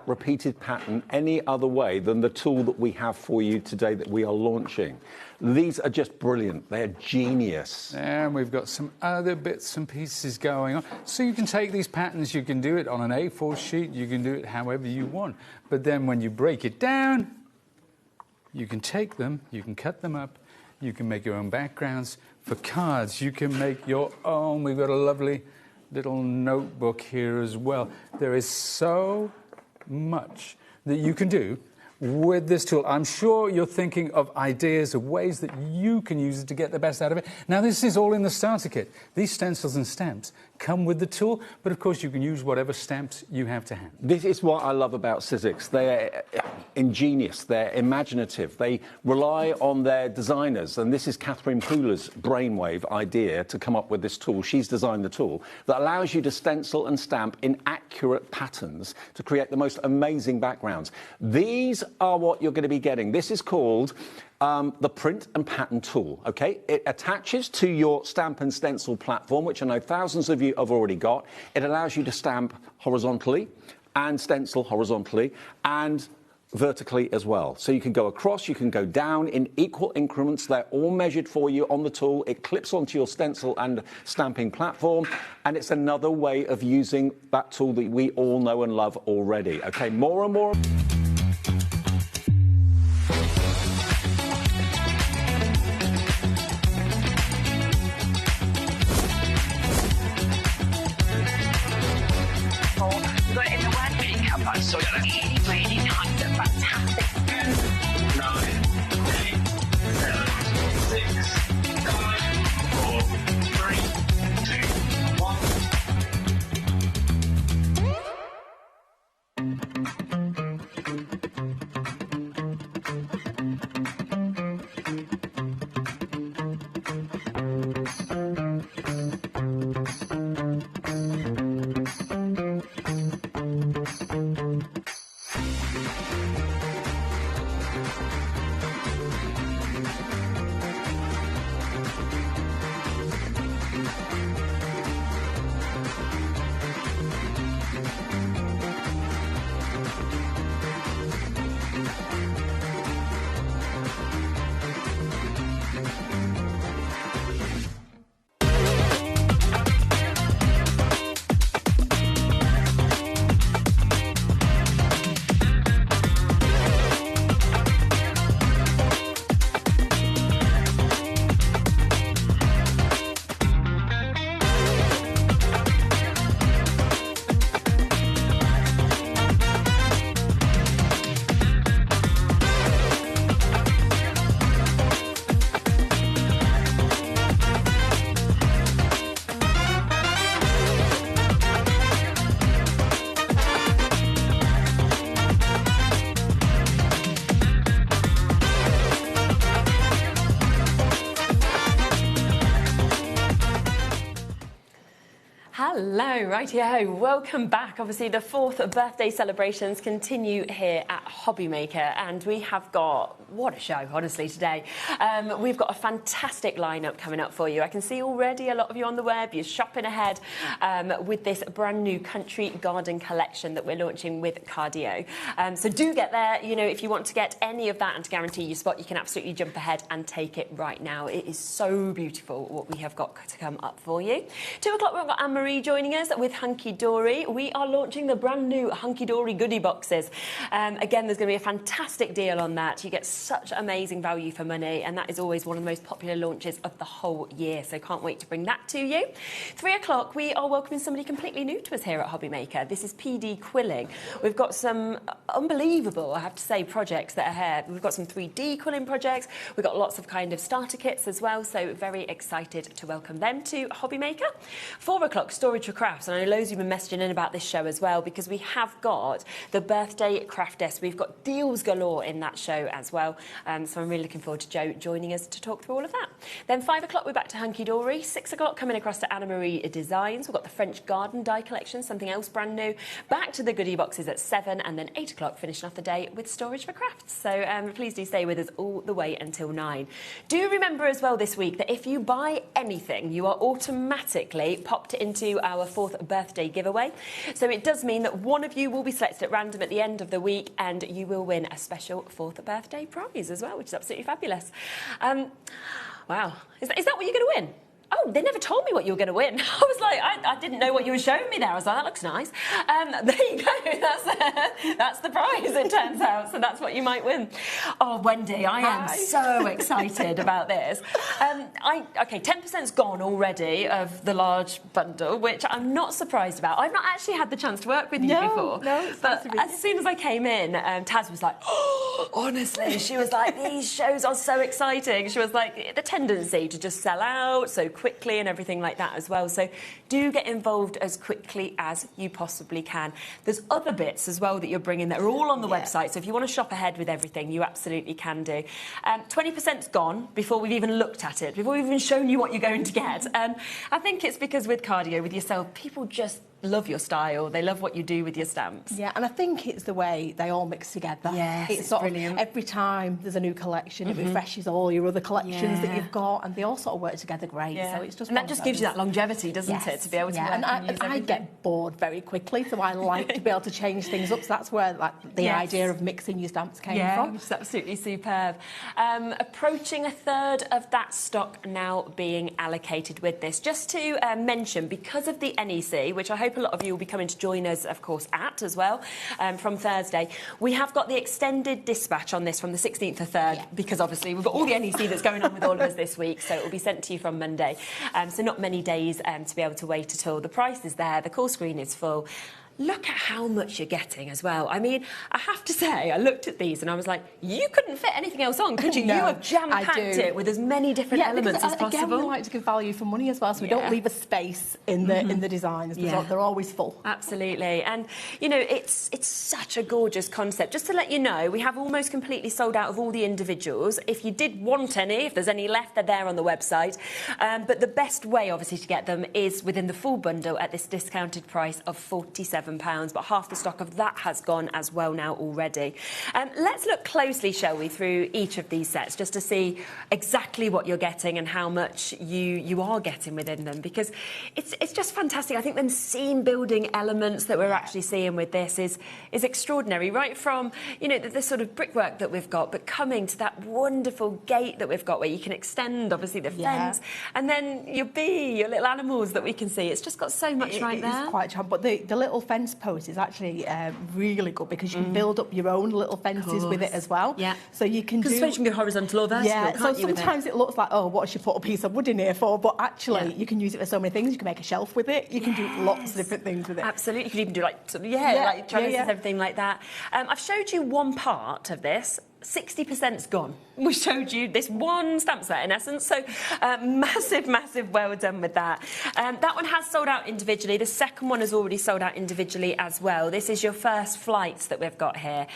repeated pattern any other way than the tool that we have for you today that we are launching. These are just brilliant. They're genius. And we've got some other bits and pieces going on. So you can take these patterns, you can do it on an A4 sheet, you can do it however you want. But then when you break it down, you can take them, you can cut them up, you can make your own backgrounds. For cards, you can make your own. We've got a lovely little notebook here as well. There is so much that you can do with this tool. I'm sure you're thinking of ideas, of ways that you can use it to get the best out of it. Now, this is all in the starter kit. These stencils and stamps come with the tool, but of course you can use whatever stamps you have to hand. This is what I love about Sizzix. They're ingenious, they're imaginative, they rely on their designers, and this is Catherine Pooler's brainwave idea to come up with this tool. She's designed the tool that allows you to stencil and stamp in accurate patterns to create the most amazing backgrounds. These are what you're going to be getting. This is called the print and pattern tool, okay? It attaches to your stamp and stencil platform, which I know thousands of you have already got. It allows you to stamp horizontally and stencil horizontally and vertically as well. So you can go across, you can go down in equal increments. They're all measured for you on the tool. It clips onto your stencil and stamping platform, and it's another way of using that tool that we all know and love already, okay? More and more. So yeah, that's really kind of fantastic. 9, 8, 7, 6, 5, 4, 3, 2, 1. Hello, rightio, welcome back. Obviously, the 4th birthday celebrations continue here at HobbyMaker, and we have got, what a show, honestly, today. We've got a fantastic lineup coming up for you. I can see already a lot of you on the web, you're shopping ahead with this brand new country garden collection that we're launching with Cardio. So do get there. You know, if you want to get any of that and to guarantee your spot, you can absolutely jump ahead and take it right now. It is so beautiful what we have got to come up for you. 2 o'clock, we've got Anne-Marie joining us with Hunky Dory. We are launching the brand new Hunky Dory goodie boxes. Again, there's going to be a fantastic deal on that. You get such amazing value for money, and that is always one of the most popular launches of the whole year, so can't wait to bring that to you. 3 o'clock, we are welcoming somebody completely new to us here at HobbyMaker. This is PD Quilling. We've got some unbelievable, I have to say, projects that are here. We've got some 3D quilling projects. We've got lots of kind of starter kits as well, so very excited to welcome them to HobbyMaker. 4 o'clock, Storage for Crafts, and I know loads of you have been messaging in about this show as well, because we have got the birthday craft desk. We've got deals galore in that show as well. well. So I'm really looking forward to Jo joining us to talk through all of that. Then 5 o'clock, we're back to Hunky Dory. 6 o'clock, coming across to Anna Marie Designs. We've got the French Garden Die collection, something else brand new. Back to the goodie boxes at 7, and then 8 o'clock, finishing off the day with Storage for Crafts. So please do stay with us all the way until 9. Do remember as well this week that if you buy anything, you are automatically popped into our 4th birthday giveaway. So it does mean that one of you will be selected at random at the end of the week, and you will win a special 4th birthday prize as well, which is absolutely fabulous. Wow. Is that what you're going to win? Oh, they never told me what you were going to win. I was like, I didn't know what you were showing me there. I was like, that looks nice. There you go. That's the prize, it turns out. So that's what you might win. Oh, Wendy, I am so excited about this. Okay, 10%'s gone already of the large bundle, which I'm not surprised about. I've not actually had the chance to work with you before. No, but as soon as I came in, Taz was like, oh, honestly, she was like, these shows are so exciting. She was like, the tendency to just sell out so quickly and everything like that as well. So do get involved as quickly as you possibly can. There's other bits as well that you're bringing that are all on the website. So if you want to shop ahead with everything, you absolutely can do. 20%'s gone before we've even looked at it, before we've even shown you what you're going to get. I think it's because with Cardio, with yourself, people just love your style. They love what you do with your stamps. Yeah, and I think it's the way they all mix together. Yes, it's sort brilliant. of every time there's a new collection, it refreshes all your other collections that you've got, and they all sort of work together great. So it's just, and that just gives you that longevity, doesn't it, to be able to work and use I get bored very quickly, so I like to be able to change things up. So that's where the idea of mixing your stamps came from. Which is absolutely superb. Approaching a third of that stock now being allocated with this. Just to mention, because of the NEC, which I hope a lot of you will be coming to join us, of course, at as well, from Thursday, we have got the extended dispatch on this from the 16th of 3rd, because obviously we've got all the NEC that's going on with all of us this week, so it will be sent to you from Monday. So not many days to be able to wait at all. The price is there, the call screen is full. Look at how much you're getting as well. I mean, I have to say, I looked at these and I was like, you couldn't fit anything else on, could you? No, you have jam-packed it with as many different elements as possible. Again, we like to give value for money as well, so we don't leave a space in the designs. They're always full. Absolutely. And, you know, it's such a gorgeous concept. Just to let you know, we have almost completely sold out of all the individuals. If you did want any, if there's any left, they're there on the website. But the best way, obviously, to get them is within the full bundle at this discounted price of £47. But half the stock of that has gone as well now already. Let's look closely, shall we, through each of these sets just to see exactly what you're getting and how much you are getting within them, because it's just fantastic. I think the scene building elements that we're actually seeing with this is extraordinary, right from, you know, the sort of brickwork that we've got, but coming to that wonderful gate that we've got where you can extend obviously the fence, and then your little animals that we can see. It's just got so much right there. It's quite charming, but the little fence post is actually really good, because you can build up your own little fences with it as well. Yeah. So you can do... Because you can go horizontal or vertical, can't so you, sometimes it looks like, oh, what should you put a piece of wood in here for? But actually, you can use it for so many things. You can make a shelf with it. You can do lots of different things with it. Absolutely. You can even do like trellises, everything like that. I've showed you one part of this. 60%'s gone. We showed you this one stamp set in essence, so massive well done with that. That one has sold out individually. The second one has already sold out individually as well. This is your first flights that we've got here.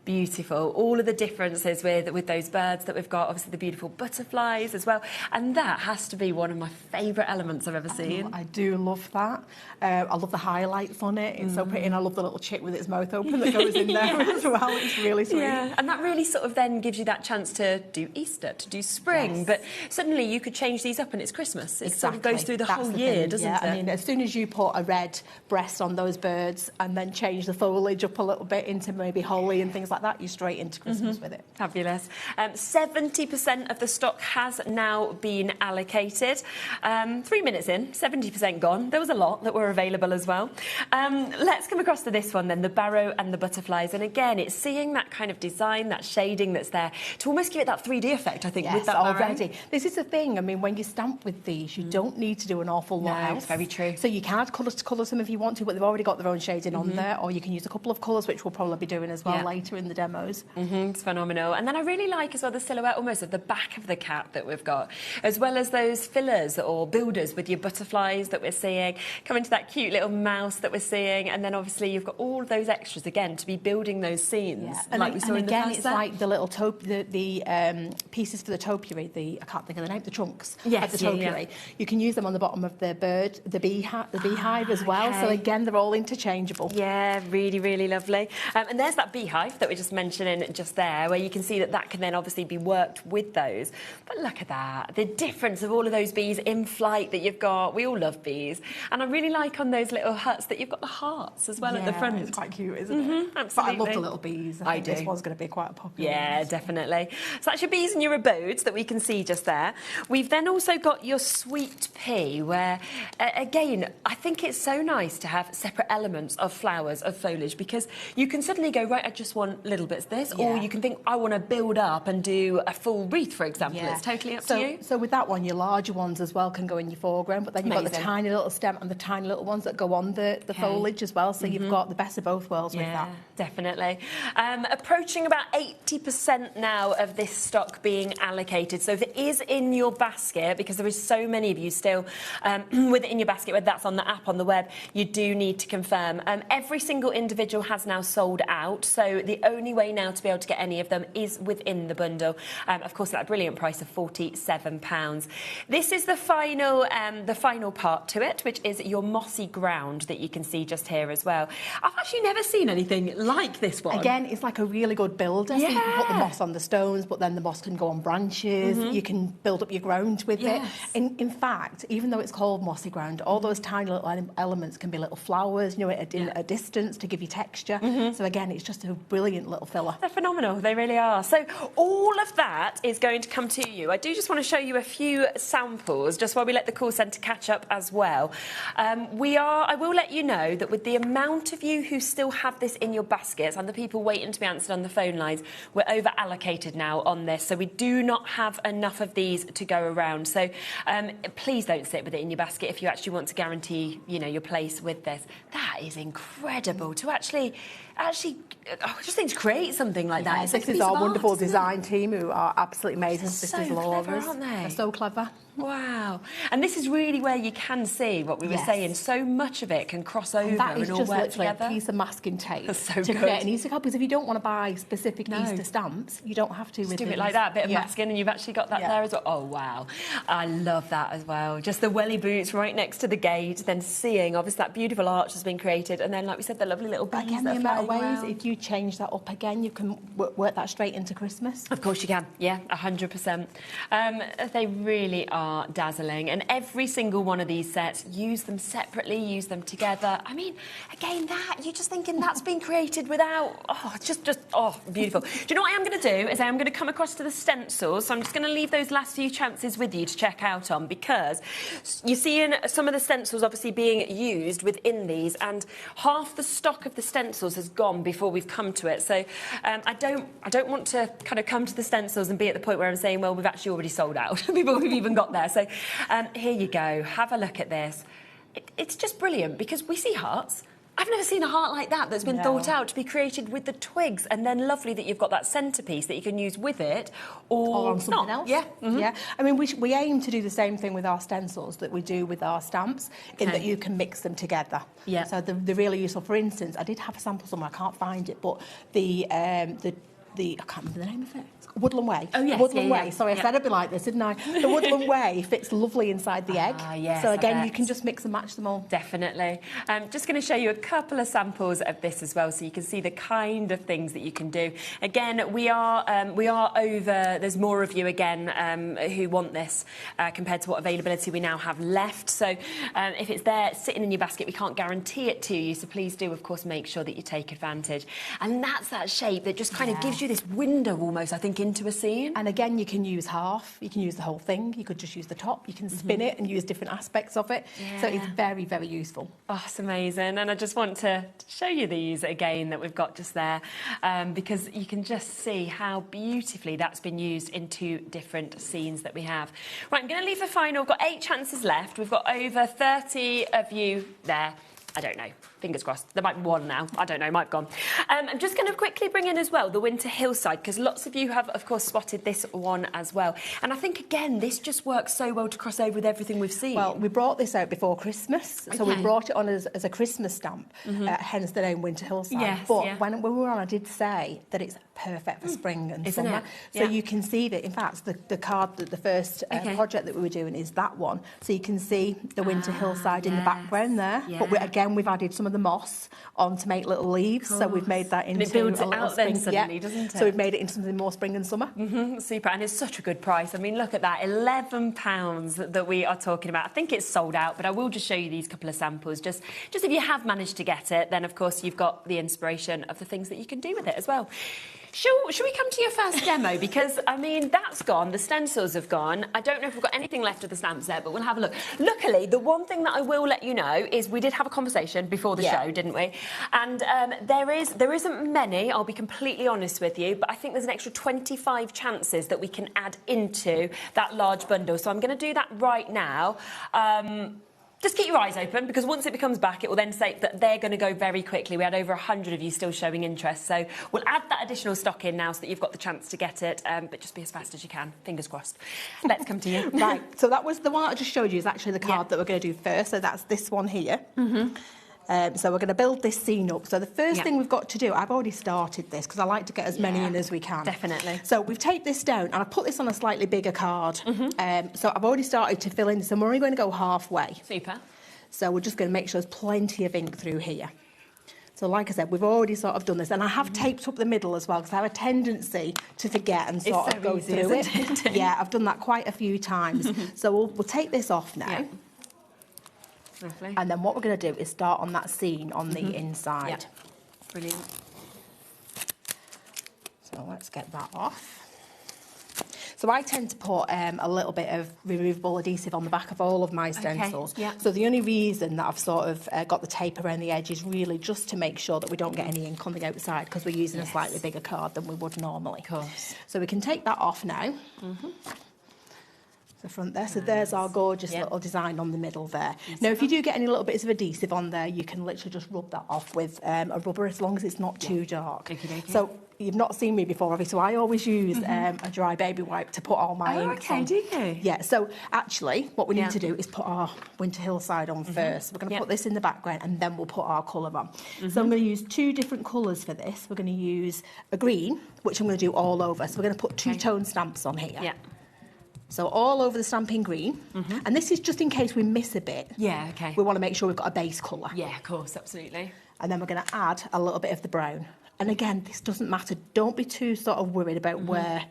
Beautiful. All of the differences with those birds that we've got, obviously the beautiful butterflies as well. And that has to be one of my favourite elements I've ever seen. I do love that. I love the highlights on it. It's so pretty, and I love the little chick with its mouth open that goes in there as well. It's really sweet. Yeah, and that really sort of then gives you that chance to do Easter, to do spring. But suddenly you could change these up and it's Christmas. It sort of goes through the whole year, doesn't it? I mean, as soon as you put a red breast on those birds and then change the foliage up a little bit into maybe holly and things like that, you're straight into Christmas with it. Fabulous. 70% of the stock has now been allocated. 3 minutes in, 70% gone. There was a lot that were available as well. Let's come across to this one then, the barrow and the butterflies. And again, it's seeing that kind of design, that shading that's there to almost give it that 3D effect, I think, with that already. This is the thing. I mean, when you stamp with these, you don't need to do an awful lot else. It's very true. So you can add colours to colour some if you want to, but they've already got their own shading on there, or you can use a couple of colours, which we'll probably be doing as well later in in the demos. It's phenomenal. And then I really like as well the silhouette almost of the back of the cat that we've got, as well as those fillers or builders with your butterflies that we're seeing, coming to that cute little mouse that we're seeing, and then obviously you've got all those extras again to be building those scenes. And, like we saw in the again, first it's set. like the little pieces for the topiary, I can't think of the name, the trunks Yes, of the topiary. You can use them on the bottom of the beehive as well. okay. So again, they're all interchangeable. Yeah, really, really lovely. And there's that beehive that we just mentioned just there, where you can see that can then obviously be worked with those. But look at that, the difference of all of those bees in flight that you've got. We all love bees. And I really like on those little huts that you've got the hearts as well at the front. It's quite cute, isn't it? Absolutely. But I love the little bees. I think do. this one's going to be quite a popular Yeah, one. definitely. So that's your bees and your abodes that we can see just there. We've then also got your sweet pea, where, again, I think it's so nice to have separate elements of flowers, of foliage, because you can suddenly go, right, I just want little bits of this, or Yeah. you can think, I want to build up and do a full wreath, for example. Yeah. It's totally up to you. So with that one, your larger ones as well can go in your foreground, but then you've got the Amazing. tiny little stem and the tiny little ones that go on the foliage as well. So you've got the best of both worlds with that. Definitely. Approaching about 80% now of this stock being allocated. So if it is in your basket, because there is so many of you still with it in your basket, whether that's on the app, on the web, you do need to confirm. Every single individual has now sold out, so the only way now to be able to get any of them is within the bundle. Of course, at that brilliant price of £47. This is the final part to it, which is your mossy ground that you can see just here as well. I've actually never seen anything like this one. Again, it's like a really good builder. So you can put the Yeah. moss on the stones, but then the moss can go on branches. You can build up your ground with Yes. it. In fact, even though it's called mossy ground, all those tiny little elements can be little flowers, at a distance to give you texture. So again, it's just a brilliant little filler. They're phenomenal, they really are. So all of that is going to come to you. I do just want to show you a few samples, just while we let the call centre catch up as well. I will let you know that with the amount of you who still have this in your baskets and the people waiting to be answered on the phone lines, we're over allocated now on this. So we do not have enough of these to go around. So please don't sit with it in your basket if you actually want to guarantee, your place with this. That is incredible to actually, I just think to create something like that. Yeah, It's like this a is piece our of wonderful art, isn't it? design team who are absolutely amazing. This So is clever, Laura's. aren't they? They're so clever. Wow. And this is really where you can see what we were Yes. saying. So much of it can cross over That is and all just work literally together. a piece of masking tape That's so to good. create an Easter card. Because if you don't want to buy specific No. Easter stamps, you don't have to. Just with do it these. like that, a bit of Yeah. masking, and you've actually got that Yeah. there as well. Oh, wow. I love that as well. Just the welly boots right next to the gate, then seeing, obviously, that beautiful arch has been created, and then, like we said, the lovely little bees Again, that the are amount of flying ways, around. if you change that up again, you can work that straight into Christmas. Of course you can, yeah, 100%. They really are dazzling, and every single one of these sets, use them separately, use them together. I mean, again, you're just thinking that's been created without, beautiful. Do you know what I am going to do? Is I am going to come across to the stencils, so I'm just going to leave those last few chances with you to check out on, because you're seeing some of the stencils obviously being used within these, and half the stock of the stencils has gone before we've come to it. So I don't want to kind of come to the stencils and be at the point where I'm saying, well, we've actually already sold out before we've even got there. So here you go. Have a look at this. It's just brilliant, because we see hearts. I've never seen a heart like that that's been thought out to be created with the twigs, and then lovely that you've got that centrepiece that you can use with it or on something not. else. Yeah. Yeah. I mean, we aim to do the same thing with our stencils that we do with our stamps, in that you can mix them together. Yeah. So they're really useful. For instance, I did have a sample somewhere, I can't find it, but the I can't remember the name of it. It's Woodland Way. Oh, yes, The Woodland yeah. Way. Sorry, I said it'd be like this, didn't I? The Woodland Way fits lovely inside the egg. Yes, so I again, you bet. can just mix and match them all. Definitely. Just going to show you a couple of samples of this as well, so you can see the kind of things that you can do. Again, we are over. There's more of you again who want this compared to what availability we now have left. So if it's there sitting in your basket, we can't guarantee it to you. So please do, of course, make sure that you take advantage. And that's that shape that just kind of gives you this window almost, I think, into a scene. And again, you can use half, you can use the whole thing, you could just use the top, you can spin it and use different aspects of it. So it's very, very useful. Oh, it's amazing. And I just want to show you these again that we've got just there, because you can just see how beautifully that's been used in two different scenes that we have. Right, I'm going to leave the final. We've got 8 chances left. We've got over 30 of you there. I don't know. Fingers crossed. There might be one now. I don't know. Might have gone. I'm just going to quickly bring in as well the winter hillside, because lots of you have, of course, spotted this one as well. And I think, again, this just works so well to cross over with everything we've seen. Well, we brought this out before Christmas, so we brought it on as a Christmas stamp, hence the name Winter Hillside. Yes, but when we were on, I did say that it's perfect for spring and Isn't summer. it? So Yeah. you can see that, in fact, the card, the first project that we were doing is that one. So you can see the Winter Hillside in the background there. Yeah. But again, we've added some of the moss on to make little leaves. So we've made that into it builds a it little out then spring. suddenly, doesn't it? So we've made it into something more spring and summer. Super, and it's such a good price. I mean, look at that, £11 that we are talking about. I think it's sold out, but I will just show you these couple of samples. Just if you have managed to get it, then of course you've got the inspiration of the things that you can do with it as well. Should we come to your first demo? Because, I mean, that's gone. The stencils have gone. I don't know if we've got anything left of the stamps there, but we'll have a look. Luckily, the one thing that I will let you know is we did have a conversation before the show, didn't we? And there isn't many, I'll be completely honest with you, but I think there's an extra 25 chances that we can add into that large bundle. So I'm going to do that right now. Just keep your eyes open, because once it becomes back, it will then say that they're going to go very quickly. We had over 100 of you still showing interest, so we'll add that additional stock in now so that you've got the chance to get it, but just be as fast as you can. Fingers crossed. Let's come to you. Right, so that was the one I just showed you, is actually the card that we're going to do first, so that's this one here. So we're going to build this scene up. So the first thing we've got to do, I've already started this because I like to get as many in as we can. Definitely. So we've taped this down and I've put this on a slightly bigger card. So I've already started to fill in, so we're only going to go halfway. Super. So we're just going to make sure there's plenty of ink through here. So like I said, we've already sort of done this, and I have taped up the middle as well because I have a tendency to forget and sort of go through it. Yeah, I've done that quite a few times. So we'll take this off now. Yeah. Lovely. And then what we're going to do is start on that scene on the inside. Yeah. Brilliant. So let's get that off. So I tend to put a little bit of removable adhesive on the back of all of my stencils. Okay, yeah. So the only reason that I've sort of got the tape around the edge is really just to make sure that we don't get any ink on the outside, because we're using a slightly bigger card than we would normally. Of course. So we can take that off now. The front there. So there's our gorgeous little design on the middle there. Now, if you do get any little bits of adhesive on there, you can literally just rub that off with a rubber, as long as it's not too dark. Okey-dokey. So you've not seen me before, obviously, so I always use a dry baby wipe to put all my inks on. do you? Yeah, so actually what we need to do is put our Winter Hillside on first. We're going to put this in the background and then we'll put our colour on. So I'm going to use two different colours for this. We're going to use a green, which I'm going to do all over. So we're going to put two-tone stamps on here. Yeah. So all over the stamping green. And this is just in case we miss a bit. Yeah, okay. We want to make sure we've got a base colour. Yeah, of course, absolutely. And then we're going to add a little bit of the brown. And again, this doesn't matter. Don't be too sort of worried about where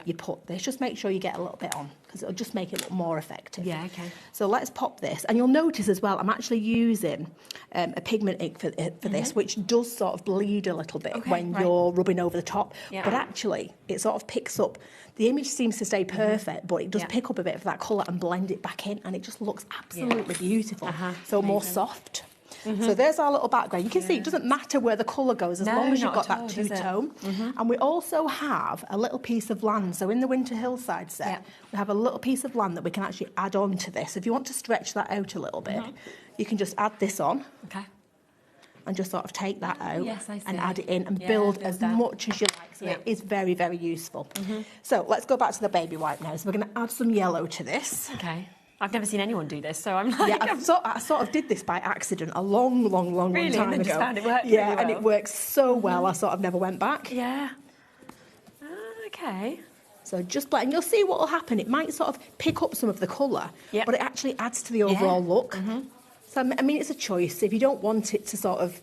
you put this. Just make sure you get a little bit on, because it'll just make it look more effective. Yeah, okay. So let's pop this. And you'll notice as well, I'm actually using a pigment ink for this, which does sort of bleed a little bit when you're rubbing over the top. Yeah. But actually, it sort of picks up. The image seems to stay perfect, but it does pick up a bit of that colour and blend it back in, and it just looks absolutely beautiful. So more soft. So there's our little background. You can see it doesn't matter where the colour goes, as long as you've got that two-tone. And we also have a little piece of land. So in the Winter Hillside set, we have a little piece of land that we can actually add on to this. If you want to stretch that out a little bit, you can just add this on. Okay. And just sort of take that out and see. add it in and build as much as you like. So it is very, very useful. So let's go back to the baby wipe now. So we're going to add some yellow to this. Okay. I've never seen anyone do this, so I'm like... Yeah, I sort of did this by accident a long time ago. And then just found it worked Yeah, really well. and it works so well, I sort of never went back. Yeah. Okay. So just and you'll see what will happen. It might sort of pick up some of the colour, but it actually adds to the overall look. So, I mean, it's a choice. If you don't want it to sort of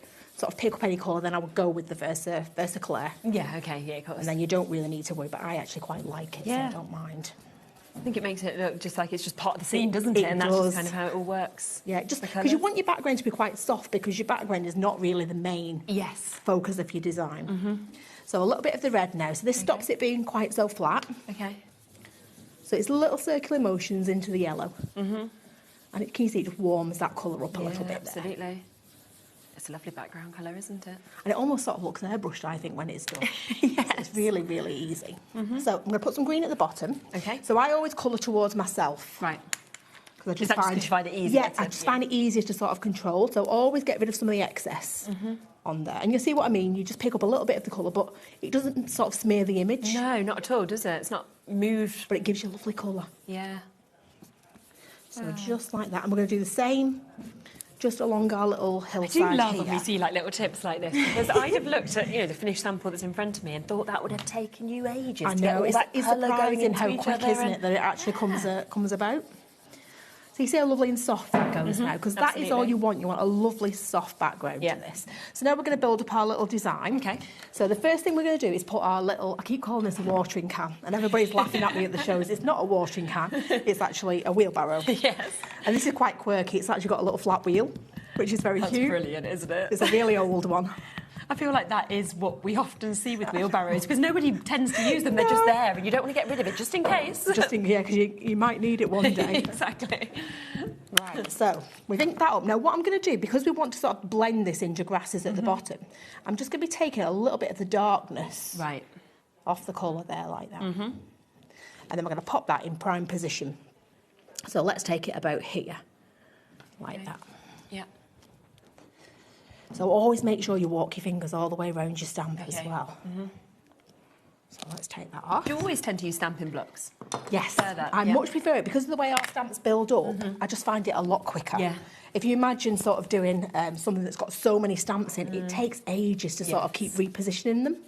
pick up any colour, then I would go with the Versaclair. Yeah, okay, yeah, of course. And then you don't really need to worry, but I actually quite like it, so Yeah. I don't mind. I think it makes it look just like it's just part of the scene, doesn't it? And that's just kind of how it all works. Yeah, just because you want your background to be quite soft, because your background is not really the main focus of your design. So a little bit of the red now. So this stops it being quite so flat. Okay. So it's little circular motions into the yellow. And can you see it just warms that colour up a little bit there. Absolutely. It's a lovely background colour, isn't it? And it almost sort of looks airbrushed, I think, when it's done. It's really, really easy. So I'm going to put some green at the bottom. Okay. So I always colour towards myself. Right. Because Is that just 'cause you find it easier? Yeah, I just find it easier to sort of control. So always get rid of some of the excess on there. And you'll see what I mean. You just pick up a little bit of the colour, but it doesn't sort of smear the image. No, not at all, does it? It's not moved. But it gives you a lovely colour. Yeah. So just like that. And we're going to do the same just along our little hillside I do love here. when we see like little tips like this, because I'd have looked at, you know, the finished sample that's in front of me and thought that would have taken you ages I to get know, all it's, that it's colour going surprising into how each quick, other isn't it, that it actually comes about. So you see how lovely and soft that goes now, because that is all Absolutely. you want. You want a lovely soft background Yeah. to this. So now we're going to build up our little design. Okay. So the first thing we're going to do is put our little, I keep calling this a watering can, and everybody's laughing at me at the shows. It's not a watering can, it's actually a wheelbarrow. Yes. And this is quite quirky. It's actually got a little flat wheel, which is very That's cute. brilliant, isn't it? It's a really old one. I feel like that is what we often see with wheelbarrows, because nobody tends to use them. They're just there, and you don't want to get rid of it, just in case. Just in here, because you might need it one day. Exactly. Right, so we think that up. Now, what I'm going to do, because we want to sort of blend this into grasses at the bottom, I'm just going to be taking a little bit of the darkness Right. off the colour there, like that. And then we're going to pop that in prime position. So let's take it about here, like that. Yeah. So always make sure you walk your fingers all the way around your stamp as Okay. well. So let's take that off. Do you always tend to use stamping blocks? Yes, Prefer that, I yeah. much prefer it because of the way our stamps build up. I just find it a lot quicker. Yeah. If you imagine sort of doing something that's got so many stamps in, it takes ages to sort of keep repositioning them.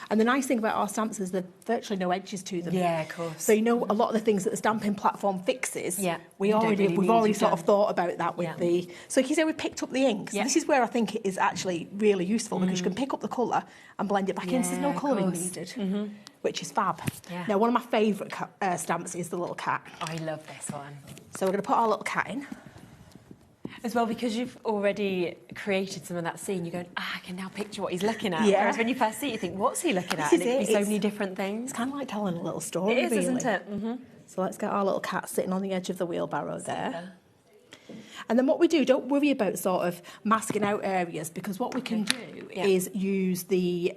And the nice thing about our stamps is there's virtually no edges to them. Yeah, of course. So you know a lot of the things that the stamping platform fixes. Yeah, we've you don't really need already to sort done. of thought about that with Yeah. the. So you say we picked up the ink. So Yeah. this is where I think it is actually really useful because you can pick up the colour and blend it back in. So there's no Yeah, of colouring course. needed, which is fab. Yeah. Now one of my favourite stamps is the little cat. I love this one. So we're going to put our little cat in. As well, because you've already created some of that scene, you're going, I can now picture what he's looking at. Yeah. Whereas when you first see it, you think, what's he looking at? This And is it it. can be so It's- many different things. It's kind of like telling a little story, It is, really. isn't it? So let's get our little cat sitting on the edge of the wheelbarrow there. And then what we do, don't worry about sort of masking out areas, because what we can do is use the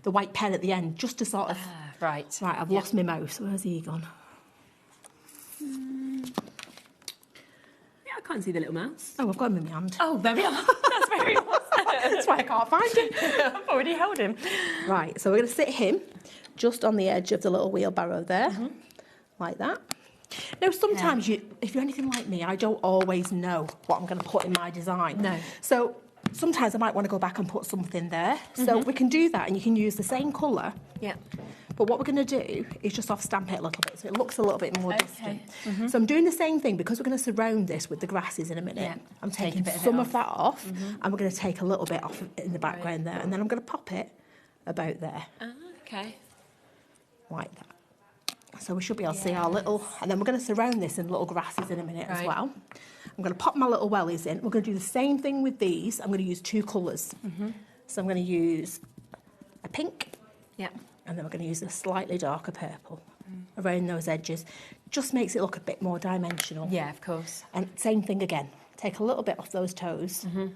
white pen at the end just to sort of... Right. Right, I've lost my mouse. Where's he gone? Yeah, I can't see the little mouse. Oh, I've got him in my hand. Oh, there we are. That's where he was. That's why I can't find him. I've already held him. Right, so we're going to sit him just on the edge of the little wheelbarrow there, like that. Now, sometimes, if you're anything like me, I don't always know what I'm going to put in my design. No. So sometimes I might want to go back and put something there. So we can do that, and you can use the same colour. Yeah. But what we're going to do is just off-stamp it a little bit, so it looks a little bit more Okay. distant. So I'm doing the same thing, because we're going to surround this with the grasses in a minute. Yeah. I'm Take a taking bit of it some off. of that off, and we're going to take a little bit off in the background there, and then I'm going to pop it about there, Okay. like that. So we should be able to see our little... And then we're going to surround this in little grasses in a minute as Right. well. I'm going to pop my little wellies in. We're going to do the same thing with these. I'm going to use two colours. So I'm going to use a pink, Yeah. and then we're going to use a slightly darker purple around those edges. Just makes it look a bit more dimensional. Yeah, of course. And same thing again. Take a little bit off those toes. And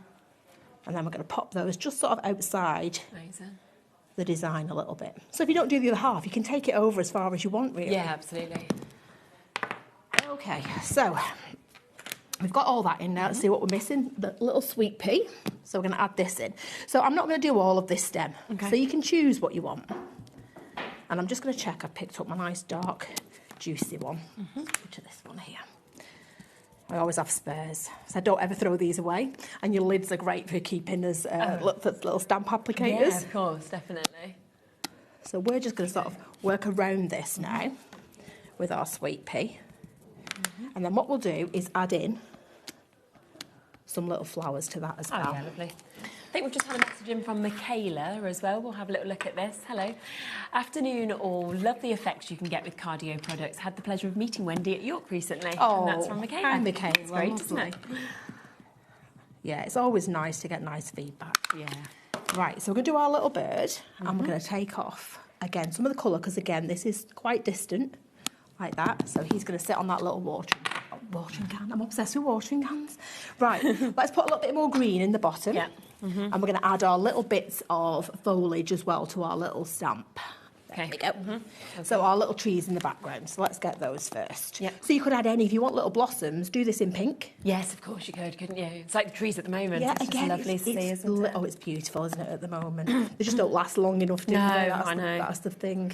then we're going to pop those just sort of outside Amazing. the design a little bit. So if you don't do the other half, you can take it over as far as you want, really. Yeah, absolutely. Okay, so we've got all that in now. Let's see what we're missing. The little sweet pea. So we're going to add this in. So I'm not going to do all of this stem. Okay. So you can choose what you want. And I'm just going to check I've picked up my nice dark, juicy one. Which is this one here. I always have spares, so I don't ever throw these away. And your lids are great for keeping as little stamp applicators. Yeah, of course, definitely. So we're just going to sort of work around this now with our sweet pea. And then what we'll do is add in some little flowers to that as well. Oh, yeah, lovely. I think we've just had a message in from Michaela as well. We'll have a little look at this. Hello. Afternoon all. Love the effects you can get with cardio products. Had the pleasure of meeting Wendy at York recently. Oh, and that's from Michaela. hi, Michaela. It's great, isn't it? Yeah, it's always nice to get nice feedback. Yeah. Right, so we're going to do our little bird, and we're going to take off, again, some of the colour, because, again, this is quite distant, like that. So he's going to sit on that little watering can. I'm obsessed with watering cans. Right, let's put a little bit more green in the bottom. Yeah. And we're going to add our little bits of foliage as well to our little stamp. There Okay. we go. So our little trees in the background. So let's get those first. Yep. So you could add any, if you want little blossoms, do this in pink. Yes, of course you could, couldn't you? It's like the trees at the moment. Yeah, it's just again, lovely to see, isn't it? oh, it's beautiful, isn't it, at the moment? They just don't last long enough, do No, they? I know. That's the thing.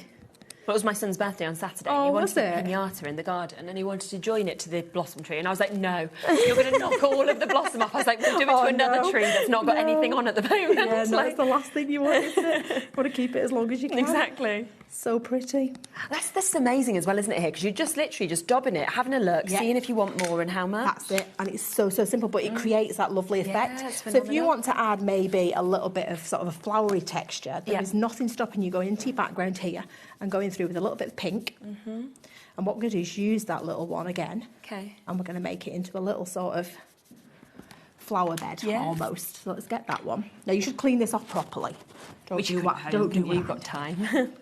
Well, it was my son's birthday on Saturday. Oh, and he was wanted a it? pinata in the garden and he wanted to join it to the blossom tree. And I was like, no, you're going to knock all of the blossom off. I was like, we'll do it to another no. tree that's not got anything on at the moment. Yeah, no, Like- it's the last thing you want, isn't it? You want to keep it as long as you can. Exactly. So pretty. That's amazing as well, isn't it, here? Because you're just literally just dobbing it, having a look, Yeah. seeing if you want more and how much. That's it. And it's so simple, but it creates that lovely effect. it's So if you phenomenal. want to add maybe a little bit of sort of a flowery texture, there Yeah. is nothing stopping you going into your background here and going through with a little bit of pink. And what we're going to do is use that little one again. Okay. And we're going to make it into a little sort of flower bed Yeah. almost. So let's get that one. Now you should clean this off properly. Don't Which do you what? Don't do You've what? got time.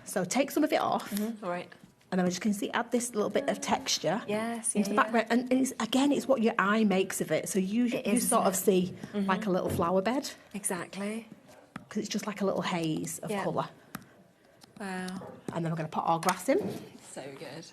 So take some of it off. All right. And then we're just going to see add this little bit of texture Yes, into the yeah, background. And it's what your eye makes of it. So you is, sort of isn't see like a little flower bed Exactly. because it's just like a little haze of Yeah. colour. Wow. And then we're going to put our grass in. So good.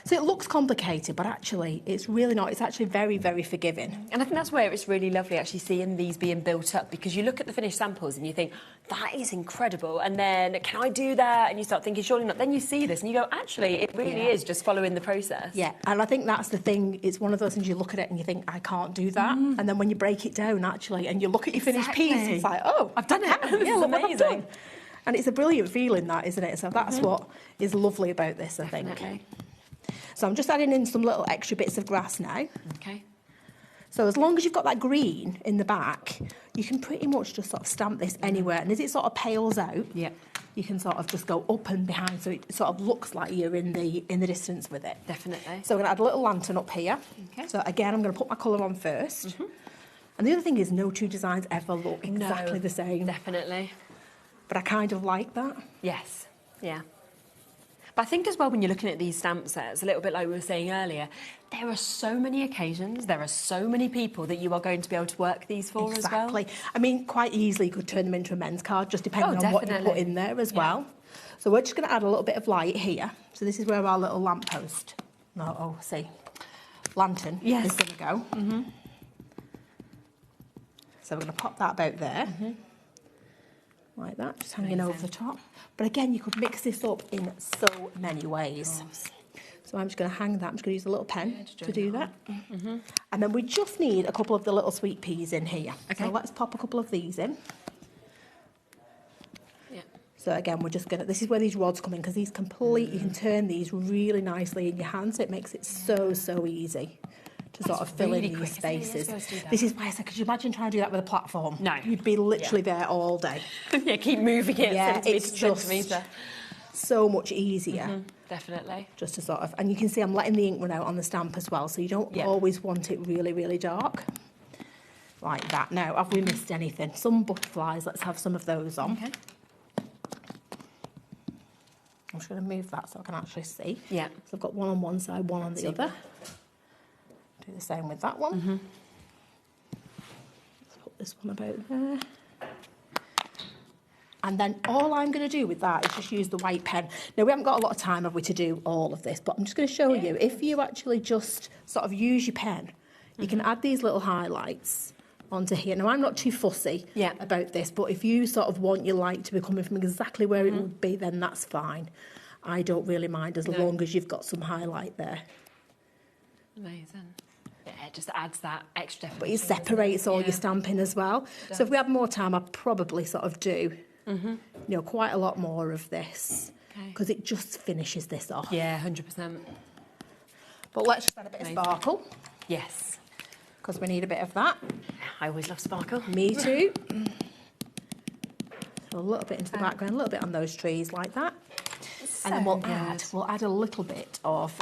So it looks complicated, but actually it's really not. It's actually very, very forgiving. And I think that's where it's really lovely actually seeing these being built up because you look at the finished samples and you think, that is incredible. And then, can I do that? And you start thinking, surely not. Then you see this and you go, actually, it really Yeah. is just following the process. Yeah, and I think that's the thing. It's one of those things you look at it and you think, I can't do that. And then when you break it down, actually, and you look at your finished piece, Exactly. it's like, oh, I've done it. I can. This Yeah, is look what I've amazing. done. And it's a brilliant feeling, that, isn't it? So that's what is lovely about this, I think. Definitely. So I'm just adding in some little extra bits of grass now. Okay. So as long as you've got that green in the back, you can pretty much just sort of stamp this anywhere. And as it sort of pales out, Yeah. you can sort of just go up and behind, so it sort of looks like you're in the distance with it. Definitely. So I'm going to add a little lantern up here. Okay. So again, I'm going to put my colour on first. And the other thing is no two designs ever look exactly No, the same. Definitely. But I kind of like that. Yes. Yeah. But I think as well when you're looking at these stamp sets, a little bit like we were saying earlier, there are so many occasions, there are so many people that you are going to be able to work these for as well. Exactly. I mean, quite easily you could turn them into a men's card, just depending Oh, on what you put definitely. in there as Yeah. well. So we're just going to add a little bit of light here. So this is where our little lamppost, lantern Yes. is going to go. So we're going to pop that about there. Like that, just hanging over the top. But again, you could mix this up in so many ways. So I'm just going to hang that. I'm just going to use a little pen to do that. And then we just need a couple of the little sweet peas in here. Okay. So let's pop a couple of these in. Yeah. So again, we're just going to, this is where these rods come in, because these complete, you can turn these really nicely in your hand, so it makes it so easy to sort of fill really in quick, these isn't it? You're spaces. supposed to do that. This is why I said, could you imagine trying to do that with a platform? No. You'd be literally there all day. Yeah, keep moving it Yeah, centimetre it's to just centimetre. so much easier. Definitely. Just to sort of, and you can see I'm letting the ink run out on the stamp as well, so you don't Yeah. always want it really, really dark. Like that. Now, have we missed anything? Some butterflies, let's have some of those on. Okay. I'm just going to move that so I can actually see. Yeah. So I've got one on one side, one on the Super. other. Do the same with that one. Let's put this one about there. And then all I'm going to do with that is just use the white pen. Now, we haven't got a lot of time, have we, to do all of this, but I'm just going to show you. If you actually just sort of use your pen, you can add these little highlights onto here. Now, I'm not too fussy Yeah. about this, but if you sort of want your light to be coming from exactly where it would be, then that's fine. I don't really mind as long as you've got some highlight there. Amazing. Yeah, it just adds that extra But it separates all Yeah. your stamping as well. So if we had more time, I'd probably sort of do, you know, quite a lot more of this, Okay. because it just finishes this off. Yeah, 100%. But let's just add a bit Amazing. of sparkle, Yes. because we need a bit of that. I always love sparkle. Me too. So a little bit into the background, a little bit on those trees like that. And then we'll add a little bit of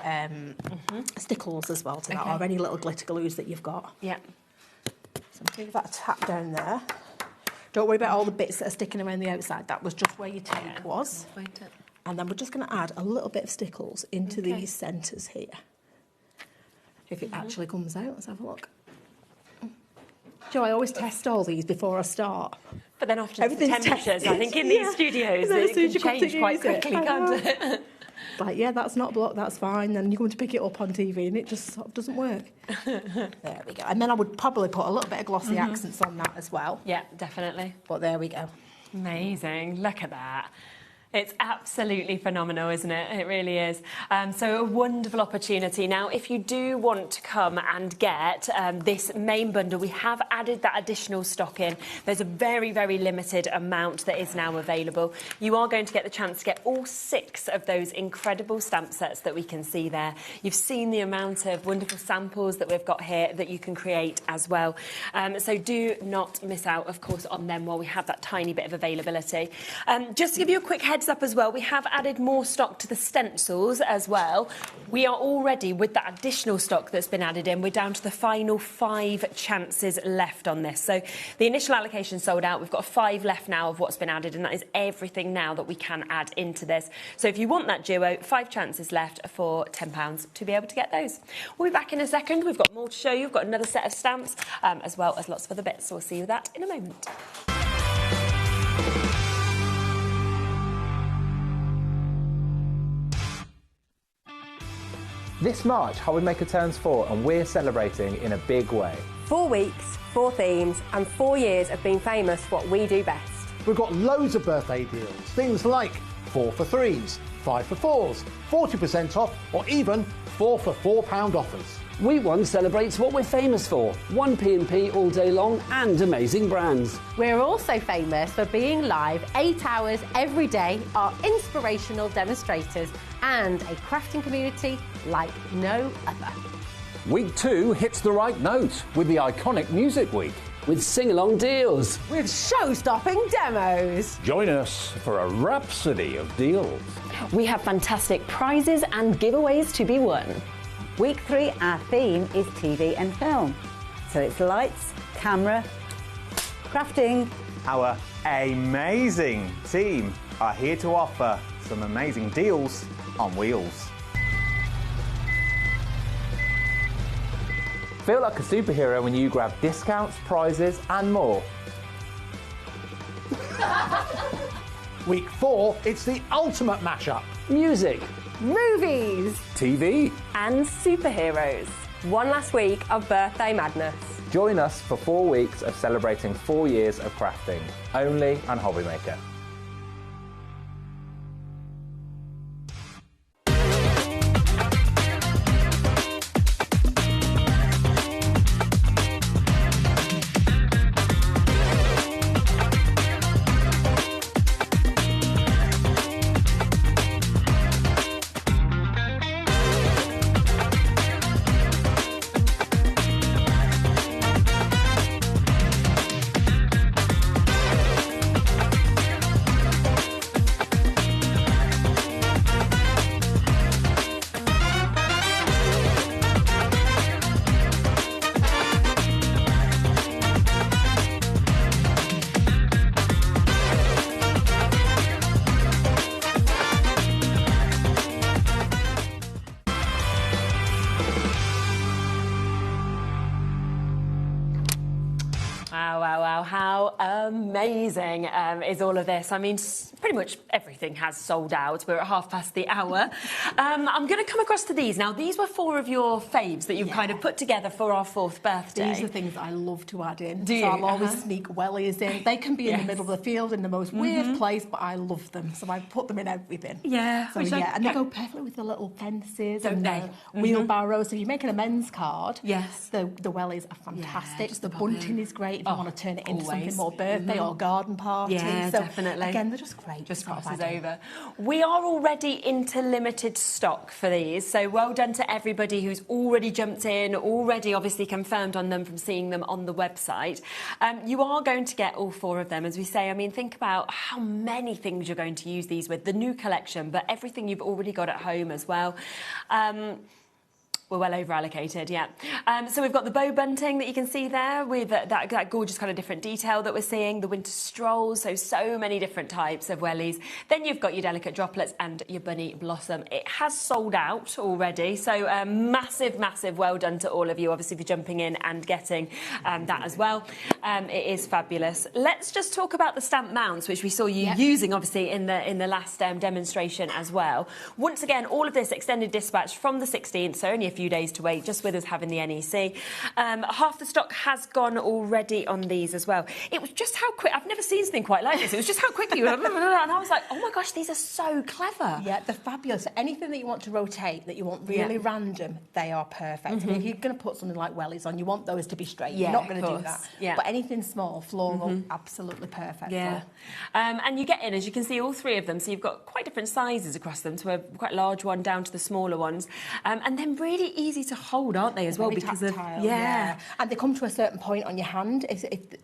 stickles as well to that, Okay. or any little glitter glues that you've got. Yeah. So give that a tap down there. Don't worry about all the bits that are sticking around the outside. That was just where your tape was. Find it. And then we're just going to add a little bit of stickles into Okay. these centres here. If it actually comes out, let's have a look. Joe, I always test all these before I start. But then often it's the Everything's temperatures, I tested. think, in these studios, And then as it soon as can you come to change quite use it, quickly, I can't know. it? Like, yeah, that's not blocked, that's fine. Then you come to pick it up on TV and it just sort of doesn't work. There we go. And then I would probably put a little bit of glossy accents on that as well. Yeah, definitely. But there we go. Amazing. Look at that. It's absolutely phenomenal, isn't it? It really is. So a wonderful opportunity. Now, if you do want to come and get this main bundle, we have added that additional stock in. There's a very, very limited amount that is now available. You are going to get the chance to get all 6 of those incredible stamp sets that we can see there. You've seen the amount of wonderful samples that we've got here that you can create as well. So do not miss out, of course, on them while we have that tiny bit of availability. Just to give you a quick heads up as well, we have added more stock to the stencils as well. We are already, with that additional stock that's been added in, we're down to the final 5 chances left on this. So the initial allocation sold out. We've got 5 left now of what's been added, and that is everything now that we can add into this. So if you want that duo, 5 chances left for £10 to be able to get those. We'll be back in a second. We've got more to show you. We've got another set of stamps, as well as lots of other bits. So we'll see you with that in a moment. This March, HobbyMaker turns 4 and we're celebrating in a big way. 4 weeks, 4 themes, and 4 years of being famous for what we do best. We've got loads of birthday deals, things like 4 for 3s, 5 for 4s, 40% off, or even 4 for £4 offers. Week 1 celebrates what we're famous for, 1 P&P all day long and amazing brands. We're also famous for being live 8 hours every day, our inspirational demonstrators, and a crafting community like no other. Week 2 hits the right note with the iconic Music Week. With sing-along deals. With show-stopping demos. Join us for a rhapsody of deals. We have fantastic prizes and giveaways to be won. Week 3, our theme is TV and film. So it's lights, camera, crafting. Our amazing team are here to offer some amazing deals on wheels. Feel like a superhero when you grab discounts, prizes and more. Week 4, it's the ultimate mashup. Music, movies, TV and superheroes. One last week of birthday madness. Join us for 4 weeks of celebrating 4 years of crafting, only on HobbyMaker. Wow, how amazing is all of this? I mean, pretty much everything has sold out. We're at 1:30. I'm going to come across to these. Now, these were 4 of your faves that you've kind of put together for our 4th birthday. These are things that I love to add in. Do you? So I'll always sneak wellies in. They can be in the Yes. middle of the field in the most weird place, but I love them. So I put them in everything. Yeah. So yeah, and they go perfectly with the little fences Don't and they? the wheelbarrows. So if you're making a men's card, Yes. the wellies are fantastic. just The pop bunting in. is great if you want to turn it into something always. more birthday or garden party. Yeah, so definitely. Again, they're just great. Just sort of crosses add in. over. We are already into limited stock for these, so well done to everybody who's already jumped in, already obviously confirmed on them from seeing them on the website. You are going to get all 4 of them, as we say. I mean, think about how many things you're going to use these with. The new collection, but everything you've already got at home as well. We're well over allocated, yeah. So we've got the bow bunting that you can see there with that gorgeous kind of different detail that we're seeing, the winter strolls, so many different types of wellies. Then you've got your delicate droplets and your bunny blossom. It has sold out already, so massive well done to all of you, obviously, for jumping in and getting that as well. It is fabulous. Let's just talk about the stamp mounts, which we saw you using, obviously, in the last demonstration as well. Once again, all of this extended dispatch from the 16th, so only a few days to wait, just with us having the NEC. Half the stock has gone already on these as well. It was just how quick, I've never seen something quite like this. It was just how quickly you were, and I was like, oh my gosh, these are so clever. Yeah, they're fabulous. Anything that you want to rotate, that you want really random, they are perfect. And if you're going to put something like wellies on, you want those to be straight. You're not going to do that. Yeah. But anything small, floral, absolutely perfect. Yeah. And you get in, as you can see, all three of them. So you've got quite different sizes across them, to a quite large one down to the smaller ones. And then really easy to hold, aren't they, as well? Because tactile, of and they come to a certain point on your hand,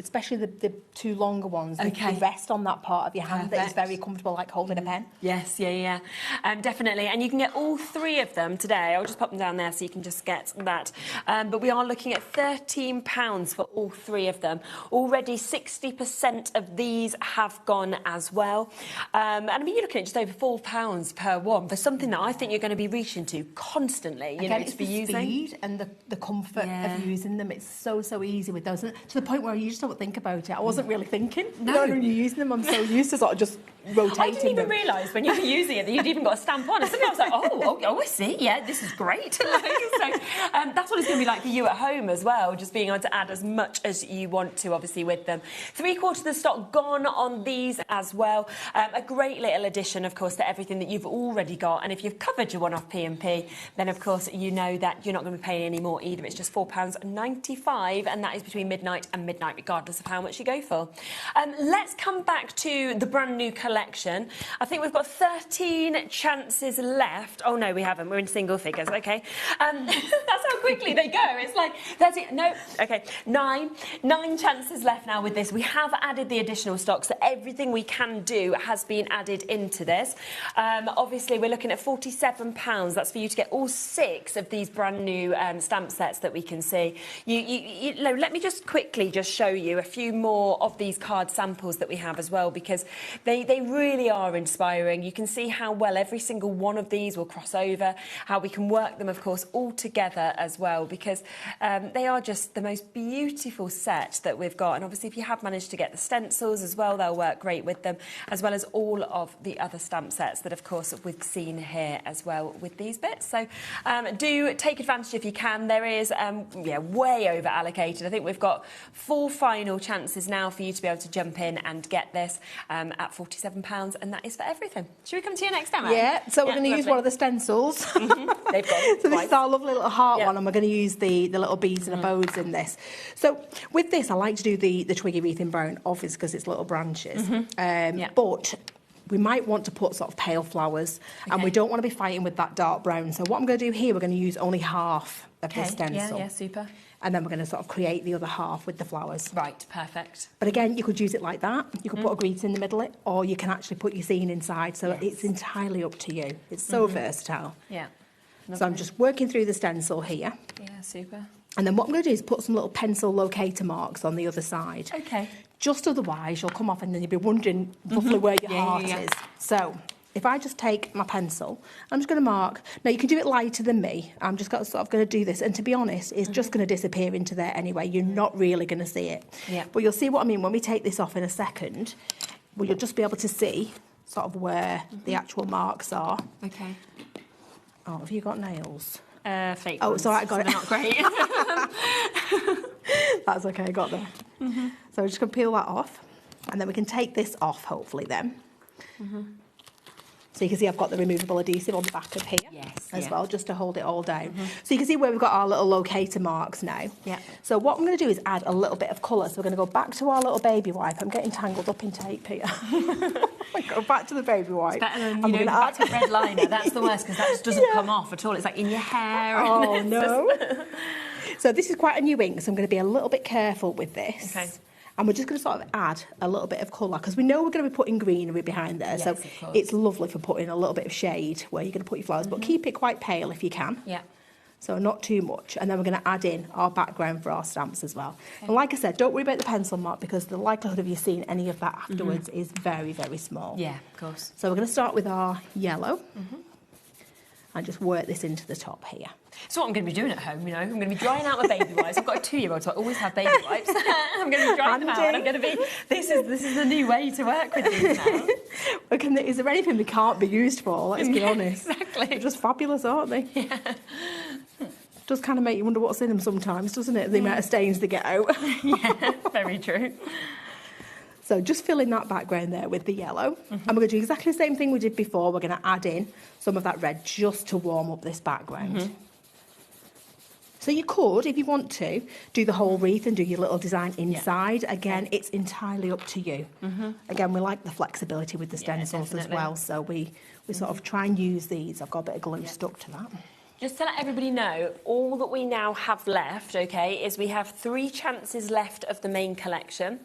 especially the two longer ones. They rest on that part of your hand that is very comfortable, like holding a pen. Yes, definitely. And you can get all three of them today. I'll just pop them down there so you can just get that. But we are looking at £13 for all three of them. Already 60% of these have gone as well. And I mean, you're looking at just over £4 per one for something that I think you're going to be reaching to constantly, It's to be the using. Speed and the comfort of using them. It's so easy with those, and to the point where you just don't think about it. I wasn't really thinking. No. When you're using them, I'm so used to sort of just rotating I didn't even them. realise when you were using it that you'd even got a stamp on. And suddenly I was like, oh, I see. Yeah, this is great. So that's what it's going to be like for you at home as well, just being able to add as much as you want to, obviously, with them. 3/4 of the stock gone on these as well. A great little addition, of course, to everything that you've already got. And if you've covered your one-off P&P, then, of course, you know that you're not going to be paying any more either. It's just £4.95, and that is between midnight and midnight, regardless of how much you go for. Let's come back to the brand new collection. I think we've got 13 chances left. Oh, no, we haven't. We're in single figures. OK. That's how quickly they go. It's like 13. No. OK. 9 chances left now with this. We have added the additional stock, so everything we can do has been added into this. Obviously, we're looking at £47. That's for you to get all 6 of these brand new stamp sets that we can see. Let me just quickly show you a few more of these card samples that we have as well, because they really are inspiring. You can see how well every single one of these will cross over, how we can work them, of course, all together as well, because they are just the most beautiful set that we've got. And obviously, if you have managed to get the stencils as well, they'll work great with them, as well as all of the other stamp sets that, of course, we've seen here as well with these bits. So do take advantage if you can. There is, way over allocated. I think we've got 4 final chances now for you to be able to jump in and get this at £47, and that is for everything. Should we come to your next demo? Yeah, so we're going to use one of the stencils. They've got so this is our lovely little heart one, and we're going to use the little beads and the bows in this. So with this, I like to do the twiggy wreath in brown, obviously, because it's little branches. But we might want to put sort of pale flowers, and we don't want to be fighting with that dark brown. So what I'm going to do here, we're going to use only half of this stencil. Yeah, super. And then we're going to sort of create the other half with the flowers. Right, perfect. But again, you could use it like that. You could put a greeting in the middle, or you can actually put your scene inside. So it's entirely up to you. It's so versatile. Yeah. Lovely. So I'm just working through the stencil here. Yeah, super. And then what I'm going to do is put some little pencil locator marks on the other side. OK. Just otherwise, you'll come off and then you'll be wondering roughly where your heart is. So if I just take my pencil, I'm just going to mark. Now, you can do it lighter than me. I'm just sort of going to do this. And to be honest, it's just going to disappear into there anyway. You're not really going to see it. Yeah. But you'll see what I mean when we take this off in a second. Well, you'll just be able to see sort of where the actual marks are. OK. Oh, have you got nails? Fake Oh, ones, it's all right, I got it. They're not great. That's OK, I got them. So we're just going to peel that off. And then we can take this off, hopefully, then. So you can see I've got the removable adhesive on the back of here as well, just to hold it all down. So you can see where we've got our little locator marks now. Yeah. So what I'm going to do is add a little bit of colour. So we're going to go back to our little baby wipe. I'm getting tangled up in tape here. Go back to the baby wipe. It's better than, back to red liner. That's the worst, because that just doesn't come off at all. It's like in your hair. Oh, no. So this is quite a new ink, so I'm going to be a little bit careful with this. Okay. And we're just going to sort of add a little bit of colour, because we know we're going to be putting greenery behind there. Yes, so of course. it's lovely for putting a little bit of shade where you're going to put your flowers, but keep it quite pale if you can. Yeah. So not too much. And then we're going to add in our background for our stamps as well. Okay. And like I said, don't worry about the pencil mark because the likelihood of you seeing any of that afterwards is very, very small. Yeah, of course. So we're going to start with our yellow and just work this into the top here. So what I'm going to be doing at home, you know, I'm going to be drying out my baby wipes. I've got a 2-year-old, so I always have baby wipes. I'm going to be drying them out and I'm going to be, this is the new way to work with these now. Is there anything they can't be used for? Let's be honest. Exactly. They're just fabulous, aren't they? Yeah. Does kind of make you wonder what's in them sometimes, doesn't it? The amount of stains they get out. Yeah, very true. So just fill in that background there with the yellow. And we're going to do exactly the same thing we did before. We're going to add in some of that red just to warm up this background. So you could, if you want to, do the whole wreath and do your little design inside. Again, it's entirely up to you. Again, we like the flexibility with the stencils as well. So we sort of try and use these. I've got a bit of glue stuck to that. Just to let everybody know, all that we now have left, okay, is we have 3 chances left of the main collection.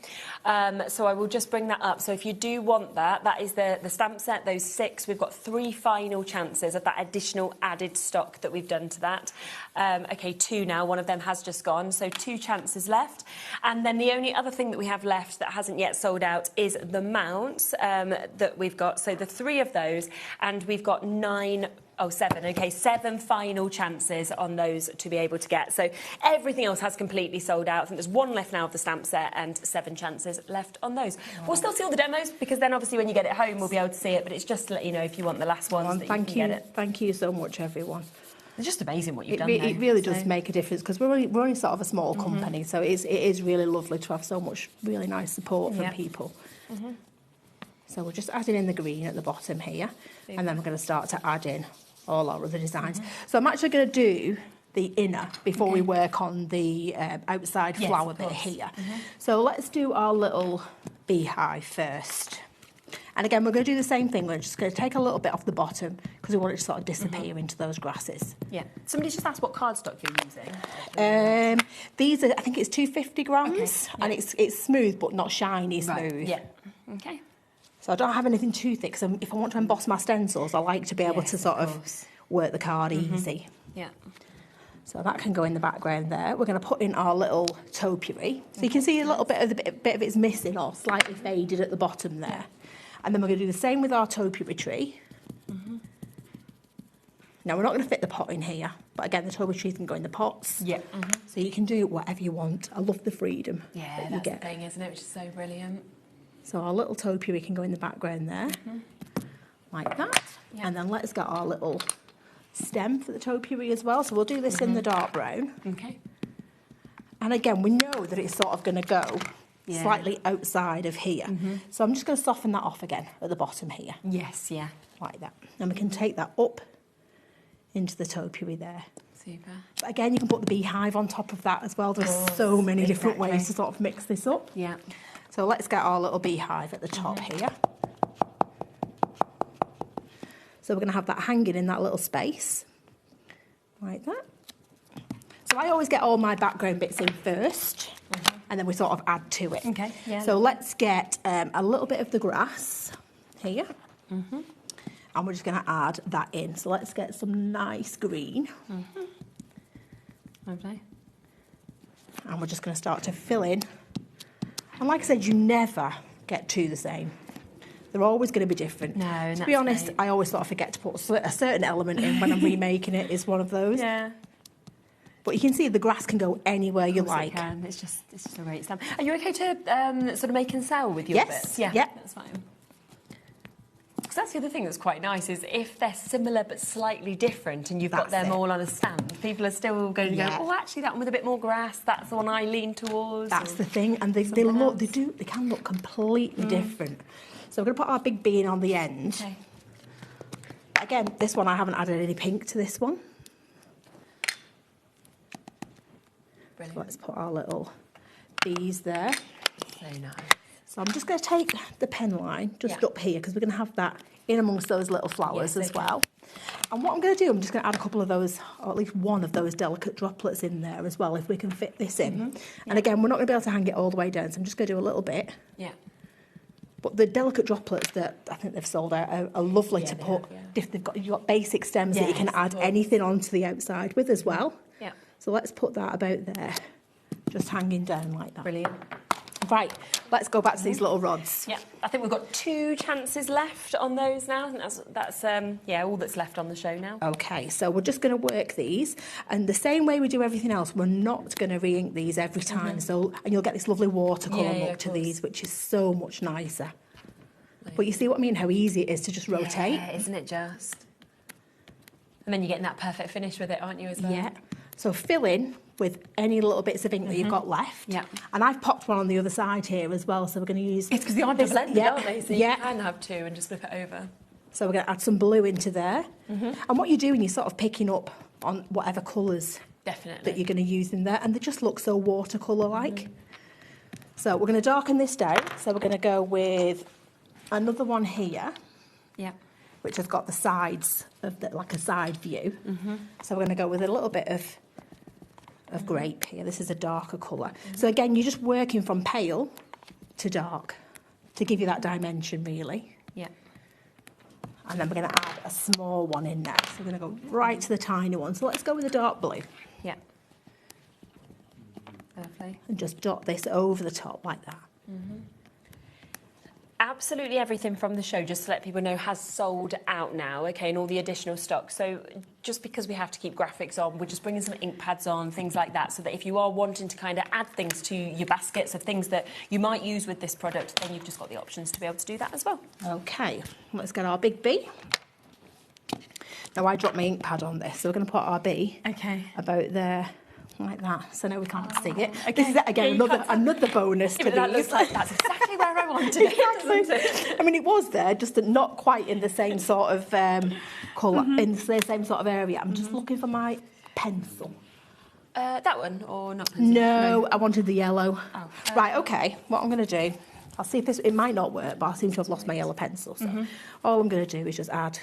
So I will just bring that up. So if you do want that, that is the stamp set, those 6. We've got 3 final chances of that additional added stock that we've done to that. Okay, 2 now. One of them has just gone. So 2 chances left. And then the only other thing that we have left that hasn't yet sold out is the mounts that we've got. So the 3 of those, and we've got 7. Okay, 7 final chances on those to be able to get. So everything else has completely sold out. I think there's 1 left now of the stamp set and 7 chances left on those. We'll still see all the demos because then obviously when you get it home we'll be able to see it, but it's just to let you know if you want the last ones that you can get it. Thank you so much, everyone. It's just amazing what you've done. It really does make a difference because we're only sort of a small company, so it is really lovely to have so much really nice support from people. So we're just adding in the green at the bottom here, and then we're going to start to add in all our other designs. So I'm actually going to do the inner before we work on the outside flower bit here. So let's do our little beehive first. And again, we're going to do the same thing. We're just going to take a little bit off the bottom because we want it to sort of disappear into those grasses. Yeah. Somebody just asked what cardstock you're using. These are, I think it's 250 grams, and it's smooth but not shiny smooth. Yeah. Okay. So I don't have anything too thick, so if I want to emboss my stencils, I like to be able to sort of work the card easy. Yeah. So that can go in the background there. We're going to put in our little topiary. So you can see a little bit of it's missing or slightly faded at the bottom there. And then we're going to do the same with our topiary tree. Now, we're not going to fit the pot in here, but again, the topiary trees can go in the pots. Yeah. So you can do whatever you want. I love the freedom that you get. The thing, isn't it? Which is so brilliant. So our little topiary can go in the background there, like that. And then let's get our little stem for the topiary as well. So we'll do this in the dark brown. Okay. And again, we know that it's sort of going to go slightly outside of here. So I'm just going to soften that off again at the bottom here. Yes, yeah. Like that. And we can take that up into the topiary there. Super. But again, you can put the beehive on top of that as well. There's so many different ways to sort of mix this up. Yeah. So let's get our little beehive at the top here. So we're going to have that hanging in that little space, like that. So I always get all my background bits in first, and then we sort of add to it. Okay, yeah. So let's get a little bit of the grass here, and we're just going to add that in. So let's get some nice green. Lovely. And we're just going to start to fill in. And like I said, you never get 2 the same. They're always going to be different. No, to be honest, I always sort of forget to put a certain element in when I'm remaking it. Is one of those. Yeah. But you can see the grass can go anywhere you like. It can. It's just a great stamp. Are you okay to sort of make and sell with your bits? Yeah. That's fine. Because that's the other thing that's quite nice is if they're similar but slightly different and you've got them all on a stand, people are still going to go, oh, actually that one with a bit more grass, that's the one I lean towards. That's the thing, and they can look completely different. So we're going to put our big bean on the end. Okay. Again, this one I haven't added any pink to this one. Brilliant. So let's put our little bees there. So nice. So I'm just going to take the pen line just up here because we're going to have that in amongst those little flowers as well. And what I'm going to do, I'm just going to add a couple of those, or at least one of those delicate droplets in there as well, if we can fit this in. And again, we're not going to be able to hang it all the way down, so I'm just going to do a little bit. Yeah. But the delicate droplets that I think they've sold out are lovely to put. If you've got basic stems that you can add anything onto the outside with as well. Yeah. So let's put that about there, just hanging down like that. Brilliant. Right, let's go back to these little rods. Yeah, I think we've got 2 chances left on those now. I think that's all that's left on the show now. Okay, so we're just going to work these, and the same way we do everything else, we're not going to re-ink these every time. So, and you'll get this lovely watercolour look to these, which is so much nicer. But you see what I mean? How easy it is to just rotate. Yeah, isn't it just? And then you're getting that perfect finish with it, aren't you, as well? Yeah. So fill in with any little bits of ink that you've got left. Yeah. And I've popped one on the other side here as well, so we're going to use... It's because they aren't blended, aren't they? So you can have 2 and just flip it over. So we're going to add some blue into there. And what you're doing, you're sort of picking up on whatever colours that you're going to use in there, and they just look so watercolour-like. So we're going to darken this down. So we're going to go with another one here. Yeah. Which has got the sides of like a side view. So we're going to go with a little bit of grape here. This is a darker colour. So again, you're just working from pale to dark to give you that dimension, really. Yeah. And then we're going to add a small one in there. So we're going to go right to the tiny one. So let's go with the dark blue. Yeah. Lovely. And just dot this over the top like that. Absolutely everything from the show, just to let people know, has sold out now, okay, and all the additional stock. So just because we have to keep graphics on, we're just bringing some ink pads on, things like that, so that if you are wanting to kind of add things to your baskets of things that you might use with this product, then you've just got the options to be able to do that as well. Okay, let's get our big B. Now I dropped my ink pad on this, so we're going to put our B about there. Like that, so now we can't see it. Okay. This is again another bonus to these. That looks like that's exactly where I wanted it. Exactly. I mean, it was there, just not quite in the same sort of colour, in the same sort of area. I'm just looking for my pencil. That one or not? Pencil? No, I wanted the yellow. Oh. Right. Okay. What I'm going to do, I'll see if this. It might not work, but I seem to have lost my yellow pencil. So all I'm going to do is just add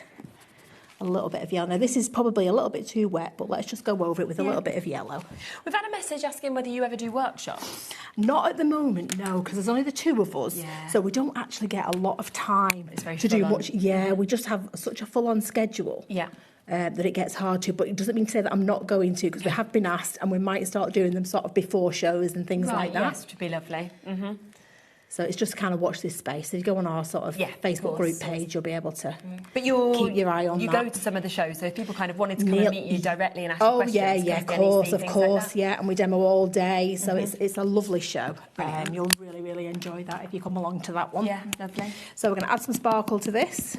a little bit of yellow. Now, this is probably a little bit too wet, but let's just go over it with a little bit of yellow. We've had a message asking whether you ever do workshops. Not at the moment, no, because there's only the 2 of us, so we don't actually get a lot of time to do much. Yeah, we just have such a full-on schedule. Yeah. That it gets hard to, but it doesn't mean to say that I'm not going to, because we have been asked, and we might start doing them sort of before shows and things like that. Yes, which would be lovely. So it's just kind of watch this space. If you go on our sort of Facebook group page, you'll be able to keep your eye on that. You go to some of the shows, so if people kind of wanted to come and meet you directly and ask you questions. Of course, and we demo all day, so it's a lovely show. You'll really, really enjoy that if you come along to that one. Yeah, lovely. So we're going to add some sparkle to this.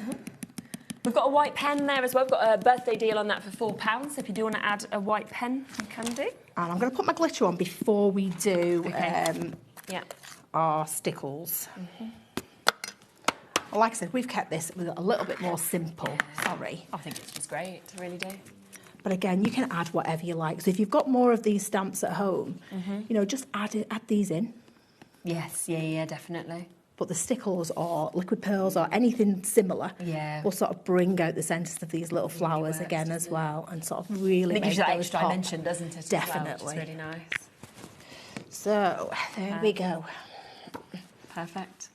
We've got a white pen there as well. We've got a birthday deal on that for £4. So if you do want to add a white pen, you can do. And I'm going to put my glitter on before we do our stickles. Like I said, we've kept this a little bit more simple. Sorry. I think it's just great. I really do. But again, you can add whatever you like. So if you've got more of these stamps at home, you know, just add these in. Yes, yeah, definitely. But the stickles or liquid pearls or anything similar will sort of bring out the centres of these little flowers again as well, and sort of really make gives you that those extra pop. dimension, doesn't it? Definitely. As well, which is really nice. So there we go. Perfect.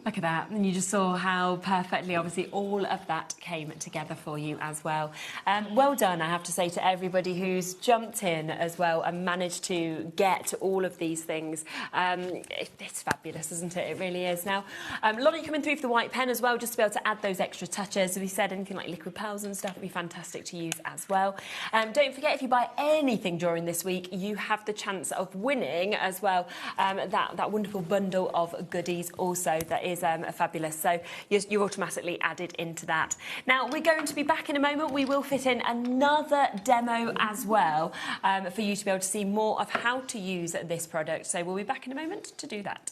Look at that. And you just saw how perfectly, obviously, all of that came together for you as well. Well done, I have to say, to everybody who's jumped in as well and managed to get all of these things. It's fabulous, isn't it? It really is. Now, a lot of you coming through for the white pen as well, just to be able to add those extra touches. As we said, anything like liquid pearls and stuff would be fantastic to use as well. Don't forget, if you buy anything during this week, you have the chance of winning as well that wonderful bundle of goodies also that is fabulous. So you're automatically added into that. Now, we're going to be back in a moment. We will fit in another demo as well for you to be able to see more of how to use this product. So we'll be back in a moment to do that.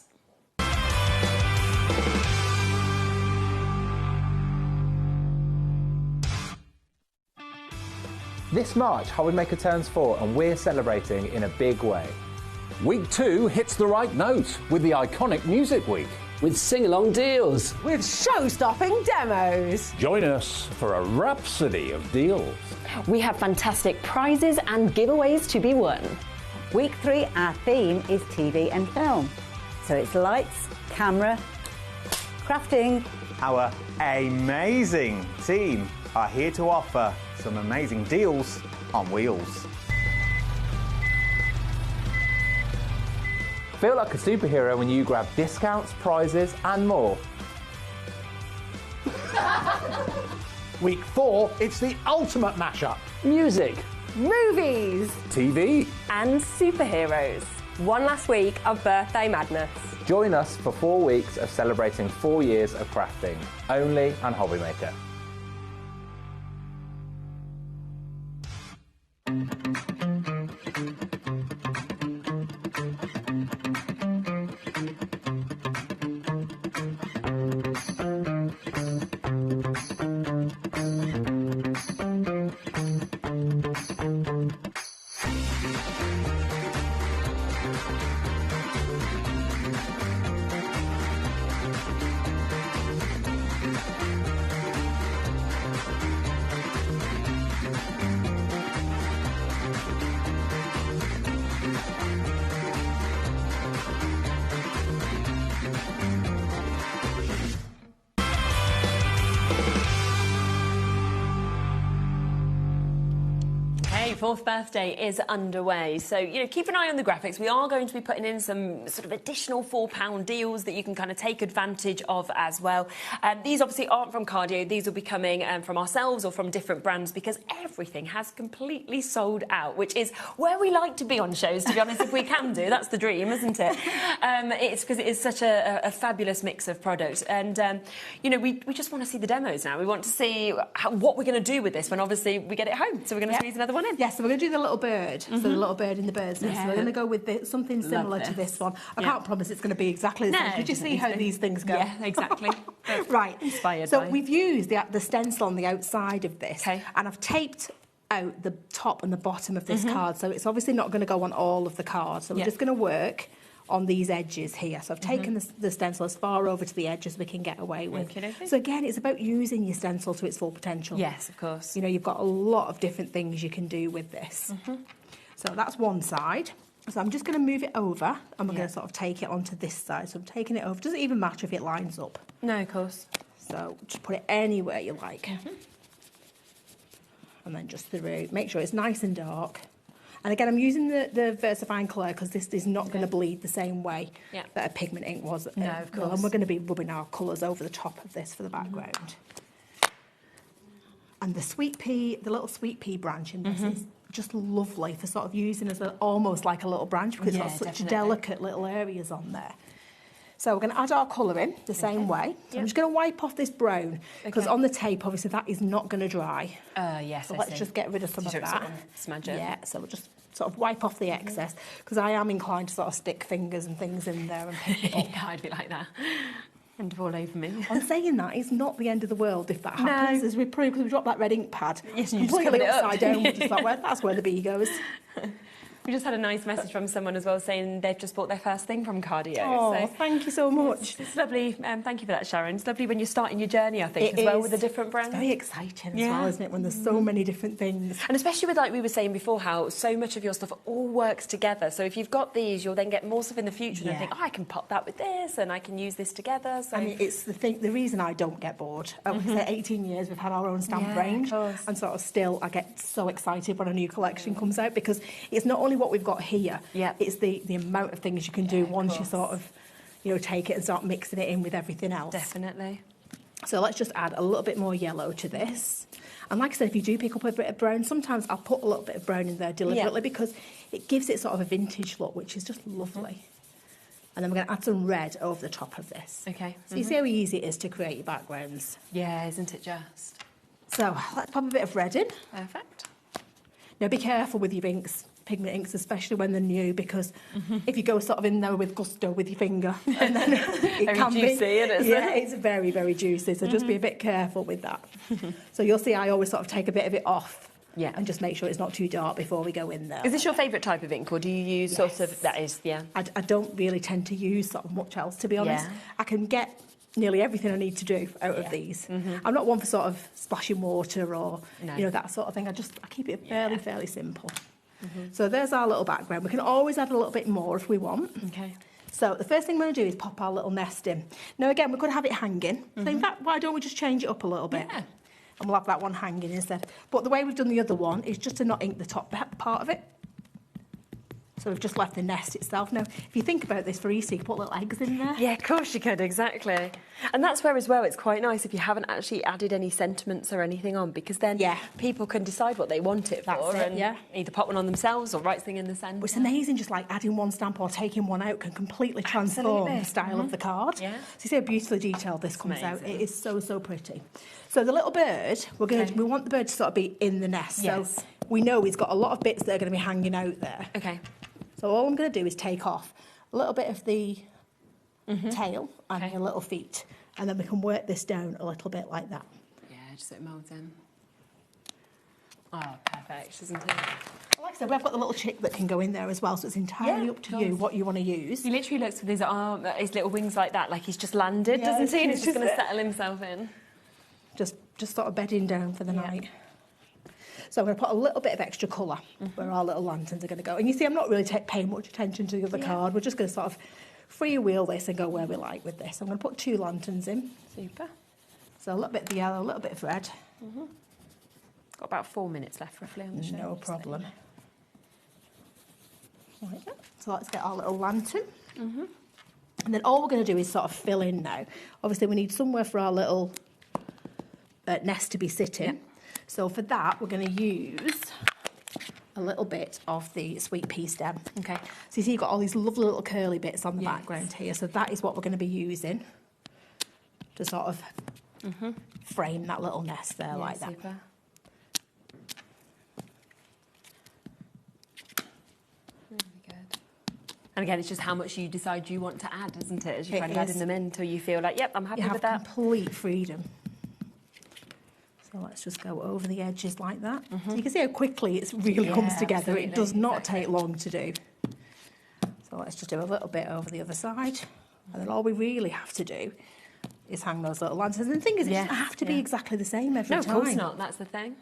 This March, HobbyMaker turns 4 and we're celebrating in a big way. Week 2 hits the right note with the iconic Music Week. With sing-along deals. With show-stopping demos. Join us for a rhapsody of deals. We have fantastic prizes and giveaways to be won. Week 3, our theme is TV and film. So it's lights, camera, crafting. Our amazing team are here to offer some amazing deals on wheels. Feel like a superhero when you grab discounts, prizes and more. Week 4, it's the ultimate mashup. Music, Movies TV. and superheroes. One last week of birthday madness. Join us for 4 weeks of celebrating 4 years of crafting, only on HobbyMaker. Fourth birthday is underway, so keep an eye on the graphics. We are going to be putting in some sort of additional £4 deals that you can kind of take advantage of as well. These obviously aren't from Cardio. These will be coming from ourselves or from different brands, because everything has completely sold out, which is where we like to be on shows, to be honest. If we can do, that's the dream, isn't it? It's because it is such a fabulous mix of products, and we just want to see the demos now. We want to see what we're going to do with this when obviously we get it home. So we're going to squeeze another one in. Yes, so we're going to do the little bird, so the little bird in the bird's nest. So we're going to go with something similar to this one. I can't promise it's going to be exactly the same. Did you see how these things go? Yeah, exactly. Right. Inspired so by. we've used the stencil on the outside of this, and I've taped out the top and the bottom of this card, so it's obviously not going to go on all of the cards. So we're just going to work on these edges here. So I've taken the stencil as far over to the edge as we can get away with. Okay. So again, it's about using your stencil to its full potential. Yes, of course. You've got a lot of different things you can do with this. So that's one side. So I'm just going to move it over, and we're going to sort of take it onto this side. So I'm taking it over. Doesn't even matter if it lines up. No, of course. So just put it anywhere you like. And then just through. Make sure it's nice and dark. And again, I'm using the VersaFine colour because this is not going to bleed the same way that a pigment ink was. No, of course. And we're going to be rubbing our colours over the top of this for the background. And the little sweet pea branch in this is just lovely for sort of using as almost like a little branch, because it's got such delicate little areas on there. So we're going to add our colour in the same way. So I'm just going to wipe off this brown, because on the tape, obviously, that is not going to dry. Yes, so let's just get rid of some of that. Smudge it. Yeah, so we'll just sort of wipe off the excess, because I am inclined to sort of stick fingers and things in there and pick it up. Yeah, I'd be like that. And all over me. I'm saying that it's not the end of the world if that happens, as we proved, because we dropped that red ink pad completely upside down. We're just like, well, that's where the bee goes. We just had a nice message from someone as well saying they've just bought their first thing from Cardio. Oh, so thank you so much. It's lovely. Thank you for that, Sharon. It's lovely when you're starting your journey, I think, as well, with the different brands. It's very exciting as well, isn't it, when there's so many different things. And especially with, like we were saying before, how so much of your stuff all works together. So if you've got these, you'll then get more stuff in the future and think, I can pop that with this and I can use this together. So I mean, it's the reason I don't get bored. Like I say, 18 years we've had our own stamp range, and sort of still I get so excited when a new collection comes out, because it's not only what we've got here, it's the amount of things you can do once you sort of take it and start mixing it in with everything else. Definitely. So let's just add a little bit more yellow to this. And like I said, if you do pick up a bit of brown, sometimes I'll put a little bit of brown in there deliberately because it gives it sort of a vintage look, which is just lovely. And then we're going to add some red over the top of this. Okay. So you see how easy it is to create your backgrounds? Yeah, isn't it just? So let's pop a bit of red in. Perfect. Now be careful with your inks, pigment inks, especially when they're new, because if you go sort of in there with gusto with your finger, and then it can juicy, be, isn't it? it's very, very juicy. So just be a bit careful with that. So you'll see I always sort of take a bit of it off. Yeah. And just make sure it's not too dark before we go in there. Is this your favourite type of ink, or do you use sort of, that is, I don't really tend to use sort of much else, to be honest. I can get nearly everything I need to do out of these. I'm not one for sort of splashing water or, that sort of thing. I keep it fairly simple. So there's our little background. We can always add a little bit more if we want. Okay. So the first thing we're going to do is pop our little nest in. Now again, we could have it hanging. So in fact, why don't we just change it up a little bit? Yeah. And we'll have that one hanging instead. But the way we've done the other one is just to not ink the top part of it. So we've just left the nest itself. Now, if you think about this for Easter, you can put little eggs in there. Yeah, of course you could, exactly. And that's where as well it's quite nice if you haven't actually added any sentiments or anything on, because then people can decide what they want it for and either pop one on themselves or write something in the centre. It's amazing, just like adding one stamp or taking one out can completely transform the style of the card. Yeah. So you see how beautifully detailed this comes out. It is so, so pretty. So the little bird, we want the bird to sort of be in the nest. Yes. So we know he's got a lot of bits that are going to be hanging out there. Okay. So all I'm going to do is take off a little bit of the tail and the little feet, and then we can work this down a little bit like that. Yeah, just so it moulds in. Oh, perfect, isn't it? Like I said, we've got the little chick that can go in there as well, so it's entirely up to you what you want to use. He literally looks with his arm, his little wings like that, like he's just landed, doesn't he? And he's just going to settle himself in. Just sort of bedding down for the night. So I'm going to put a little bit of extra colour where our little lanterns are going to go. And you see, I'm not really paying much attention to the other card. We're just going to sort of freewheel this and go where we like with this. I'm going to put 2 lanterns in. Super. So a little bit of yellow, a little bit of red. Got about 4 minutes left roughly on the show. No problem. Like that. So let's get our little lantern. And then all we're going to do is sort of fill in now. Obviously, we need somewhere for our little nest to be sitting. So for that, we're going to use a little bit of the sweet pea stem. Okay. So you see you've got all these lovely little curly bits on the background here. So that is what we're going to be using to sort of frame that little nest there like that. Super. Really good. And again, it's just how much you decide you want to add, isn't it? As you're kind of adding them in until you feel like, yep, I'm happy with that. You have complete freedom. So let's just go over the edges like that. So you can see how quickly it really comes together. It does not take long to do. So let's just do a little bit over the other side. And then all we really have to do is hang those little lanterns. And the thing is, it doesn't have to be exactly the same every time. No, of course not. That's the thing.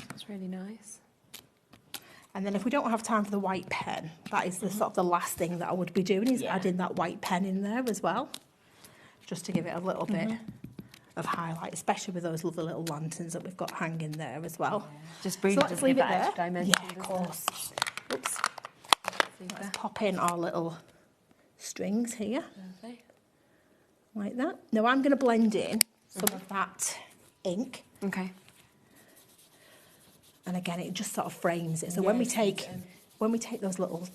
That's really nice. And then if we don't have time for the white pen, that is the sort of the last thing that I would be doing, is adding that white pen in there as well, just to give it a little bit of highlight, especially with those lovely little lanterns that we've got hanging there as well. Just really let's leave it there. Extra dimension, yeah, of course. Oops. Let's pop in our little strings here. Lovely. Like that. Now I'm going to blend in some of that ink. Okay. And again, it just sort of frames it. So when we take those little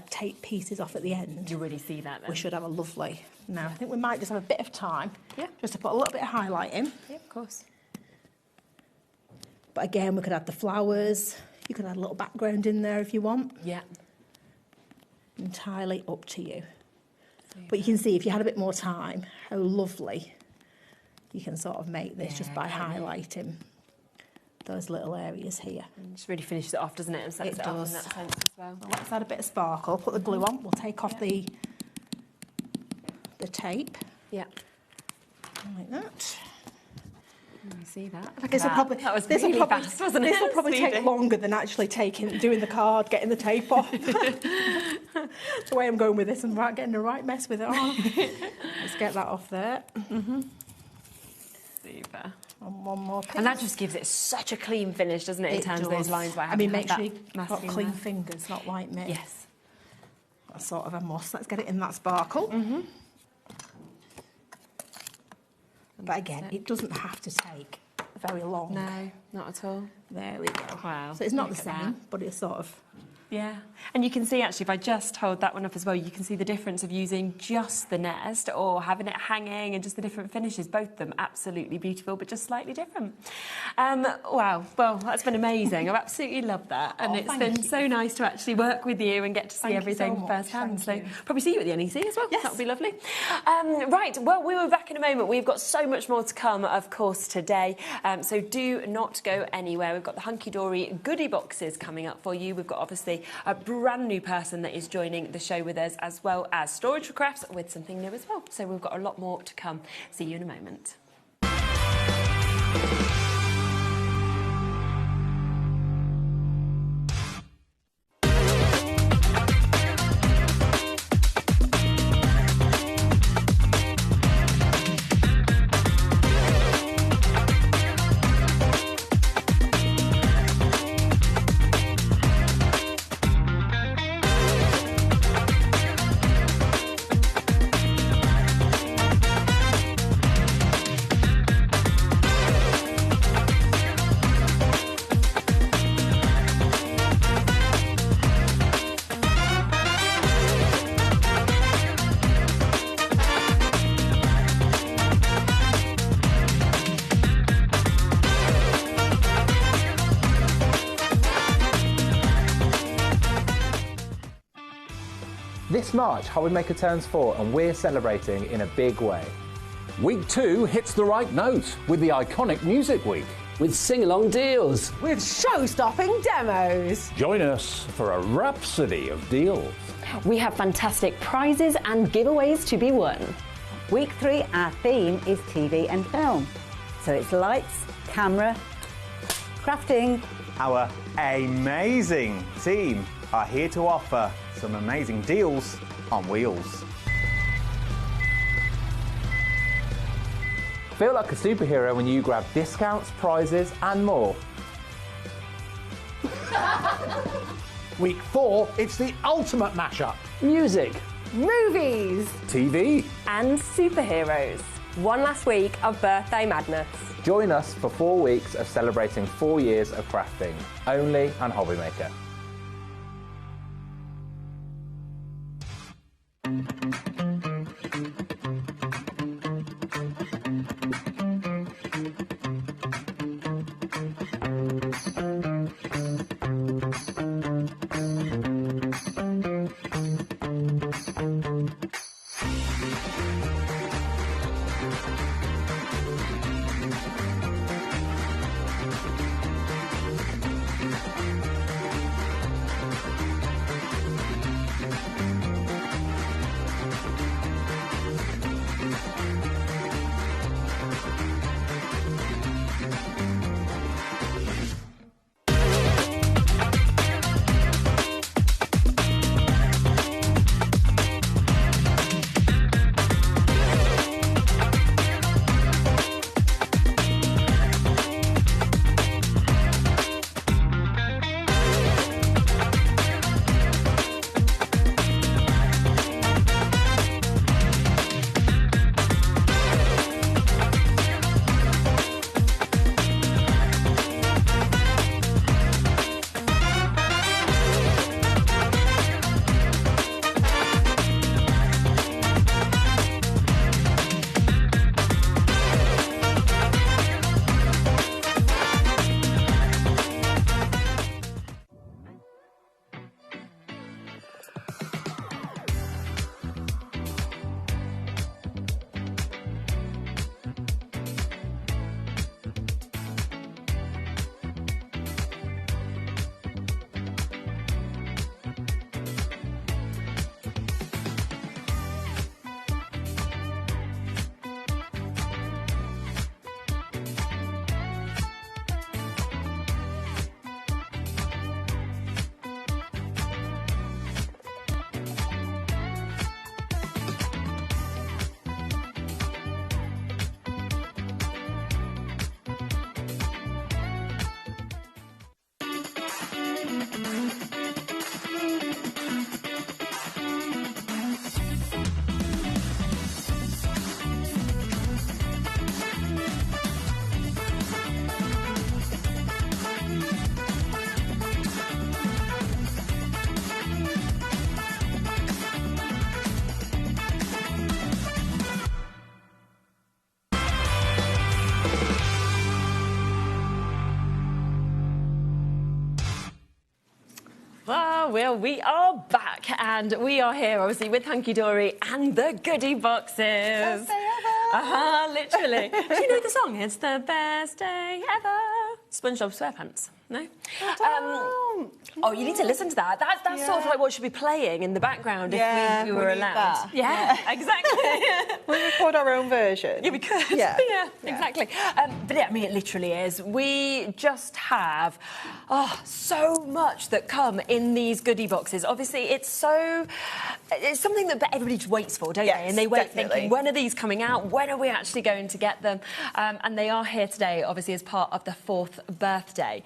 tape pieces off at the end, you really see that then. We should have a lovely. Now I think we might just have a bit of time, just to put a little bit of highlight in. Yeah, of course. But again, we could add the flowers. You could add a little background in there if you want. Yeah. Entirely up to you. But you can see if you had a bit more time, how lovely you can sort of make this just by highlighting those little areas here. And just really finishes it off, doesn't it? And sets it off in that sense as well. Well, let's add a bit of sparkle. Put the glue on. We'll take off the tape. Yeah. Like that. You see that? That was really fast, wasn't it? This will probably take longer than actually doing the card, getting the tape off. The way I'm going with this, I'm getting the right mess with it on. Let's get that off there. Super. And one more piece. And that just gives it such a clean finish, doesn't it, in terms of those lines? By having make sure you've got masking clean there. fingers, not like me. Yes. That's sort of a must. Let's get it in that sparkle. But again, it doesn't have to take very long. No, not at all. There we go. Wow. So it's not the same, but it's sort of... Yeah. And you can see, actually, if I just hold that one up as well, you can see the difference of using just the nest or having it hanging and just the different finishes. Both of them absolutely beautiful, but just slightly different. Wow. Well, that's been amazing. I've absolutely loved that. And it's been so nice to actually work with you and get to see everything firsthand. So probably see you at the NEC as well. Yes. That would be lovely. Right. Well, we will be back in a moment. We've got so much more to come, of course, today. So do not go anywhere. We've got the hunky-dory goodie boxes coming up for you. We've got, obviously, a brand new person that is joining the show with us, as well as Storage for Crafts with something new as well. So we've got a lot more to come. See you in a moment. This March, HobbyMaker turns 4 and we're celebrating in a big way. Week 2 hits the right note with the iconic Music Week. With sing-along deals. With show-stopping demos. Join us for a rhapsody of deals. We have fantastic prizes and giveaways to be won. Week 3, our theme is TV and film. So it's lights, camera, crafting. Our amazing team are here to offer some amazing deals on wheels. Feel like a superhero when you grab discounts, prizes and more. Week 4, it's the ultimate mashup. Music. Movies. TV. And superheroes. One last week of birthday madness. Join us for 4 weeks of celebrating 4 years of crafting, only on HobbyMaker. Well, we are back and we are here, obviously, with Hunky Dory and the Goodie boxes. Best day ever. Literally. Do you know the song? It's the best day ever. SpongeBob SquarePants. No? Oh, you need to listen to that. That's sort of like what should be playing in the background if we were allowed. That. Yeah, exactly. We record our own version. Yeah, we could. Yeah, Exactly. But yeah, I mean, it literally is. We just have so much that come in these goodie boxes. Obviously, it's something that everybody just waits for, don't they? And they wait thinking, when are these coming out? When are we actually going to get them? And they are here today, obviously, as part of the 4th birthday.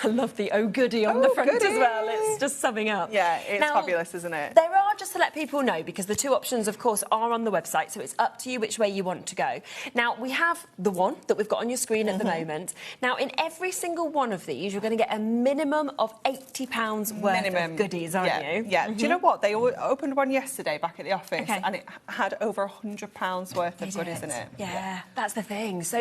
I love the Goodie on the front as well. It's just summing up. Yeah, it's fabulous, isn't it? There are, just to let people know, because the 2 options, of course, are on the website, so it's up to you which way you want to go. Now, we have the one that we've got on your screen at the moment. Now, in every single one of these, you're going to get a minimum of £80 worth of goodies, aren't you? Yeah. Do you know what? They opened one yesterday back at the office, and it had over £100 worth of goodies in it. Yeah, that's the thing. So,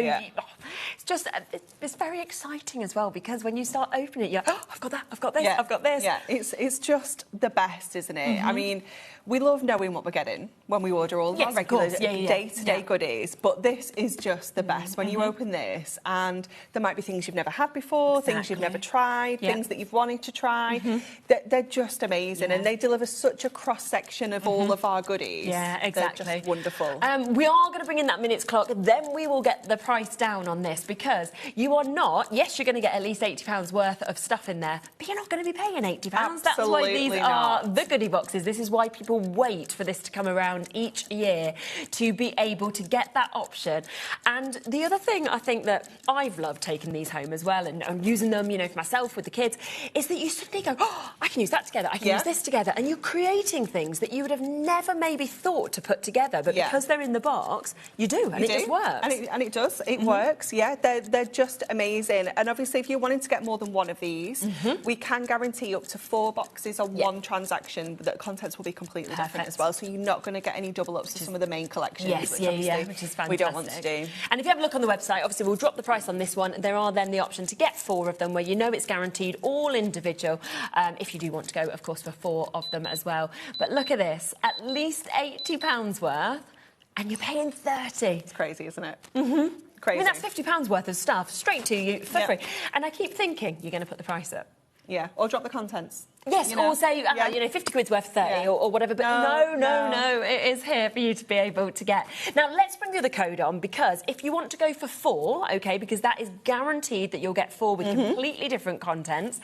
it's very exciting as well, because when you start opening it, you're, oh, I've got that, I've got this, Yeah. I've got this. Yeah, it's just the best, isn't it? I mean, we love knowing what we're getting when we order all Yes, our of regular course. Yeah, yeah, day-to-day yeah. goodies, but this is just the best. When you open this, and there might be things you've never had before, things you've never tried, Yeah. things that you've wanted to try. They're just amazing, and they deliver such a cross-section of all of our goodies. Yeah, exactly. They're just wonderful. We are going to bring in that minutes clock, then we will get the price down on this, because you are not, yes, you're going to get at least £80 worth of stuff in there, but you're not going to be paying £80. That's why these Absolutely are not. the goodie boxes. This is why people wait for this to come around each year, to be able to get that option. And the other thing I think that I've loved taking these home as well, and using them, you know, for myself with the kids, is that you suddenly go, oh, I can use that together, I can use this together, and you're creating things that you would have never maybe thought to put together, but because they're in the box, you do, and it just works. And it does. It works, yeah. They're just amazing. And obviously, if you're wanting to get more than one of these, we can guarantee up to 4 boxes on one transaction, but the contents will be completely different as well. So you're not going to get any double ups to some of the main collections, Yes, which which is fantastic. we don't want to do. And if you have a look on the website, obviously we'll drop the price on this one. There are then the option to get 4 of them, where you know it's guaranteed, all individual, if you do want to go, of course, for 4 of them as well. But look at this, at least £80 worth, and you're paying 30. It's crazy, isn't it? I Crazy. mean, that's £50 worth of stuff straight to you for free. And I keep thinking, you're going to put the price up. Yeah, or drop the contents. Yes, you know? or say, you know, 50 quid's worth 30 or whatever, but no, it is here for you to be able to get. Now, let's bring the other code on, because if you want to go for 4, OK, because that is guaranteed that you'll get 4 with completely different contents,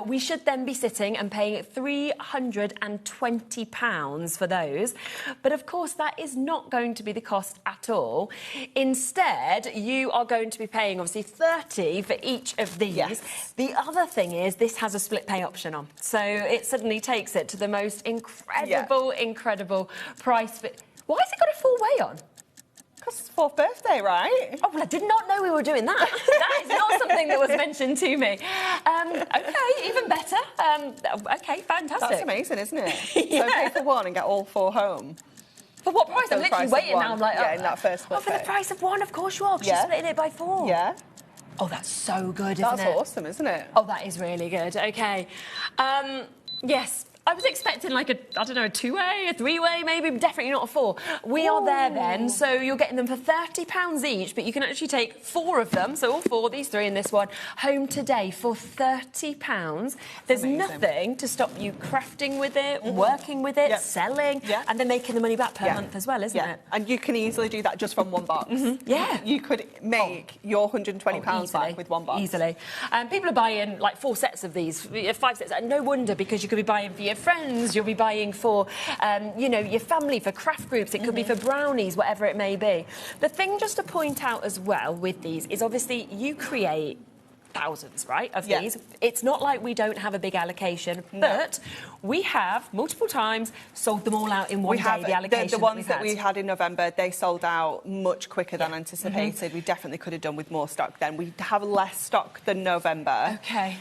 we should then be sitting and paying £320 for those. But, of course, that is not going to be the cost at all. Instead, you are going to be paying, obviously, 30 for each of these. Yes. The other thing is this has a split pay option on. So it suddenly takes it to the most incredible price. But why has it got a full weigh on? Because it's 4th birthday, right? Oh, well, I did not know we were doing that. That is not something that was mentioned to me. OK, even better. OK, fantastic. That's amazing, isn't it? So pay for 1 and get all 4 home. For what price? I'm literally waiting now. I'm like, in that first for the price of 1, of course you are, because you're splitting it by 4. Yeah. Oh, that's so good, isn't That's it? awesome, isn't it? Oh, that is really good. OK. Yes, I was expecting like a 2-way, a 3-way, maybe, definitely not a 4. We are there then, so you're getting them for £30 each, but you can actually take 4 of them, so all 4, these 3 and this one, home today for £30. There's nothing to stop you crafting with it, working with it, selling, and then making the money back per month as well, isn't it? And you can easily do that just from 1 box. Yeah. You could make your £120 back with 1 box. Easily. People are buying like 4 sets of these, 5 sets, and no wonder, because you could be buying for your friends, you'll be buying for, you know, your family, for craft groups, it could be for brownies, whatever it may be. The thing just to point out as well with these is obviously you create thousands, right, of these. It's not like we don't have a big allocation, but we have multiple times sold them all out in one day, the allocation the ones that we had in November, they sold out much quicker than anticipated. We definitely could have done with more stock then. We have less stock than November. OK.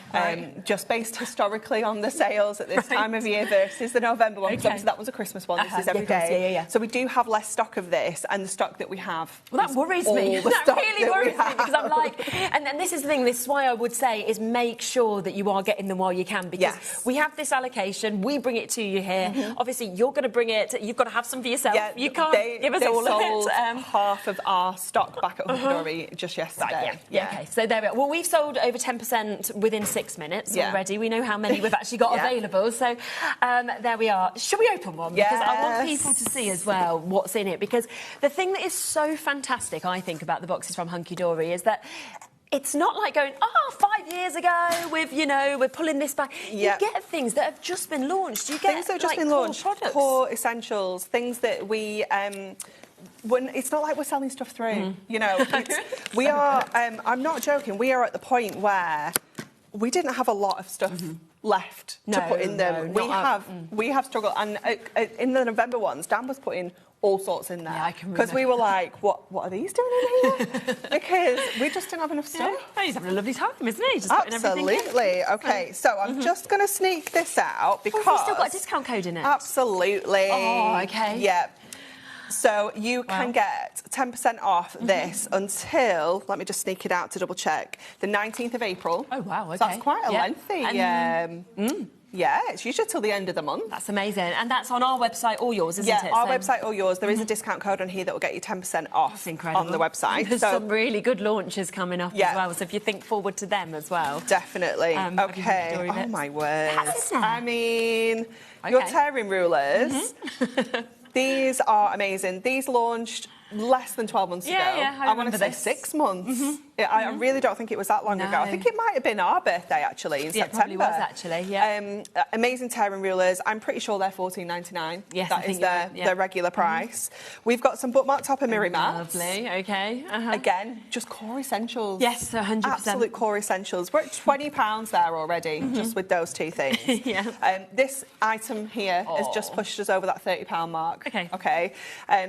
Just based historically on the sales at this time of year versus the November one, because obviously that was a Christmas one. This is every day. So we do have less stock of this, and the stock that we have. Well, that worries me. That really worries me, because I'm like, and this is the thing, this is why I would say is make sure that you are getting them while you can, because we have this allocation, we bring it to you here. Obviously, you're going to bring it, you've got to have some for yourself. You can't give us all of it. Half of our stock back at Goodie just yesterday. OK, so there we are. Well, we've sold over 10% within 6 minutes already. We know how many we've actually got available. So there we are. Shall we open one? Because I want people to see as well what's in it. Because the thing that is so fantastic, I think, about the boxes from Hunky Dory is that it's not like going, 5 years ago, we're pulling this back. You get things that have just been launched. You get things that have just like, been launched, products. core essentials, things that we. It's not like we're selling stuff through. You know, we are. I'm not joking. We are at the point where we didn't have a lot of stuff left to put in them. We have struggled, and in the November ones, Dan was putting all sorts in there. Because we were like, what are these doing in here? Because we just didn't have enough stuff. He's having a lovely time, isn't he? Just putting everything in. Absolutely. OK, so I'm just going to sneak this out because... we've still got a discount code in it. Absolutely. Oh, OK. Yep. So you can get 10% off this until, let me just sneak it out to double check, the 19th of April. Oh, wow, okay. So that's quite a lengthy... Yeah, it's usually till the end of the month. That's amazing. And that's on our website or yours, isn't it? Yeah, our website or yours. There is a discount code on here that will get you 10% off on the website. There's some really good launches coming up as well, so if you think forward to them as well. Definitely. Okay. Oh, my word. I mean, your tearing rulers, these are amazing. These launched less than 12 months ago. I want to say 6 months. I really don't think it was that long ago. I think it might have been our birthday, actually, in September. It probably was, actually, amazing tearing rulers. I'm pretty sure they're $14.99. Yes, that is their regular price. We've got some bookmark topper mirror mats. Lovely, okay. Again, just core essentials. Yes, 100%. Absolute core essentials. We're at £20 there already, just with those two things. This item here has just pushed us over that £30 mark. Okay.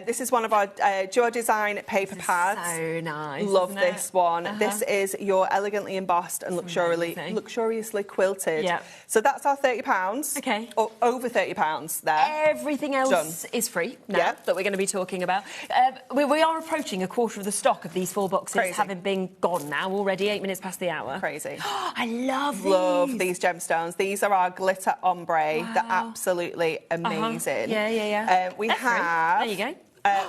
This is one of our Duo Design paper pads. So nice. Love this one. This is your elegantly embossed and luxuriously quilted. So that's our £30. Okay. Or over £30 there. Everything else is free now that we're going to be talking about. We are approaching a quarter of the stock of these 4 boxes, having been gone now already, 8 minutes past the hour. Crazy. I love these gemstones. These are our glitter ombre. They're absolutely amazing. We have... There you go.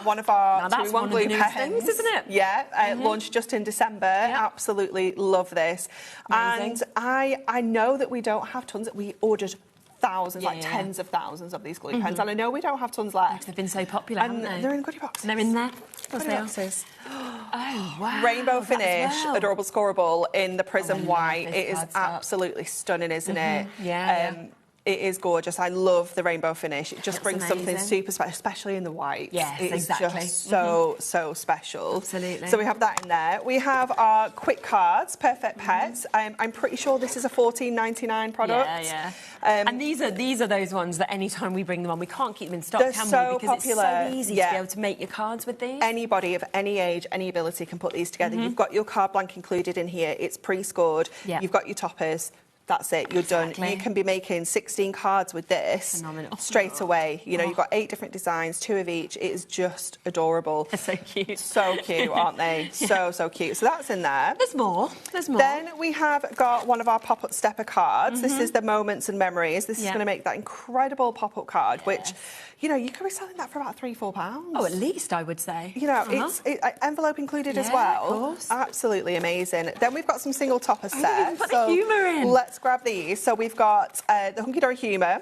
One of our that's 2-in-1 glue pens, things, isn't it? Launched just in December. Absolutely love this. Amazing. And I know that we don't have tons. We ordered thousands, tens of thousands of these glue pens, and I know we don't have tons left. They've been so popular, haven't they? They're in goodie boxes. They're in there. Goodie boxes. Oh, wow. Rainbow finish, adorable scoreable in the prism white. It is absolutely stunning, isn't it? It is gorgeous. I love the rainbow finish. It just brings something super special, especially in the white. Yes, it is exactly. just so special. Absolutely. So we have that in there. We have our quick cards, Perfect Pets. I'm pretty sure this is a $14.99 product. And these are those ones that anytime we bring them on, we can't keep them in stock, They're can so we? Because popular. it's so easy to be able to make your cards with these. Anybody of any age, any ability can put these together. You've got your card blank included in here. It's pre-scored. You've got your toppers. That's it, you're done. You can be making 16 cards with this straight away. You know, you've got 8 different designs, 2 of each. It is just adorable. They're so cute. So cute, aren't they? So cute. So that's in there. There's more. Then we have got one of our pop-up stepper cards. This is the Moments and Memories. This is going to make that incredible pop-up card, which, you know, you could be selling that for about £3-4. Oh, at least, I would say. You know, it's envelope included as well. Of course. Absolutely amazing. Then we've got some single topper sets. You can put the humour in. Let's grab these. So we've got the Hunky Dory Humour,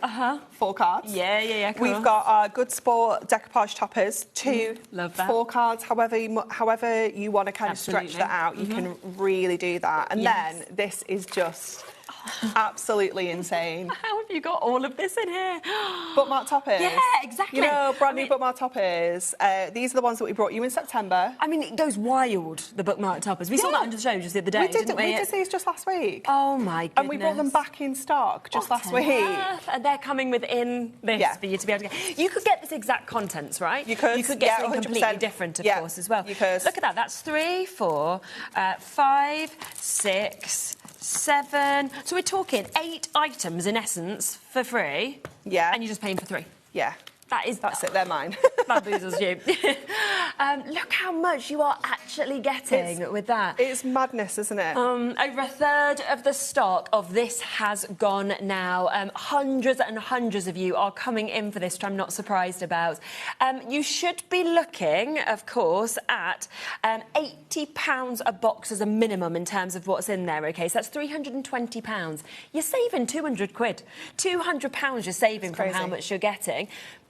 4 cards. Of course. We've got our Good Sport decoupage toppers, 2, love that. 4 cards. However you want to kind of stretch that out, you can really do that. And then this is just absolutely insane. How have you got all of this in here? Bookmark toppers. Yeah, exactly. You know, brand new bookmark toppers. These are the ones that we brought you in September. I mean, it goes wild, the bookmark toppers. We saw that under the show just the other day, didn't we? We did these just last week. Oh, my goodness. And we brought them back in stock just last week. And they're coming within this for you to be able to get. You could get this exact contents, right? You could. You could get something 100%. completely different, of course, as well. You could. Look at that. That's 3, 4, 5, 6, 7. So we're talking 8 items in essence for free. Yeah. And you're just paying for 3. Yeah. That's it, they're mine. Bamboozles you. Look how much you are actually getting with that. It's madness, isn't it? Over a third of the stock of this has gone now. Hundreds and hundreds of you are coming in for this, which I'm not surprised about. You should be looking, of course, at £80 a box as a minimum in terms of what's in there, OK? So that's £320. You're saving £200. £200 you're saving from how much you're getting.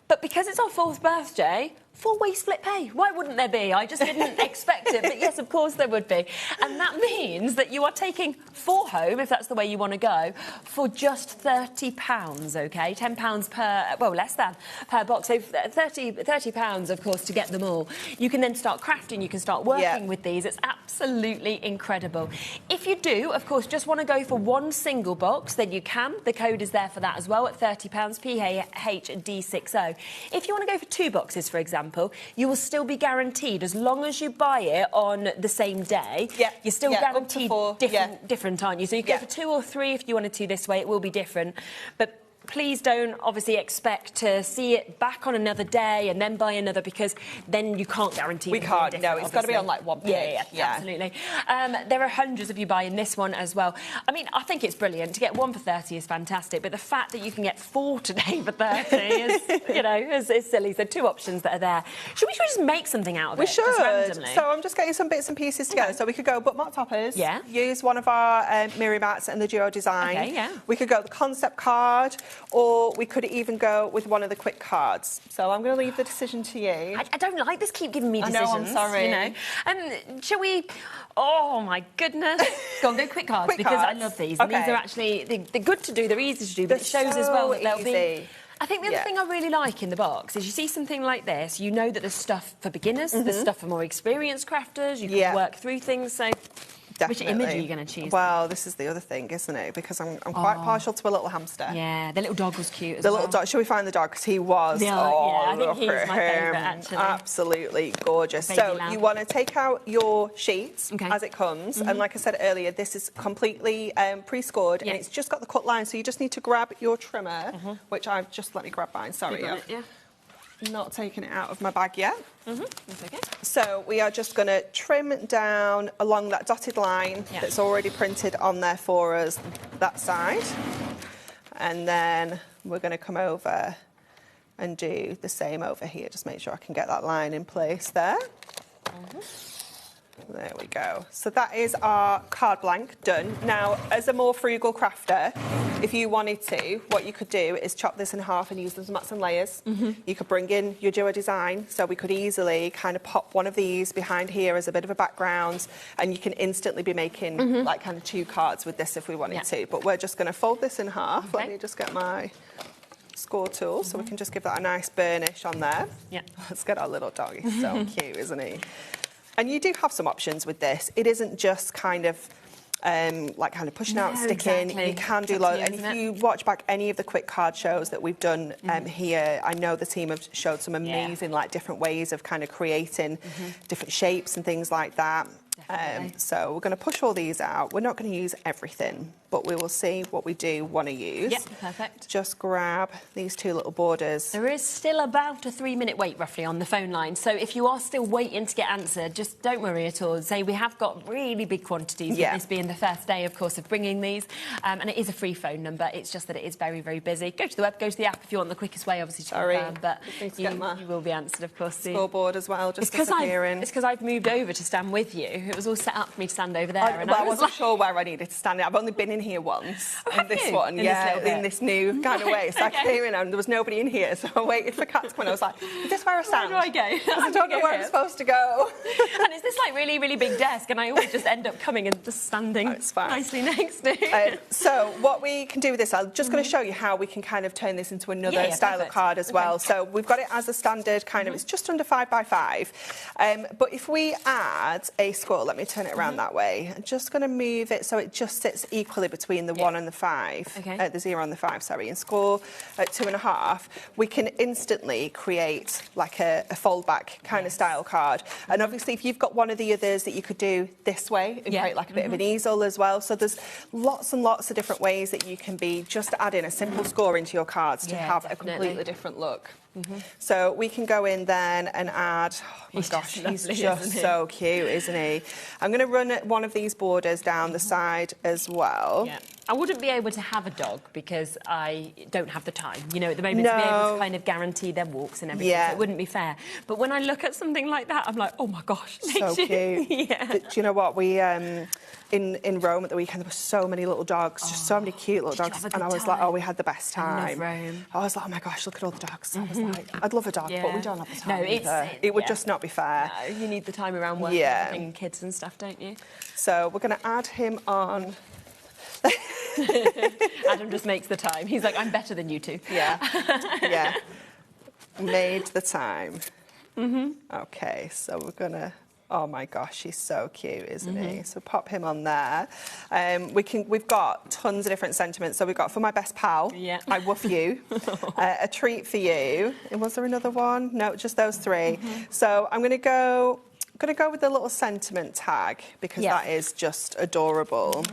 But because it's our 4th birthday, full-way split pay. Why wouldn't there be? I just didn't expect it, but yes, of course there would be. And that means that you are taking 4 home, if that's the way you want to go, for just £30, OK? £10 per, well, less than, per box. So £30, of course, to get them all. You can then start crafting, you can start working with these. It's absolutely incredible. If you do, of course, just want to go for 1 single box, then you can. The code is there for that as well at £30, PHD60. If you want to go for 2 boxes, for example, you will still be guaranteed, as long as you buy it on the same day, you're still guaranteed different, aren't you? So you go for 2 or 3 if you wanted to this way, it will be different. But please don't obviously expect to see it back on another day and then buy another, because then you can't guarantee. We can't. No, it's got to be on like one pick. Yeah, absolutely. There are hundreds of you buying this one as well. I mean, I think it's brilliant. To get one for 30 is fantastic, but the fact that you can get 4 today for 30 is, you know, is silly. So 2 options that are there. Should we just make something out of it? We should. Just randomly? So I'm just getting some bits and pieces together. So we could go bookmark toppers. Yeah. Use one of our mirror mats and the duo design. Okay, yeah. We could go the concept card, or we could even go with one of the quick cards. So I'm going to leave the decision to you. I don't like this. Keep giving me decisions. I know, I'm sorry. You know. Shall we? Oh my goodness! Go on, go quick cards, Quick because cards. I love these. Okay. And these are actually they're good to do. They're easy to do, but They're it shows as so well that they'll be. easy. I think the other thing I really like in the box is you see something like this, you know that there's stuff for beginners, there's stuff for more experienced crafters, you can work through things, so... Definitely. Which image are you going to choose? Well, this is the other thing, isn't it? Because I'm quite partial to a little hamster. Yeah, the little dog was cute as well. well. The little dog. Shall we find the dog? Because he was. Yeah, I think he was my favourite, actually. Absolutely gorgeous. Baby so lamb. you want to take out your sheets as it comes, and like I said earlier, this is completely pre-scored, and it's just got the cut line. So you just need to grab your trimmer, which I've just let me grab mine. Sorry, not taking it out of my bag yet. That's okay. So we are just going to trim down along that dotted line that's already printed on there for us, that side. And then we're going to come over and do the same over here. Just make sure I can get that line in place there. There we go. So that is our card blank done. Now, as a more frugal crafter, if you wanted to, what you could do is chop this in half and use them as mats and layers. You could bring in your duo design, so we could easily kind of pop one of these behind here as a bit of a background, and you can instantly be making like kind of 2 cards with this if we wanted to. But we're just going to fold this in half. Let me just get my score tool so we can just give that a nice burnish on there. Let's get our little dog. He's so cute, isn't he? And you do have some options with this. It isn't just kind of like kind of pushing out, sticking. Exactly. You can do loads. And if you watch back any of the quick card shows that we've done here, I know the team have showed some amazing like different ways of kind of creating different shapes and things like that. So we're going to push all these out. We're not going to use everything, but we will see what we do want to use. Yep, perfect. Just grab these 2 little borders. There is still about a 3-minute wait, roughly, on the phone line. So if you are still waiting to get answered, just don't worry at all. Say we have got really big quantities, with this being the first day, of course, of bringing these. And it is a free phone number. It's just that it is very, very busy. Go to the web, go to the app if you want the quickest way, obviously, to confirm. But you will be answered, of course, soon. Scoreboard as well, just disappearing. It's because I've moved over to stand with you. It was all set up for me to stand over there. I wasn't sure where I needed to stand. I've only been in here once. In this one, in this new kind of way. So I came in and there was nobody in here, so I waited for Kat to come in. I was like, is this where I stand? Where do I go? I don't know where I'm supposed to go. And it's this like really, really big desk, and I always just end up coming and just standing nicely next to you. So what we can do with this, I'm just going to show you how we can kind of turn this into another style of card as well. So we've got it as a standard kind of, it's just under 5 by 5. But if we add a score, let me turn it around that way. I'm just going to move it so it just sits equally between the 1 and the 5, the 0 and the 5, sorry, and score at 2.5, we can instantly create like a fold back kind of style card. And obviously if you've got one of the others that you could do this way and create like a bit of an easel as well. So there's lots and lots of different ways that you can be just adding a simple score into your cards to have a completely different look. So we can go in then and add, oh my gosh, he's just so cute, isn't he? I'm going to run one of these borders down the side as well. I wouldn't be able to have a dog because I don't have the time, you know, at the moment to be able to kind of guarantee their walks and everything. So it wouldn't be fair. But when I look at something like that, I'm like, oh my gosh, so cute. Do you know what? We in Rome at the weekend, there were so many little dogs, just so many cute little dogs, and I was like, oh, we had the best time. I was like, oh my gosh, look at all the dogs. I was like, I'd love a dog, but we don't have the time. No, it would just not be fair. No, you need the time around work and kids and stuff, don't you? So we're going to add him on. Adam just makes the time. He's like, I'm better than you two. Yeah. Made the time. Okay, so we're going to... Oh my gosh, he's so cute, isn't he? So pop him on there. We've got tons of different sentiments. So we've got for my best pal, I woof you, a treat for you. And was there another one? No, just those 3. So I'm going to go with the little sentiment tag because that is just adorable.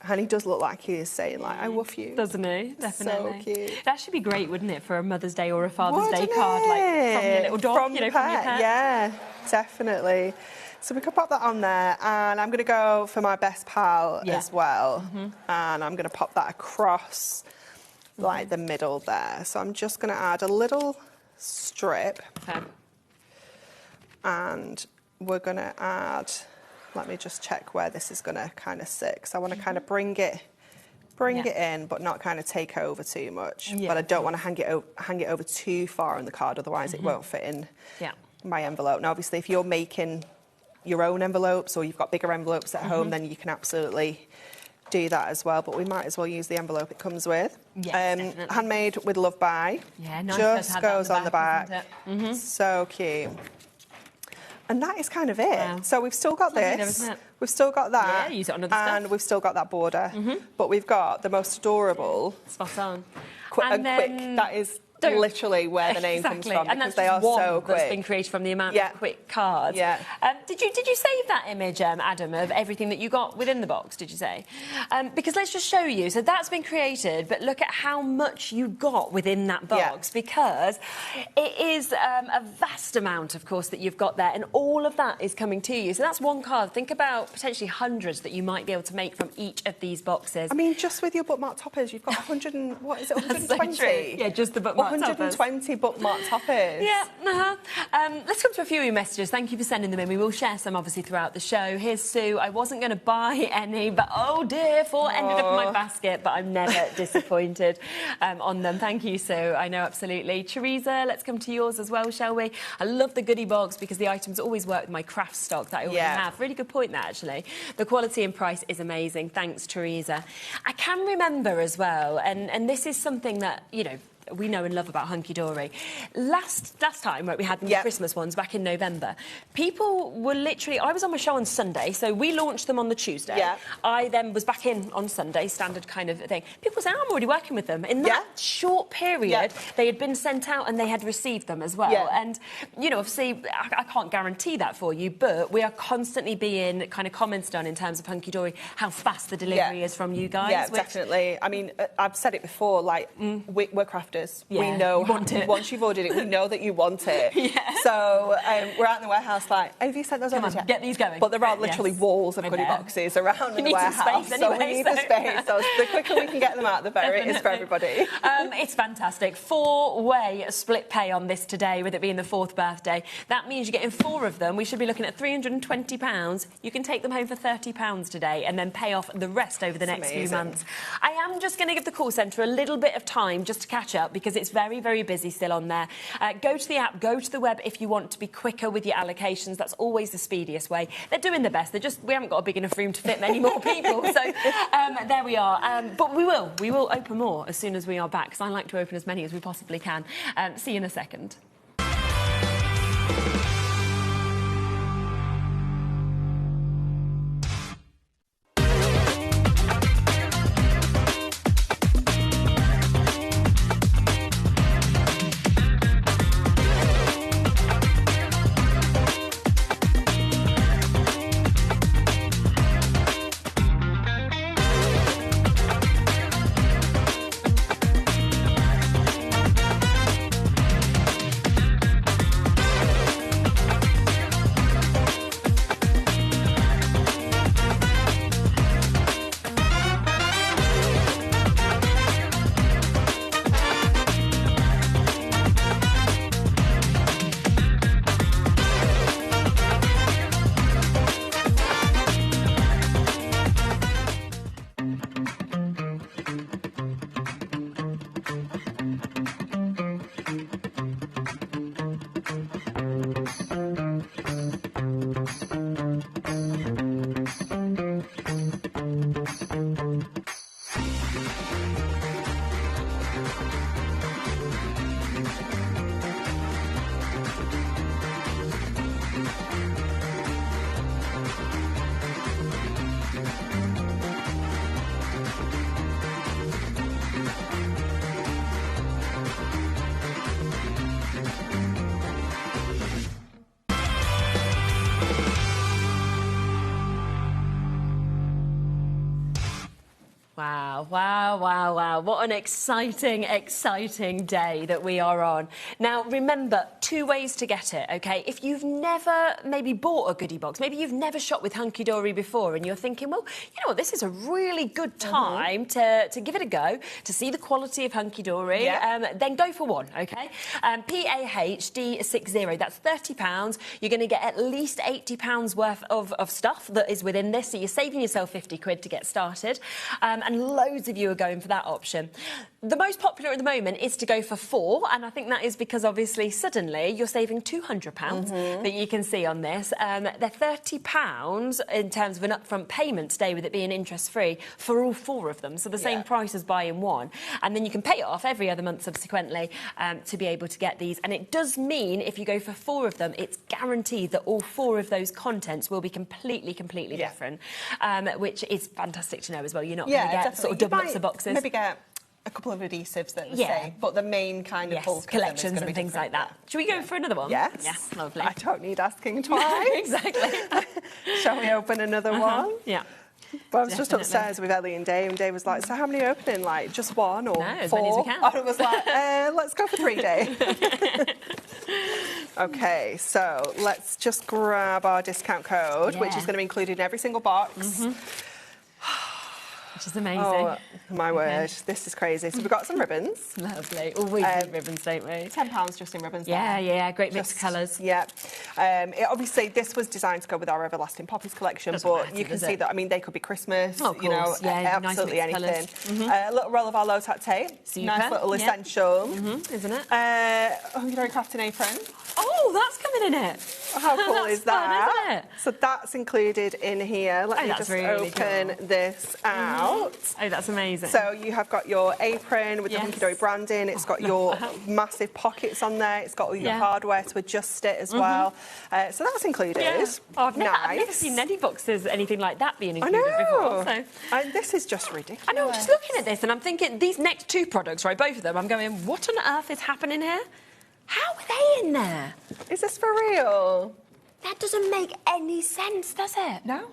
And he does look like he is saying, like, I love you. Doesn't he? Definitely. So cute. That should be great, wouldn't it, for a Mother's Day or a Father's Day Wouldn't card, like from your little dog, From you the know, from your pet, pet. yeah, definitely. So we could pop that on there, and I'm going to go for my best pal as well. And I'm going to pop that across, like, the middle there. So I'm just going to add a little strip. Okay. And we're going to add, let me just check where this is going to kind of sit. So I want to kind of bring it in, but not kind of take over too much. But I don't want to hang it over too far on the card, otherwise it won't fit in my envelope. Now, obviously, if you're making your own envelopes or you've got bigger envelopes at home, then you can absolutely do that as well. But we might as well use the envelope it comes with. Yes, handmade with love by. Yeah, nice. Just goes on the back. Isn't it? So cute. And that is kind of it. Wow. So we've still got this. We've still got that. Yeah, use it on other and stuff. we've still got that border. But we've got the most adorable. Spot on. And quick. That is literally where the name comes from, and because that's they are one so quick. That's been created from the amount of quick cards. Yeah. Did you save that image, Adam, of everything that you got within the box? Did you say? Because let's just show you. So that's been created, but look at how much you got within that box, because it is a vast amount, of course, that you've got there, and all of that is coming to you. So that's one card. Think about potentially hundreds that you might be able to make from each of these boxes. I mean, just with your bookmark toppers, you've got 120? So yeah, just the bookmark 120 bookmark toppers. Yeah, let's come to a few of your messages. Thank you for sending them in. We will share some, obviously, throughout the show. Here's Sue. I wasn't going to buy any, but oh dear, 4 ended up in my basket, but I'm never disappointed on them. Thank you, Sue. I know, absolutely. Teresa, let's come to yours as well, shall we? I love the goodie box because the items always work with my craft stock that I already have. Really good point, that, actually. The quality and price is amazing. Thanks, Teresa. I can remember as well, and this is something that, you know, we know and love about Hunky Dory. Last time, right, we had the Christmas ones back in November. People were literally... I was on my show on Sunday, so we launched them on the Tuesday. Yeah. I then was back in on Sunday, standard kind of thing. People say, I'm already working with them. In that short period, they had been sent out and they had received them as well. Yeah. And, you know, obviously, I can't guarantee that for you, but we are constantly being kind of commented on in terms of Hunky Dory, how fast the delivery is from you guys. Yeah, definitely. I mean, I've said it before, like, we're crafters. Yeah, we know, you want it. Once you've ordered it, we know that you want it. So we're out in the warehouse like, have you sent those over yet? Get these going. But there are literally walls of goodie boxes around in the warehouse. So we need the space. So the quicker we can get them out, the better it is for everybody. It's fantastic. 4-way split pay on this today, with it being the 4th birthday. That means you're getting 4 of them. We should be looking at £320. You can take them home for £30 today and then pay off the rest over the next few months. I am just going to give the call centre a little bit of time just to catch up, because it's very, very busy still on there. Go to the app, go to the web if you want to be quicker with your allocations. That's always the speediest way. They're doing their best. We haven't got a big enough room to fit many more people. So there we are. But we will open more as soon as we are back, because I like to open as many as we possibly can. See you in a second. Wow, wow, wow, wow. What an exciting, exciting day that we are on. Now, remember, 2 ways to get it, OK? If you've never maybe bought a goodie box, maybe you've never shopped with Hunky Dory before and you're thinking, well, you know what, this is a really good time to give it a go, to see the quality of Hunky Dory, then go for one, OK? PAHD60, that's £30. You're going to get at least £80 worth of stuff that is within this, so you're saving yourself 50 quid to get started. And loads of you are going for that option. The most popular at the moment is to go for 4, and I think that is because obviously suddenly you're saving £200 that you can see on this. They're £30 in terms of an upfront payment today, with it being interest-free for all 4 of them, so the same price as buying one. And then you can pay it off every other month subsequently to be able to get these. And it does mean if you go for 4 of them, it's guaranteed that all 4 of those contents will be completely different, which is fantastic to know as well. You're not going to get sort of double ups of boxes. Maybe get a couple of adhesives that are the same, but the main kind of bulk collections and things like that. Should we go for another one? Yes. Yes, lovely. I don't need asking twice. Exactly. Shall we open another one? Yeah. Well, I was just upstairs with Ellie and Dave was like, so how many are you opening? Like, just 1 or 4? As many as we can. And I was like, let's go for 3, Dave. OK, so let's just grab our discount code, which is going to be included in every single box. Which is amazing. Oh, my word. This is crazy. So we've got some ribbons. Lovely. Always need ribbons, don't we? £10 just in ribbons. Yeah, great mix of colours. Yeah. Obviously, this was designed to go with our Everlasting Poppies collection, but you can see that, I mean, they could be Christmas, you know, absolutely anything. A little roll of our low-tack tape. Super. Nice little essential. Isn't it? Hunky Dory crafting apron. Oh, that's coming in it. How cool is that? Fun, isn't it? So that's included in here. Let me just really open this out. Oh, that's amazing. So you have got your apron with the Hunky Dory branding. It's got your massive pockets on there. It's got all your hardware to adjust it as well. So that's included. Yeah. Oh, I've never seen any boxes, anything like that being included before. So. And this is just ridiculous. I know, I'm just looking at this and I'm thinking, these next 2 products, right, both of them, I'm going, what on earth is happening here? How are they in there? Is this for real? That doesn't make any sense, does it? No.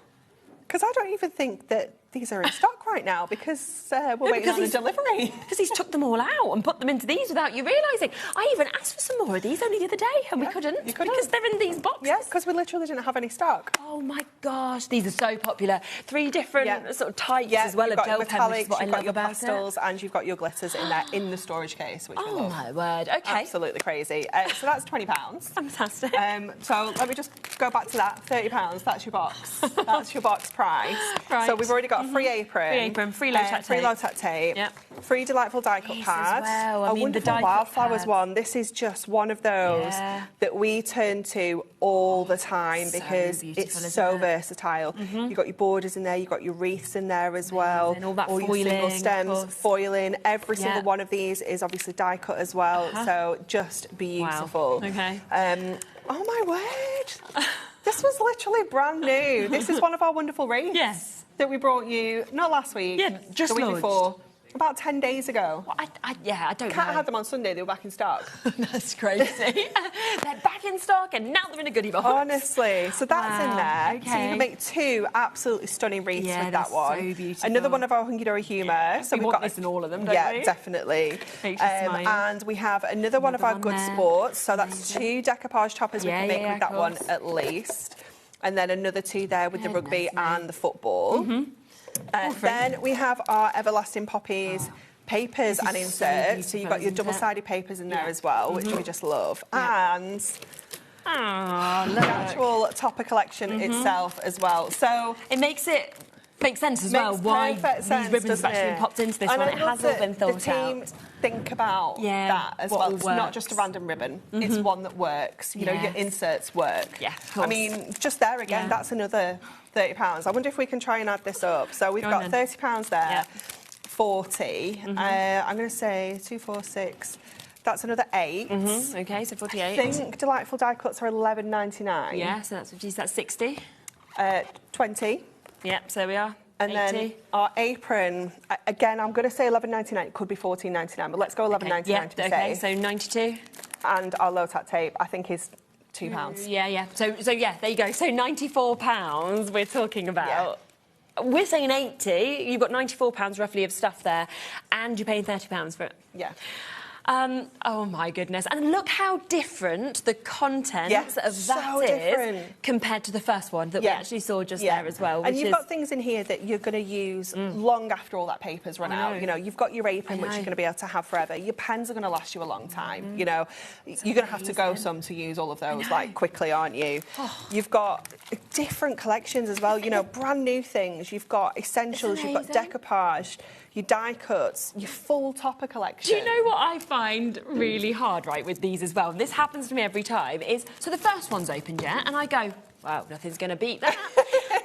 Because I don't even think that these are in stock right now because we're waiting on a delivery. Because he's took them all out and put them into these without you realising. I even asked for some more of these only the other day and we couldn't. Because they're in these boxes. Yes, because we literally didn't have any stock. Oh my gosh, these are so popular. 3 different sort of types as well of gel pen, which is what I love about pastels, and you've got your glitters in there in the storage case, which we love. Oh my word, OK. Absolutely crazy. So that's £20. Fantastic. So let me just go back to that. £30, that's your box. That's your box price. Right. So we've already got a free apron. Free low-tack tape. Free low-tack tape. Free delightful die cut pad. Well. I mean, the wonderful die wildflowers pad. one. This is just one of those that we turn to all the time because it's so versatile. You've got your borders in there, you've got your wreaths in there as well. And all that your foiling, single stems, foiling. Every single one of these is obviously die cut as well. So just beautiful. Wow. OK. Oh my word. This was literally brand new. This is one of our wonderful wreaths. Yes. That we brought you, not last week, just the week launched. before, about 10 days ago. Well, I don't know. Kat had them on Sunday, they were back in stock. That's crazy. They're back in stock and now they're in a goodie box. Honestly, so that's in there. Okay. So you can make 2 absolutely stunning wreaths with that one. So beautiful. Another one of our Hunky Dory humour. So we've got this in all of them, don't we? Yeah, definitely. And we have another one of our good sports. So that's 2 decoupage toppers we can make with that one at least. And then another 2 there with the rugby and the football. Then we have our Everlasting Poppies papers and inserts. So you've got your double-sided papers in there as well, which we just love. And the actual topper collection itself as well. So it makes sense as well why these ribbons have actually been popped into this one. It has all been thought out. Think about that as well. It's not just a random ribbon. It's one that works. You know, your inserts work. Yeah, I mean, just there again, that's another £30. I wonder if we can try and add this up. So we've got £30 there, 40. I'm going to say 2, 4, 6. That's another 8. OK, so 48. I think delightful die cuts are $11.99. Yeah, so that's 60. 20. Yep, so we are. And 80. Then our apron, again, I'm going to say $11.99. It could be $14.99, but let's go $11.99 to be safe. So 92. And our low-tack tape, I think, is £2. Yeah. So yeah, there you go. So £94 we're talking about. we're saying 80. You've got £94 roughly of stuff there, and you're paying £30 for it. Yeah. Oh my goodness. And look how different the content of that is compared to the first one that we actually saw just there as well. And you've got things in here that you're going to use long after all that paper's run out. You know, you've got your apron, which you're going to be able to have forever. Your pens are going to last you a long time. You know, you're going to have to go some to use all of those like quickly, aren't you? You've got different collections as well. You know, brand new things. You've got essentials. You've got decoupage. Your die cuts, your full topper collection. Do you know what I find really hard, right, with these as well? This happens to me every time, is, so the first one's opened, yeah, and I go, wow, nothing's going to beat that.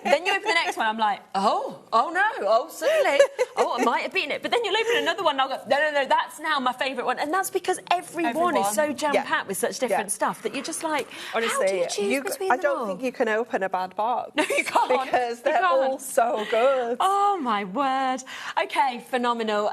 Then you open the next one, I'm like, oh no, suddenly, I might have beaten it. But then you'll open another one, and I'll go, no, that's now my favourite one. And that's because everyone is so jam-packed with such different stuff that you're just like, honestly, how do you choose between them all? I don't think you can open a bad box. No, you can't. Because they're all so good. Oh, my word. OK, phenomenal.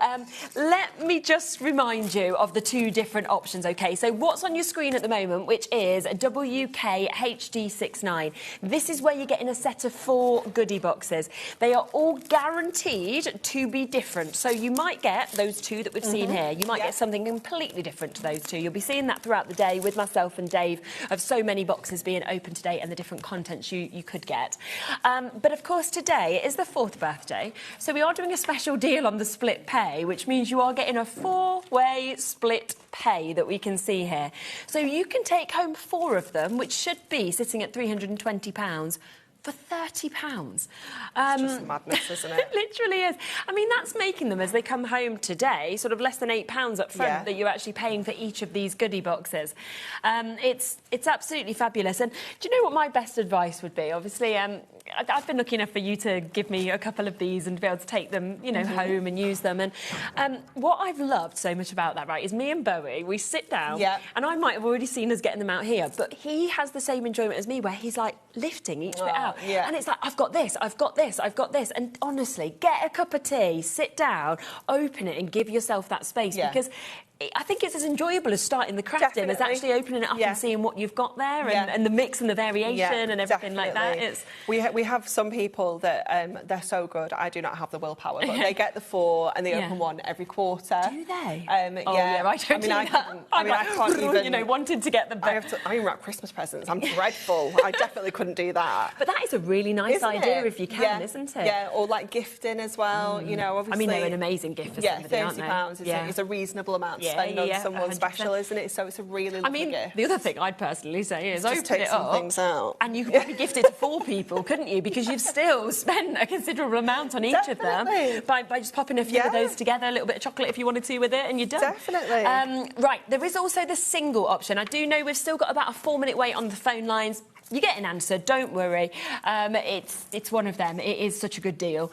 Let me just remind you of the two different options, OK? So what's on your screen at the moment, which is a WK HD69. This is where you're getting a set of 4 goodie boxes. They are all guaranteed to be different. So you might get those 2 that we've seen here. You might get something completely different to those 2. You'll be seeing that throughout the day with myself and Dave of so many boxes being open today and the different contents you could get. But of course today is the 4th birthday, so we are doing a special deal on the split pay, which means you are getting a 4-way split pay that we can see here. So you can take home 4 of them, which should be sitting at £320 for £30. It's just madness, isn't it? It literally is. I mean, that's making them, as they come home today, sort of less than £8 up front that you're actually paying for each of these goodie boxes. It's absolutely fabulous. And do you know what my best advice would be? Obviously, I've been lucky enough for you to give me a couple of these and be able to take them, you know, home and use them. And what I've loved so much about that, right, is me and Bowie, we sit down, and I might have already seen us getting them out here, but he has the same enjoyment as me, where he's like lifting each bit out. And it's like, I've got this, I've got this, I've got this. And honestly, get a cup of tea, sit down, open it and give yourself that space, because I think it's as enjoyable as starting the crafting as actually opening it up and seeing what you've got there and the mix and the variation and everything like that. We have some people that they're so good. I do not have the willpower, but they get the 4 and they open one every quarter. Do they? I don't do that. I can't even... You know, wanted to get them. I even wrap Christmas presents. I'm dreadful. I definitely couldn't do that. But that is a really nice idea if you can, isn't it? Yeah, or like gifting as well. You know, obviously. I mean, they're an amazing gift for somebody, aren't they? £30 is a reasonable amount to spend on someone 100%. Special, isn't it? So it's a really lovely gift. The other thing I'd personally say is just open take it some up things out. and you could probably gift it to 4 people, couldn't you? Because you've still spent a considerable amount on each of them by just popping a few of those together, a little bit of chocolate if you wanted to with it, and you're done. Definitely. Right, there is also the single option. I do know we've still got about a 4-minute wait on the phone lines. You get an answer, don't worry. It's one of them. It is such a good deal.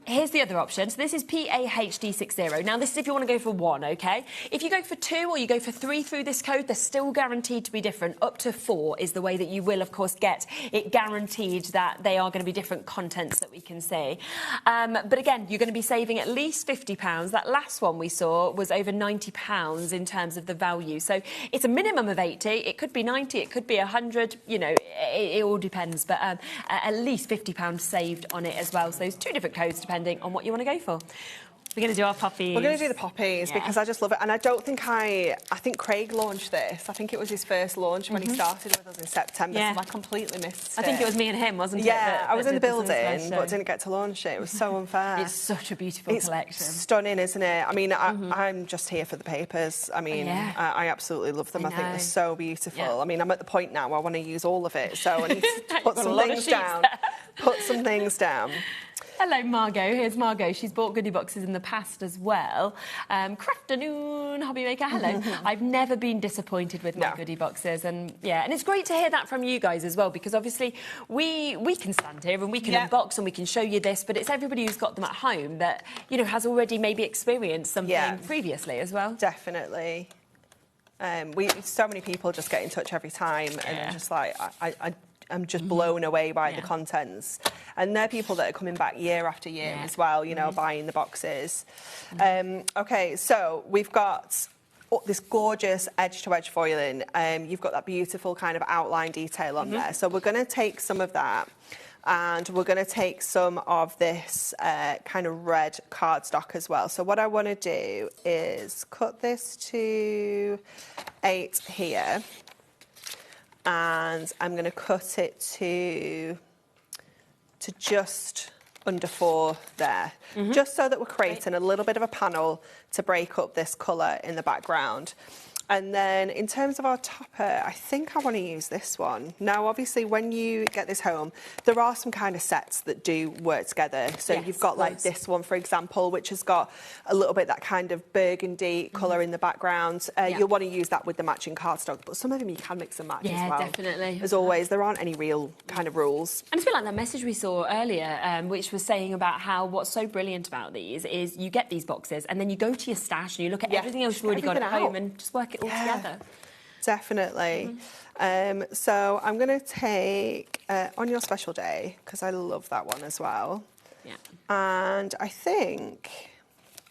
Here's the other option. So this is PAHD60. Now, this is if you want to go for 1, OK? If you go for 2 or you go for 3 through this code, they're still guaranteed to be different. Up to 4 is the way that you will, of course, get it guaranteed that they are going to be different contents that we can see. But again, you're going to be saving at least £50. That last one we saw was over £90 in terms of the value. So it's a minimum of 80. It could be 90. It could be 100. You know, it all depends. But at least £50 saved on it as well. So there's 2 different codes depending on what you want to go for. We're going to do our poppies. We're going to do the poppies because I just love it. And I don't think I think Craig launched this. I think it was his first launch when he started with us in September. So I completely missed it. I think it was me and him, wasn't it? Yeah, I was in the building, but didn't get to launch it. It was so unfair. It's such a beautiful collection. Stunning, isn't it? I mean, I'm just here for the papers. I mean, I absolutely love them. I think they're so beautiful. I mean, I'm at the point now where I want to use all of it. So I need to put some things down. Put some things down. Hello, Margot. Here's Margot. She's bought goodie boxes in the past as well. Crafternoon, HobbyMaker. Hello. I've never been disappointed with my goodie boxes, and and it's great to hear that from you guys as well, because obviously we can stand here and we can unbox and we can show you this, but it's everybody who's got them at home that has already maybe experienced something previously as well. Definitely. So many people just get in touch every time, and they're just like, I'm just blown away by the contents. And they're people that are coming back year after year as well, buying the boxes. OK, so we've got this gorgeous edge-to-edge foiling. You've got that beautiful kind of outline detail on there. So we're going to take some of that and we're going to take some of this kind of red cardstock as well. So what I want to do is cut this to 8 here, and I'm going to cut it to just under 4 there, just so that we're creating a little bit of a panel to break up this colour in the background. And then in terms of our topper, I think I want to use this one. Now, obviously, when you get this home, there are some kind of sets that do work together. So you've got like this one, for example, which has got a little bit that kind of burgundy colour in the background. You'll want to use that with the matching cardstock, but some of them you can mix and match as well. Yeah, definitely. As always, there aren't any real kind of rules. And it's a bit like that message we saw earlier, which was saying about how what's so brilliant about these is you get these boxes and then you go to your stash and you look at everything else you've already got at home and just work it all together. Definitely. So I'm going to take On Your Special Day, because I love that one as well. Yeah. And I think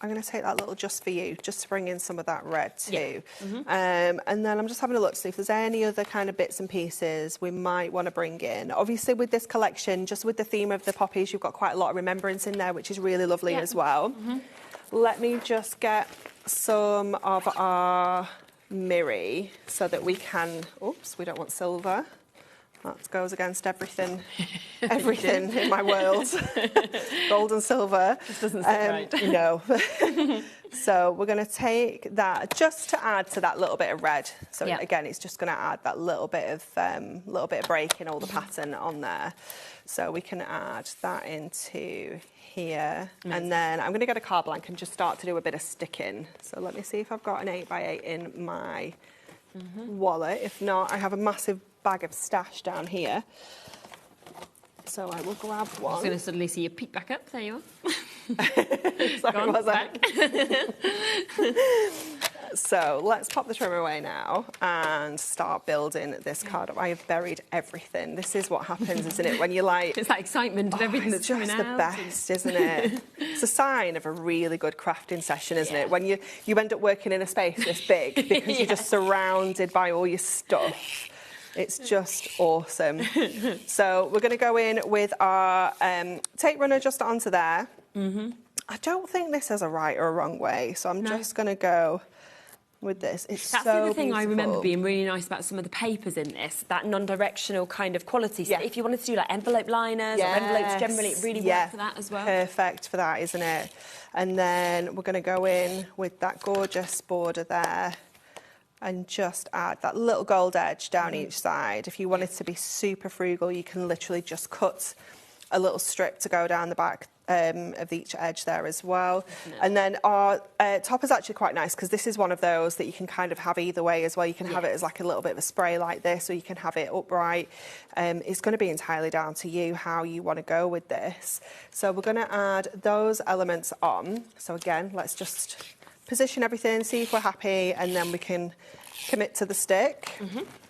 I'm going to take that little Just For You, just to bring in some of that red too. And then I'm just having a look to see if there's any other kind of bits and pieces we might want to bring in. Obviously, with this collection, just with the theme of the poppies, you've got quite a lot of remembrance in there, which is really lovely as well. Let me just get some of our mirror so that we can, oops, we don't want silver. That goes against everything in my world. Gold and silver. This doesn't sit right. No. So we're going to take that just to add to that little bit of red. So again, it's just going to add that little bit of break in all the pattern on there. So we can add that into here. And then I'm going to get a card blank and just start to do a bit of sticking. So let me see if I've got an 8x8 in my wallet. If not, I have a massive bag of stash down here. So I will grab one. I'm going to suddenly see you peek back up. There you are. Sorry, was I? So let's pop the trimmer away now and start building this card up. I have buried everything. This is what happens, isn't it? When you like... It's that excitement of everything that's coming out. It's just the best, isn't it? It's a sign of a really good crafting session, isn't it? When you end up working in a space this big because you're just surrounded by all your stuff. It's just awesome. So we're going to go in with our tape runner just onto there. I don't think this has a right or a wrong way, so I'm just going to go with this. It's That's so the other thing beautiful. I remember being really nice about some of the papers in this, that non-directional kind of quality. So if you wanted to do like envelope liners or envelopes generally, it really works for that as well. Perfect for that, isn't it? And then we're going to go in with that gorgeous border there and just add that little gold edge down each side. If you wanted to be super frugal, you can literally just cut a little strip to go down the back of each edge there as well. And then our top is actually quite nice because this is one of those that you can kind of have either way as well. You can have it as like a little bit of a spray like this, or you can have it upright. It's going to be entirely down to you how you want to go with this. So we're going to add those elements on. So again, let's just position everything, see if we're happy, and then we can commit to the stick.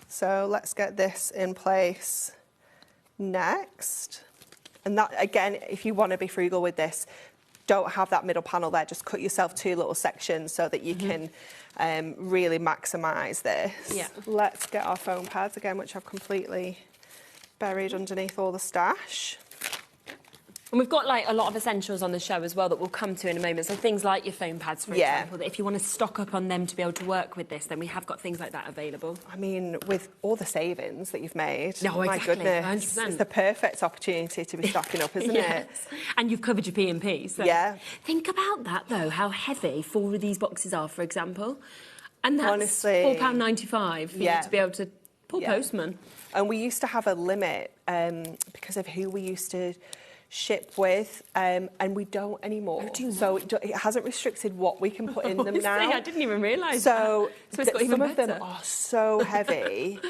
So let's get this in place next. And that, again, if you want to be frugal with this, don't have that middle panel there. Just cut yourself 2 little sections so that you can really maximise this. Let's get our foam pads again, which I've completely buried underneath all the stash. And we've got like a lot of essentials on the show as well that we'll come to in a moment. So things like your foam pads, for example, that if you want to stock up on them to be able to work with this, then we have got things like that available. I mean, with all the savings that you've made, my exactly, goodness, 100%. it's the perfect opportunity to be stocking up, isn't it? And you've covered your P&P. So think about that though, how heavy 4 of these boxes are, for example. And that's honestly £4.95 for you to be able to pull postman. And we used to have a limit because of who we used to ship with, and we don't anymore. So it hasn't restricted what we can put in them now. I didn't even realise so that. So it's got even some better. of them are so heavy.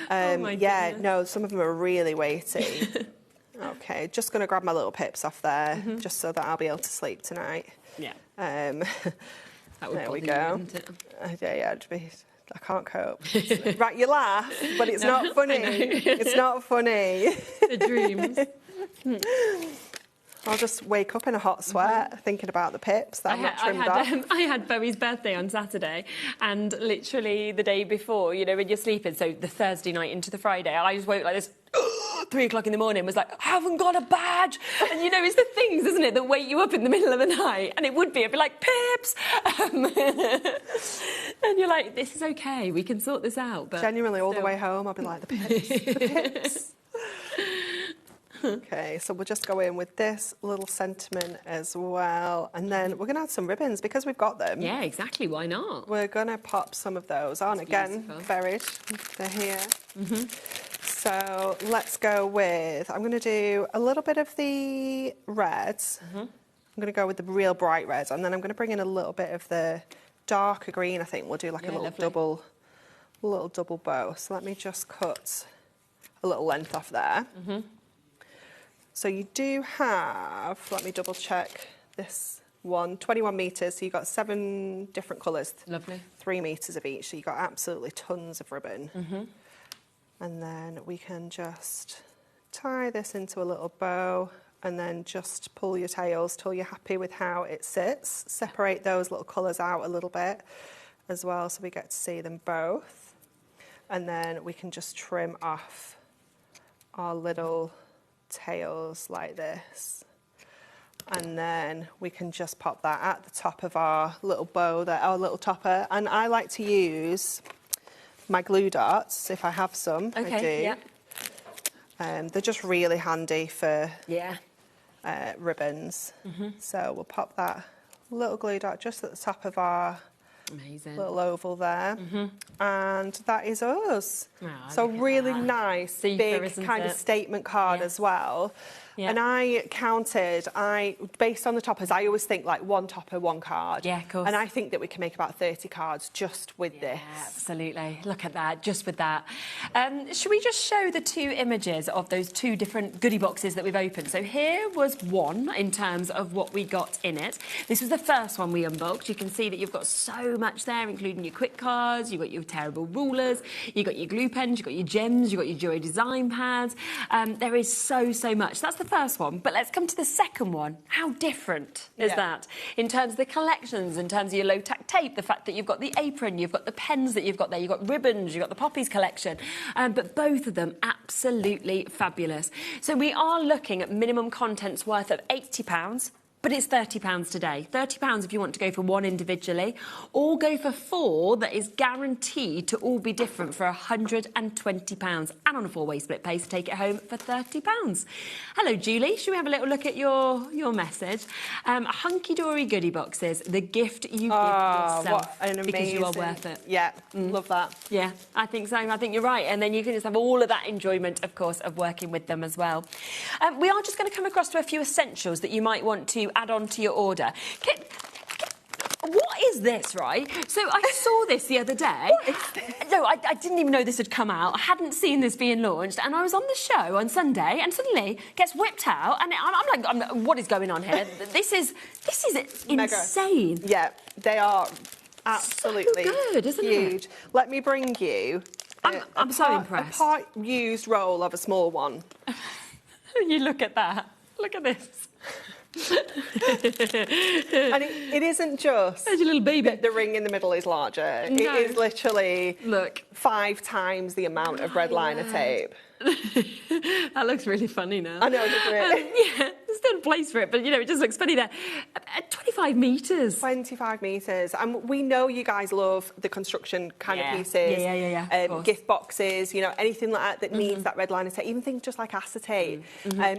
No, some of them are really weighty. Okay, just going to grab my little pips off there, just so that I'll be able to sleep tonight. That would there we bother you, go. wouldn't it? I can't cope. Right, you laugh, but it's not funny. It's not funny. The dreams. I'll just wake up in a hot sweat thinking about the pips that I've not trimmed off. I had Bowie's birthday on Saturday, and literally the day before, you know, when you're sleeping, so the Thursday night into the Friday, I just woke like this, 3 o'clock in the morning, was like, I haven't got a badge. And you know, it's the things, isn't it, that wake you up in the middle of the night. And it would be, I'd be like, Pips. And you're like, this is okay, we can sort this out. But genuinely, all the way home, I'll be like, the Pips, the Pips. Okay, so we'll just go in with this little sentiment as well. And then we're going to add some ribbons because we've got them. Yeah, exactly. Why not? We're going to pop some of those on. Again, buried. They're here. So let's go with, I'm going to do a little bit of the reds. I'm going to go with the real bright reds. And then I'm going to bring in a little bit of the darker green. I think we'll do like a little double bow. So let me just cut a little length off there. So you do have, let me double check this one, 21 metres, so you've got 7 different colours. Lovely. 3 metres of each, so you've got absolutely tons of ribbon. And then we can just tie this into a little bow and then just pull your tails till you're happy with how it sits. Separate those little colours out a little bit as well so we get to see them both. And then we can just trim off our little tails like this, and then we can just pop that at the top of our little bow there, our little topper. And I like to use my glue dots if I have some. Okay, I do. They're just really handy for ribbons. So we'll pop that little glue dot just at the top of our little oval there, and that is us. So really nice, big kind of statement card as well. And I counted, based on the toppers, I always think like 1 topper, 1 card. Yeah, of course. And I think that we can make about 30 cards just with this. Absolutely. Look at that, just with that. Should we just show the 2 images of those 2 different goodie boxes that we've opened? So here was one in terms of what we got in it. This was the first one we unboxed. You can see that you've got so much there, including your quick cards, you've got your terrible rulers, you've got your glue pens, you've got your gems, you've got your Joy design pads. There is so much. That's the first one, but let's come to the second one. How different is that in terms of the collections, in terms of your low-tack tape, the fact that you've got the apron, you've got the pens that you've got there, you've got ribbons, you've got the poppies collection, but both of them absolutely fabulous. So we are looking at minimum contents worth of £80, but it's £30 today. £30 if you want to go for one individually, or go for 4 that is guaranteed to all be different for £120. And on a 4-way split pay to take it home for £30. Hello, Julie. Should we have a little look at your message? Hunky-dory goodie boxes, the gift you give yourself. What an amazing... Because you are worth it. Yeah, love that. Yeah, I think so. I think you're right. And then you can just have all of that enjoyment, of course, of working with them as well. We are just going to come across to a few essentials that you might want to add on to your order. What is this, right? So I saw this the other day. What is this? No, I didn't even know this had come out. I hadn't seen this being launched, and I was on the show on Sunday, and suddenly it gets whipped out, and I'm like, what is going on here? This is insane. Mega. Yeah, they are absolutely so good, isn't huge. it? Let me bring you. I'm so impressed. A part-used roll of a small one. You look at that. Look at this. And it isn't just there's your little baby. The ring in the middle is larger. No. It is literally 5 times the amount of red liner tape. That looks really funny now. I know, doesn't it? Yeah, there's still a place for it, but, you know, it just looks funny there. 25 metres. 25 metres. And we know you guys love the construction kind of pieces. Yeah. Gift boxes, you know, anything like that needs that red liner tape. Even things just like acetate.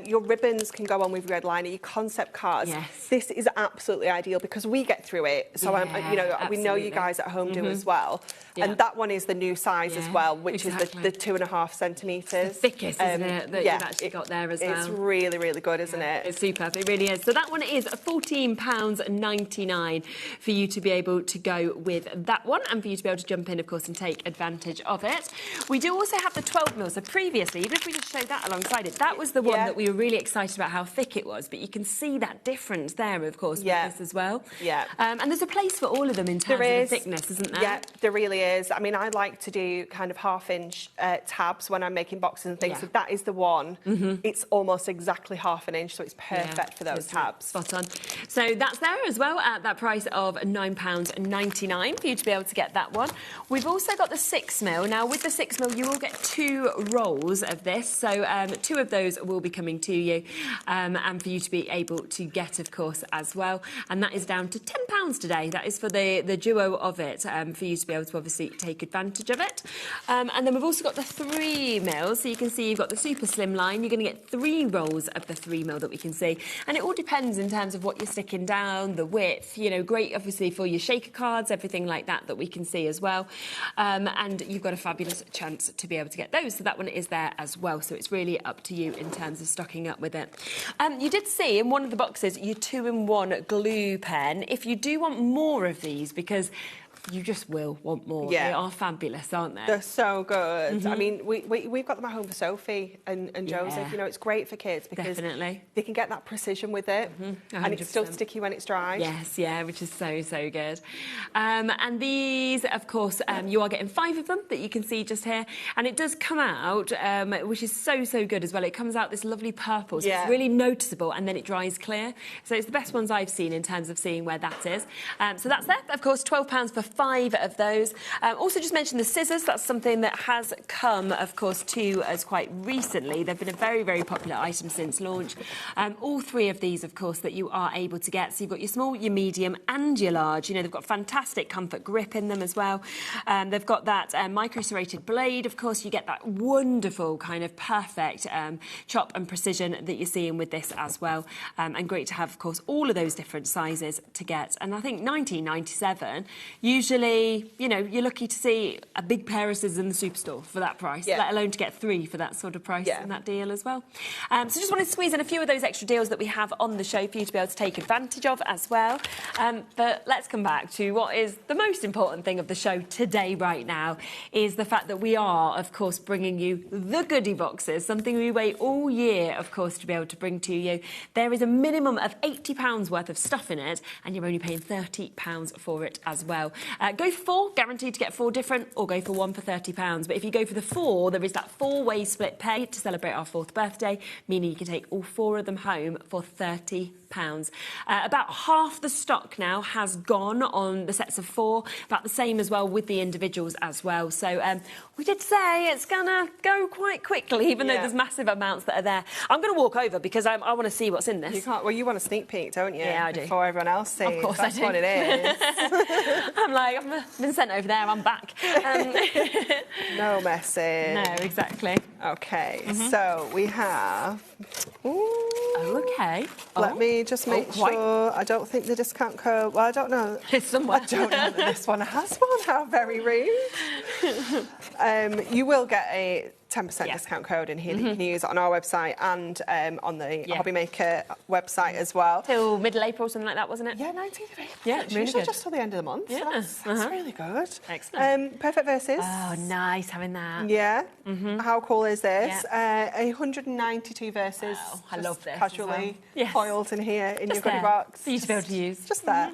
Your ribbons can go on with red liner, your concept cards. Yes. This is absolutely ideal because we get through it. So, you know, we know you guys at home do as well. Yeah. And that one is the new size as well, which is the 2.5 centimetres. The thickest, isn't it, that you've actually got there as well. It's really, really good, isn't it? It's superb, it really is. So that one is £14.99 for you to be able to go with that one, and for you to be able to jump in, of course, and take advantage of it. We do also have the 12 mil. So previously, even if we just showed that alongside it, that was the one that we were really excited about how thick it was, but you can see that difference there, of course, with this as well. Yeah. And there's a place for all of them in terms of the thickness, isn't there? Yeah, there really is. I mean, I like to do kind of half-inch tabs when I'm making boxes and things, so that is the one. It's almost exactly half an inch, so it's perfect perfect for those tabs. Spot on. So that's there as well at that price of £9.99 for you to be able to get that one. We've also got the 6mm. Now, with the 6mm, you will get 2 rolls of this. So 2 of those will be coming to you and for you to be able to get, of course, as well. And that is down to £10 today. That is for the duo of it for you to be able to obviously take advantage of it. And then we've also got the 3mm. So you can see you've got the super slim line. You're going to get 3 rolls of the 3mm that we can see. And it all depends in terms of what you're sticking down, the width, you know, great obviously for your shaker cards, everything like that we can see as well. And you've got a fabulous chance to be able to get those. So that one is there as well. So it's really up to you in terms of stocking up with it. You did see in one of the boxes your 2-in-1 glue pen. If you do want more of these, because you just will want more. Yeah. They are fabulous, aren't they? They're so good. I mean, we've got them at home for Sophie and Joseph. You know, it's great for kids because they can get that precision with it, and it's still sticky when it's dry. Yes, yeah, which is so, so good. And these, of course, you are getting 5 of them that you can see just here, and it does come out, which is so, so good as well. It comes out this lovely purple, so it's really noticeable, and then it dries clear. So it's the best ones I've seen in terms of seeing where that is. So that's there. Of course, £12 for 5 of those. Also just mentioned the scissors. That's something that has come, of course, to us quite recently. They've been a very, very popular item since launch. All 3 of these, of course, that you are able to get. So you've got your small, your medium and your large. You know, they've got fantastic comfort grip in them as well. They've got that micro-serrated blade. Of course, you get that wonderful kind of perfect chop and precision that you're seeing with this as well. And great to have, of course, all of those different sizes to get. And I think £19.97, usually, you know, you're lucky to see a big pair of scissors in the superstore for that price, let alone to get 3 for that sort of price and that deal as well. So just wanted to squeeze in a few of those extra deals that we have on the show for you to be able to take advantage of as well. But let's come back to what is the most important thing of the show today right now, is the fact that we are, of course, bringing you the goodie boxes, something we wait all year, of course, to be able to bring to you. There is a minimum of £80 worth of stuff in it, and you're only paying £30 for it as well. Go for 4, guaranteed to get 4 different, or go for 1 for £30. But if you go for the 4, there is that 4-way split pay to celebrate our 4th birthday, meaning you can take all 4 of them home for £30. About half the stock now has gone on the sets of 4, about the same as well with the individuals as well. So we did say it's gonna go quite quickly, even though there's massive amounts that are there. I'm gonna walk over because I want to see what's in this. You can't. Well, you want a sneak peek, don't you? Yeah, I do. Before everyone else sees. Of course, that's I do. what it is. I'm like, I've been sent over there. I'm back. No messing. No, exactly. Okay, so we have. Oh, okay. Let me just make sure. I don't think the discount code. Well, I don't know. It's somewhere. I don't know that this one has one. How very rude. You will get a 10% discount code in here that you can use on our website and on the HobbyMaker website as well. Till middle April, something like that, wasn't it? Yeah, 19th of April. Yeah, It's really usually good. just till the end of the month. Yeah. So that's really good. Excellent. Perfect Verses. Oh, nice having that. Yeah. How cool is this? 192 verses. Wow, I love this. Casually foiled in here in your goodie there, box. for you to be able to use. Just there.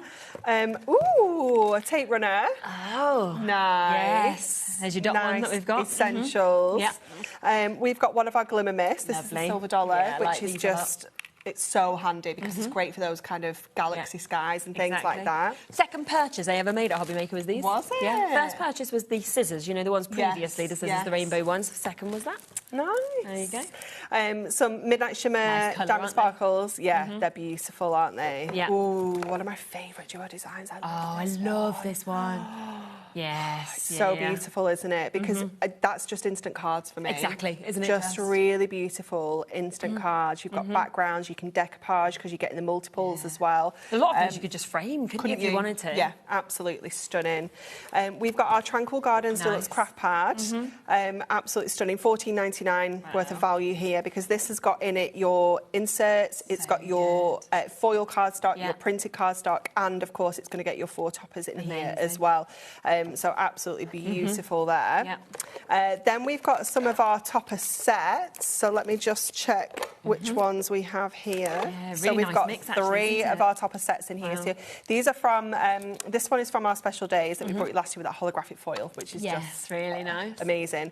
Ooh, a tape runner. Oh. Nice. Yes. There's your dot one that we've got. Essentials. Yeah. We've got one of our Glimmer Mists. This is the silver dollar, Yeah, I which like is these a lot. just... It's so handy because it's great for those kind of galaxy skies and things like that. Second purchase I ever made at HobbyMaker was these. Was it? Yeah. First purchase was the scissors, you know, the ones previously, the scissors, the rainbow ones. Second was that. Nice. There you go. Some Midnight Shimmer Nice colour, Diamond aren't they? Sparkles. Yeah, they're beautiful, aren't they? Yeah. Ooh, one of my favourite duo designs. I love this one. Yes. So beautiful, isn't it? Because that's just instant cards for me. Exactly, isn't it? Just really beautiful instant cards. You've got backgrounds, you can decoupage because you're getting the multiples as well. A lot of things you could just frame, couldn't you, if you wanted to? Yeah, absolutely stunning. We've got our Tranquil Gardens Deluxe Craft Pad. Absolutely stunning. £14.99 worth of value here because this has got in it your inserts, it's got your foil cardstock, your printed cardstock, and of course it's going to get your 4 toppers in here as well. So absolutely beautiful there. Then we've got some of our topper sets. So let me just check which ones we have here. Yeah, so really we've nice got mix, actually, three isn't of it? our topper sets in here. So these are from, this one is from our special days that we brought you last year with that holographic foil, which is just really nice. amazing.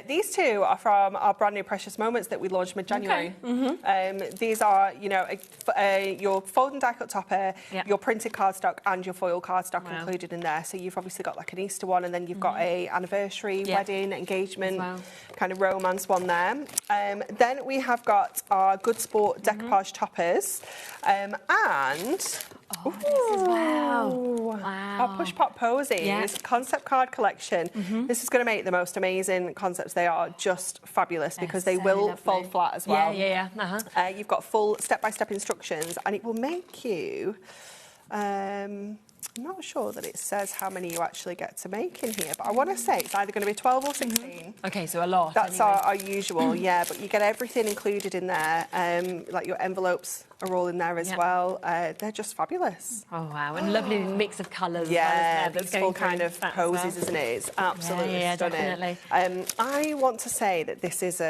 These two are from our brand new Precious Moments that we launched mid-January. These are, you know, your fold and die cut topper, your printed cardstock and your foil cardstock included in there. So you've obviously got like an Easter one, and then you've got a anniversary, wedding, engagement, kind of romance one there. Then we have got our Good Sport decoupage toppers, and this as well. our Push Pop Posies concept card collection. This is going to make the most amazing concepts. They are just fabulous because they will fold flat as well. You've got full step-by-step instructions, and it will make you... I'm not sure that it says how many you actually get to make in here, but I want to say it's either going to be 12 or 16. Okay, so a lot. That's our usual, but you get everything included in there. Like your envelopes are all in there as well. They're just fabulous. Oh, wow. And lovely mix of colours. That's full kind of poses, isn't it? It's absolutely stunning. Definitely. I want to say that this is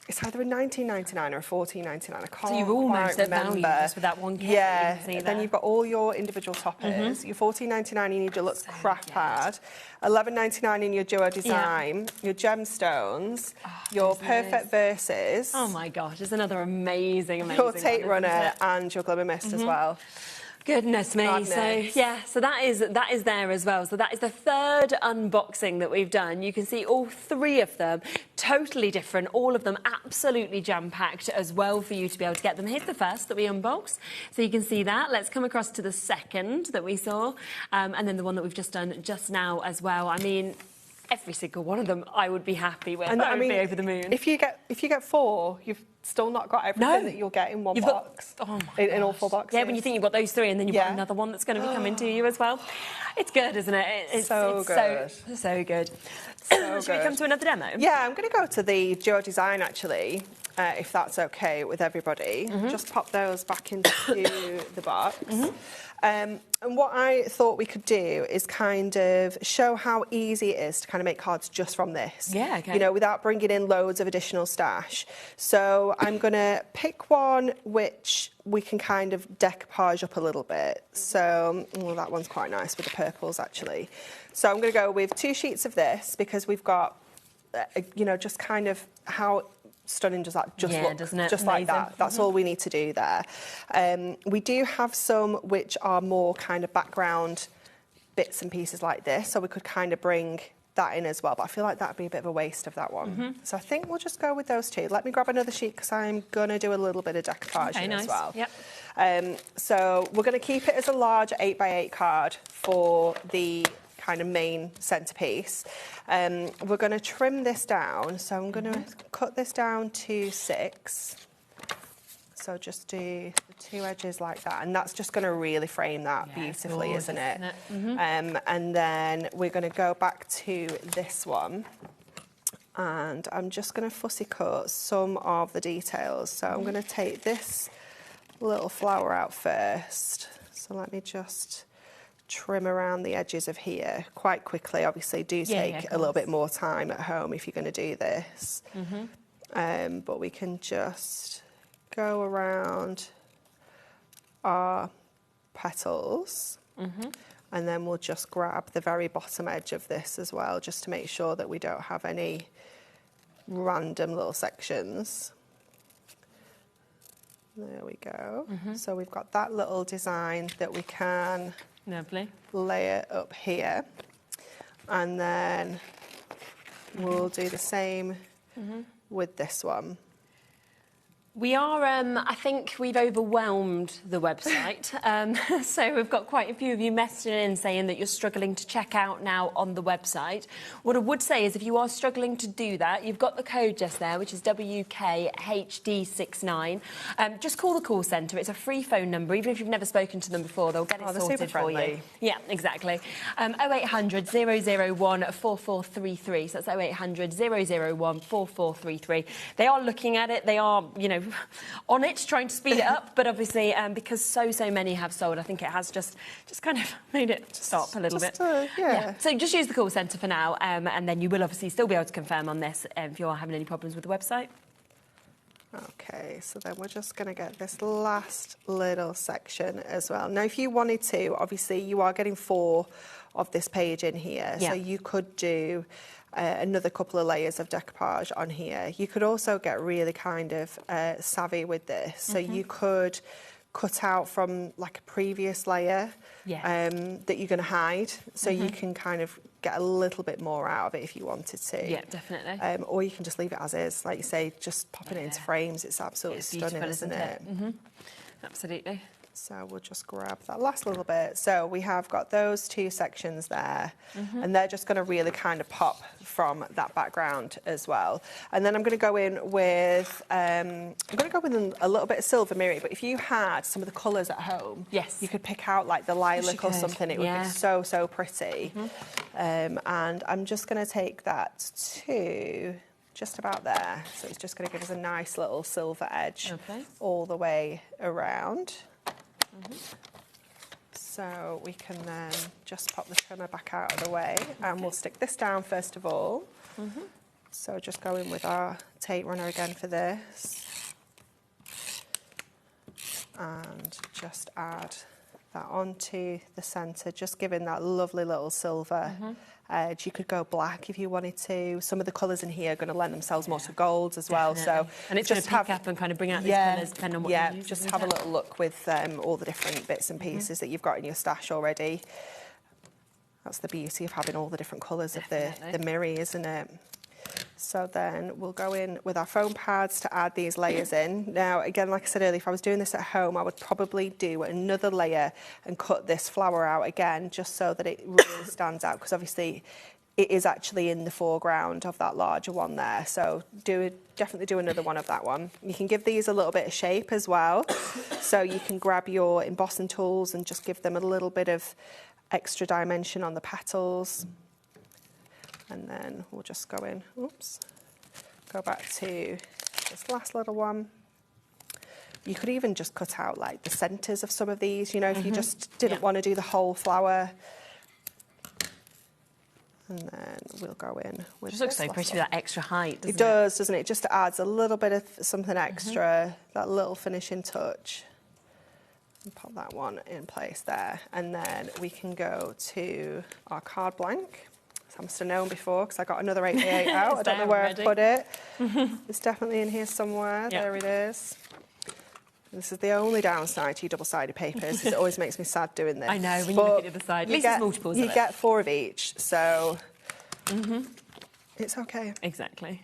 it's either a $19.99 or a $14.99. I can't So you're almost quite at value remember. just with that one kit. Then you've got all your individual toppers. Your $14.99 in your deluxe craft pad. $11.99 in your duo design. Your gemstones. your perfect verses. Oh my gosh, it's another amazing Your tape runner and your glimmer mist as well. Goodness me. Madness. So that is there as well. So that is the third unboxing that we've done. You can see all three of them, totally different, all of them absolutely jam-packed as well for you to be able to get them. Here's the first that we unboxed. So you can see that. Let's come across to the second that we saw, and then the one that we've just done just now as well. I mean, every single one of them I would be happy with. And I would be over the moon. If you get four, you've still not got everything that you'll get in one box. In all four boxes. Yeah, when you think you've got those three and then you've got another one that's going to be coming to you as well. It's good, isn't it? It's so good. So good. Should we come to another demo? Yeah, I'm going to go to the duo design actually, if that's okay with everybody. Just pop those back into the box. And what I thought we could do is kind of show how easy it is to kind of make cards just from this. Yeah, okay. You know, without bringing in loads of additional stash. So I'm going to pick one which we can kind of decoupage up a little bit. So, that one's quite nice with the purples actually. So I'm going to go with 2 sheets of this because we've got, you know, just kind of how stunning does that just look, doesn't it? just like that. That's all we need to do there. We do have some which are more kind of background bits and pieces like this, so we could kind of bring that in as well, but I feel like that would be a bit of a waste of that one. So I think we'll just go with those 2. Let me grab another sheet because I'm going to do a little bit of decoupaging as well. So we're going to keep it as a large 8x8 card for the kind of main centerpiece. We're going to trim this down, so I'm going to cut this down to 6. So just do the 2 edges like that, and that's just going to really frame that beautifully, isn't it? And then we're going to go back to this one, and I'm just going to fussy cut some of the details. So I'm going to take this little flower out first. So let me just trim around the edges of here quite quickly. Obviously, do take a little bit more time at home if you're going to do this. But we can just go around our petals, and then we'll just grab the very bottom edge of this as well, just to make sure that we don't have any random little sections. There we go. So we've got that little design that we can layer up here, and then we'll do the same with this one. We are, I think we've overwhelmed the website. So we've got quite a few of you messaging in saying that you're struggling to check out now on the website. What I would say is if you are struggling to do that, you've got the code just there, which is WKHD69. Just call the call centre. It's a free phone number. Even if you've never spoken to them before, they'll get it sorted for you. Yeah, exactly. 0800 001 4433. So that's 0800 001 4433. They are looking at it. They are, you know, of on it, trying to speed it up. But obviously, because so many have sold, I think it has just kind of made it stop a little bit. Yeah. So just use the call centre for now, and then you will obviously still be able to confirm on this if you are having any problems with the website. Okay, so then we're just going to get this last little section as well. Now, if you wanted to, obviously you are getting 4 of this page in here, so you could do another couple of layers of decoupage on here. You could also get really kind of savvy with this, so you could cut out from like a previous layer that you're going to hide, so you can kind of get a little bit more out of it if you wanted to. Yeah, definitely. Or you can just leave it as is, like you say, just popping it into frames. It's absolutely stunning, isn't it? Absolutely. So we'll just grab that last little bit. So we have got those 2 sections there, and they're just going to really kind of pop from that background as well. And then I'm going to go in with a little bit of silver mirror. But if you had some of the colours at home, you could pick out like the lilac or something. It would be so pretty. And I'm just going to take that to just about there. So it's just going to give us a nice little silver edge all the way around. So we can then just pop the trimmer back out of the way, and we'll stick this down first of all. So just go in with our tape runner again for this, and just add that onto the centre, just giving that lovely little silver edge. You could go black if you wanted to. Some of the colours in here are going to lend themselves more to golds as well. So and it's just pick up and kind of bring out these colours depending on what you use. Just have a little look with all the different bits and pieces that you've got in your stash already. That's the beauty of having all the different colours of the mirror, isn't it? So then we'll go in with our foam pads to add these layers in. Now, again, like I said earlier, if I was doing this at home, I would probably do another layer and cut this flower out again, just so that it really stands out, because obviously it is actually in the foreground of that larger one there. So definitely do another one of that one. You can give these a little bit of shape as well. So you can grab your embossing tools and just give them a little bit of extra dimension on the petals. And then we'll just go in, go back to this last little one. You could even just cut out like the centres of some of these, you know, if you just didn't want to do the whole flower. And then we'll go in with It just looks so pretty with that extra height, doesn't it? It does, doesn't it? It just adds a little bit of something extra, that little finishing touch. And pop that one in place there. And then we can go to our card blank. I must have known before because I got another 8x8 out. I don't know where I put it. It's definitely in here somewhere. There it is. This is the only downside to double-sided papers. It always makes me sad doing this. I know, when you look at the other side. At least it's multiples of it. You get 4 of each, so it's okay. Exactly.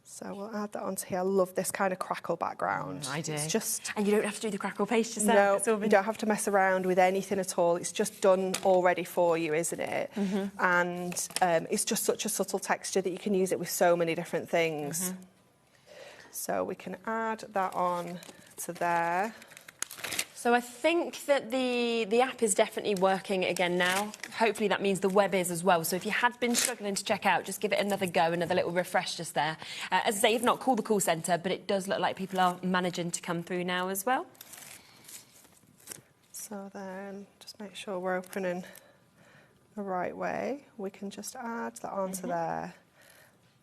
So we'll add that onto here. I love this kind of crackle background. I do. It's just... And you don't have to do the crackle paste yourself. No, you don't have to mess around with anything at all. It's just done already for you, isn't it? And it's just such a subtle texture that you can use it with so many different things. So we can add that on to there. So I think that the app is definitely working again now. Hopefully that means the web is as well. So if you had been struggling to check out, just give it another go, another little refresh just there. As I say, if not, call the call centre, but it does look like people are managing to come through now as well. So then just make sure we're opening the right way. We can just add that onto there.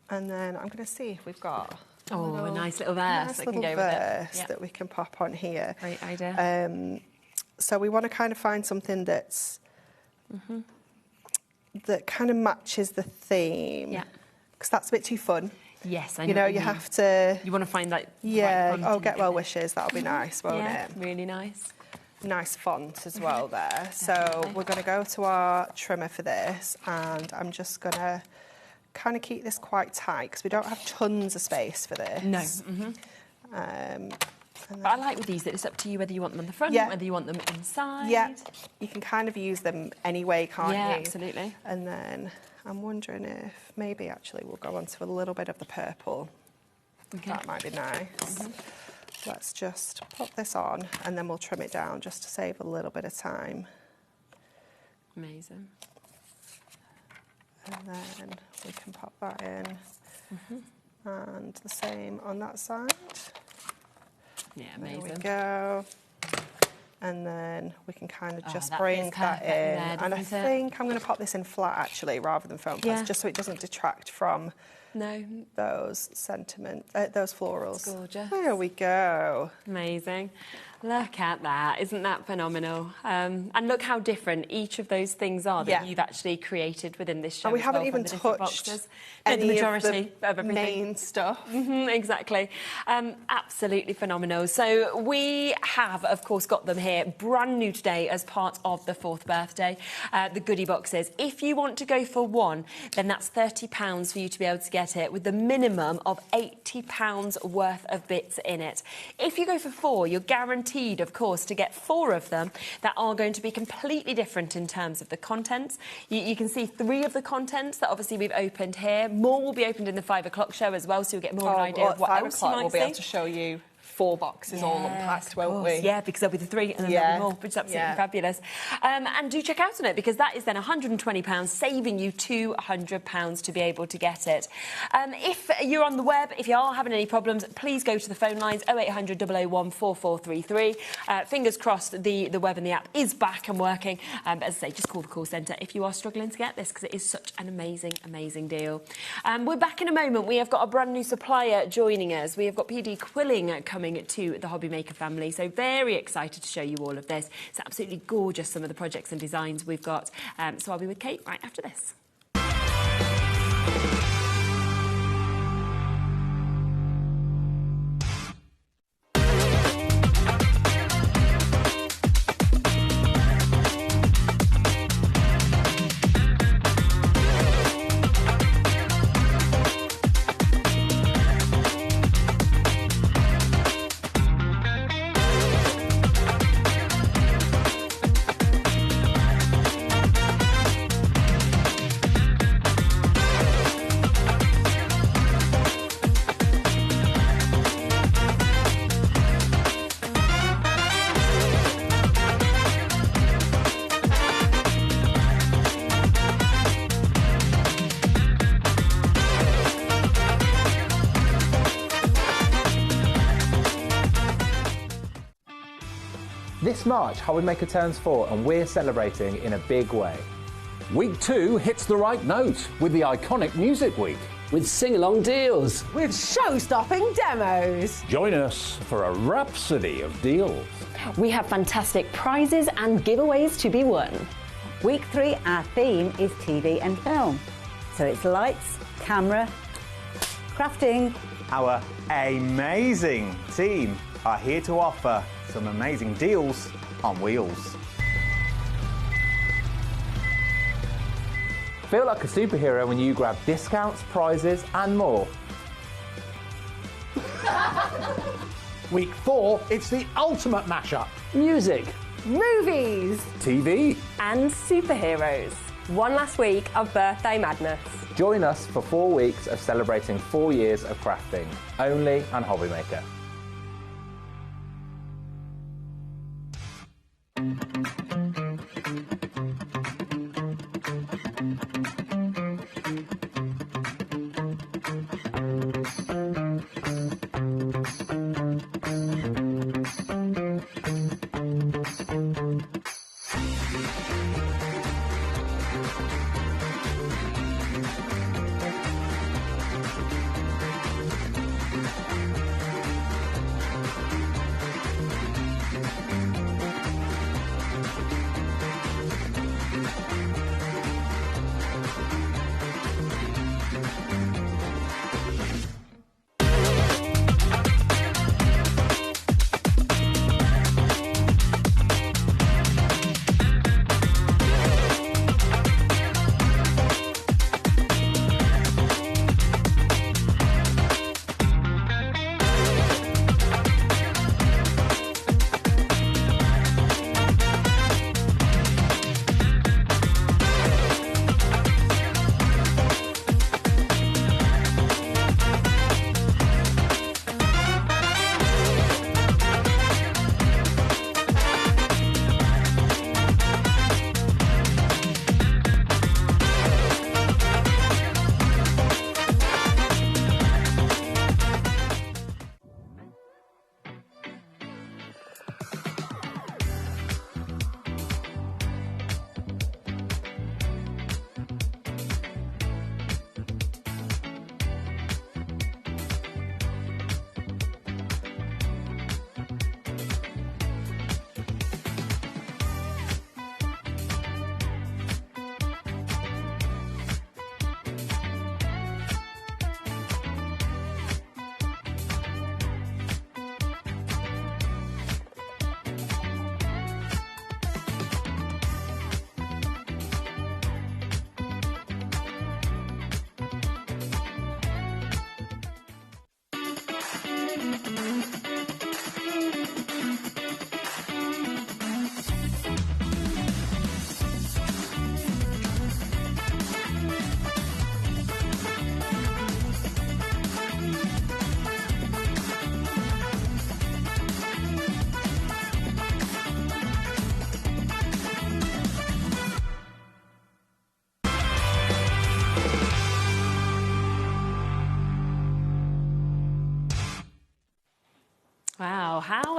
And then I'm going to see if we've got... a nice little verse that can go with it. That we can pop on here. Great idea. So we want to kind of find something that's that kind of matches the theme. Yeah. Because that's a bit too fun. Yes, I know. You know, you have to... You want to find that... get well wishes. That'll be nice, won't it? Really nice. Nice font as well there. So we're going to go to our trimmer for this, and I'm just going to kind of keep this quite tight because we don't have tons of space for this. No. But I like with these that it's up to you whether you want them on the front, whether you want them inside. Yeah, you can kind of use them anyway, can't you? Yeah, absolutely. And then I'm wondering if maybe actually we'll go on to a little bit of the purple. Okay. That might be nice. Let's just pop this on and then we'll trim it down just to save a little bit of time. Amazing. And then we can pop that in. And the same on that side. Yeah, amazing. There we go. And then we can kind of just that bring fits that perfect there, in. And I doesn't it? think I'm going to pop this in flat, actually, rather than foam press, just so it doesn't detract from those those florals. It's gorgeous. There we go. Amazing. Look at that. Isn't that phenomenal? And look how different each of those things are that you've actually created within this show. And we as haven't well, even from the different touched boxes. any the majority of the everything. main stuff. Exactly. Absolutely phenomenal. So we have, of course, got them here brand new today as part of the 4th birthday, the goodie boxes. If you want to go for one, then that's £30 for you to be able to get it, with the minimum of £80 worth of bits in it. If you go for 4, you're guaranteed, of course, to get 4 of them that are going to be completely different in terms of the contents. You can see 3 of the contents that obviously we've opened here. More will be opened in the 5 o'clock show as well, so you'll get more of an idea of what else you might we'll be see. able to show you 4 boxes all unpacked, won't we? Yeah, because there'll be the 3 and then there'll be more, which is absolutely fabulous. And do check out on it, because that is then £120, saving you £200 to be able to get it. If you're on the web, if you are having any problems, please go to the phone lines 0800 001 4433. Fingers crossed the web and the app is back and working. But as I say, just call the call centre if you are struggling to get this, because it is such an amazing, amazing deal. We're back in a moment. We have got a brand new supplier joining us. We have got PD Quilling coming to the HobbyMaker family, so very excited to show you all of this. It's absolutely gorgeous, some of the projects and designs we've got. So I'll be with Kate right after this. This March, HobbyMaker turns 4 and we're celebrating in a big way. Week 2 hits the right note with the iconic Music Week. With sing-along deals. With show-stopping demos. Join us for a rhapsody of deals. We have fantastic prizes and giveaways to be won. Week 3, our theme is TV and film. So it's lights, camera, crafting. Our amazing team are here to offer some amazing deals on wheels. Feel like a superhero when you grab discounts, prizes and more. Week 4, it's the ultimate mashup. Music. Movies. TV. And superheroes. One last week of birthday madness. Join us for 4 weeks of celebrating 4 years of crafting, only on HobbyMaker.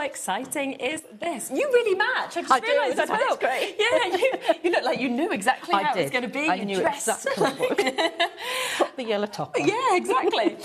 exciting is this? You really match. I just do realised as as well. well. It's great. Yeah, you look like you knew exactly how it was did. going to be. I You knew dressed exactly. Put the yellow top on. Yeah, exactly.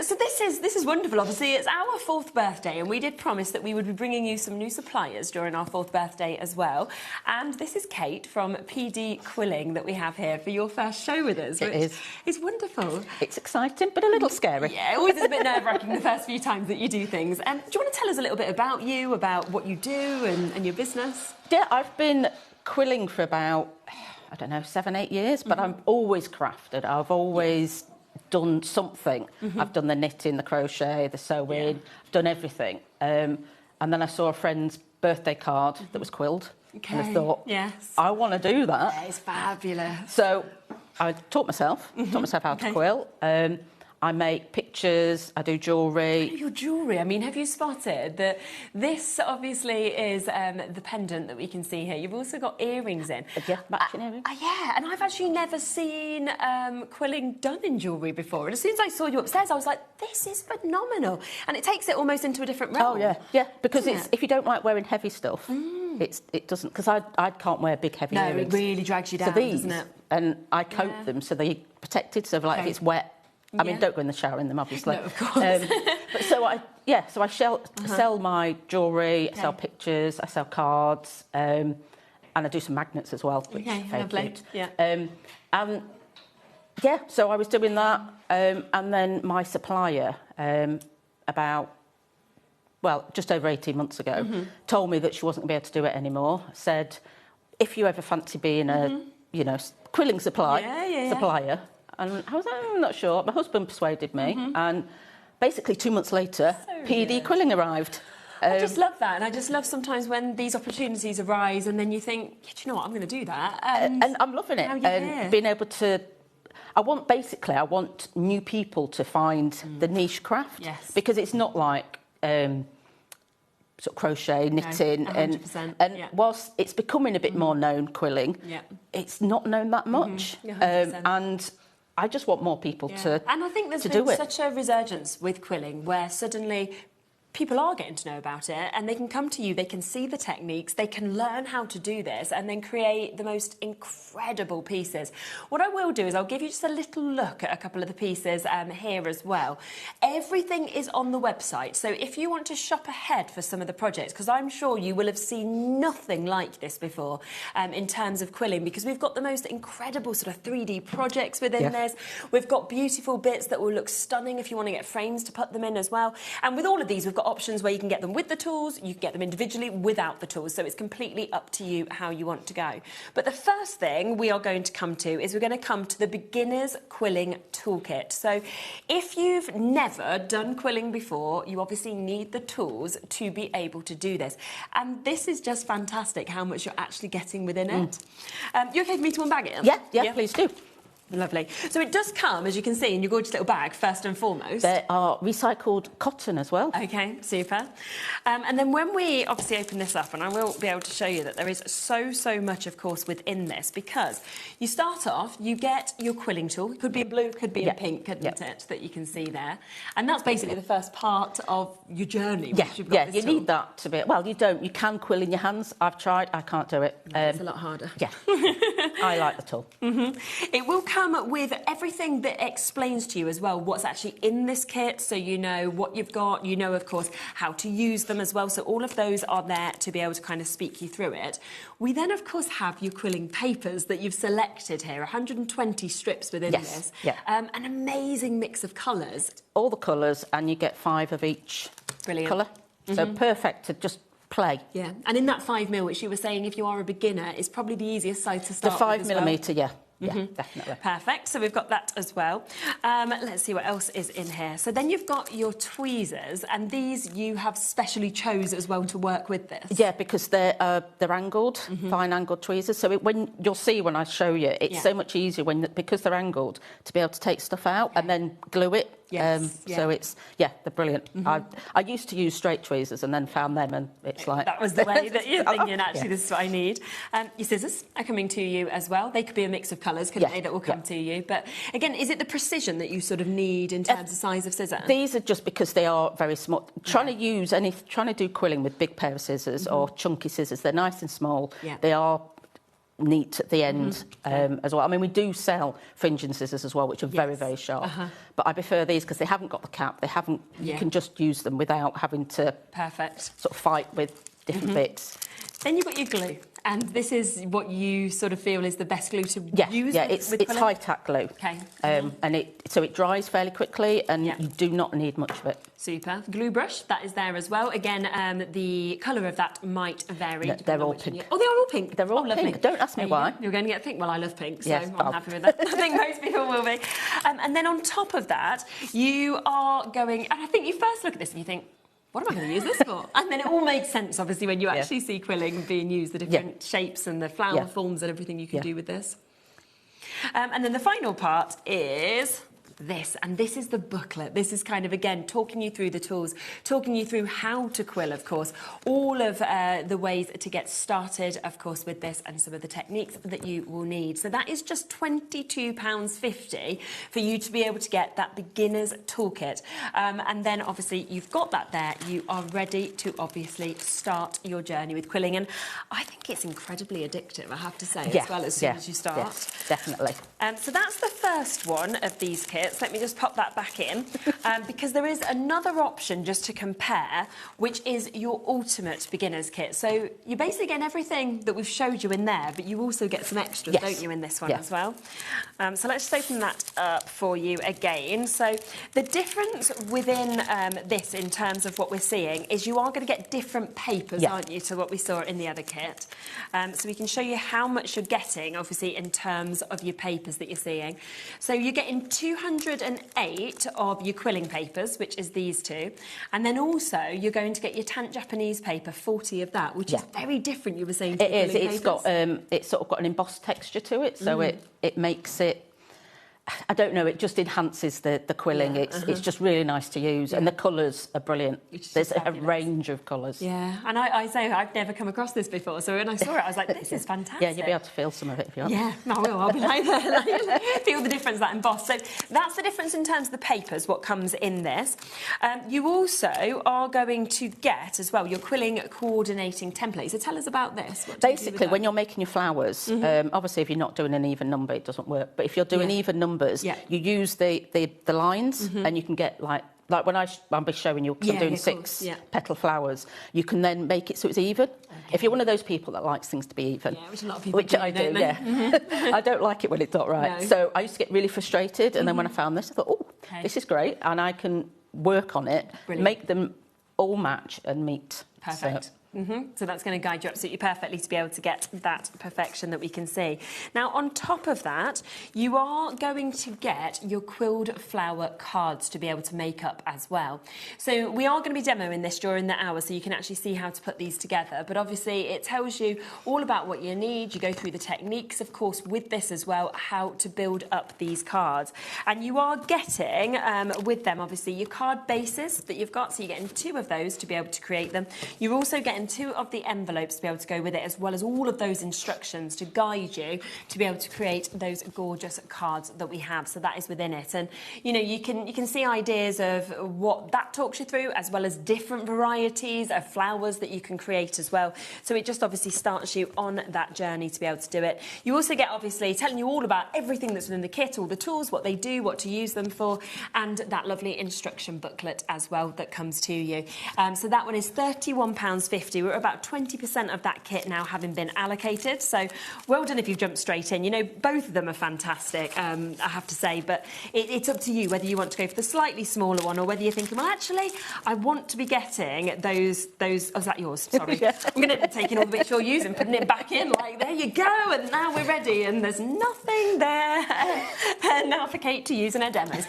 So this is wonderful. Obviously, it's our 4th birthday, and we did promise that we would be bringing you some new suppliers during our 4th birthday as well. And this is Kate from PD Quilling that we have here for your first show with us. It is. It's wonderful. It's exciting, but a little scary. Yeah, it always is a bit nerve-wracking the first few times that you do things. Do you want to tell us a little bit about you, about what you do and your business? Yeah, I've been quilling for about, I don't know, 7-8 years, but I've always crafted. I've always done something. I've done the knitting, the crochet, the sewing, I've done everything. And then I saw a friend's birthday card that was quilled. Okay. And I thought, yes, I want to do that. Yeah, it's fabulous. So I taught myself how to quill. I make pictures, I do jewellery. Your jewellery, I mean, have you spotted that this obviously is the pendant that we can see here. You've also got earrings in. Yeah, matching earrings. Yeah, and I've actually never seen quilling done in jewellery before. And as soon as I saw you upstairs, I was like, this is phenomenal. And it takes it almost into a different realm. Oh, yeah, because if you don't like wearing heavy stuff, it doesn't, because I can't wear big heavy earrings. No, it really drags you down, doesn't it? And I coat them so they're protected, so like if it's wet, I mean, don't go in the shower in them, obviously. No, of course. But so I sell my jewellery, I sell pictures, I sell cards, and I do some magnets as well, which is very cute. Yeah. So I was doing that, and then my supplier, just over 18 months ago, told me that she wasn't going to be able to do it anymore. Said, if you ever fancy being a, quilling supplier. And I was like, I'm not sure. My husband persuaded me, and basically 2 months later, PD Quilling arrived. I just love that, and I just love sometimes when these opportunities arise, and then you think, yeah, do you know what, I'm going to do that. And I'm loving it, and being able to. I want new people to find the niche craft, because it's not like sort of crochet, knitting, no, and whilst it's becoming a bit more known, quilling, it's not known that much, and I just want more people to And I think there's been such a resurgence with quilling where suddenly people are getting to know about it, and they can come to you, they can see the techniques, they can learn how to do this, and then create the most incredible pieces. What I will do is I'll give you just a little look at a couple of the pieces here as well. Everything is on the website, so if you want to shop ahead for some of the projects, because I'm sure you will have seen nothing like this before in terms of quilling, because we've got the most incredible sort of 3D projects within this. We've got beautiful bits that will look stunning if you want to get frames to put them in as well. And with all of these, we've got options where you can get them with the tools, you can get them individually without the tools, so it's completely up to you how you want to go. But the first thing we are going to come to is we're going to come to the Beginner's Quilling Toolkit. So if you've never done quilling before, you obviously need the tools to be able to do this. And this is just fantastic how much you're actually getting within it. You okay for me to unbag it? Yeah, please do. Lovely. So it does come, as you can see, in your gorgeous little bag, first and foremost. There are recycled cotton as well. OK, super. And then when we obviously open this up, and I will be able to show you that there is so much, of course, within this, because you start off, you get your quilling tool. It could be in blue, could be in pink, couldn't it, that you can see there. And that's basically the first part of your journey. You need that to be... Well, you can quill in your hands. I've tried, I can't do it. It's a lot harder. Yeah. I like the tool. It will come with everything that explains to you as well what's actually in this kit, so you know what you've got, you know, of course, how to use them as well. So all of those are there to be able to kind of speak you through it. We then, of course, have your quilling papers that you've selected here, 120 strips within this. An amazing mix of colours. All the colours, and you get 5 of each colour. So perfect to just play. Yeah, and in that 5mm, which you were saying, if you are a beginner, is probably the easiest size to start with. The 5mm, yeah. Yeah, definitely. Perfect. So we've got that as well. Let's see what else is in here. So then you've got your tweezers, and these you have specially chose as well to work with this. Yeah, because they're angled, fine angled tweezers. So when you'll see when I show you, it's so much easier because they're angled to be able to take stuff out and then glue it Yes, So it's, they're brilliant. I used to use straight tweezers and then found them, and it's like... That was the way that you're thinking, actually, this is what I need. Your scissors are coming to you as well. They could be a mix of colours, couldn't they, that will come to you. But again, is it the precision that you sort of need in terms of size of scissor? These are just because they are very small. Trying to do quilling with big pair of scissors or chunky scissors, they're nice and small. They are neat at the end as well. I mean, we do sell fringing scissors as well, which are very, very sharp. But I prefer these because they haven't got the cap. They haven't. You can just use them without having to sort of fight with different bits. Then you've got your glue. And this is what you sort of feel is the best glue to use? It's high-tack glue. Okay. And it dries fairly quickly, and you do not need much of it. Super. Glue brush, that is there as well. Again, the colour of that might vary. They're all pink. Oh, they're all pink? They're all pink. Don't ask me why. You're going to get pink? Well, I love pink, so I'm happy with that. I think most people will be. And then on top of that, you are going... And I think you first look at this and you think, what am I going to use this for? And then it all makes sense, obviously, when you actually see quilling being used, the different shapes and the flower forms and everything you can do with this. And then the final part is this, and this is the booklet. This is kind of, again, talking you through the tools, talking you through how to quill, of course, all of the ways to get started, of course, with this and some of the techniques that you will need. So that is just £22.50 for you to be able to get that beginner's toolkit. And then, obviously, you've got that there. You are ready to, obviously, start your journey with quilling. And I think it's incredibly addictive, I have to say, as well, as soon as you start. Yes, definitely. So that's the first one of these kits. Let me just pop that back in, because there is another option just to compare, which is your ultimate beginner's kit. So you basically get everything that we've showed you in there, but you also get some extras, don't you, in this one as well? So let's just open that up for you again. So the difference within this, in terms of what we're seeing, is you are going to get different papers, aren't you, to what we saw in the other kit. So we can show you how much you're getting, obviously, in terms of your papers that you're seeing. So you're getting 208 of your quilling papers, which is these two, and then also you're going to get your Tant Japanese paper, 40 of that, which is very different. You were saying to it is. It's got it's sort of got an embossed texture to it, so it makes it. I don't know. It just enhances the quilling. It's just really nice to use, and the colours are brilliant. There's a range of colours. Yeah, and I say I've never come across this before, so when I saw it, I was like, this is fantastic. Yeah, you'll be able to feel some of it if you want. Yeah, I will. I'll be like that. Feel the difference, that emboss. So that's the difference in terms of the papers, what comes in this. You also are going to get, as well, your quilling coordinating template. So tell us about this. Basically, when you're making your flowers, obviously, if you're not doing an even number, it doesn't work. But if you're doing even numbers, you use the lines, and you can get like when I'll be showing you, because I'm doing 6 petal flowers, you can then make it so it's even. If you're one of those people that likes things to be even, which a lot of people do, I do, don't they? I don't like it when it's not right. No. So I used to get really frustrated, and then when I found this, I thought, oh, this is great, and I can work on it, make them all match and meet. Perfect. So, So that's going to guide you absolutely perfectly to be able to get that perfection that we can see. Now, on top of that, you are going to get your quilled flower cards to be able to make up as well. So we are going to be demoing this during the hour, so you can actually see how to put these together. But obviously, it tells you all about what you need. You go through the techniques, of course, with this as well, how to build up these cards. And you are getting, with them, obviously, your card bases that you've got. So you're getting 2 of those to be able to create them. You're also getting 2 of the envelopes to be able to go with it, as well as all of those instructions to guide you to be able to create those gorgeous cards that we have. So that is within it, and you know, you can see ideas of what that talks you through, as well as different varieties of flowers that you can create as well. So it just obviously starts you on that journey to be able to do it. You also get, obviously, telling you all about everything that's within the kit, all the tools, what they do, what to use them for, and that lovely instruction booklet as well that comes to you. So that one is £31.50. We're about 20% of that kit now having been allocated. So well done if you've jumped straight in. You know, both of them are fantastic, I have to say, but it's up to you whether you want to go for the slightly smaller one or whether you're thinking, well, actually, I want to be getting those. Oh, is that yours? Sorry. I'm going to be taking all the bits you're using, putting it back in, like, there you go, and now we're ready, and there's nothing there now for Kate to use in her demos.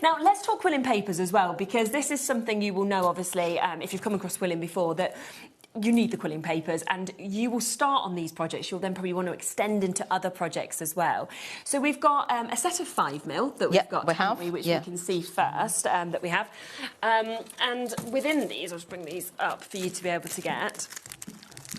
Now, let's talk quilling papers as well, because this is something you will know, obviously, if you've come across quilling before, that you need the quilling papers, and you will start on these projects. You'll then probably want to extend into other projects as well. So we've got a set of 5mm that we've got, which we can see first, that we have. And within these, I'll just bring these up for you to be able to get.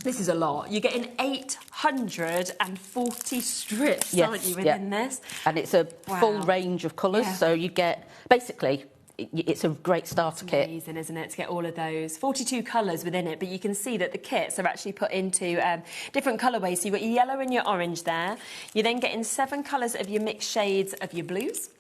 This is a lot. You're getting 840 strips, aren't you, within this? And it's a full range of colours, so you get, basically, it's a great starter kit. Amazing, isn't it, to get all of those 42 colours within it, but you can see that the kits are actually put into different colourways. So you've got your yellow and your orange there. You're then getting 7 colours of your mixed shades of your blues.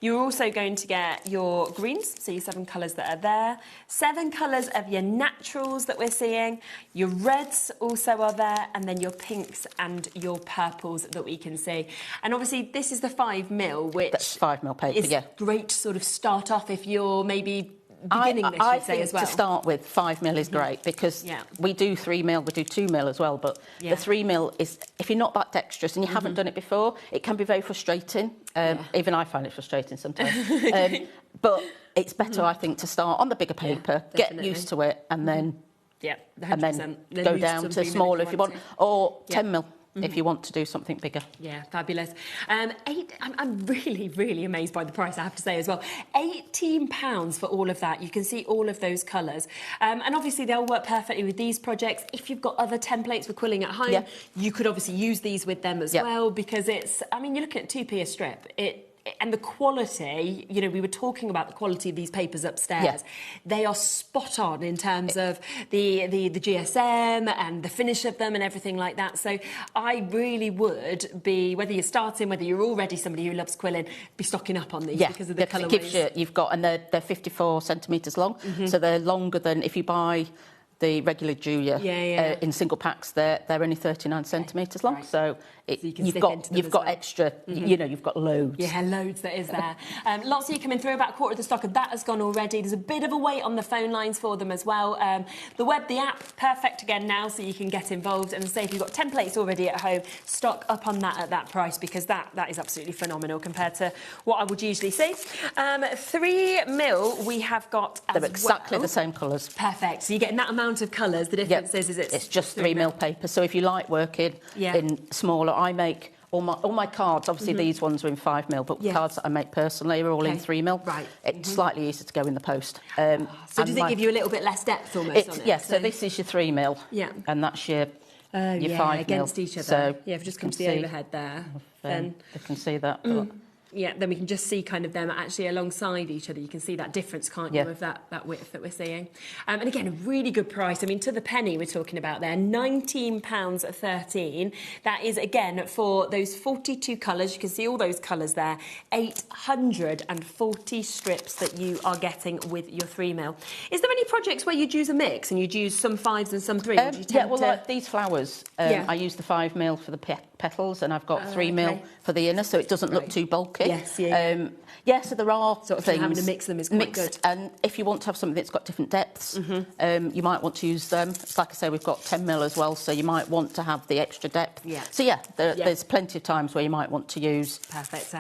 You're also going to get your greens, so your 7 colours that are there. 7 colours of your naturals that we're seeing. Your reds also are there, and then your pinks and your purples that we can see. And obviously, this is the 5mm, which that's 5mm paper, is great to sort of start off if you're maybe beginning this, I you'd say, think as well. to start with, 5mm is great because we do 3mm, we do 2mm as well, but the 3mm is, if you're not that dexterous and you haven't done it before, it can be very frustrating. Even I find it frustrating sometimes. But it's better, I think, to start on the bigger paper, get used to it, and then and then go down to smaller if you want, or 10mm. If you want to do something bigger. Yeah, fabulous. I'm really, really amazed by the price, I have to say as well. £18 for all of that. You can see all of those colours. And obviously they'll work perfectly with these projects. If you've got other templates for quilling at home, you could obviously use these with them as well, because it's, I mean, you're looking at 2p a strip. And the quality, you know, we were talking about the quality of these papers upstairs. They are spot on in terms of the GSM and the finish of them and everything like that. So I really would be, whether you're starting, whether you're already somebody who loves quilling, be stocking up on these because of the colourways. It gives you, you've got, and they're 54 centimetres long, so they're longer than if you buy the regular Julia in single packs. They're only 39 centimetres long, so you've got extra. You know, you've got loads. Yeah, loads that is there. Lots of you coming through. About a quarter of the stock of that has gone already. There's a bit of a wait on the phone lines for them as well. The app, perfect again now, so you can get involved. And say if you've got templates already at home, stock up on that at that price, because that is absolutely phenomenal compared to what I would usually see. 3mm we have got as They're exactly the same colours. Perfect. So you're getting that amount of colours. The difference is it's just 3mm paper. So if you like working in smaller, I make all my cards. Obviously, these ones are in 5mm, but cards that I make personally are all in 3mm. Right. It's slightly easier to go in the post. So does it give you a little bit less depth almost on it? Yeah. So this is your 3mm. Yeah. And that's your 5mm. Against each other. So if you just come to the overhead there, then they can see that. Yeah, then we can just see kind of them actually alongside each other. You can see that difference, can't you, with that width that we're seeing. And again, a really good price. I mean, to the penny we're talking about there, £19.13. That is, again, for those 42 colours. You can see all those colours there. 840 strips that you are getting with your 3mm. Is there any projects where you'd use a mix and you'd use some 5s and some 3s? Like these flowers, I use the 5mm for the petals, and I've got 3mm for the inner, so it doesn't look too bulky. Yes, so there are things. Having to mix them is quite good. And if you want to have something that's got different depths, you might want to use them. It's like I say, we've got 10mm as well, so you might want to have the extra depth. So there's plenty of times where you might want to use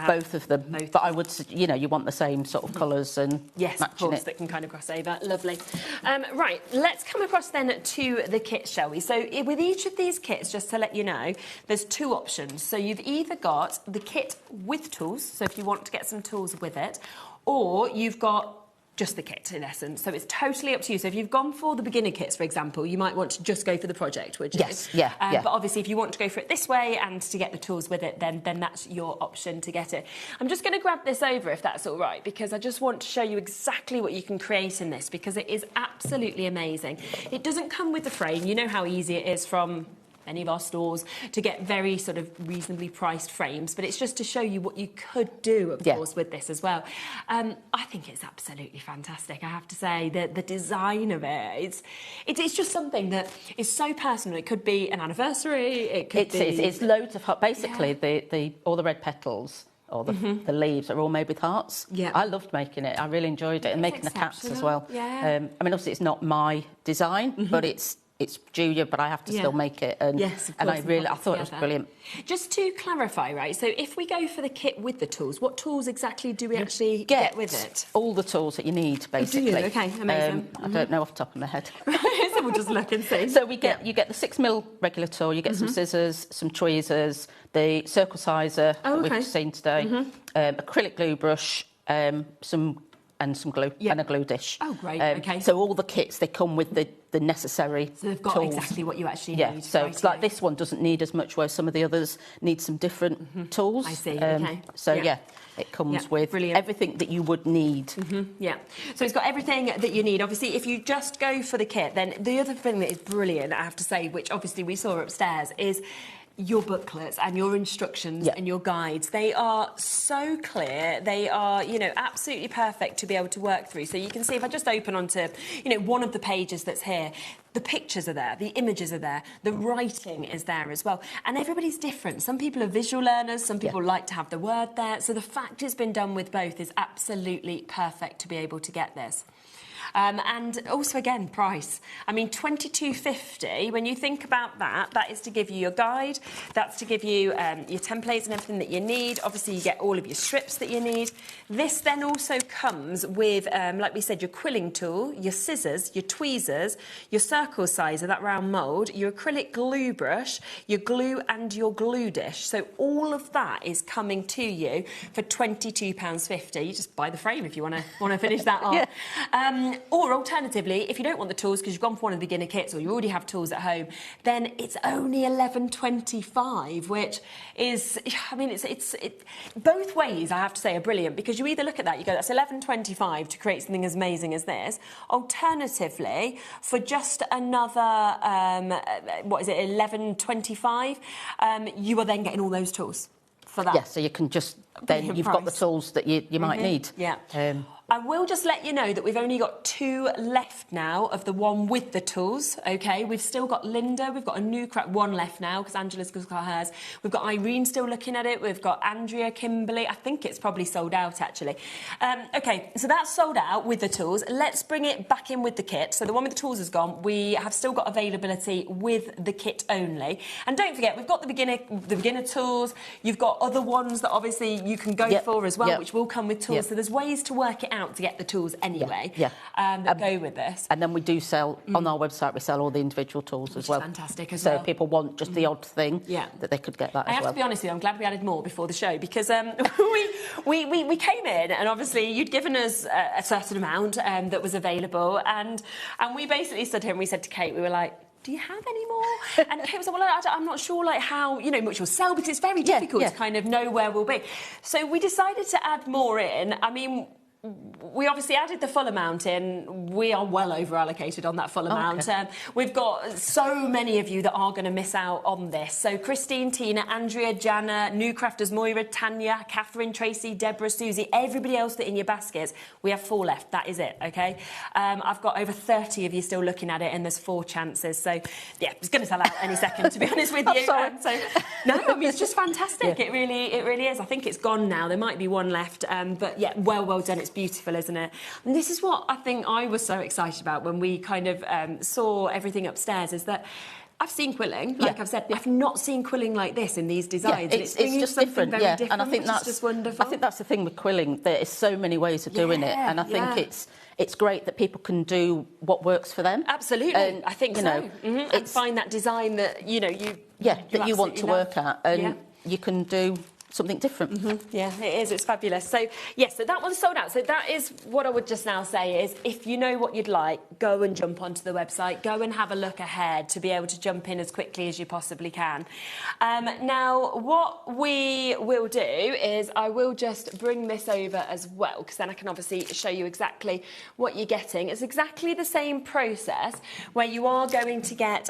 both of them. But I would, you want the same sort of colours and yes, of course, that can kind of cross over. Lovely. Right, let's come across then to the kits, shall we? So with each of these kits, just to let you know, there's 2 options. So you've either got the kit with tools, so if you want to get some tools with it, or you've got just the kit in essence. So it's totally up to you. So if you've gone for the beginner kits, for example, you might want to just go for the project, would you? Yes, But obviously if you want to go for it this way and to get the tools with it, then that's your option to get it. I'm just going to grab this over if that's all right, because I just want to show you exactly what you can create in this, because it is absolutely amazing. It doesn't come with the frame. You know how easy it is from any of our stores to get very sort of reasonably priced frames, but it's just to show you what you could do, of course, with this as well. I think it's absolutely fantastic, I have to say. The design of it, it's just something that is so personal. It could be an anniversary, it's loads of basically all the red petals or the leaves are all made with hearts. I loved making it. I really enjoyed it, and making the caps as well. I mean, obviously it's not my design, but it's Julia, but I have to still make it. And, yes, of course, and I thought it was brilliant. Just to clarify, right, so if we go for the kit with the tools, what tools exactly do we actually get with it? All the tools that you need, basically. Okay, amazing. I don't know off the top of my head. So So we'll just look and see. So you get the 6mm regular tool, you get some scissors, some tweezers, the circle sizer that we've seen today, acrylic glue brush, some glue and a glue dish. Oh, great. Okay. So all the kits, they come with the necessary So they've got tools. exactly what you actually Yeah. need. So it's like this one doesn't need as much, where some of the others need some different tools. I see. Okay. So it comes with everything that you would need. Yeah. So it's got everything that you need. Obviously, if you just go for the kit, then the other thing that is brilliant, I have to say, which obviously we saw upstairs, is your booklets and your instructions and your guides. They are so clear. They are, you know, absolutely perfect to be able to work through. So you can see if I just open onto, you know, one of the pages that's here, the pictures are there, the images are there, the writing is there as well. And everybody's different. Some people are visual learners, some people like to have the word there. So the fact it's been done with both is absolutely perfect to be able to get this. And also, again, price. I mean, $22.50, when you think about that, that is to give you your guide, that's to give you your templates and everything that you need. Obviously, you get all of your strips that you need. This then also comes with, like we said, your quilling tool, your scissors, your tweezers, your circle sizer, that round mould, your acrylic glue brush, your glue and your glue dish. So all of that is coming to you for £22.50. You just buy the frame if you want to finish that off. Or alternatively, if you don't want the tools because you've gone for one of the beginner kits or you already have tools at home, then it's only $11.25, which is, I mean, it's both ways, I have to say, are brilliant, because you either look at that, you go, that's $11.25 to create something as amazing as this. Alternatively, for just another, what is it, $11.25, you are then getting all those tools for that. Yeah, so you can just, then you've got the tools that you might need. Yeah. I will just let you know that we've only got 2 left now of the one with the tools, OK? We've still got Linda. We've got a new one left now because Angela's got hers. We've got Irene still looking at it. We've got Andrea, Kimberly. I think it's probably sold out, actually. OK, so that's sold out with the tools. Let's bring it back in with the kit. So the one with the tools is gone. We have still got availability with the kit only. And don't forget, we've got the beginner tools. You've got other ones that obviously you can go for as well, which will come with tools. So there's ways to work it out to get the tools anyway that go with this. And then we do sell, on our website, we sell all the individual tools as well. Fantastic as well. So if people want just the odd thing, that they could get that as well. I have to be honest with you, I'm glad we added more before the show, because we came in and obviously you'd given us a certain amount that was available, and we basically stood here and we said to Kate, we were like, do you have any more? And Kate was like, well, I'm not sure like how, you know, much you'll sell, because it's very difficult to kind of know where we'll be. So we decided to add more in. I mean, we obviously added the full amount in. We are well over allocated on that full amount. We've got so many of you that are going to miss out on this. So Christine, Tina, Andrea, Jana, new crafters, Moira, Tanya, Catherine, Tracy, Deborah, Susie, everybody else that in your baskets, we have 4 left. That is it, OK? I've got over 30 of you still looking at it, and there's 4 chances. So, yeah, it's going to sell out any second, to be honest with you. So, no, I mean, it's just fantastic. It really is. I think it's gone now. There might be 1 left. But, yeah, well done. It's beautiful, isn't it? And this is what I think I was so excited about when we kind of saw everything upstairs, is that I've seen quilling, like I've said, I've not seen quilling like this in these designs. It's just different, different, and I think that's just wonderful. I think that's the thing with quilling. There is so many ways of doing it, and I think it's great that people can do what works for them. Absolutely, and, I think so. And find that design that you want to work at, and you can do something different. Yeah, it is. It's fabulous. So, yes, so that one's sold out. So that is what I would just now say is, if you know what you'd like, go and jump onto the website. Go and have a look ahead to be able to jump in as quickly as you possibly can. Now, what we will do is I will just bring this over as well, because then I can obviously show you exactly what you're getting. It's exactly the same process where you are going to get,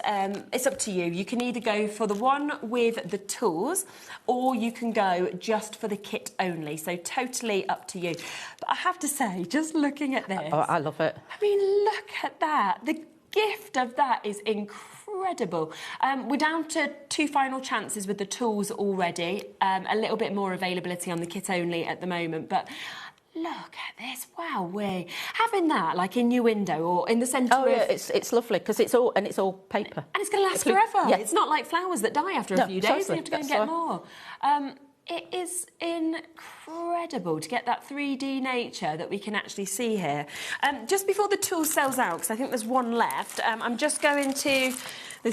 it's up to you. You can either go for the one with the tools, or you can go just for the kit only, so totally up to you. But I have to say, just looking at this, I love it. I mean, look at that. The gift of that is incredible. We're down to 2 final chances with the tools already. A little bit more availability on the kit only at the moment, but look at this! Wow, we're having that like in your window or in the centre. Oh yeah, it's lovely because it's all paper, and it's going to last forever. Yeah. It's not like flowers that die after a few days. You have to go and get more. It is incredible to get that 3D nature that we can actually see here. Just before the tool sells out, because I think there's one left, I'm just going to... they're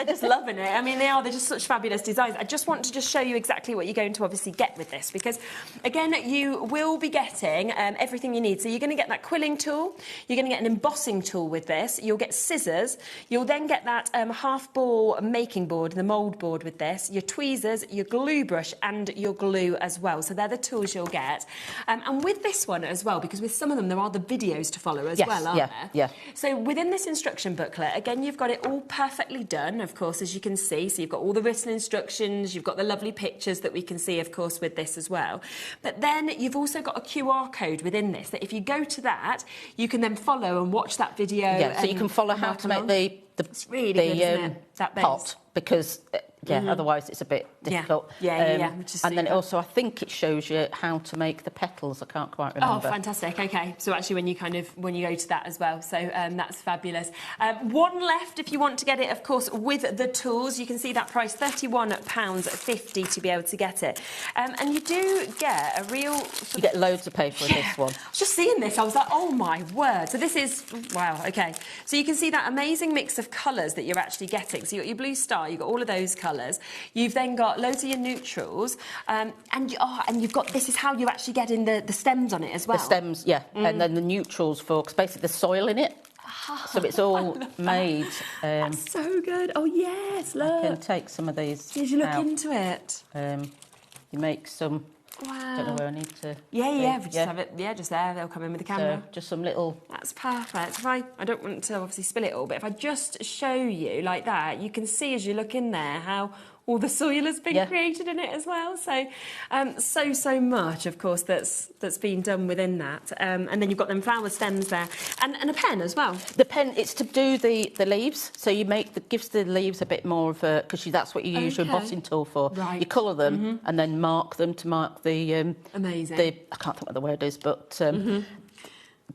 just loving it. I mean, they're just such fabulous designs. I just want to just show you exactly what you're going to obviously get with this, because, again, you will be getting everything you need. So you're going to get that quilling tool, you're going to get an embossing tool with this, you'll get scissors, you'll then get that half-ball making board, the mould board with this, your tweezers, your glue brush, and your glue as well. So they're the tools you'll get. And with this one as well, because with some of them there are the videos to follow as well, aren't there? Yeah. So within this instruction booklet, again, you've got it all perfectly done, of course, as you can see. So you've got all the written instructions, you've got the lovely pictures that we can see, of course, with this as well. But then you've also got a QR code within this, that if you go to that, you can then follow and watch that video. Yeah, so you can follow how to make it's really good, isn't it? That base. pot, because otherwise it's a bit difficult. And then also I think it shows you how to make the petals. I can't quite remember. Oh, fantastic. Okay, so actually when you go to that as well, so that's fabulous. One left if you want to get it, of course, with the tools. You can see that price, £31.50 to be able to get it. And you do get a real... You get loads of paper with this one. I was just seeing this, I was like, oh my word. So this is, wow, okay. So you can see that amazing mix of colours that you're actually getting. So you've got your blue star, you've got all of those colours. You've then got loads of your neutrals, and you've got, this is how you're actually getting the stems on it as well. The stems, yeah, and then the neutrals for, because basically there's soil in it. So it's all made. That's so good. Oh yes, look. I can take some of these. Did you look into it? You make some. Wow. Don't know where I need to. Yeah. Just have it. Yeah, just there. They'll come in with the camera. So just some little. That's perfect. If I don't want to obviously spill it all, but if I just show you like that, you can see as you look in there how all the soil has been created in it as well. So, so much, of course, that's been done within that. And then you've got them flower stems there, and a pen as well. The pen, it's to do the leaves. So you gives the leaves a bit more of a, because that's what you use your embossing tool for. Right. You colour them and then mark them to mark the amazing. I can't think what the word is, but.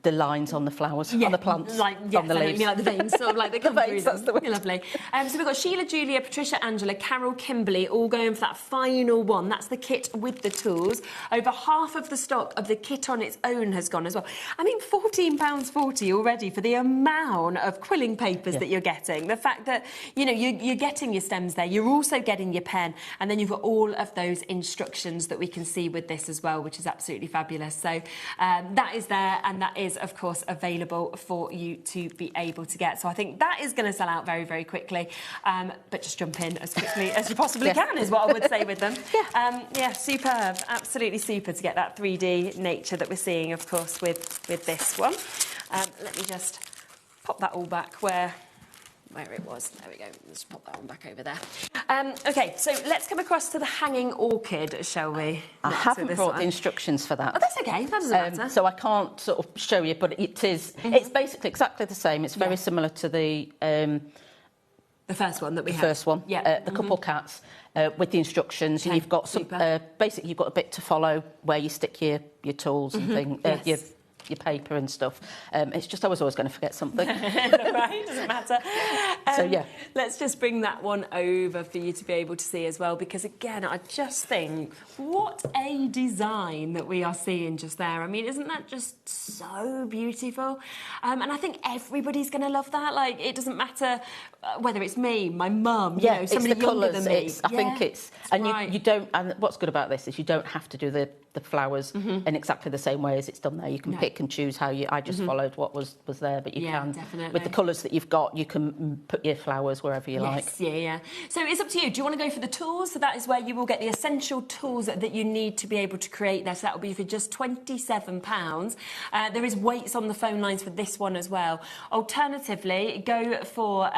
The lines on the flowers, on the plants, on the leaves. Like the veins, sort of like they come the veins, through that's the word. Lovely. So we've got Sheila, Julia, Patricia, Angela, Carol, Kimberly, all going for that final one. That's the kit with the tools. Over half of the stock of the kit on its own has gone as well. I mean, £14.40 already for the amount of quilling papers that you're getting. The fact that, you know, you're getting your stems there, you're also getting your pen, and then you've got all of those instructions that we can see with this as well, which is absolutely fabulous. So that is there, and that is, of course, available for you to be able to get. So I think that is going to sell out very, very quickly. But just jump in as quickly as you possibly can is what I would say with them. Superb. Absolutely super to get that 3D nature that we're seeing, of course, with this one. Let me just pop that all back where it was. There we go. Let's pop that one back over there. OK, so let's come across to the hanging orchid, shall we? I haven't brought the instructions for that. Oh, that's OK. That doesn't matter. So I can't sort of show you, but it is. It's basically exactly the same. It's very similar to the first one that we had. The first one. Yeah. The couple cats with the instructions. And you've got some. Basically, you've got a bit to follow where you stick your tools and things. Your paper and stuff. It's just I was always going to forget something. Right, doesn't matter. So yeah, let's just bring that one over for you to be able to see as well, because again, I just think what a design that we are seeing just there. I mean, isn't that just so beautiful? And I think everybody's going to love that. Like, it doesn't matter whether it's me, my mum, you know, somebody younger than me. I think it's and you don't. And what's good about this is you don't have to do the flowers in exactly the same way as it's done there. You can pick and choose how you. I just followed what was there, but you can definitely. With the colours that you've got, you can put your flowers wherever you like. Yeah. So it's up to you. Do you want to go for the tools? So that is where you will get the essential tools that you need to be able to create that. So that will be for just £27. There is weights on the phone lines for this one as well. Alternatively, go for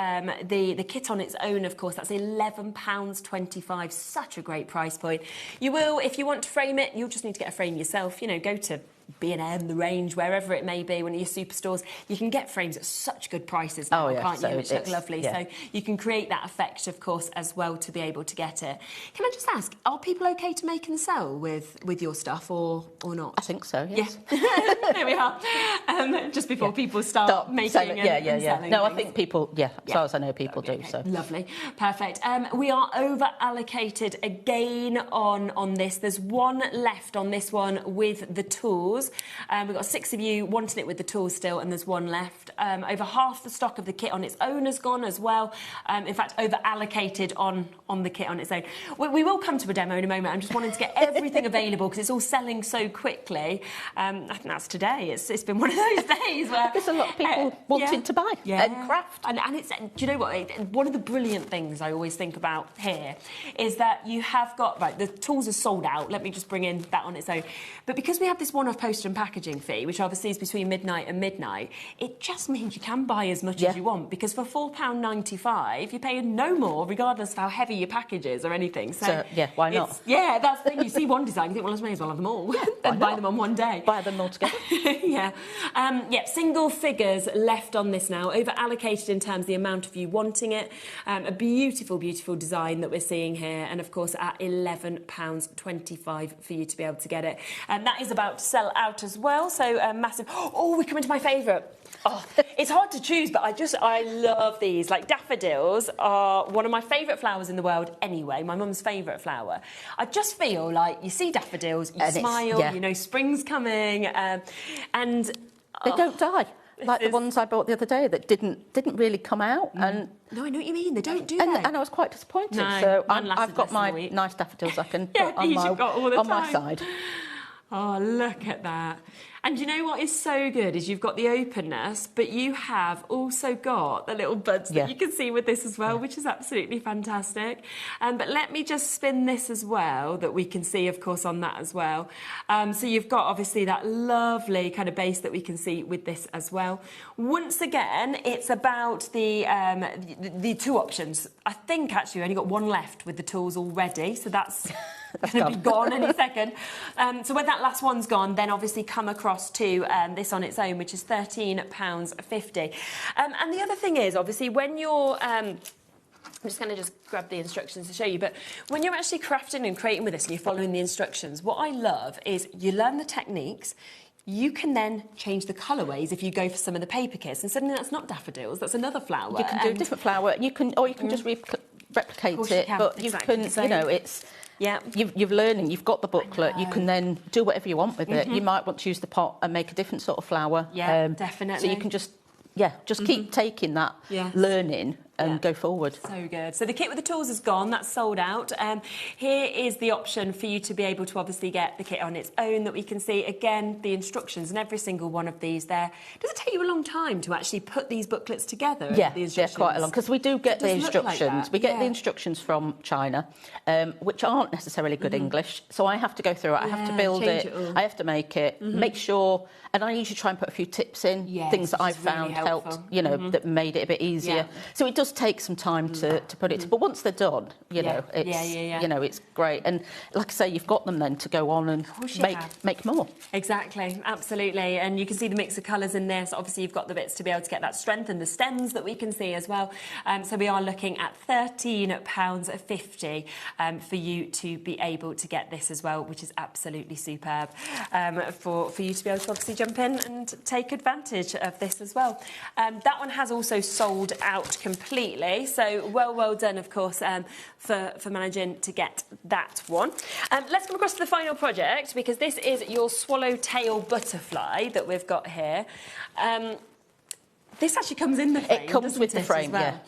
the kit on its own. Of course, that's £11.25. Such a great price point. You will, if you want to frame it, you'll just need to get a frame yourself. You know, go to B&M, The Range, wherever it may be, one of your superstores, you can get frames at such good prices now, can't you? Which look lovely. So you can create that effect, of course, as well to be able to get it. Can I just ask, are people okay to make and sell with your stuff or not? I think so, yes. Yeah. There we are. Just before people start making and selling. No, things. I think people, as far as I know, people do. So Lovely. Perfect. We are over allocated again on this. There's one left on this one with the tools. We've got 6 of you wanting it with the tools still, and there's one left. Over half the stock of the kit on its own has gone as well. In fact, over allocated on the kit on its own. We will come to a demo in a moment. I'm just wanting to get everything available because it's all selling so quickly. I think that's today. It's been one of those days where there's a lot of people wanting to buy and craft. And it's, do you know what? One of the brilliant things I always think about here is that you have got, the tools are sold out. Let me just bring in that on its own. But because we have this one-off poster and packaging fee, which obviously is between midnight and midnight, it just means you can buy as much as you want, because for £4.95, you're paying no more, regardless of how heavy your package is or anything. So why not? Yeah, that's the thing. You see one design, you think, well, I may as well have them all and buy them on one day. Buy them all together. Single figures left on this now, over allocated in terms of the amount of you wanting it. A beautiful, beautiful design that we're seeing here, and of course at £11.25 for you to be able to get it. And that is about to sell out as well, so massive. Oh, we come into my favourite. Oh, it's hard to choose, but I love these. Like, daffodils are one of my favourite flowers in the world anyway, my mum's favourite flower. I just feel like you see daffodils, you smile, you know spring's coming, and they don't die. Like the ones I bought the other day that didn't really come out. And no, I know what you mean. They don't do that. And I was quite disappointed. No, so I've got my nice daffodils I can put on my side. Oh, look at that. And you know what is so good is you've got the openness, but you have also got the little buds that you can see with this as well, which is absolutely fantastic. But let me just spin this as well, that we can see, of course, on that as well. So you've got, obviously, that lovely kind of base that we can see with this as well. Once again, it's about the two options. I think, actually, we only got one left with the tools already, so that's going to be gone any second. So when that last one's gone, then obviously come across to this on its own, which is £13.50. And the other thing is, obviously, when you're... I'm just going to just grab the instructions to show you, but when you're actually crafting and creating with this and you're following the instructions, what I love is you learn the techniques. You can then change the colourways if you go for some of the paper kits, and suddenly that's not daffodils, that's another flower. You can do a different flower. You can just replicate it, but you can, you know, it's... Yeah, you're learning. You've got the booklet. You can then do whatever you want with it. You might want to use the pot and make a different sort of flower. Yeah, definitely. So you can just keep taking that learning and go forward. So good. So the kit with the tools is gone. That's sold out. Here is the option for you to be able to obviously get the kit on its own that we can see. Again, the instructions and every single one of these there. Does it take you a long time to actually put these booklets together? Yeah, quite a long. Because we do get the instructions. We get the instructions from China, which aren't necessarily good English. So I have to go through it. I have to build it. I have to make it. Make sure. And I usually try and put a few tips in, things that I've found helped, you know, that made it a bit easier. So it does take some time to put it. But once they're done, you know, it's you know, it's great. And like I say, you've got them then to go on and make more. Exactly, absolutely. And you can see the mix of colours in this. Obviously, you've got the bits to be able to get that strength and the stems that we can see as well. So we are looking at £13.50 for you to be able to get this as well, which is absolutely superb for you to be able to obviously jump in and take advantage of this as well. That one has also sold out completely, so well done, of course, for managing to get that one. Let's come across to the final project, because this is your swallowtail butterfly that we've got here. This actually comes in the frame. It comes with the frame, well?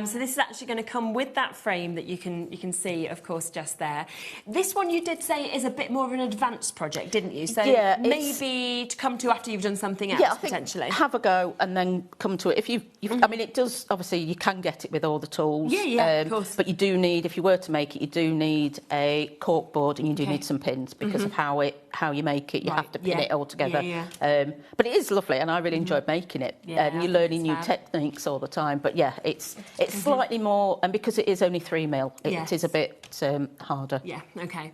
So this is actually going to come with that frame that you can see, of course, just there. This one you did say is a bit more of an advanced project, didn't you? So maybe to come to after you've done something else, potentially. Have a go and then come to it. If I mean, it does, obviously, you can get it with all the tools. Of course. But you do need, if you were to make it, you do need a cork board and you do need some pins because of how it how you make it. You have to pin it all together. Yeah. But it is lovely, and I really enjoyed making it. Yeah, And you're learning new techniques all the time. But yeah, it's slightly more, and because it is only 3 mil, it is a bit harder. Yeah, okay.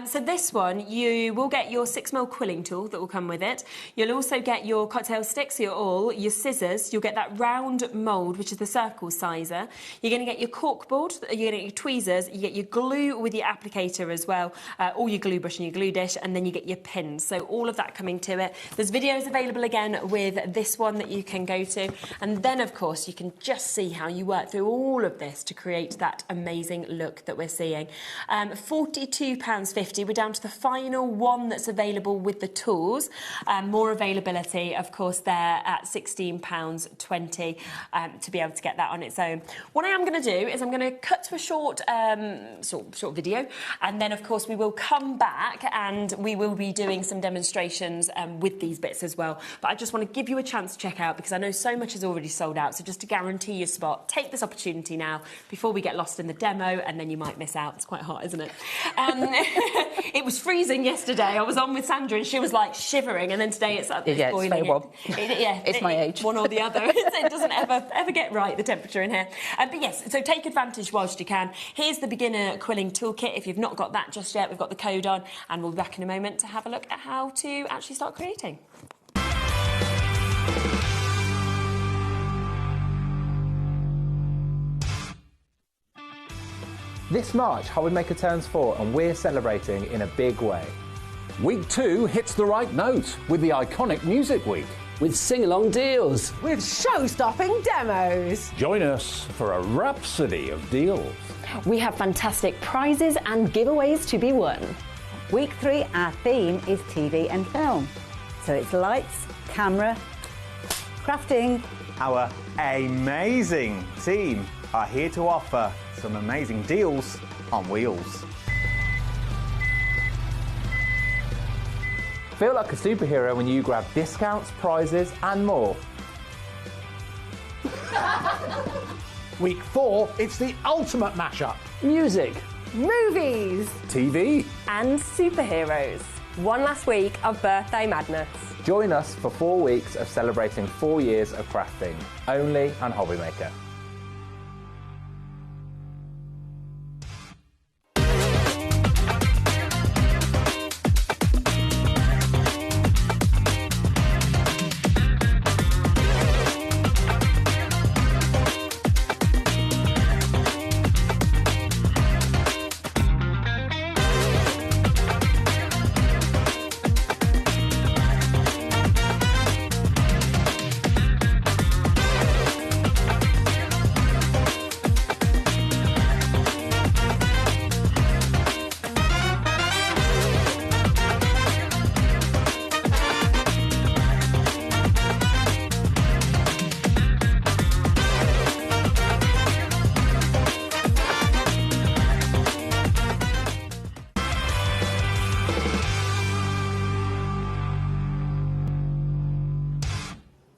So this one, you will get your 6 mil quilling tool that will come with it. You'll also get your cocktail sticks, your awl, your scissors. You'll get that round mould, which is the circle sizer. You're going to get your cork board, you're going to get your tweezers, you get your glue with your applicator as well, all your glue brush and your glue dish, and then you get your pins. So all of that coming to it. There's videos available again with this one that you can go to. And then, of course, you can just see how you work through all of this to create that amazing look that we're seeing. £42.50. We're down to the final one that's available with the tools. More availability, of course, there at £16.20 to be able to get that on its own. What I am going to do is I'm going to cut to a short video, and then, of course, we will come back and we will be doing some demonstrations with these bits as well. But I just want to give you a chance to check out, because I know so much is already sold out. So just to guarantee your spot, take this opportunity now before we get lost in the demo, and then you might miss out. It's quite hot, isn't it? It was freezing yesterday. I was on with Sandra and she was like shivering, and then today it's boiling. It's very warm. It's my age. One or the other. It doesn't ever get right, the temperature in here. But yes, so take advantage whilst you can. Here's the beginner quilling toolkit. If you've not got that just yet, we've got the code on, and we'll be back in a moment to have a look at how to actually start creating. This March, HobbyMaker turns 4 and we're celebrating in a big way. Week 2 hits the right note with the iconic Music Week. With sing-along deals. With show-stopping demos. Join us for a rhapsody of deals. We have fantastic prizes and giveaways to be won. Week 3, our theme is TV and film. So it's lights, camera, crafting. Our amazing team are here to offer some amazing deals on wheels. Feel like a superhero when you grab discounts, prizes and more. Week 4, it's the ultimate mashup. Music. Movies. TV. And superheroes. One last week of birthday madness. Join us for 4 weeks of celebrating 4 years of crafting, only on HobbyMaker.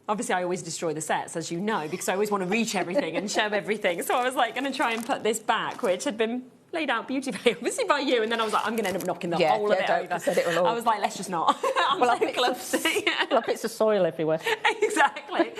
Obviously, I always destroy the sets, as you know, because I always want to reach everything and show everything. So I was like going to try and put this back, which had been laid out beautifully, obviously by you, and then I was like, I'm going to end up knocking the whole of it over. I was like, let's just not. Well, it's a soil everywhere. Exactly.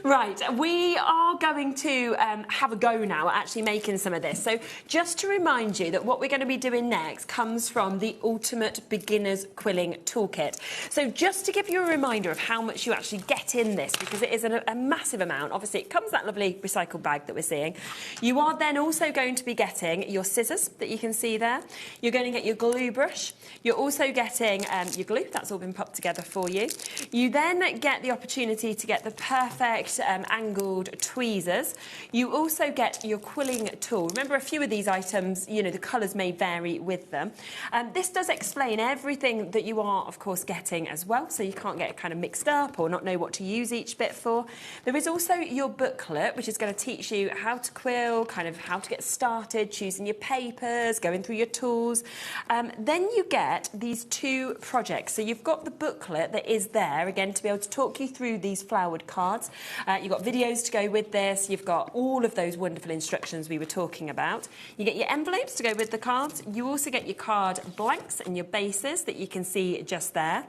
Right, we are going to have a go now at actually making some of this. So just to remind you that what we're going to be doing next comes from the Ultimate Beginner's Quilling Toolkit. So just to give you a reminder of how much you actually get in this, because it is a massive amount. Obviously, it comes that lovely recycled bag that we're seeing. You are then also going to be getting your scissors that you can see there. You're going to get your glue brush. You're also getting your glue. That's all been popped together for you. You then get the opportunity to get the perfect angled tweezers. You also get your quilling tool. Remember, a few of these items, you know, the colours may vary with them. This does explain everything that you are, of course, getting as well, so you can't get kind of mixed up or not know what to use each bit for. There is also your booklet, which is going to teach you how to quill, kind of how to get started, choosing your papers, going through your tools. Then you get these 2 projects. So you've got the booklet that is there, again, to be able to talk you through these flowered cards. You've got videos to go with this. You've got all of those wonderful instructions we were talking about. You get your envelopes to go with the cards. You also get your card blanks and your bases that you can see just there.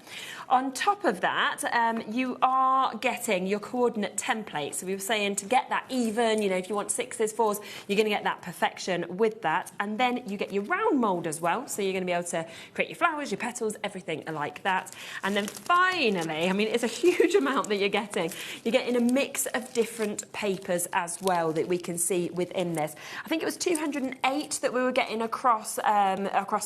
On top of that, you are getting your coordinate template. So we were saying to get that even, if you want 6s, 4s, you're going to get that perfection with that. And then you get your round mould as well. So you're going to be able to create your flowers, your petals, everything like that. And then finally, it's a huge amount that you're getting. You're getting a mix of different papers as well that we can see within this. I think it was 208 that we were getting across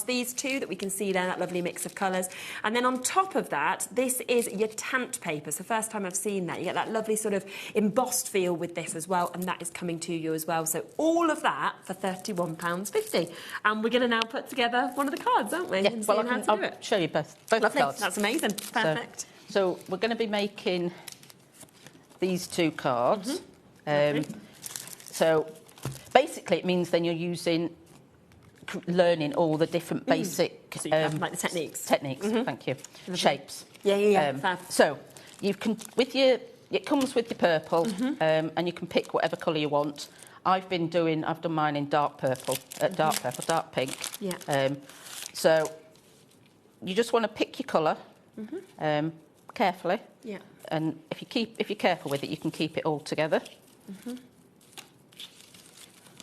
these 2 that we can see there, that lovely mix of colours. And then on top of that, this is your tamped paper. So first time I've seen that. You get that lovely sort of embossed feel with this as well, and that is coming to you as well. So all of that for £31.50. And we're going to now put together one of the cards, aren't we? Yeah, And well, I'll show you both Lovely. cards. That's amazing. Perfect. So we're going to be making these 2 cards. So basically it means then you're learning all the different basic... So you have, like the techniques. Thank you. Shapes. Yeah. So you can, it comes with your purple, and you can pick whatever colour you want. I've done mine in dark purple, dark pink. Yeah. So you just want to pick your colour carefully. Yeah. And if you're careful with it, you can keep it all together.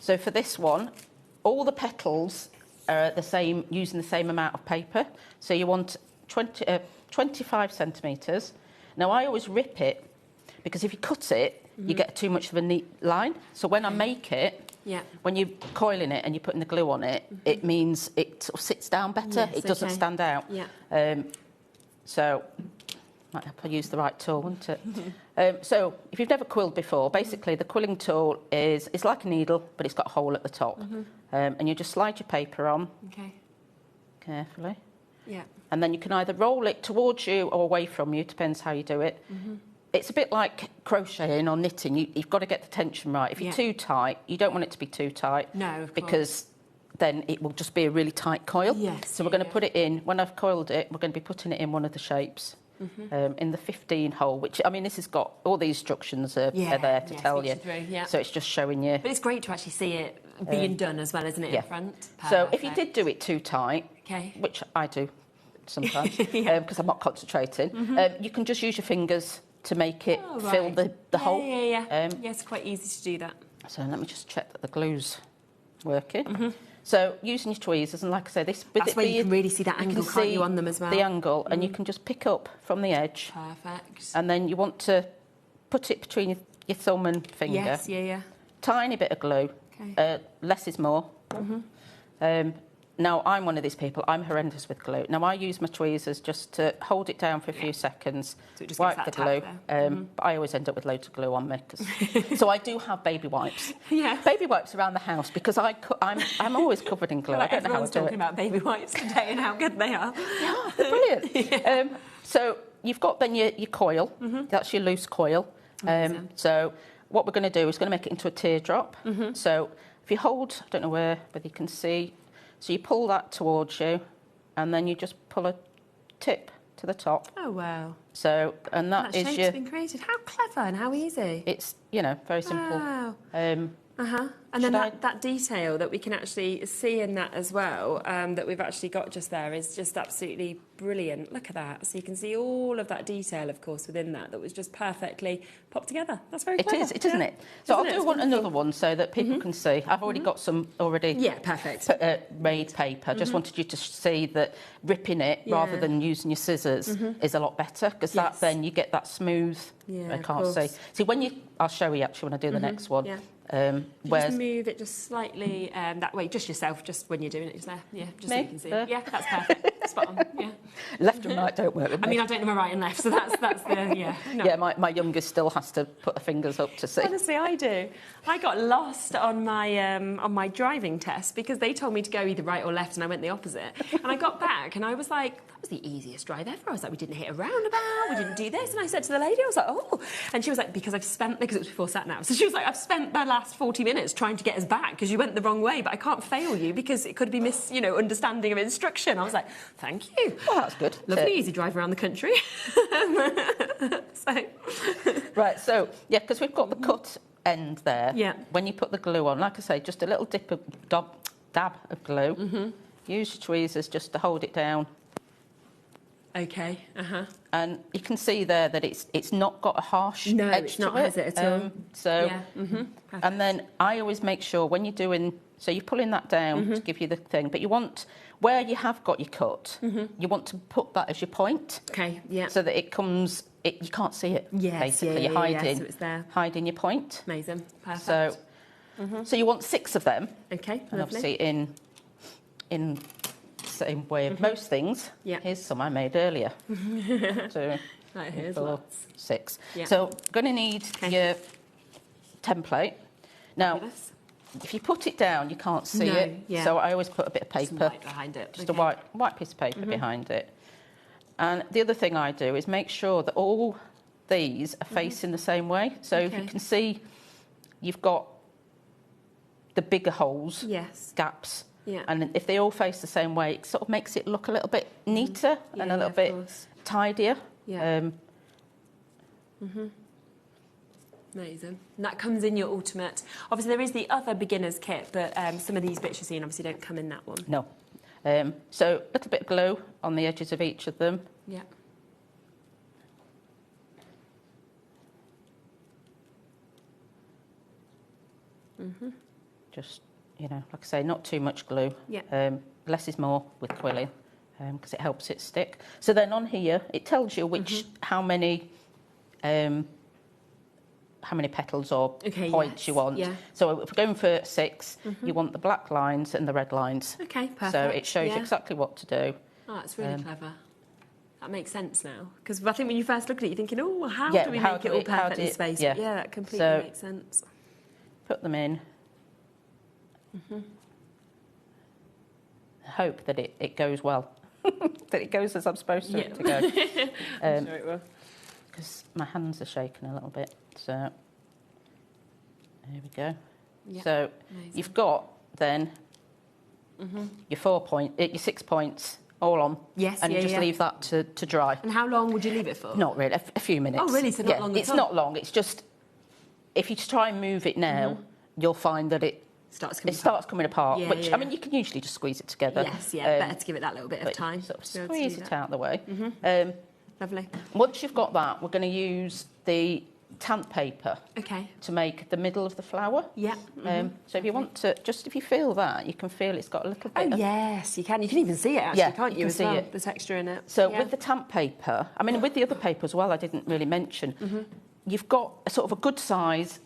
So for this one, all the petals are the same, using the same amount of paper. So you want 25 centimetres. Now I always rip it, because if you cut it, you get too much of a neat line. So when I make it, when you're coiling it and you're putting the glue on it, it means it sort of sits down better. Yes, it doesn't stand out. So might have to use the right tool, wouldn't it? So if you've never quilled before, basically the quilling tool it's like a needle, but it's got a hole at the top. And you just slide your paper on carefully. Yeah. And then you can either roll it towards you or away from you, depends how you do it. It's a bit like crocheting or knitting. You've got to get the tension right. If you're too tight, you don't want it to be too tight. No, of course. Because then it will just be a really tight coil. Yes. So we're going to put it in, when I've coiled it, we're going to be putting it in one of the shapes. In the 15 hole, which, this has got all the instructions are there to tell you. So it's just showing you. But it's great to actually see it being done as well, isn't it, in front? Perfect. So if you did do it too tight, which I do sometimes, because I'm not concentrating, you can just use your fingers to make it fill the hole. It's quite easy to do that. So let me just check that the glue's working. So using your tweezers, and like I say, that's where you can really see that angle, can't you, on them as well? The angle, and you can just pick up from the edge. Perfect. And then you want to put it between your thumb and finger. Yes, Tiny bit of glue. Less is more. Now, I'm one of these people, I'm horrendous with glue. Now, I use my tweezers just to hold it down for a few seconds, so it just wipe the glue. But I always end up with loads of glue on me. So I do have baby wipes. Baby wipes around the house, because I'm always covered in glue. I don't know how to do it. Everyone's talking about baby wipes today and how good they are. Yeah, they're brilliant. So you've got then your coil. That's your loose coil. So what we're going to do is going to make it into a teardrop. So if you hold, I don't know whether you can see, so you pull that towards you, and then you just pull a tip to the top. Oh, wow. So, and that is shape's been created. How clever and how easy. It's, very simple. Wow. And then that detail that we can actually see in that as well, that we've actually got just there, is just absolutely brilliant. Look at that. So you can see all of that detail, of course, within that was just perfectly popped together. That's very clever. It is, isn't it? So I'll do another one so that people can see. I've already got some already perfect. made paper. I just wanted you to see that ripping it rather than using your scissors is a lot better, because that then you get that smooth. I can't see. See, I'll show you actually when I do the next one. Just move it just slightly that way, just yourself, just when you're doing it, just there. Just so you can see. Yeah, that's perfect. Spot on. Yeah. Left and right don't work with me. I mean, I don't know my right and left, so that's the yeah. No. Yeah, my youngest still has to put the fingers up to see. Honestly, I do. I got lost on my driving test because they told me to go either right or left, and I went the opposite. And I got back, and I was like, that was the easiest drive ever. I was like, we didn't hit a roundabout, we didn't do this. And I said to the lady, I was like, oh. And she was like, because it was before sat-nav. So she was like, I've spent the last 40 minutes trying to get us back because you went the wrong way, but I can't fail you because it could be understanding of instruction. I was like, thank you. Well, that's good. Lovely, easy drive around the country. Right, so, yeah, because we've got the cut end there. Yeah. When you put the glue on, like I say, just a little dab of glue. Use your tweezers just to hold it down. Okay, And you can see there that it's not got a harsh edge it's not, to it. has it at all? So, yeah. And then I always make sure when you're doing, so you're pulling that down to give you the thing, but you want, where you have got your cut, you want to put that as your point. Okay, yeah. So that it comes, you can't see it, yes, basically. Yeah, You're hiding, so it's there. Hiding your point. Amazing, perfect. So, so you want 6 of them. Okay, and lovely. obviously in same way of most things. Yeah. Here's some I made earlier. So, right, here's 4, lots. 6. Yeah. So, going to need your template. Now, Fabulous. if you put it down, you can't see No, it. yeah. So I always put a bit of paper. Some white behind it. Just a white piece of paper behind it. And the other thing I do is make sure that all these are facing the same way. So if you can see, you've got the bigger holes, gaps. Yeah. And if they all face the same way, it sort of makes it look a little bit neater and a little bit tidier. Yeah. Amazing. And that comes in your ultimate. Obviously, there is the other beginner's kit, but some of these bits you're seeing obviously don't come in that one. No. So a little bit of glue on the edges of each of them. Yeah. Just, like I say, not too much glue. Yeah. Less is more with quilling because it helps it stick. So then on here, it tells you which how many petals or points you want. Yeah. So if we're going for 6, you want the black lines and the red lines. Okay, perfect. So it shows you exactly what to do. Oh, that's really clever. That makes sense now. Because I think when you first look at it, you're thinking, oh, how do we make it all perfectly spaced? Yeah. Yeah, that completely makes sense. Put them in. Hope that it goes well. That it goes as I'm supposed to, to go. I'm sure it will. Because my hands are shaking a little bit. So, there we go. Yeah. So, you've got then your 6 points all on. Yes, and you just leave that to dry. And how long would you leave it for? Not really, a few minutes. Oh, really? So not long at all? It's not long. It's just, if you try and move it now, you'll find that it starts coming apart. Yeah, which, I mean, you can usually just squeeze it together. Yes, yeah. Better to give it that little bit of time. Sort of squeeze it out of the way. Lovely. Once you've got that, we're going to use the tamp paper to make the middle of the flower. Yeah. So if you want to, just if you feel that, you can feel it's got a little bit. Oh, yes, you can. You can even see it, actually, can't you, can as see well? it. The texture in it. So with the tamp paper, I mean, with the other paper as well, I didn't really mention, you've got a sort of a good size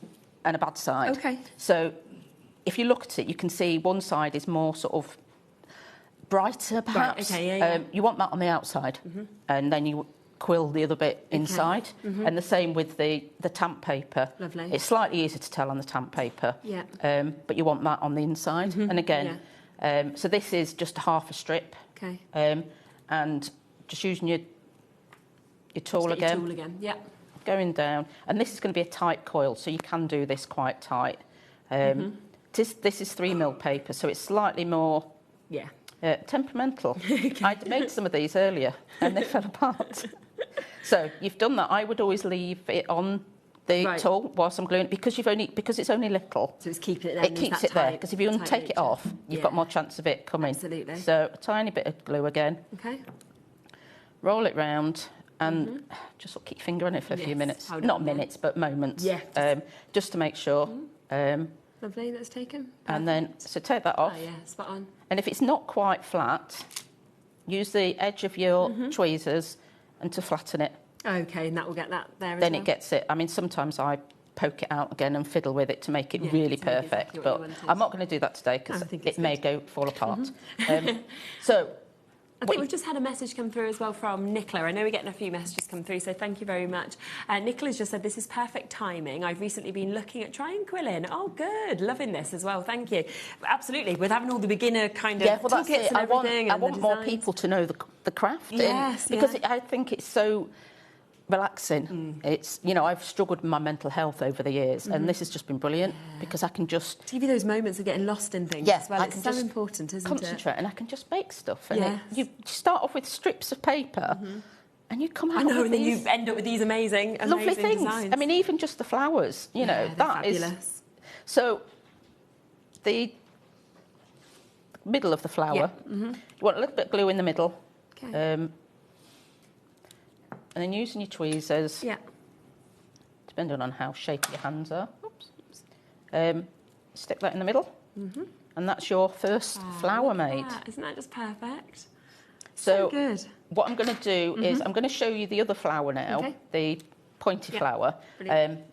and a bad side. Okay. So if you look at it, you can see one side is more sort of brighter, perhaps. Right, okay, yeah. You want that on the outside, and then you quill the other bit inside. And the same with the tamp paper. Lovely. It's slightly easier to tell on the tamp paper. Yeah. But you want that on the inside. And again, so this is just half a strip. Okay. And just using your tool Just get again. Your tool again, yeah. Going down. And this is going to be a tight coil, so you can do this quite tight. This is 3mm paper, so it's slightly more temperamental. I made some of these earlier, and they fell apart. So you've done that. I would always leave it on the tool whilst I'm gluing it because it's only little. So it's keeping it there. It keeps it there because if you take it off, you've got more chance of it coming. Absolutely. So a tiny bit of glue again. Okay. Roll it round. And just keep your finger on it for a few minutes. Not minutes, but moments. Yeah. Just to make sure. Lovely, that's taken. And then, so take that off. Oh, yeah, spot on. And if it's not quite flat, use the edge of your tweezers and to flatten it. Okay, and that will get that there Then it gets it. I mean, sometimes I poke it out again and fiddle with it to make it really perfect. Exactly but I'm not going to do that today because it may fall apart. So I think we've just had a message come through as well from Nicola. I know we're getting a few messages come through, so thank you very much. Nicola's just said, this is perfect timing. I've recently been looking at trying quilling. Oh, good. Loving this as well. Thank you. Absolutely. With having all the beginner kind of toolkits and everything. I want more people to know the craft. Yes, because I think it's so relaxing. It's, you know, I've struggled with my mental health over the years, and this has just been brilliant because I can just give you those moments of getting lost in things. Yes, well, I it's can so just important, isn't concentrate, it? and I can just make stuff. And you start off with strips of paper, and you come out. I know, with and then these you end up with these amazing lovely things. designs. I mean, even just the flowers. You know, that is fabulous. So the middle of the flower, you want a little bit of glue in the middle. Okay. And then using your tweezers, depending on how shaky your hands are, stick that in the middle, and that's your first flower made. Isn't that just perfect? So good. What I'm going to do is I'm going to show you the other flower now, the pointy flower,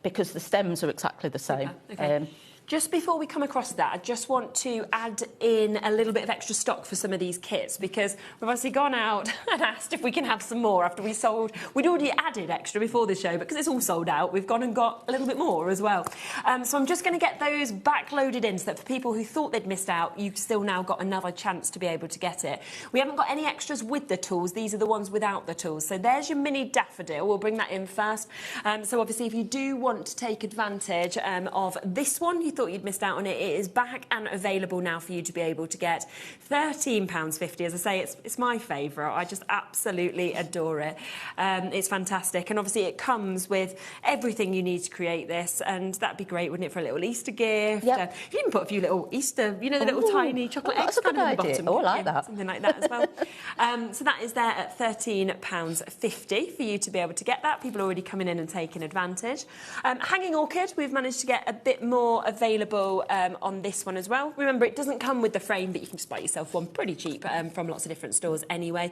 because the stems are exactly the same. Okay. Just before we come across that, I just want to add in a little bit of extra stock for some of these kits, because we've obviously gone out and asked if we can have some more after we sold. We'd already added extra before the show, but because it's all sold out, we've gone and got a little bit more as well. So I'm just going to get those backloaded in so that for people who thought they'd missed out, you've still now got another chance to be able to get it. We haven't got any extras with the tools. These are the ones without the tools. So there's your mini daffodil. We'll bring that in first. So obviously, if you do want to take advantage of this one, you thought you'd missed out on it, it is back and available now for you to be able to get. £13.50. As I say, it's my favourite. I just absolutely adore it. It's fantastic, and obviously it comes with everything you need to create this, and that'd be great, wouldn't it, for a little Easter gift? You can even put a few little Easter, you know, the little tiny chocolate eggs kind of in the bottom. Oh, I like that. Something like that as well. So that is there at £13.50 for you to be able to get that. People are already coming in and taking advantage. Hanging orchid, we've managed to get a bit more available on this one as well. Remember, it doesn't come with the frame, but you can just buy yourself one pretty cheap from lots of different stores anyway.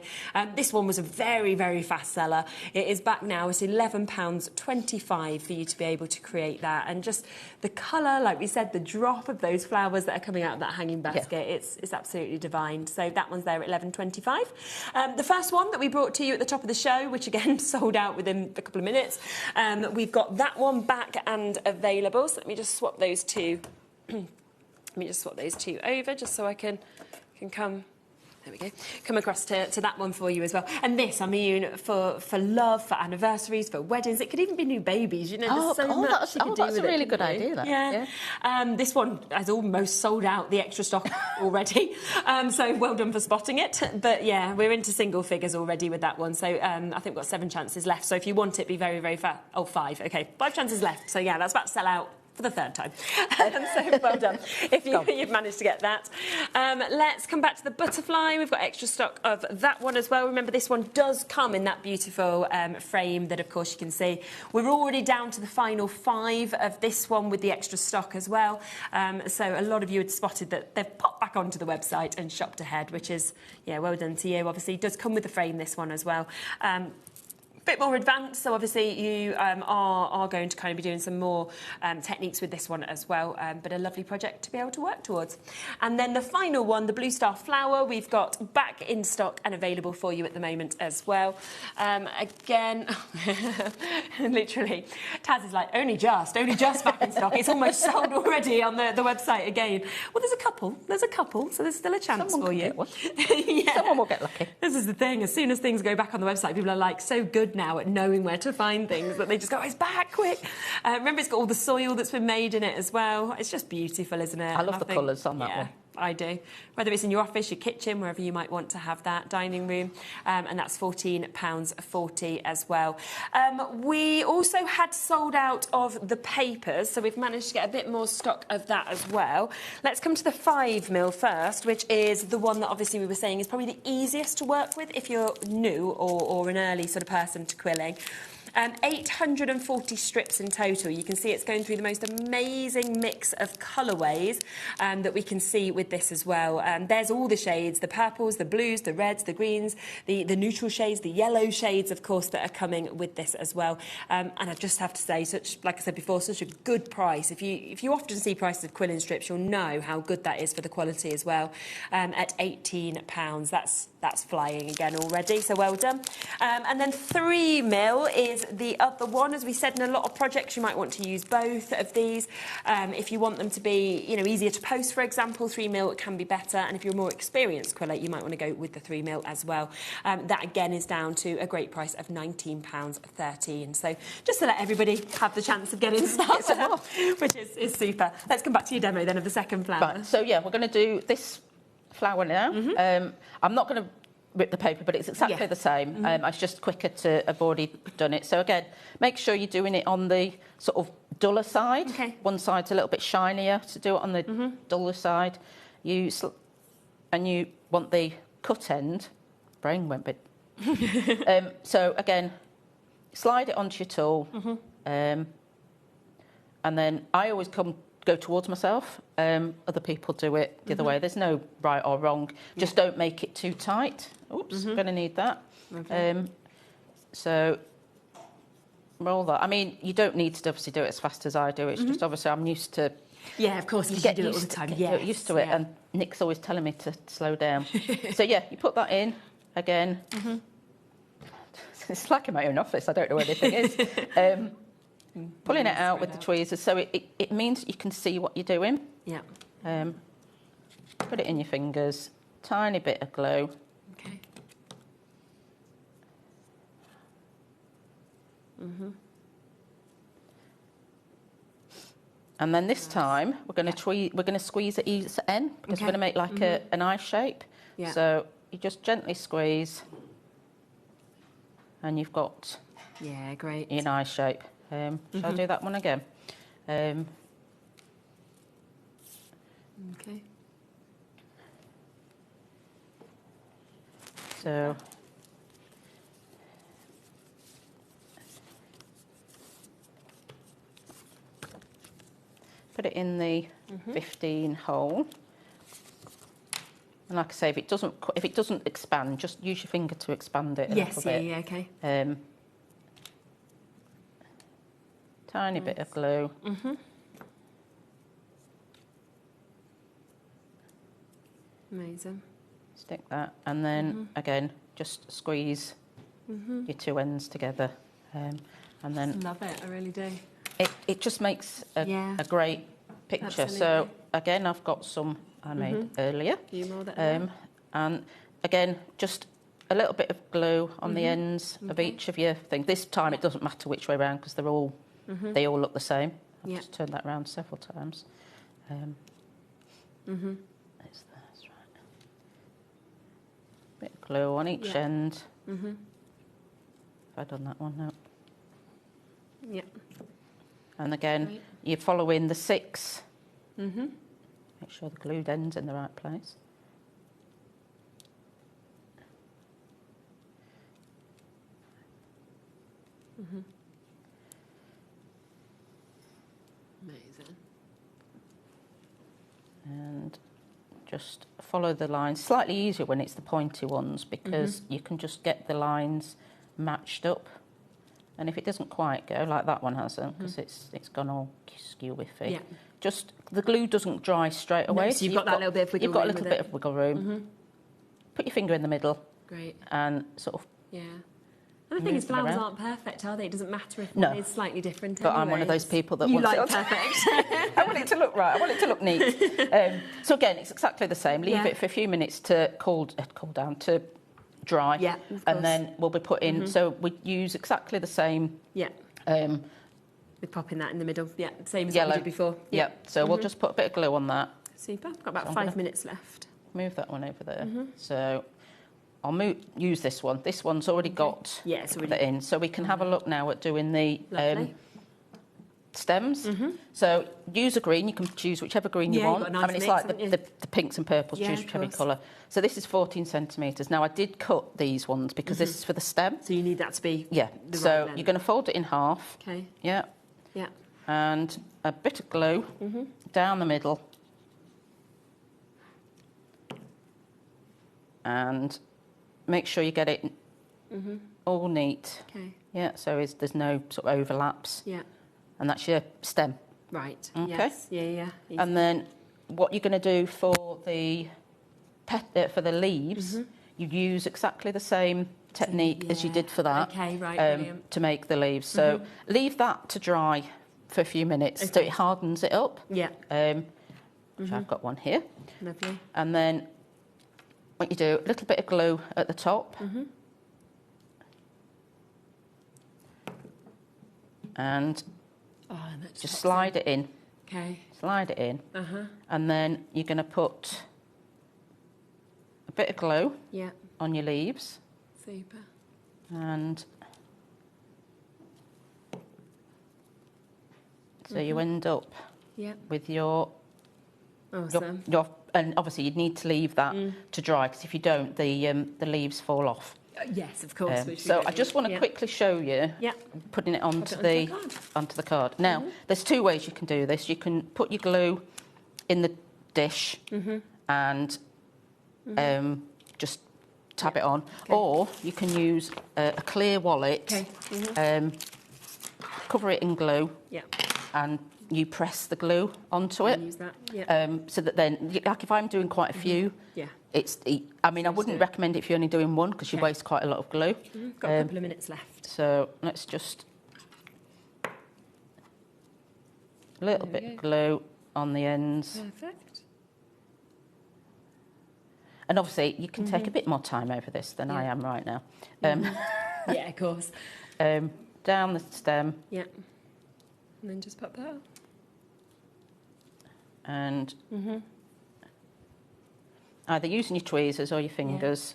This one was a very, very fast seller. It is back now. It's £11.25 for you to be able to create that. And just the colour, like we said, the drop of those flowers that are coming out of that hanging basket, it's absolutely divine. So that one's there at £11.25. The first one that we brought to you at the top of the show, which again sold out within a couple of minutes, we've got that one back and available. So let me just swap those two. Let me just swap those two over just so I can come. There we go. Come across to that one for you as well. And this, I mean, for love, for anniversaries, for weddings. It could even be new babies. You know, there's so much you could do with it. That's a really good idea, that. Yeah. This one has almost sold out the extra stock already. So well done for spotting it. But yeah, we're into single figures already with that one. So I think we've got 7 chances left. So if you want it, be very, very fast. Oh, 5. Okay, 5 chances left. So yeah, that's about to sell out for the 3rd time. So well done if you've managed to get that. Let's come back to the butterfly. We've got extra stock of that one as well. Remember, this one does come in that beautiful frame that, of course, you can see. We're already down to the final 5 of this one with the extra stock as well. So a lot of you had spotted that they've popped back onto the website and shopped ahead, which is, yeah, well done to you. Obviously, it does come with the frame, this one as well. Bit more advanced, so obviously you are going to kind of be doing some more techniques with this one as well, but a lovely project to be able to work towards. And then the final one, the Blue Star flower, we've got back in stock and available for you at the moment as well. Again, literally, Taz is like, only just back in stock. It's almost sold already on the website again. Well, there's a couple, so there's still a chance for you. Yeah. Someone will get lucky. This is the thing, as soon as things go back on the website, people are like so good now at knowing where to find things that they just go, oh, it's back, quick. Remember, it's got all the soil that's been made in it as well. It's just beautiful, isn't it? I love the colours on that one. I do. Whether it's in your office, your kitchen, wherever you might want to have that, dining room, and that's £14.40 as well. We also had sold out of the papers, so we've managed to get a bit more stock of that as well. Let's come to the 5mm first, which is the one that obviously we were saying is probably the easiest to work with if you're new or an early sort of person to quilling. 840 strips in total. You can see it's going through the most amazing mix of colourways that we can see with this as well. There's all the shades, the purples, the blues, the reds, the greens, the neutral shades, the yellow shades, of course, that are coming with this as well. And I just have to say, like I said before, such a good price. If you often see prices of quilling strips, you'll know how good that is for the quality as well. At £18, that's flying again already, so well done. And then 3mm is the other one. As we said, in a lot of projects, you might want to use both of these. If you want them to be, easier to post, for example, 3mm can be better. And if you're a more experienced quiller, you might want to go with the 3mm as well. That again is down to a great price of £19.13. So just to let everybody have the chance of getting started, which is super. Let's come back to your demo then of the second flower. Right, so yeah, we're going to do this flower now. I'm not going to rip the paper, but it's exactly the same. It's just quicker to have already done it. So again, make sure you're doing it on the sort of duller side. Okay. One side's a little bit shinier, so do it on the duller side. And you want the cut end. Brain went a bit. So again, slide it onto your tool, and then I always go towards myself. Other people do it the other way. There's no right or wrong. Just don't make it too tight. Oops, going to need that. Okay. So roll that. I mean, you don't need to obviously do it as fast as I do. It's just obviously I'm used to. Yeah, of course, you get do it all the time. Get used to it, and Nick's always telling me to slow down. So yeah, you put that in again. It's like in my own office. I don't know where anything is. Pulling it out with the tweezers, so it means you can see what you're doing. Yeah. Put it in your fingers. Tiny bit of glue. Okay. And then this time we're going to squeeze at each end because we're going to make like an eye shape. Yeah. So you just gently squeeze, and you've got great an eye shape. Shall I do that one again? Okay. So put it in the 15 hole. And like I say, if it doesn't expand, just use your finger to expand it a little bit. Yeah, okay. Tiny bit of glue. Amazing. Stick that, and then again, just squeeze your two ends together, and then love it. I really do. It just makes a great picture. Absolutely. So again, I've got some I made earlier. And again, just a little bit of glue on the ends of each of your things. This time it doesn't matter which way around because they're all they all look the same. I've just turned that around several times. That's right. Bit of glue on each end. Have I done that one now? Yep. And again, you're following the 6. Make sure the glued end's in the right place. Amazing. And just follow the lines. Slightly easier when it's the pointy ones because you can just get the lines matched up. And if it doesn't quite go, like that one hasn't, because it's gone all skew-whiffy, just the glue doesn't dry straight away. No, so you've got that little bit of wiggle room. You've got a little bit of wiggle room. Put your finger in the middle. Great. And sort of. Yeah. And the thing is, flowers aren't perfect, are they? It doesn't matter if one is slightly different. But I'm one of those people that wants it perfect. I want it to look right. I want it to look neat. So again, it's exactly the same. Leave it for a few minutes to cool down, to dry. Yeah, and then we'll be putting. So we use exactly the same. Yeah. We're popping that in the middle. Yeah, same as yellow. we did before. Yeah. So we'll just put a bit of glue on that. Super. I've got about 5 minutes left. Move that one over there. So I'll use this one. This one's already got it's already that in. So we can have a look now at doing the stems. So use a green. You can choose whichever green you Yeah, you've want. got a nice I mean, it's mix, like haven't the pinks and purples. Yeah, choose of whichever course. colour. So this is 14 centimetres. Now I did cut these ones because this is for the stem. So you need that to be Yeah. the So right length. you're going to fold it in half. Okay. Yeah. Yeah. And a bit of glue down the middle. And make sure you get it all neat. Okay. Yeah, so there's no sort of overlaps. Yeah. And that's your stem. Right. Okay. Yes. Yeah. And then what you're going to do for the leaves, you use exactly the same technique as you did for that. Okay, right, brilliant. To make the leaves. So leave that to dry for a few minutes so it hardens it up. Yeah. Which I've got one here. Lovely. And then what you do, a little bit of glue at the top. And just slide it in. Okay. Slide it in. And then you're going to put a bit of glue on your leaves. Super. And so you end up with your Awesome. and obviously you'd need to leave that to dry because if you don't, the leaves fall off. Yes, of course. which we So don't I do. just want to quickly show you putting it onto the card. Now, there's two ways you can do this. You can put your glue in the dish and just tab it on, or you can use a clear wallet, cover it in glue, and you press the glue onto it. Use that. So that then, like if I'm doing quite a few, I mean, I wouldn't recommend it if you're only doing one because you waste quite a lot of glue. Got a couple of minutes left. So let's just a little bit of glue on the ends. Perfect. And obviously, you can take a bit more time over this than I am right now. Yeah, of course. Down the stem. Yeah. And then just pop that up. And either using your tweezers or your fingers,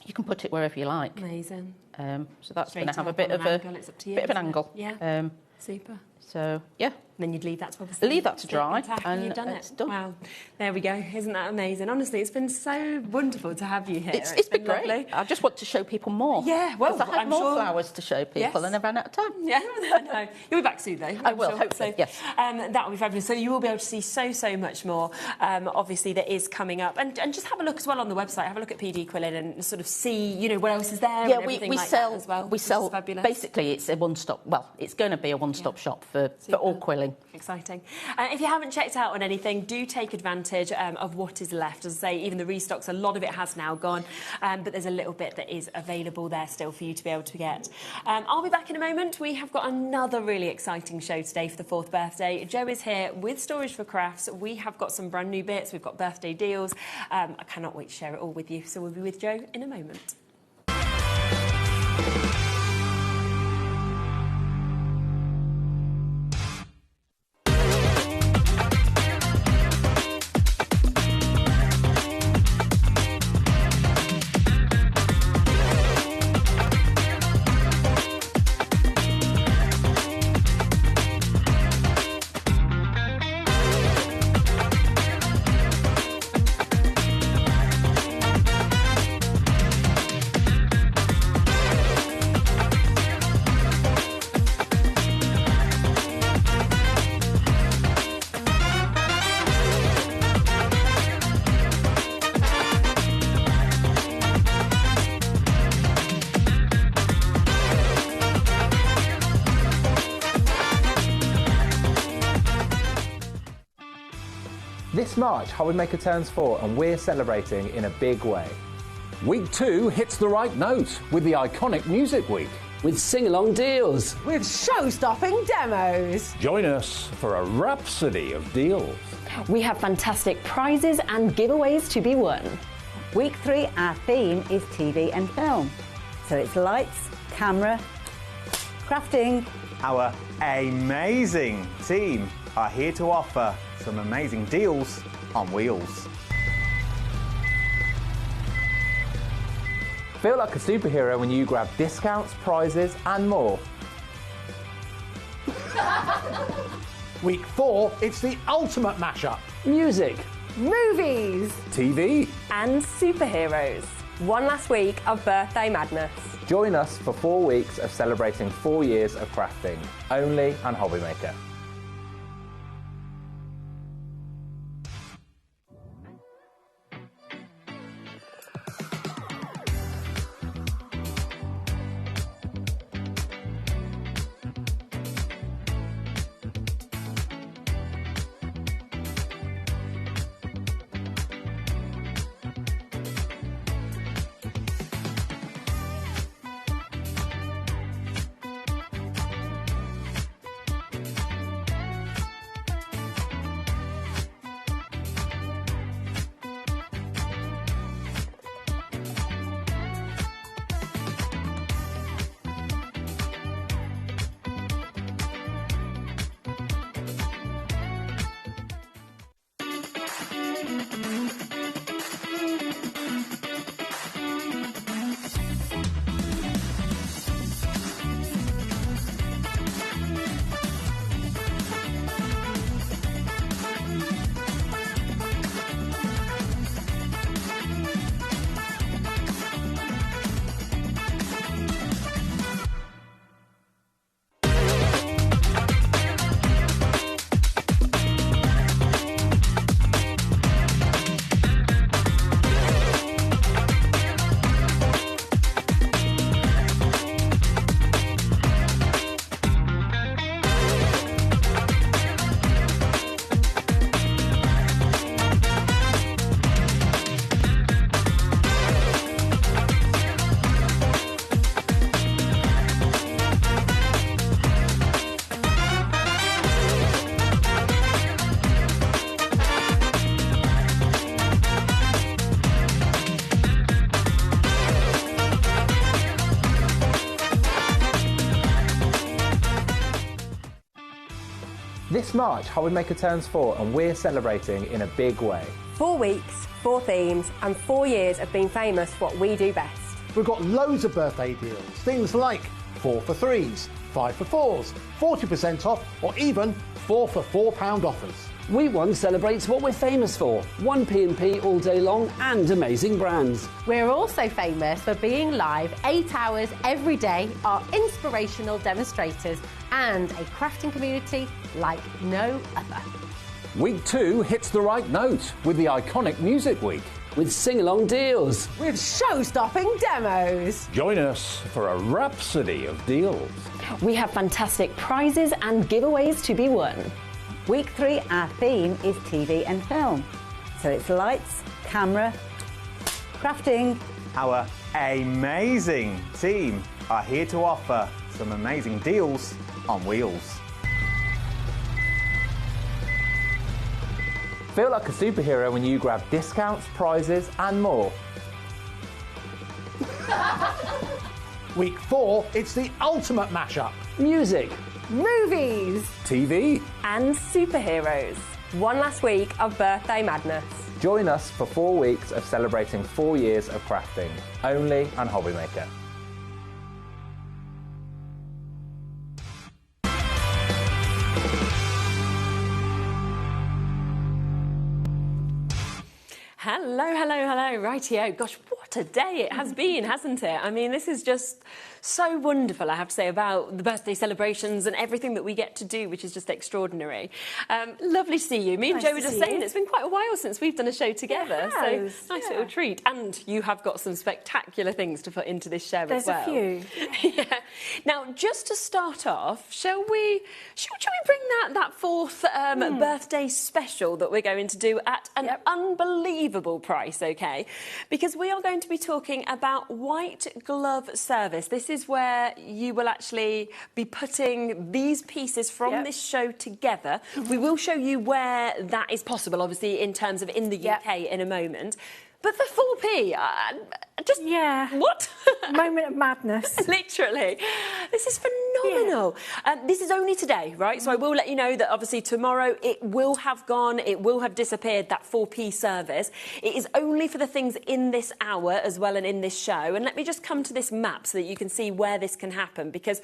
you can put it wherever you like. Amazing. So that's going Straight to have a up bit on of an a angle, it's up to you, bit of an isn't it? angle. Yeah. Super. So yeah. Then you'd leave that to obviously leave that to dry, and you've done it's it. done. Wow, there we go. Isn't that amazing? Honestly, it's been so wonderful to have you here. It's been great. lovely. I just want to show people more. Yeah, well, 'Cause I had I'm more sure- flowers to show people, Yes. and I've run out of time. Yeah, no, you'll be back soon though. I will, hopefully, yes. That will be fabulous. So you will be able to see so much more. Obviously, that is coming up, and just have a look as well on the website. Have a look at PD Quilling and sort of see, what else is there. Yeah, and everything we like sell that as well. we which is sell fabulous. basically it's a one-stop. Well, it's going to be a one-stop shop for all quilling. Exciting. If you haven't checked out on anything, do take advantage of what is left. As I say, even the restocks, a lot of it has now gone, but there's a little bit that is available there still for you to be able to get. I'll be back in a moment. We have got another really exciting show today for the 4th birthday. Joe is here with Storage for Crafts. We have got some brand new bits. We've got birthday deals. I cannot wait to share it all with you. So we'll be with Joe in a moment. This March, HobbyMaker turns 4 and we're celebrating in a big way. Week 2 hits the right note with the iconic Music Week. With sing-along deals. With show-stopping demos. Join us for a rhapsody of deals. We have fantastic prizes and giveaways to be won. Week 3, our theme is TV and film. So it's lights, camera, crafting. Our amazing team are here to offer some amazing deals on wheels. Feel like a superhero when you grab discounts, prizes and more. Week 4, it's the ultimate mashup. Music. Movies. TV. And superheroes. One last week of birthday madness. Join us for 4 weeks of celebrating 4 years of crafting, only on HobbyMaker. This March, HobbyMaker turns 4 and we're celebrating in a big way. 4 weeks, 4 themes, and 4 years of being famous for what we do best. We've got loads of birthday deals. Things like 4 for 3s, 5 for 4s, 40% off, or even 4 for £4 offers. We One celebrates what we're famous for. 1 P&P all day long and amazing brands. We're also famous for being live 8 hours every day, our inspirational demonstrators, and a crafting community like no other. Week 2 hits the right note with the iconic Music Week. With sing-along deals. With show-stopping demos. Join us for a rhapsody of deals. We have fantastic prizes and giveaways to be won. Week 3, our theme is TV and film. So it's lights, camera, crafting. Our amazing team are here to offer some amazing deals on wheels. Feel like a superhero when you grab discounts, prizes and more. Week 4, it's the ultimate mashup. Music. Movies. TV. And superheroes. One last week of birthday madness. Join us for 4 weeks of celebrating 4 years of crafting, only on HobbyMaker. Hello, hello, hello. Rightio. Gosh, what a day it has been, hasn't it? I mean, this is just so wonderful, I have to say, about the birthday celebrations and everything that we get to do, which is just extraordinary. Lovely to see you. Me and Jo were just saying it's been quite a while since we've done a show together. So nice little treat. And you have got some spectacular things to put into this show as well. There's a few. Yeah. Now, just to start off, shall we bring that fourth birthday special that we're going to do at an unbelievable price, okay? Because we are going to be talking about white glove service. This is where you will actually be putting these pieces from this show together. We will show you where that is possible, obviously, in terms of in the UK in a moment. But the 4p, just what? Moment of madness. Literally. This is phenomenal. This is only today, right? So I will let you know that obviously tomorrow it will have gone, it will have disappeared, that 4p service. It is only for the things in this hour as well and in this show. And let me just come to this map so that you can see where this can happen, because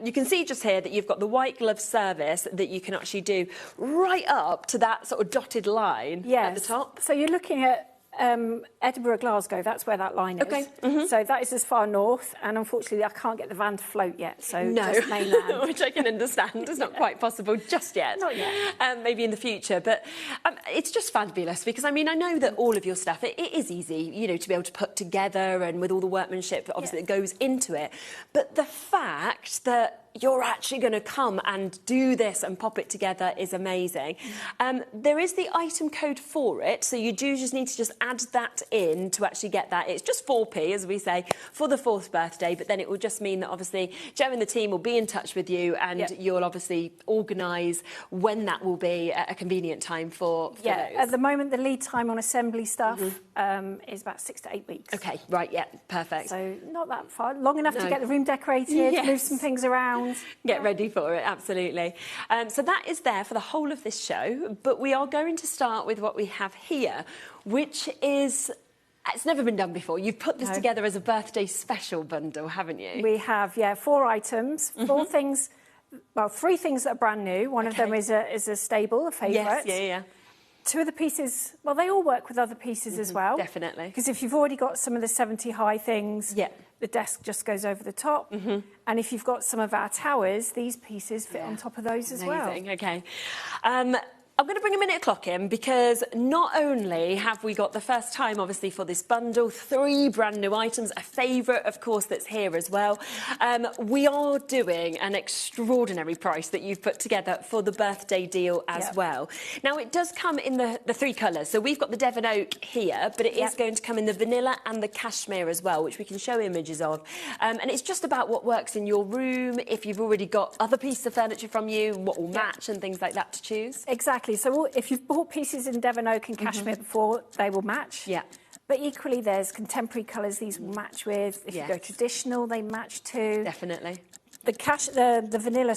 you can see just here that you've got the white glove service that you can actually do right up to that sort of dotted line at the top. So you're looking at Edinburgh, Glasgow, that's where that line is. Okay. So that is as far north, and unfortunately I can't get the van to float yet, so just mainland. Which I can understand. It's not quite possible just yet. Not yet. Maybe in the future, but it's just fabulous because, I mean, I know that all of your stuff, it is easy, you know, to be able to put together and with all the workmanship, obviously, that goes into it. But the fact that you're actually going to come and do this and pop it together is amazing. There is the item code for it, so you do just need to just add that in to actually get that. It's just 4p, as we say, for the 4th birthday, but then it will just mean that obviously Joe and the team will be in touch with you, and you'll obviously organise when that will be at a convenient time for those. At the moment the lead time on assembly stuff is about 6 to 8 weeks. Okay, right, perfect. So not that far, long enough to get the room decorated, move some things around. Get ready for it, absolutely. So that is there for the whole of this show, but we are going to start with what we have here, which is, it's never been done before. You've put this together as a birthday special bundle, haven't you? We have, 4 items, 4 things, well, 3 things that are brand new. One of them is a stable, a favourite. Yes, 2 of the pieces, well, they all work with other pieces as well. Definitely. Because if you've already got some of the 70 high things, the desk just goes over the top. And if you've got some of our towers, these pieces fit on top of those as well. Amazing, okay. I'm going to bring a minute clock in because not only have we got the first time, obviously, for this bundle, 3 brand new items, a favourite, of course, that's here as well. We are doing an extraordinary price that you've put together for the birthday deal as well. Now, it does come in the 3 colours. So we've got the Devon Oak here, but it is going to come in the vanilla and the cashmere as well, which we can show images of. And it's just about what works in your room, if you've already got other pieces of furniture from you, what will match and things like that to choose. Exactly. So if you've bought pieces in Devon Oak and cashmere before, they will match. But equally, there's contemporary colours these will match with. If you go traditional, they match too. Definitely. The vanilla,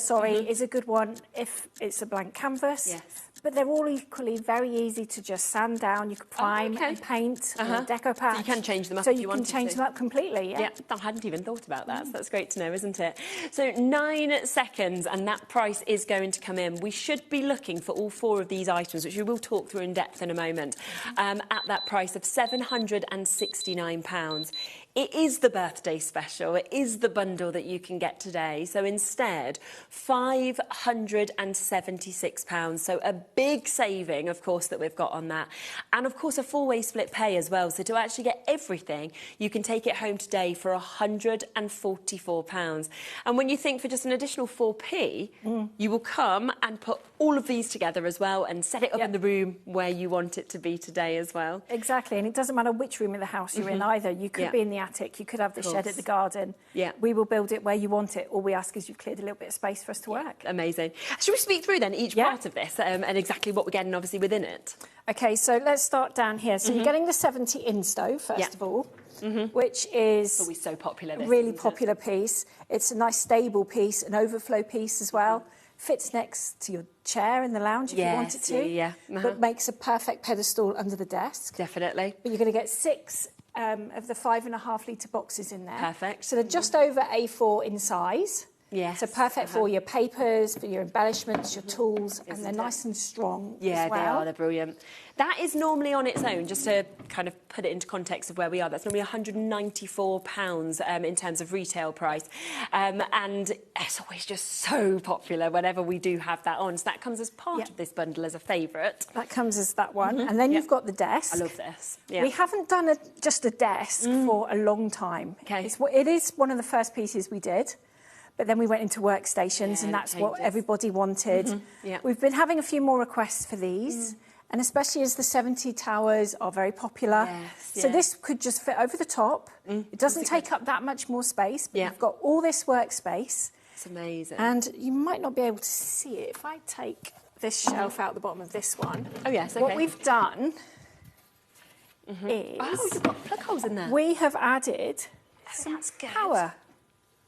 is a good one if it's a blank canvas. But they're all equally very easy to just sand down. You could prime and paint and deco patch. So you can change them up so if you want to. So you can change them up completely, I hadn't even thought about that. So that's great to know, isn't it? So 9 seconds and that price is going to come in. We should be looking for all 4 of these items, which we will talk through in depth in a moment, at that price of £769. It is the birthday special. It is the bundle that you can get today. So instead, £576. So a big saving, of course, that we've got on that. And, of course, a 4-way split pay as well. So to actually get everything, you can take it home today for £144. And when you think for just an additional 4p, you will come and put all of these together as well and set it up in the room where you want it to be today as well. Exactly. And it doesn't matter which room in the house you're in either. You could be in the attic, you could have the shed at the garden. We will build it where you want it. All we ask is you've cleared a little bit of space for us to work. Amazing. Should we speak through then each part of this and exactly what we're getting obviously within it? Okay, so let's start down here. So you're getting the 70 in stove first of all, which is always so popular. This, really popular piece. It's a nice stable piece, an overflow piece as well. Fits next to your chair in the lounge if you want it to. But makes a perfect pedestal under the desk. Definitely. But you're going to get 6 of the 5.5 litre boxes in there. Perfect. So they're just over A4 in size. Yes. So perfect for your papers, for your embellishments, your tools, and they're nice and strong as well. They are. They're brilliant. That is normally on its own, just to kind of put it into context of where we are, that's normally £194 in terms of retail price. And it's always just so popular whenever we do have that on. So that comes as part of this bundle as a favourite. That comes as that one. And then you've got the desk. I love this. We haven't done just a desk for a long time. It is one of the first pieces we did. But then we went into workstations and that's what everybody wanted. We've been having a few more requests for these. And especially as the 70 towers are very popular. So this could just fit over the top. It doesn't take up that much more space, but you've got all this workspace. It's amazing. And you might not be able to see it. If I take this shelf out the bottom of this one. Oh, yes, okay. What we've done is... Oh, you've got plug holes in there. We have added some power.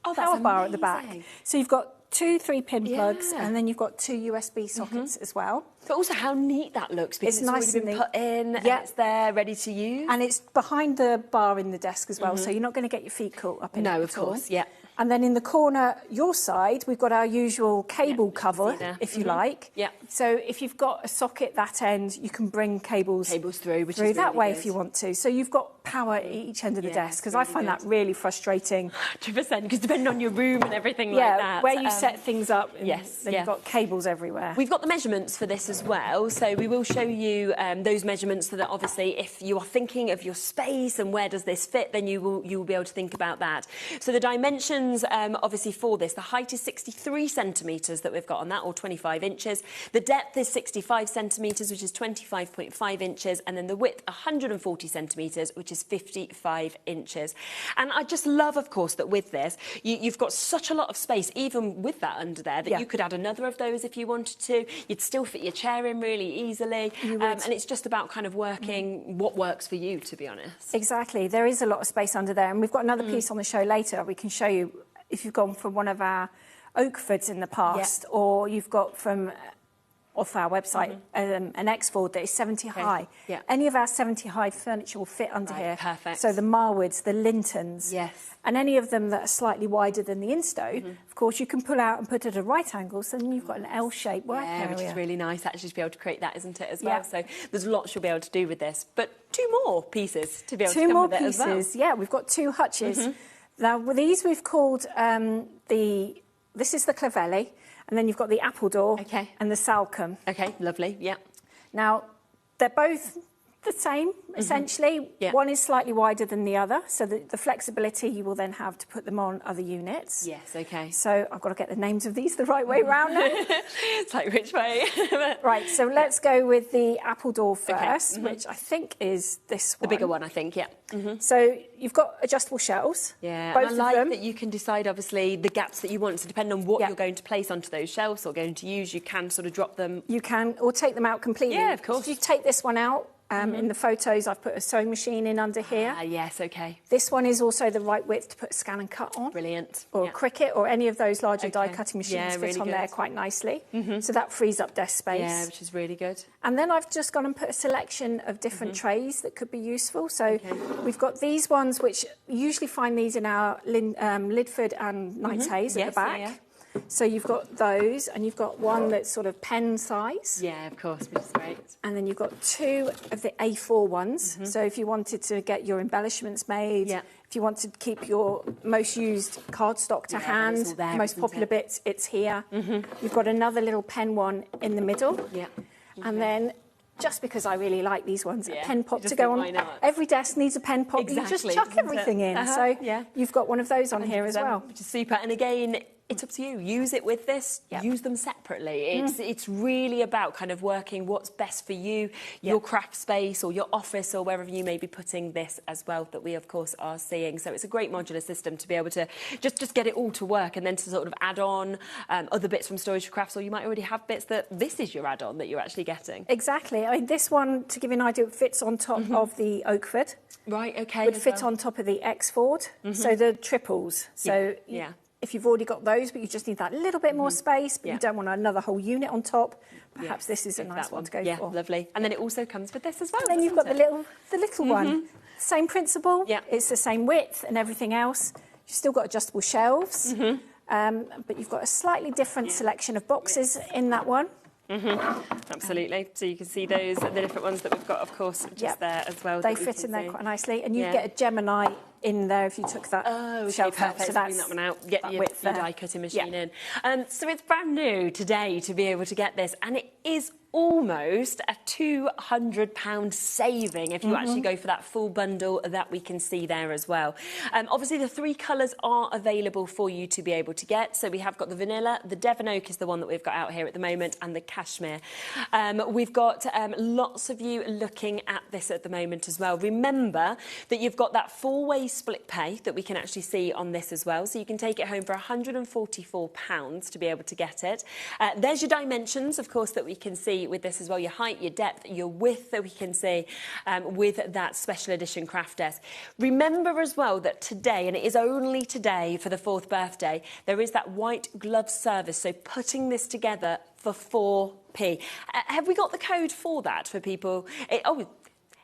Oh, that's power bar at the back. amazing. So you've got 2 3-pin plugs, and then you've got 2 USB sockets as well. But also how neat that looks, because it's nice already been put in, and it's there, ready to use. And it's behind the bar in the desk as well, so you're not going to get your feet caught up in it No, at of course, all. yeah. And then in the corner, your side, we've got our usual cable cover, if you like. Yeah. So if you've got a socket that end, you can bring cables through, which is that really way good. if you want to. So you've got power at each end of the desk, because I find that really frustrating. 100%, because depending on your room and everything like that. where you set things up, yes, then you've got cables everywhere. We've got the measurements for this as well, so we will show you those measurements so that obviously if you are thinking of your space and where does this fit, then you will be able to think about that. So the dimensions, obviously for this, the height is 63 centimetres that we've got on that, or 25 inches. The depth is 65 centimetres, which is 25.5 inches, and then the width 140 centimetres, which is 55 inches. And I just love, of course, that with this, you've got such a lot of space, even with that under there, that you could add another of those if you wanted to. You'd still fit your chair in really easily. And it's just about kind of working what works for you, to be honest. Exactly. There is a lot of space under there. And we've got another piece on the show later. We can show you if you've gone from one of our Oakfords in the past, or you've got from off our website an X-Ford that is 70 high. Yeah. Any of our 70 high furniture will fit under here. Perfect. So the Marwoods, the Lintons, and any of them that are slightly wider than the Insto, of course, you can pull out and put it at right angles, so then you've got an L-shaped work area. Which is really nice actually to be able to create that, isn't it, as well? So there's lots you'll be able to do with this. But 2 more pieces to be able to come with it as well. 2 more pieces, yeah. We've got 2 hutches. Now, with these we've called this is the Clavelli, and then you've got the apple door and the Salcombe. Okay, lovely, yeah. Now, they're both the same, essentially. One is slightly wider than the other, so the flexibility you will then have to put them on other units. Yes, okay. So I've got to get the names of these the right way round now. It's like, which way? Right, so let's go with the apple door first, which I think is this one. The bigger one, I think, yeah. So you've got adjustable shelves. Yeah, both and I like of them. that you can decide, obviously, the gaps that you want. So depending on what you're going to place onto those shelves or going to use, you can sort of drop them. You can, or take them out completely. Yeah, of course. So you take this one out. In the photos, I've put a sewing machine in under here. Yes, okay. This one is also the right width to put a scan and cut on. Brilliant. Or a Cricut, or any of those larger die-cutting machines fit really on good. there quite nicely. So that frees up desk space. Yeah, which is really good. And then I've just gone and put a selection of different trays that could be useful. So we've got these ones, which you usually find these in our Lidford and Knights Haze at the back. So you've got those, and you've got one that's sort of pen size. Yeah, of course, which is great. And then you've got 2 of the A4 ones. So if you wanted to get your embellishments made, if you want to keep your most used cardstock to hand, there, most popular bits, it's here. You've got another little pen one in the middle. And then, just because I really like these ones, a pen pop to go on. Every desk needs a pen pop. You just chuck everything in. So you've got one of those on here as well. Which is super. And again, it's up to you. Use it with this, use them separately. It's really about kind of working what's best for you, your craft space or your office or wherever you may be putting this as well, that we, of course, are seeing. So it's a great modular system to be able to just get it all to work, and then to sort of add on other bits from Storage for Crafts, or you might already have bits that this is your add-on that you're actually getting. Exactly. I mean, this one, to give you an idea, fits on top of the Oakford. Right, okay. Would fit on top of the X-Ford. So the triples. So if you've already got those, but you just need that little bit more space, but you don't want another whole unit on top, perhaps this is a nice one to go for. Lovely. And then it also comes with this as well. And then you've got the little one. Same principle. It's the same width and everything else. You've still got adjustable shelves, but you've got a slightly different selection of boxes in that one. Absolutely. So you can see those, the different ones that we've got, of course, just there as well. They fit in there quite nicely, and you get a Gemini in there if you took that shelf out. So that's bring that one out, get your die cutting machine in. So it's brand new today to be able to get this, and it is almost a £200 saving if you actually go for that full bundle that we can see there as well. Obviously, the 3 colours are available for you to be able to get. So we have got the vanilla, the Devon Oak is the one that we've got out here at the moment, and the cashmere. We've got lots of you looking at this at the moment as well. Remember that you've got that 4-way split pay that we can actually see on this as well. So you can take it home for £144 to be able to get it. There's your dimensions, of course, that we can see with this as well. Your height, your depth, your width that we can see with that special edition craft desk. Remember as well that today, and it is only today for the 4th birthday, there is that white glove service. So putting this together for 4p. Have we got the code for that for people?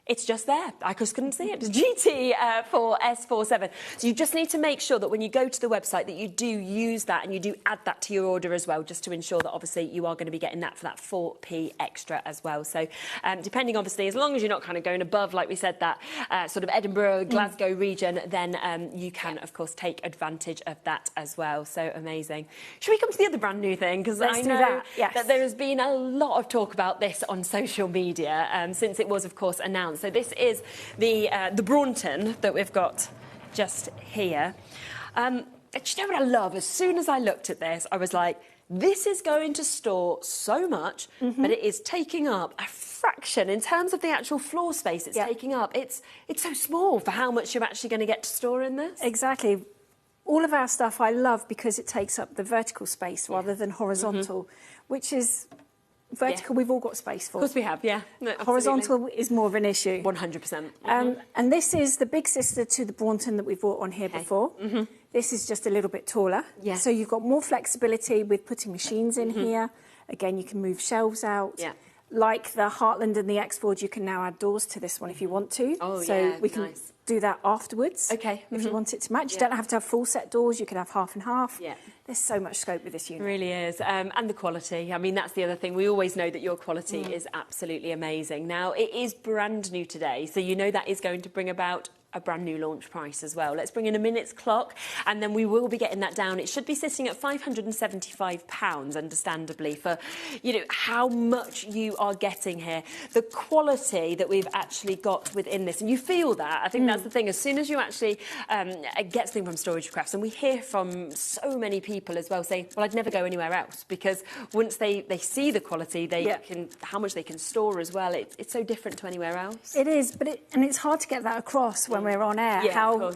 It's just there. I just couldn't see it. GT4S47. So you just need to make sure that when you go to the website that you do use that and you do add that to your order as well, just to ensure that obviously you are going to be getting that for that 4p extra as well. So depending obviously, as long as you're not kind of going above, like we said, that sort of Edinburgh, Glasgow region, then you can of course take advantage of that as well. So amazing. Should we come to the other brand new thing? Because I know that there has been a lot of talk about this on social media since it was of course announced. So this is the Braunton that we've got just here. Do you know what I love? As soon as I looked at this, I was like, this is going to store so much, but it is taking up a fraction in terms of the actual floor space it's taking up. It's so small for how much you're actually going to get to store in this. Exactly. All of our stuff I love because it takes up the vertical space rather than horizontal, which is... Vertical, we've all got space for. Of course we have, yeah. No, horizontal is more of an issue. 100%. And this is the big sister to the Braunton that we've brought on here before. This is just a little bit taller. So you've got more flexibility with putting machines in here. Again, you can move shelves out. Like the Heartland and the X-Ford, you can now add doors to this one if you want to. We can do that afterwards. If you want it to match. You don't have to have full set doors, you can have half and half. There's so much scope with this unit. It really is. And the quality. I mean, that's the other thing. We always know that your quality is absolutely amazing. Now, it is brand new today, so you know that is going to bring about a brand new launch price as well. Let's bring in a minute's clock and then we will be getting that down. It should be sitting at £575, understandably, for, you know, how much you are getting here. The quality that we've actually got within this, and you feel that. I think that's the thing. As soon as you actually get something from Storage Crafts, and we hear from so many people as well saying, well, I'd never go anywhere else, because once they see the quality, they can, how much they can store as well. It's so different to anywhere else. It is, and it's hard to get that across when we're on air, how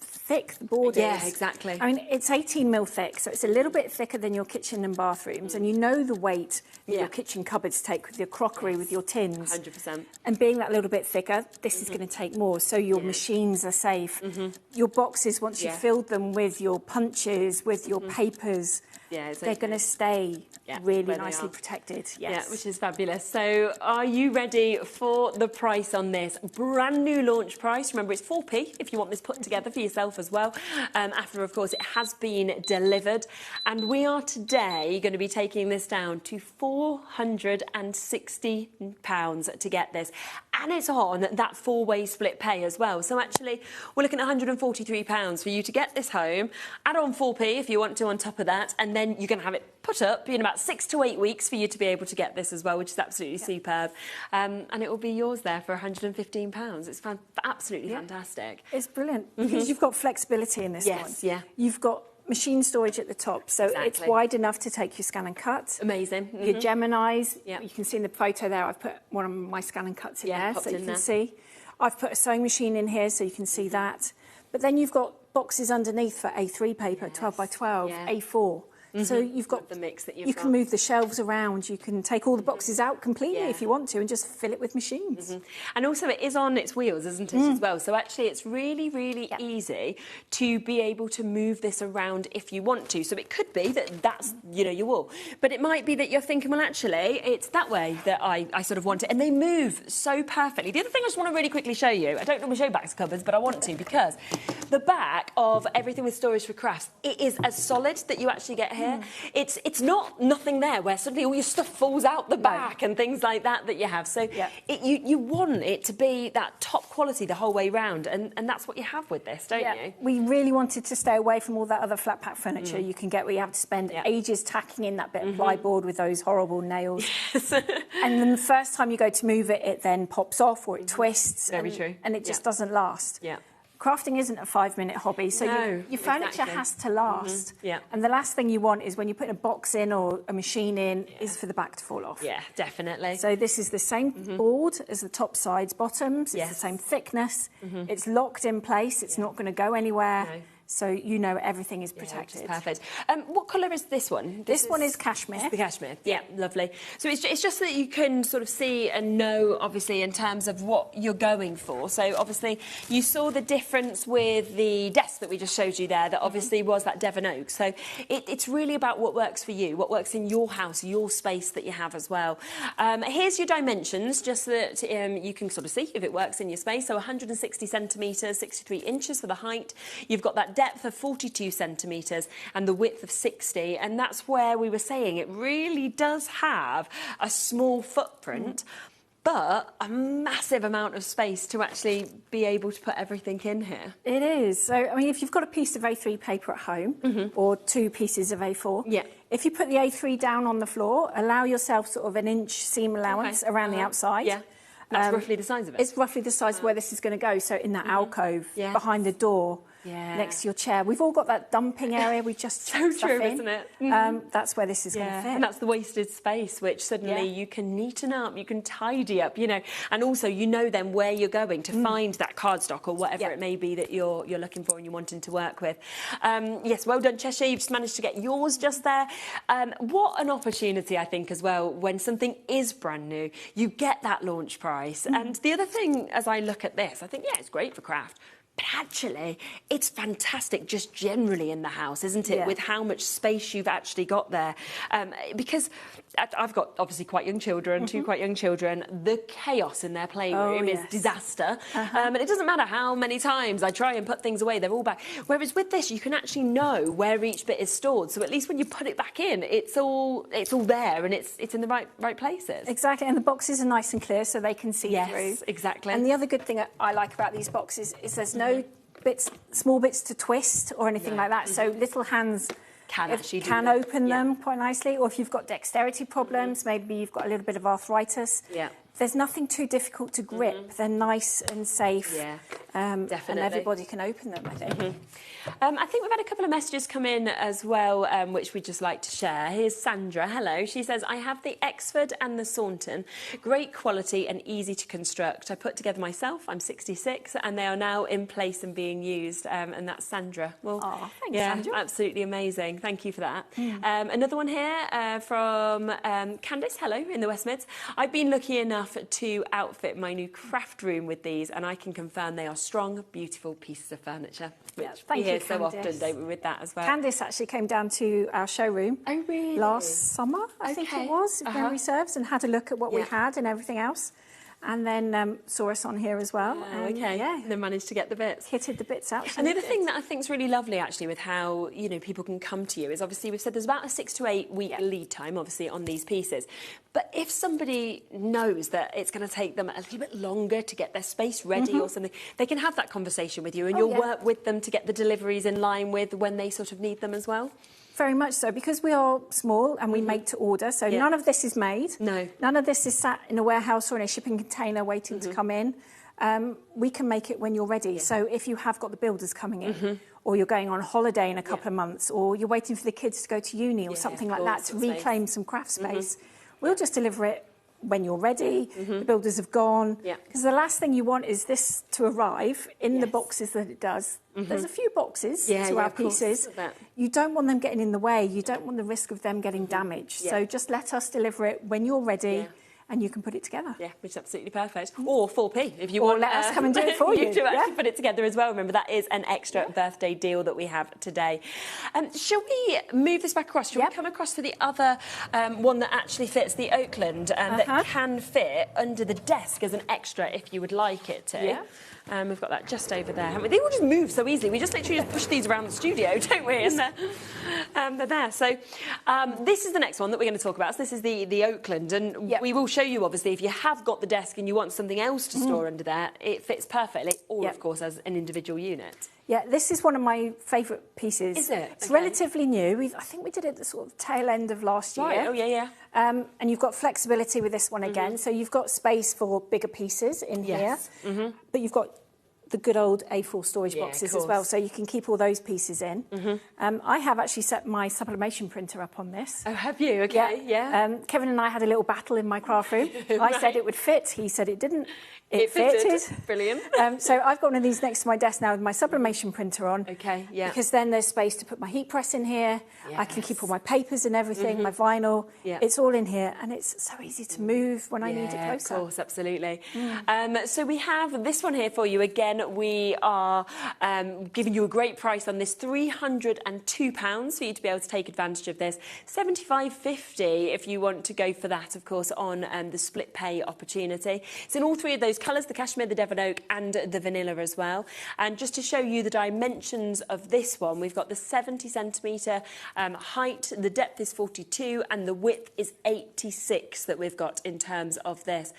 thick the board is. Yeah, exactly. I mean, it's 18 mil thick, so it's a little bit thicker than your kitchen and bathrooms, and you know the weight that your kitchen cupboards take with your crockery, with your tins. 100%. And being that little bit thicker, this is going to take more, so your machines are safe. Your boxes, once you've filled them with your punches, with your papers, they're going to stay really nicely protected. Yeah, which is fabulous. So are you ready for the price on this? Brand new launch price. Remember, it's 4p if you want this put together for yourself as well. After, of course, it has been delivered. And we are today going to be taking this down to £460 to get this. And it's on that 4-way split pay as well. So actually, we're looking at £143 for you to get this home. Add on 4p if you want to on top of that. And then you're going to have it put up in about 6 to 8 weeks for you to be able to get this as well, which is absolutely superb. And it will be yours there for £115. It's absolutely fantastic. It's brilliant because you've got flexibility in this one. You've got machine storage at the top, so it's wide enough to take your scan and cut. Amazing. Your Geminis, you can see in the photo there, I've put one of my scan and cuts in there, so you can see. I've put a sewing machine in here, so you can see that. But then you've got boxes underneath for A3 paper, 12 by 12, A4. So you've got the mix that you can move the shelves around. You can take all the boxes out completely if you want to, and just fill it with machines. And also, it is on its wheels, isn't it, as well? So actually, it's really, really easy to be able to move this around if you want to. So it could be that that's your wall, but it might be that you're thinking, well, actually, it's that way that I sort of want it, and they move so perfectly. The other thing I just want to really quickly show you, I don't normally show backs of cupboards, but I want to because the back of everything with Storage for Crafts, it is as solid that you actually get here. It's not nothing there where suddenly all your stuff falls out the back and things like that you have. So you want it to be that top quality the whole way round, and that's what you have with this, don't you? We really wanted to stay away from all that other flat pack furniture you can get where you have to spend ages tacking in that bit of plyboard with those horrible nails. And then the first time you go to move it, it then pops off or it twists. Very true. And it just doesn't last. crafting isn't a 5-minute hobby, so your furniture has to last. Yeah. And the last thing you want is when you put a box in or a machine in, is for the back to fall off. Yeah, definitely. So this is the same board as the top, sides, bottoms. It's the same thickness. It's locked in place. It's not going to go anywhere. No. So you know everything is protected. Yeah, perfect. What colour is this one? This one is cashmere. It's the cashmere. Yeah, lovely. So it's just that you can sort of see and know, obviously, in terms of what you're going for. So obviously, you saw the difference with the desk that we just showed you there. That obviously was that Devon oak. So it's really about what works for you, what works in your house, your space that you have as well. Here's your dimensions, just so that you can sort of see if it works in your space. So 160 centimetres, 63 inches for the height. You've got that depth of 42 centimetres and the width of 60, and that's where we were saying it really does have a small footprint, but a massive amount of space to actually be able to put everything in here. It is. So, I mean, if you've got a piece of A3 paper at home or 2 pieces of A4, if you put the A3 down on the floor, allow yourself sort of an inch seam allowance around the outside. Yeah. That's roughly the size of it. It's roughly the size of where this is going to go. So in that alcove, behind the door, next to your chair. We've all got that dumping area. We just so stuff true, in. isn't it? That's where this is going to fit. And that's the wasted space, which suddenly you can neaten up, you can tidy up, you know, and also you know then where you're going to find that cardstock or whatever it may be that you're looking for and you're wanting to work with. Yes, well done, Cheshire. You've just managed to get yours just there. What an opportunity, I think, as well, when something is brand new, you get that launch price. And the other thing, as I look at this, I think, yeah, it's great for craft. But actually, it's fantastic just generally in the house, isn't it, with how much space you've actually got there. Because I've got, obviously, quite young children, 2 quite young children. The chaos in their playroom is disaster. And it doesn't matter how many times I try and put things away, they're all back. Whereas with this, you can actually know where each bit is stored. So at least when you put it back in, it's all there and it's in the right places. Exactly, and the boxes are nice and clear so they can see through. Yes, exactly. And the other good thing I like about these boxes is there's no small bits to twist or anything like that. So little hands can open them quite nicely. Or if you've got dexterity problems, maybe you've got a little bit of arthritis. There's nothing too difficult to grip. They're nice and safe. Definitely. And everybody can open them, I think. I think we've had a couple of messages come in as well, which we'd just like to share. Here's Sandra. Hello. She says, I have the Exford and the Saunton. Great quality and easy to construct. I put together myself. I'm 66 and they are now in place and being used. And that's Sandra. Well, thanks, Sandra. Absolutely amazing. Thank you for that. Another one here from Candice. Hello, in the West Mids. I've been lucky enough to outfit my new craft room with these and I can confirm they are strong, beautiful pieces of furniture. Which thank you, so often, don't we, with that as well. Candice actually came down to our showroom last summer, I think it was, Memory Serves, and had a look at what we had and everything else. And then saw us on here as well. And then managed to get the bits. Kitted the bits out. And the other thing that I think is really lovely, actually, with how, you know, people can come to you is obviously we've said there's about a 6 to 8 week lead time, obviously, on these pieces. But if somebody knows that it's going to take them a little bit longer to get their space ready or something, they can have that conversation with you and you'll work with them to get the deliveries in line with when they sort of need them as well. Very much so, because we are small and we make to order, so none of this is made. No. None of this is sat in a warehouse or in a shipping container waiting to come in. We can make it when you're ready. So if you have got the builders coming in, or you're going on holiday in a couple of months, or you're waiting for the kids to go to uni or something like that to reclaim some craft space, we'll just deliver it when you're ready, the builders have gone. Because the last thing you want is this to arrive in the boxes that it does. There's a few boxes to our pieces. You don't want them getting in the way. You don't want the risk of them getting damaged. So just let us deliver it when you're ready. And you can put it together. Yeah, which is absolutely perfect. Or 4p if you want. Or let us come and do it for you. To actually put it together as well. Remember, that is an extra birthday deal that we have today. Shall we move this back across? Shall we come across to the other one that actually fits, the Oakland, that can fit under the desk as an extra if you would like it to? We've got that just over there, haven't we? They all just move so easily. We just literally just push these around the studio, don't we? And they're there. So this is the next one that we're going to talk about. So this is the Oakland, and we will show you, obviously, if you have got the desk and you want something else to store under there, it fits perfectly, or, of course, as an individual unit. Yeah, this is one of my favourite pieces. Is it? It's relatively new. I think we did it at the sort of tail end of last year. Right, oh, yeah. And you've got flexibility with this one again. So you've got space for bigger pieces in here. But you've got the good old A4 storage boxes as well, so you can keep all those pieces in. I have actually set my sublimation printer up on this. Oh, have you? Okay, yeah. Kevin and I had a little battle in my craft room. I Right. said it would fit, he said it didn't. It fitted. fitted. Brilliant. So I've got one of these next to my desk now with my sublimation printer on. Okay, yeah. Because then there's space to put my heat press in here. I can keep all my papers and everything, my vinyl. Yeah. It's all in here, and it's so easy to move when I need it closer. Of course, absolutely. So we have this one here for you. Again, we are giving you a great price on this, £302 for you to be able to take advantage of this. $75.50 if you want to go for that, of course, on the split pay opportunity. It's in all three of those colours, the cashmere, the devon oak and the vanilla as well. And just to show you the dimensions of this one, we've got the 70 centimetre height, the depth is 42 and the width is 86 that we've got in terms of this.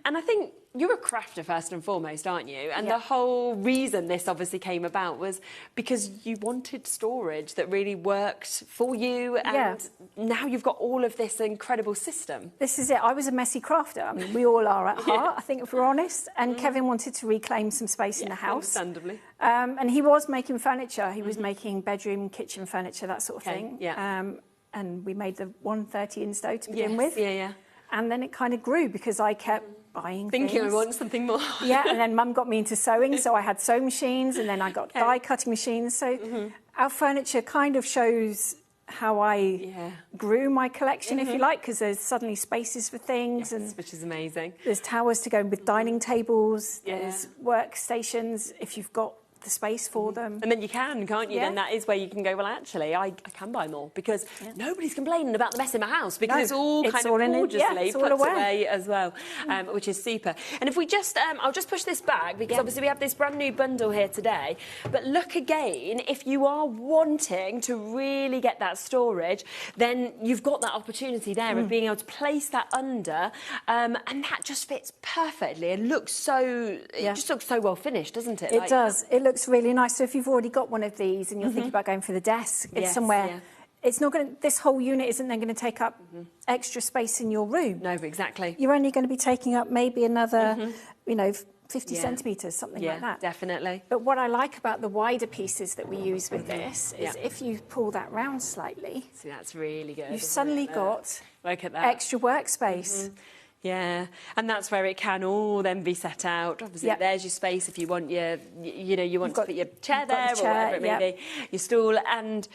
And I think you're a crafter first and foremost, aren't you? And the whole reason this obviously came about was because you wanted storage that really worked for you, and now you've got all of this incredible system. This is it. I was a messy crafter. I mean, we all are at heart, I think, if we're honest. And Kevin wanted to reclaim some space in the house. Understandably. And he was making furniture. He was making bedroom, kitchen furniture, that sort of thing. And we made the 130 insto to begin with. And then it kind of grew because I kept buying Thinking things. I want something more. And then Mum got me into sewing, so I had sewing machines, and then I got die cutting machines. So our furniture kind of shows how I grew my collection, if you like, because there's suddenly spaces for things, and which is amazing. There's towers to go with dining tables. There's workstations if you've got the space for them. And then you can, can't you? Then that is where you can go, well, actually, I can buy more, because nobody's complaining about the mess in my house, because it's all kind of gorgeously put away as well, which is super. And if we just, I'll just push this back, because obviously we have this brand new bundle here today, but look again, if you are wanting to really get that storage, then you've got that opportunity there of being able to place that under, and that just fits perfectly and looks so, it just looks so well finished, doesn't it? It does. It looks really nice. So if you've already got one of these and you're thinking about going for the desk, it's somewhere. It's not going to. This whole unit isn't then going to take up extra space in your room. No, exactly. You're only going to be taking up maybe another, 50 centimetres, something like that. Definitely. But what I like about the wider pieces that we use with this is if you pull that round slightly. See, that's really good. You've suddenly got look at that. Extra workspace. Yeah, and that's where it can all then be set out. Obviously, there's your space if you want your, you want to put your chair there or whatever it may be, your stool, and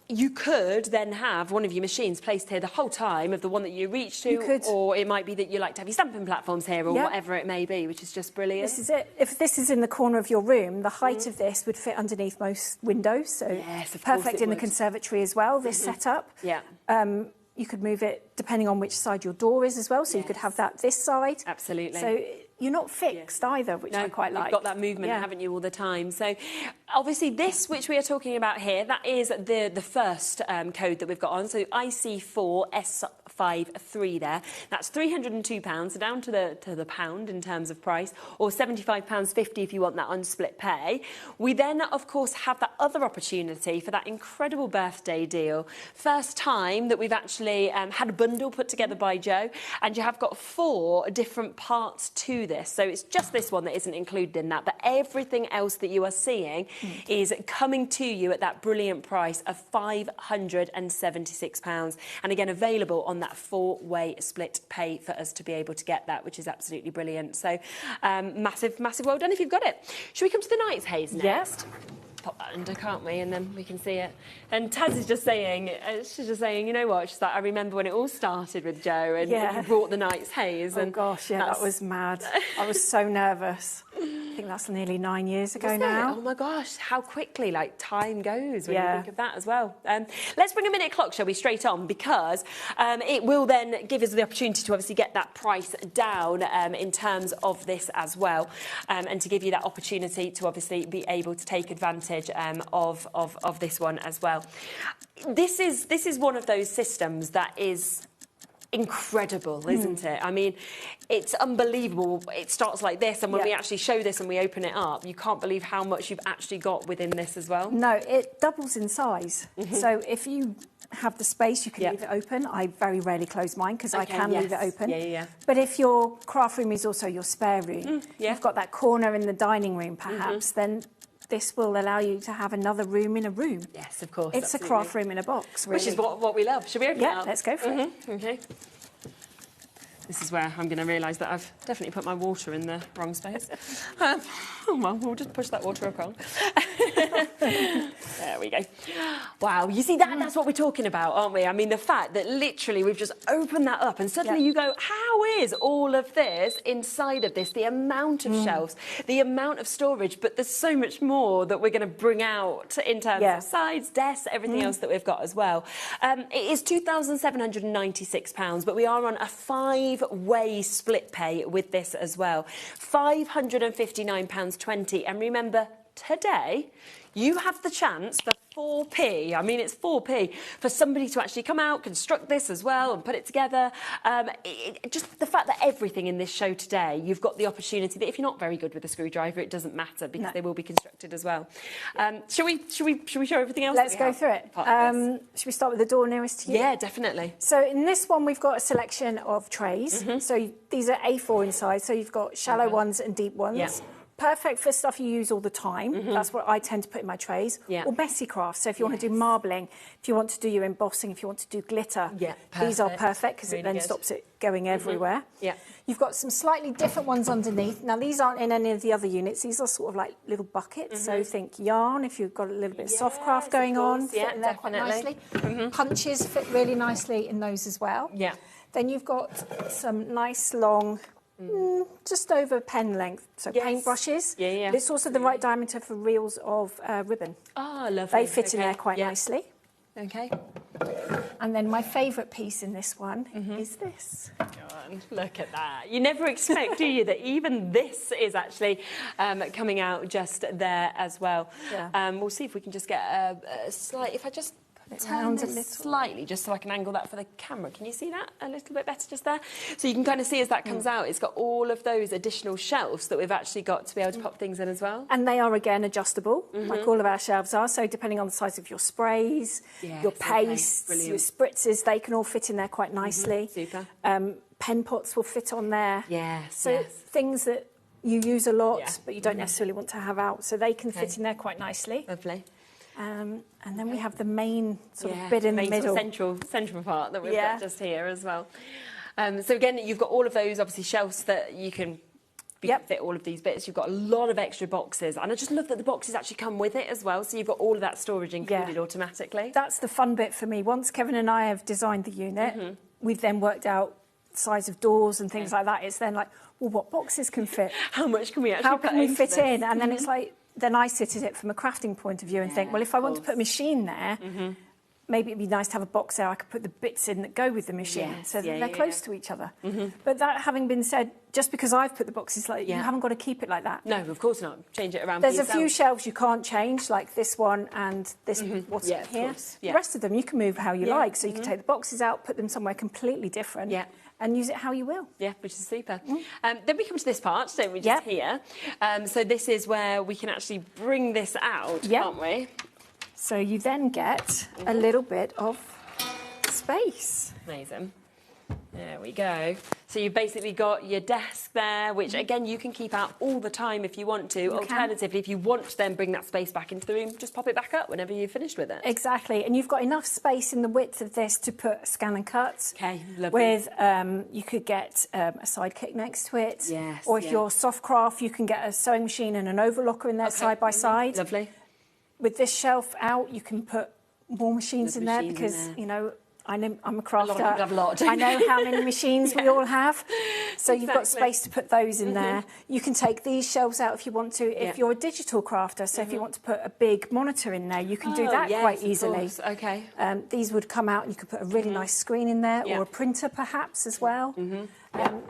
you could then have one of your machines placed here the whole time of the one that you reach to, or it might be that you like to have your stamping platforms here or whatever it may be, which is just brilliant. This is it. If this is in the corner of your room, the height of this would fit underneath most windows, so perfect in the conservatory as well, this setup. You could move it depending on which side your door is as well, so you could have that this side. Absolutely. So you're not fixed either, which I quite like. You've got that movement, haven't you, all the time. So obviously this, which we are talking about here, that is the first code that we've got on. So IC4S53 there. That's £302, so down to the pound in terms of price, or £75.50 if you want that on split pay. We then, of course, have that other opportunity for that incredible birthday deal. First time that we've actually had a bundle put together by Joe, and you have got 4 different parts to this. So it's just this one that isn't included in that, but everything else that you are seeing is coming to you at that brilliant price of £576. And again, available on that 4-way split pay for us to be able to get that, which is absolutely brilliant. So massive well done if you've got it. Should we come to the Nights Haze next? Yes. Pop that under, can't we? And then we can see it. And Taz is just saying, you know what? She's like, I remember when it all started with Joe, and you brought the Nights Haze. Oh gosh, that was mad. I was so nervous. I think that's nearly 9 years ago now. Oh my gosh, how quickly time goes when you think of that as well. Let's bring a minute clock, shall we, straight on, because it will then give us the opportunity to obviously get that price down in terms of this as well, and to give you that opportunity to obviously be able to take advantage of this one as well. This is one of those systems that is incredible, isn't it? I mean, it's unbelievable. It starts like this, and when we actually show this and we open it up, you can't believe how much you've actually got within this as well. No, it doubles in size. So if you have the space, you can leave it open. I very rarely close mine because I can leave it open. Yeah. But if your craft room is also your spare room, you've got that corner in the dining room perhaps, then this will allow you to have another room in a room. Yes, of course. It's a craft room in a box, really. Which is what we love. Should we open it up? Let's go for it. Okay. This is where I'm going to realise that I've definitely put my water in the wrong space. Oh, well, we'll just push that water across. There we go. Wow, you see, that's what we're talking about, aren't we? I mean, the fact that literally we've just opened that up and suddenly you go, how is all of this inside of this? The amount of shelves, the amount of storage, but there's so much more that we're going to bring out in terms of sides, desks, everything else that we've got as well. It is £2,796, but we are on a 5-way split pay with this as well. £559.20. And remember, today, you have the chance for 4p. I mean, it's 4p for somebody to actually come out, construct this as well and put it together. Just the fact that everything in this show today, you've got the opportunity that if you're not very good with a screwdriver, it doesn't matter because they will be constructed as well. Shall we show everything else? Let's go through it. Should we start with the door nearest to you? Yeah, definitely. So in this one, we've got a selection of trays. So these are A4 inside. So you've got shallow ones and deep ones. Yeah. Perfect for stuff you use all the time. That's what I tend to put in my trays. Or messy crafts. So if you want to do marbling, if you want to do your embossing, if you want to do glitter, these are perfect because it then stops it going everywhere. You've got some slightly different ones underneath. Now, these aren't in any of the other units. These are sort of like little buckets. So think yarn, if you've got a little bit of soft craft going on, fit in there quite nicely. Punches fit really nicely in those as well. Then you've got some nice long, just over pen length, so paint brushes. But it's also the right diameter for reels of ribbon. Ah, lovely. They fit in there quite nicely. Okay. And then my favourite piece in this one is this. Go on, look at that. You never expect, do you, that even this is actually coming out just there as well. We'll see if we can just get a slight, if I just turn this slightly just so I can angle that for the camera. Can you see that a little bit better just there? So you can kind of see as that comes out, it's got all of those additional shelves that we've actually got to be able to pop things in as well. And they are, again, adjustable, like all of our shelves are. So depending on the size of your sprays, your pastes, your spritzes, they can all fit in there quite nicely. Super. Pen pots will fit on there. So things that you use a lot, but you don't necessarily want to have out, so they can fit in there quite nicely. Lovely. And then we have the main sort of bit in the middle. Central part that we've got just here as well. So again, you've got all of those, obviously, shelves that you can fit all of these bits. You've got a lot of extra boxes. And I just love that the boxes actually come with it as well. So you've got all of that storage included automatically. That's the fun bit for me. Once Kevin and I have designed the unit, we've then worked out size of doors and things like that. It's then like, well, what boxes can fit? How much can we actually fit in? And then it's like, then I sit at it from a crafting point of view and think, well, if I want to put a machine there, maybe it'd be nice to have a box there I could put the bits in that go with the machine so that they're close to each other. But that having been said, just because I've put the boxes like you haven't got to keep it like that. No, of course not. Change it around. There's a few shelves you can't change, like this one and this what's in here. The rest of them you can move how you like. So you can take the boxes out, put them somewhere completely different. And use it how you will. Yeah, which is super. Then we come to this part, don't we, just here. So this is where we can actually bring this out, can't we? So you then get a little bit of space. Amazing. There we go. So you've basically got your desk there, which, again, you can keep out all the time if you want to. Alternatively, if you want to then bring that space back into the room, just pop it back up whenever you're finished with it. Exactly. And you've got enough space in the width of this to put scan and cut. Okay, lovely. With, you could get a sidekick next to it. Yes. Or if you're soft craft, you can get a sewing machine and an overlocker in there side by side. Lovely. With this shelf out, you can put more machines in there because, you know, I'm a crafter. A lot of people have a lot. I know how many machines we all have. So you've got space to put those in there. You can take these shelves out if you want to. If you're a digital crafter, so if you want to put a big monitor in there, you can do that quite easily. Okay. These would come out and you could put a really nice screen in there or a printer perhaps as well.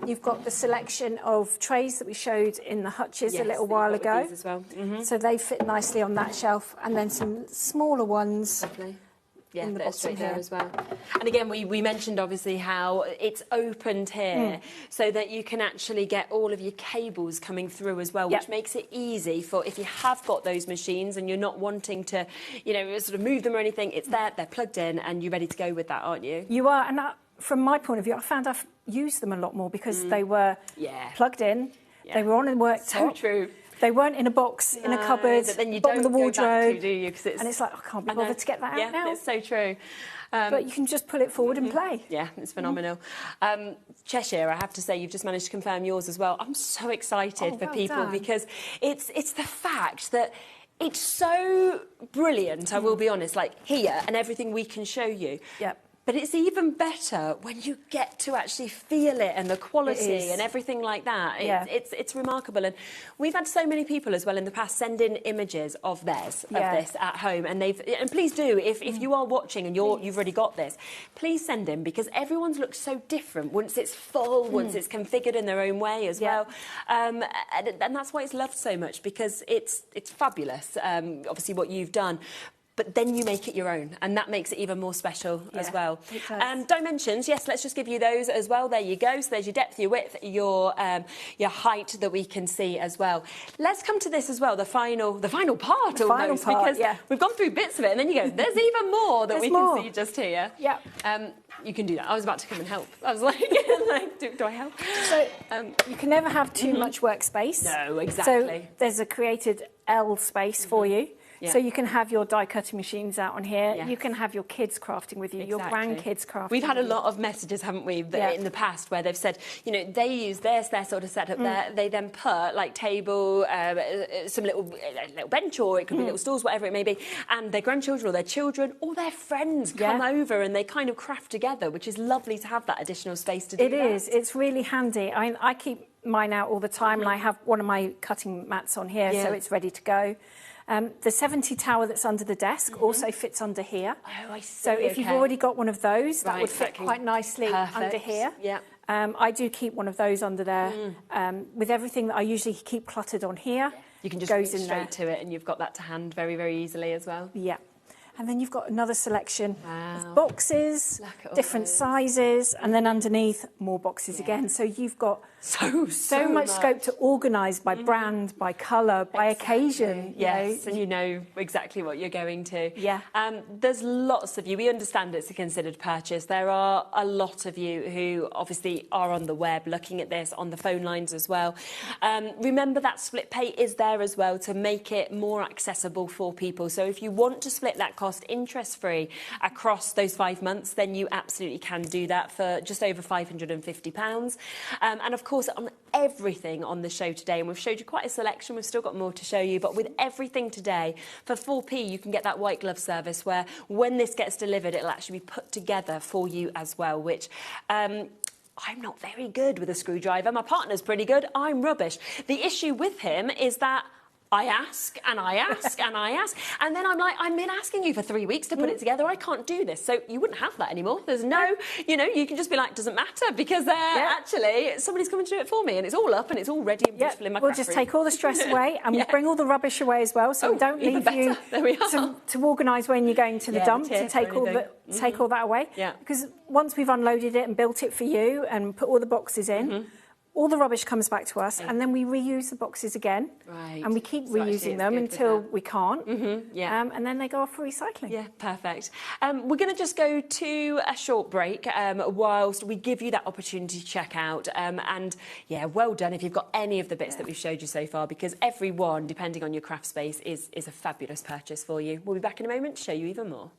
You've got the selection of trays that we showed in the hutches a little while ago. As well. So they fit nicely on that shelf. And then some smaller ones. Lovely. Yeah, the that's bottom straight there here. as well. And again, we mentioned obviously how it's opened here so that you can actually get all of your cables coming through as well, which makes it easy for if you have got those machines and you're not wanting to, you know, sort of move them or anything. It's there, they're plugged in, and you're ready to go with that, aren't you? You are, and from my point of view, I found I've used them a lot more because they were plugged in, they were on a worktop. So true. They weren't in a box, in a cupboard, that then you bottom don't of the go back wardrobe. to, do you? 'Cause and it's like, I can't be bothered to get that out now. It's so true. But you can just pull it forward and play. Yeah, it's phenomenal. Cheshire, I have to say, you've just managed to confirm yours as well. I'm so excited for well people done. because it's the fact that it's so brilliant, I will be honest, like here and everything we can show you. Yep. But it's even better when you get to actually feel it and the quality is. and everything like that. Yeah. It's remarkable. And we've had so many people as well in the past send in images of theirs, of this at home. And please do, if you are watching and you've already got this, please send in because everyone's looks so different once it's full, once it's configured in their own way as well. And that's why it's loved so much because it's fabulous, obviously, what you've done. But then you make it your own, and that makes it even more special as well. Dimensions, yes, let's just give you those as well. There you go. So there's your depth, your width, your height that we can see as well. Let's come to this as well, the final part almost, because we've gone through bits of it, and then you go, there's even more that we can see just here. Yeah. You can do that. I was about to come and help. I was like, do I help? So you can never have too much workspace. No, exactly. So there's a created L space for you. Yeah. So you can have your die cutting machines out on here. Yes. You can have your kids crafting with you, your grandkids crafting. We've had a with you. lot of messages, haven't we, in the past where they've said, you know, they use their sort of setup there. They then put like table, some little bench, or it could be little stools, whatever it may be, and their grandchildren or their children or their friends come over and they kind of craft together, which is lovely to have that additional space to do that. It is. It's really handy. I keep mine out all the time, and I have one of my cutting mats on here, so it's ready to go. The 70 tower that's under the desk also fits under here. Oh, I see. So if you've already got one of those, that would fit quite nicely under here. Yeah. I do keep one of those under there. With everything that I usually keep cluttered on here, you can just goes go in straight there. to it, and you've got that to hand very, very easily as well. Yeah. And then you've got another selection of boxes, different sizes, and then underneath more boxes again. So you've got so much scope to organise by brand, by colour, by occasion. Yes, and you know exactly what you're going to. Yeah. There's lots of you. We understand it's a considered purchase. There are a lot of you who obviously are on the web looking at this, on the phone lines as well. Remember that split pay is there as well to make it more accessible for people. So if you want to split that cost interest-free across those 5 months, then you absolutely can do that for just over £550. And of course, on everything on the show today, and we've showed you quite a selection, we've still got more to show you, but with everything today, for 4p, you can get that white glove service where when this gets delivered, it'll actually be put together for you as well, which... I'm not very good with a screwdriver. My partner's pretty good. I'm rubbish. The issue with him is that I ask and I ask and I ask, and then I'm like, I've been asking you for 3 weeks to put it together. I can't do this. So you wouldn't have that anymore. There's no, you know, you can just be like, doesn't matter, because actually somebody's coming to do it for me, and it's all up and it's all ready and beautiful in my We'll craft just room. take all the stress away, and we'll bring all the rubbish away as well, so we don't even leave you better. There we are. to organise when you're going to the dump, to take all that away. Yeah. Because once we've unloaded it and built it for you and put all the boxes in, all the rubbish comes back to us, and then we reuse the boxes again, and we keep reusing them until we can't, and then they go off for recycling. Yeah, perfect. We're going to just go to a short break whilst we give you that opportunity to check out. And yeah, well done if you've got any of the bits that we've showed you so far, because every one, depending on your craft space, is a fabulous purchase for you. We'll be back in a moment to show you even more.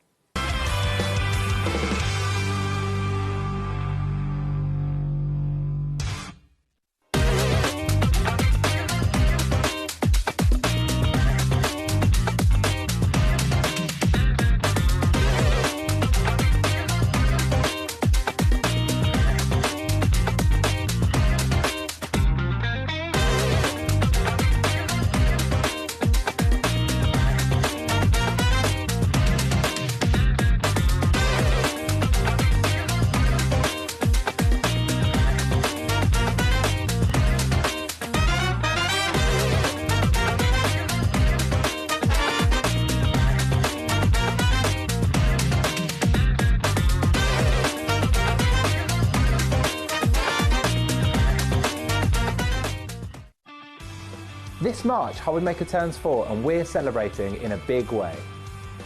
This March, HobbyMaker turns 4 and we're celebrating in a big way.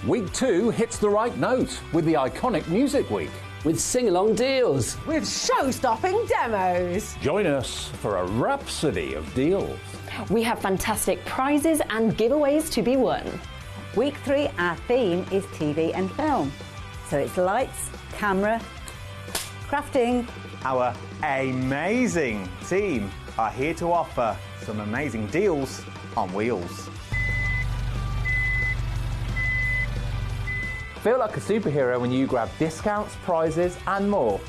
Week 2 hits the right note with the iconic Music Week. With sing-along deals. With show-stopping demos. Join us for a rhapsody of deals. We have fantastic prizes and giveaways to be won. Week 3, our theme is TV and film. So it's lights, camera, crafting. Our amazing team are here to offer some amazing deals on wheels. Feel like a superhero when you grab discounts, prizes and more.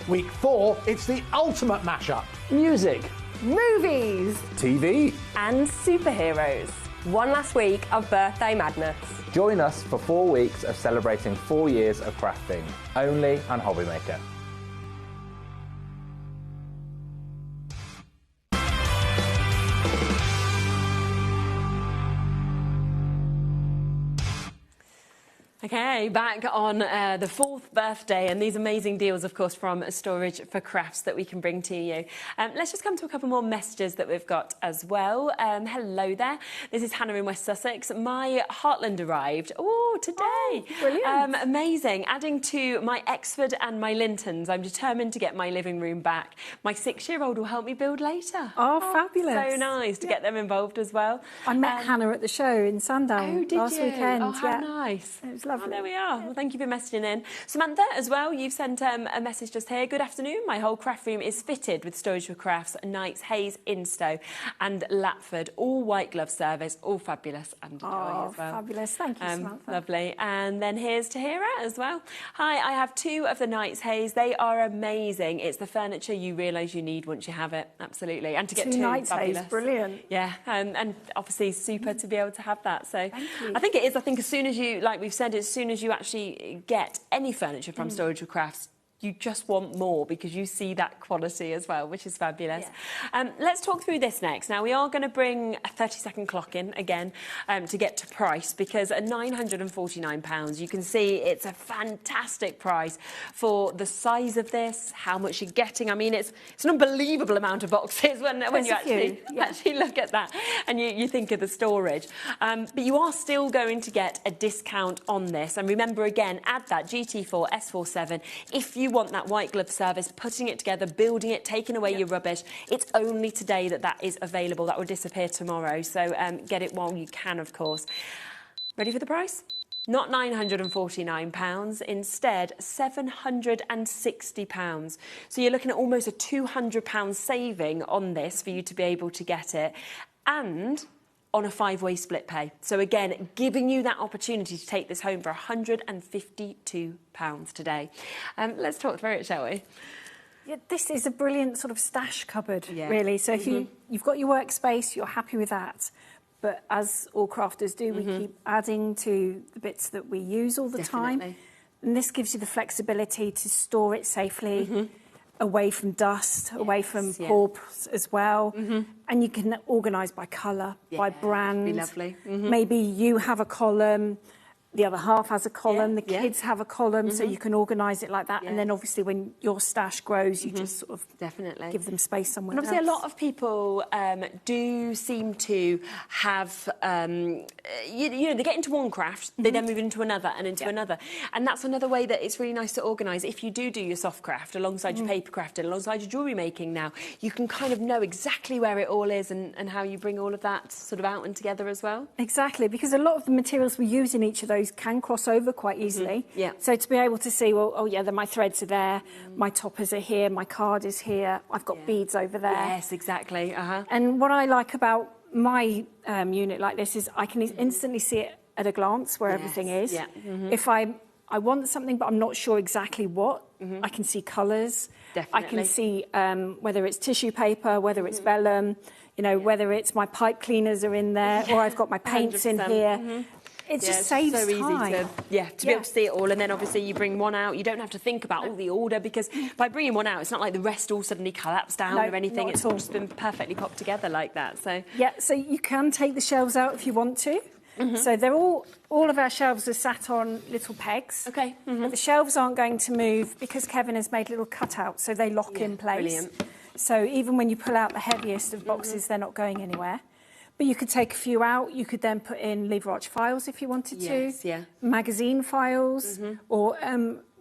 Week 4, it's the ultimate mashup. Music. Movies. TV. And superheroes. One last week of birthday madness. Join us for 4 weeks of celebrating 4 years of crafting, only on HobbyMaker. Okay, back on the 4th birthday, and these amazing deals, of course, from Storage for Crafts that we can bring to you. Let's just come to a couple more messages that we've got as well. Hello there. This is Hannah in West Sussex. My Heartland arrived. Oh, today. Oh, brilliant. Amazing. Adding to my Exford and my Lintons, I'm determined to get my living room back. My 6-year-old will help me build later. Oh, fabulous. So nice to get them involved as well. I met Hannah at the show in Sandown last weekend. Oh, how nice. It was lovely. Oh, there we are. Well, thank you for messaging in. Samantha, as well, you've sent a message just here. Good afternoon. My whole craft room is fitted with Storage for Crafts, Knights, Haze, Instow and Lapford. All white glove service, all fabulous and joy as well. Fabulous. Thank you, Samantha. Lovely. And then here's Tahira as well. Hi, I have 2 of the Knights Haze. They are amazing. It's the furniture you realise you need once you have it. Absolutely. And to get 2 Knights fabulous. Haze, brilliant. Yeah, and obviously super to be able to have that. So I think it is. I think as soon as you, like we've said, as soon as you actually get any furniture from Storage for Crafts, you just want more because you see that quality as well, which is fabulous. Yeah. Let's talk through this next. Now, we are going to bring a 30-second clock in again to get to price, because at £949, you can see it's a fantastic price for the size of this, how much you're getting. I mean, it's an unbelievable amount of boxes when you actually look at that and you think of the storage. But you are still going to get a discount on this. And remember, again, add that GT4 S47 if you want that white glove service, putting it together, building it, taking away your rubbish. It's only today that is available. That will disappear tomorrow. So get it while you can, of course. Ready for the price? Not £949, instead £760. So you're looking at almost a £200 saving on this for you to be able to get it. And on a 5-way split pay. So again, giving you that opportunity to take this home for £152 today. Let's talk through it, shall we? Yeah, this is a brilliant sort of stash cupboard, really. So if you've got your workspace, you're happy with that. But as all crafters do, we keep adding to the bits that we use all the time. And this gives you the flexibility to store it safely, away from dust, away from pulps as well. And you can organise by colour, by brand. Be lovely. Maybe you have a column, the other half has a column, the kids have a column, so you can organise it like that. And then obviously when your stash grows, you just sort of give them space somewhere else. And obviously else. a lot of people do seem to have, you know, they get into one craft, they then move into another and into another. And that's another way that it's really nice to organise. If you do your soft craft alongside your paper crafting, alongside your jewellery making now, you can kind of know exactly where it all is and how you bring all of that sort of out and together as well. Exactly, because a lot of the materials we use in each of those can cross over quite easily. So to be able to see, well, oh yeah, then my threads are there, my toppers are here, my card is here, I've got beads over there. Yes, exactly. And what I like about my unit like this is I can instantly see it at a glance where everything is. If I want something but I'm not sure exactly what, I can see colours. I can see whether it's tissue paper, whether it's vellum, you know, whether it's my pipe cleaners are in there or I've got my paints 100%. In here. It just saves so time. Easy to be able to see it all, and then obviously you bring one out. You don't have to think about all the order, because by bringing one out, it's not like the rest all suddenly collapse down or anything. It's all just been perfectly popped together like that. So so you can take the shelves out if you want to. So they're all of our shelves are sat on little pegs. Okay. But the shelves aren't going to move because Kevin has made little cutouts, so they lock in place. Brilliant. So even when you pull out the heaviest of boxes, they're not going anywhere. But you could take a few out. You could then put in lever arch files if you wanted to. Yeah. Magazine files, or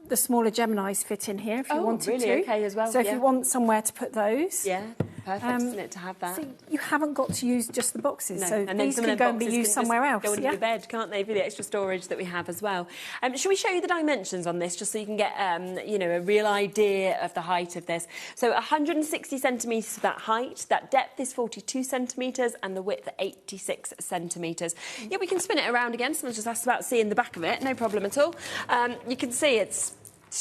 the smaller Geminis fit in here if you wanted to. Okay, as well. So if you want somewhere to put those. Yeah, perfect, isn't it, to have that? So you haven't got to use just the boxes. No. So And these can go and be used somewhere else. Go under your bed, can't they, for the extra storage that we have as well. Shall we show you the dimensions on this, just so you can get, you know, a real idea of the height of this? So 160 centimetres for that height. That depth is 42 centimetres, and the width 86 centimetres. Yeah, we can spin it around again. Someone just asked about seeing the back of it. No problem at all. You can see it's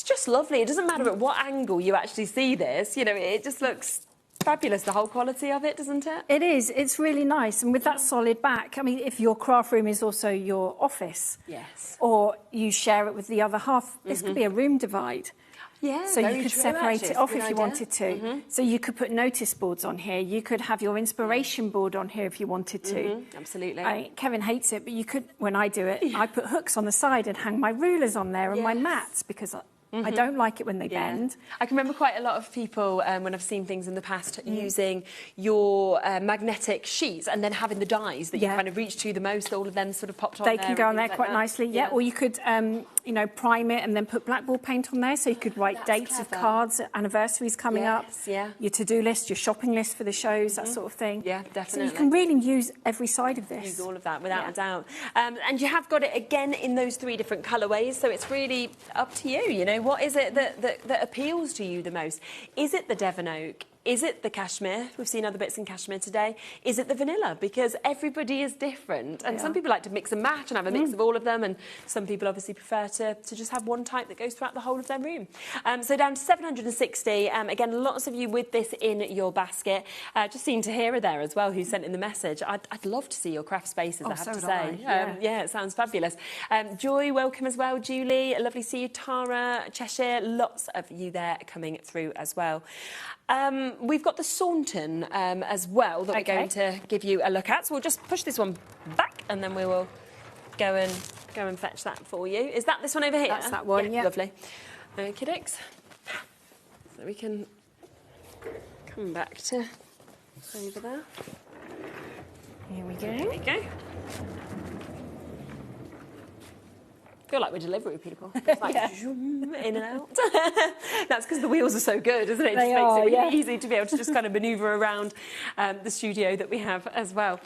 just lovely. It doesn't matter at what angle you actually see this. You know, it just looks fabulous, the whole quality of it, doesn't it? It is. It's really nice. And with that solid back, I mean, if your craft room is also your office, yes, or you share it with the other half, this could be a room divide. Yeah, so you could separate it off if you wanted to. Mm-hmm. So you could put notice boards on here. You could have your inspiration board on here if you wanted to. Absolutely. Kevin hates it, but you could, when I do it, I put hooks on the side and hang my rulers on there and my mats, because I don't like it when they bend. I can remember quite a lot of people, when I've seen things in the past, using your magnetic sheets and then having the dies that you kind of reach to the most, all of them sort of popped on there. They can go on there quite nicely, or you could, you know, prime it and then put blackboard paint on there, so you could write dates of cards, anniversaries coming up, your to-do list, your shopping list for the shows, that sort of thing. Yeah, definitely. So you can really use every side of this. Use all of that, without a doubt. And you have got it, again, in those 3 different colourways, so it's really up to you, you know. What is it that appeals to you the most? Is it the Devon Oak? Is it the cashmere? We've seen other bits in cashmere today. Is it the vanilla? Because everybody is different. And some people like to mix and match and have a mix of all of them. And some people obviously prefer to just have one type that goes throughout the whole of their room. So down to 760. Again, lots of you with this in your basket. Just seen Tahira there as well, who sent in the message. I'd love to see your craft spaces, I have to say. Yeah, it sounds fabulous. Joy, welcome as well. Julie, lovely to see you. Tara, Cheshire, lots of you there coming through as well. We've got the Saunton as well that we're going to give you a look at. So we'll just push this one back and then we will go and fetch that for you. Is that this one over here? That's that one, yeah. Lovely. Okay, dokes. So we can come back to over there. Here we go. There we go. I feel like we're delivery people. It's like zoom, in and out. That's because the wheels are so good, isn't it? It just makes it really easy to be able to just kind of manoeuvre around the studio that we have as well.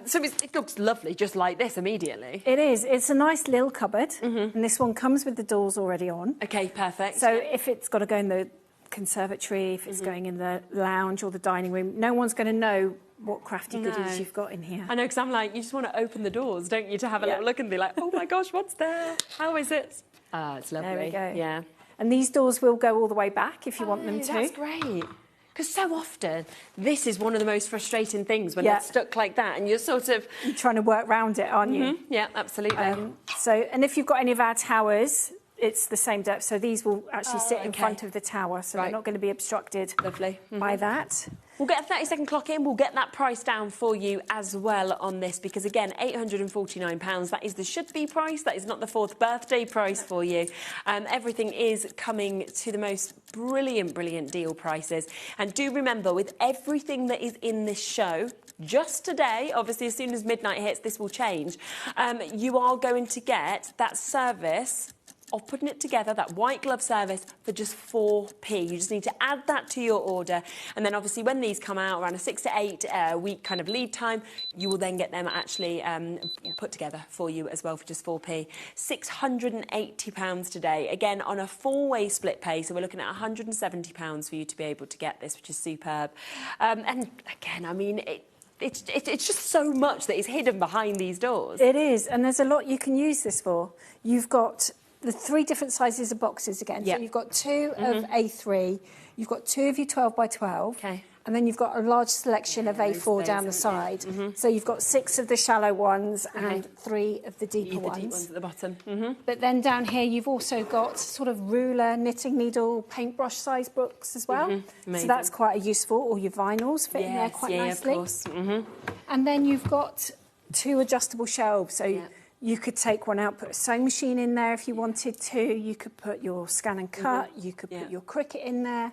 So it looks lovely just like this immediately. It is. It's a nice little cupboard. And this one comes with the doors already on. Okay, perfect. So if it's got to go in the conservatory, if it's going in the lounge or the dining room, no one's going to know what crafty goodies you've got in here. I know, because I'm like, you just want to open the doors, don't you, to have a little look and be like, oh my gosh, what's there? How is it? Ah, it's lovely. There we go. Yeah. And these doors will go all the way back if you want them to. That's great. Because so often, this is one of the most frustrating things when it's stuck like that and you're sort of... You're trying to work around it, aren't you? Yeah, absolutely. And if you've got any of our towers, it's the same depth. So these will actually sit in front of the tower, so they're not going to be obstructed by that. We'll get a 30-second clock in. We'll get that price down for you as well on this because, again, £849. That is the should-be price. That is not the 4th birthday price for you. Everything is coming to the most brilliant, brilliant deal prices. And do remember, with everything that is in this show, just today, obviously, as soon as midnight hits, this will change, you are going to get that service of putting it together, that white glove service, for just 4p. You just need to add that to your order. And then obviously when these come out around a 6 to 8 week kind of lead time, you will then get them actually put together for you as well for just 4p. £680 today. Again, on a 4-way split pay. So we're looking at £170 for you to be able to get this, which is superb. And again, I mean, it's just so much that is hidden behind these doors. It is. And there's a lot you can use this for. You've got the 3 different sizes of boxes again. So you've got 2 of A3, you've got 2 of your 12 by 12, and then you've got a large selection of A4 down the side. So you've got 6 of the shallow ones and 3 of the deeper ones. The deep ones at the bottom. But then down here you've also got sort of ruler, knitting needle, paintbrush size books as well. So that's quite a useful, all your vinyls fit in there quite nicely. Of course. And then you've got 2 adjustable shelves. So you could take one out, put a sewing machine in there if you wanted to. You could put your scan and cut. You could put your Cricut in there.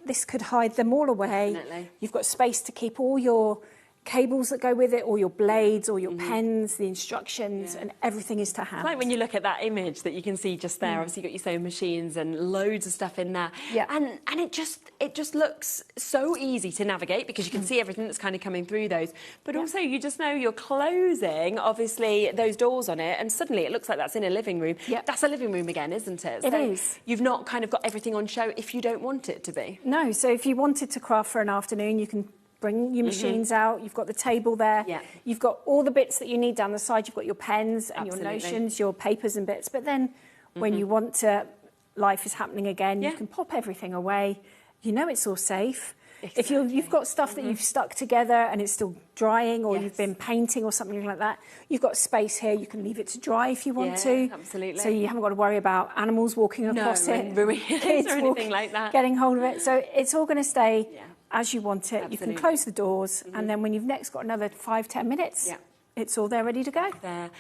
this could hide them all away. Definitely. You've got space to keep all your cables that go with it, all your blades, all your pens, the instructions, and everything is to hand. It's like when you look at that image that you can see just there, obviously you've got your sewing machines and loads of stuff in there. Yeah. And it just looks so easy to navigate because you can see everything that's kind of coming through those. But also you just know you're closing, obviously, those doors on it, and suddenly it looks like that's in a living room. That's a living room again, isn't it? It So is. You've not kind of got everything on show if you don't want it to be. No, so if you wanted to craft for an afternoon, you can bring your machines out. You've got the table there. Yeah. You've got all the bits that you need down the side. You've got your pens and your Absolutely. notions, your papers and bits. But then when you want to, life is happening again, Yeah. you can pop everything away. You know it's all safe. If you've got stuff that you've stuck together and it's still drying, or you've been painting or something like that, you've got space here. You can leave it to dry if you want to. Absolutely. So you haven't got to worry about animals walking across it, and ruins kids or anything like that. getting hold of it. So it's all going to stay as you want it. You can Absolutely. close the doors, and then when you've next got another 5-10 minutes, it's all there ready to go. There.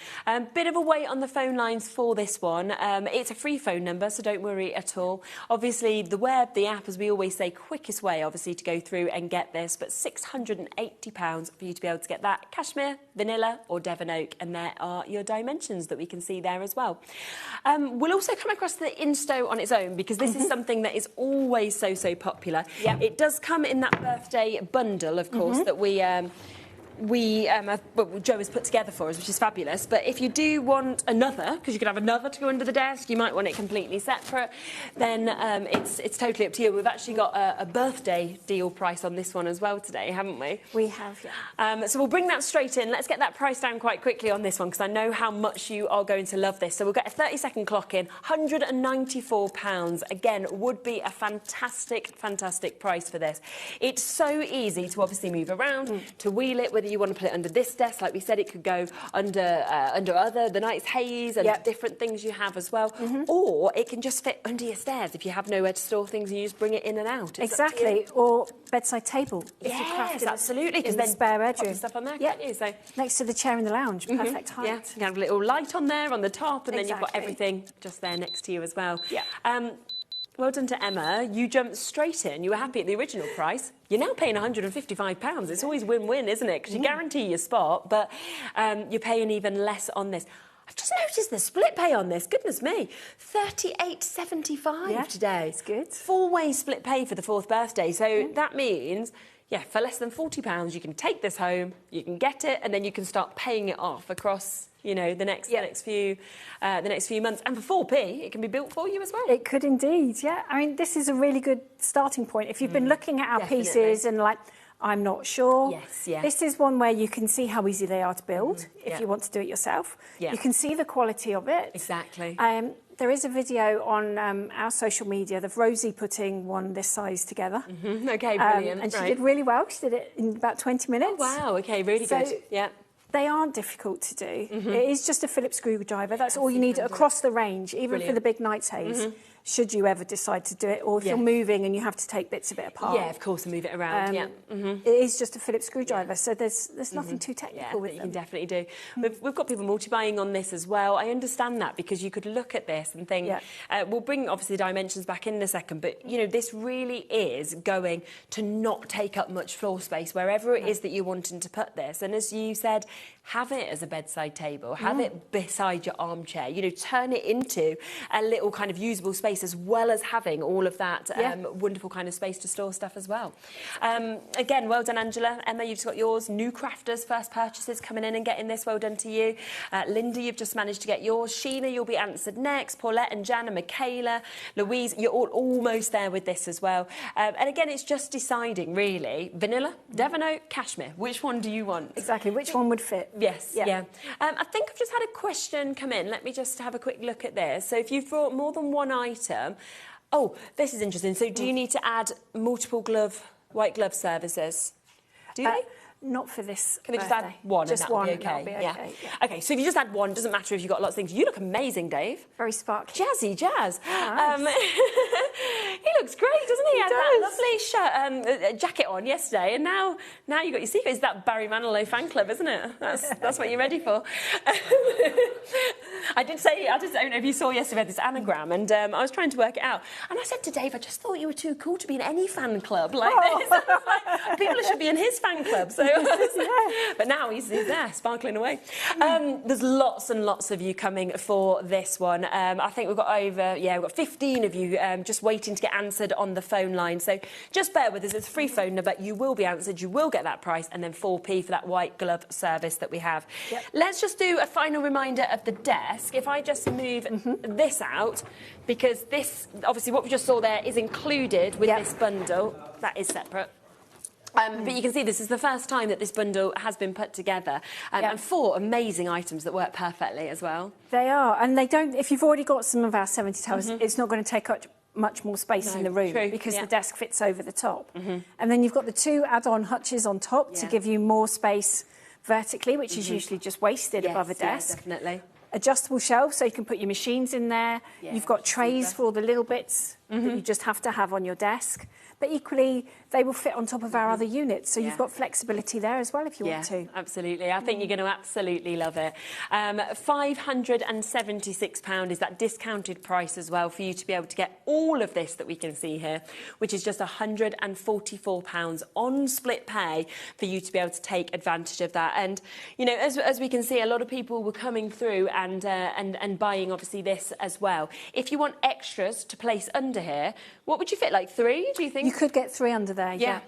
Bit of a wait on the phone lines for this one. It's a free phone number, so don't worry at all. Obviously, the web, the app, as we always say, quickest way, obviously, to go through and get this, but £680 for you to be able to get that. Cashmere, vanilla or Devon oak, and there are your dimensions that we can see there as well. We'll also come across the Insto on its own, because this is something that is always so popular. It does come in that birthday bundle, of course, that Joe has put together for us, which is fabulous. But if you do want another, because you could have another to go under the desk, you might want it completely separate, then it's totally up to you. We've actually got a birthday deal price on this one as well today, haven't we? We have, yeah. So we'll bring that straight in. Let's get that price down quite quickly on this one, because I know how much you are going to love this. So we'll get a 30-second clock in, £194. Again, would be a fantastic price for this. It's so easy to obviously move around, to wheel it, whether you want to put it under this desk, like we said, it could go under the nice Haze and different things you have as well, or it can just fit under your stairs if you have nowhere to store things and you just bring it in and out. It's up to you. Exactly, or bedside table. If Yes, you're crafting absolutely, because in then the spare pop bedroom. your stuff on there, can't you? So next to the chair in the lounge, perfect height. yeah, you can have a little light on there on the top, and then you've got Exactly. everything just there next to you as well. Yeah. Well done to Emma. You jumped straight in. You were happy at the original price. You're now paying £155. It's always win-win, isn't it? Because you guarantee your spot, but you're paying even less on this. I've just noticed the split pay on this. Goodness me, £38.75 today. It's good. 4-way split pay for the 4th birthday. So that means, for less than £40, you can take this home, you can get it, and then you can start paying it off across, the next few months. And for 4p, it can be built for you as well. It could indeed, yeah. I mean, this is a really good starting point. If you've been looking at our pieces and I'm not sure. This is one where you can see how easy they are to build if you want to do it yourself. You can see the quality of it. Exactly. There is a video on our social media of Rosie putting one this size together. Okay, brilliant. And she did really well. She did it in about 20 minutes. Oh, wow, okay, really good. Yeah. They aren't difficult to do. It is just a Phillips screwdriver. That's all you need across the range, even for the big Knights Haze, should you ever decide to do it, or if you're moving and you have to take bits of it apart. Yeah, of course, and move it around, It is just a Phillips screwdriver, so there's nothing too technical with you them. can definitely do. We've got people multi-buying on this as well. I understand that, because you could look at this and think, we'll bring, obviously, the dimensions back in a second, but, this really is going to not take up much floor space wherever it is that you're wanting to put this. And as you said, have it as a bedside table, have it beside your armchair, turn it into a little kind of usable space, as well as having all of that wonderful kind of space to store stuff as well. Again, well done, Angela. Emma, you've just got yours. New crafters, first purchases coming in and getting this. Well done to you. Linda, you've just managed to get yours. Sheena, you'll be answered next. Paulette and Jan and Michaela. Louise, you're all almost there with this as well. And again, it's just deciding, really. Vanilla, Devon oak, cashmere. Which one do you want? Exactly, which one would fit? Yes, yeah. I think I've just had a question come in. Let me just have a quick look at this. So if you've brought more than one item... Oh, this is interesting. So do you need to add multiple white glove services? Do you? Not for this Can they just add one Just and that'll one, be okay? that'll be okay, yeah. Okay, so if you just add one, doesn't matter if you've got lots of things. You look amazing, Dave. Very sparkly. Jazzy jazz. Nice. He looks great, doesn't he? He Had does. that lovely shirt, jacket on yesterday, and now you've got your secret. It's that Barry Manilow fan club, isn't it? That's what you're ready for. I don't know if you saw yesterday, we had this anagram, and I was trying to work it out. And I said to Dave, I just thought you were too cool to be in any fan club like this. Like, people should be in his fan club. So, but now he's there, sparkling away. There's lots and lots of you coming for this one. I think we've got we've got 15 of you just waiting to get answered on the phone line. So just bear with us. It's a free phone number. You will be answered. You will get that price, and then 4p for that white glove service that we have. Yep. Let's just do a final reminder of the desk. If I just move this out, because this, obviously what we just saw there is included with this bundle. That is separate. But you can see this is the first time that this bundle has been put together. And 4 amazing items that work perfectly as well. They are. And they don't, if you've already got some of our 70 towers, it's not going to take up much more space in the room because the desk fits over the top. And then you've got the 2 add-on hutches on top to give you more space vertically, which is usually just wasted above a desk. Definitely. Adjustable shelves, so you can put your machines in there. You've got trays for all the little bits that you just have to have on your desk. But equally, they will fit on top of our other units, so you've got flexibility there as well if you want to. Absolutely. I think you're going to absolutely love it. £576 is that discounted price as well for you to be able to get all of this that we can see here, which is just £144 on split pay for you to be able to take advantage of that. And, you know, as we can see, a lot of people were coming through and buying, obviously, this as well. If you want extras to place under here, what would you fit, like 3, do you think? You could get 3 under there, yeah.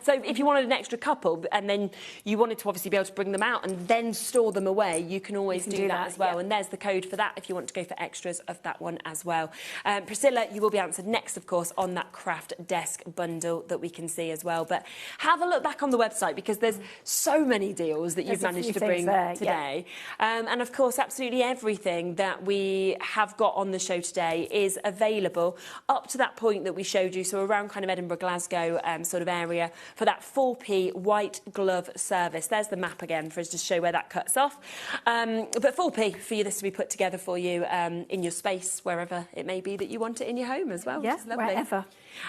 So if you wanted an extra couple and then you wanted to obviously be able to bring them out and then store them away, you can always do that as well. And there's the code for that if you want to go for extras of that one as well. Priscilla, you will be answered next, of course, on that craft desk bundle that we can see as well. But have a look back on the website because there's so many deals that you've managed to bring today. And of course, absolutely everything that we have got on the show today is available up to that point that we showed you, so around kind of Edinburgh, Glasgow sort of area for that 4p white glove service. There's the map again for us to show where that cuts off. But 4p for you, this to be put together for you in your space, wherever it may be that you want it in your home as well. Yeah, wherever.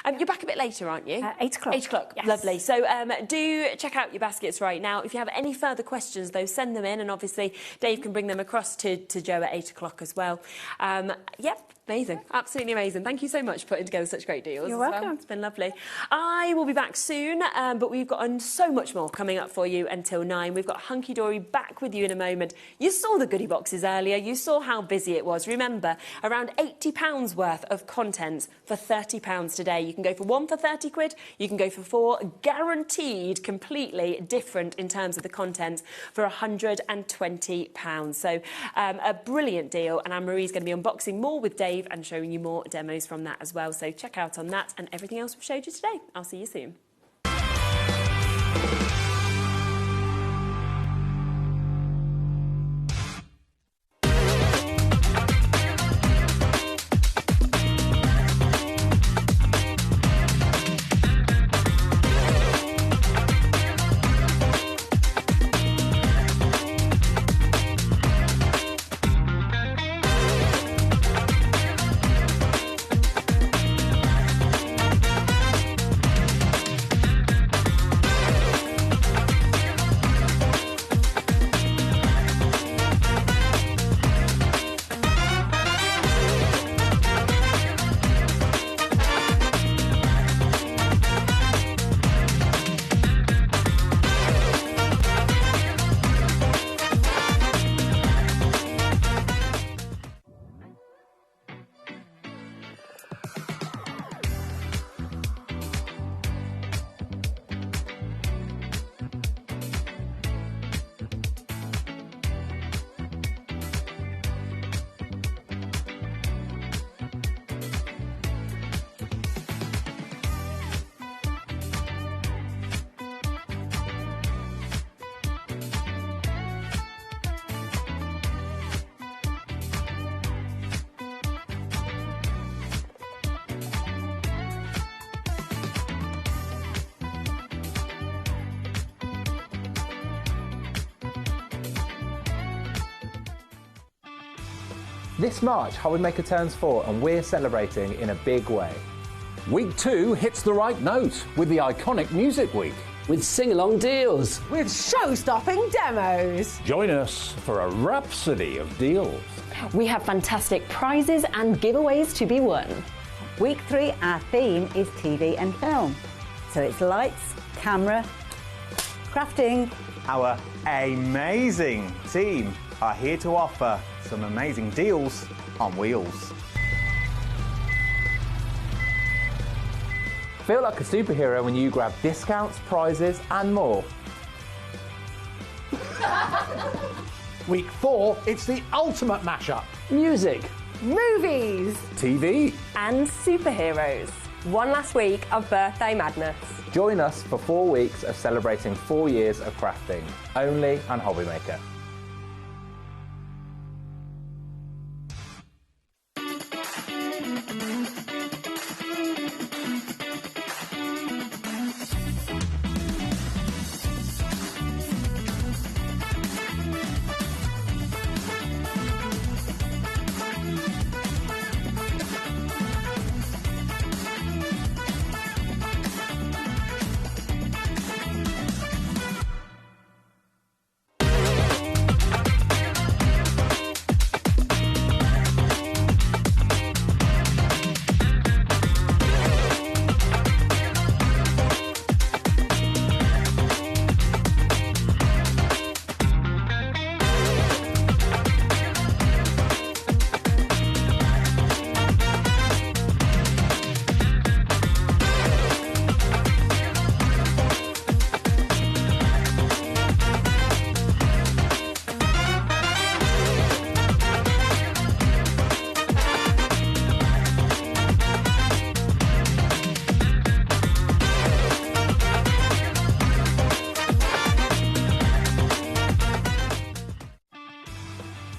You're back a bit later, aren't you? 8 o'clock. 8 o'clock, yes. Lovely. So do check out your baskets right now. If you have any further questions, though, send them in, and obviously Dave can bring them across to Joe at 8 o'clock as well. Yep. Amazing. Absolutely amazing. Thank you so much for putting together such great deals. You're welcome. Well. It's been lovely. I will be back soon, but we've got so much more coming up for you until 9. We've got Hunky Dory back with you in a moment. You saw the goodie boxes earlier. You saw how busy it was. Remember, around £80 worth of content for £30 today. You can go for 1 for 30 quid. You can go for 4, guaranteed completely different in terms of the content for £120. So a brilliant deal. And Anne-Marie's going to be unboxing more with Dave and showing you more demos from that as well. So check out on that and everything else we've showed you today. I'll see you soon. This March, HobbyMaker turns 4 and we're celebrating in a big way. Week 2 hits the right note with the iconic Music Week. with sing-along deals. With show-stopping demos. Join us for a rhapsody of deals. We have fantastic prizes and giveaways to be won. Week 3, our theme is TV and film. So it's lights, camera, crafting. Our amazing team are here to offer some amazing deals on wheels. Feel like a superhero when you grab discounts, prizes and more. Week 4, it's the ultimate mashup. Music. Movies. TV. And superheroes. One last week of birthday madness. Join us for 4 weeks of celebrating 4 years of crafting, only on HobbyMaker.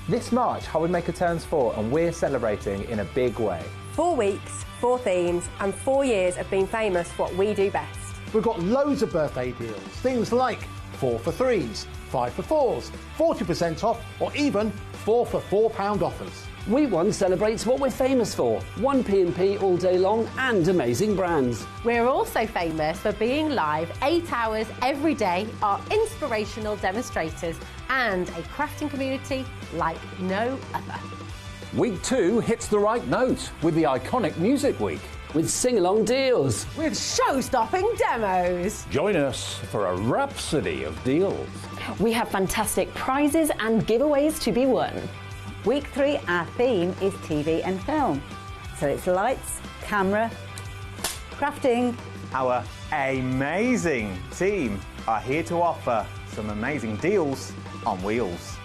This March, HobbyMaker turns 4 and we're celebrating in a big way. 4 weeks, 4 themes, and 4 years of being famous for what we do best. We've got loads of birthday deals. Things like 4 for 3s, 5 for 4s, 40% off, or even 4 for £4 offers. We One celebrates what we're famous for. 1 P&P all day long and amazing brands. We're also famous for being live 8 hours every day, our inspirational demonstrators, and a crafting community like no other. Week 2 hits the right note with the iconic Music Week. With sing-along deals. With show-stopping demos. Join us for a rhapsody of deals. We have fantastic prizes and giveaways to be won. Week 3, our theme is TV and film. So it's lights, camera, crafting. Our amazing team are here to offer some amazing deals on wheels.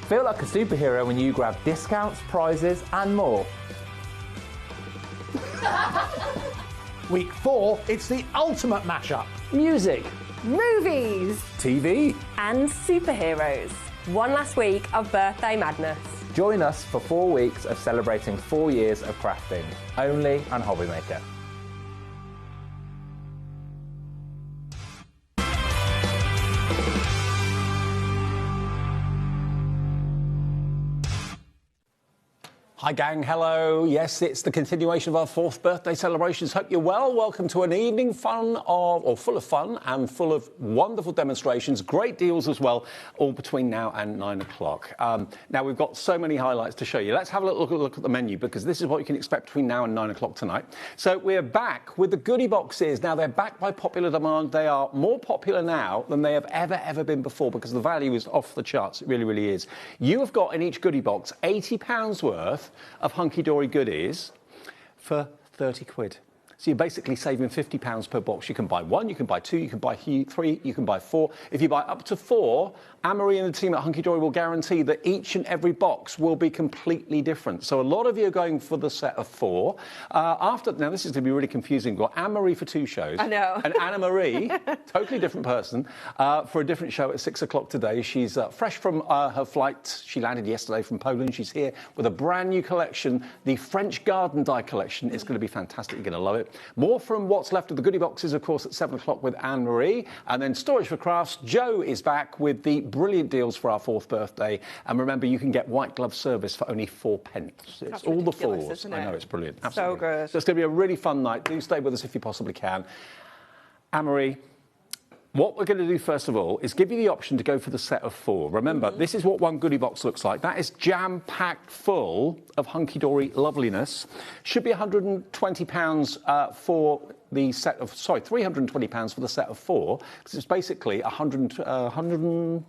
Feel like a superhero when you grab discounts, prizes and more. Week 4, it's the ultimate mashup. Music. Movies. TV. And superheroes. One last week of birthday madness. Join us for 4 weeks of celebrating 4 years of crafting, only on HobbyMaker. Hi gang, hello. Yes, it's the continuation of our 4th birthday celebrations. Hope you're well. Welcome to an evening full of fun and full of wonderful demonstrations, great deals as well, all between now and 9 o'clock. Now we've got so many highlights to show you. Let's have a look at the menu because this is what you can expect between now and 9 o'clock tonight. So we're back with the goodie boxes. Now they're back by popular demand. They are more popular now than they have ever been before because the value is off the charts. It really, really is. You have got in each goodie box £80 worth of hunky-dory goodies for 30 quid. So you're basically saving £50 per box. You can buy 1, you can buy 2, you can buy 3, you can buy 4. If you buy up to 4, Anne-Marie and the team at Hunky Dory will guarantee that each and every box will be completely different. So a lot of you are going for the set of 4. Now this is going to be really confusing. We've got Anne-Marie for 2 shows. I know. And Anna-Marie, totally different person, for a different show at 6 o'clock today. She's fresh from her flight. She landed yesterday from Poland. She's here with a brand new collection, the French Garden Dye collection. It's going to be fantastic. You're going to love it. More from what's left of the goodie boxes, of course, at 7 o'clock with Anne-Marie. And then Storage for Crafts, Joe is back with the brilliant deals for our 4th birthday. And remember, you can get white glove service for only 4p. It's all the fours. I know, it's brilliant. Absolutely. So good. So it's going to be a really fun night. Do stay with us if you possibly can. Anne-Marie, what we're going to do first of all is give you the option to go for the set of 4. Remember, this is what one goodie box looks like. That is jam-packed full of hunky-dory loveliness. Should be £120 for the set of, sorry, £320 for the set of 4, because it's basically £120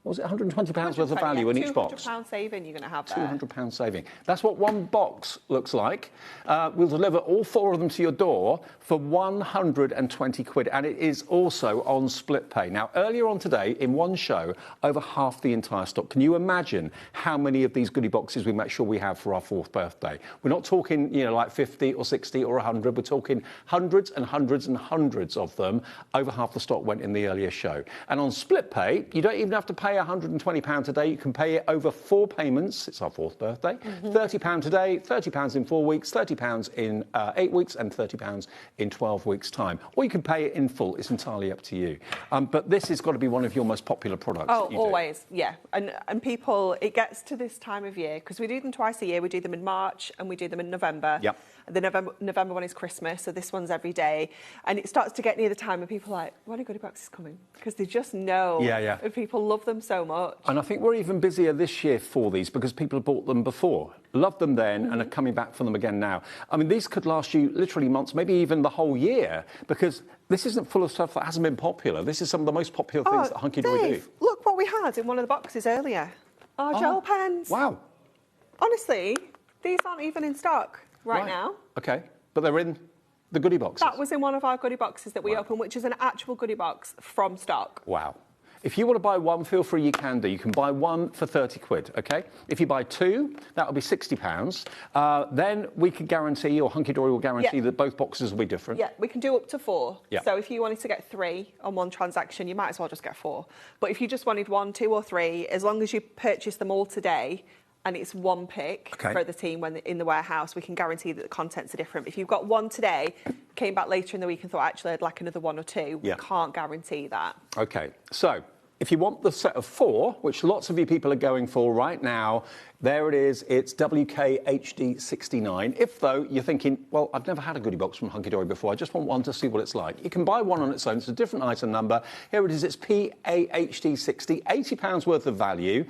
worth of value in each box. £200 saving you're going to have there. £200 saving. That's what one box looks like. We'll deliver all 4 of them to your door for 120 quid, and it is also on split pay. Now, earlier on today, in one show, over half the entire stock. Can you imagine how many of these goodie boxes we make sure we have for our 4th birthday? We're not talking, you know, like 50 or 60 or 100. We're talking hundreds and hundreds and hundreds of them. Over half the stock went in the earlier show. And on split pay, you don't even have to pay £120 today. You can pay it over 4 payments. It's our 4th birthday. £30 today, £30 in 4 weeks, £30 in 8 weeks, and £30 in 12 weeks' time. Or you can pay it in full. It's entirely up to you. But this has got to be one of your most popular products. Oh, always, yeah. And people, it gets to this time of year, because we do them twice a year. We do them in March and we do them in November. Yep. The November one is Christmas, so this one's every day. And it starts to get near the time when people are like, when are goodie boxes coming? Because they just know. Yeah. And people love them so much. And I think we're even busier this year for these because people have bought them before, loved them then, and are coming back for them again now. I mean, these could last you literally months, maybe even the whole year, because this isn't full of stuff that hasn't been popular. This is some of the most popular things that Hunky Dory do. Look what we had in one of the boxes earlier. Our gel pens. Wow. Honestly, these aren't even in stock right now. OK, but they're in the goodie boxes. That was in one of our goodie boxes that we opened, which is an actual goodie box from stock. Wow. If you want to buy one, feel free, you can do. You can buy one for 30 quid, OK? If you buy 2, that'll be £60. Then we can guarantee, or Hunky Dory will guarantee, that both boxes will be different. Yeah, we can do up to 4. Yeah. So if you wanted to get 3 on one transaction, you might as well just get 4. But if you just wanted 1, 2 or 3, as long as you purchase them all today, and it's one pick for the team when in the warehouse, we can guarantee that the contents are different. If you've got one today, came back later in the week and thought, actually, I'd like another 1 or 2, we can't guarantee that. OK, so if you want the set of 4, which lots of you people are going for right now, there it is. It's WKHD69. If, though, you're thinking, well, I've never had a goodie box from Hunky Dory before, I just want one to see what it's like. You can buy one on its own. It's a different item number. Here it is. It's PAHD60, £80 worth of value.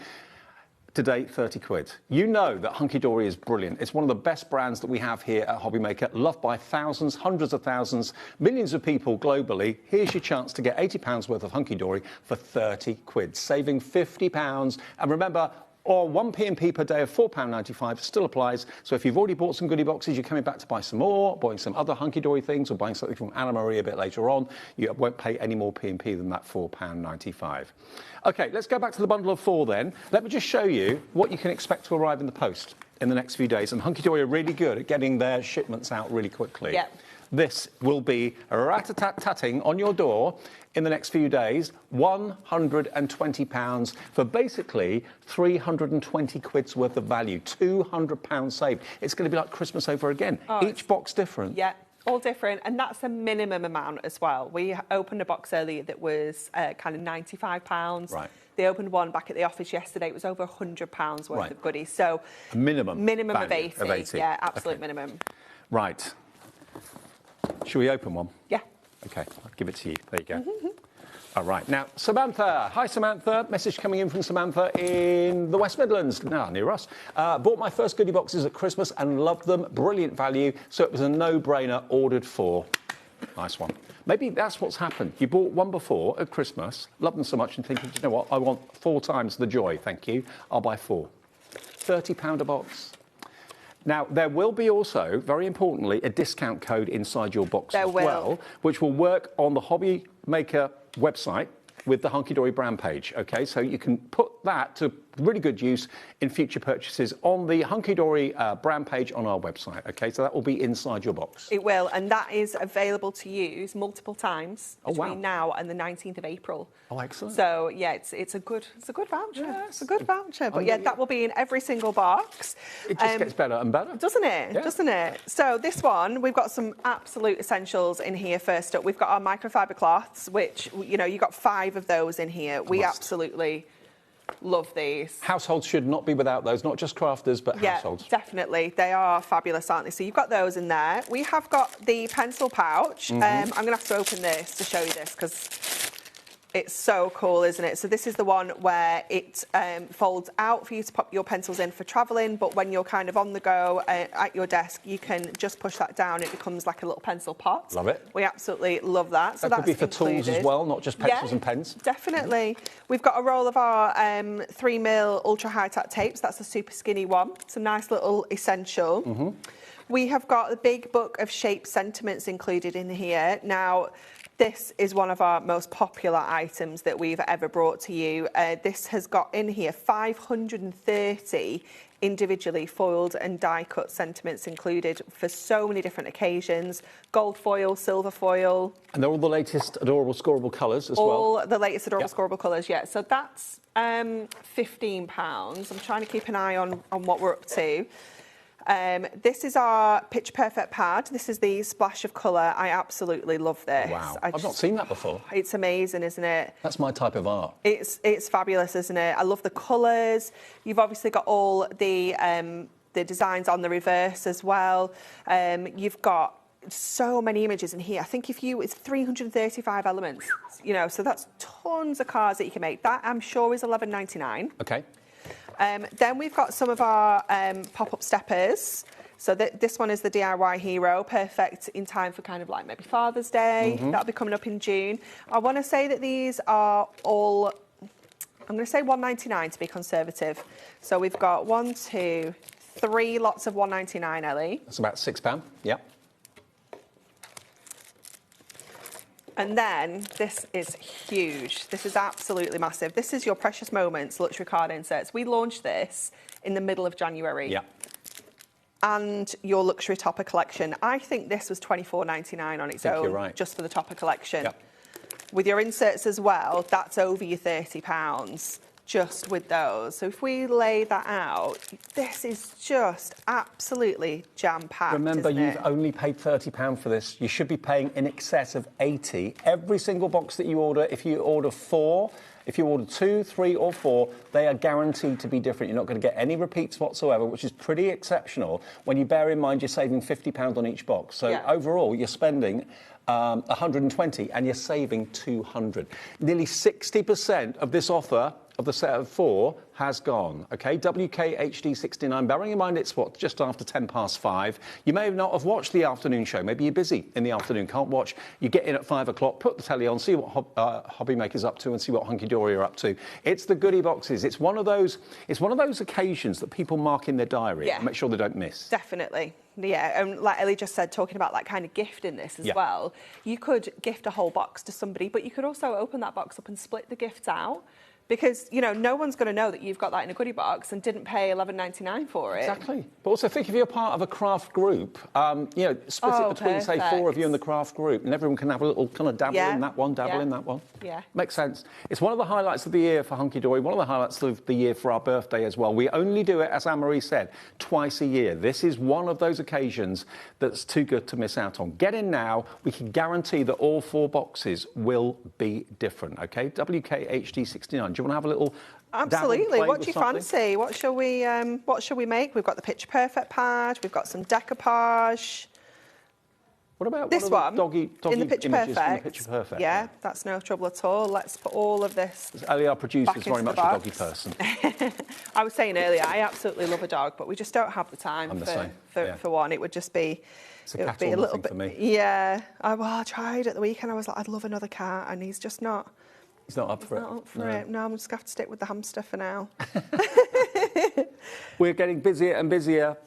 Today, 30 quid. You know that Hunky Dory is brilliant. It's one of the best brands that we have here at HobbyMaker, loved by thousands, hundreds of thousands, millions of people globally. Here's your chance to get £80 worth of Hunky Dory for 30 quid, saving £50. And remember, or 1p&p per day of £4.95 still applies. So if you've already bought some goodie boxes, you're coming back to buy some more, buying some other Hunky Dory things, or buying something from Anna-Marie a bit later on, you won't pay any more P&P than that £4.95. OK, let's go back to the bundle of 4 then. Let me just show you what you can expect to arrive in the post in the next few days. And Hunky Dory are really good at getting their shipments out really quickly. Yeah. This will be rat-a-tat-tatting on your door in the next few days, £120 for basically 320 quid's worth of value, £200 saved. It's going to be like Christmas over again. Each box different. Yeah. All different, and that's a minimum amount as well. We opened a box earlier that was kind of £95. Right. They opened one back at the office yesterday. It was over £100 worth of goodies. So a minimum of 80. Yeah, absolute minimum. Right. Shall we open one? Yeah. OK, I'll give it to you. There you go. All right. Now, Samantha. Hi, Samantha. Message coming in from Samantha in the West Midlands, near us. Bought my first goodie boxes at Christmas and loved them. Brilliant value. So it was a no-brainer. Ordered 4. Nice one. Maybe that's what's happened. You bought one before at Christmas, loved them so much and thinking, you know what, I want 4 times the joy, thank you. I'll buy 4. £30 a box. Now, there will be also, very importantly, a discount code inside your box as well, which will work on the HobbyMaker website with the Hunky Dory brand page, OK? So you can put that to really good use in future purchases on the Hunky Dory brand page on our website. Okay, so that will be inside your box. It will, and that is available to use multiple times between now and the 19th of April. Oh, excellent. So yeah, it's a good voucher. Yeah, it's a good voucher. But yeah, that will be in every single box. It just gets better and better, doesn't it? Yeah. Doesn't it? So this one, we've got some absolute essentials in here. First up, we've got our microfiber cloths, which you got 5 of those in here. We absolutely love these. Households should not be without those, not just crafters, but households. Definitely. They are fabulous, aren't they? So you've got those in there. We have got the pencil pouch. I'm going to have to open this to show you this because it's so cool, isn't it? So this is the one where it folds out for you to pop your pencils in for travelling, but when you're kind of on the go at your desk, you can just push that down. It becomes like a little pencil pot. Love it. We absolutely love that. So that could that's be for tools as well, not just pencils and pens. Definitely. We've got a roll of our 3mm ultra high tack tapes. That's a super skinny one. It's a nice little essential. We have got the big book of shape sentiments included in here. Now, this is one of our most popular items that we've ever brought to you. This has got in here 530 individually foiled and die-cut sentiments included for so many different occasions. Gold foil, silver foil. And they're all the latest adorable scoreable colours as well. All the latest adorable scoreable colours, yeah. So that's £15. I'm trying to keep an eye on what we're up to. This is our Pitch Perfect pad. This is the splash of colour. I absolutely love this. Wow, I've not seen that before. It's amazing, isn't it? That's my type of art. It's fabulous, isn't it? I love the colours. You've obviously got all the designs on the reverse as well. You've got so many images in here. I think it's 335 elements, so that's tons of cards that you can make. That, I'm sure, is $11.99. Okay. Then we've got some of our pop-up steppers. So this one is the DIY Hero, perfect in time for kind of like maybe Father's Day. That'll be coming up in June. I want to say that these are all, I'm going to say $1.99 to be conservative. So we've got 1, 2, 3 lots of $1.99, Ellie. That's about £6, yeah. And then this is huge. This is absolutely massive. This is your Precious Moments luxury card inserts. We launched this in the middle of January. Yeah. And your luxury topper collection. I think this was $24.99 on its own, you're right. just for the topper collection. Yep. With your inserts as well, that's over your £30 just with those. So if we lay that out, this is just absolutely jam-packed. Remember, isn't you've it? only paid £30 for this. You should be paying in excess of $80. Every single box that you order, if you order 4, if you order 2, 3 or 4, they are guaranteed to be different. You're not going to get any repeats whatsoever, which is pretty exceptional when you bear in mind you're saving £50 on each box. So overall, you're spending 120 and you're saving 200. Nearly 60% of this offer of the set of 4 has gone. Okay, WKHD69, bearing in mind it's just after 5:10. You may not have watched the afternoon show. Maybe you're busy in the afternoon, can't watch. You get in at 5 o'clock, put the telly on, see what HobbyMaker's up to and see what Hunky Dory are up to. It's the goodie boxes. It's one of those occasions that people mark in their diary and make sure they don't miss. Definitely. Yeah, and like Ellie just said, talking about like kind of gifting this as well, you could gift a whole box to somebody, but you could also open that box up and split the gifts out. Because, no one's going to know that you've got that in a goodie box and didn't pay $11.99 for it. Exactly. But also think if you're part of a craft group, split it between, say, 4 of you in the craft group, and everyone can have a little kind of dabble in that one, dabble in that one. Yeah. Makes sense. It's one of the highlights of the year for Hunky Dory, one of the highlights of the year for our birthday as well. We only do it, as Anne-Marie said, twice a year. This is one of those occasions that's too good to miss out on. Get in now. We can guarantee that all 4 boxes will be different, OK? WKHD69. Do you want to have a little Absolutely. What do you something? fancy? What shall we make? We've got the Picture Perfect pad. We've got some decoupage. What about this one? Doggy in the Picture images Perfect. in the Picture Perfect. Yeah, that's no trouble at all. Let's put all of this. Ali, our producer, back is very into much the a box. doggy person. I was saying earlier, I absolutely love a dog, but we just don't have the time for one. It would just be. It's a it cat would be or a little nothing bit for me. Yeah. I tried at the weekend. I was like, I'd love another cat, and he's just not. He's not up for it. Not up for it. No, I'm just going to have to stick with the hamster for now. We're getting busier and busier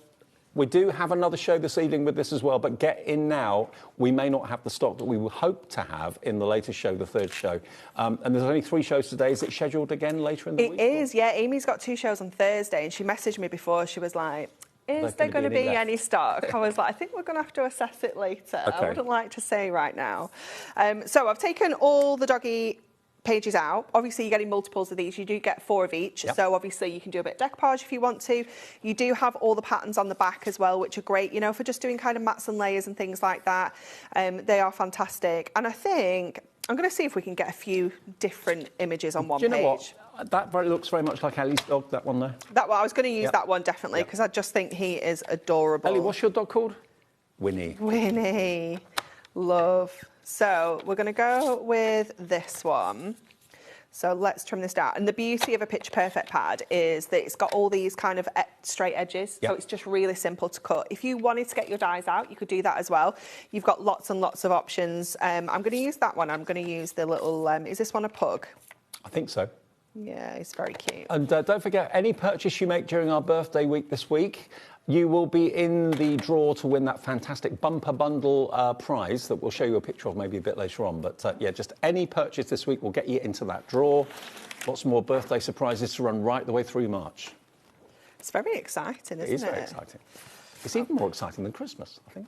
We do have another show this evening with this as well, but get in now. We may not have the stock that we will hope to have in the latest show, the third show. And there's only 3 shows today. Is it scheduled again later in the week? It is, yeah. Amy's got 2 shows on Thursday, and she messaged me before. She was like, is there going to be any stock? I was like, I think we're going to have to assess it later. Okay. I wouldn't like to say right now. So I've taken all the doggy pages out. Obviously, you're getting multiples of these. You do get 4 of each. Yep. So obviously, you can do a bit of decoupage if you want to. You do have all the patterns on the back as well, which are great, you know, for just doing kind of mats and layers and things like that. They are fantastic. And I think I'm going to see if we can get a few different images on one page. Do you know what? That looks very much like Ellie's dog, that one there. That one, I was going to use that one definitely because I just think he is adorable. Ellie, what's your dog called? Winnie. Winnie. Love. So we're going to go with this one. So let's trim this down. And the beauty of a Picture Perfect pad is that it's got all these kind of straight edges. Yep. So it's just really simple to cut. If you wanted to get your dies out, you could do that as well. You've got lots and lots of options. I'm going to use that one. I'm going to use the little, is this one a pug? I think so. Yeah, it's very cute. And don't forget, any purchase you make during our birthday week this week, you will be in the draw to win that fantastic bumper bundle prize that we'll show you a picture of maybe a bit later on. But yeah, just any purchase this week will get you into that draw. Lots more birthday surprises to run right the way through March. It's very exciting, isn't it? It is very exciting. It's even more exciting than Christmas, I think.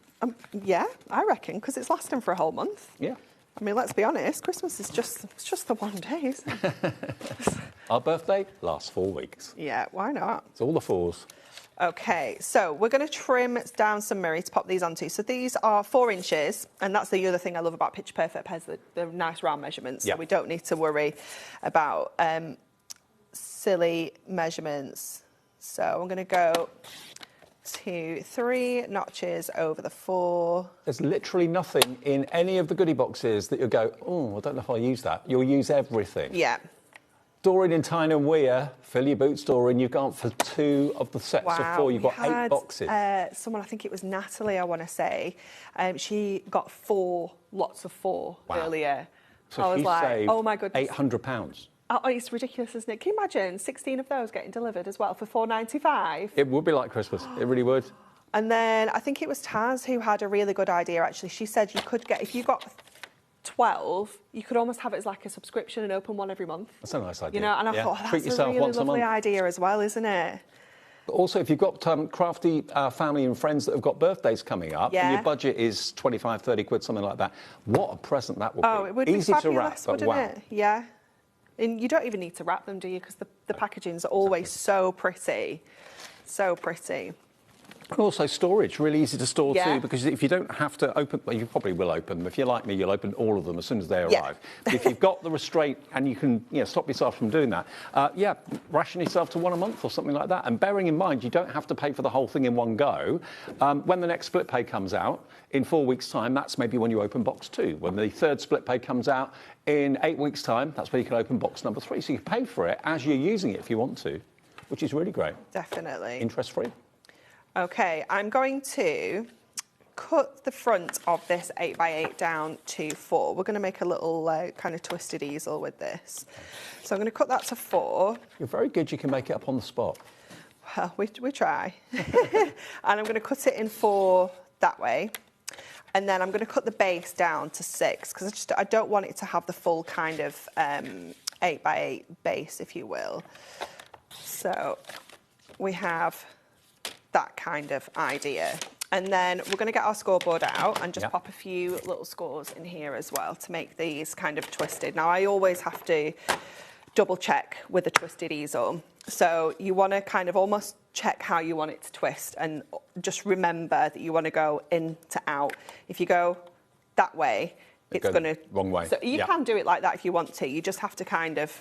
Yeah, I reckon, because it's lasting for a whole month. Yeah. I mean, let's be honest, Christmas is just the one day, isn't it? Our birthday lasts 4 weeks. Yeah, why not? It's all the 4s. Okay, so we're going to trim down some mirror to pop these onto. So these are 4 inches, and that's the other thing I love about Picture Perfect pairs, they're nice round measurements, so we don't need to worry about silly measurements. So I'm going to go to 3 notches over the 4. There's literally nothing in any of the goodie boxes that you'll go, oh, I don't know if I'll use that. You'll use everything. Yeah. Doreen and Tyne and Weir, fill your boots, Doreen. You've gone for 2 of the sets of 4. You've got 8 boxes. Someone, I think it was Natalie, I want to say, she got 4 lots of 4 earlier. So I was she like, saved oh my goodness. £800. Oh, it's ridiculous, isn't it? Can you imagine 16 of those getting delivered as well for £4.95? It would be like Christmas. It really would. And then I think it was Taz who had a really good idea, actually. She said you could get, if you got 12, you could almost have it as like a subscription and open one every month. That's a nice idea. You know, and I thought, Treat that's yourself a really once a lovely month. idea as well, isn't it? But also, if you've got crafty family and friends that have got birthdays coming up, and your budget is 25, 30 quid, something like that, what a present that would be. Oh, it would Easy be to wrap, fabulous, but wouldn't wow. it? Yeah. And you don't even need to wrap them, do you? Because the packaging's always so pretty. So pretty. And also storage, really easy to store Yeah. too, because if you don't have to open, well, you probably will open them. If you're like me, you'll open all of them as soon as they arrive. But if you've got the restraint and you can stop yourself from doing that, ration yourself to 1 a month or something like that. And bearing in mind, you don't have to pay for the whole thing in one go. When the next split pay comes out, in 4 weeks' time, that's maybe when you open box 2. When the third split pay comes out in 8 weeks' time, that's when you can open box number 3. So you can pay for it as you're using it if you want to, which is really great. Definitely. Interest-free. Okay, I'm going to cut the front of this 8x8 down to 4. We're going to make a little kind of twisted easel with this. So I'm going to cut that to 4. You're very good. You can make it up on the spot. Well, we try. And I'm going to cut it in 4 that way. And then I'm going to cut the base down to 6 because I don't want it to have the full kind of 8x8 base, if you will. So we have that kind of idea. And then we're going to get our scoreboard out and just pop a few little scores in here as well to make these kind of twisted. Now, I always have to double check with a twisted easel. So you want to kind of almost check how you want it to twist and just remember that you want to go in to out. If you go that way, it's going to... Wrong way. So you can do it like that if you want to. You just have to kind of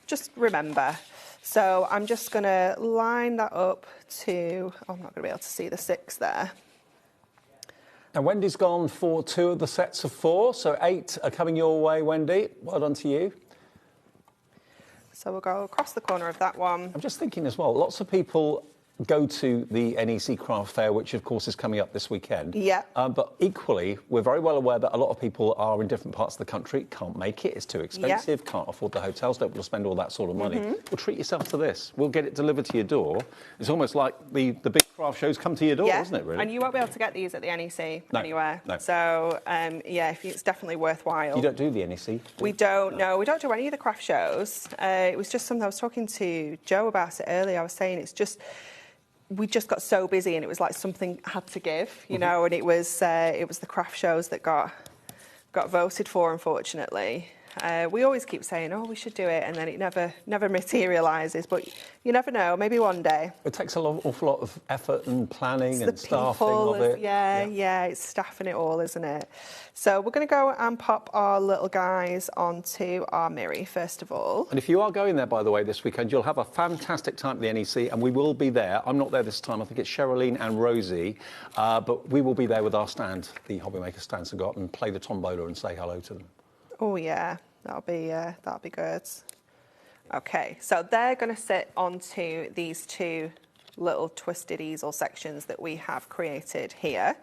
just remember. So I'm just going to line that up to... Oh, I'm not going to be able to see the 6 there. And Wendy's gone for 2 of the sets of 4, so 8 are coming your way, Wendy. Well done to you. So we'll go across the corner of that one. I'm just thinking as well, lots of people go to the NEC Craft Fair, which of course is coming up this weekend. Yeah. But equally, we're very well aware that a lot of people are in different parts of the country, can't make it, it's too expensive, can't afford the hotels, don't want to spend all that sort of money. Well, treat yourself to this. We'll get it delivered to your door. It's almost like the big Craft shows come to your door, isn't it, really? And you won't be able to get these at the NEC anywhere. No. So, yeah, it's definitely worthwhile. You don't do the NEC? We don't, no, we don't do any of the craft shows. It was just something I was talking to Joe about it earlier. I was saying it's just, we just got so busy and it was like something had to give, you know, and it was the craft shows that got voted for, unfortunately. We always keep saying, oh, we should do it, and then it never materialises. But you never know, maybe one day. It takes an awful lot of effort and planning and staffing people, of it. Yeah, it's staffing it all, isn't it? So we're going to go and pop our little guys onto our Miri, first of all. And if you are going there, by the way, this weekend, you'll have a fantastic time at the NEC, and we will be there. I'm not there this time. I think it's Sherilyn and Rosie. But we will be there with our stand, the HobbyMaker stand, so go up and play the tombola and say hello to them. Oh yeah, that'll be good. Okay, so they're going to sit onto these two little twisted easel sections that we have created here.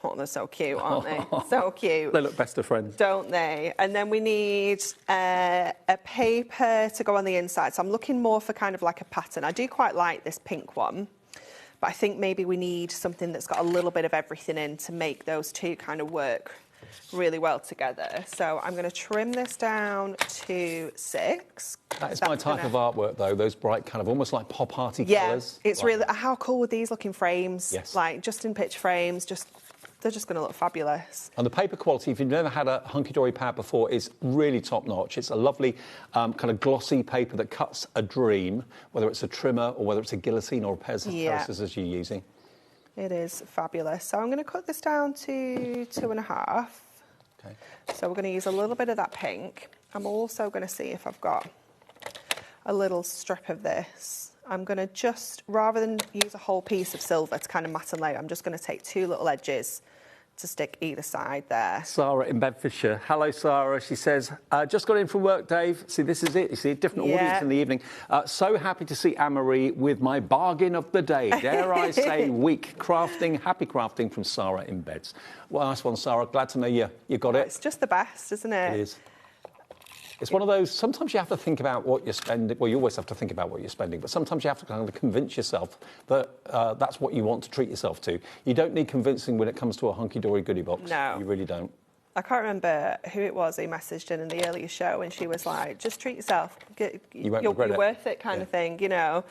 Oh, they're so cute, aren't they? So cute. They look best of friends. Don't they? And then we need a paper to go on the inside. So I'm looking more for kind of like a pattern. I do quite like this pink one, but I think maybe we need something that's got a little bit of everything in to make those two kind of work really well together. So I'm going to trim this down to 6. That is my type of artwork, though, those bright kind of almost like pop arty colours. Yeah, it's really, how cool would these look in frames? Yes. Like just in pitch frames, they're just going to look fabulous. And the paper quality, if you've never had a hunky-dory pad before, is really top-notch. It's a lovely kind of glossy paper that cuts a dream, whether it's a trimmer or whether it's a guillotine or a pair of scissors you're using. It is fabulous. So I'm going to cut this down to 2.5. Okay. So we're going to use a little bit of that pink. I'm also going to see if I've got a little strip of this. I'm going to just, rather than use a whole piece of silver to kind of mat and layer, I'm just going to take 2 little edges to stick either side there. Sarah in Bedfordshire. Hello, Sarah. She says, just got in from work, Dave. See, this is it. You see, a different audience in the evening. So happy to see Anne-Marie with my bargain of the day. Dare I say week. Crafting, happy crafting from Sarah in Beds. Well, nice one, Sarah. Glad to know you got it. It's just the best, isn't it? It is. It's one of those, sometimes you have to think about what you're spending. Well, you always have to think about what you're spending, but sometimes you have to kind of convince yourself that that's what you want to treat yourself to. You don't need convincing when it comes to a hunky-dory goodie box. No. You really don't. I can't remember who it was who messaged in the earlier show, and she was like, just treat yourself. You're worth it kind of thing, you know.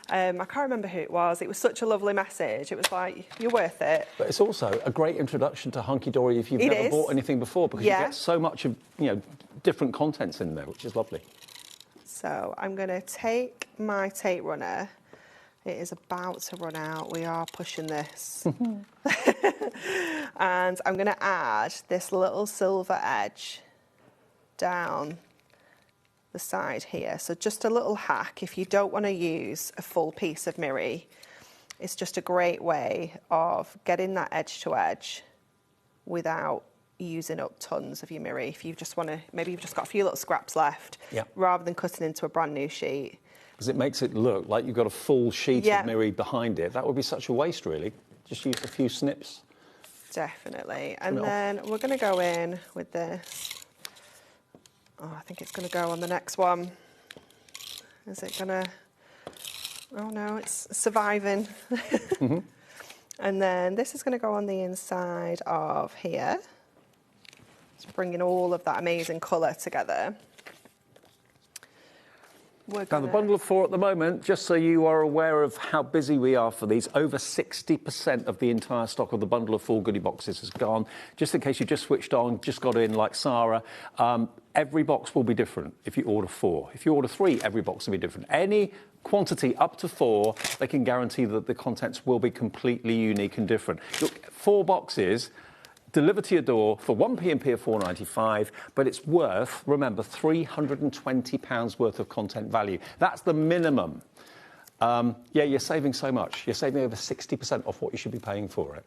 I can't remember who it was. It was such a lovely message. It was like, you're worth it. But it's also a great introduction to hunky-dory if you've never bought anything before, because you get so much of, different contents in there, which is lovely. So I'm going to take my tape runner. It is about to run out. We are pushing this. And I'm going to add this little silver edge down the side here. So just a little hack. If you don't want to use a full piece of Miri, it's just a great way of getting that edge to edge without using up tons of your Miri. If you just want to, maybe you've just got a few little scraps left, rather than cutting into a brand new sheet. Because it makes it look like you've got a full sheet of Miri behind it. That would be such a waste, really. Just use a few snips. Definitely. And then we're going to go in with this. Oh, I think it's going to go on the next one. Is it going to... Oh, no, it's surviving. And then this is going to go on the inside of here. It's bringing all of that amazing colour together. Now, the bundle of 4 at the moment, just so you are aware of how busy we are for these, over 60% of the entire stock of the bundle of 4 goodie boxes has gone. Just in case you just switched on, just got in like Sarah, every box will be different if you order 4. If you order 3, every box will be different. Any quantity up to 4, they can guarantee that the contents will be completely unique and different. Look, 4 boxes delivered to your door for 1 P&P of £4.95, but it's worth, remember, £320 worth of content value. That's the minimum. You're saving so much. You're saving over 60% off what you should be paying for it.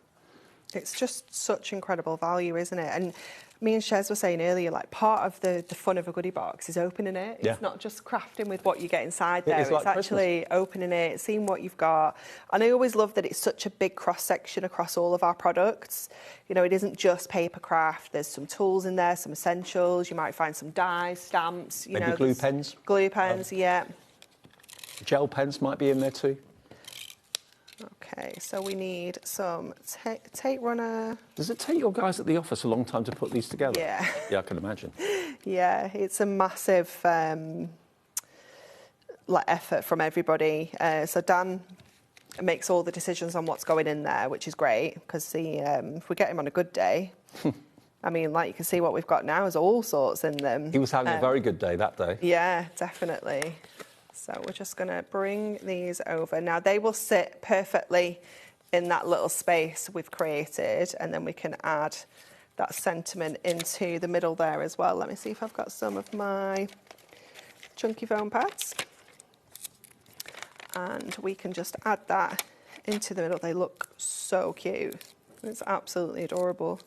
It's just such incredible value, isn't it? And me and Shez were saying earlier, like, part of the fun of a goodie box is opening it. It's not just crafting with what you get inside there. It's like actually opening it, seeing what you've got. And I always love that it's such a big cross-section across all of our products. You know, it isn't just paper craft. There's some tools in there, some essentials. You might find some dies, stamps. Maybe glue pens. Glue pens, yeah. Gel pens might be in there too. Okay, so we need some tape runner. Does it take your guys at the office a long time to put these together? Yeah. Yeah, I can imagine. Yeah, it's a massive effort from everybody. So Dan makes all the decisions on what's going in there, which is great, because if we get him on a good day, I mean, like you can see what we've got now is all sorts in them. He was having a very good day that day. Yeah, definitely. So we're just going to bring these over. Now, they will sit perfectly in that little space we've created, and then we can add that sentiment into the middle there as well. Let me see if I've got some of my chunky foam pads. And we can just add that into the middle. They look so cute. It's absolutely adorable.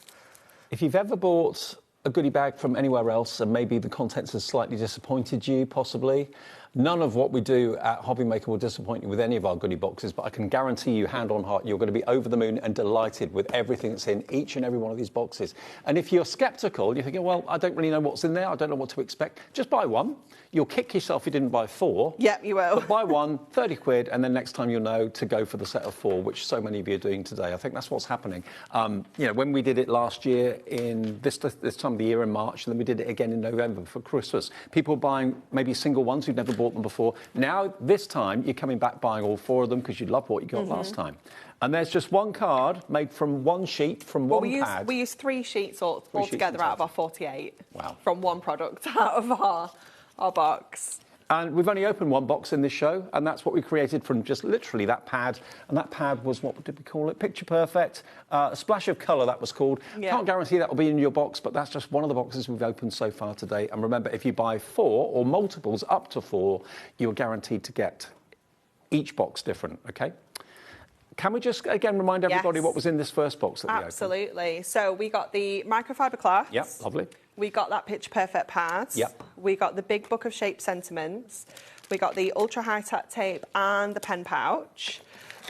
If you've ever bought a goodie bag from anywhere else and maybe the contents has slightly disappointed you, possibly, none of what we do at HobbyMaker will disappoint you with any of our goodie boxes, but I can guarantee you, hand on heart, you're going to be over the moon and delighted with everything that's in each and every one of these boxes. And if you're sceptical, you're thinking, well, I don't really know what's in there, I don't know what to expect, just buy one. You'll kick yourself if you didn't buy 4. Yep, you will. But buy one, 30 quid, and then next time you'll know to go for the set of 4, which so many of you are doing today. I think that's what's happening. When we did it last year in this time of the year in March, and then we did it again in November for Christmas, people were buying maybe single ones who'd never bought them before. Now, this time, you're coming back buying all 4 of them because you love what you got last time. And there's just one card made from one sheet, from one pad. We use 3 sheets altogether out of our 48. Wow. From one product out of our box. And we've only opened one box in this show, and that's what we created from just literally that pad. And that pad was, what did we call it? Picture Perfect. A splash of colour, that was called. Yeah. Can't guarantee that will be in your box, but that's just one of the boxes we've opened so far today. And remember, if you buy 4 or multiples up to 4, you're guaranteed to get each box different, OK? Can we just, again, remind everybody what was in this first box that we opened? Absolutely. So we got the microfiber cloth. Yep, lovely. We got that Picture Perfect pads. Yep. We got the Big Book of Shape sentiments. We got the ultra high tack tape and the pen pouch.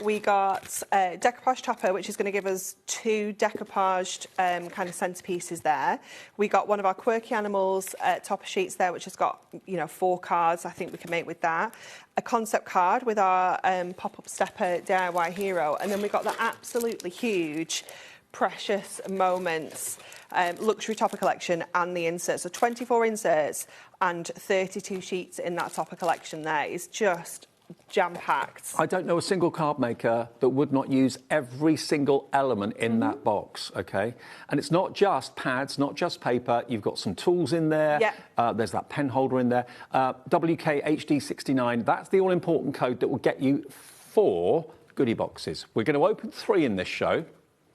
We got a decoupage topper, which is going to give us 2 decoupaged kind of centerpieces there. We got one of our quirky animals topper sheets there, which has got 4 cards. I think we can make with that. A concept card with our pop-up stepper DIY hero, and then we got the absolutely huge Precious Moments luxury topper collection and the inserts. So 24 inserts and 32 sheets in that topper collection there is just jam-packed. I don't know a single card maker that would not use every single element in that box, OK? And it's not just pads, not just paper. You've got some tools in there. Yep. There's that pen holder in there. WKHD69, that's the all-important code that will get you 4 goodie boxes. We're going to open 3 in this show.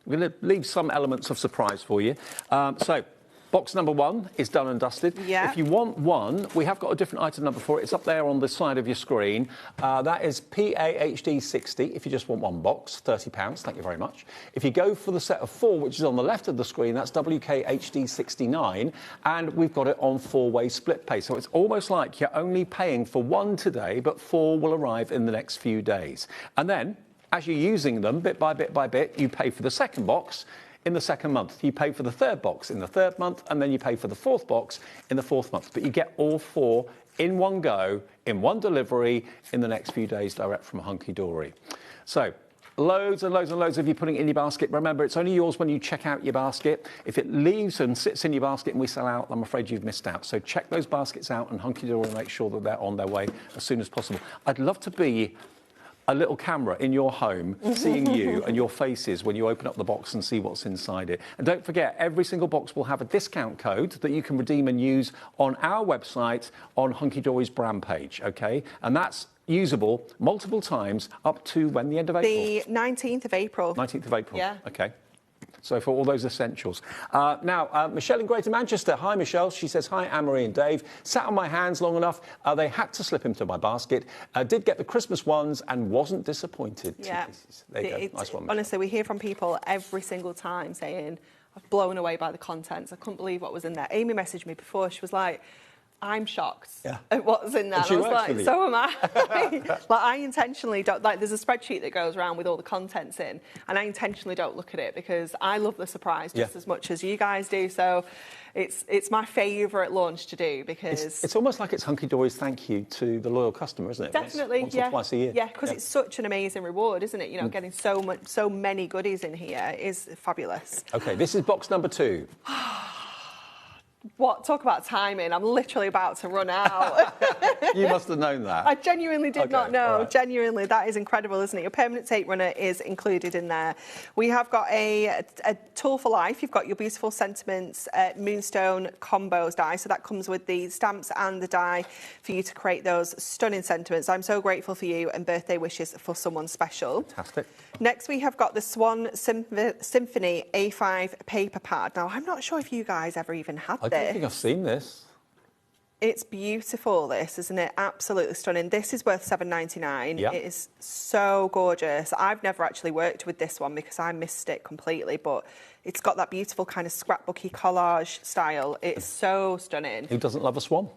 We're going to leave some elements of surprise for you. So, box number 1 is done and dusted. Yeah. If you want one, we have got a different item number for it. It's up there on the side of your screen. That is PAHD60. If you just want one box, £30. Thank you very much. If you go for the set of 4, which is on the left of the screen, that's WKHD69. And we've got it on 4-way split pay. So it's almost like you're only paying for 1 today, but 4 will arrive in the next few days. And then, as you're using them, bit by bit by bit, you pay for the second box in the second month. You pay for the third box in the third month, and then you pay for the 4th box in the 4th month. But you get all 4 in one go, in one delivery, in the next few days, direct from Hunky Dory. So, loads and loads and loads of you putting it in your basket. Remember, it's only yours when you check out your basket. If it leaves and sits in your basket and we sell out, I'm afraid you've missed out. So check those baskets out, and Hunky Dory will make sure that they're on their way as soon as possible. I'd love to be a little camera in your home seeing you and your faces when you open up the box and see what's inside it. And don't forget, every single box will have a discount code that you can redeem and use on our website on Hunky Dory's brand page, OK? And that's usable multiple times up to when, the end of April? The 19th of April. 19th of April. Yeah. OK. So for all those essentials. Now, Michelle in Greater Manchester. Hi, Michelle. She says, hi, Anne-Marie and Dave. Sat on my hands long enough. They had to slip into my basket. Did get the Christmas ones and wasn't disappointed. Yeah. There you go. Nice one, Michelle. Honestly, we hear from people every single time saying, I'm blown away by the contents. I couldn't believe what was in there. Amy messaged me before. She was like, I'm shocked at what's in there. And I was like, actually. so am I. Like, I intentionally don't, like, there's a spreadsheet that goes around with all the contents in, and I intentionally don't look at it because I love the surprise just as much as you guys do. So it's my favourite launch to do because... It's almost like it's Hunky Dory's thank you to the loyal customer, isn't it? Definitely, once or twice a year. Yeah, because it's such an amazing reward, isn't it? You know, getting so many goodies in here is fabulous. OK, this is box number 2. What? Talk about timing. I'm literally about to run out. You must have known that. I genuinely did not know. Right. Genuinely, that is incredible, isn't it? Your permanent tape runner is included in there. We have got a tool for life. You've got your beautiful sentiments moonstone combos die. So that comes with the stamps and the die for you to create those stunning sentiments. I'm so grateful for you and birthday wishes for someone special. Fantastic. Next, we have got the Swan Symphony A5 paper pad. Now, I'm not sure if you guys ever even had this. I don't think I've seen this. It's beautiful, this, isn't it? Absolutely stunning. This is worth $7.99. Yeah. It is so gorgeous. I've never actually worked with this one because I missed it completely, but it's got that beautiful kind of scrapbooky collage style. It's so stunning. Who doesn't love a swan?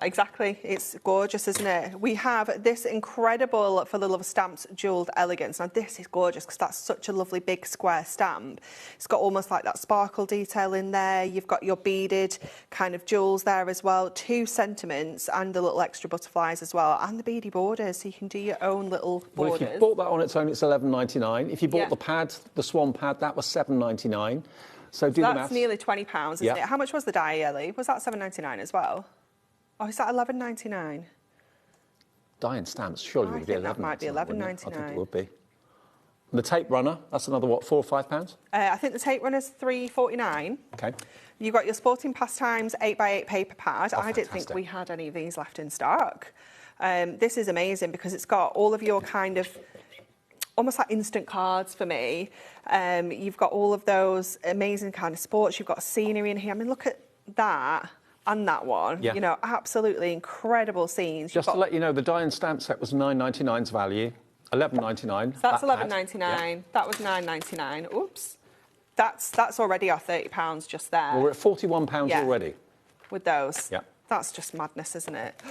Exactly. It's gorgeous, isn't it? We have this incredible For the Love of Stamps Jewelled Elegance. Now, this is gorgeous because that's such a lovely big square stamp. It's got almost like that sparkle detail in there. You've got your beaded kind of jewels there as well. 2 sentiments and the little extra butterflies as well. And the beady borders, so you can do your own little borders. Well, if you bought that on its own, it's $11.99. If you bought the pad, the swan pad, that was $7.99. So do the maths. That's nearly £20, isn't it? How much was the die, Ellie? Was that $7.99 as well? Oh, is that $11.99? Die and stamps, surely would be $11.99. That might be $11.99. I think it would be. And the tape runner, that's another, what, £4 or £5? I think the tape runner's $3.49. OK. You've got your Sporting Pastimes 8x8 paper pad. Oh, I didn't think we had any of these left in stock. This is amazing because it's got all of your kind of almost like instant cards for me. You've got all of those amazing kind of sports. You've got scenery in here. I mean, look at that. And that one, you know, absolutely incredible scenes. Just to let you know, the die and stamp set was $9.99's value, $11.99. So that's $11.99. Yeah. That was $9.99. Oops, that's already our £30 just there. Well, we're at £41 already with those. Yeah, that's just madness, isn't it?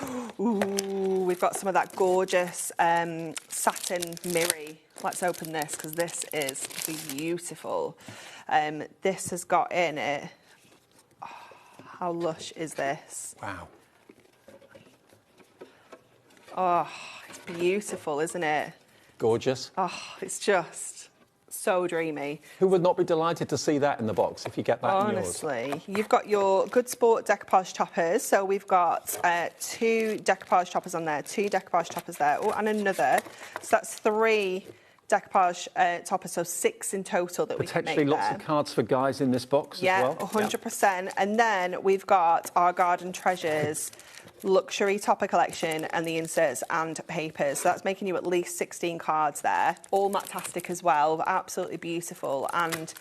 Ooh, we've got some of that gorgeous satin mirror. Let's open this because this is beautiful. This has got in it. How lush is this? Wow. Oh, it's beautiful, isn't it? Gorgeous. Oh, it's just so dreamy. Who would not be delighted to see that in the box if you get that in yours? Honestly. You've got your Good Sport decoupage toppers. So we've got 2 decoupage toppers on there, 2 decoupage toppers there. Oh, and another. So that's 3 decoupage toppers, so 6 in total that we can make Potentially lots of cards for guys in this box as well. 100%. And then we've got our Garden Treasures luxury topper collection and the inserts and papers. So that's making you at least 16 cards there. All matte-tastic as well, absolutely beautiful. And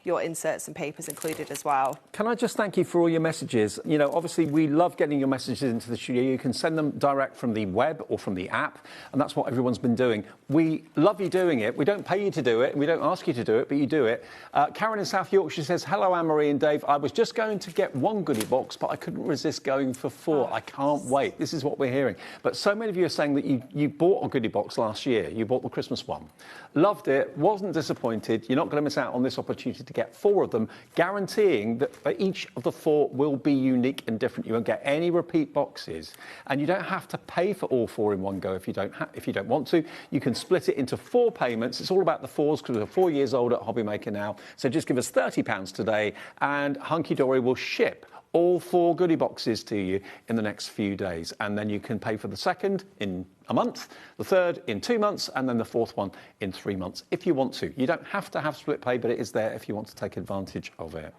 your inserts and papers included as well. Can I just thank you for all your messages? You know, obviously we love getting your messages into the studio. You can send them direct from the web or from the app, and that's what everyone's been doing. We love you doing it. We don't pay you to do it, and we don't ask you to do it, but you do it. Karen in South Yorkshire says, hello, Anne-Marie and Dave. I was just going to get 1 goodie box, but I couldn't resist going for 4. I can't wait. This is what we're hearing. But so many of you are saying that you bought a goodie box last year. You bought the Christmas one. Loved it, wasn't disappointed. You're not going to miss out on this opportunity to get 4 of them, guaranteeing that each of the 4 will be unique and different. You won't get any repeat boxes, and you don't have to pay for all 4 in one go if you don't want to. You can split it into 4 payments. It's all about the 4s because we're 4 years old at HobbyMaker now. So just give us £30 today, and Hunky Dory will ship all 4 goodie boxes to you in the next few days. And then you can pay for the 2nd in a month, the 3rd in 2 months, and then the 4th one in 3 months, if you want to. You don't have to have split pay, but it is there if you want to take advantage of it.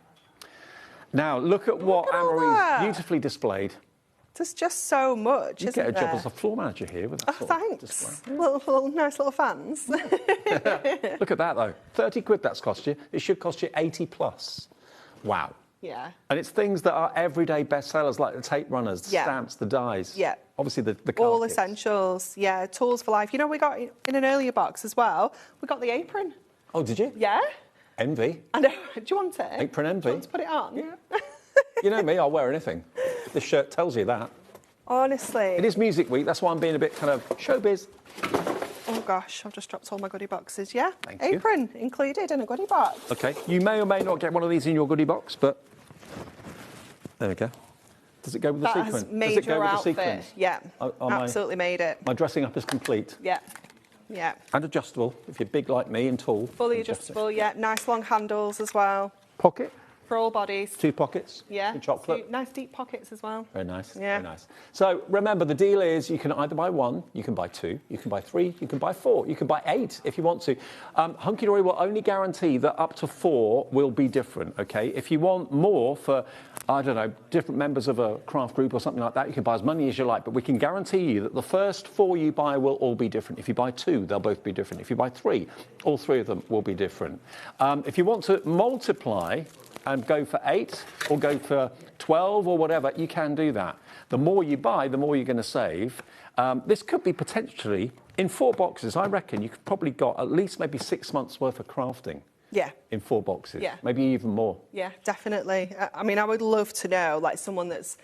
Now, look at what Anne-Marie's beautifully displayed. There's just so much, you isn't get a there? job as a floor manager here with that sort of display. Little nice little fans. Look at that, though. 30 quid that's cost you. It should cost you 80 plus. Wow. Yeah. And it's things that are everyday bestsellers, like the tape runners, the stamps, the dies. Yeah. Obviously, the card all kits. essentials. Yeah, tools for life. You know, we got in an earlier box as well, we got the apron. Oh, did you? Yeah. Envy. I know. Do you want it? Apron envy. Do you want to put it on? Yeah. You know me, I'll wear anything. This shirt tells you that. Honestly. It is Music Week, that's why I'm being a bit kind of showbiz. Oh gosh, I've just dropped all my goodie boxes. Yeah, Thank you. apron included in a goodie box. Okay, you may or may not get one of these in your goodie box, but there we go. Does it go with the sequin? That has made Does it go your with outfit. the sequins? Yeah, Am absolutely made it. My dressing up is complete. Yeah, yeah. And adjustable, if you're big like me and tall. Fully adjustable, yeah. Nice long handles as well. Pocket? For all bodies. 2 pockets. Yeah. And chocolate. Nice deep pockets as well. Very nice. Yeah. Very nice. So remember, the deal is you can either buy 1, you can buy 2, you can buy 3, you can buy 4, you can buy 8 if you want to. Hunky Dory will only guarantee that up to 4 will be different, okay? If you want more for, I don't know, different members of a craft group or something like that, you can buy as many as you like, but we can guarantee you that the first 4 you buy will all be different. If you buy 2, they'll both be different. If you buy 3, all 3 of them will be different. If you want to multiply and go for 8 or go for 12 or whatever, you can do that. The more you buy, the more you're going to save. This could be potentially, in 4 boxes, I reckon you could probably got at least maybe 6 months worth of crafting. Yeah. In 4 boxes. Yeah. Maybe even more. Yeah, definitely. I mean, I would love to know, like someone that's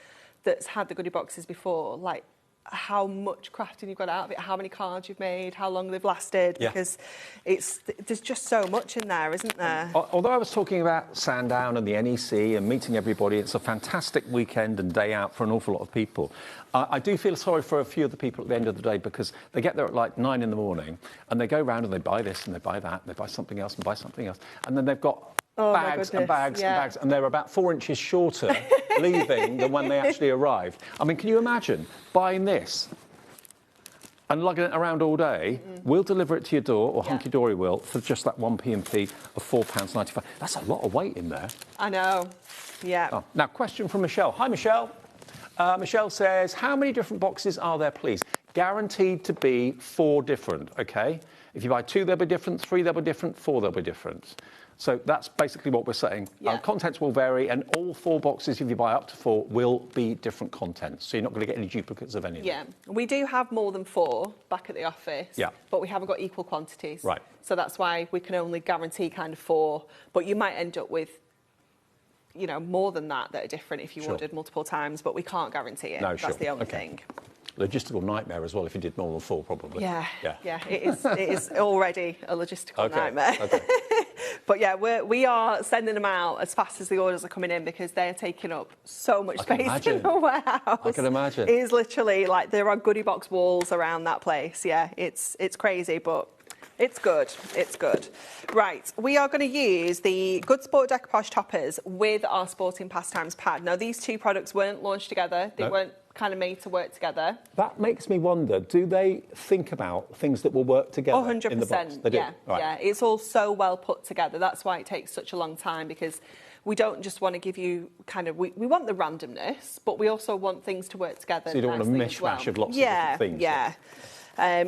had the goodie boxes before, like how much crafting you've got out of it, how many cards you've made, how long they've lasted, because there's just so much in there, isn't there? Although I was talking about Sandown and the NEC and meeting everybody, it's a fantastic weekend and day out for an awful lot of people. I do feel sorry for a few of the people at the end of the day because they get there at like 9 in the morning and they go around and they buy this and they buy that and they buy something else and buy something else. And then they've got bags and bags and bags, and they're about 4 inches shorter leaving than when they actually arrived. I mean, can you imagine buying this and lugging it around all day? We'll deliver it to your door, or Hunky Dory will, for just that 1 P&P of £4.95. That's a lot of weight in there. I know. Yeah. Oh, now, question from Michelle. Hi, Michelle. Michelle says, how many different boxes are there, please? Guaranteed to be 4 different, OK? If you buy 2, they'll be different, 3, they'll be different, 4, they'll be different. So that's basically what we're saying. Yeah. Contents will vary, and all 4 boxes, if you buy up to 4, will be different contents. So you're not going to get any duplicates of any of them. Yeah, we do have more than 4 back at the office, but we haven't got equal quantities. Right. So that's why we can only guarantee kind of 4, but you might end up with, you know, more than that are different if you ordered multiple times, but we can't guarantee it. No, that's the only thing. Logistical nightmare as well if you did more than 4, probably. Yeah, it is already a logistical nightmare. Okay. But yeah, we are sending them out as fast as the orders are coming in because they're taking up so much space in the warehouse. I can imagine. It is literally like there are goodie box walls around that place. Yeah, it's crazy, but it's good. It's good. Right, we are going to use the Good Sport Decoupage toppers with our Sporting Pastimes pad. Now, these 2 products weren't launched together. They weren't kind of made to work together. That makes me wonder, do they think about things that will work together 100%, in the box? They do? Yeah, right. yeah. It's all so well put together. That's why it takes such a long time, because we don't just want to give you kind of... We want the randomness, but we also want things to work together. So you don't want a mishmash of lots of different things. Yeah.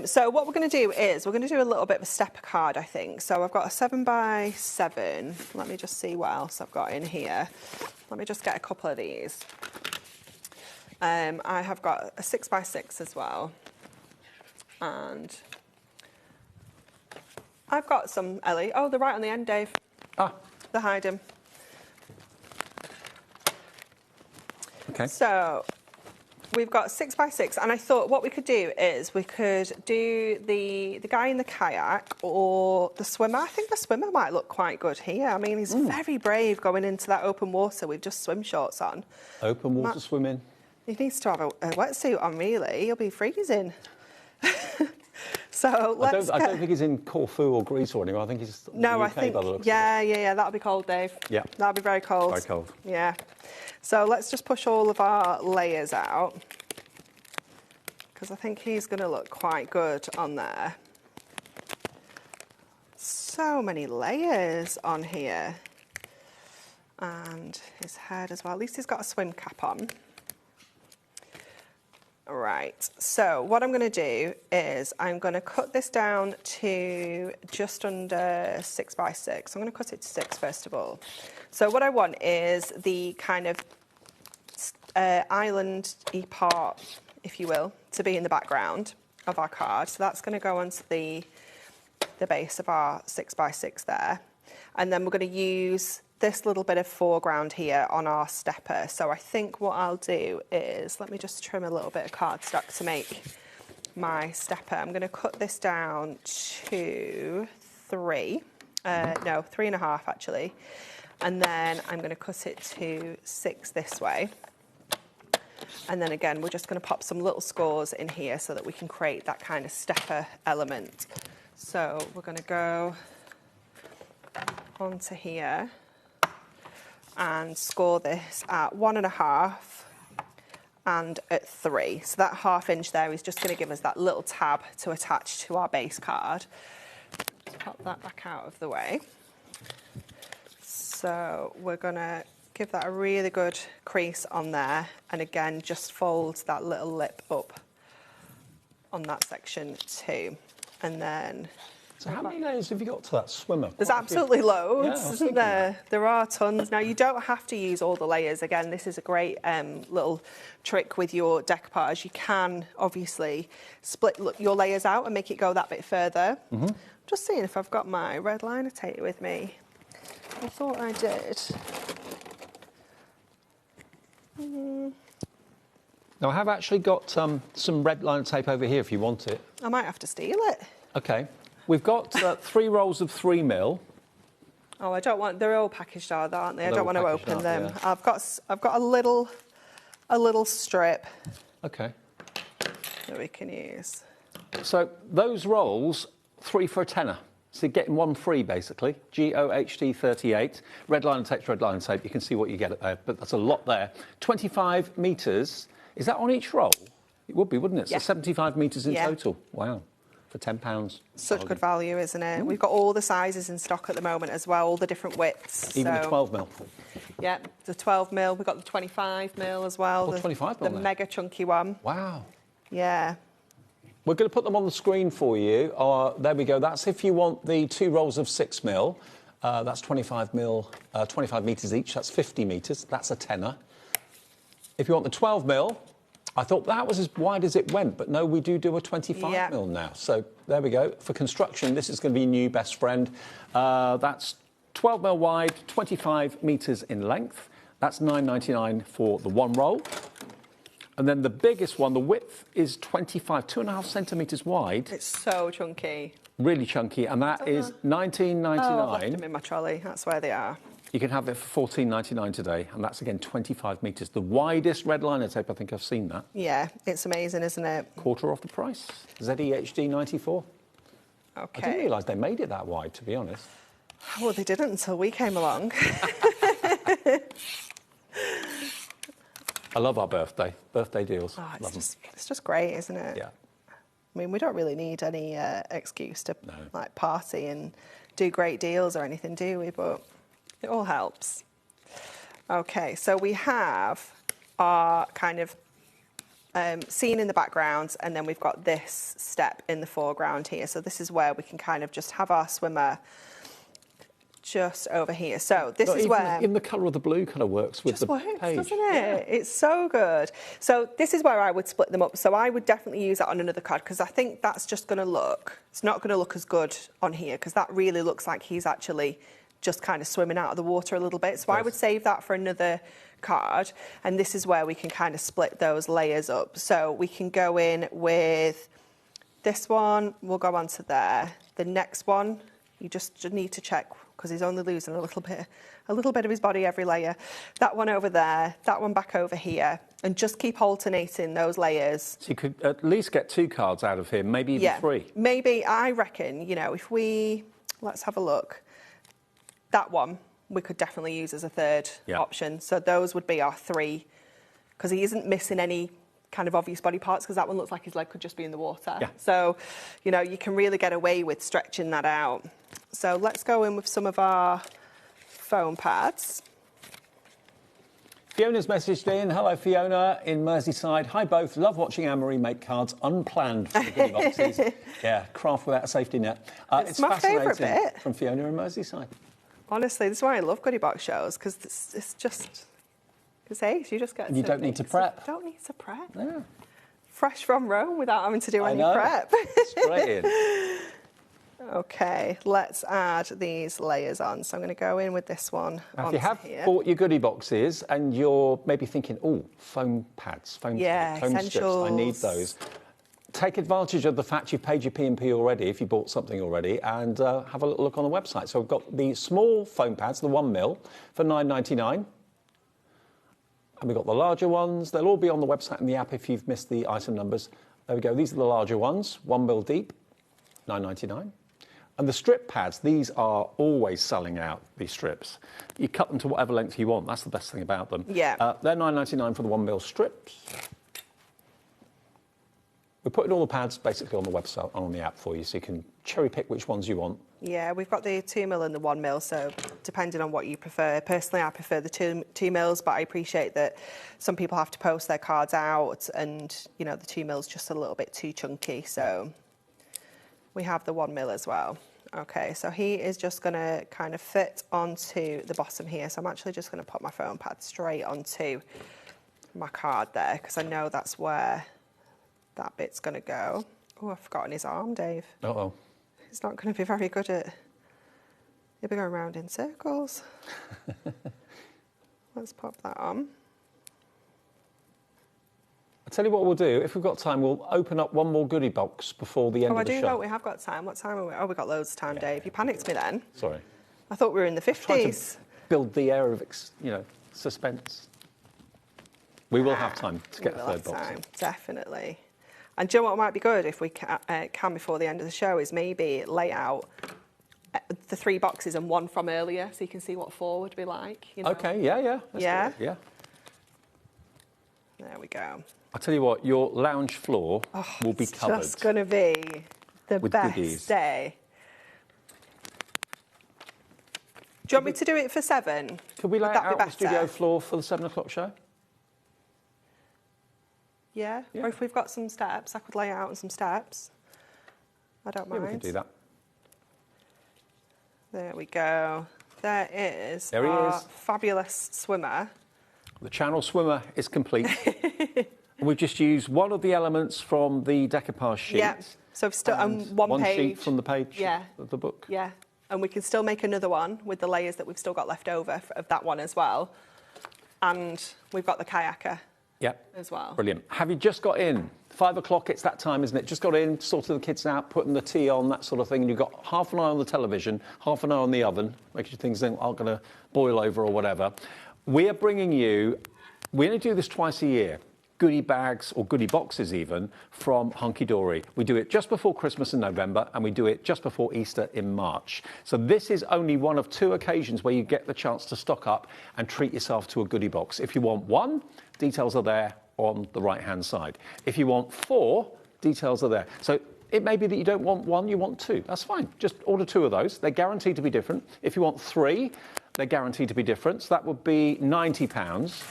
So what we're going to do is we're going to do a little bit of a stepper card, I think. So I've got a 7x7. Let me just see what else I've got in here. Let me just get a couple of these. I have got a 6x6 as well. And I've got some, Ellie. Oh, they're right on the end, Dave. Ah. They're hiding. Okay. So we've got 6x6, and I thought what we could do is we could do the guy in the kayak or the swimmer. I think the swimmer might look quite good here. I mean, he's very brave going into that open water with just swim shorts on. Open water swimming. He needs to have a wetsuit on, really. He'll be freezing. So let's I don't think he's in Corfu or Greece or anywhere. I think he's in the UK, I think, by the looks of it. yeah, that'll be cold, Dave. Yeah. That'll be very cold. Very cold. Yeah. So let's just push all of our layers out, because I think he's going to look quite good on there. So many layers on here. And his head as well. At least he's got a swim cap on. Right, so what I'm going to do is I'm going to cut this down to just under 6x6. I'm going to cut it to 6 first of all. So what I want is the kind of island-y part, if you will, to be in the background of our card. So that's going to go onto the base of our 6x6 there. And then we're going to use this little bit of foreground here on our stepper. So I think what I'll do is, let me just trim a little bit of cardstock to make my stepper. I'm going to cut this down to 3, no, 3.5 actually. And then I'm going to cut it to 6 this way. And then again, we're just going to pop some little scores in here so that we can create that kind of stepper element. So we're going to go onto here and score this at 1.5 and at 3. So that 1/2 inch there is just going to give us that little tab to attach to our base card. Let's pop that back out of the way. So we're going to give that a really good crease on there, and again just fold that little lip up on that section too. And then, so how many layers have you got to that swimmer? There's absolutely loads, Yeah, isn't there? There are tons. Now, you don't have to use all the layers. Again, this is a great little trick with your decoupage. You can obviously split your layers out and make it go that bit further. Just seeing if I've got my red liner tape with me. I thought I did. Now, I have actually got some red liner tape over here if you want it. I might have to steal it. Okay. We've got 3 rolls of 3mm. Oh, I don't want. They're all packaged, aren't they? I don't want to open them. Yeah. I've got a little strip. Okay. That we can use. So those rolls, 3 for a tenner. So you're getting 1 free, basically. GOHD 38. Red line and tape, red line and tape. You can see what you get there, but that's a lot there. 25 metres. Is that on each roll? It would be, wouldn't it? Yeah. So 75 metres in total. Wow. For £10. Such good value, isn't it? We've got all the sizes in stock at the moment as well, all the different widths. Even the 12mm. Yeah, the 12mm. We've got the 25mm as well. Oh, 25mm The there. mega chunky one. Wow. Yeah. We're going to put them on the screen for you. There we go. That's if you want the 2 rolls of 6mm. That's 25mm, 25 metres each. That's 50 metres. That's a tenner. If you want the 12mm, I thought that was as wide as it went, but no, we do a 25mm now. So there we go. For construction, this is going to be your new best friend. That's 12mm wide, 25 metres in length. That's $9.99 for the 1 roll. And then the biggest one, the width is 25, 2.5 centimetres wide. It's so chunky. Really chunky, and that is $19.99. Oh, I've left them in my trolley. That's where they are. You can have it for $14.99 today, and that's, again, 25 metres. The widest red liner tape, I think I've seen that. Yeah, it's amazing, isn't it? Quarter off the price. ZEHD 94. Okay. I didn't realise they made it that wide, to be honest. Well, they didn't until we came along. I love our birthday deals. Oh, it's just great, isn't it? Yeah. I mean, we don't really need any excuse to like party and do great deals or anything, do we? But it all helps. Okay, so we have our kind of scene in the background, and then we've got this step in the foreground here. So this is where we can kind of just have our swimmer just over here. So this is where... Even the colour of the blue kind of works with the page. Doesn't it? It's so good. So this is where I would split them up. So I would definitely use that on another card, because I think that's just going to look... It's not going to look as good on here, because that really looks like he's actually just kind of swimming out of the water a little bit. So I would save that for another card, and this is where we can kind of split those layers up. So we can go in with this one. We'll go on to there. The next one, you just need to check, because he's only losing a little bit of his body every layer. That one over there, that one back over here, and just keep alternating those layers. So you could at least get 2 cards out of him, maybe even 3. Maybe, I reckon, you know, if we... Let's have a look. That one we could definitely use as a third option. So those would be our 3, because he isn't missing any kind of obvious body parts, because that one looks like his leg could just be in the water. Yeah. So, you know, you can really get away with stretching that out. So let's go in with some of our foam pads. Fiona's messaged in. Hello, Fiona in Merseyside. Hi, both. Love watching Anne-Marie make cards unplanned for the goodie boxes. Yeah, craft without a safety net. It's my favourite bit. From Fiona in Merseyside. Honestly, this is why I love goodie box shows, because it's just... It's Haze, you just get You don't need to prep. You don't need to prep. Yeah. Fresh from Rome without having to do any prep. Straight in. Okay, let's add these layers on. So I'm going to go in with this one. Now, if you have bought your goodie boxes and you're maybe thinking, oh, foam pads, foam strips, I need those. Take advantage of the fact you've paid your P&P already, if you bought something already, and have a little look on the website. So we've got the small foam pads, the 1 mil, for $9.99. And we've got the larger ones. They'll all be on the website and the app if you've missed the item numbers. There we go. These are the larger ones, 1 mil deep, $9.99. And the strip pads, these are always selling out, these strips. You cut them to whatever length you want. That's the best thing about them. Yeah. They're $9.99 for the 1 mil strips. We're putting all the pads basically on the website and on the app for you, so you can cherry pick which ones you want. Yeah, we've got the 2 mil and the 1 mil, so depending on what you prefer. Personally, I prefer the 2 mils, but I appreciate that some people have to post their cards out, and you know the 2 mil's just a little bit too chunky. So we have the 1 mil as well. Okay, so he is just going to kind of fit onto the bottom here. So I'm actually just going to put my foam pad straight onto my card there, because I know that's where that bit's going to go. Oh, I've forgotten his arm, Dave. Uh-oh. He's not going to be very good at... He'll be going round in circles. Let's pop that on. I'll tell you what we'll do. If we've got time, we'll open up one more goodie box before the end of the show. Oh, we have got time. What time are we? Oh, we've got loads of time, Dave. You panicked me then. Sorry. I thought we were in the 50s. Trying to build the air of, suspense. We will have time to get the third box in. Definitely. And do you know what might be good if we can before the end of the show is maybe lay out the 3 boxes and one from earlier, so you can see what 4 would be like. You know? Okay, yeah. Yeah? Yeah. There we go. I'll tell you what, your lounge floor will be covered. It's just going to be the best goodies. day. Do you want me to do it for 7? Could we lay it out on the studio floor for the 7 o'clock show? Yeah? Or if we've got some steps, I could lay out on some steps. I don't mind. Yeah, we could do that. There we go. There is There he our is. fabulous swimmer. The channel swimmer is complete. And we've just used one of the elements from the decoupage sheet. Yeah. So we've still on one page. Sheet from the page of the book. Yeah. And we can still make another one with the layers that we've still got left over of that one as well. And we've got the kayaker. Yep. As well. Brilliant. Have you just got in? 5 o'clock, it's that time, isn't it? Just got in, sorted the kids out, putting the tea on, that sort of thing, and you've got half an eye on the television, half an eye on the oven, making sure things aren't going to boil over or whatever. We are bringing you, we only do this twice a year, goodie bags or goodie boxes even from Hunky Dory. We do it just before Christmas in November, and we do it just before Easter in March. So this is only one of 2 occasions where you get the chance to stock up and treat yourself to a goodie box. If you want 1, details are there on the right-hand side. If you want 4, details are there. So it may be that you don't want 1, you want 2. That's fine. Just order 2 of those. They're guaranteed to be different. If you want 3, they're guaranteed to be different. So that would be £90.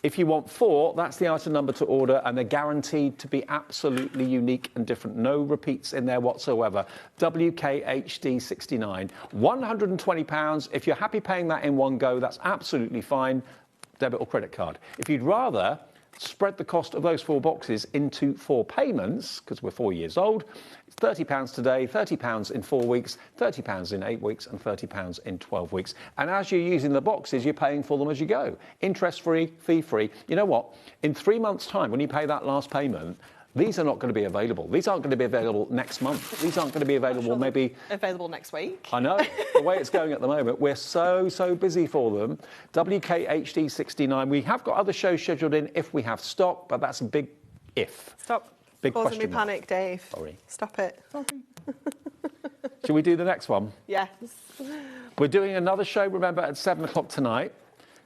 If you want 4, that's the item number to order, and they're guaranteed to be absolutely unique and different. No repeats in there whatsoever. WKHD 69, £120. If you're happy paying that in one go, that's absolutely fine. Debit or credit card. If you'd rather spread the cost of those 4 boxes into 4 payments, because we're 4 years old, it's £30 today, £30 in 4 weeks, £30 in 8 weeks, and £30 in 12 weeks. And as you're using the boxes, you're paying for them as you go. Interest-free, fee-free. You know what? In 3 months' time, when you pay that last payment, these are not going to be available. These aren't going to be available next month. These aren't going to be available maybe... Available next week. I know. The way it's going at the moment, we're so busy for them. WKHD 69. We have got other shows scheduled in if we have stock, but that's a big if. Stop big causing me question mark. panic, Dave. Sorry. Stop it. Shall we do the next one? Yes. We're doing another show, remember, at 7 o'clock tonight.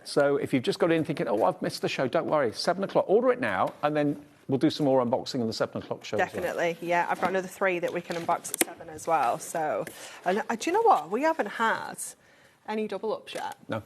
So if you've just got in thinking, oh, I've missed the show, don't worry. 7 o'clock. Order it now, and then we'll do some more unboxing on the 7 o'clock show. Definitely, yeah. I've got another 3 that we can unbox at 7 as well. So, and do you know what? We haven't had any double ups yet. No.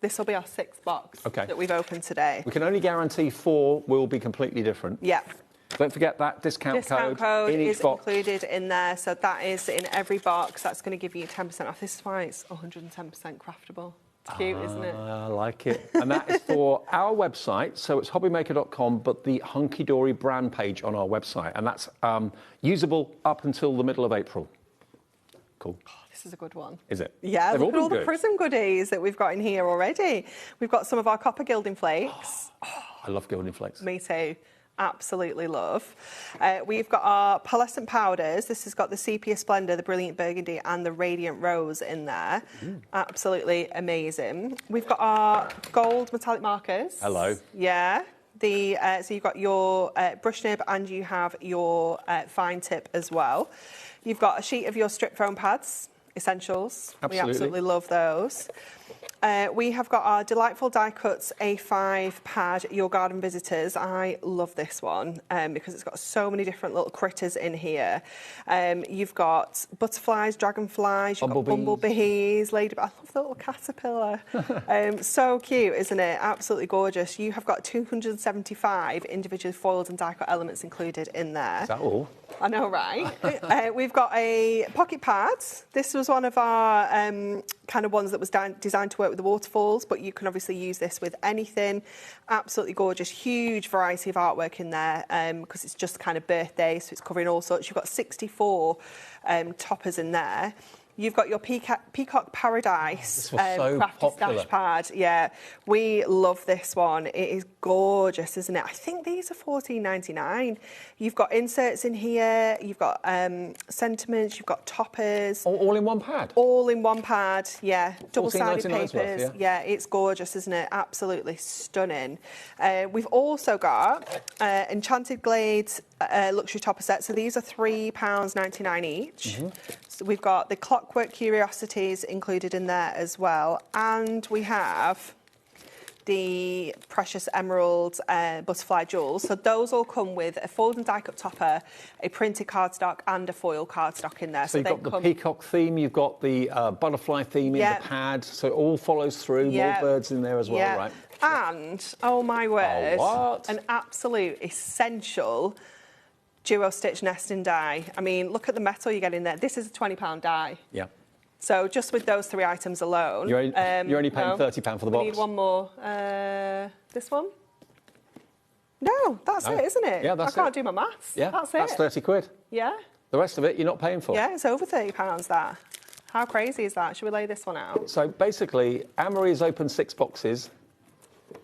This will be our 6th box that we've opened today. We can only guarantee 4 will be completely different. Yeah. Don't forget that discount code in each is box. included in there. So that is in every box. That's going to give you 10% off. This is why it's 110% craftable. It's cute, isn't it? I like it. And that is for our website. So it's hobbymaker.com, but the Hunky Dory brand page on our website. And that's usable up until the middle of April. Cool. This is a good one. Is it? Yeah, They've look at all the good. prism goodies that we've got in here already. We've got some of our copper gilding flakes. I love gilding flakes. Me too. Absolutely love. We've got our pearlescent powders. This has got the sepia splendor, the brilliant burgundy, and the radiant rose in there. Absolutely amazing. We've got our gold metallic markers. Hello. Yeah. So you've got your brush nib and you have your fine tip as well. You've got a sheet of your strip foam pads, essentials. Absolutely. We absolutely love those. We have got our delightful die cuts A5 pad, Your Garden Visitors. I love this one because it's got so many different little critters in here. You've got butterflies, dragonflies, you've got bumblebees, ladybug. I love the little caterpillar. So cute, isn't it? Absolutely gorgeous. You have got 275 individually foiled and die cut elements included in there. Is that all? I know, right? We've got a pocket pad. This was one of our kind of ones that was designed to work with the waterfalls, but you can obviously use this with anything. Absolutely gorgeous, huge variety of artwork in there because it's just kind of birthday, so it's covering all sorts. You've got 64 toppers in there. You've got your Peacock Paradise crafty stash pad. Yeah, we love this one. It is gorgeous, isn't it? I think these are $14.99. You've got inserts in here. You've got sentiments. You've got toppers. All in one pad? All in one pad, yeah. Double-sided papers. Worth, yeah, it's gorgeous, isn't it? Absolutely stunning. We've also got Enchanted Glades luxury topper set. So these are £3.99 each. So we've got the Clockwork Curiosities included in there as well. And we have the Precious Emerald Butterfly Jewels. So those all come with a fold and die cut topper, a printed cardstock and a foil cardstock in there. So you've got the peacock theme, you've got the butterfly theme in the pad, so it all follows through, more birds in there as well, right? And, oh my word, an absolute essential duo stitch nesting die. I mean, look at the metal you get in there. This is a £20 die. Yeah. So just with those 3 items alone... You're only paying £30 for the box. We need one more. This one? No, that's it, isn't it? Yeah, that's I can't do my maths. Yeah, that's it. That's 30 quid. Yeah. The rest of it, you're not paying for. Yeah, it's over £30, that. How crazy is that? Should we lay this one out? So basically, Anne-Marie has opened 6 boxes.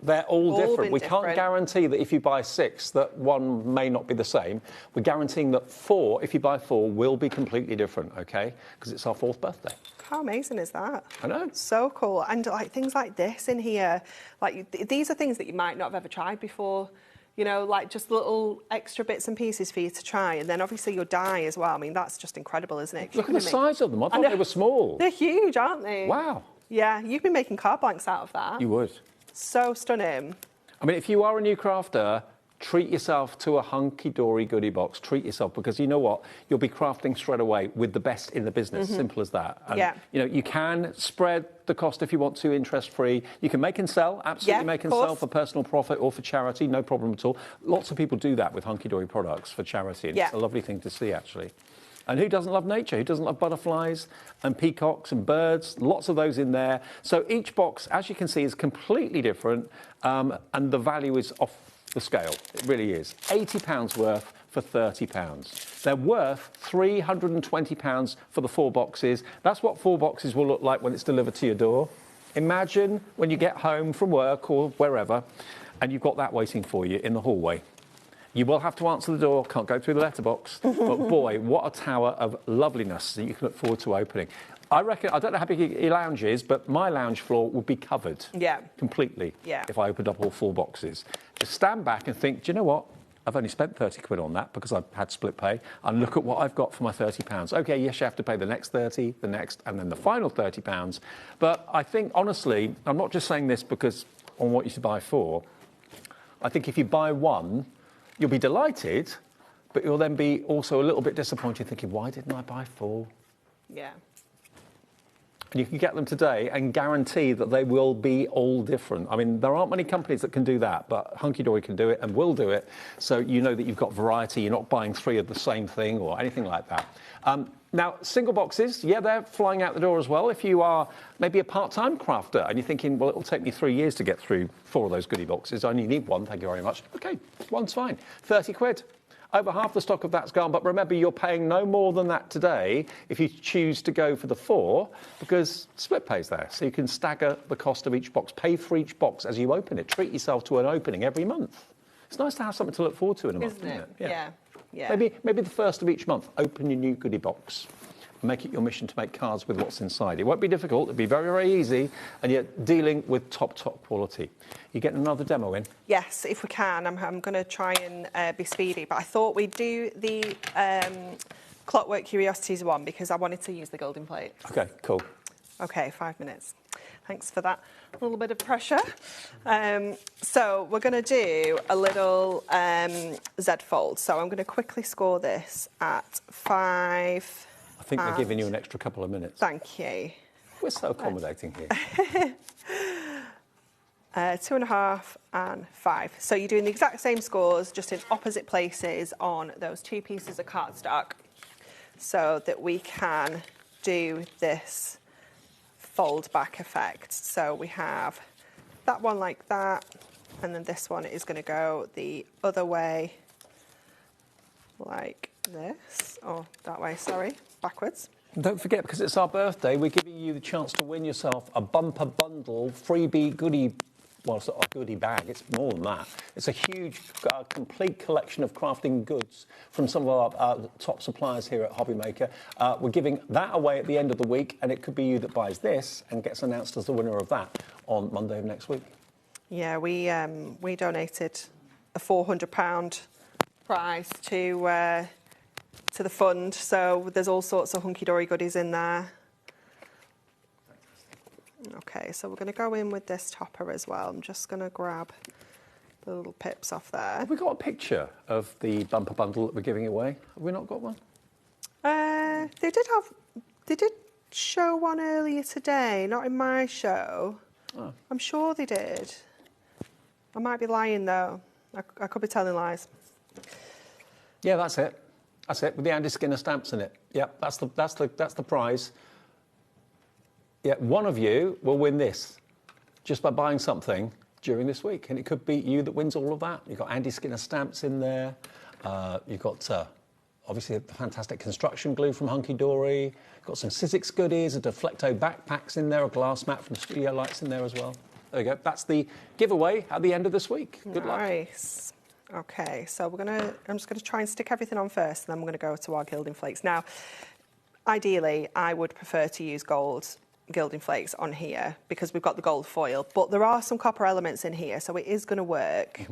They're all different. We can't guarantee that if you buy 6, that one may not be the same. We're guaranteeing that 4, if you buy 4, will be completely different, OK? Because it's our 4th birthday. How amazing is that? I know. So cool. And like things like this in here, like these are things that you might not have ever tried before. You know, like just little extra bits and pieces for you to try. And then obviously your die as well. I mean, that's just incredible, isn't it? Look at the size of them. I thought they were small. They're huge, aren't they? Wow. Yeah, you've been making card blanks out of that. You would. So stunning. I mean, if you are a new crafter, treat yourself to a hunky-dory goodie box. Treat yourself, because you know what? You'll be crafting straight away with the best in the business. Simple as that. And, you know, you can spread the cost if you want to, interest-free. You can make and sell, absolutely make and sell for personal profit or for charity, no problem at all. Lots of people do that with hunky-dory products for charity, and it's a lovely thing to see, actually. And who doesn't love nature? Who doesn't love butterflies and peacocks and birds? Lots of those in there. So each box, as you can see, is completely different, and the value is off the scale. It really is. £80 worth for £30. They're worth £320 for the 4 boxes. That's what 4 boxes will look like when it's delivered to your door. Imagine when you get home from work or wherever, and you've got that waiting for you in the hallway. You will have to answer the door, can't go through the letterbox, but boy, what a tower of loveliness that you can look forward to opening. I reckon, I don't know how big your lounge is, but my lounge floor would be covered completely if I opened up all 4 boxes. Just stand back and think, do you know what? I've only spent 30 quid on that because I've had split pay, and look at what I've got for my £30. OK, yes, you have to pay the next 30, the next, and then the final £30. But I think, honestly, I'm not just saying this because I want you to buy 4. I think if you buy 1, you'll be delighted, but you'll then be also a little bit disappointed, thinking, why didn't I buy 4? Yeah. And you can get them today and guarantee that they will be all different. I mean, there aren't many companies that can do that, but Hunky Dory can do it and will do it. So you know that you've got variety. You're not buying 3 of the same thing or anything like that. Now, single boxes, they're flying out the door as well. If you are maybe a part-time crafter and you're thinking, well, it'll take me 3 years to get through 4 of those goodie boxes. I only need 1, thank you very much. OK, 1's fine. 30 quid. over half the stock of that's gone, but remember, you're paying no more than that today if you choose to go for the 4, because split pay's there, so you can stagger the cost of each box, pay for each box as you open it. Treat yourself to an opening every month. It's nice to have something to look forward to in a month, isn't it? Yeah. Maybe the first of each month, open your new goodie box. Make it your mission to make cards with what's inside. It won't be difficult. It'll be very, very easy, and yet dealing with top quality. You getting another demo in? Yes, if we can. I'm going to try and be speedy, but I thought we'd do the Clockwork Curiosities one because I wanted to use the golden plate. Okay, cool. Okay, 5 minutes. Thanks for that little bit of pressure. So we're going to do a little Z fold. So I'm going to quickly score this at 5. I think they're giving you an extra couple of minutes. Thank you. We're so accommodating here. 2.5 and 5. So you're doing the exact same scores, just in opposite places on those 2 pieces of cardstock, so that we can do this fold back effect. So we have that one like that, and then this one is going to go the other way, like this, or that way, sorry, backwards. Don't forget, because it's our birthday, we're giving you the chance to win yourself a bumper bundle, freebie goodie. Well, it's not a goodie bag, it's more than that. It's a huge, complete collection of crafting goods from some of our top suppliers here at HobbyMaker. We're giving that away at the end of the week, and it could be you that buys this and gets announced as the winner of that on Monday of next week. Yeah, we donated a £400 prize to the fund, so there's all sorts of hunky-dory goodies in there. Okay, so we're going to go in with this topper as well. I'm just going to grab the little pips off there. Have we got a picture of the bumper bundle that we're giving away? Have we not got one? They did show one earlier today, not in my show. Oh. I'm sure they did. I might be lying though. I could be telling lies. Yeah, that's it. That's it, with the Andy Skinner stamps in it. Yeah, that's the prize. Yeah, one of you will win this just by buying something during this week, and it could be you that wins all of that. You've got Andy Skinner stamps in there. You've got obviously the fantastic construction glue from Hunky Dory. Got some Sizzix goodies, a Deflecto backpacks in there, a glass mat from Studio Lights in there as well. There you go. That's the giveaway at the end of this week. Good luck. Nice. Okay, so I'm just gonna try and stick everything on first, and then we're gonna go to our gilding flakes. Now, ideally, I would prefer to use gold gilding flakes on here because we've got the gold foil, but there are some copper elements in here, so it is going to work.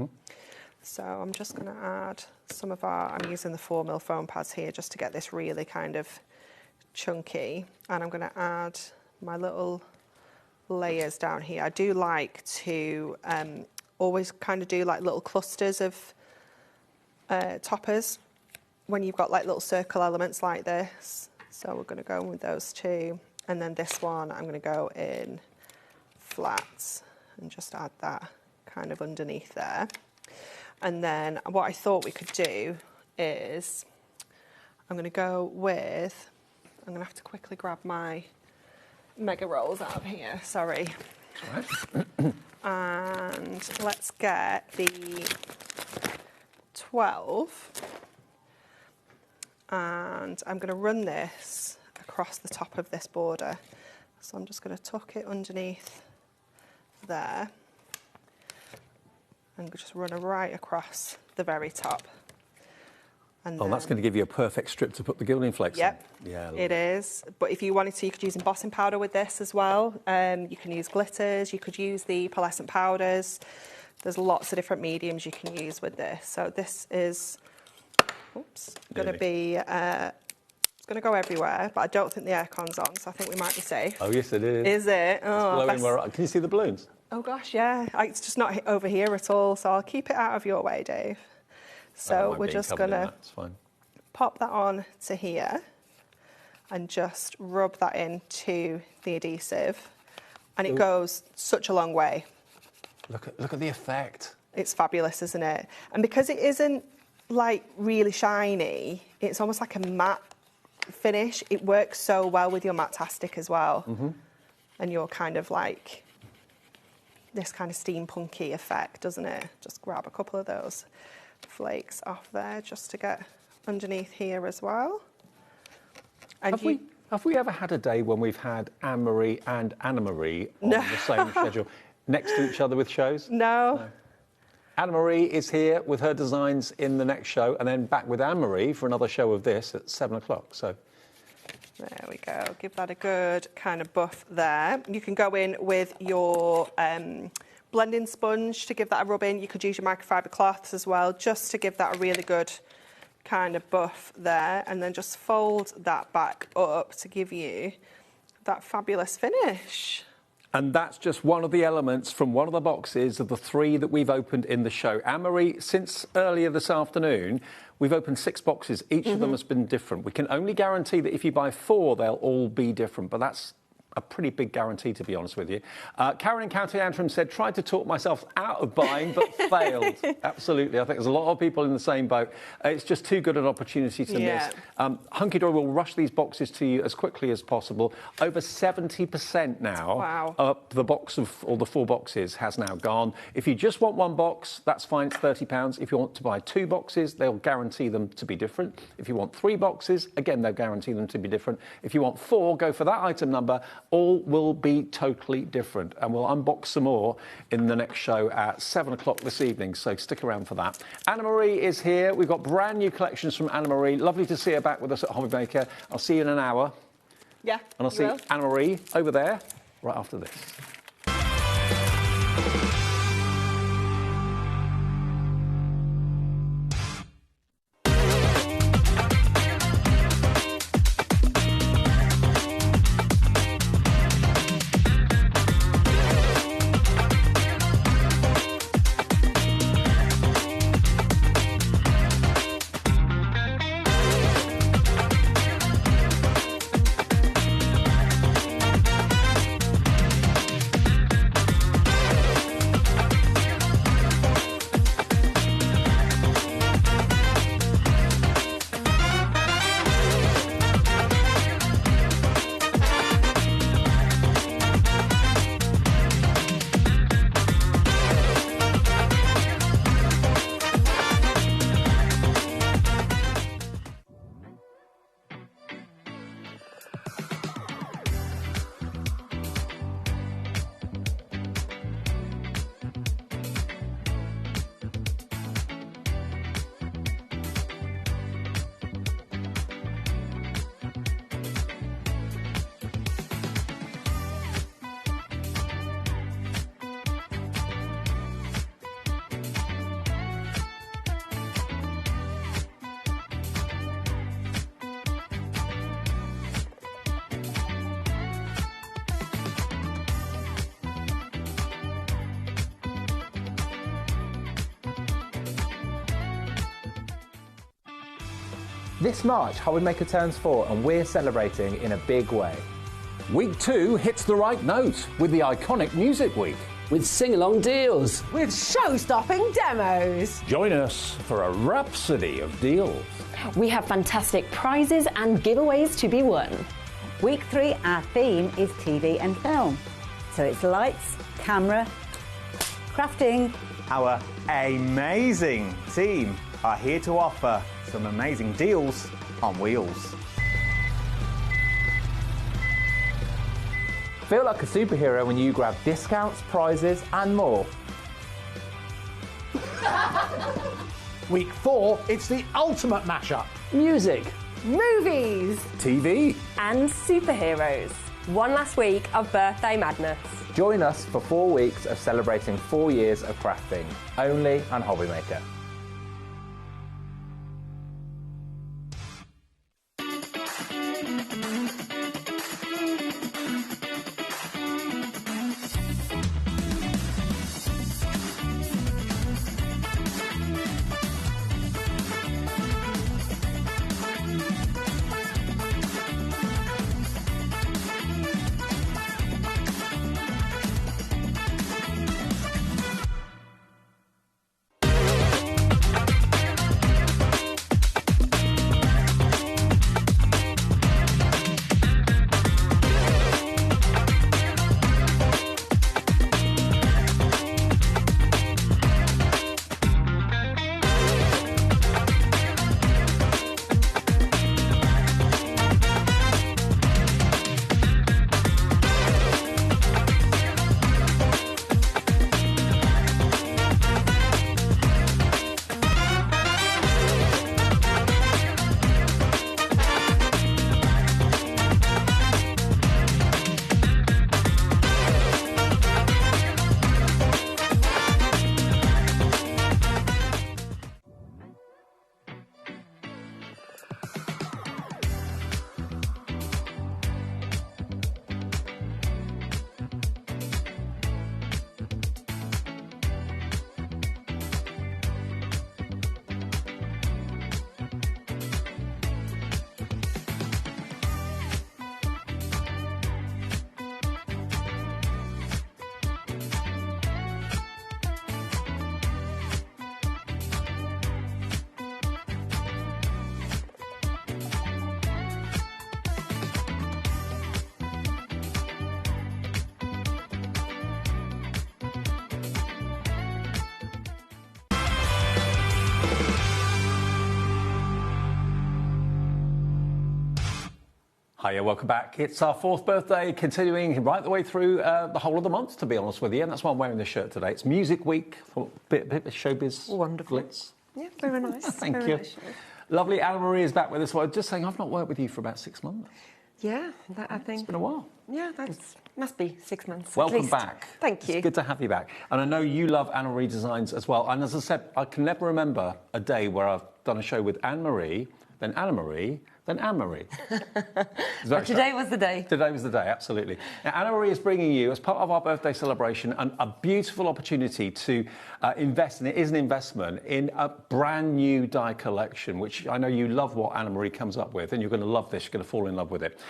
So I'm just going to add some of I'm using the 4mm foam pads here just to get this really kind of chunky, and I'm going to add my little layers down here. I do like to always kind of do like little clusters of toppers when you've got like little circle elements like this. So we're going to go in with those 2. And then this one, I'm going to go in flat and just add that kind of underneath there. And then what I thought we could do is I'm going to go with, I'm going to have to quickly grab my mega rolls out of here, sorry. All right. And let's get the 12. And I'm going to run this across the top of this border. So I'm just going to tuck it underneath there and just run it right across the very top. And that's going to give you a perfect strip to put the gilding flakes on. Yeah, it is. But if you wanted to, you could use embossing powder with this as well. You can use glitters, you could use the pearlescent powders. There's lots of different mediums you can use with this. So this is going to be it's going to go everywhere, but I don't think the aircon's on, so I think we might be safe. Oh, yes, it is. Is it? Oh, it's blowing. Can you see the balloons? Oh, gosh, yeah. It's just not over here at all, so I'll keep it out of your way, Dave. So we're just going to pop that on to here and just rub that into the adhesive. And it goes such a long way. Look at the effect. It's fabulous, isn't it? And because it isn't, like, really shiny, it's almost like a matte finish. It works so well with your Matastic as well. And you're kind of like this kind of steampunky effect, doesn't it? Just grab a couple of those flakes off there just to get underneath here as well. And have we ever had a day when we've had Anne-Marie and Anna-Marie on the same schedule next to each other with shows? No. Anna-Marie is here with her designs in the next show, and then back with Anne-Marie for another show of this at 7 o'clock. So there we go. Give that a good kind of buff there. You can go in with your blending sponge to give that a rub in. You could use your microfiber cloths as well, just to give that a really good kind of buff there, and then just fold that back up to give you that fabulous finish. And that's just one of the elements from one of the boxes of the 3 that we've opened in the show. Anne-Marie, since earlier this afternoon, we've opened 6 boxes. Each of them has been different. We can only guarantee that if you buy 4, they'll all be different, but that's a pretty big guarantee, to be honest with you. Karen in County Antrim said, tried to talk myself out of buying, but failed. Absolutely. I think there's a lot of people in the same boat. It's just too good an opportunity to miss. Hunky Dory will rush these boxes to you as quickly as possible. Over 70% now of the box of, or the 4 boxes has now gone. If you just want 1 box, that's fine, it's £30. If you want to buy 2 boxes, they'll guarantee them to be different. If you want 3 boxes, again, they'll guarantee them to be different. If you want 4, go for that item number. All will be totally different, and we'll unbox some more in the next show at 7 o'clock this evening, so stick around for that. Anna-Marie is here. We've got brand new collections from Anna-Marie. Lovely to see her back with us at HobbyMaker. I'll see you in an hour. Yeah, and I'll see Anna-Marie over there right after this. This March, HobbyMaker turns 4 and we're celebrating in a big way. Week 2 hits the right note with the iconic Music Week. With sing-along deals. With show-stopping demos. Join us for a rhapsody of deals. We have fantastic prizes and giveaways to be won. Week 3, our theme is TV and film. So it's lights, camera, crafting. Our amazing team are here to offer some amazing deals on wheels. Feel like a superhero when you grab discounts, prizes and more. Week 4, it's the ultimate mashup. Music. Movies. TV. And superheroes. One last week of birthday madness. Join us for 4 weeks of celebrating 4 years of crafting, only on HobbyMaker. Hiya, welcome back. It's our 4th birthday, continuing right the way through the whole of the month, to be honest with you, and that's why I'm wearing this shirt today. It's Music Week, a bit of showbiz. Wonderful. Glitz. Yeah, very nice. Thank very you. Nice. Lovely. Anna Marie is back with us. Well, just saying, I've not worked with you for about 6 months. Yeah, I think. It's been a while. Yeah, that must be 6 months. Welcome at least. back. Thank you. It's good to have you back. And I know you love Anna Marie designs as well. And as I said, I can never remember a day where I've done a show with Anne Marie, then Anna Marie, then Anne Marie. But today was the day. Today was the day, absolutely. Now, Anna Marie is bringing you, as part of our birthday celebration, a beautiful opportunity to invest, and it is an investment, in a brand new die collection, which I know you love what Anna Marie comes up with, and you're going to love this, you're going to fall in love with it.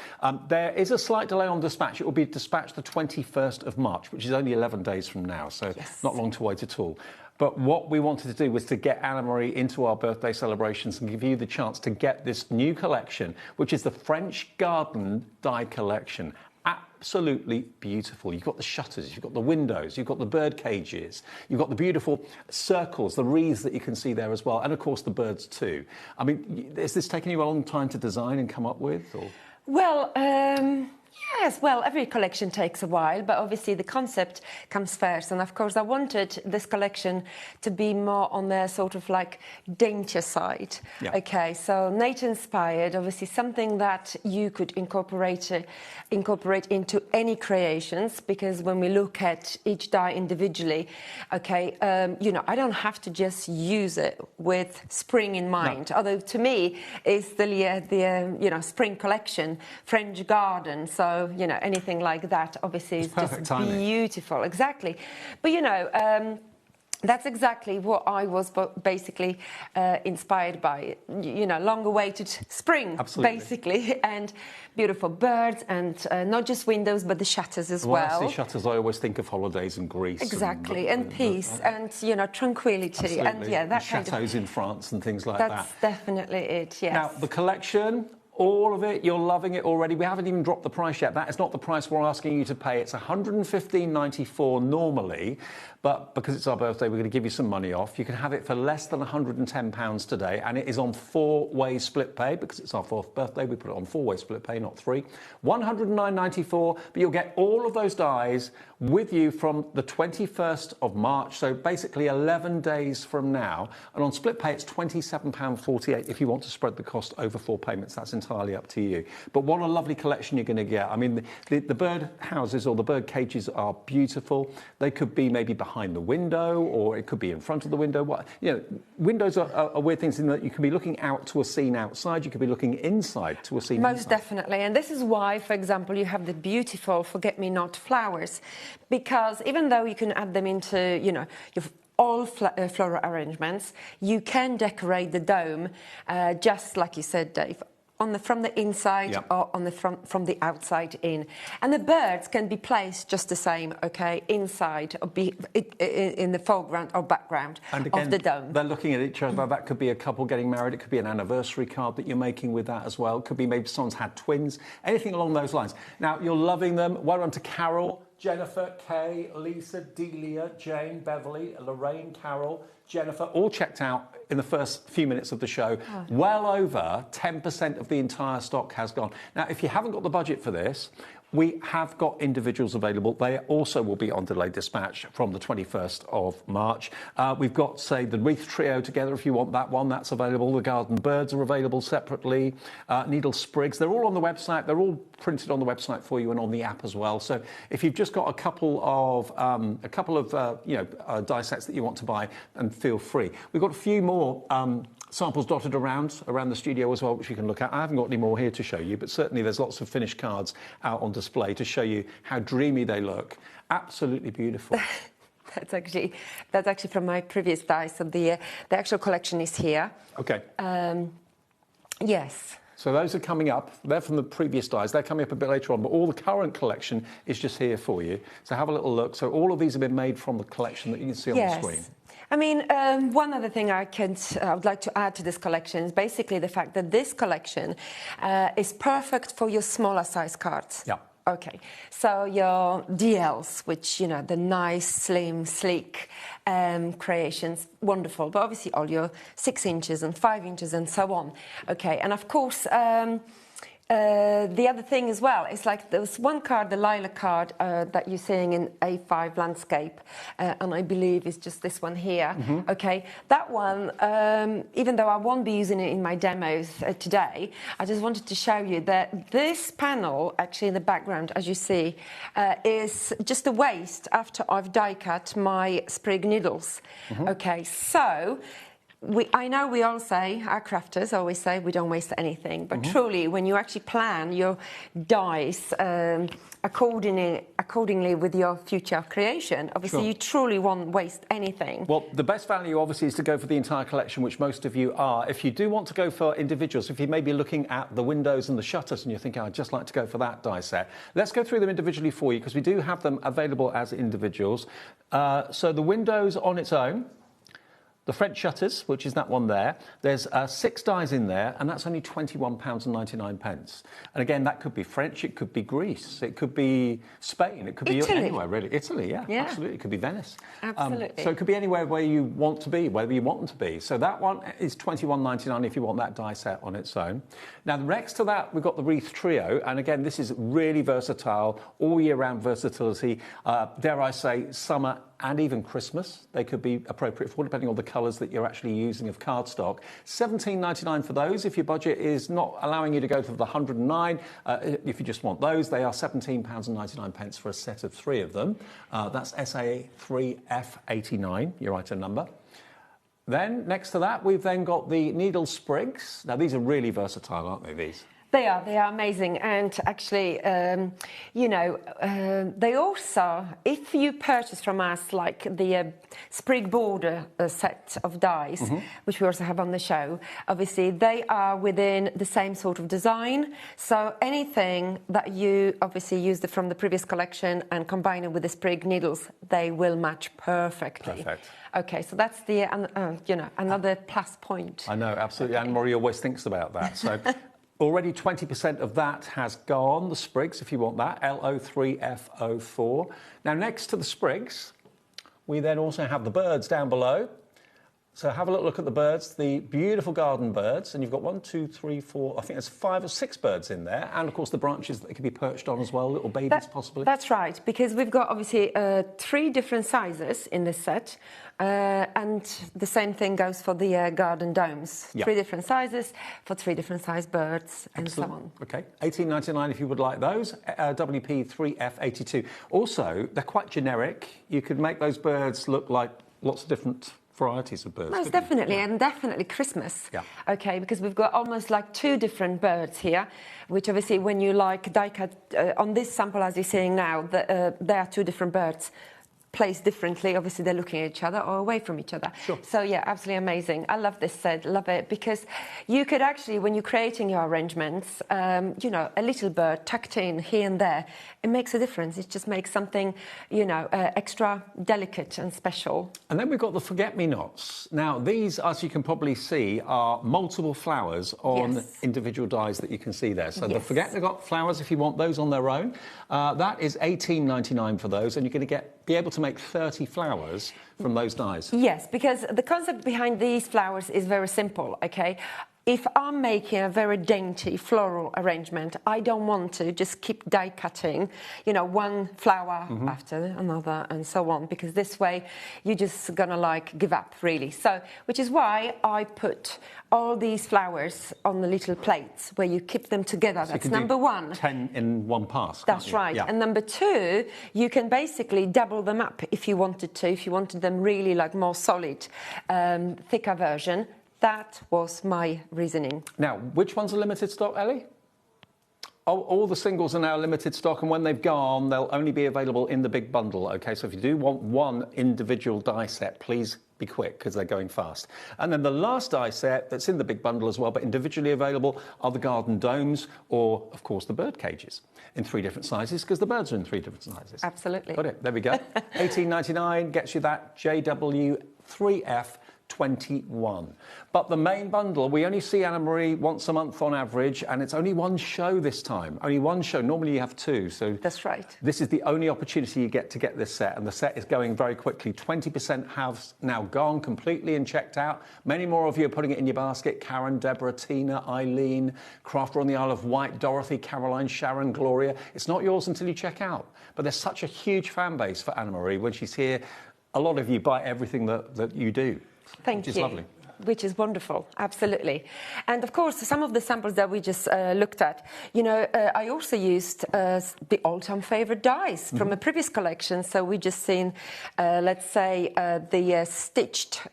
There is a slight delay on dispatch. It will be dispatched the 21st of March, which is only 11 days from now, so not long to wait at all. But what we wanted to do was to get Anna Marie into our birthday celebrations and give you the chance to get this new collection, which is the French Garden die collection. Absolutely beautiful. You've got the shutters, you've got the windows, you've got the bird cages, you've got the beautiful circles, the wreaths that you can see there as well, and of course the birds too. I mean, is this taking you a long time to design and come up with? Or? Well, yes, well, every collection takes a while, but obviously the concept comes first. And of course, I wanted this collection to be more on the sort of like daintier side. Yeah. Okay, so nature-inspired, obviously something that you could incorporate into any creations, because when we look at each die individually, okay, you know, I don't have to just use it with spring in mind. No. Although to me, it's the you know, spring collection, French Garden. So, you know, anything like that, obviously, is just beautiful. Exactly. But, you know, that's exactly what I was basically inspired by. You know, long-awaited spring, basically, and beautiful birds, and not just windows, but the shutters as well. When I see shutters, I always think of holidays in Greece. Exactly, and peace, and, you know, tranquility. Absolutely. And, yeah, that chateaux kind of, in France and things like that. That's definitely it, yes. Now, the collection... all of it, you're loving it already. We haven't even dropped the price yet. That is not the price we're asking you to pay. It's $115.94 normally, but because it's our birthday, we're going to give you some money off. You can have it for less than £110 today, and it is on 4-way split pay. Because it's our 4th birthday, we put it on 4-way split pay, not 3. $109.94, but you'll get all of those dies with you from the 21st of March, so basically 11 days from now. And on split pay, it's £27.48 if you want to spread the cost over 4 payments. That's entirely up to you. But what a lovely collection you're going to get. I mean, the bird houses or the bird cages are beautiful. They could be maybe behind the window, or it could be in front of the window. You know, windows are weird things in that you can be looking out to a scene outside, you could be looking inside to a scene Most inside. Definitely. And this is why, for example, you have the beautiful forget-me-not flowers, because even though you can add them into, you know, your all floral arrangements, you can decorate the dome, just like you said, Dave, from the inside or from the outside in. And the birds can be placed just the same, okay, inside or in the foreground or background of the dome. They're looking at each other. That could be a couple getting married. It could be an anniversary card that you're making with that as well. It could be maybe someone's had twins. Anything along those lines. Now, you're loving them. Well done to Carol, Jennifer, Kay, Lisa, Delia, Jane, Beverly, Lorraine, Carol, Jennifer, all checked out in the first few minutes of the show. Oh. Well over 10% of the entire stock has gone. Now, if you haven't got the budget for this, we have got individuals available. They also will be on delayed dispatch from the 21st of March. We've got, say, the wreath trio together if you want that one. That's available. The garden birds are available separately. Needle sprigs. They're all on the website. They're all printed on the website for you and on the app as well. So if you've just got a couple of die sets that you want to buy, and feel free. We've got a few more samples dotted around the studio as well, which you can look at. I haven't got any more here to show you, but certainly there's lots of finished cards out on display to show you how dreamy they look. Absolutely beautiful. That's actually from my previous die. So the actual collection is here. Okay. Yes. So those are coming up. They're from the previous dies. They're coming up a bit later on, but all the current collection is just here for you. So have a little look. So all of these have been made from the collection that you can see on the screen. I mean, one other thing I would like to add to this collection is basically the fact that this collection is perfect for your smaller size cards. Yeah. Okay, so your DLs, which, you know, the nice, slim, sleek creations, wonderful. But obviously all your 6 inches and 5 inches and so on. Okay, and of course, the other thing as well is like there's one card, the lilac card, that you're seeing in A5 landscape, and I believe it's just this one here. Okay, that one, even though I won't be using it in my demos today, I just wanted to show you that this panel, actually in the background, as you see, is just a waste after I've die cut my sprig needles. Okay, so I know we all say, our crafters always say we don't waste anything, but truly when you actually plan your dies accordingly with your future creation, obviously you truly won't waste anything. Well, the best value obviously is to go for the entire collection, which most of you are. If you do want to go for individuals, if you may be looking at the windows and the shutters and you're thinking, I'd just like to go for that die set, let's go through them individually for you because we do have them available as individuals. So the windows on its own, the French shutters, which is that one there, there's 6 dies in there, and that's only £21.99. And again, that could be French, it could be Greece, it could be Spain, it could be anywhere, really. Italy, yeah, absolutely. It could be Venice. Absolutely. So it could be anywhere where you want to be, wherever you want them to be. So that one is £21.99 if you want that die set on its own. Now, next to that, we've got the Wreath Trio, and again, this is really versatile, all year round versatility. Dare I say, summer and even Christmas, they could be appropriate for, depending on the colours that you're actually using of cardstock. £17.99 for those. If your budget is not allowing you to go for the 109, if you just want those, they are £17.99 for a set of 3 of them. That's SA3F89, your item number. Then, next to that, we've then got the needle sprigs. Now, these are really versatile, aren't they, these? They are amazing, and actually, you know, they also, if you purchase from us like the sprig border set of dies, which we also have on the show, obviously they are within the same sort of design. So anything that you obviously used from the previous collection and combine it with the sprig needles, they will match perfectly. Perfect. Okay, so that's the, you know, another plus point. I know, absolutely. Okay. Anne-Marie always thinks about that. So. Already 20% of that has gone, the sprigs, if you want that, LO3F04. Now, next to the sprigs, we then also have the birds down below. So have a little look at the birds, the beautiful garden birds, and you've got 1, 2, 3, 4, I think there's 5 or 6 birds in there, and of course the branches that they can be perched on as well, little babies possibly. That's right, because we've got obviously 3 different sizes in this set, and the same thing goes for the garden domes. 3 different sizes for 3 different size birds. Excellent. And so on. Okay, £18.99 if you would like those, WP3F82. Also, they're quite generic. You could make those birds look like lots of different varieties of birds. Most definitely, and definitely Christmas. Yeah. Okay, because we've got almost like 2 different birds here, which obviously when you like die cut on this sample as you're seeing now, there are 2 different birds placed differently. Obviously they're looking at each other or away from each other. Sure. So yeah, absolutely amazing. I love this set, love it, because you could actually, when you're creating your arrangements, you know, a little bird tucked in here and there, it makes a difference. It just makes something, you know, extra delicate and special. And then we've got the forget-me-nots. Now, these, as you can probably see, are multiple flowers on individual dies that you can see there. So the forget-me-not flowers, if you want those on their own, that is £18.99 for those, and you're going to be able to make 30 flowers from those dies. Yes, because the concept behind these flowers is very simple, okay? If I'm making a very dainty floral arrangement, I don't want to just keep die cutting, you know, one flower after another and so on, because this way you're just gonna like give up, really. So, which is why I put all these flowers on the little plates where you keep them together. So that's number 1. 10 in one pass. That's right. Yeah. And number 2, you can basically double them up if you wanted to, if you wanted them really like more solid, thicker version. That was my reasoning. Now, which ones are limited stock, Ellie? All the singles are now limited stock, and when they've gone, they'll only be available in the big bundle, OK? So if you do want one individual die set, please be quick, because they're going fast. And then the last die set that's in the big bundle as well, but individually available, are the garden domes or, of course, the bird cages in 3 different sizes, because the birds are in 3 different sizes. Absolutely. Got it. There we go. £18.99 gets you that JW3F 21. But the main bundle, we only see Anna-Marie once a month on average, and it's only one show this time. Only one show. Normally you have two. So that's right. This is the only opportunity you get to get this set, and the set is going very quickly. 20% have now gone completely and checked out. Many more of you are putting it in your basket. Karen, Deborah, Tina, Eileen, Crafter on the Isle of Wight, Dorothy, Caroline, Sharon, Gloria. It's not yours until you check out. But there's such a huge fan base for Anna-Marie. When she's here, a lot of you buy everything that you do. Thank you. Which is lovely. Which is wonderful, absolutely. And of course, some of the samples that we just looked at, you know, I also used the all-time favorite dies from a previous collection. So we just seen, let's say, the stitched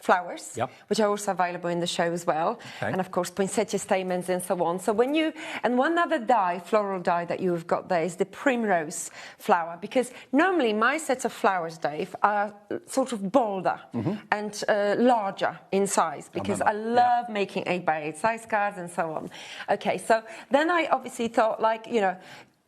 flowers, which are also available in the show as well. Okay. And of course, poinsettia stamens and so on. So when you, and one other die, floral die that you've got there is the primrose flower, because normally my sets of flowers, Dave, are sort of bolder and larger in size, because I love making 8x8 size cards and so on. Okay, so then I obviously thought, like, you know,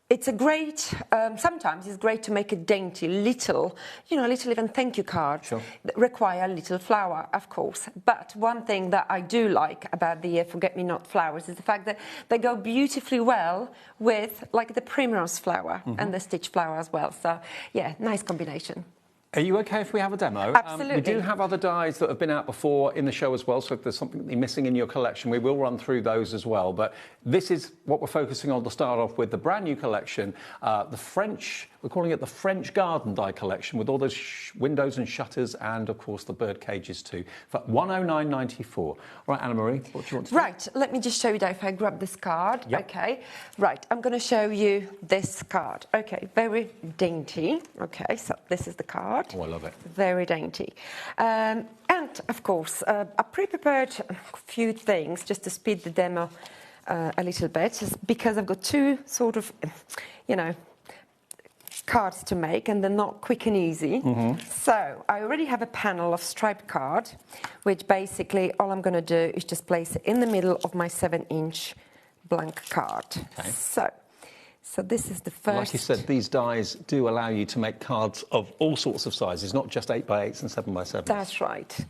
it's a great, sometimes it's great to make a dainty little, you know, little even thank you card that require a little flower, of course. But one thing that I do like about the forget-me-not flowers is the fact that they go beautifully well with, like, the primrose flower and the stitch flower as well. So, yeah, nice combination. Are you okay if we have a demo? Absolutely. We do have other dies that have been out before in the show as well, so if there's something missing in your collection, we will run through those as well. But this is what we're focusing on to start off with, the brand new collection, the French, we're calling it the French Garden Die collection, with all those windows and shutters and, of course, the bird cages too, for $109.94. All right, Anna-Marie, what do you want to do? Right, let me just show you that if I grab this card. Okay, right, I'm going to show you this card. Okay, very dainty. Okay, so this is the card. Oh, I love it. Very dainty. And, of course, I pre-prepared a few things just to speed the demo a little bit, because I've got two sort of, you know, cards to make, and they're not quick and easy. So I already have a panel of striped card, which basically all I'm going to do is just place it in the middle of my 7-inch blank card. Okay. So this is the first. Like you said, these dies do allow you to make cards of all sorts of sizes, not just 8x8s and 7x7s. That's right.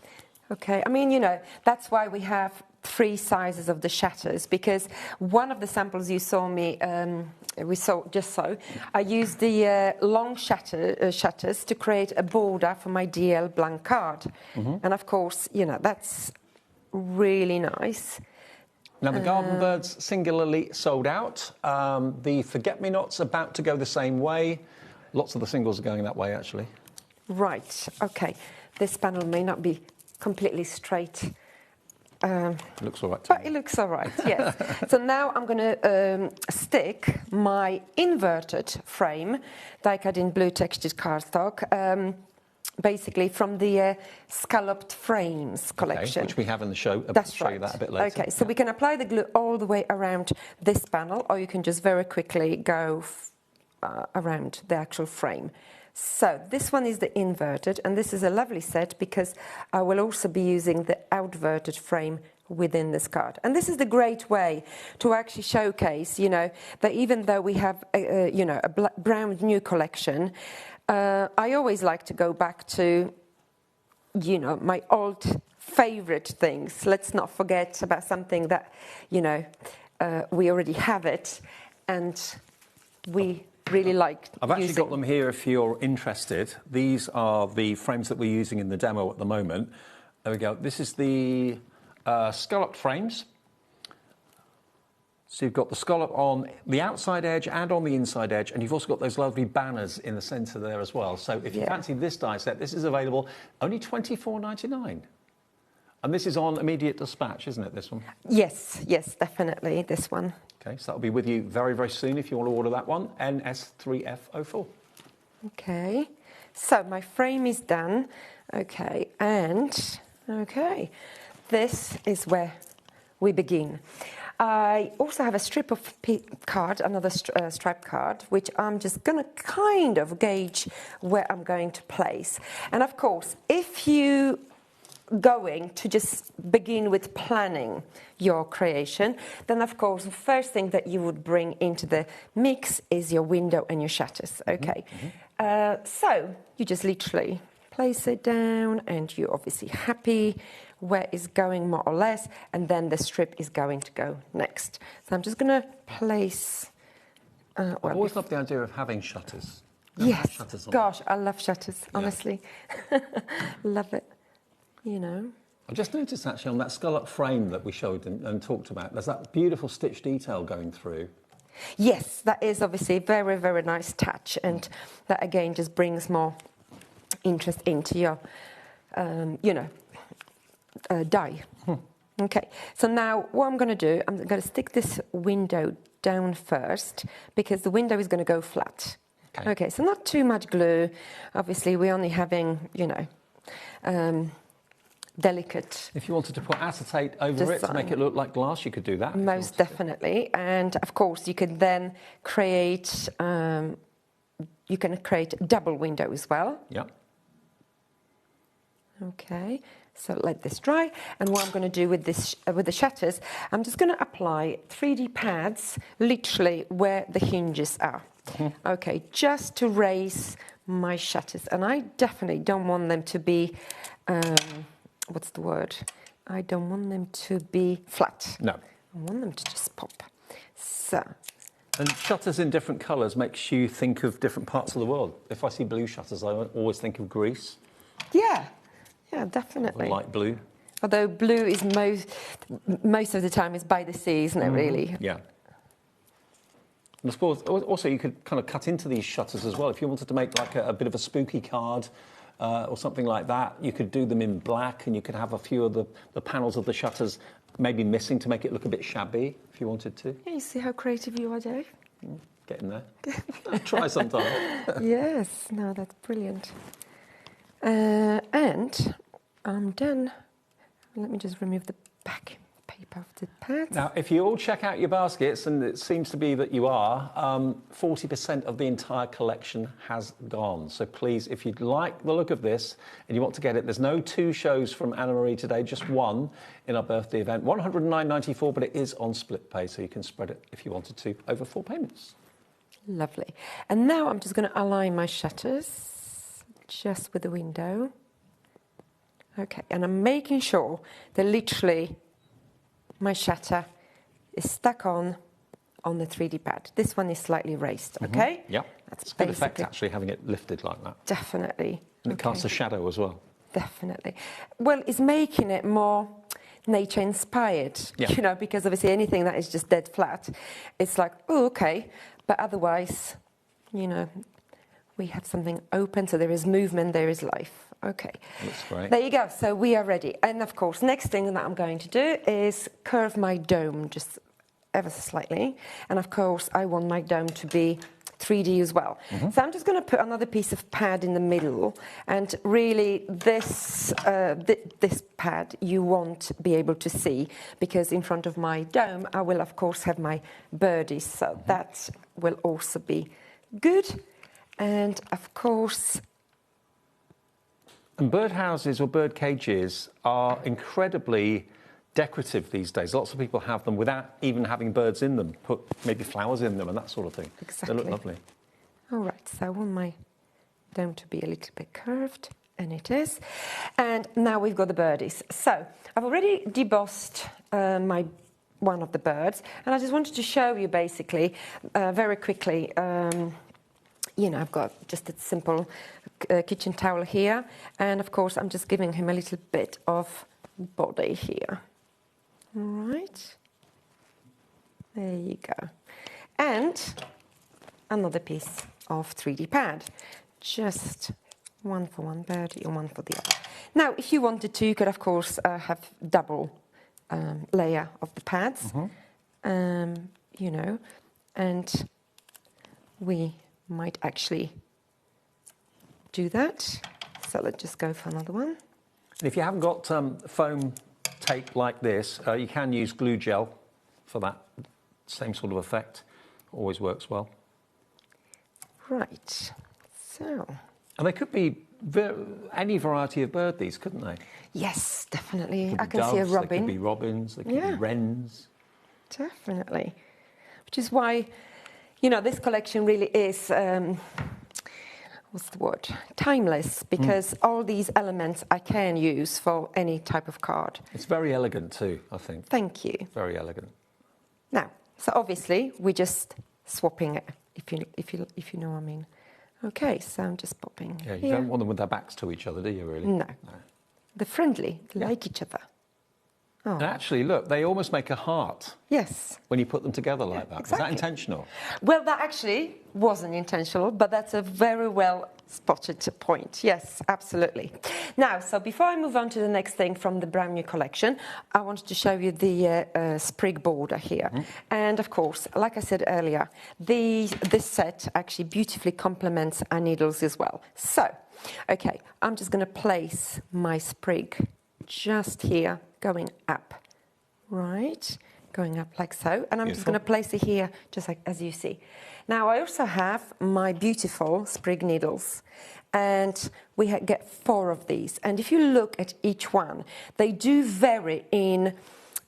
Okay, I mean, you know, that's why we have 3 sizes of the shutters, because one of the samples you saw me, we saw just so, I used the long shutters to create a border for my DL blank card. And of course, you know, that's really nice. Now, the Garden Birds singularly sold out. The Forget-Me-Nots about to go the same way. Lots of the singles are going that way, actually. Right, okay. This panel may not be completely straight. It looks all right. But it looks all right, yes. So now I'm going to stick my inverted frame, die-cut in blue textured cardstock, basically from the Scalloped Frames collection. Okay, which we have in the show. That's show you that a bit later. Okay, so we can apply the glue all the way around this panel, or you can just very quickly go around the actual frame. So this one is the inverted, and this is a lovely set because I will also be using the outverted frame within this card. And this is the great way to actually showcase, you know, that even though we have, you know, a brand new collection, I always like to go back to, you know, my old favourite things. Let's not forget about something that, you know, we already have it, and we really like I've actually got them here if you're interested. These are the frames that we're using in the demo at the moment. There we go. This is the scalloped frames. So you've got the scallop on the outside edge and on the inside edge, and you've also got those lovely banners in the centre there as well. So if you fancy this die set, this is available only $24.99. And this is on immediate dispatch, isn't it, this one? Yes, yes, definitely, this one. Okay, so that'll be with you very, very soon if you want to order that one, NS3F04. Okay, so my frame is done. Okay, and, okay, this is where we begin. I also have a strip of card, another striped card, which I'm just going to kind of gauge where I'm going to place. And of course, if you going to just begin with planning your creation, then of course the first thing that you would bring into the mix is your window and your shutters. Okay, so you just literally place it down, and you're obviously happy where it's going more or less, and then the strip is going to go next. So I'm just going to place... I've always loved the idea of having shutters. Yes, Shutters on. gosh, I love shutters, honestly. Love it, you know. I just noticed actually on that scallop frame that we showed and talked about, there's that beautiful stitch detail going through. Yes, that is obviously a very, very nice touch, and that again just brings more interest into your, you know, die. Okay, so now what I'm going to do, I'm going to stick this window down first because the window is going to go flat. Okay, so not too much glue. Obviously, we're only having, you know, delicate. If you wanted to put acetate over it to make it look like glass, you could do that. Most definitely, and of course, you could then create. You can create a double window as well. Yeah. Okay, so let this dry, and what I'm going to do with this, with the shutters, I'm just going to apply 3D pads literally where the hinges are. Okay, just to raise my shutters, and I definitely don't want them to be, what's the word? I don't want them to be flat. No. I want them to just pop. So. And shutters in different colours makes you think of different parts of the world. If I see blue shutters, I always think of Greece. Yeah. Yeah, definitely. Light blue. Although blue is most of the time is by the sea, isn't it, really? Yeah. And I suppose also you could kind of cut into these shutters as well. If you wanted to make like a bit of a spooky card or something like that, you could do them in black, and you could have a few of the panels of the shutters maybe missing to make it look a bit shabby, if you wanted to. Yeah, you see how creative you are, Dave? Get in there. Try sometime. Yes, no, that's brilliant. And I'm done. Let me just remove the back paper of the pads. Now, if you all check out your baskets, and it seems to be that you are, 40% of the entire collection has gone. So please, if you'd like the look of this and you want to get it, there's no 2 shows from Anna Marie today, just 1 in our birthday event. $109.94, but it is on split pay, so you can spread it if you wanted to over 4 payments. Lovely. And now I'm just going to align my shutters just with the window. Okay, and I'm making sure that literally my shutter is stuck on the 3D pad. This one is slightly raised, okay? Yeah, it's a good effect actually having it lifted like that. Definitely. And it casts a shadow as well. Definitely. Well, it's making it more nature inspired, you know, because obviously anything that is just dead flat, it's like, oh, okay, but otherwise, you know, we have something open, so there is movement, there is life. Okay. That's great. There you go. So we are ready. And of course, next thing that I'm going to do is curve my dome just ever so slightly. And of course, I want my dome to be 3D as well. So I'm just going to put another piece of pad in the middle. And really, this this pad you won't be able to see, because in front of my dome, I will, of course, have my birdies. So that will also be good. And of course... And bird houses or bird cages are incredibly decorative these days. Lots of people have them without even having birds in them. Put maybe flowers in them and that sort of thing. Exactly. They look lovely. All right, so I want my dome to be a little bit curved, and it is. And now we've got the birdies. So I've already debossed one of the birds, and I just wanted to show you basically very quickly. You know, I've got just a simple kitchen towel here, and of course I'm just giving him a little bit of body here. All right, there you go. And another piece of 3D pad, just one for one birdie and one for the other. Now, if you wanted to, you could of course have double layer of the pads, you know, and we might actually do that. So let's just go for another one. And if you haven't got foam tape like this, you can use glue gel for that same sort of effect. Always works well. Right, so... And they could be any variety of bird, these, couldn't they? Yes, definitely. I can doves, see a robin. They could be robins, they could be wrens. Definitely. Which is why, you know, this collection really is what's the word? Timeless, because all these elements I can use for any type of card. It's very elegant too, I think. Thank you. Very elegant. Now, so obviously we're just swapping it, if you know what I mean. Okay, so I'm just popping. Yeah, you here. don't want them with their backs to each other, do you? Really? No. They're friendly. They like each other. Oh. And actually, look, they almost make a heart. Yes. When you put them together like that. Exactly. Is that intentional? Well, that actually wasn't intentional, but that's a very well spotted point. Yes, absolutely. Now, so before I move on to the next thing from the brand new collection, I wanted to show you the sprig border here. And of course, like I said earlier, this set actually beautifully complements our needles as well. So, okay, I'm just going to place my sprig just here, going up, right? Going up like so. And I'm just going to place it here, just like as you see. Now, I also have my beautiful sprig needles. And we get 4 of these. And if you look at each one, they do vary in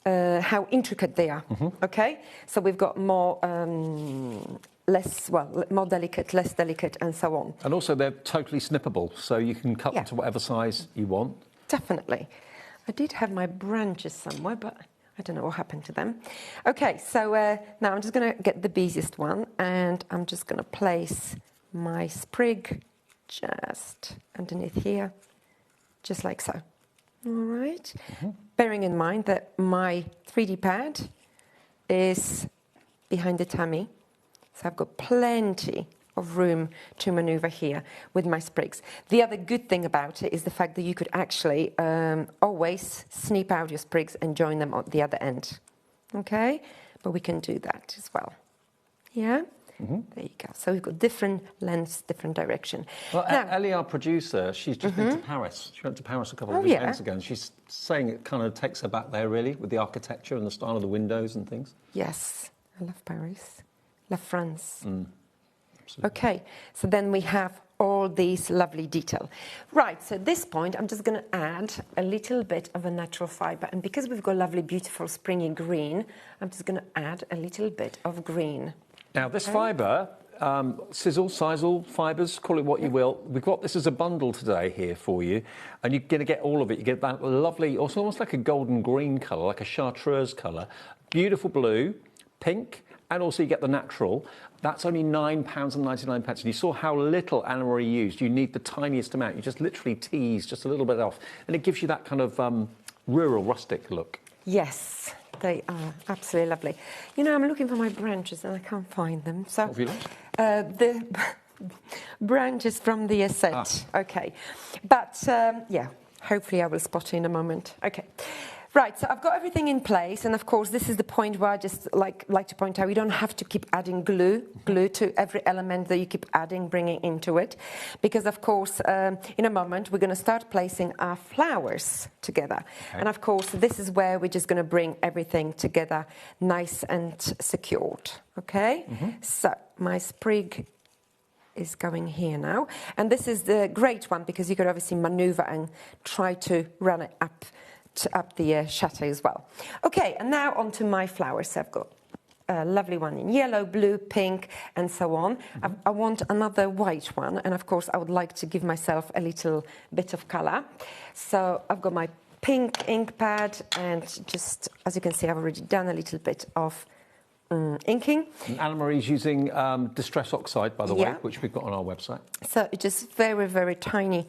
how intricate they are, okay? So we've got more... more delicate, less delicate, and so on. And also, they're totally snippable, so you can cut them to whatever size you want. Definitely. I did have my branches somewhere, but I don't know what happened to them. Okay, so now I'm just going to get the busiest one, and I'm just going to place my sprig just underneath here, just like so. All right. Bearing in mind that my 3D pad is behind the tummy. So I've got plenty of room to maneuver here with my sprigs. The other good thing about it is the fact that you could actually always snip out your sprigs and join them at the other end. Okay? But we can do that as well. Yeah? There you go. So we've got different lengths, different direction. Well, now, Ellie, our producer, she's just been to Paris. She went to Paris a couple of weekends ago, and she's saying it kind of takes her back there, really, with the architecture and the style of the windows and things. Yes, I love Paris. Love France. Okay, so then we have all these lovely detail. Right, so at this point, I'm just going to add a little bit of a natural fibre. And because we've got lovely, beautiful, springy green, I'm just going to add a little bit of green. Now, this fibre, sizzle, sisal, fibres, call it what you will. We've got this as a bundle today here for you, and you're going to get all of it. You get that lovely, also almost like a golden green colour, like a chartreuse colour, beautiful blue, pink, and also you get the natural. That's only £9.99. And you saw how little Anna-Marie used. You need the tiniest amount. You just literally tease just a little bit off, and it gives you that kind of rural, rustic look. Yes. They are absolutely lovely. You know, I'm looking for my branches and I can't find them. So, what have you lost? The branches from the set. Okay. But, yeah, hopefully I will spot it in a moment. Okay. Right, so I've got everything in place, and of course this is the point where I just like to point out you don't have to keep adding glue to every element that you keep adding, bringing into it, because of course in a moment we're going to start placing our flowers together. Okay. And of course this is where we're just going to bring everything together nice and secured, okay? So my sprig is going here now, and this is the great one because you could obviously maneuver and try to run it up the chateau as well. Okay, and now onto my flowers. So I've got a lovely one in yellow, blue, pink, and so on. I want another white one, and of course I would like to give myself a little bit of colour. So I've got my pink ink pad, and just, as you can see, I've already done a little bit of inking. And Anna-Marie's using Distress Oxide, by the way, which we've got on our website. So it's just very, very tiny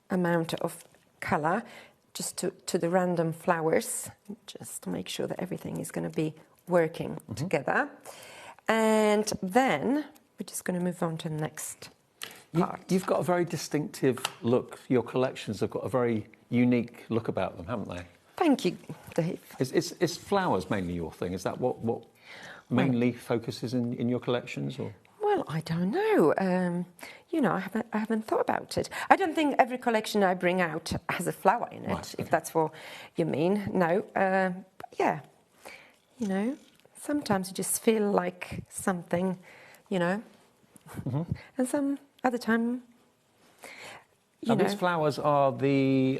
amount of colour, just to the random flowers, just to make sure that everything is going to be working together. And then we're just going to move on to the next part. You've got a very distinctive look. Your collections have got a very unique look about them, haven't they? Thank you, Dave. Is flowers mainly your thing? Is that what mainly focuses in your collections? Or? Well, I don't know. You know, I haven't thought about it. I don't think every collection I bring out has a flower in it, if that's what you mean. No. But yeah, you know, sometimes you just feel like something, you know, and some other time Now, these flowers are the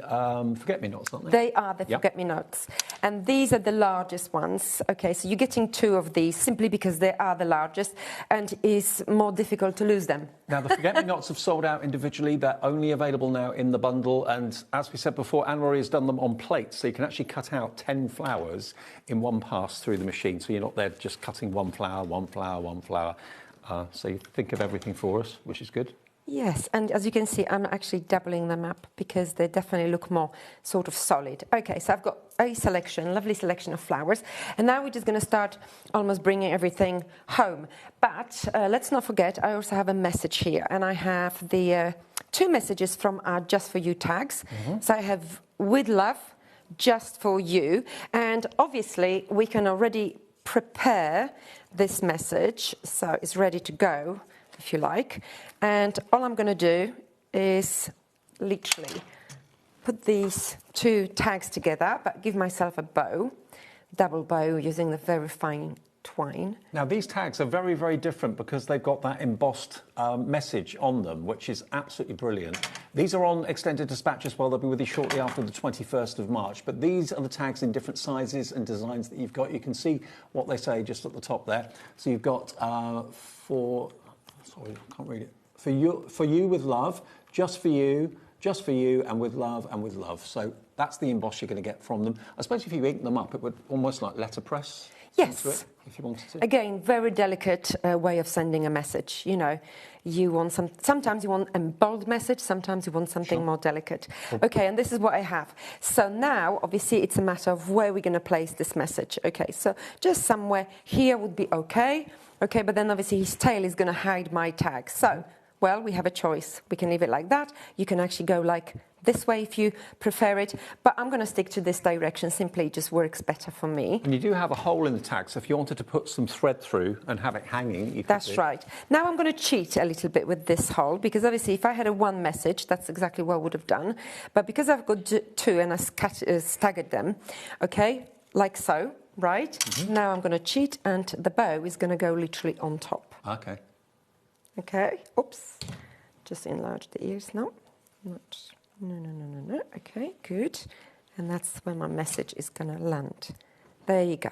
forget-me-nots, aren't they? They are the forget-me-nots. And these are the largest ones. Okay, so you're getting 2 of these simply because they are the largest and it's more difficult to lose them. Now, the forget-me-nots have sold out individually. They're only available now in the bundle. And as we said before, Anne-Marie has done them on plates. So you can actually cut out 10 flowers in one pass through the machine. So you're not there just cutting one flower, one flower, one flower. So you think of everything for us, which is good. Yes, and as you can see, I'm actually doubling them up because they definitely look more sort of solid. Okay, so I've got a selection, lovely selection of flowers, and now we're just going to start almost bringing everything home. But let's not forget, I also have a message here, and I have the 2 messages from our Just For You tags. So I have with love, just for you, and obviously we can already prepare this message, so it's ready to go, if you like. And all I'm going to do is literally put these 2 tags together, but give myself a bow, double bow using the very fine twine. Now, these tags are very, very different because they've got that embossed message on them, which is absolutely brilliant. These are on extended dispatch as well. They'll be with you shortly after the 21st of March. But these are the tags in different sizes and designs that you've got. You can see what they say just at the top there. So you've got sorry, I can't read it. For you with love, just for you, and with love, and with love. So that's the emboss you're going to get from them. I suppose if you ink them up, it would almost like letterpress. Yes. It, if you wanted to. Again, very delicate way of sending a message. You know, you want sometimes you want a bold message, sometimes you want something more delicate. Okay, and this is what I have. So now, obviously, it's a matter of where we're going to place this message. Okay, so just somewhere here would be okay. Okay, but then obviously his tail is going to hide my tag. So, well, we have a choice. We can leave it like that. You can actually go like this way if you prefer it. But I'm going to stick to this direction. Simply it just works better for me. And you do have a hole in the tag, so if you wanted to put some thread through and have it hanging, you could. That's right. Now I'm going to cheat a little bit with this hole, because obviously if I had a 1 message, that's exactly what I would have done. But because I've got 2 and I staggered them, okay, like so. Right? Now I'm going to cheat, and the bow is going to go literally on top. Okay. Okay. Oops. Just enlarge the ears now. No. Okay, good. And that's where my message is going to land. There you go.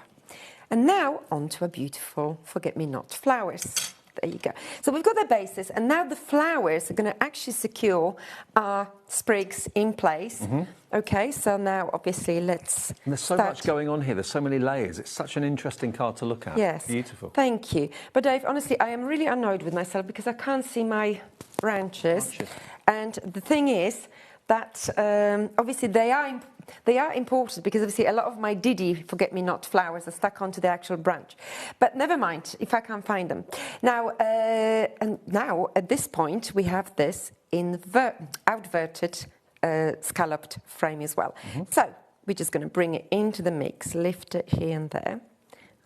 And now on to a beautiful forget-me-not flowers. There you go. So we've got the bases, and now the flowers are going to actually secure our sprigs in place. Okay, so now obviously let's And there's so much going on here. There's so many layers. It's such an interesting card to look at. Yes. Beautiful. Thank you. But Dave, honestly, I am really annoyed with myself because I can't see my branches. And the thing is that obviously they are important, because obviously a lot of my Didi forget-me-not flowers are stuck onto the actual branch. But never mind if I can't find them. Now, and now at this point we have this outverted scalloped frame as well. So we're just going to bring it into the mix, lift it here and there,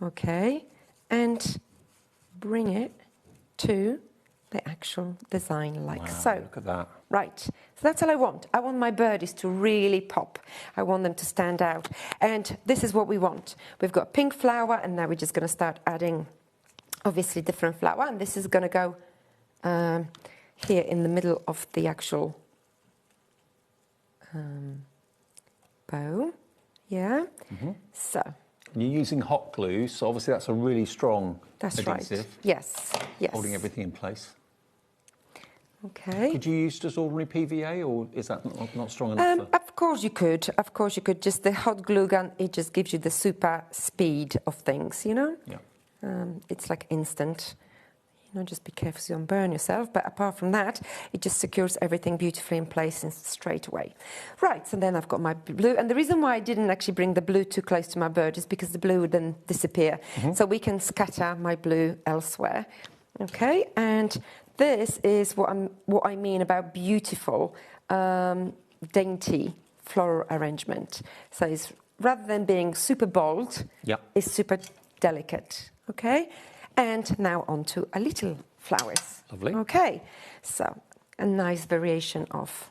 okay, and bring it to the actual design like so. Look at that. Right, so that's all I want. I want my birdies to really pop. I want them to stand out. And this is what we want. We've got pink flower, and now we're just going to start adding, obviously, different flower. And this is going to go here in the middle of the actual bow. Yeah, so. And you're using hot glue, so obviously that's a really strong adhesive. Right. Yes, yes. Holding everything in place. Okay. Could you use just ordinary PVA, or is that not strong enough? Of course you could. Of course you could. Just the hot glue gun, it just gives you the super speed of things, you know? Yeah. It's like instant. You know, just be careful so you don't burn yourself. But apart from that, it just secures everything beautifully in place and straight away. Right, so then I've got my blue. And the reason why I didn't actually bring the blue too close to my bird is because the blue would then disappear. So we can scatter my blue elsewhere. Okay, and this is what I mean about beautiful, dainty floral arrangement. So it's, rather than being super bold, it's super delicate. Okay, and now on to a little flowers. Lovely. Okay, so a nice variation of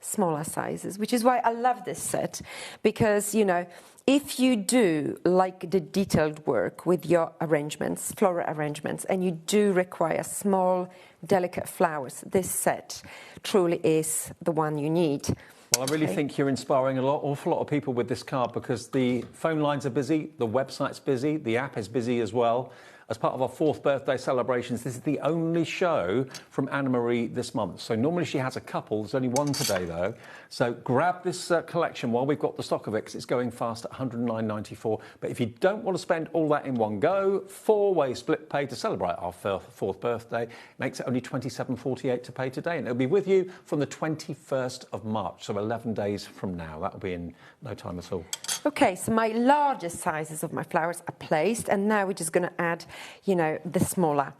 smaller sizes, which is why I love this set, because, you know, if you do like the detailed work with your arrangements, floral arrangements, and you do require small, delicate flowers, this set truly is the one you need. Well, I really think you're inspiring awful lot of people with this card, because the phone lines are busy, the website's busy, the app is busy as well. As part of our 4th birthday celebrations, this is the only show from Anna Marie this month. So normally she has a couple. There's only one today, though. So grab this collection while we've got the stock of it, because it's going fast at $109.94. But if you don't want to spend all that in one go, 4-way split pay to celebrate our 4th birthday makes it only $27.48 to pay today. And it'll be with you from the 21st of March, so 11 days from now. That'll be in no time at all. Okay, so my largest sizes of my flowers are placed, and now we're just going to add, you know, the smaller.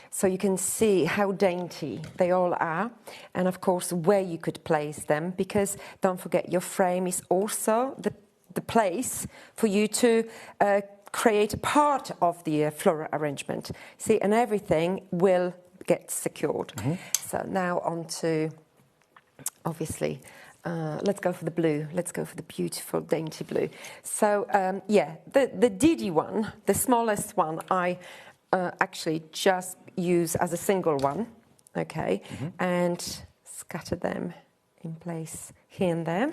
So you can see how dainty they all are, and of course where you could place them, because don't forget your frame is also the place for you to create a part of the floral arrangement. See, and everything will get secured. So now on to, obviously, let's go for the blue. Let's go for the beautiful, dainty blue. So, yeah, the Didi one, the smallest one, I actually just use as a single one, okay, and scatter them in place here and there.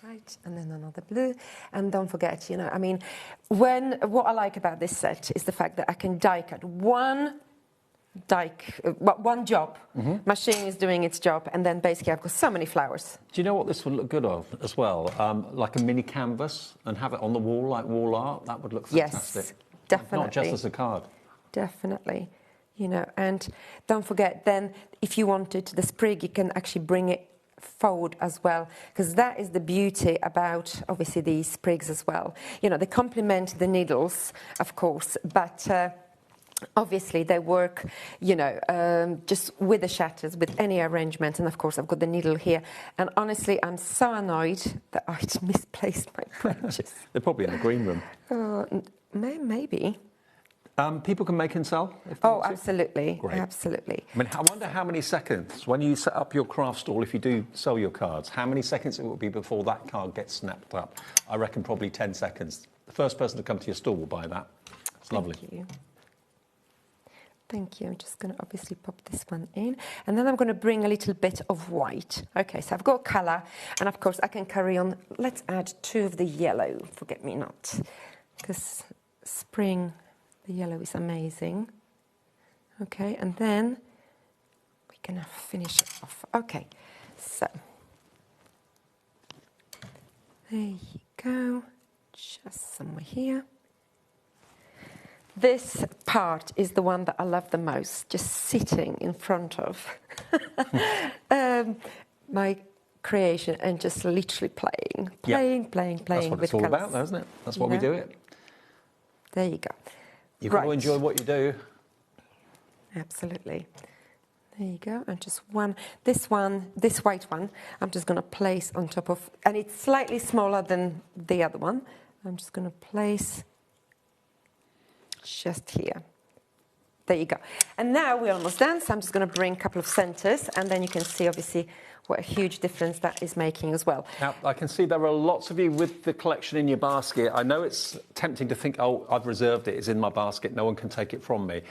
Right, and then another blue. And don't forget, you know, I mean, what I like about this set is the fact that I can die cut one job. Machine is doing its job, and then basically I've got so many flowers. Do you know what this would look good of as well? Like a mini canvas, and have it on the wall like wall art. That would look fantastic. Yes, definitely. Not just as a card. Definitely. You know, and don't forget then, if you wanted the sprig, you can actually bring it forward as well, because that is the beauty about obviously these sprigs as well. You know, they complement the needles, of course, but obviously they work, you know, just with the shatters, with any arrangement. And of course I've got the needle here, and honestly I'm so annoyed that I misplaced my branches. They're probably in the green room. Maybe. People can make and sell? If they want to? Absolutely. Great. Absolutely. I mean, I wonder how many seconds, when you set up your craft stall, if you do sell your cards, how many seconds it will be before that card gets snapped up? I reckon probably 10 seconds. The first person to come to your stall will buy that. It's lovely. Thank you. Thank you. I'm just going to obviously pop this one in. And then I'm going to bring a little bit of white. Okay, so I've got colour. And of course, I can carry on. Let's add 2 of the yellow, forget-me-not. Because spring, the yellow is amazing. Okay, and then we're going to finish it off. Okay, so there you go. Just somewhere here. This part is the one that I love the most, just sitting in front of my creation and just literally playing That's what with it's all colours. about, though, isn't it? That's why we do it. There you go. You've got to enjoy what you do. Absolutely. There you go. And just this white one, I'm just going to place on top of, and it's slightly smaller than the other one. I'm just going to place just here. There you go. And now we're almost done, so I'm just going to bring a couple of centres, and then you can see, obviously, what a huge difference that is making as well. Now, I can see there are lots of you with the collection in your basket. I know it's tempting to think, oh, I've reserved it, it's in my basket, no one can take it from me.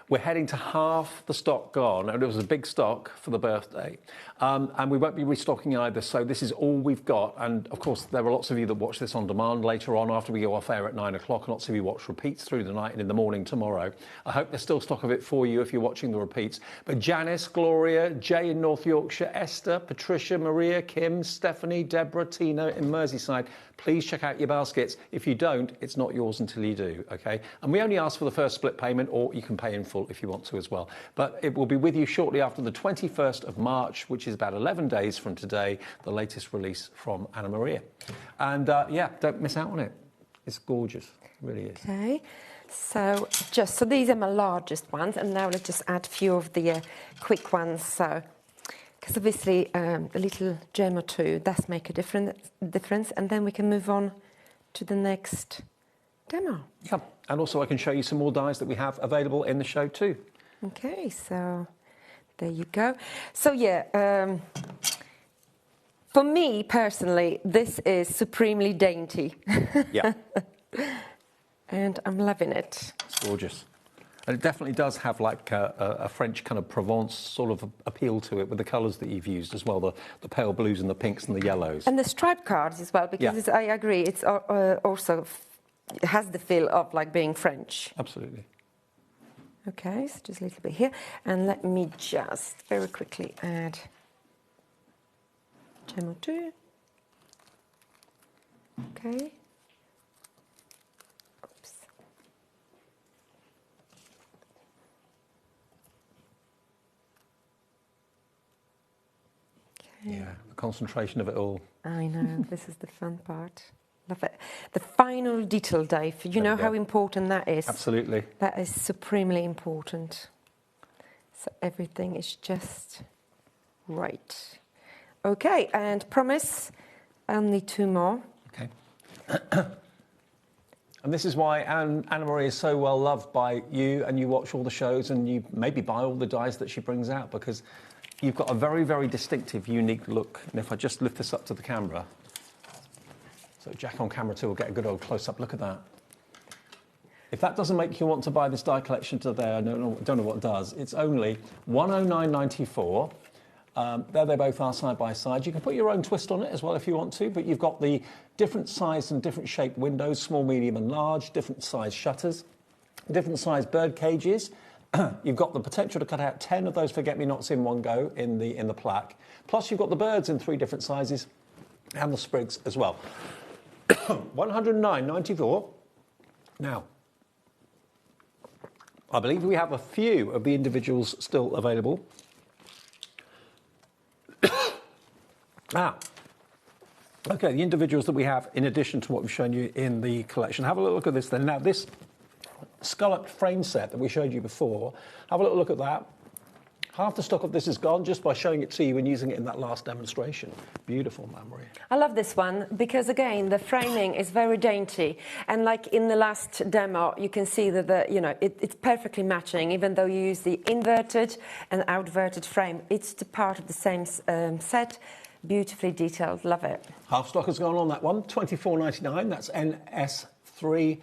We're heading to half the stock gone, and it was a big stock for the birthday. And we won't be restocking either, so this is all we've got. And, of course, there are lots of you that watch this on demand later on after we go off air at 9 o'clock, and lots of you watch repeats through the night and in the morning tomorrow. I hope there's still stock of it for you if you're watching the repeats. But Janice, Gloria, Jay in North Yorkshire, Esther, Patricia, Maria, Kim, Stephanie, Deborah, Tina in Merseyside, please check out your baskets. If you don't, it's not yours until you do, OK? And we only ask for the first split payment, or you can pay in full if you want to as well. But it will be with you shortly after the 21st of March, which is about 11 days from today, the latest release from Anna Maria. And, yeah, don't miss out on it. It's gorgeous. It really is. OK. So these are my largest ones, and now let's just add a few of the quick ones. So, because obviously a little gem or two does make a difference, and then we can move on to the next demo. Yeah, and also I can show you some more dies that we have available in the show too. Okay, so There you go. So yeah, for me personally, this is supremely dainty. Yeah. And I'm loving it. It's gorgeous. And it definitely does have like a French kind of Provence sort of appeal to it with the colours that you've used as well, the pale blues and the pinks and the yellows. And the striped cards as well, because I agree, it's also has the feel of like being French. Absolutely. Okay, so just a little bit here. And let me just very quickly add gem or two. Okay. Oops. Okay. Yeah, the concentration of it all. I know, this is the fun part. Love it. The final detail, Dave, you know how important that is? Absolutely. That is supremely important. So everything is just right. Okay, and promise, only 2 more. Okay. And this is why Anna-Marie is so well loved by you, and you watch all the shows and you maybe buy all the dies that she brings out, because you've got a very, very distinctive, unique look. And if I just lift this up to the camera, so Jack on camera too will get a good old close-up look at that. If that doesn't make you want to buy this die collection today, I don't know what does. It's only £109.94. There they both are side by side. You can put your own twist on it as well if you want to, but you've got the different size and different shaped windows, small, medium and large, different size shutters, different size bird cages. You've got the potential to cut out 10 of those forget-me-nots in one go in the plaque. Plus you've got the birds in 3 different sizes and the sprigs as well. £109.94. Now, I believe we have a few of the individuals still available. Okay, the individuals that we have in addition to what we've shown you in the collection. Have a little look at this then. Now, this scalloped frame set that we showed you before, have a little look at that. Half the stock of this is gone just by showing it to you and using it in that last demonstration. Beautiful, Anna-Marie. I love this one because, again, the framing is very dainty. And like in the last demo, you can see that it's perfectly matching, even though you use the inverted and outverted frame. It's the part of the same set. Beautifully detailed. Love it. Half stock has gone on that one. £24.99. That's NS3.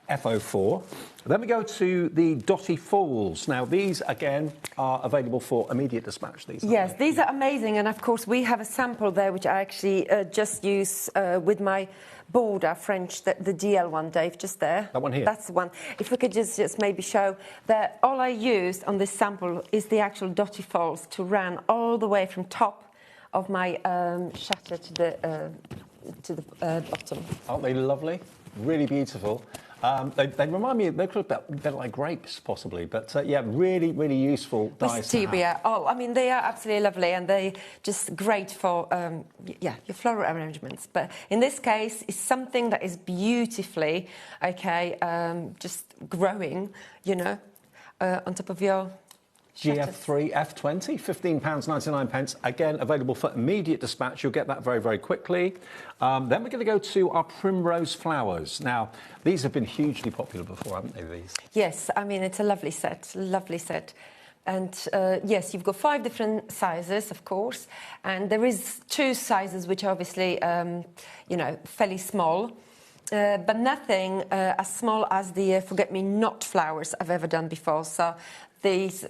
FO4. Then we go to the Dotty Falls. Now, these, again, are available for immediate dispatch. Yes, these are amazing. And, of course, we have a sample there, which I actually just use with my border French, the DL one, Dave, just there. That one here? That's the one. If we could just maybe show that all I used on this sample is the actual Dotty Falls to run all the way from top of my shutter to the bottom. Aren't they lovely? Really beautiful. They remind me, they look a bit like grapes, possibly, but yeah, really, really useful dies to have. Stevia. Oh, I mean, they are absolutely lovely, and they just great for your floral arrangements. But in this case, it's something that is beautifully just growing, on top of your GF3 F20, £15.99. Again, available for immediate dispatch. You'll get that very, very quickly. Then we're going to go to our Primrose Flowers. Now, these have been hugely popular before, haven't they, these? Yes, I mean, it's a lovely set, And yes, you've got 5 different sizes, of course. And there is 2 sizes, which are obviously, fairly small. But nothing as small as the forget-me-not flowers I've ever done before. So these,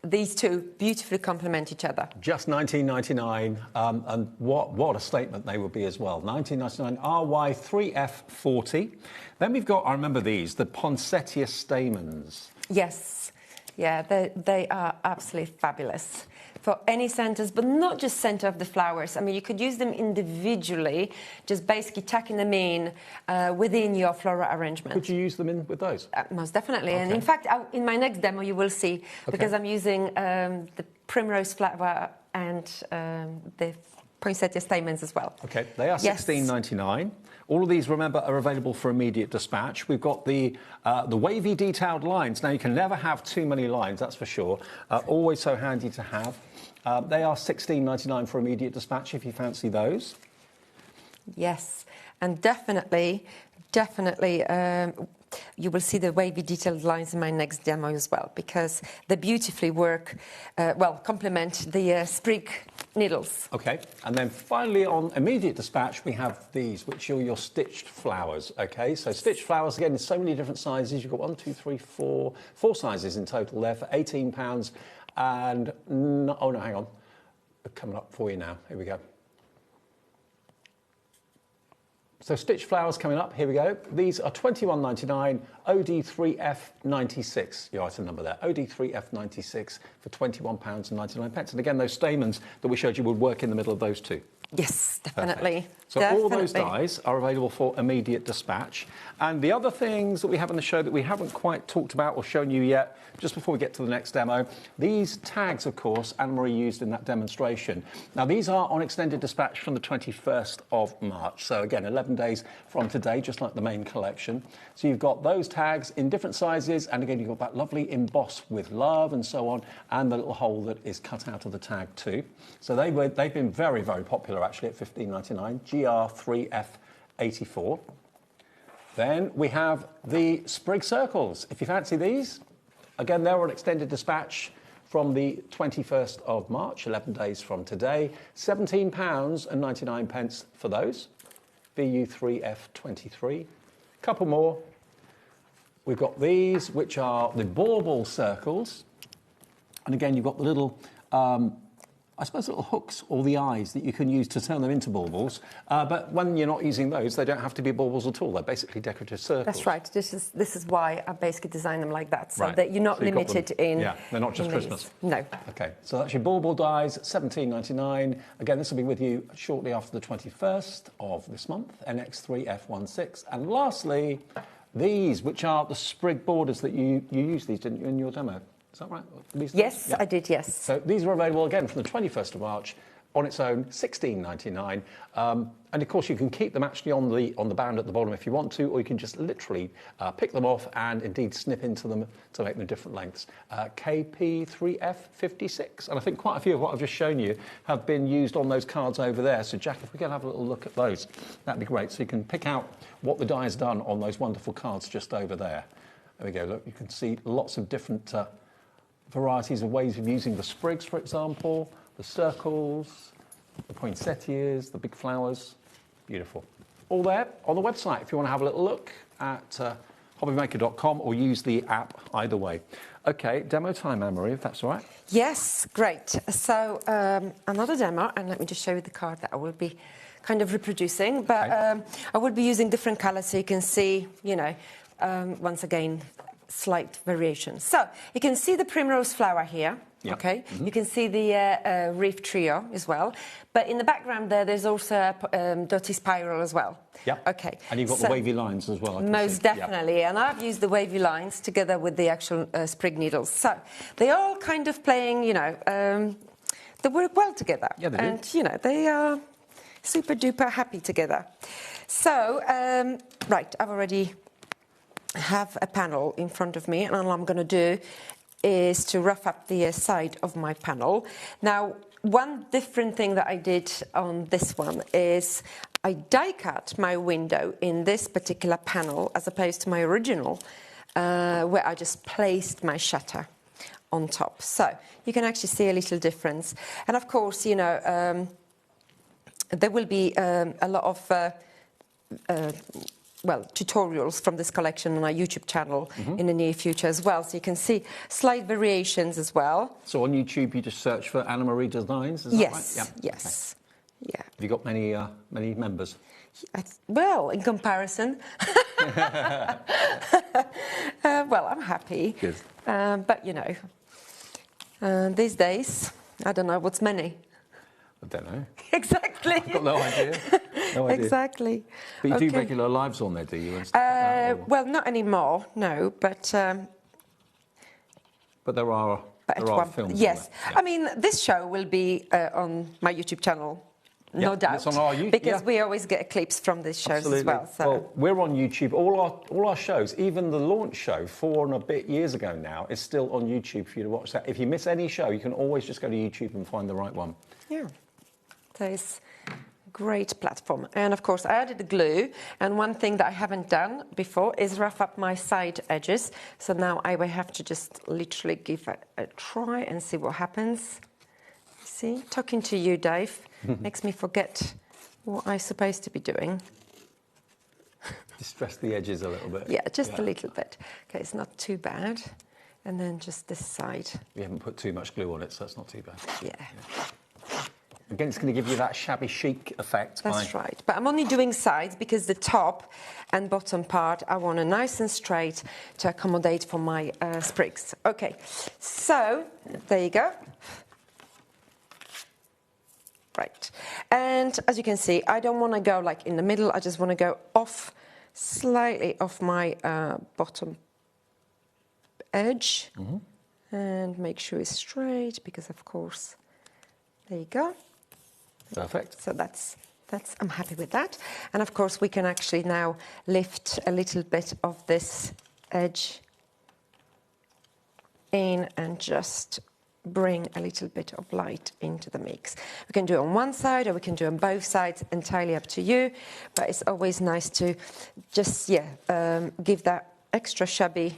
these 2 beautifully complement each other. Just £19.99, and what a statement they would be as well. £19.99 RY3F40. Then we've got, I remember these, the poinsettia stamens. Yes, yeah, they are absolutely fabulous for any centres, but not just centre of the flowers. I mean, you could use them individually, just basically tucking them in within your floral arrangement. Could you use them in with those? Most definitely. Okay. And in fact, in my next demo, you will see, because I'm using the primrose flower and the poinsettia stamens as well. Okay, they are £16.99. All of these, remember, are available for immediate dispatch. We've got the wavy detailed lines. Now, you can never have too many lines, that's for sure. Always so handy to have. They are £16.99 for immediate dispatch if you fancy those. Yes, and definitely, you will see the wavy detailed lines in my next demo as well, because they beautifully work, complement the sprig needles. Okay, and then finally on immediate dispatch, we have these, which are your stitched flowers. Okay, so stitched flowers, again, in so many different sizes. You've got 1, 2, 3, 4 sizes in total there for £18. And, oh no, hang on. They're coming up for you now. Here we go. So stitched flowers coming up, here we go. These are £21.99, OD3F96, your item number there, OD3F96 for £21.99. And again, those stamens that we showed you would work in the middle of those two. Yes, definitely. Perfect. So all those dies are available for immediate dispatch. And the other things that we have in the show that we haven't quite talked about or shown you yet, just before we get to the next demo, these tags, of course, Anne-Marie used in that demonstration. Now, these are on extended dispatch from the 21st of March. So again, 11 days from today, just like the main collection. So you've got those tags in different sizes. And again, you've got that lovely emboss with love and so on, and the little hole that is cut out of the tag too. So they've been very, very popular actually at £15.99, GR3F84. Then we have the sprig circles. If you fancy these, again, they're on extended dispatch from the 21st of March, 11 days from today. £17.99 for those. VU3F23. Couple more. We've got these, which are the bauble circles. And again, you've got the little I suppose little hooks or the eyes that you can use to turn them into baubles. But when you're not using those, they don't have to be baubles at all. They're basically decorative circles. That's right. This is why I basically designed them like that, so that you're not limited in. Yeah, they're not just Christmas. No. Okay, so that's your bauble dies, £17.99. Again, this will be with you shortly after the 21st of this month, NX3F16. And lastly, these, which are the sprig borders that you used these, didn't you, in your demo? Is that right? Yes, I did, yes. So these are available again from the 21st of March on its own, £16.99. And of course, you can keep them actually on the band at the bottom if you want to, or you can just literally pick them off and indeed snip into them to make them different lengths. KP3F56. And I think quite a few of what I've just shown you have been used on those cards over there. So Jack, if we can have a little look at those, that'd be great. So you can pick out what the die has done on those wonderful cards just over there. There we go, look, you can see lots of different varieties of ways of using the sprigs, for example, the circles, the poinsettias, the big flowers. Beautiful. All there on the website if you want to have a little look at hobbymaker.com or use the app either way. Okay, demo time, Anne-Marie, if that's all right. Yes, great. So another demo, and let me just show you the card that I will be kind of reproducing. But I will be using different colours so you can see, you know, once again, slight variations. So you can see the primrose flower here. Yep. Okay. Mm-hmm. You can see the reef trio as well. But in the background there's also a dotty spiral as well. Yeah. Okay. And you've got the wavy lines as well. Most definitely. Yep. And I've used the wavy lines together with the actual sprig needles. So they're all kind of playing, you know, they work well together. Yeah, they do. And, you know, they are super duper happy together. So, right, I've already have a panel in front of me, and all I'm going to do is to rough up the side of my panel. Now, one different thing that I did on this one is I die cut my window in this particular panel as opposed to my original, where I just placed my shutter on top. So you can actually see a little difference. And of course, you know, there will be a lot of tutorials from this collection on our YouTube channel in the near future as well. So you can see slight variations as well. So on YouTube, you just search for Anne-Marie Designs, is that right? Yeah. Yes. Okay. Yeah. Have you got many members? Well, in comparison. Well, I'm happy. Good. But, you know, these days, I don't know what's many. I don't know. Exactly. I've got no idea. No idea. Exactly. But you do regular lives on there, do you? Well, not anymore, no, but there are films. Yes. On there. Yeah. I mean, this show will be on my YouTube channel, no doubt. It's on our YouTube, because we always get clips from these shows as well. So. Well, we're on YouTube. All our shows, even the launch show 4 and a bit years ago now, is still on YouTube for you to watch that. If you miss any show, you can always just go to YouTube and find the right one. Yeah. There's Great platform. And of course I added the glue, and one thing that I haven't done before is rough up my side edges. So now I will have to just literally give it a try and see what happens. See, talking to you, Dave, makes me forget what I'm supposed to be doing. Distress the edges a little bit. Yeah, just a little bit. Okay, it's not too bad. And then just this side. We haven't put too much glue on it, so it's not too bad. Yeah. Again, it's going to give you that shabby chic effect. That's right. But I'm only doing sides because the top and bottom part I want it nice and straight to accommodate for my sprigs. Okay, so there you go. Right. And as you can see, I don't want to go like in the middle. I just want to go off, slightly off my bottom edge. And make sure it's straight because, of course, there you go. Perfect. So that's I'm happy with that. And of course we can actually now lift a little bit of this edge in and just bring a little bit of light into the mix. We can do it on one side or we can do it on both sides, entirely up to you. But it's always nice to just, give that extra shabby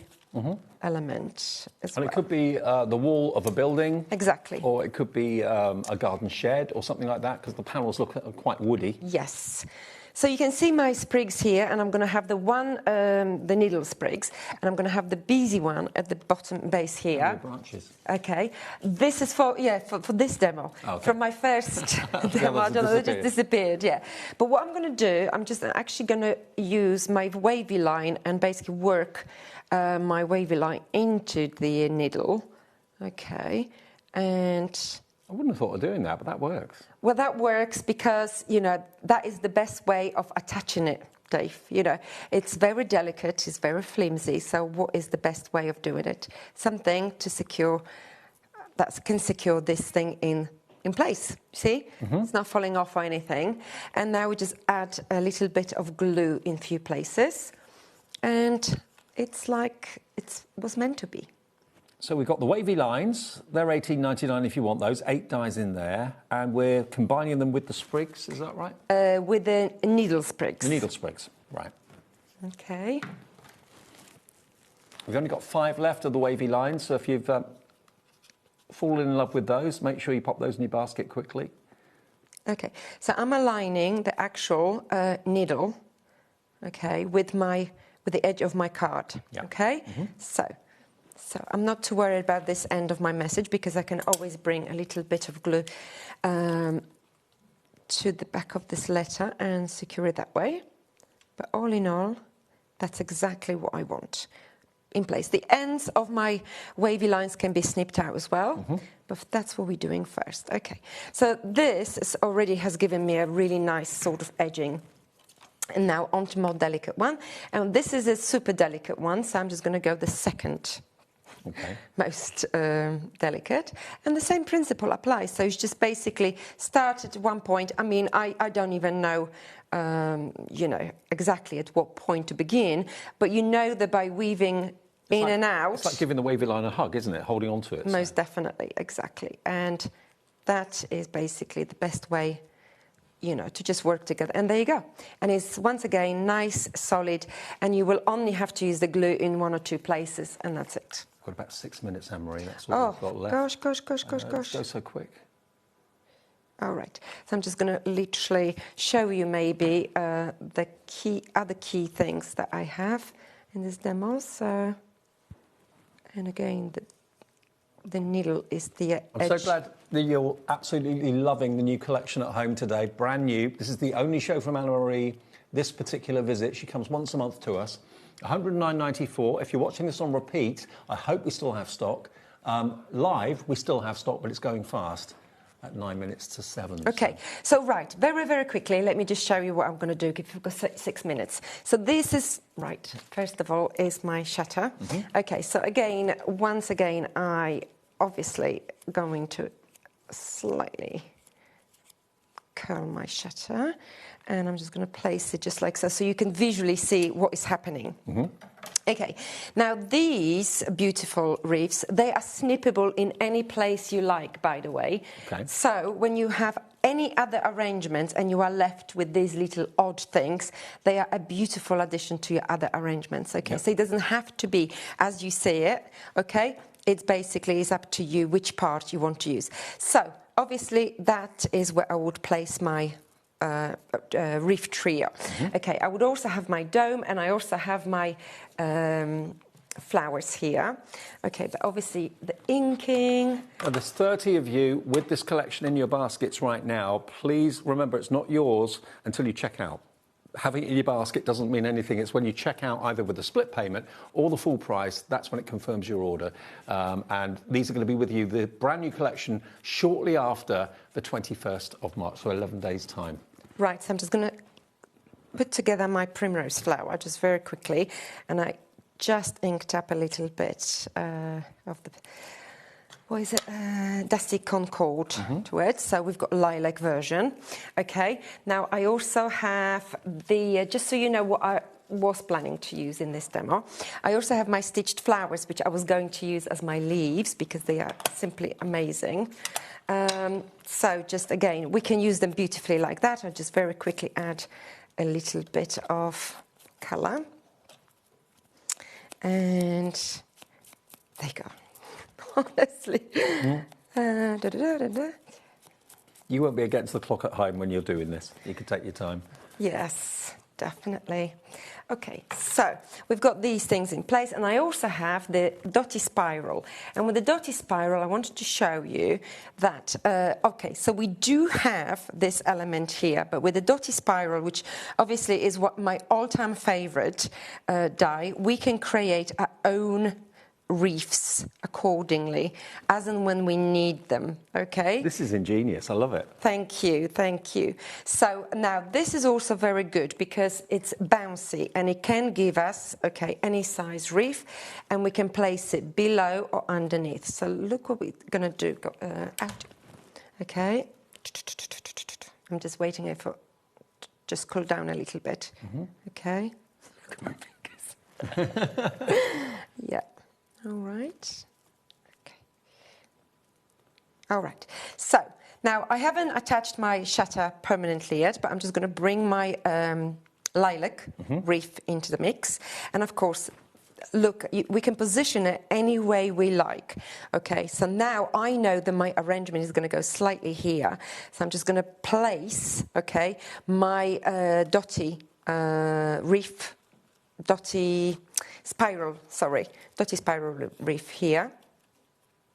element as well. And it could be the wall of a building. Exactly. Or it could be a garden shed or something like that, because the panels look quite woody. Yes. So you can see my sprigs here, and I'm going to have the needle sprigs, and I'm going to have the beesy one at the bottom base here. Branches. Okay. This is for this demo. Oh, okay. From my first demo, I don't know, it just disappeared, yeah. But what I'm going to do, I'm just actually going to use my wavy line and basically work my wavy line into the needle. Okay. And I wouldn't have thought of doing that, but that works. Well, that works because, that is the best way of attaching it, Dave. It's very delicate, it's very flimsy, so what is the best way of doing it? Something to secure, that can secure this thing in place, see? It's not falling off or anything. And now we just add a little bit of glue in a few places, and it's like it was meant to be. So we've got the wavy lines. They're $18.99 if you want those. 8 dies in there. And we're combining them with the sprigs, is that right? With the needle sprigs. The needle sprigs, right. Okay. We've only got 5 left of the wavy lines, so if you've fallen in love with those, make sure you pop those in your basket quickly. Okay, so I'm aligning the actual needle, okay, with the edge of my card, okay? So I'm not too worried about this end of my message because I can always bring a little bit of glue to the back of this letter and secure it that way. But all in all, that's exactly what I want in place. The ends of my wavy lines can be snipped out as well, but that's what we're doing first. Okay, so this already has given me a really nice sort of edging. And now on to more delicate one. And this is a super delicate one, so I'm just going to go the second. Okay. Most delicate, and the same principle applies. So it's just basically start at one point. I mean, I don't even know, exactly at what point to begin, but that by weaving and out, it's like giving the wavy line a hug, isn't it? Holding on to it. Most definitely, exactly, and that is basically the best way. To just work together. And there you go. And it's, once again, nice, solid, and you will only have to use the glue in 1 or 2 places, and that's it. Got about 6 minutes, Anne-Marie. That's what we've got left. Gosh. It goes so quick. All right. So I'm just going to literally show you maybe the other key things that I have in this demo. So, and again, the needle is the edge. I'm so glad that you're absolutely loving the new collection at home today. Brand new. This is the only show from Anne-Marie this particular visit. She comes once a month to us. $109.94. If you're watching this on repeat, I hope we still have stock. Live, we still have stock, but it's going fast at 9 minutes to 7. Okay, so right, very, very quickly, let me just show you what I'm going to do if we've got 6 minutes. So this is, right, first of all, is my shutter. Okay, so again, once again, I obviously going to slightly curl my shutter, and I'm just going to place it just like so you can visually see what is happening. Okay, now these beautiful reefs, they are snippable in any place you like, by the way. Okay. So when you have any other arrangements and you are left with these little odd things, they are a beautiful addition to your other arrangements, okay? Yep. So it doesn't have to be as you see it, okay? It's basically is up to you which part you want to use. So obviously that is where I would place my reef trio. Okay, I would also have my dome, and I also have my flowers here. Okay, but obviously the inking. Now, there's 30 of you with this collection in your baskets right now. Please remember, it's not yours until you check out. Having it in your basket doesn't mean anything. It's when you check out either with the split payment or the full price, that's when it confirms your order. And these are going to be with you, the brand new collection, shortly after the 21st of March, so 11 days' time. Right, so I'm just going to put together my primrose flower just very quickly, and I just inked up a little bit of the, what is it, Dusty Concord to it. So we've got a lilac version. Okay, now I also have the, just so you know what I was planning to use in this demo, I also have my stitched flowers, which I was going to use as my leaves because they are simply amazing. So just again, we can use them beautifully like that. I'll just very quickly add a little bit of colour. And there you go. Honestly. You won't be against the clock at home when you're doing this. You can take your time. Yes, definitely. Okay, so we've got these things in place, and I also have the dotty spiral. And with the dotty spiral, I wanted to show you that, okay, so we do have this element here, but with the dotty spiral, which obviously is what my all-time favorite die, we can create our own reefs accordingly, as and when we need them, okay? This is ingenious. I love it. Thank you, thank you. So now this is also very good because it's bouncy and it can give us, okay, any size reef, and we can place it below or underneath. So look what we're going to do. Go, out. Okay. I'm just waiting here for just cool down a little bit. Okay. Look at my fingers. Yeah. All right. Okay. All right. So now I haven't attached my shutter permanently yet, but I'm just going to bring my lilac reef into the mix. And of course, look, we can position it any way we like. Okay, so now I know that my arrangement is going to go slightly here. So I'm just going to place, okay, my dotty reef, dotty spiral reef here.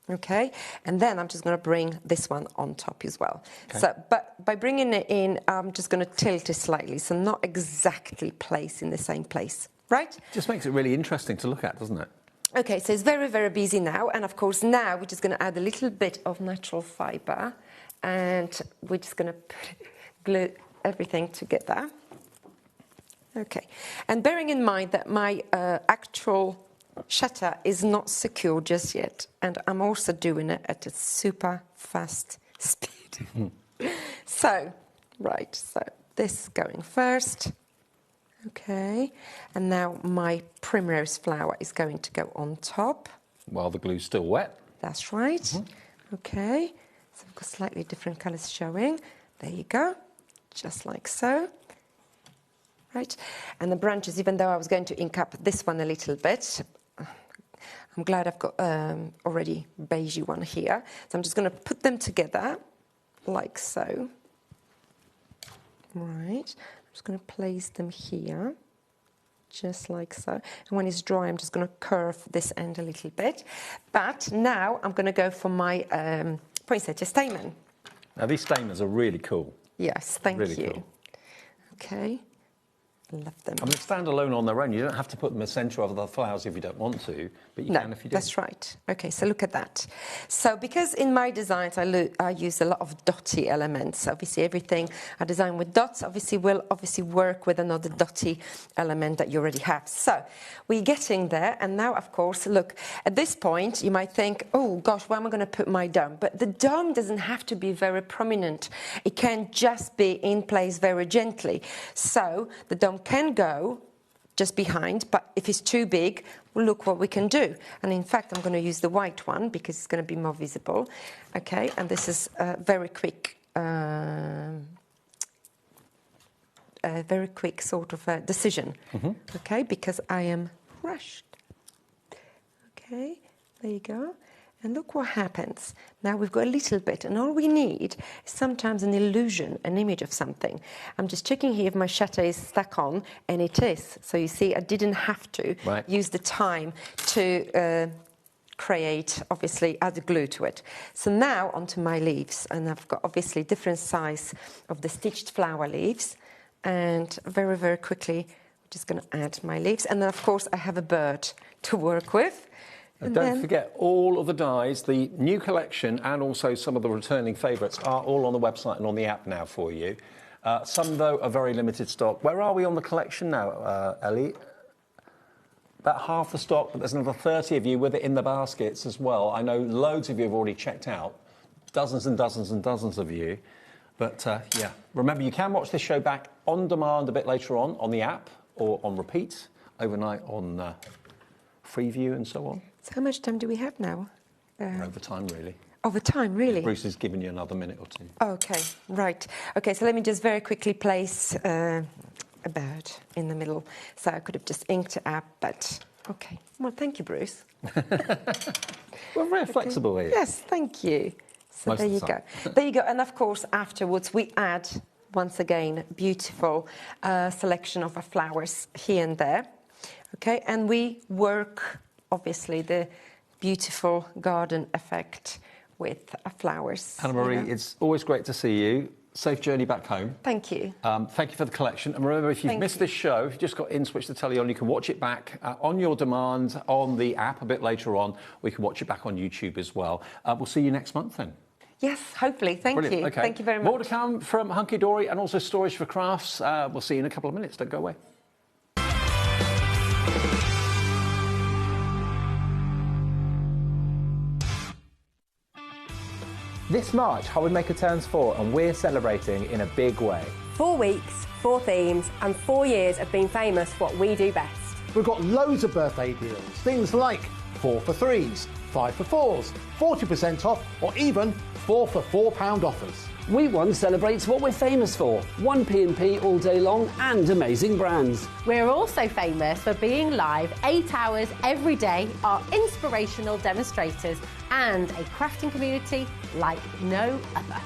Okay, and then I'm just going to bring this one on top as well. Okay. So, but by bringing it in, I'm just going to tilt it slightly, so not exactly place in the same place, right? Just makes it really interesting to look at, doesn't it? Okay, so it's very, very busy now, and of course now we're just going to add a little bit of natural fibre, and we're just going to glue everything together. Okay, and bearing in mind that my actual shutter is not secure just yet, and I'm also doing it at a super fast speed. So, right, so this going first. Okay, and now my primrose flower is going to go on top. While the glue's still wet. That's right. Okay, so we've got slightly different colours showing. There you go, just like so. Right, and the branches, even though I was going to ink up this one a little bit, I'm glad I've got already beigey one here. So I'm just going to put them together like so. Right, I'm just going to place them here, just like so. And when it's dry, I'm just going to curve this end a little bit. But now I'm going to go for my poinsettia stamen. Now these stamens are really cool. Yes, thank really you. Cool. Okay. Love them. I mean, stand alone on their own. You don't have to put them in the centre of the flowers if you don't want to, but you can if you do. That's right. Okay, so look at that. So because in my designs I use a lot of dotty elements, obviously everything I design with dots obviously will work with another dotty element that you already have. So we're getting there, and now of course, look, at this point you might think, oh gosh, where am I going to put my dome? But the dome doesn't have to be very prominent. It can just be in place very gently. So the dome can go just behind, but if it's too big, well, look what we can do. And in fact, I'm going to use the white one because it's going to be more visible. Okay, and this is a very quick sort of a decision. Okay, because I am rushed. Okay, there you go. And look what happens. Now we've got a little bit, and all we need is sometimes an illusion, an image of something. I'm just checking here if my shutter is stuck on, and it is. So you see, I didn't have to use the time to create, obviously, add glue to it. So now onto my leaves, and I've got obviously different size of the stitched flower leaves, and very, very quickly, I'm just going to add my leaves. And then, of course, I have a bird to work with. And don't forget, all of the dies, the new collection and also some of the returning favourites are all on the website and on the app now for you. Some, though, are very limited stock. Where are we on the collection now, Ellie? About half the stock, but there's another 30 of you with it in the baskets as well. I know loads of you have already checked out, dozens and dozens and dozens of you. But, yeah, remember, you can watch this show back on demand a bit later on the app or on repeat overnight on Freeview and so on. So how much time do we have now? Over time, really. Over time, really? Bruce has given you another minute or two. Okay, right. Okay, so let me just very quickly place a bird in the middle. So I could have just inked it up, but okay. Well, thank you, Bruce. We're very flexible here. Yes, thank you. So Most there of you the go. time. There you go. And of course, afterwards, we add, once again, beautiful selection of flowers here and there. Okay, and we work, obviously, the beautiful garden effect with flowers. Anna-Marie, it's always great to see you. Safe journey back home. Thank you. Thank you for the collection. And remember, if you've missed this show, if you've just got in, switch the telly on, you can watch it back on your demand on the app a bit later on. We can watch it back on YouTube as well. We'll see you next month then. Yes, hopefully. Thank Brilliant. you. Okay. Thank you very much. More to come from Hunky Dory and also Storage for Crafts. We'll see you in a couple of minutes. Don't go away. This March, HobbyMaker turns 4 and we're celebrating in a big way. 4 weeks, 4 themes, and 4 years of being famous for what we do best. We've got loads of birthday deals. Things like 4 for 3s, 5 for 4s, 40% off, or even 4 for £4 offers. Week 1 celebrates what we're famous for, 1 P&P all day long and amazing brands. We're also famous for being live 8 hours every day, our inspirational demonstrators, and a crafting community like no other.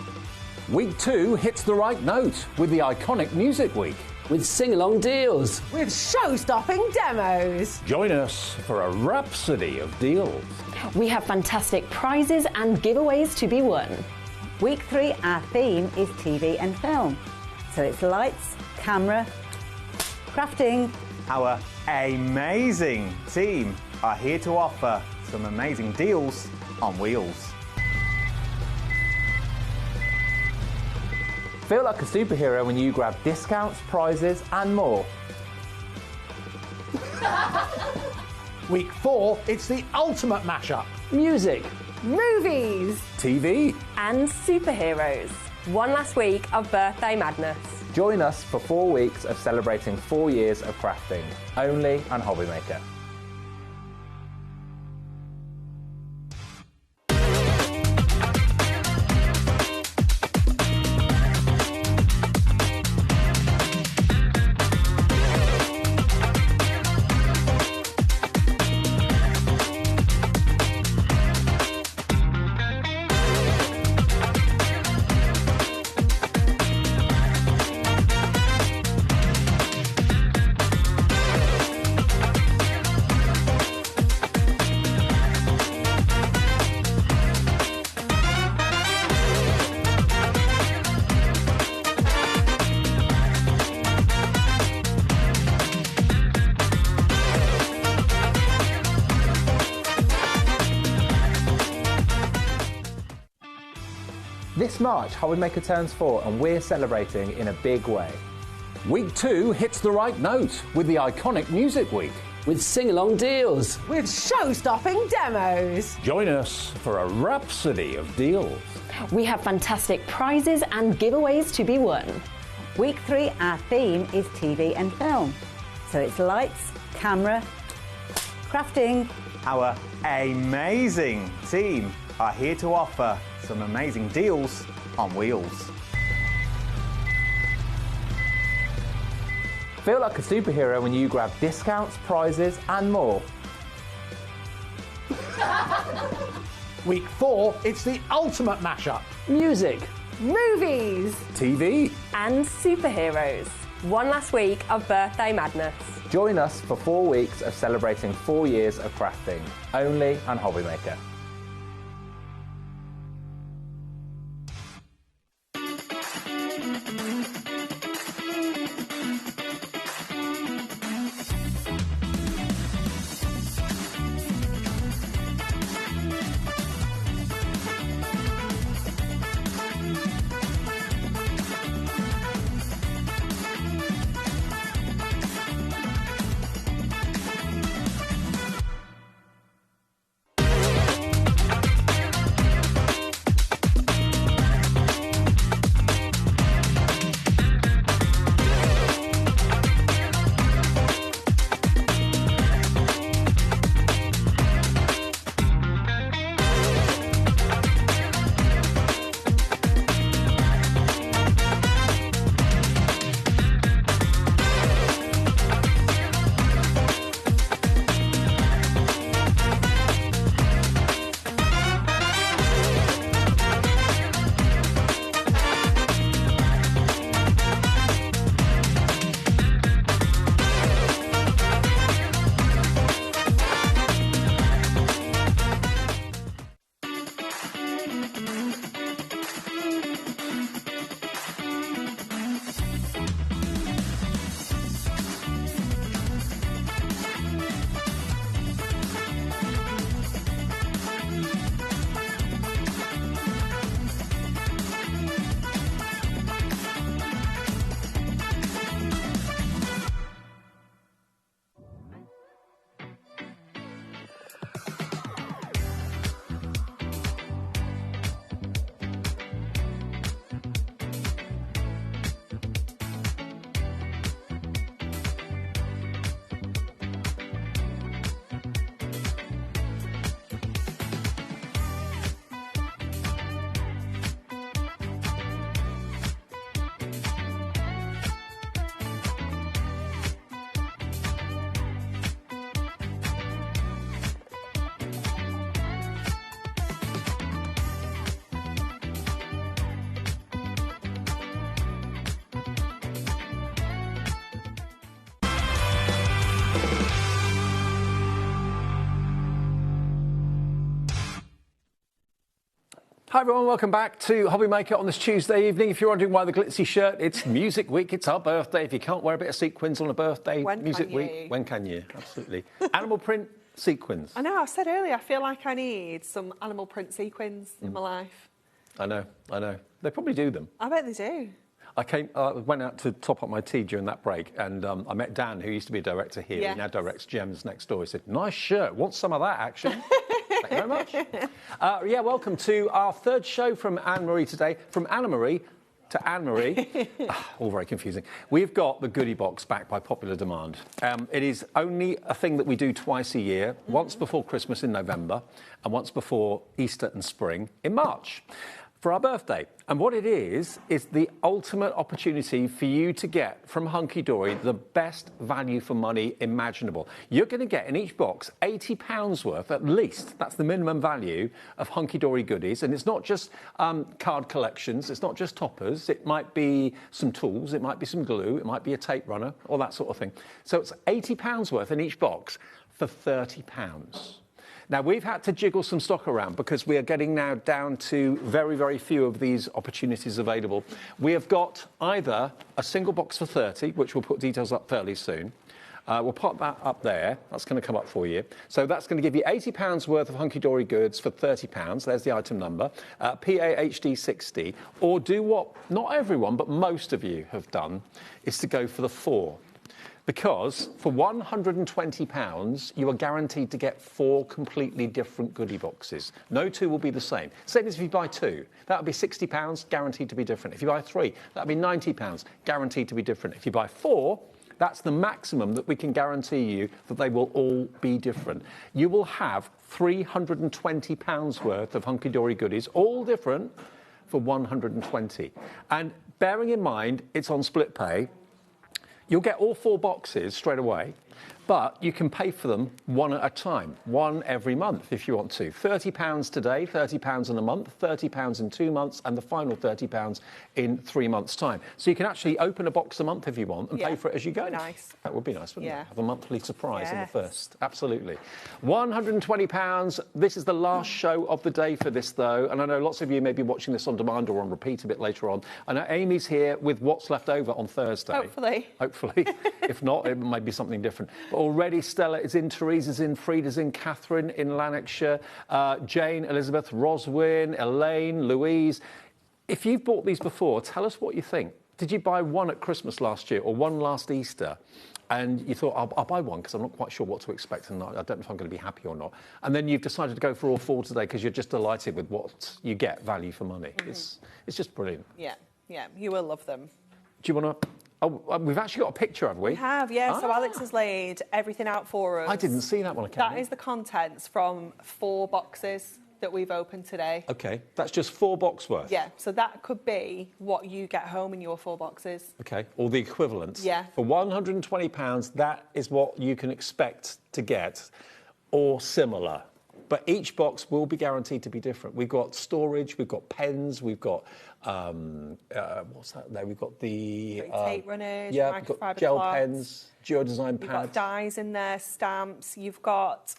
Week 2 hits the right note with the iconic Music Week. With sing-along deals. With show-stopping demos. Join us for a rhapsody of deals. We have fantastic prizes and giveaways to be won. Week 3, our theme is TV and film. So it's lights, camera, crafting. Our amazing team are here to offer some amazing deals on wheels. Feel like a superhero when you grab discounts, prizes and more. Week 4, it's the ultimate mashup. Music. Movies. TV. And superheroes. One last week of birthday madness. Join us for 4 weeks of celebrating 4 years of crafting, only on HobbyMaker. This March, HobbyMaker turns 4 and we're celebrating in a big way. Week 2 hits the right note with the iconic Music Week. With sing-along deals. With show-stopping demos. Join us for a rhapsody of deals. We have fantastic prizes and giveaways to be won. Week 3, our theme is TV and film. So it's lights, camera, crafting. Our amazing team are here to offer some amazing deals on wheels. Feel like a superhero when you grab discounts, prizes and more. Week 4, it's the ultimate mashup. Music. Movies. TV. And superheroes. One last week of birthday madness. Join us for 4 weeks of celebrating 4 years of crafting, only on HobbyMaker. Hi everyone, welcome back to HobbyMaker on this Tuesday evening. If you're wondering why the glitzy shirt, it's Music Week, it's our birthday. If you can't wear a bit of sequins on a birthday, Music Week, when can you? Absolutely. Animal print sequins. I know, I said earlier, I feel like I need some animal print sequins in my life. I know. They probably do them. I bet they do. I went out to top up my tea during that break, and I met Dan, who used to be a director here. Yeah. He now directs Gems next door. He said, "Nice shirt. Want some of that, actually?" Thank you very much. Welcome to our third show from Anne-Marie today. From Anna-Marie to Anne-Marie. All very confusing. We've got the Goodie box back by popular demand. It is only a thing that we do twice a year, once before Christmas in November, and once before Easter and spring in March, for our birthday. And what it is the ultimate opportunity for you to get from Hunky Dory the best value for money imaginable. You're going to get in each box £80 worth, at least, that's the minimum value, of Hunky Dory goodies. And it's not just card collections, it's not just toppers, it might be some tools, it might be some glue, it might be a tape runner, all that sort of thing. So it's £80 worth in each box for £30. Now, we've had to jiggle some stock around because we are getting now down to very, very few of these opportunities available. We have got either a single box for 30, which we'll put details up fairly soon, We'll pop that up there. That's going to come up for you. So that's going to give you £80 worth of hunky-dory goods for £30. There's the item number. PAHD 60. Or do what not everyone, but most of you have done, is to go for the 4. Because for £120, you are guaranteed to get 4 completely different goodie boxes. No 2 will be the same. Same as if you buy 2. That would be £60, guaranteed to be different. If you buy 3, that would be £90, guaranteed to be different. If you buy 4, that's the maximum that we can guarantee you that they will all be different. You will have £320 worth of hunky-dory goodies, all different, for £120. And bearing in mind, it's on split pay, you'll get all 4 boxes straight away, but you can pay for them one at a time, one every month if you want to. £30 today, £30 in a month, £30 in 2 months, and the final £30 in 3 months' time. So you can actually open a box a month if you want and pay for it as you go. Nice. That would be nice, wouldn't it? Have a monthly surprise in the first. Absolutely. £120. This is the last show of the day for this, though, and I know lots of you may be watching this on demand or on repeat a bit later on. I know Amy's here with what's left over on Thursday. Hopefully. Hopefully. If not, it might be something different. But already Stella is in, Teresa's in, Frida's in, Catherine in Lanarkshire, Jane, Elizabeth, Roswyn, Elaine, Louise. If you've bought these before, tell us what you think. Did you buy one at Christmas last year or one last Easter? And you thought, I'll buy one because I'm not quite sure what to expect and I don't know if I'm going to be happy or not. And then you've decided to go for all 4 today because you're just delighted with what you get, value for money. It's just brilliant. Yeah, you will love them. Do you want to... Oh, we've actually got a picture, have we? We have, yeah. So Alex has laid everything out for us. I didn't see that one. That is the contents from 4 boxes that we've opened today. OK, that's just 4 box worth? Yeah, so that could be what you get home in your 4 boxes. OK, or the equivalent. Yeah. For £120, that is what you can expect to get, or similar. But each box will be guaranteed to be different. We've got storage, we've got pens, we've got, what's that there? We've got the... tape runners, yeah, we've got gel cloths. pens, geodesign pads. You've got dies in there, stamps, you've got,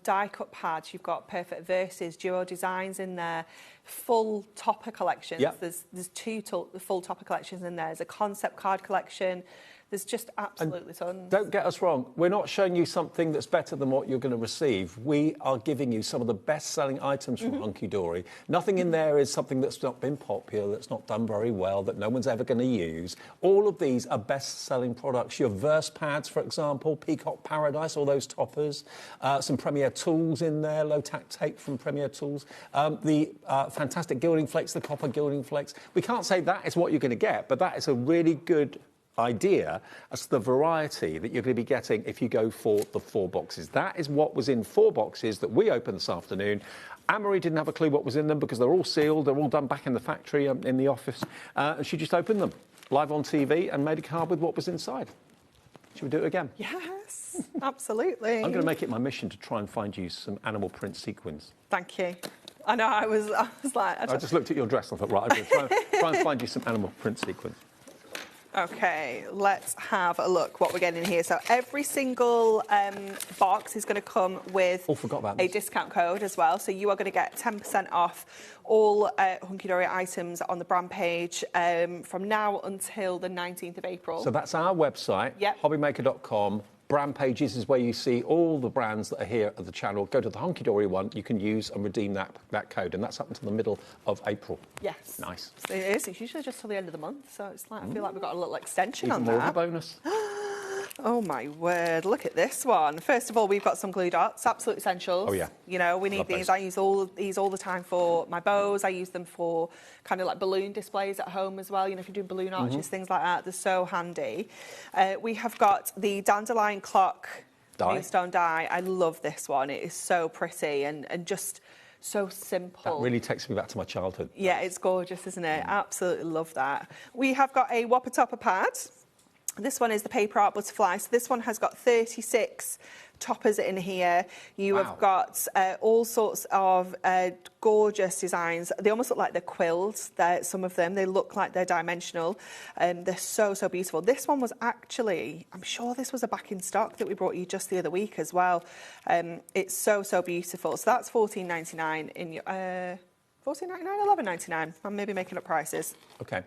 die cut pads, you've got Perfect Verses, duo designs in there, full topper collections. Yep. There's 2 full topper collections in there. There's a concept card collection. There's just absolutely tons. Don't get us wrong, we're not showing you something that's better than what you're going to receive. We are giving you some of the best-selling items from Hunky Dory. Nothing in there is something that's not been popular, that's not done very well, that no one's ever going to use. All of these are best-selling products. Your Verse pads, for example, Peacock Paradise, all those toppers, some Premier Tools in there, low-tack tape from Premier Tools, the fantastic gilding flakes, the copper gilding flakes. We can't say that is what you're going to get, but that is a really good idea as to the variety that you're going to be getting if you go for the 4 boxes. That is what was in 4 boxes that we opened this afternoon. Anne-Marie didn't have a clue what was in them because they're all sealed, they're all done back in the factory, in the office, and she just opened them live on TV and made a card with what was inside. Should we do it again? Yes, absolutely. I'm going to make it my mission to try and find you some animal print sequins. Thank you. I know, I was like... I just looked at your dress and I thought, right, I'm going to try and find you some animal print sequins. Okay, let's have a look what we're getting here. So every single box is going to come with a discount code as well. So you are going to get 10% off all Hunky Dory items on the brand page from now until the 19th of April. So that's our website, hobbymaker.com. Brand pages is where you see all the brands that are here at the channel. Go to the Hunky Dory one, you can use and redeem that code, and that's up until the middle of April. Yes. Nice. So it is. It's usually just till the end of the month, so it's like I feel like we've got a little extension on that. Even more that. of a bonus. Oh my word, look at this one. First of all, we've got some glue dots, absolute essentials. Oh yeah. You know, we need these. I use all these all the time for my bows. I use them for kind of like balloon displays at home as well. You know, if you're doing balloon arches, things like that, they're so handy. We have got the dandelion clock stone die. I love this one. It is so pretty and just so simple. That really takes me back to my childhood. Yeah, it's gorgeous, isn't it? Absolutely love that. We have got a Whopper Topper pad. This one is the paper art butterfly. So this one has got 36 toppers in here. You have got all sorts of gorgeous designs. They almost look like they're quills. Some of them, they look like they're dimensional. They're so, so beautiful. This one was actually, I'm sure this was a back in stock that we brought you just the other week as well. It's so, so beautiful. So that's $14.99 in your... $14.99, $11.99. I'm maybe making up prices. Okay.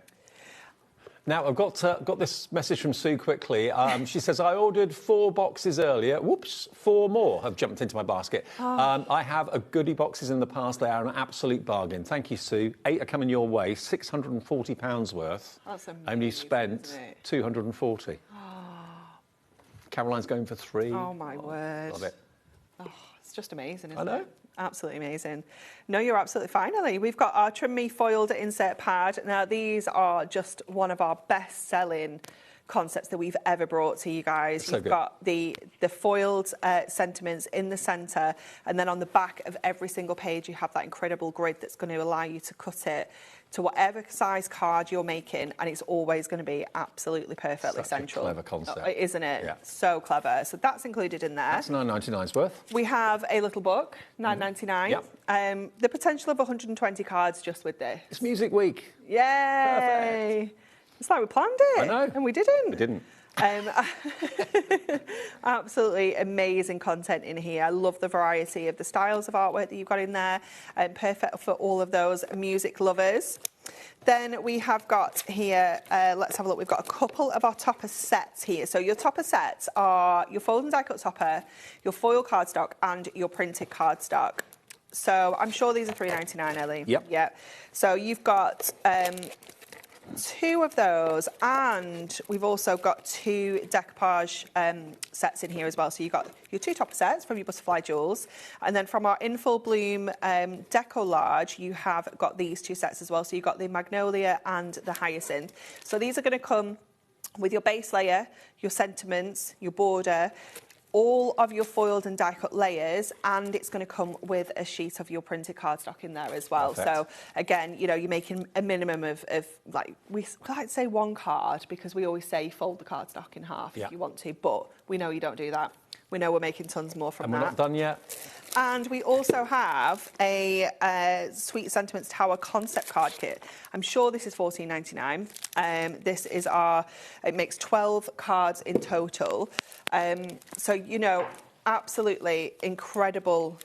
Now, I've got this message from Sue quickly. She says, I ordered 4 boxes earlier. Whoops, 4 more have jumped into my basket. I have a Goodie boxes in the past. They are an absolute bargain. Thank you, Sue. 8 are coming your way, £640 worth. That's amazing. And you spent 240. Caroline's going for 3. Oh, my word. Love it. Oh, it's just amazing, isn't I know. it? Absolutely amazing. No, you're absolutely fine, Ellie. We've got our Trim Me foiled insert pad. Now, these are just one of our best-selling concepts that we've ever brought to you guys. So You've good. got the foiled sentiments in the centre, and then on the back of every single page, you have that incredible grid that's going to allow you to cut it to whatever size card you're making, and it's always going to be absolutely perfectly central. Clever concept. Isn't it? Yeah. So clever. So that's included in there. That's £9.99's worth. We have a little book, £9.99. Yep. The potential of 120 cards just with this. It's Music Week. Yay! Perfect. It's like we planned it. I know. And we didn't. We didn't. Absolutely amazing content in here. I love the variety of the styles of artwork that you've got in there. Perfect for all of those music lovers. Then we have got here, let's have a look, we've got a couple of our topper sets here. So your topper sets are your fold and die cut topper, your foil cardstock and your printed cardstock. So I'm sure these are £3.99, Ellie. Yep. Yeah. So you've got 2 of those, and we've also got 2 decoupage sets in here as well. So you've got your 2 topper sets from your Butterfly Jewels, and then from our In Full Bloom Deco Large, you have got these 2 sets as well. So you've got the Magnolia and the Hyacinth. So these are going to come with your base layer, your sentiments, your border, all of your foiled and die cut layers, and it's going to come with a sheet of your printed cardstock in there as well. Perfect. So again, you know, you're making a minimum of like, we like to say 1 card, because we always say fold the cardstock in half if you want to, but we know you don't do that. We know we're making tons more from And that. we're not done yet. And we also have a Sweet Sentiments Tower concept card kit. I'm sure this is £14.99. This is it makes 12 cards in total. So, you know, absolutely incredible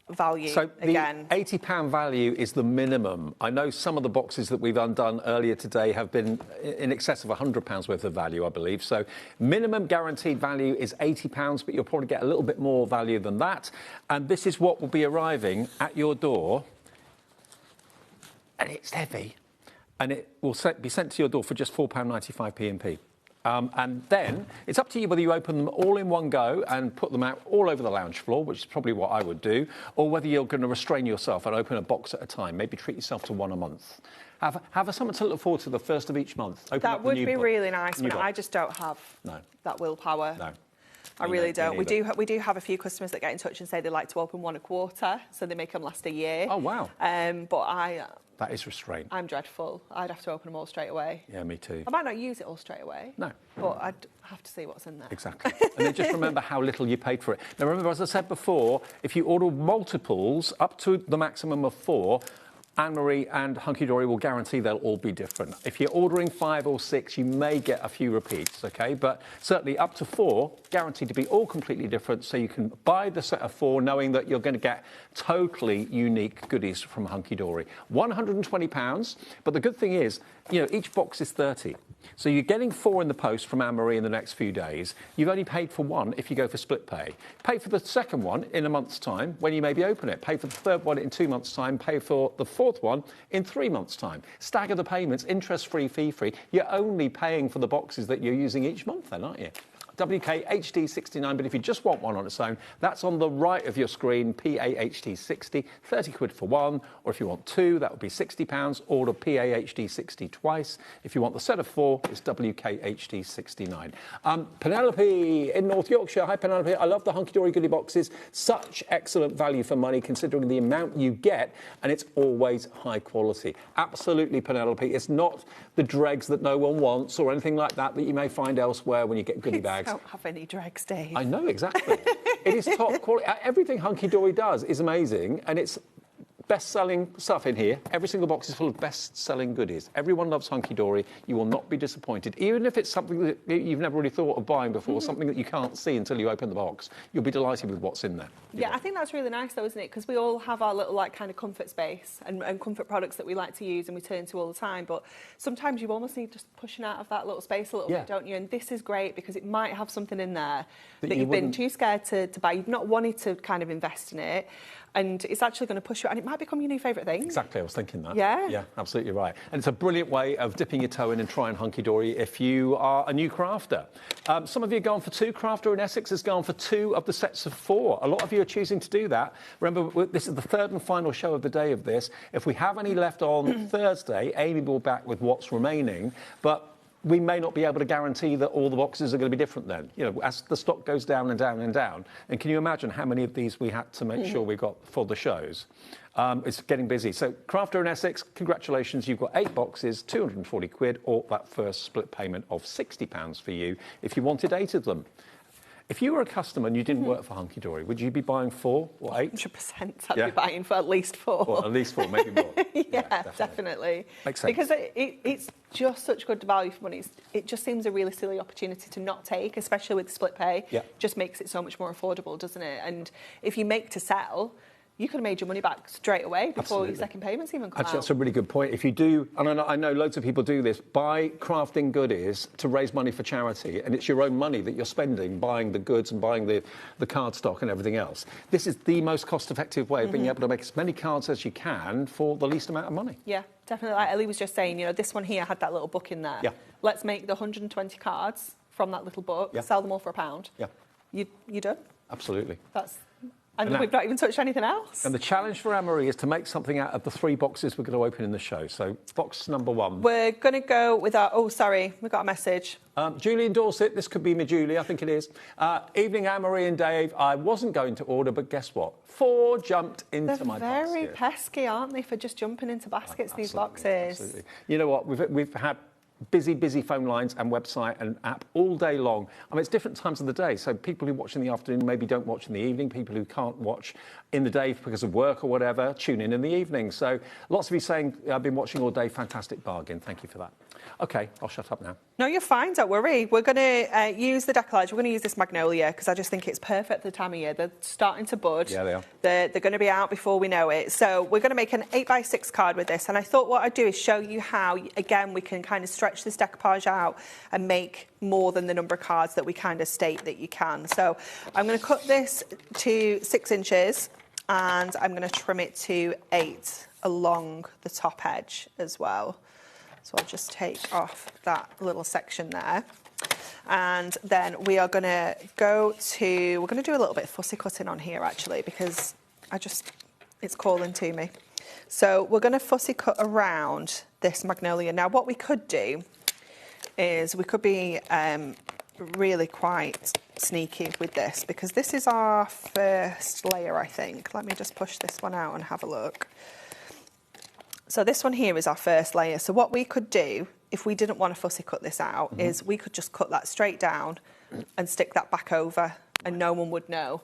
value. So again. the £80 value is the minimum. I know some of the boxes that we've undone earlier today have been in excess of £100 worth of value, I believe. So minimum guaranteed value is £80, but you'll probably get a little bit more value than that. And this is what will be arriving at your door. And it's heavy. And it will be sent to your door for just £4.95 P&P. And then it's up to you whether you open them all in one go and put them out all over the lounge floor, which is probably what I would do, or whether you're going to restrain yourself and open a box at a time. Maybe treat yourself to 1 a month. Have something to look forward to the first of each month. Open That up the would new be book. really nice, New but book. I just don't have that willpower. No. I really don't. We do have a few customers that get in touch and say they like to open 1 a quarter, so they make them last a year. Oh, wow. But that is restraint. I'm dreadful. I'd have to open them all straight away. Yeah, me too. I might not use it all straight away. No. But I'd have to see what's in there. Exactly. And then just remember how little you paid for it. Now, remember, as I said before, if you order multiples up to the maximum of 4, Anne-Marie and Hunky Dory will guarantee they'll all be different. If you're ordering 5 or 6, you may get a few repeats, OK? But certainly up to 4, guaranteed to be all completely different, so you can buy the set of 4 knowing that you're going to get totally unique goodies from Hunky Dory. £120, but the good thing is, you know, each box is 30. So you're getting 4 in the post from Anne-Marie in the next few days. You've only paid for 1 if you go for split pay. Pay for the second one in a month's time when you maybe open it. Pay for the third one in 2 months' time. Pay for the 4th one in 3 months' time. Stagger the payments, interest-free, fee-free. You're only paying for the boxes that you're using each month then, aren't you? WKHD69, but if you just want one on its own, that's on the right of your screen, PAHD60, 30 quid for 1, or if you want 2, that would be £60, order PAHD60 twice. If you want the set of 4, it's WKHD69. Penelope in North Yorkshire. Hi, Penelope. I love the Hunky Dory Goodie boxes. Such excellent value for money considering the amount you get, and it's always high quality. Absolutely, Penelope. It's not the dregs that no one wants or anything like that that you may find elsewhere when you get goodie bags. Don't have any dregs, Dave. I know, exactly. It is top quality. Everything Hunky Dory does is amazing, and it's best-selling stuff in here. Every single box is full of best-selling goodies. Everyone loves Hunky Dory. You will not be disappointed. Even if it's something that you've never really thought of buying before, something that you can't see until you open the box, you'll be delighted with what's in there. Yeah, I think that's really nice though, isn't it? Because we all have our little like kind of comfort space and comfort products that we like to use and we turn to all the time. But sometimes you almost need just pushing out of that little space a little bit, don't you? And this is great because it might have something in there that you've been too scared to buy. You've not wanted to kind of invest in it. And it's actually going to push you, and it might become your new favourite thing. Exactly, I was thinking that. Yeah? Yeah, absolutely right. And it's a brilliant way of dipping your toe in and trying Hunky Dory if you are a new crafter. Some of you are going for 2. Crafter in Essex has gone for 2 of the sets of 4. A lot of you are choosing to do that. Remember, this is the 3rd and final show of the day of this. If we have any left on Thursday, Amy will be back with what's remaining. But we may not be able to guarantee that all the boxes are going to be different then. You know, as the stock goes down and down and down. And can you imagine how many of these we had to make sure we got for the shows? It's getting busy. So, Crafter in Essex, congratulations. You've got 8 boxes, 240 quid, or that first split payment of £60 for you if you wanted 8 of them. If you were a customer and you didn't work for Hunky Dory, would you be buying 4 or 8? 100%. I'd be buying for at least 4. Or at least 4, maybe more. Yeah, definitely. Makes sense. Because it's just such good value for money. It just seems a really silly opportunity to not take, especially with split pay. Yeah. Just makes it so much more affordable, doesn't it? And if you make to sell, you could have made your money back straight away before your second payments even come Actually, out. that's a really good point. If you do, and I know loads of people do this, buy crafting goodies to raise money for charity, and it's your own money that you're spending buying the goods and buying the cardstock and everything else. This is the most cost-effective way of being able to make as many cards as you can for the least amount of money. Yeah, definitely. Like Ellie was just saying, you know, this one here had that little book in there. Yeah. Let's make the 120 cards from that little book, sell them all for £1. Yeah. You're done. Absolutely. And we've not even touched anything else. And the challenge for Anne-Marie is to make something out of the 3 boxes we're going to open in the show. So, box number 1. We're going to go with our... Oh, sorry, we got a message. Julian Dorset, this could be me, Julie, I think it is. Evening, Anne-Marie and Dave. I wasn't going to order, but guess what? 4 jumped into my basket. They're very pesky, aren't they, for just jumping into baskets, these boxes? Absolutely. You know what? We've had busy phone lines and website and app all day long. I mean, it's different times of the day. So people who watch in the afternoon maybe don't watch in the evening. People who can't watch in the day because of work or whatever, tune in the evening. So lots of you saying, I've been watching all day, fantastic bargain. Thank you for that. OK, I'll shut up now. No, you're fine, don't worry. We're going to use the decollage. We're going to use this magnolia because I just think it's perfect for the time of year. They're starting to bud. Yeah, they are. They're going to be out before we know it. So we're going to make an 8x6 card with this. And I thought what I'd do is show you how, again, we can kind of stretch this decoupage out and make more than the number of cards that we kind of state that you can. So I'm going to cut this to 6 inches and I'm going to trim it to 8 along the top edge as well. So I'll just take off that little section there. And then we are going to we're going to do a little bit of fussy cutting on here actually, because it's calling to me. So we're going to fussy cut around this magnolia. Now what we could do is we could be really quite sneaky with this because this is our first layer, I think. Let me just push this one out and have a look. So this one here is our first layer. So what we could do, if we didn't want to fussy cut this out, is we could just cut that straight down and stick that back over and no one would know.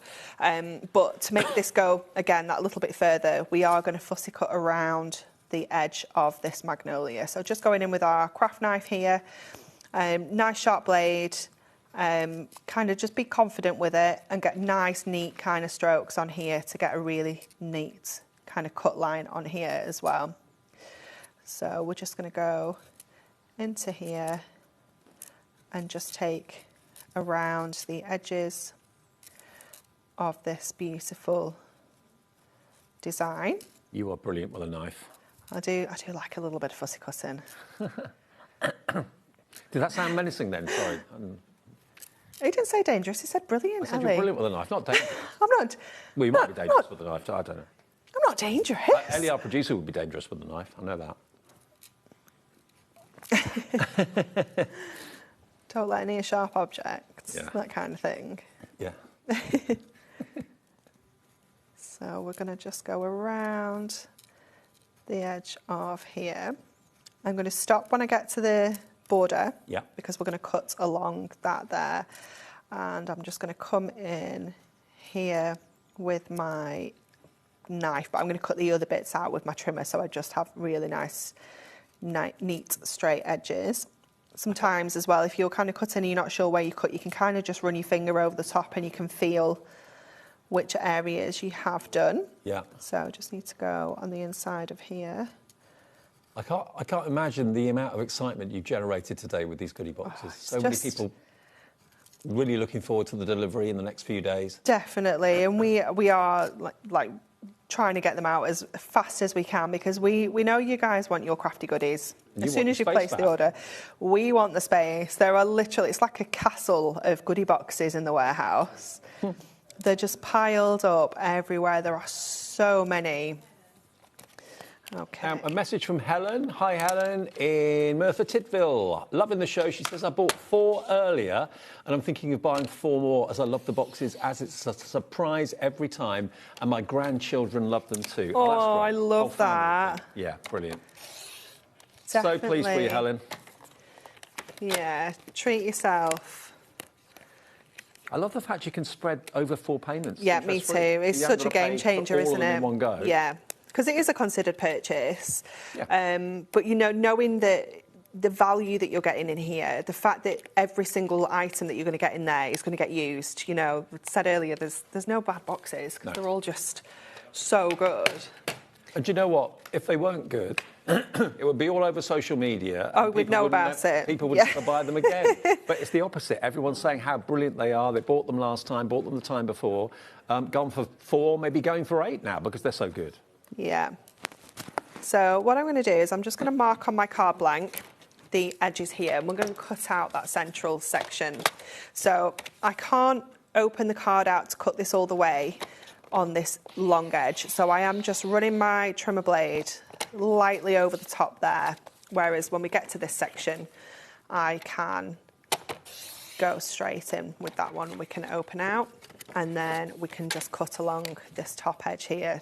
But to make this go, again, that little bit further, we are going to fussy cut around the edge of this magnolia. So just going in with our craft knife here, nice sharp blade, kind of just be confident with it and get nice, neat kind of strokes on here to get a really neat kind of cut line on here as well. So we're just going to go into here and just take around the edges of this beautiful design. You are brilliant with a knife. I do like a little bit of fussy cutting. Did that sound menacing then? Sorry. He didn't say dangerous, he said brilliant, I said Ellie. you're brilliant with a knife, not dangerous. I'm not. Well, you might be dangerous with a knife, I don't know. I'm not dangerous. Ellie, our producer, would be dangerous with a knife, I know that. Don't let near sharp objects, that kind of thing. Yeah. So we're going to just go around the edge of here. I'm going to stop when I get to the border because we're going to cut along that there. And I'm just going to come in here with my knife, but I'm going to cut the other bits out with my trimmer so I just have really nice, neat, straight edges. Sometimes as well, if you're kind of cutting and you're not sure where you cut, you can kind of just run your finger over the top and you can feel which areas you have done. Yeah. So I just need to go on the inside of here. I can't imagine the amount of excitement you've generated today with these goodie boxes. So many people really looking forward to the delivery in the next few days. Definitely, and we are like trying to get them out as fast as we can because we know you guys want your crafty goodies. As soon as you place the order, we want the space. There are literally, it's like a castle of goodie boxes in the warehouse. They're just piled up everywhere. There are so many. Okay. A message from Helen. Hi, Helen, in Merthyr Tydfil. Loving the show. She says, I bought 4 earlier, and I'm thinking of buying 4 more as I love the boxes, as it's a surprise every time, and my grandchildren love them too. Oh, that's great. I love that. Yeah, brilliant. Definitely. So pleased for you, Helen. Yeah, treat yourself. I love the fact you can spread over 4 payments. Yeah, me too. It's such a game changer, isn't it? In one go. Yeah. Because it is a considered purchase. Yeah. But, you know, knowing that the value that you're getting in here, the fact that every single item that you're going to get in there is going to get used, you know, I said earlier, there's no bad boxes because they're all just so good. And do you know what? If they weren't good, it would be all over social media. Oh, we'd know about it. People would never buy them again. But it's the opposite. Everyone's saying how brilliant they are. They bought them last time, bought them the time before, gone for 4, maybe going for 8 now because they're so good. Yeah. So what I'm going to do is I'm just going to mark on my card blank the edges here, and we're going to cut out that central section. So I can't open the card out to cut this all the way on this long edge. So I am just running my trimmer blade lightly over the top there. Whereas when we get to this section, I can go straight in with that one. We can open out and then we can just cut along this top edge here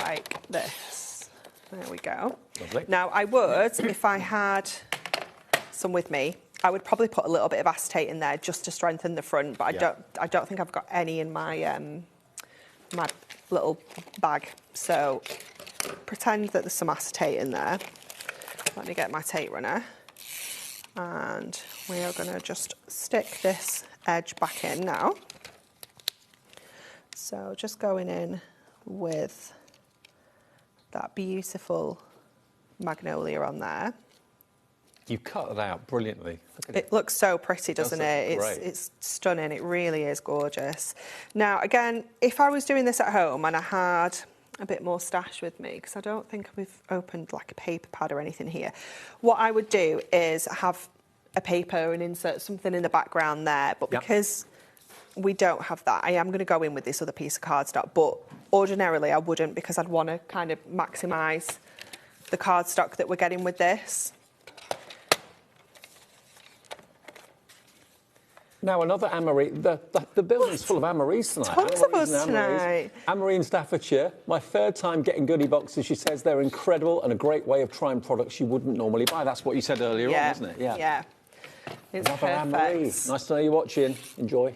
like this. There we go. Lovely. Now I would, if I had some with me, I would probably put a little bit of acetate in there just to strengthen the front, but I don't think I've got any in my my little bag. So pretend that there's some acetate in there. Let me get my tape runner. And we are going to just stick this edge back in now. So just going in with that beautiful magnolia on there. You cut it out brilliantly. Look at it looks so pretty, doesn't it? It's stunning. It really is gorgeous. Now, again, if I was doing this at home and I had a bit more stash with me, because I don't think we've opened like a paper pad or anything here, what I would do is have a paper and insert something in the background there. But because we don't have that, I am going to go in with this other piece of cardstock. But ordinarily, I wouldn't, because I'd want to kind of maximise the cardstock that we're getting with this. Now, another Anne-Marie. The building's full of Anne-Maries tonight. Tons of us tonight. Anne-Marie in Staffordshire. My 3rd time getting goodie boxes. She says they're incredible and a great way of trying products you wouldn't normally buy. That's what you said earlier on, wasn't it? Yeah. It's another Anne-Marie. Nice to know you're watching. Enjoy.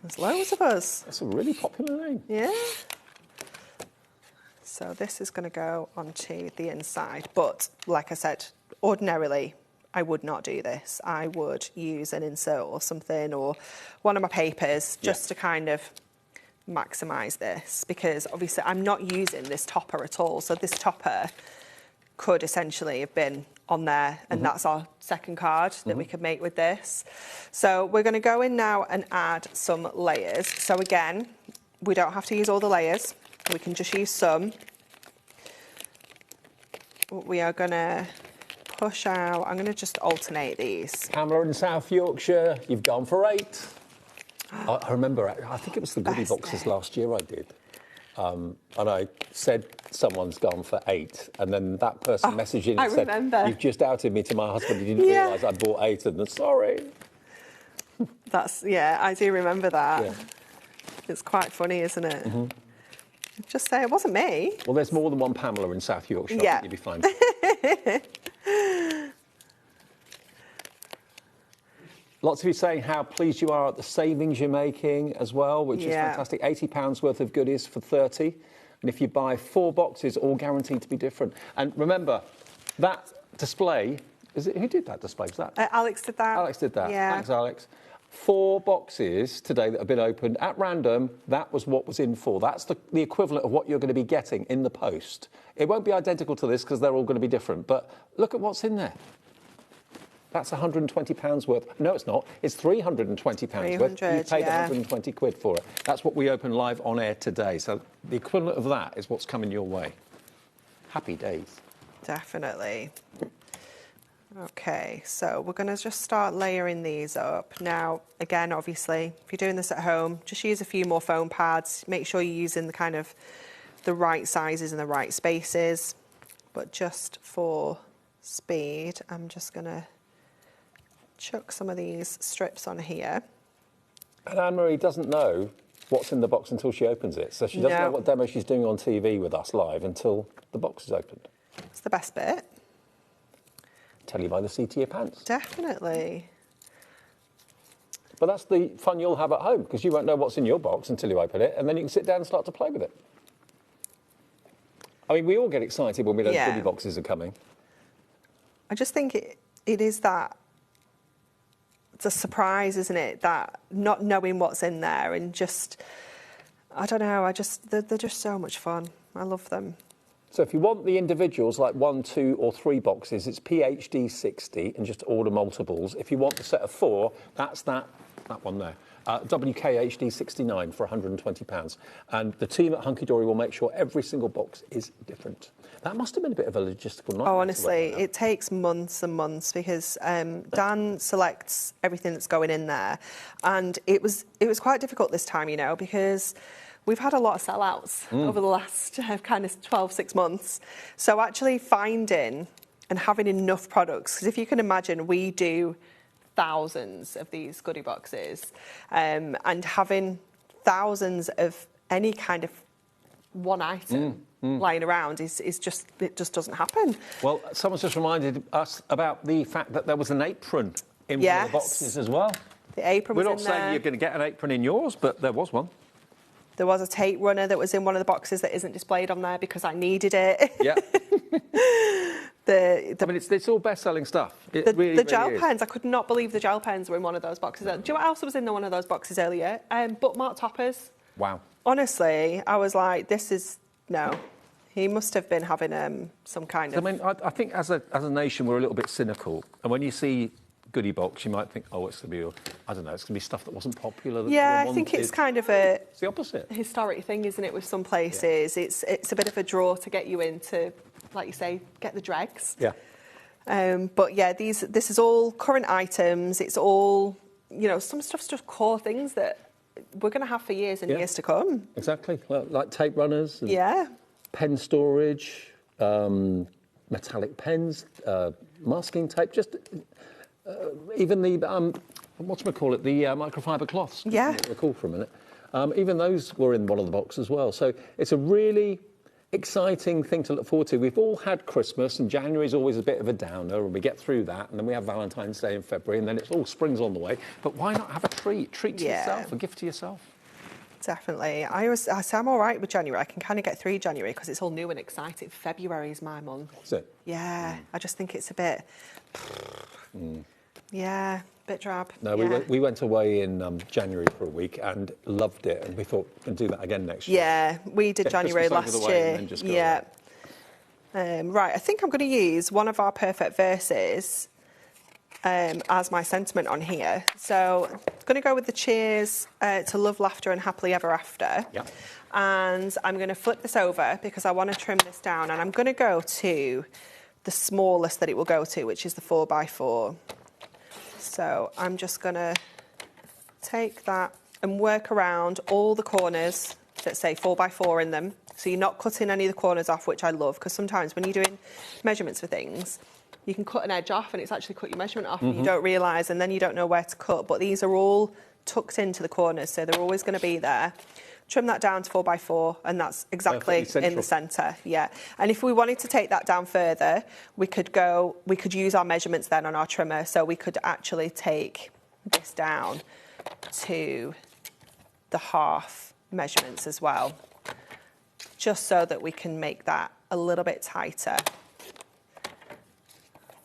There's loads of us. That's a really popular name. Yeah. So this is going to go onto the inside. But, like I said, ordinarily, I would not do this. I would use an insert or something, or one of my papers, just to kind of maximise this, because obviously I'm not using this topper at all. So this topper could essentially have been on there, and that's our second card that we could make with this. So we're going to go in now and add some layers. So again, we don't have to use all the layers. We can just use some. We are going to push out. I'm going to just alternate these. Pamela in South Yorkshire, you've gone for 8. I remember, I think it was the goodie boxes last year I did. And I said someone's gone for 8, and then that person messaged in and said, you've just outed me to my husband. He didn't realise I bought 8, and sorry. That's, I do remember that. Yeah. It's quite funny, isn't it? Just say it wasn't me. Well, there's more than one Pamela in South Yorkshire. Yeah. I think you'll be fine. Lots of you saying how pleased you are at the savings you're making as well, which is fantastic. £80 worth of goodies for 30. And if you buy 4 boxes, all guaranteed to be different. And remember, that display, who did that display? Was that? Alex did that. Alex did that. Yeah. Thanks, Alex. 4 boxes today that have been opened at random. That was what was in 4. That's the equivalent of what you're going to be getting in the post. It won't be identical to this because they're all going to be different. But look at what's in there. That's £120 worth. No, it's not. It's £320 worth. You paid 120 quid for it. That's what we open live on air today. So the equivalent of that is what's coming your way. Happy days. Definitely. Okay, so we're going to just start layering these up. Now, again, obviously, if you're doing this at home, just use a few more foam pads. Make sure you're using the right sizes and the right spaces. But just for speed, I'm just going to chuck some of these strips on here. And Anne-Marie doesn't know what's in the box until she opens it. So she doesn't know what demo she's doing on TV with us live until the box is opened. It's the best bit. Tell you by the seat of your pants. Definitely. But that's the fun you'll have at home, because you won't know what's in your box until you open it, and then you can sit down and start to play with it. I mean, we all get excited when we know goodie boxes are coming. I just think it is that... It's a surprise, isn't it? That not knowing what's in there and just... I don't know, they're just so much fun. I love them. So if you want the individuals, like 1, 2 or 3 boxes, it's PHD 60 and just order multiples. If you want the set of 4, that's that one there. WKHD 69 for £120. And the team at Hunky Dory will make sure every single box is different. That must have been a bit of a logistical nightmare. Oh, honestly, it takes months and months because Dan selects everything that's going in there. And it was quite difficult this time, because... We've had a lot of sellouts over the last kind of 6 months. So actually finding and having enough products, because if you can imagine, we do thousands of these goodie boxes, and having thousands of any kind of one item lying around it just doesn't happen. Well, someone's just reminded us about the fact that there was an apron in one of the boxes as well. The apron was in there. We're not saying you're going to get an apron in yours, but there was one. There was a tape runner that was in one of the boxes that isn't displayed on there because I needed it. Yeah. I mean, it's all best-selling stuff. The gel pens, I could not believe the gel pens were in one of those boxes. Do you know what else was in one of those boxes earlier? Bookmark toppers. Wow. Honestly, I was like, no. He must have been having some kind of... I mean, I think as a nation, we're a little bit cynical. And when you see... goodie box, you might think, oh, it's going to be, I don't know, it's going to be stuff that wasn't popular. Yeah, I think it's kind of it's the opposite. Historic thing, isn't it, with some places? Yeah. It's a bit of a draw to get you into, like you say, get the dregs. Yeah. But yeah, this is all current items. It's all, some stuff's just core things that we're going to have for years and years to come. Exactly, like tape runners. And pen storage, metallic pens, masking tape, just... even the, whatchamacallit, the microfiber cloths. Yeah. They're cool for a minute. Even those were in one of the boxes as well. So it's a really exciting thing to look forward to. We've all had Christmas, and January is always a bit of a downer, and we get through that, and then we have Valentine's Day in February, and then it's all spring's on the way. But why not have a treat? Treat to yourself, a gift to yourself. Definitely. I say I'm all right with January. I can kind of get through January because it's all new and exciting. February is my month. Is it? Yeah. I just think it's a bit... Yeah, bit drab. No, we went away in January for a week and loved it, and we thought we can do that again next year. Yeah, we did January last year. Yeah. Right, I think I'm going to use one of our perfect verses as my sentiment on here. So I'm going to go with the cheers to love, laughter and happily ever after. Yeah. And I'm going to flip this over because I want to trim this down, and I'm going to go to the smallest that it will go to, which is the 4x4. So I'm just going to take that and work around all the corners that say 4x4 in them. So you're not cutting any of the corners off, which I love, because sometimes when you're doing measurements for things, you can cut an edge off and it's actually cut your measurement off and you don't realise, and then you don't know where to cut. But these are all tucked into the corners, so they're always going to be there. Trim that down to 4x4, and that's exactly in the centre. Yeah. And if we wanted to take that down further, we could use our measurements then on our trimmer. So we could actually take this down to the half measurements as well, just so that we can make that a little bit tighter.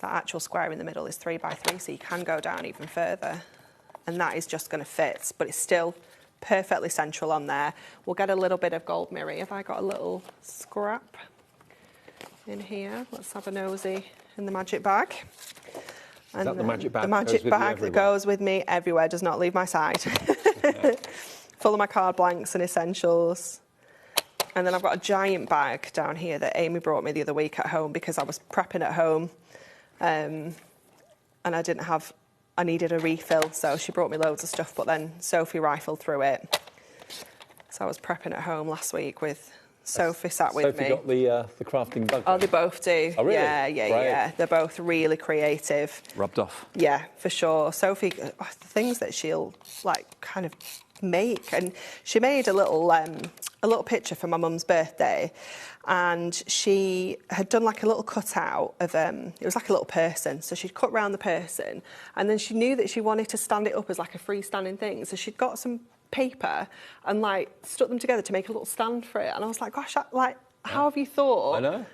That actual square in the middle is 3 by 3, so you can go down even further. And that is just going to fit, but it's still perfectly central on there. We'll get a little bit of gold mirror. Have I got a little scrap in here? Let's have a nosy in the magic bag. Is that the magic bag? The magic bag that goes with me everywhere, does not leave my side. Full of my card blanks and essentials. And then I've got a giant bag down here that Amy brought me the other week at home because I was prepping at home. And I needed a refill, so she brought me loads of stuff, but then Sophie rifled through it. So I was prepping at home last week with Sophie sat with me. Sophie got the crafting bug. Oh, they both do. Oh, really? Yeah. They're both really creative. Rubbed off. Yeah, for sure. Sophie, the things that she'll like kind of make, and she made a little picture for my mum's birthday, and she had done like a little cutout of it was like a little person, so she'd cut round the person, and then she knew that she wanted to stand it up as like a freestanding thing, so she'd got some paper and like stuck them together to make a little stand for it. And I was like, gosh, how have you thought? I know.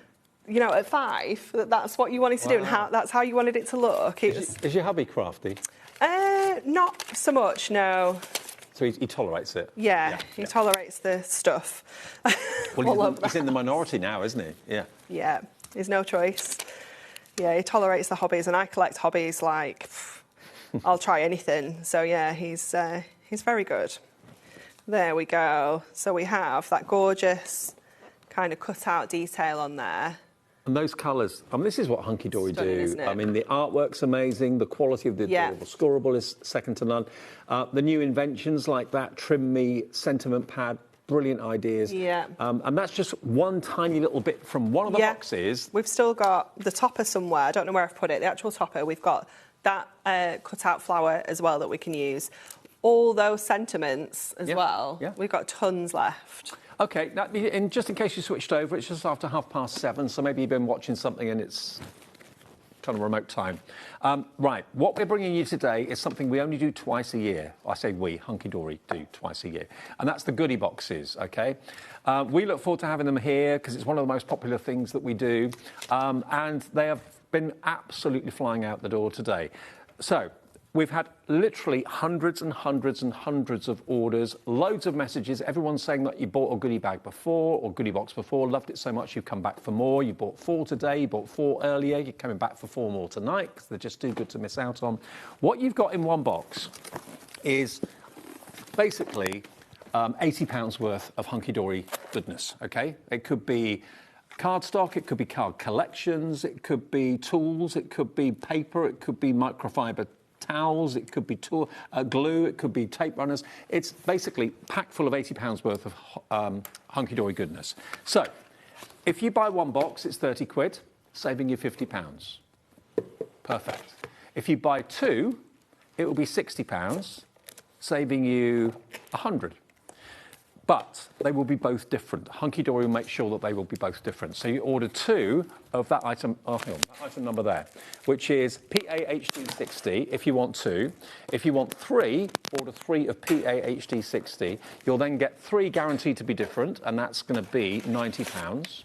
You know, at 5, that's what you wanted to do, and that's how you wanted it to look. Is your hubby crafty? Not so much, no. So he tolerates it? Yeah, he tolerates the stuff. Well, he's in the minority now, isn't he? Yeah. Yeah, there's no choice. Yeah, he tolerates the hobbies, and I collect hobbies like I'll try anything. So yeah, he's very good. There we go. So we have that gorgeous kind of cut-out detail on there. And those colours, I mean, this is what Hunky Dory do. Isn't it? I mean, the artwork's amazing, the quality of the scoreable is second to none. The new inventions like that Trim Me sentiment pad, brilliant ideas. Yeah. And that's just one tiny little bit from one of the boxes. We've still got the topper somewhere. I don't know where I've put it. The actual topper, we've got that cut-out flower as well that we can use. All those sentiments as well. Yeah. We've got tons left. OK, and just in case you switched over, it's just after 7:30, so maybe you've been watching something and it's kind of remote time. Right, what we're bringing you today is something we only do twice a year. I say we, Hunky Dory, do twice a year. And that's the goodie boxes, OK? We look forward to having them here because it's one of the most popular things that we do. And they have been absolutely flying out the door today. So, we've had literally hundreds and hundreds and hundreds of orders, loads of messages. Everyone's saying that you bought a goodie bag before or goodie box before, loved it so much you've come back for more. You bought 4 today, you bought 4 earlier, you're coming back for 4 more tonight because they're just too good to miss out on. What you've got in one box is basically £80 worth of Hunky Dory goodness, OK? It could be cardstock, it could be card collections, it could be tools, it could be paper, it could be microfiber towels, it could be glue, it could be tape runners. It's basically packed full of £80 worth of Hunky Dory goodness. So, if you buy one box, it's 30 quid, saving you £50. Perfect. If you buy 2, it will be £60, saving you 100. But they will be both different. Hunky Dory will make sure that they will be both different. So you order 2 of that item, hang on, that item number there, which is PAHD60 if you want 2. If you want 3, order 3 of PAHD60. You'll then get 3 guaranteed to be different, and that's going to be £90.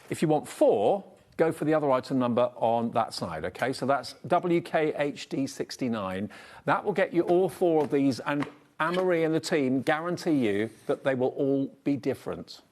If you want 4, go for the other item number on that side, OK? So that's WKHD69. That will get you all 4 of these, and Anne-Marie and the team guarantee you that they will all be different.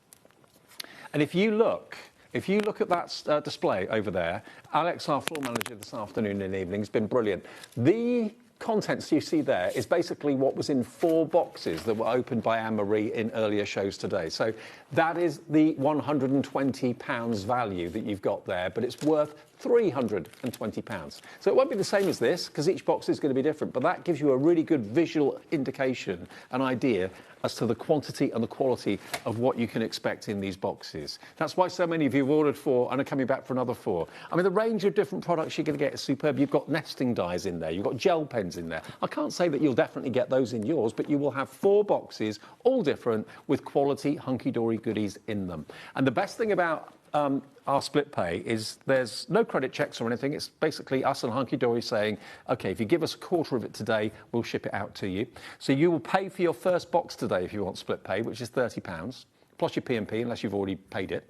And if you look at that display over there, Alex, our floor manager this afternoon and evening, has been brilliant. The contents you see there is basically what was in 4 boxes that were opened by Anne-Marie in earlier shows today. So that is the £120 value that you've got there, but it's worth £320. So it won't be the same as this, because each box is going to be different, but that gives you a really good visual indication, an idea as to the quantity and the quality of what you can expect in these boxes. That's why so many of you have ordered 4 and are coming back for another 4. I mean, the range of different products you're going to get is superb. You've got nesting dies in there, you've got gel pens in there. I can't say that you'll definitely get those in yours, but you will have 4 boxes, all different, with quality Hunky Dory goodies in them. And the best thing about our split pay is there's no credit checks or anything. It's basically us and Hunky Dory saying, OK, if you give us a quarter of it today, we'll ship it out to you. So you will pay for your first box today if you want split pay, which is £30, plus your P&P, unless you've already paid it.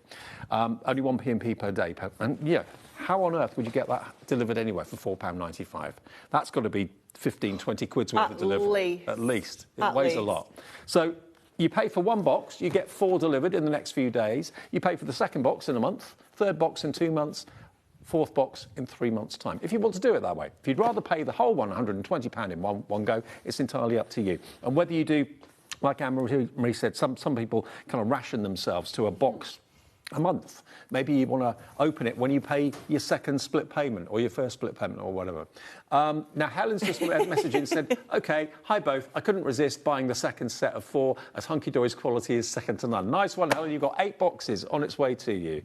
Only one P&P per day. And yeah, how on earth would you get that delivered anywhere for £4.95? That's got to be 15, 20 quid's worth of delivery. At least. It weighs a lot. So you pay for one box, you get 4 delivered in the next few days. You pay for the second box in a month, third box in 2 months, fourth box in 3 months' time. If you want to do it that way. If you'd rather pay the whole £120 in one go, it's entirely up to you. And whether you do, like Anne-Marie said, some people kind of ration themselves to a box a month. Maybe you want to open it when you pay your second split payment or your first split payment or whatever. Now, Helen's just messaged and said, OK, hi both. I couldn't resist buying the second set of 4 as Hunky Dory's quality is second to none. Nice one, Helen. You've got 8 boxes on its way to you.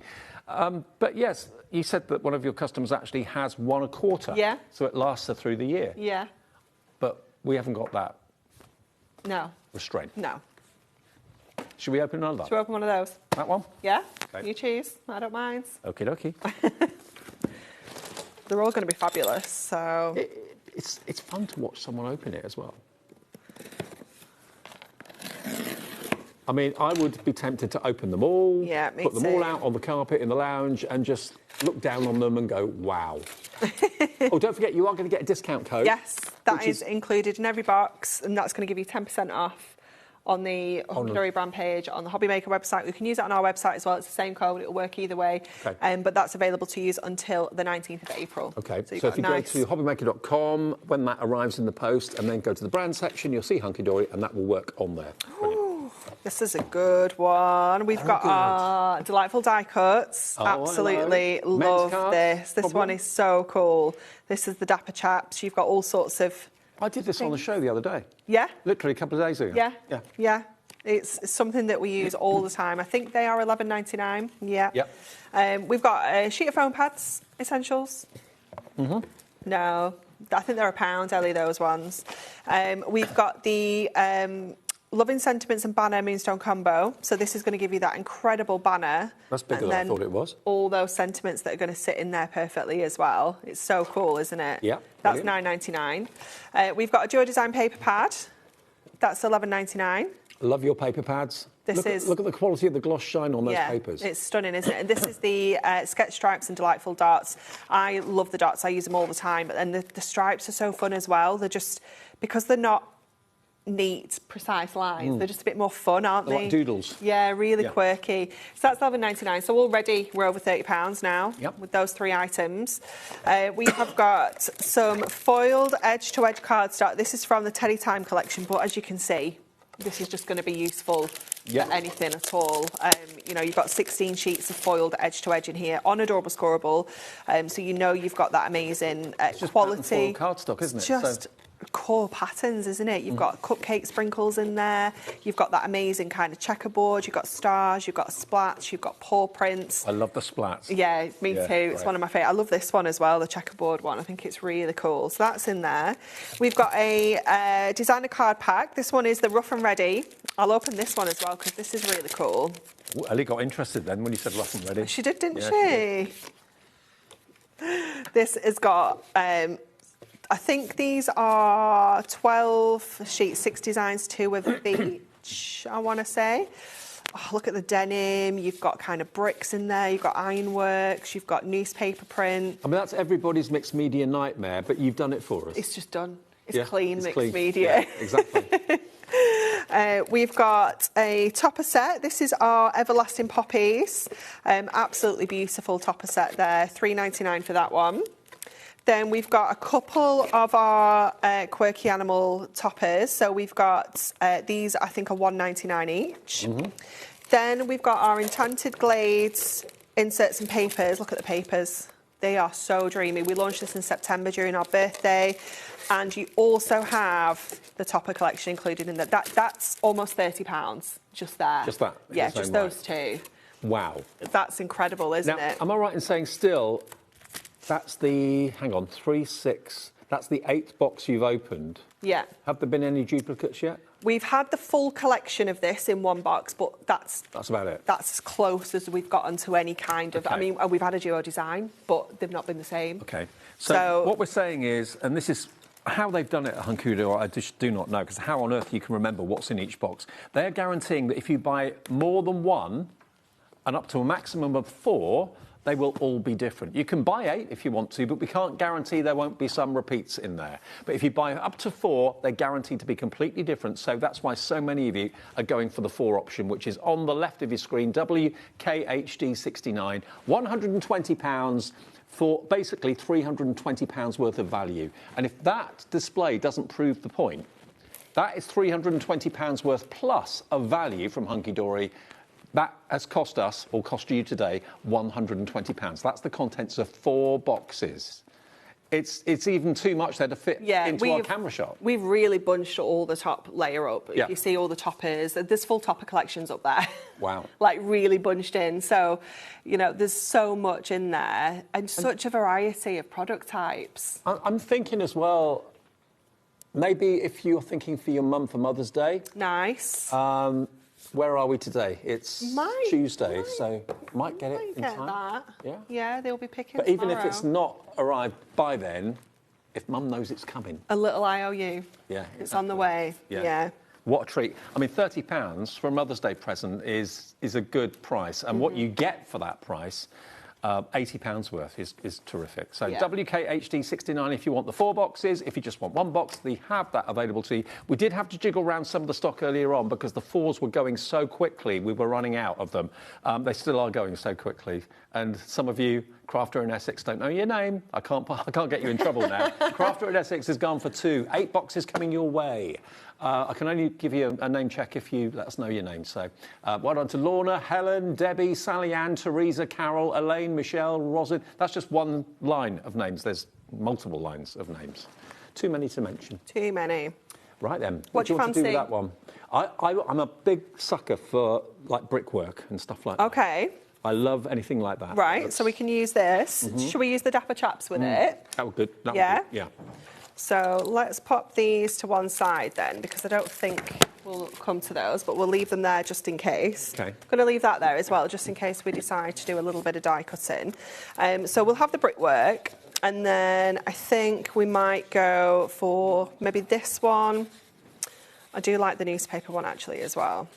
But yes, you said that one of your customers actually has 1 a quarter. Yeah. So it lasts her through the year. Yeah. But we haven't got that restraint. No. Should we open another? Should we open one of those? That one? Yeah. Okay. You choose. I don't mind. Okie dokie. They're all going to be fabulous, so... It's fun to watch someone open it as well. I mean, I would be tempted to open them all, put them all out on the carpet in the lounge and just look down on them and go, wow. Oh, don't forget, you are going to get a discount code. Yes, that is included in every box, and that's going to give you 10% off on the Hunky Dory brand page, on the HobbyMaker website. We can use it on our website as well. It's the same code. It'll work either way. Okay. But that's available to use until the 19th of April. OK, so if you go to hobbymaker.com, when that arrives in the post, and then go to the brand section, you'll see Hunky Dory, and that will work on there. Ooh, this is a good one. We've got our delightful die cuts. Absolutely love this. This one is so cool. This is the Dapper Chaps. You've got all sorts of... I did this on the show the other day. Yeah? Literally a couple of days ago. Yeah. It's something that we use all the time. I think they are £11.99. Yeah. Yep. We've got sheet of foam pads, essentials. No, I think they're £1, Ellie, those ones. We've got the Loving Sentiments and Banner Moonstone combo. So this is going to give you that incredible banner. That's bigger than I thought it was. All those sentiments that are going to sit in there perfectly as well. It's so cool, isn't it? Yeah. That's £9.99. We've got a Duo Design paper pad. That's £11.99. Love your paper pads. Look at the quality of the gloss shine on those papers. It's stunning, isn't it? And this is the sketch stripes and delightful darts. I love the darts. I use them all the time. And the stripes are so fun as well. They're just, because they're not neat, precise lines. They're just a bit more fun, aren't they? Like doodles. Yeah, really quirky. So that's £11.99. So already we're over £30 now with those 3 items. We have got some foiled edge-to-edge cardstock. This is from the Teddy Time collection, but as you can see, this is just going to be useful for anything at all. You know, you've got 16 sheets of foiled edge-to-edge in here on Adorable Scoreable. So you know you've got that amazing quality. It's just cardstock, isn't it? Just core patterns, isn't it? You've got cupcake sprinkles in there. You've got that amazing kind of checkerboard. You've got stars. You've got splats. You've got paw prints. I love the splats. Yeah, me too. It's one of my favourite. I love this one as well, the checkerboard one. I think it's really cool. So that's in there. We've got a designer card pack. This one is the Rough and Ready. I'll open this one as well because this is really cool. Ooh, Ellie got interested then when you said Rough and Ready. She did, didn't she? This has got... I think these are 12 sheets, 6 designs, 2 of each, I want to say. Oh, look at the denim. You've got kind of bricks in there. You've got ironworks. You've got newspaper print. I mean, that's everybody's mixed media nightmare, but you've done it for us. It's just done. It's clean mixed media. Yeah, exactly. We've got a topper set. This is our Everlasting Poppies. Absolutely beautiful topper set there. £3.99 for that one. Then we've got a couple of our quirky animal toppers. So we've got these, I think, are £1.99 each. Then we've got our Enchanted Glades inserts and papers. Look at the papers. They are so dreamy. We launched this in September during our birthday. And you also have the topper collection included in that. That's almost £30 just there. Just that? Yeah, just those two. Wow. That's incredible, isn't it? Am I right in saying still... That's the, hang on, 3, 6. That's the 8th box you've opened. Yeah. Have there been any duplicates yet? We've had the full collection of this in one box, but that's about it. That's as close as we've gotten to any kind of. I mean, we've had a duo design, but they've not been the same. Okay. So what we're saying is, and this is how they've done it at Hunky Dory, I just do not know, because how on earth you can remember what's in each box. They're guaranteeing that if you buy more than one, and up to a maximum of 4, they will all be different. You can buy 8 if you want to, but we can't guarantee there won't be some repeats in there. But if you buy up to 4, they're guaranteed to be completely different. So that's why so many of you are going for the 4 option, which is on the left of your screen, WKHD69, £120 for basically £320 worth of value. And if that display doesn't prove the point, that is £320 worth plus of value from Hunky Dory. That has cost us, or cost you today, £120. That's the contents of 4 boxes. It's even too much there to fit into our camera shop. We've really bunched all the top layer up. Yeah. If you see all the toppers, there's full topper collections up there. Wow. Like really bunched in. So, you know, there's so much in there and such a variety of product types. I'm thinking as well, maybe if you're thinking for your mum for Mother's Day. Nice. Where are we today? It's Tuesday, so might get it in time. That. Yeah. Yeah, they'll be picking But even if tomorrow. it's not arrived by then, if Mum knows it's coming. A little IOU. Yeah. It's on the way. Yeah. What a treat. I mean, £30 for a Mother's Day present is a good price. And what you get for that price, £80 worth is terrific. So WKHD69 if you want the 4 boxes. If you just want 1 box, they have that available to you. We did have to jiggle around some of the stock earlier on because the 4s were going so quickly. We were running out of them. They still are going so quickly. And some of you, Crafter in Essex, don't know your name. I can't get you in trouble now. Crafter in Essex has gone for 2. 8 boxes coming your way. I can only give you a name check if you let us know your name. So well done to Lorna, Helen, Debbie, Sally Ann, Teresa, Carol, Elaine, Michelle, Rosin. That's just one line of names. There's multiple lines of names. Too many to mention. Too many. Right then. What do you want to do fancy? with that one? I'm a big sucker for like brickwork and stuff like that. Okay. I love anything like that. Right, so we can use this. Should we use the Dapper Chaps with it? That would good. That Yeah? would be, yeah. So let's pop these to one side then, because I don't think we'll come to those, but we'll leave them there just in case. Okay. I'm going to leave that there as well, just in case we decide to do a little bit of die cutting. So we'll have the brickwork, and then I think we might go for maybe this one. I do like the newspaper one actually as well.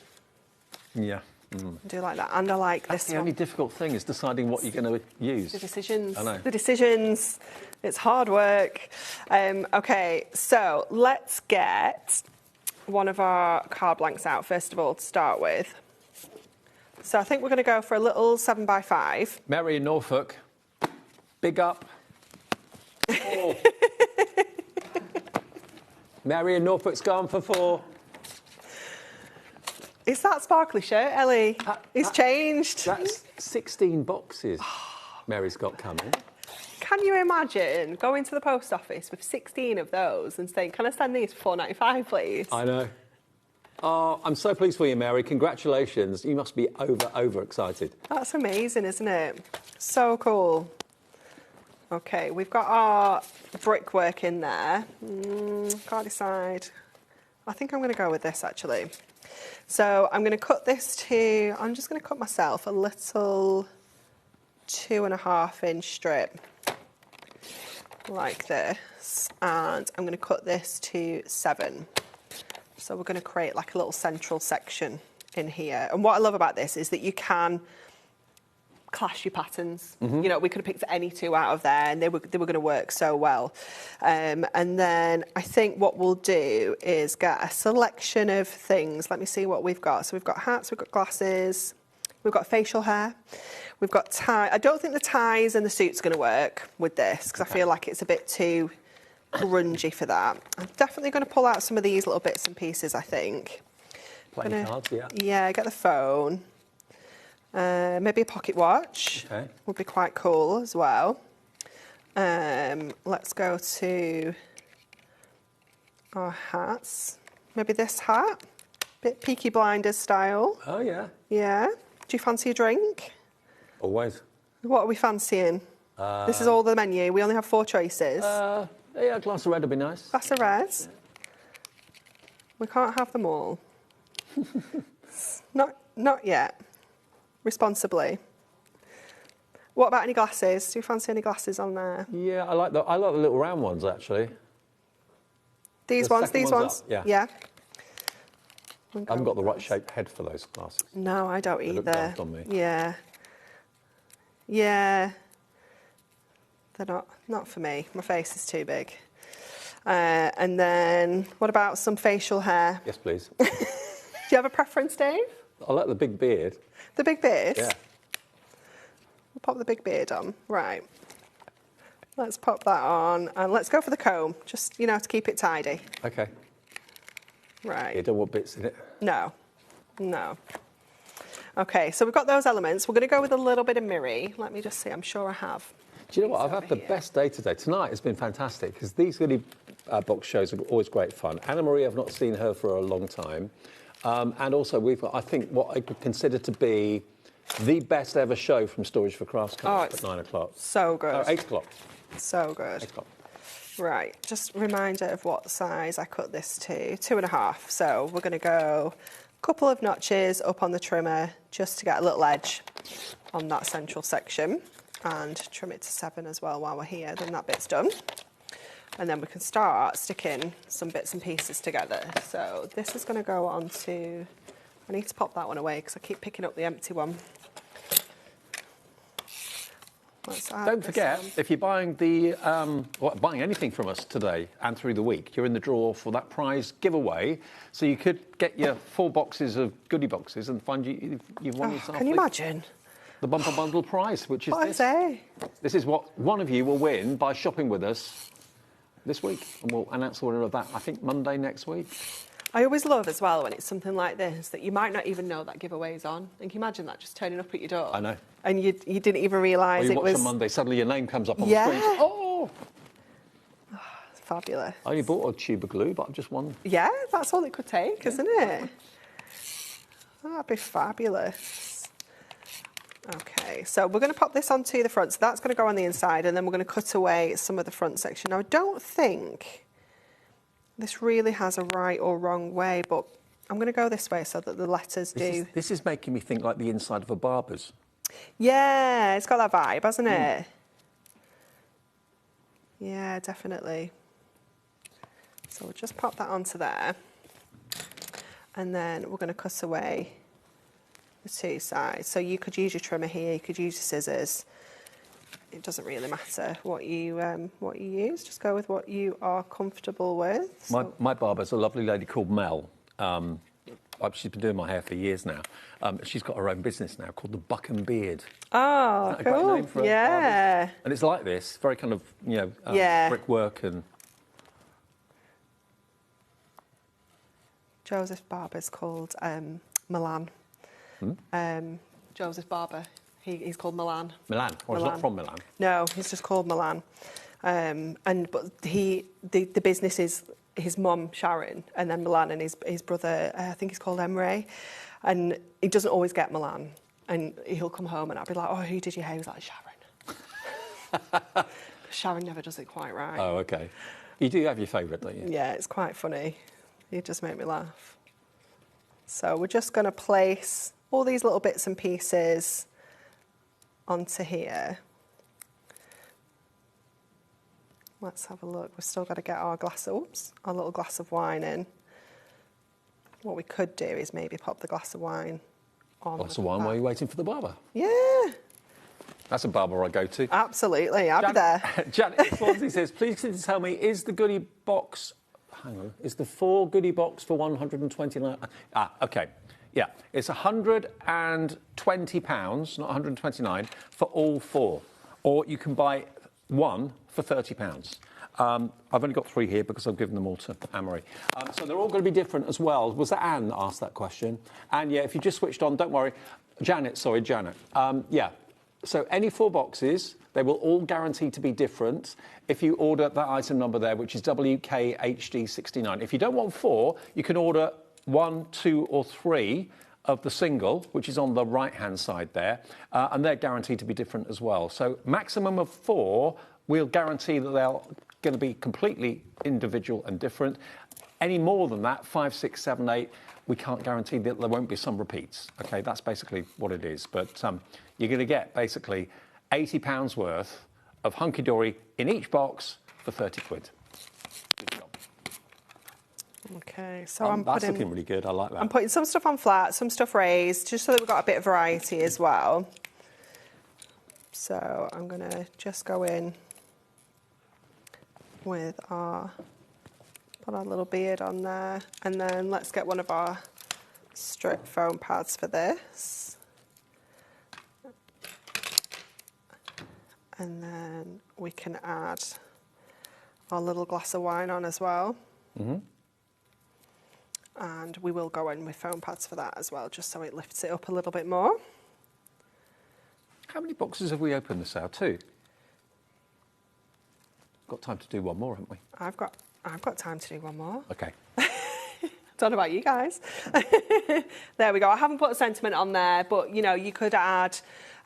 Yeah. I do like that, and I like That's this the one. only difficult thing is deciding what you're going to use. The decisions. I know. The decisions. It's hard work. Okay, so let's get one of our card blanks out first of all to start with. So I think we're going to go for a little 7x5. Mary in Norfolk, big up. Oh. Mary in Norfolk's gone for 4. It's that sparkly shirt, Ellie. It's changed. That's 16 boxes Mary's got coming. Can you imagine going to the post office with 16 of those and saying, can I send these for £4.95, please? I know. Oh, I'm so pleased for you, Mary. Congratulations. You must be over excited. That's amazing, isn't it? So cool. Okay, we've got our brickwork in there. Can't decide. I think I'm going to go with this, actually. So I'm going to cut this to, I'm just going to cut myself a little 2.5-inch strip like this, and I'm going to cut this to 7. So we're going to create like a little central section in here. And what I love about this is that you can clash your patterns. You know, we could have picked any 2 out of there and they were going to work so well. And then I think what we'll do is get a selection of things. Let me see what we've got. So we've got hats, we've got glasses, we've got facial hair, we've got tie. I don't think the ties and the suit's going to work with this because I feel like it's a bit too grungy for that. I'm definitely going to pull out some of these little bits and pieces, I think. Playing cards, yeah. Yeah, get the phone. Maybe a pocket watch would be quite cool as well. Let's go to our hats. Maybe this hat, bit Peaky Blinders style. Oh, yeah. Yeah. Do you fancy a drink? Always. What are we fancying? This is all the menu. We only have 4 choices. Yeah, a glass of red would be nice. Glass of red. We can't have them all. Not yet. Responsibly. What about any glasses? Do you fancy any glasses on there? Yeah, I like the little round ones actually. These ones. Up, Yeah. I haven't got the right shaped head for those glasses. No, I don't They look either. daft on me. Yeah. Yeah. They're not for me. My face is too big. And then, what about some facial hair? Yes, please. Do you have a preference, Dave? I like the big beard. The big beard? Yeah. We'll pop the big beard on. Right. Let's pop that on. And let's go for the comb, just, to keep it tidy. Okay. Right. You don't want bits in it? No. Okay, so we've got those elements. We're going to go with a little bit of mirror. Let me just see. I'm sure I have. Do you know what? I've had the best day today. Tonight has been fantastic because these Goodie box shows are always great fun. Anna Marie, I've not seen her for a long time. And also we've got, I think, what I could consider to be the best ever show from Storage for Crafts coming up at 9 o'clock. So good. 8 o'clock. So good. 8 o'clock. Right, just a reminder of what size I cut this to, 2.5. So we're going to go a couple of notches up on the trimmer just to get a little edge on that central section, and trim it to 7 as well while we're here, then that bit's done. And then we can start sticking some bits and pieces together. So this is going to go on to, I need to pop that one away because I keep picking up the empty one. Don't forget, if you're buying buying anything from us today and through the week, you're in the draw for that prize giveaway. So you could get your 4 boxes of Goodie boxes and find you've won yourself. Can you imagine? The bumper bundle prize, which is what this. I say? This is what one of you will win by shopping with us this week, and we'll announce the winner of that, I think, Monday next week. I always love as well when it's something like this that you might not even know that giveaway's on. And can you imagine that just turning up at your door? I know. And you didn't even realise it was... on Monday, suddenly your name comes up on the screen. Oh! It's fabulous. I only bought a tube of glue, but I've just won. Yeah, that's all it could take, isn't it? That'd be fabulous. Okay, so we're going to pop this onto the front. So that's going to go on the inside, and then we're going to cut away some of the front section. Now, I don't think this really has a right or wrong way, but I'm going to go this way so that the letters do... This is making me think like the inside of a barber's. Yeah, it's got that vibe, hasn't it? Yeah, definitely. So we'll just pop that onto there. And then we're going to cut away the 2 sides. So you could use your trimmer here, you could use your scissors. It doesn't really matter what you use. Just go with what you are comfortable with. My barber's a lovely lady called Mel. She's been doing my hair for years now. She's got her own business now called the Buck and Beard. Oh, Isn't that a great cool. name for a Yeah. barber's? And it's like this, very kind of, brickwork and... Joseph's barber's called Milan. Joseph Barber, he's called Milan. Milan? Or he's not from Milan? No, he's just called Milan. But the business is his mum, Sharon, and then Milan, and his brother, I think he's called Emre. And he doesn't always get Milan. And he'll come home and I'll be like, oh, who did your hair? He was like, Sharon. Sharon never does it quite right. Oh, OK. You do have your favourite, don't you? Yeah, it's quite funny. You just make me laugh. So we're just going to place all these little bits and pieces onto here. Let's have a look. We've still got to get our little glass of wine in. What we could do is maybe pop the glass of wine on. Glass of wine while you're waiting for the barber. Yeah. That's a barber I go to. Absolutely, I'll be there. Janet Swansea says, please can you tell me, is the Goodie box... Hang on. Is the 4 Goodie box for 129? OK. Yeah. It's £120, not 129, for all 4. Or you can buy 1 for £30. I've only got 3 here because I've given them all to Anne-Marie. So they're all going to be different as well. Was that Anne that asked that question? And yeah, if you just switched on, don't worry. Janet. Yeah. So any 4 boxes, they will all guarantee to be different if you order that item number there, which is WKHD69. If you don't want 4, you can order 1, 2 or 3 of the single, which is on the right-hand side there, and they're guaranteed to be different as well. So maximum of 4, we'll guarantee that they're going to be completely individual and different. Any more than that, 5, 6, 7, 8, we can't guarantee that there won't be some repeats. Okay, that's basically what it is. But you're going to get basically £80 worth of hunky-dory in each box for 30 quid. Good job. Okay, so that's looking really good. I like that. I'm putting some stuff on flat, some stuff raised, just so that we've got a bit of variety as well. So I'm going to just go in with put our little beard on there, and then let's get one of our strip foam pads for this. And then we can add our little glass of wine on as well. Mm-hmm. And we will go in with foam pads for that as well, just so it lifts it up a little bit more. How many boxes have we opened this hour? 2? Got time to do one more, haven't we? I've got time to do one more. Okay. Don't know about you guys. There we go. I haven't put a sentiment on there, but you know, you could add,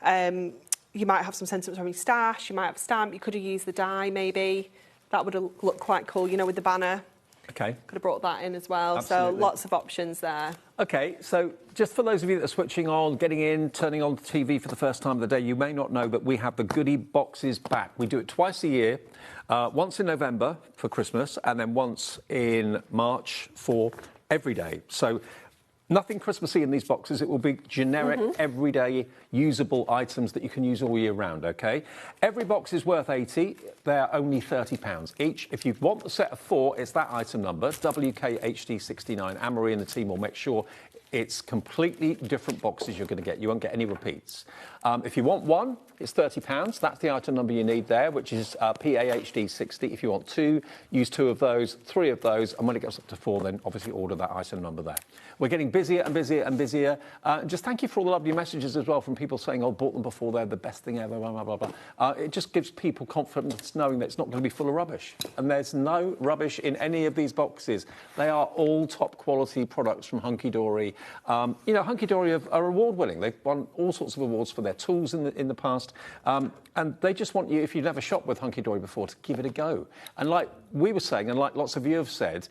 you might have some sentiments from your stash, you might have a stamp, you could have used the die maybe. That would have looked quite cool, you know, with the banner. Okay. Could have brought that in as well. Absolutely. So lots of options there. Okay, so just for those of you that are switching on, getting in, turning on the TV for the first time of the day, you may not know that we have the Goodie boxes back. We do it twice a year, once in November for Christmas, and then once in March for every day. So nothing Christmassy in these boxes. It will be generic, everyday, usable items that you can use all year round, OK? Every box is worth 80. They're only £30 each. If you want the set of 4, it's that item number, WKHD69. Anne-Marie and the team will make sure it's completely different boxes you're going to get. You won't get any repeats. If you want 1, it's £30. That's the item number you need there, which is PAHD60. If you want 2, use 2 of those, 3 of those, and when it gets up to 4, then obviously order that item number there. We're getting busier and busier and busier. Just thank you for all the lovely messages as well from people saying, oh, bought them before, they're the best thing ever, blah, blah, blah, blah. It just gives people confidence knowing that it's not going to be full of rubbish. And there's no rubbish in any of these boxes. They are all top quality products from Hunky Dory. You know, Hunky Dory are award winning. They've won all sorts of awards for their tools in the past. And they just want you, if you've never shopped with Hunky Dory before, to give it a go. And like we were saying, and like lots of you have said,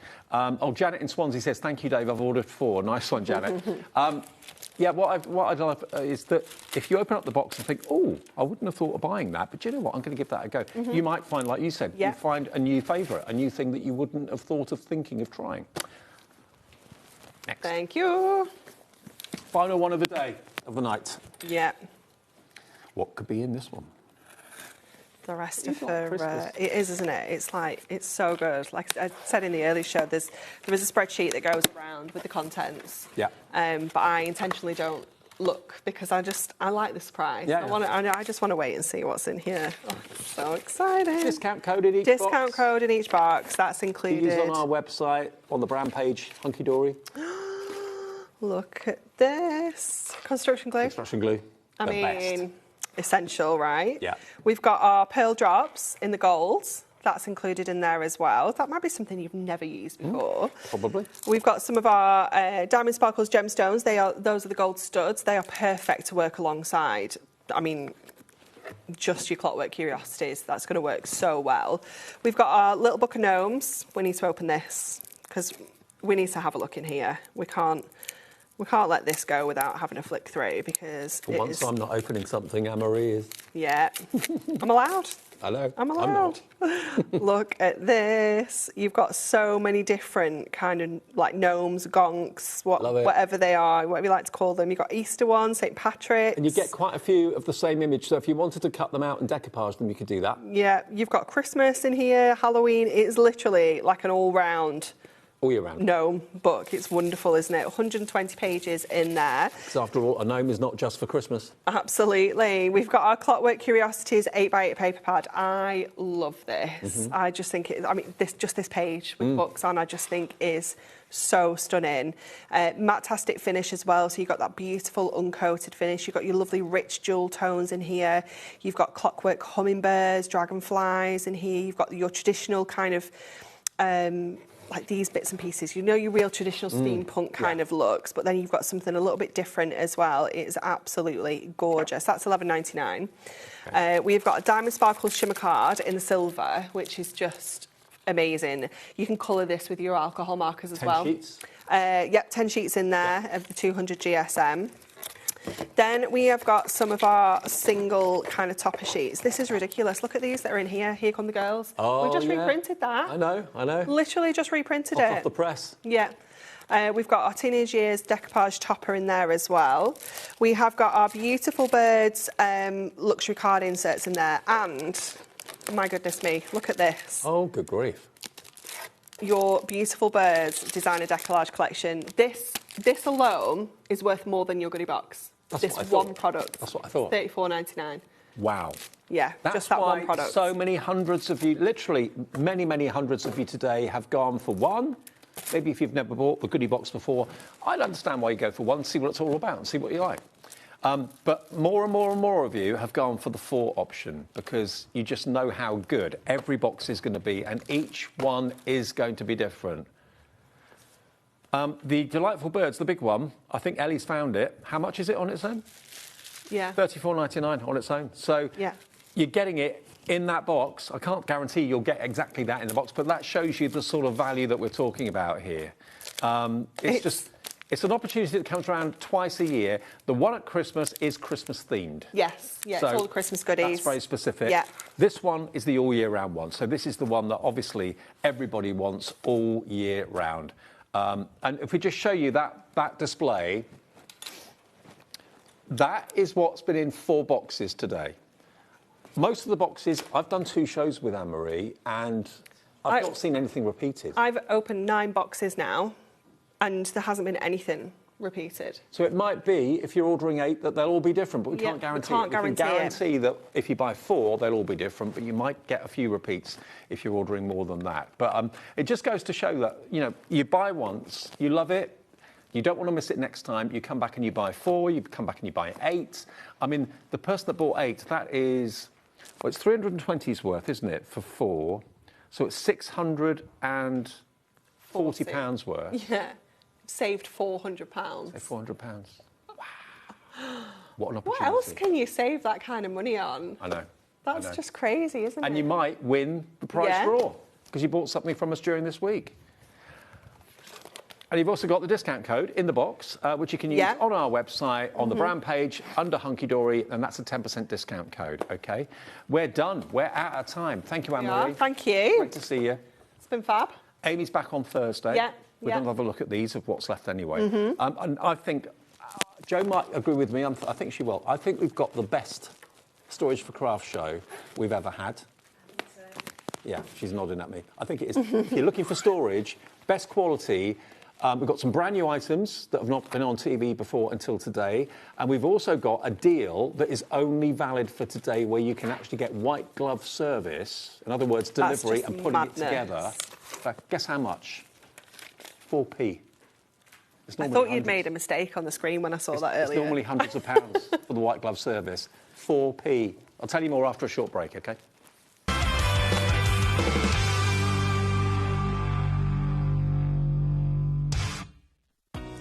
Janet in Swansea says, thank you, Dave, I've ordered 4. Nice one, Janet. Yeah, what I'd love is that if you open up the box and think, oh, I wouldn't have thought of buying that, but you know what, I'm going to give that a go. You might find, like you said, you find a new favourite, a new thing that you wouldn't have thought of thinking of trying. Next. Thank you. Final one of the day, of the night. Yeah. What could be in this one? The rest of her, it is, isn't it? It's like, it's so good. Like I said in the early show, there is a spreadsheet that goes around with the contents. Yeah. But I intentionally don't look because I like the surprise. Yeah. I just want to wait and see what's in here. Oh, so exciting. Discount code in each box. Discount code in each box. That's included. Use on our website, on the brand page, Hunky Dory. Look at this. Construction glue. Construction glue. I mean, essential, right? Yeah. We've got our pearl drops in the golds. That's included in there as well. That might be something you've never used before. Probably. We've got some of our Diamond Sparkles gemstones. Those are the gold studs. They are perfect to work alongside. I mean, just your Clockwork Curiosities. That's going to work so well. We've got our little book of gnomes. We need to open this because we need to have a look in here. We can't let this go without having a flick through because For once I'm not opening something, Anne-Marie is. Yeah. I'm allowed. I know. I'm allowed. Look at this. You've got so many different kind of like gnomes, gonks, whatever they are, whatever you like to call them. You've got Easter ones, St. Patrick's. And you get quite a few of the same image. So if you wanted to cut them out and decoupage them, you could do that. Yeah. You've got Christmas in here, Halloween. It's literally like an all-round all year round. Gnome book. It's wonderful, isn't it? 120 pages in there. Because after all, a gnome is not just for Christmas. Absolutely. We've got our Clockwork Curiosities 8x8 paper pad. I love this. I just think this page with books on, I just think is so stunning. Matte-tastic finish as well, so you've got that beautiful uncoated finish. You've got your lovely rich jewel tones in here. You've got clockwork hummingbirds, dragonflies in here. You've got your traditional kind of like these bits and pieces, you know, your real traditional steampunk kind of looks, but then you've got something a little bit different as well. It's absolutely gorgeous. That's $11.99. Okay. We've got a Diamond Sparkles shimmer card in the silver, which is just amazing. You can colour this with your alcohol markers as 10 well. sheets? Yep, 10 sheets in there of the 200 GSM. Then we have got some of our single kind of topper sheets. This is ridiculous. Look at these that are in here. Here come the girls. Oh, We've just yeah. reprinted that. I know. Literally just reprinted Hot it. off the press. Yeah. We've got our Teenage Years decoupage topper in there as well. We have got our Beautiful Birds luxury card inserts in there. And, my goodness me, look at this. Oh, good grief. Your Beautiful Birds designer decoupage collection. This alone is worth more than your goodie box. That's this what I thought. one product. That's what I thought. $34.99. Wow. Yeah, That's just that why one product. so many hundreds of you, literally many, many hundreds of you today have gone for one. Maybe if you've never bought the goodie box before, I'd understand why you go for one, see what it's all about and see what you like. But more and more and more of you have gone for the 4 option because you just know how good every box is going to be and each one is going to be different. The Delightful Birds, the big one, I think Ellie's found it. How much is it on its own? Yeah. $34.99 on its own. So yeah. You're getting it in that box. I can't guarantee you'll get exactly that in the box, but that shows you the sort of value that we're talking about here. It's an opportunity that comes around twice a year. The one at Christmas is Christmas themed. Yes, yeah, So it's all the Christmas goodies. That's very specific. Yeah. This one is the all year round one. So this is the one that obviously everybody wants all year round. And if we just show you that display, that is what's been in 4 boxes today. Most of the boxes, I've done 2 shows with Anne-Marie and I've not seen anything repeated. I've opened 9 boxes now and there hasn't been anything repeated. So it might be, if you're ordering 8, that they'll all be different, but we can't guarantee it. We can guarantee that if you buy 4, they'll all be different, but you might get a few repeats if you're ordering more than that. But it just goes to show that, you know, you buy once, you love it, you don't want to miss it next time, you come back and you buy 4, you come back and you buy 8. I mean, the person that bought 8, that is, well, it's 320's worth, isn't it, for 4? So it's £640 worth. Yeah. Saved £400. Saved £400. Wow. What an opportunity. What else can you save that kind of money on? I know. That's just crazy, isn't it? And you might win the prize draw because you bought something from us during this week. And you've also got the discount code in the box, which you can use on our website, on the brand page, under Hunky Dory, and that's a 10% discount code, OK? We're done. We're out of time. Thank you, Anne-Marie. Yeah, thank you. Great to see you. It's been fab. Amy's back on Thursday. Yeah. We're going to have a look at these, of what's left anyway. And I think Jo might agree with me. I think she will. I think we've got the best Storage for Craft show we've ever had. Yeah, she's nodding at me. I think it is. If you're looking for storage, best quality. We've got some brand new items that have not been on TV before until today. And we've also got a deal that is only valid for today where you can actually get white glove service. In other words, delivery and putting it together. Guess how much? 4p. I thought you'd made a mistake on the screen when I saw that earlier. It's normally hundreds of pounds for the white glove service. 4p. I'll tell you more after a short break, OK?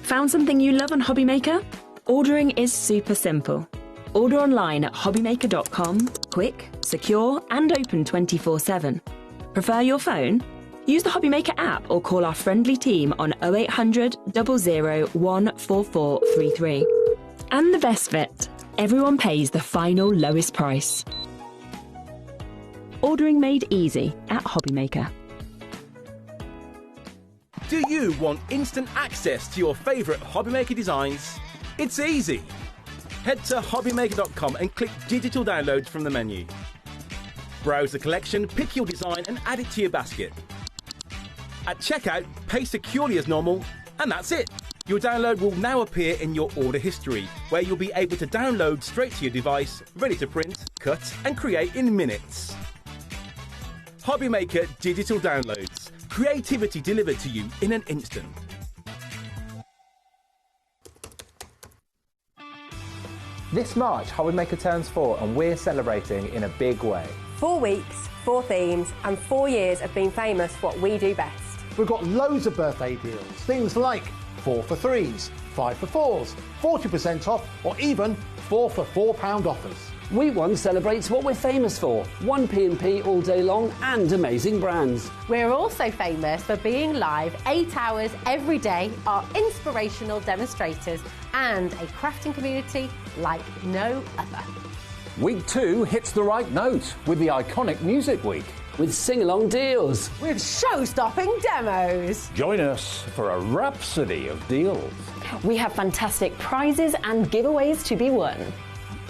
Found something you love on HobbyMaker? Ordering is super simple. Order online at hobbymaker.com, quick, secure and open 24/7. Prefer your phone? Use the HobbyMaker app or call our friendly team on 0800 00 14433. And the best bit, everyone pays the final lowest price. Ordering made easy at HobbyMaker. Do you want instant access to your favourite HobbyMaker designs? It's easy. Head to hobbymaker.com and click Digital Downloads from the menu. Browse the collection, pick your design and add it to your basket. At checkout, pay securely as normal, and that's it. Your download will now appear in your order history, where you'll be able to download straight to your device, ready to print, cut and create in minutes. HobbyMaker Digital Downloads. Creativity delivered to you in an instant. This March, HobbyMaker turns 4 and we're celebrating in a big way. 4 weeks, 4 themes and 4 years of being famous for what we do best. We've got loads of birthday deals. Things like 4 for 3s, 5 for 4s, 40% off, or even 4 for £4 offers. Week 1 celebrates what we're famous for, one P&P all day long and amazing brands. We're also famous for being live 8 hours every day, our inspirational demonstrators, and a crafting community like no other. Week 2 hits the right note with the iconic Music Week. With sing-along deals. With show-stopping demos. Join us for a rhapsody of deals. We have fantastic prizes and giveaways to be won.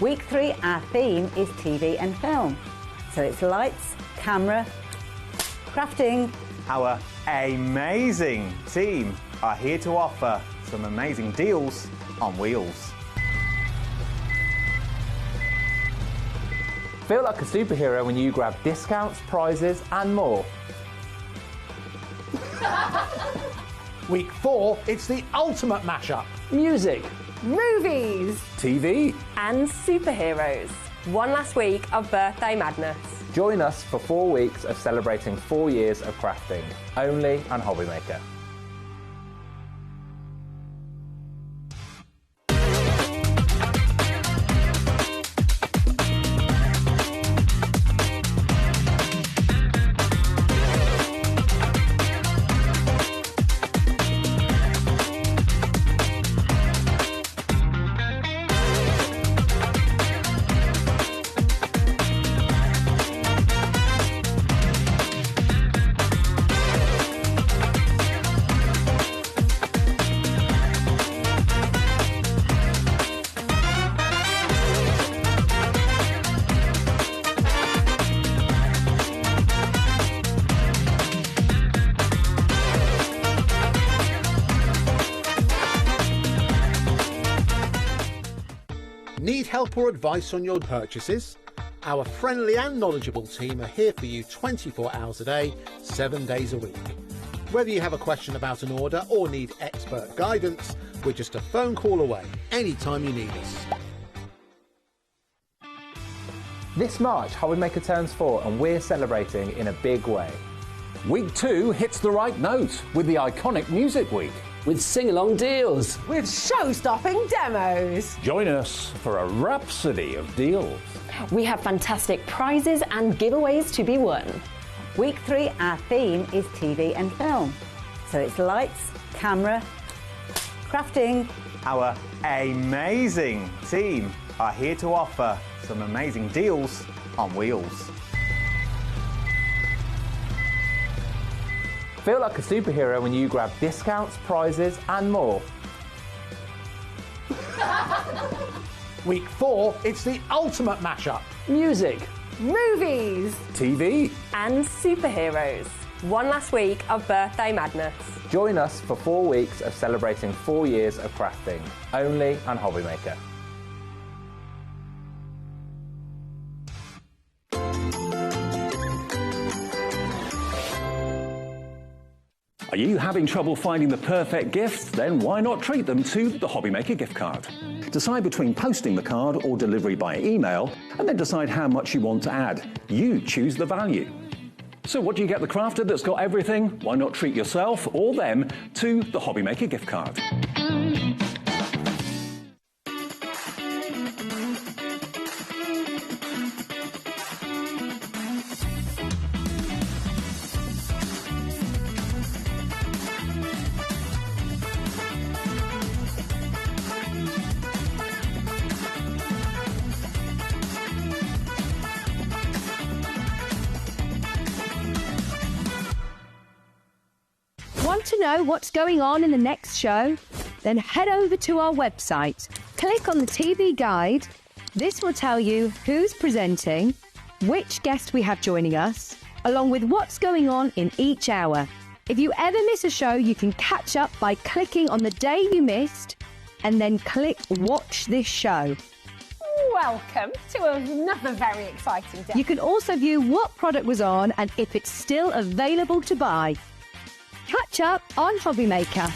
Week 3, our theme is TV and film. So it's lights, camera, crafting. Our amazing team are here to offer some amazing deals on wheels. Feel like a superhero when you grab discounts, prizes and more. Week 4, it's the ultimate mashup. Music. Movies. TV. And superheroes. One last week of birthday madness. Join us for 4 weeks of celebrating 4 years of crafting, only on HobbyMaker. Need help or advice on your purchases? Our friendly and knowledgeable team are here for you 24 hours a day, 7 days a week. Whether you have a question about an order or need expert guidance, we're just a phone call away anytime you need us. This March, HobbyMaker turns 4 and we're celebrating in a big way. Week 2 hits the right note with the iconic Music Week. With sing-along deals. With show-stopping demos. Join us for a rhapsody of deals. We have fantastic prizes and giveaways to be won. Week 3, our theme is TV and film. So it's lights, camera, crafting. Our amazing team are here to offer some amazing deals on wheels. Feel like a superhero when you grab discounts, prizes and more. Week 4, it's the ultimate mashup. Music. Movies. TV. And superheroes. One last week of birthday madness. Join us for 4 weeks of celebrating 4 years of crafting, only on HobbyMaker. Are you having trouble finding the perfect gift? Then why not treat them to the HobbyMaker gift card? Decide between posting the card or delivery by email, and then decide how much you want to add. You choose the value. So what do you get the crafter that's got everything? Why not treat yourself or them to the HobbyMaker gift card? Want to know what's going on in the next show? Then head over to our website. Click on the TV guide. This will tell you who's presenting, which guest we have joining us, along with what's going on in each hour. If you ever miss a show, you can catch up by clicking on the day you missed and then click Watch This Show. Welcome to another very exciting day. You can also view what product was on and if it's still available to buy. Catch up on HobbyMaker.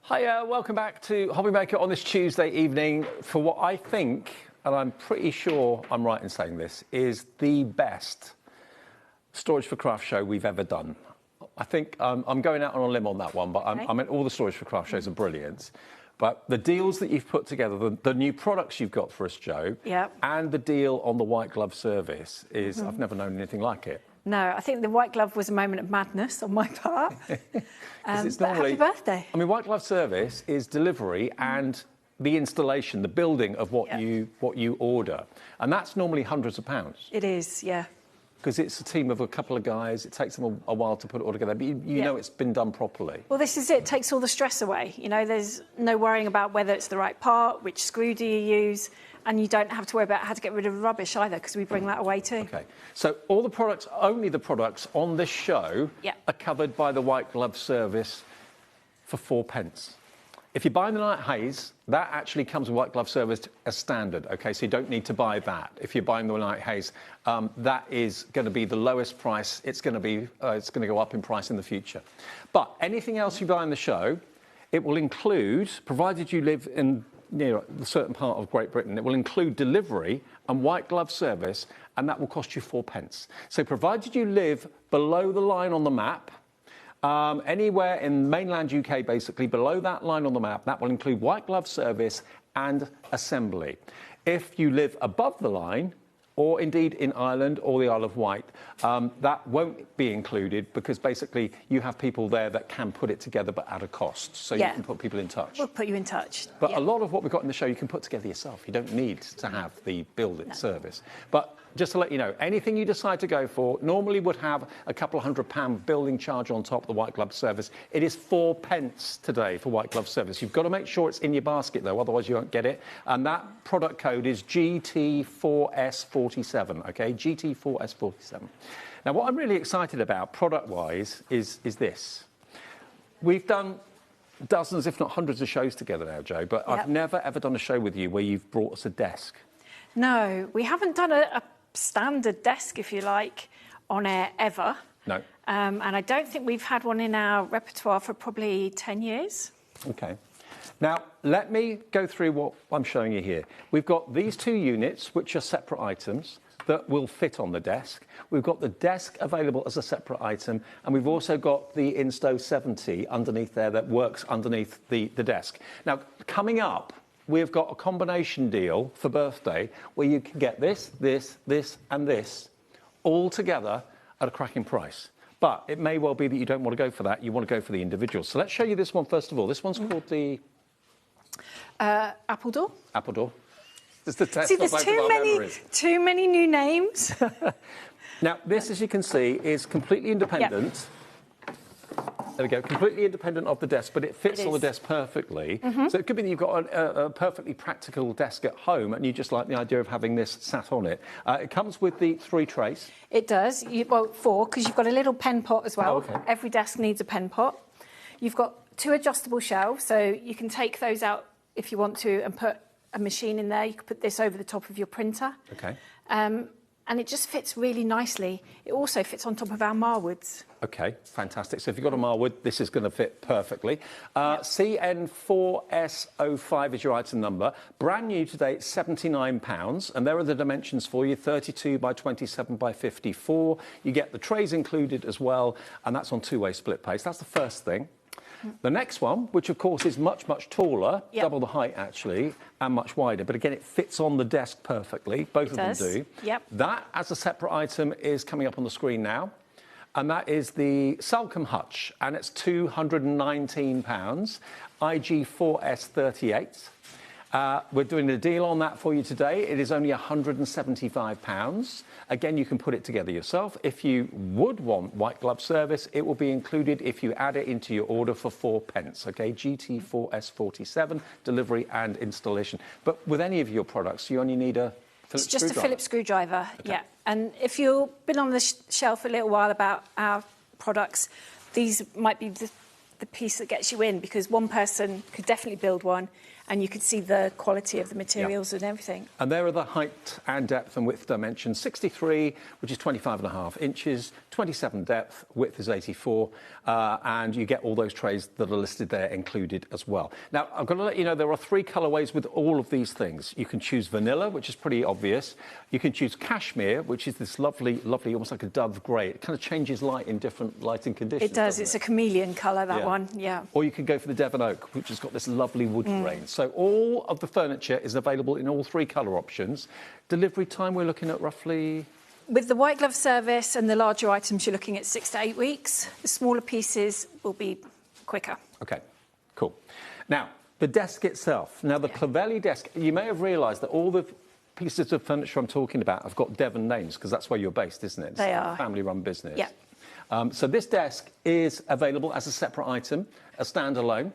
Hi, welcome back to HobbyMaker on this Tuesday evening for what I think, and I'm pretty sure I'm right in saying this, is the best Storage for Craft show we've ever done. I think I'm going out on a limb on that one, but I mean, all the Storage for Craft shows are brilliant. But the deals that you've put together, the new products you've got for us, Jo, and the deal on the white glove service is, I've never known anything like it. No, I think the white glove was a moment of madness on my part. It's but happy birthday. I mean, white glove service is delivery and the installation, the building of what you order. And that's normally hundreds of pounds. It is, yeah. Because it's a team of a couple of guys. It takes them a while to put it all together. But you know it's been done properly. Well, this is it. It takes all the stress away. You know, there's no worrying about whether it's the right part, which screw do you use, and you don't have to worry about how to get rid of rubbish either, because we bring that away too. OK. So all the products, only the products on this show are covered by the white glove service for 4p. If you're buying the Night Haze, that actually comes with white glove service as standard, OK? So you don't need to buy that. If you're buying the Night Haze, that is going to be the lowest price. It's going to go up in price in the future. But anything else you buy in the show, it will include, provided you live in near a certain part of Great Britain, it will include delivery and white glove service, and that will cost you 4p. So provided you live below the line on the map, anywhere in mainland UK, basically, below that line on the map, that will include white glove service and assembly. If you live above the line, or indeed in Ireland or the Isle of Wight, that won't be included because basically you have people there that can put it together but at a cost. So you can put people in touch. We'll put you in touch. But a lot of what we've got in the show you can put together yourself. You don't need to have the build-it service. But just to let you know, anything you decide to go for normally would have a couple of £100 building charge on top of the white glove service. It is 4p today for white glove service. You've got to make sure it's in your basket though, otherwise you won't get it. And that product code is GT4S47, OK? GT4S47. Now, what I'm really excited about product-wise is this. We've done dozens, if not hundreds of shows together now, Jo, but I've never, ever done a show with you where you've brought us a desk. No, we haven't done a standard desk, if you like, on air ever. No. And I don't think we've had one in our repertoire for probably 10 years. OK. Now, let me go through what I'm showing you here. We've got these two units, which are separate items that will fit on the desk. We've got the desk available as a separate item, and we've also got the Insto 70 underneath there that works underneath the desk. Now, coming up, we've got a combination deal for birthday where you can get this, this, this and this all together at a cracking price. But it may well be that you don't want to go for that. You want to go for the individual. So let's show you this one first of all. This one's called the... Apple door. Apple door. It's the test. See, there's too many new names. Now, this, as you can see, is completely independent. There we go, completely independent of the desk, but it fits on the desk perfectly. So it could be that you've got a perfectly practical desk at home and you just like the idea of having this sat on it. It comes with the 3 trays. It does. Well, 4, because you've got a little pen pot as well. Oh, okay. Every desk needs a pen pot. You've got 2 adjustable shelves, so you can take those out if you want to and put a machine in there. You could put this over the top of your printer. Okay. And it just fits really nicely. It also fits on top of our Marwoods. OK, fantastic. So if you've got a Marwood, this is going to fit perfectly. CN4S05 is your item number. Brand new today, it's £79. And there are the dimensions for you, 32 by 27 by 54. You get the trays included as well, and that's on 2-way split pace. That's the first thing. The next one, which of course is much, much taller, double the height actually, and much wider. But again, it fits on the desk perfectly. Both of them do. That, as a separate item, is coming up on the screen now. And that is the Salcombe hutch, and it's £219, IG4S38. We're doing a deal on that for you today. It is only £175. Again, you can put it together yourself. If you would want white glove service, it will be included if you add it into your order for 4p. OK, GT4S47, delivery and installation. But with any of your products, you only need a Phillips screwdriver. It's just a Phillips screwdriver, Okay. And if you've been on the shelf a little while about our products, these might be the piece that gets you in, because one person could definitely build one, and you could see the quality of the materials and everything. And there are the height and depth and width dimensions. 63, which is 25.5 inches, 27 depth, width is 84, and you get all those trays that are listed there included as well. Now, I've got to let you know there are 3 colourways with all of these things. You can choose vanilla, which is pretty obvious. You can choose cashmere, which is this lovely, lovely, almost like a dove grey. It kind of changes light in different lighting conditions. It does. It's a chameleon colour, that one, yeah. Or you can go for the Devon oak, which has got this lovely wood grain. So all of the furniture is available in all 3 colour options. Delivery time, we're looking at roughly... With the white glove service and the larger items, you're looking at 6 to 8 weeks. The smaller pieces will be quicker. OK, cool. Now, the desk itself. Now, the Clovelly desk, you may have realised that all the pieces of furniture I'm talking about have got Devon names, because that's where you're based, isn't it? They are. A family-run business. Yeah. So this desk is available as a separate item, a standalone.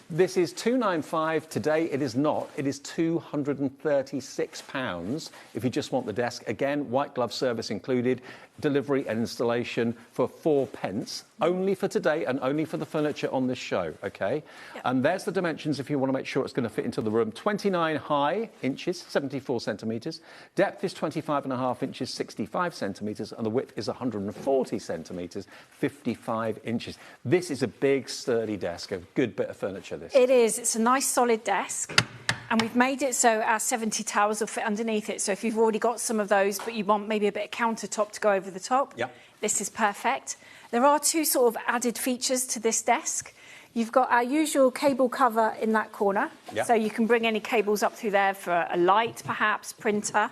This is £295 today. It is not. It is £236 if you just want the desk. Again, white glove service included, delivery and installation for 4 pence. Only for today and only for the furniture on this show, OK? Yep. And there's the dimensions if you want to make sure it's going to fit into the room. 29 high inches, 74 centimetres. Depth is 25.5 inches, 65 centimetres. And the width is 140 centimetres, 55 inches. This is a big, sturdy desk, a good bit of furniture, this. It is. It's a nice, solid desk. And we've made it so our 70 towels will fit underneath it. So if you've already got some of those, but you want maybe a bit of countertop to go over the top, this is perfect. There are 2 sort of added features to this desk. You've got our usual cable cover in that corner. So you can bring any cables up through there for a light, perhaps, printer.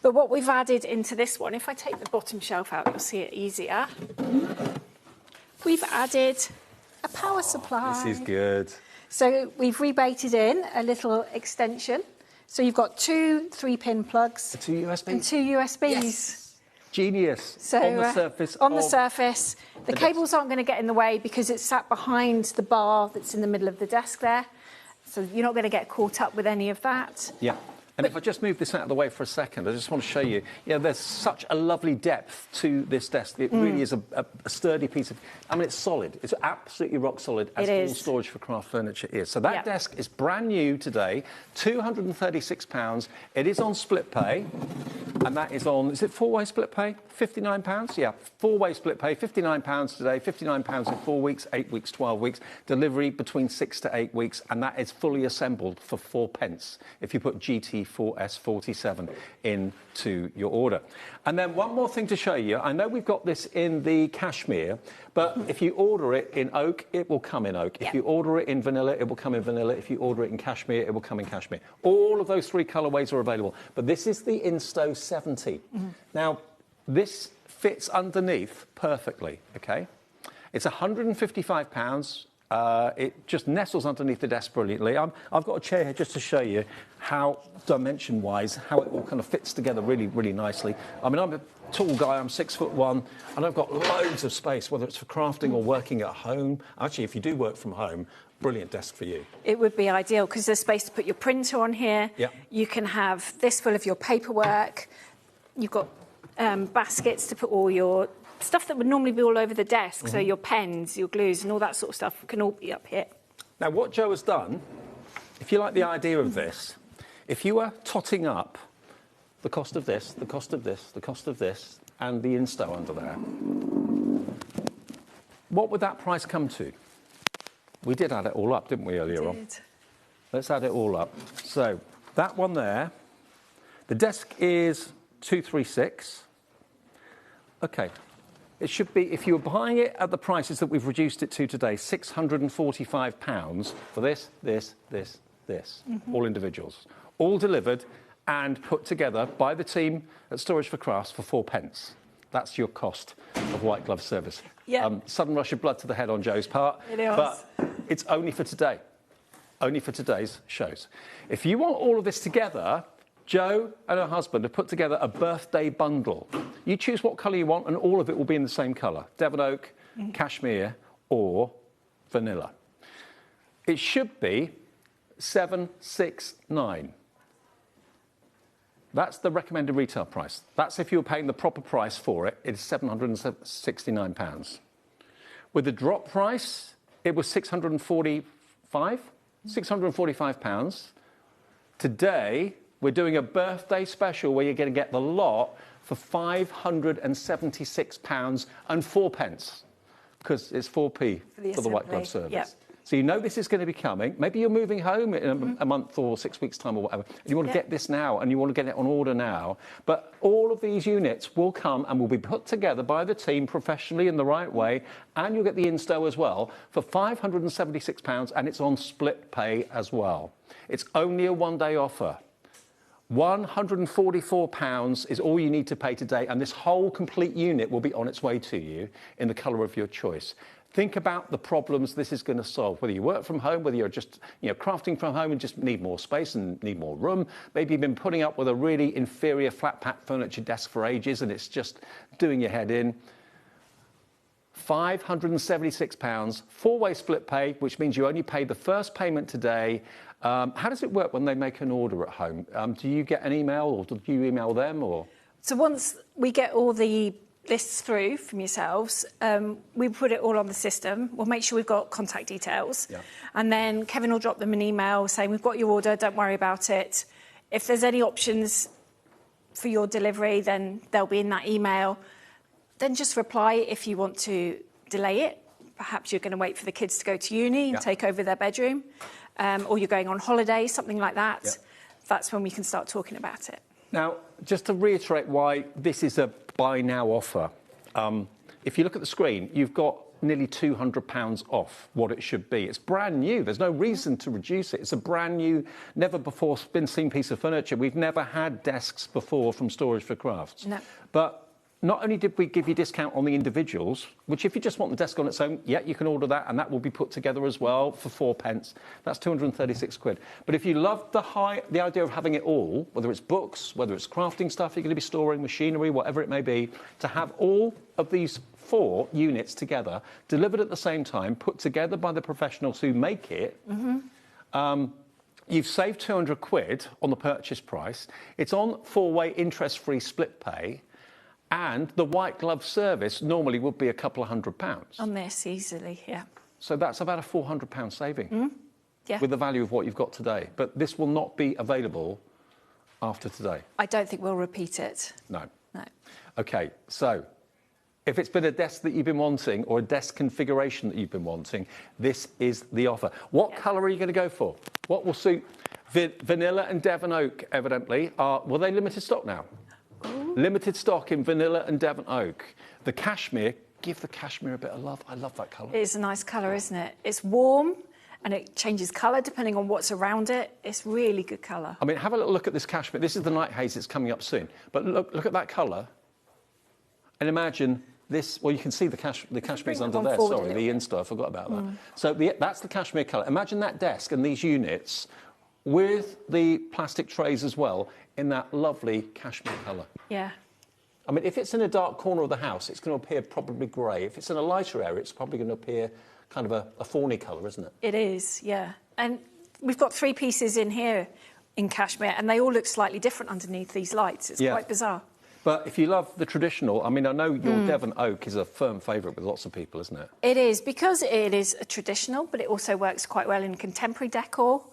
But what we've added into this one, if I take the bottom shelf out, you'll see it easier. We've added a power supply. This is good. So we've rebaited in a little extension. So you've got 2 3-pin plugs. 2 USBs? And 2 USBs. Yes. Genius. So, on the surface. On the surface. The cables aren't going to get in the way because it's sat behind the bar that's in the middle of the desk there. So you're not going to get caught up with any of that. Yeah. And if I just move this out of the way for a second, I just want to show you, there's such a lovely depth to this desk. It really is a sturdy piece of... I mean, it's solid. It's absolutely rock solid, as all storage for craft furniture is. So that desk is brand new today, £236. It is on split pay, and that is on... Is it 4-way split pay? £59? Yeah, 4-way split pay, £59 today, £59 in 4 weeks, 8 weeks, 12 weeks. Delivery between 6 to 8 weeks, and that is fully assembled for 4 pence if you put GT4S47 into your order. And then one more thing to show you. I know we've got this in the cashmere, but if you order it in oak, it will come in oak. If you order it in vanilla, it will come in vanilla. If you order it in cashmere, it will come in cashmere. All of those 3 colourways are available. But this is the Insto 70. Now, this fits underneath perfectly, OK? It's £155. It just nestles underneath the desk brilliantly. I've got a chair here just to show you how, dimension-wise, how it all kind of fits together really, really nicely. I mean, I'm a tall guy, I'm 6'1", and I've got loads of space, whether it's for crafting or working at home. Actually, if you do work from home, brilliant desk for you. It would be ideal because there's space to put your printer on here. You can have this full of your paperwork. You've got baskets to put all your stuff that would normally be all over the desk, so your pens, your glues and all that sort of stuff can all be up here. Now, what Jo has done, if you like the idea of this, if you were totting up the cost of this, the cost of this, the cost of this, and the Insto under there, what would that price come to? We did add it all up, didn't we, earlier on? Let's add it all up. So, that one there, the desk is 236. OK. It should be, if you were buying it at the prices that we've reduced it to today, £645 for this, this, this, this, all individuals, all delivered and put together by the team at Storage for Crafts for 4 pence. That's your cost of white glove service. Sudden rush of blood to the head on Jo's part, but it's only for today, only for today's shows. If you want all of this together, Jo and her husband have put together a birthday bundle. You choose what colour you want and all of it will be in the same colour. Devon oak, cashmere or vanilla. It should be £769. That's the recommended retail price. That's if you're paying the proper price for it. It is £769. With the drop price, it was £645. £645. Today, we're doing a birthday special where you're going to get the lot for £576 and 4p, because it's 4p for the white glove service. Yep. So you know this is going to be coming. Maybe you're moving home in a month or 6 weeks' time or whatever, and you want to get this now, and you want to get it on order now. But all of these units will come and will be put together by the team professionally in the right way, and you'll get the install as well for £576, and it's on split pay as well. It's only a one-day offer. £144 is all you need to pay today, and this whole complete unit will be on its way to you in the colour of your choice. Think about the problems this is going to solve, whether you work from home, whether you're just crafting from home and just need more space and need more room. Maybe you've been putting up with a really inferior flat pack furniture desk for ages and it's just doing your head in. £576, four-way split pay, which means you only pay the first payment today. How does it work when they make an order at home? Do you get an email, or do you email them? Or so once we get all the lists through from yourselves, we put it all on the system. We'll make sure we've got contact details. Yeah. And then Kevin will drop them an email saying, we've got your order, don't worry about it. If there's any options for your delivery, then they'll be in that email. Then just reply if you want to delay it. Perhaps you're going to wait for the kids to go to uni and take over their bedroom, or you're going on holiday, something like that. Yeah. That's when we can start talking about it. Now, just to reiterate why this is a buy now offer, if you look at the screen, you've got nearly £200 off what it should be. It's brand new. There's no reason to reduce it. It's a brand new, never before been seen piece of furniture. We've never had desks before from Storage for Crafts. No. But not only did we give you discount on the individuals, which if you just want the desk on its own, yeah, you can order that, and that will be put together as well for 4p. That's 236 quid. But if you love the idea of having it all, whether it's books, whether it's crafting stuff, you're going to be storing machinery, whatever it may be, to have all of these 4 units together, delivered at the same time, put together by the professionals who make it, you've saved 200 quid on the purchase price. It's on 4-way interest-free split pay. And the white glove service normally would be a couple of £100. On this, easily, yeah. So that's about a £400 saving Yeah. with the value of what you've got today. But this will not be available after today. I don't think we'll repeat it. No. No. OK, so if it's been a desk that you've been wanting or a desk configuration that you've been wanting, this is the offer. What colour are you going to go for? What will suit? Vanilla and Devon Oak, evidently, were they limited stock now? Limited stock in vanilla and Devon Oak. The cashmere, give the cashmere a bit of love. I love that colour. It is a nice colour, isn't it? It's warm and it changes colour depending on what's around it. It's really good colour. I mean, have a little look at this cashmere. This is the night haze that's coming up soon. But look at that colour. And imagine this. Well, you can see the cashmere's under there. Sorry, the Insta. I forgot about that. So that's the cashmere colour. Imagine that desk and these units with the plastic trays as well in that lovely cashmere colour. Yeah. I mean, if it's in a dark corner of the house, it's going to appear probably grey. If it's in a lighter area, it's probably going to appear kind of a fawny colour, isn't it? It is, yeah. And we've got 3 pieces in here in cashmere, and they all look slightly different underneath these lights. It's quite bizarre. But if you love the traditional, I mean, I know your Devon Oak is a firm favourite with lots of people, isn't it? It is, because it is a traditional, but it also works quite well in contemporary decor.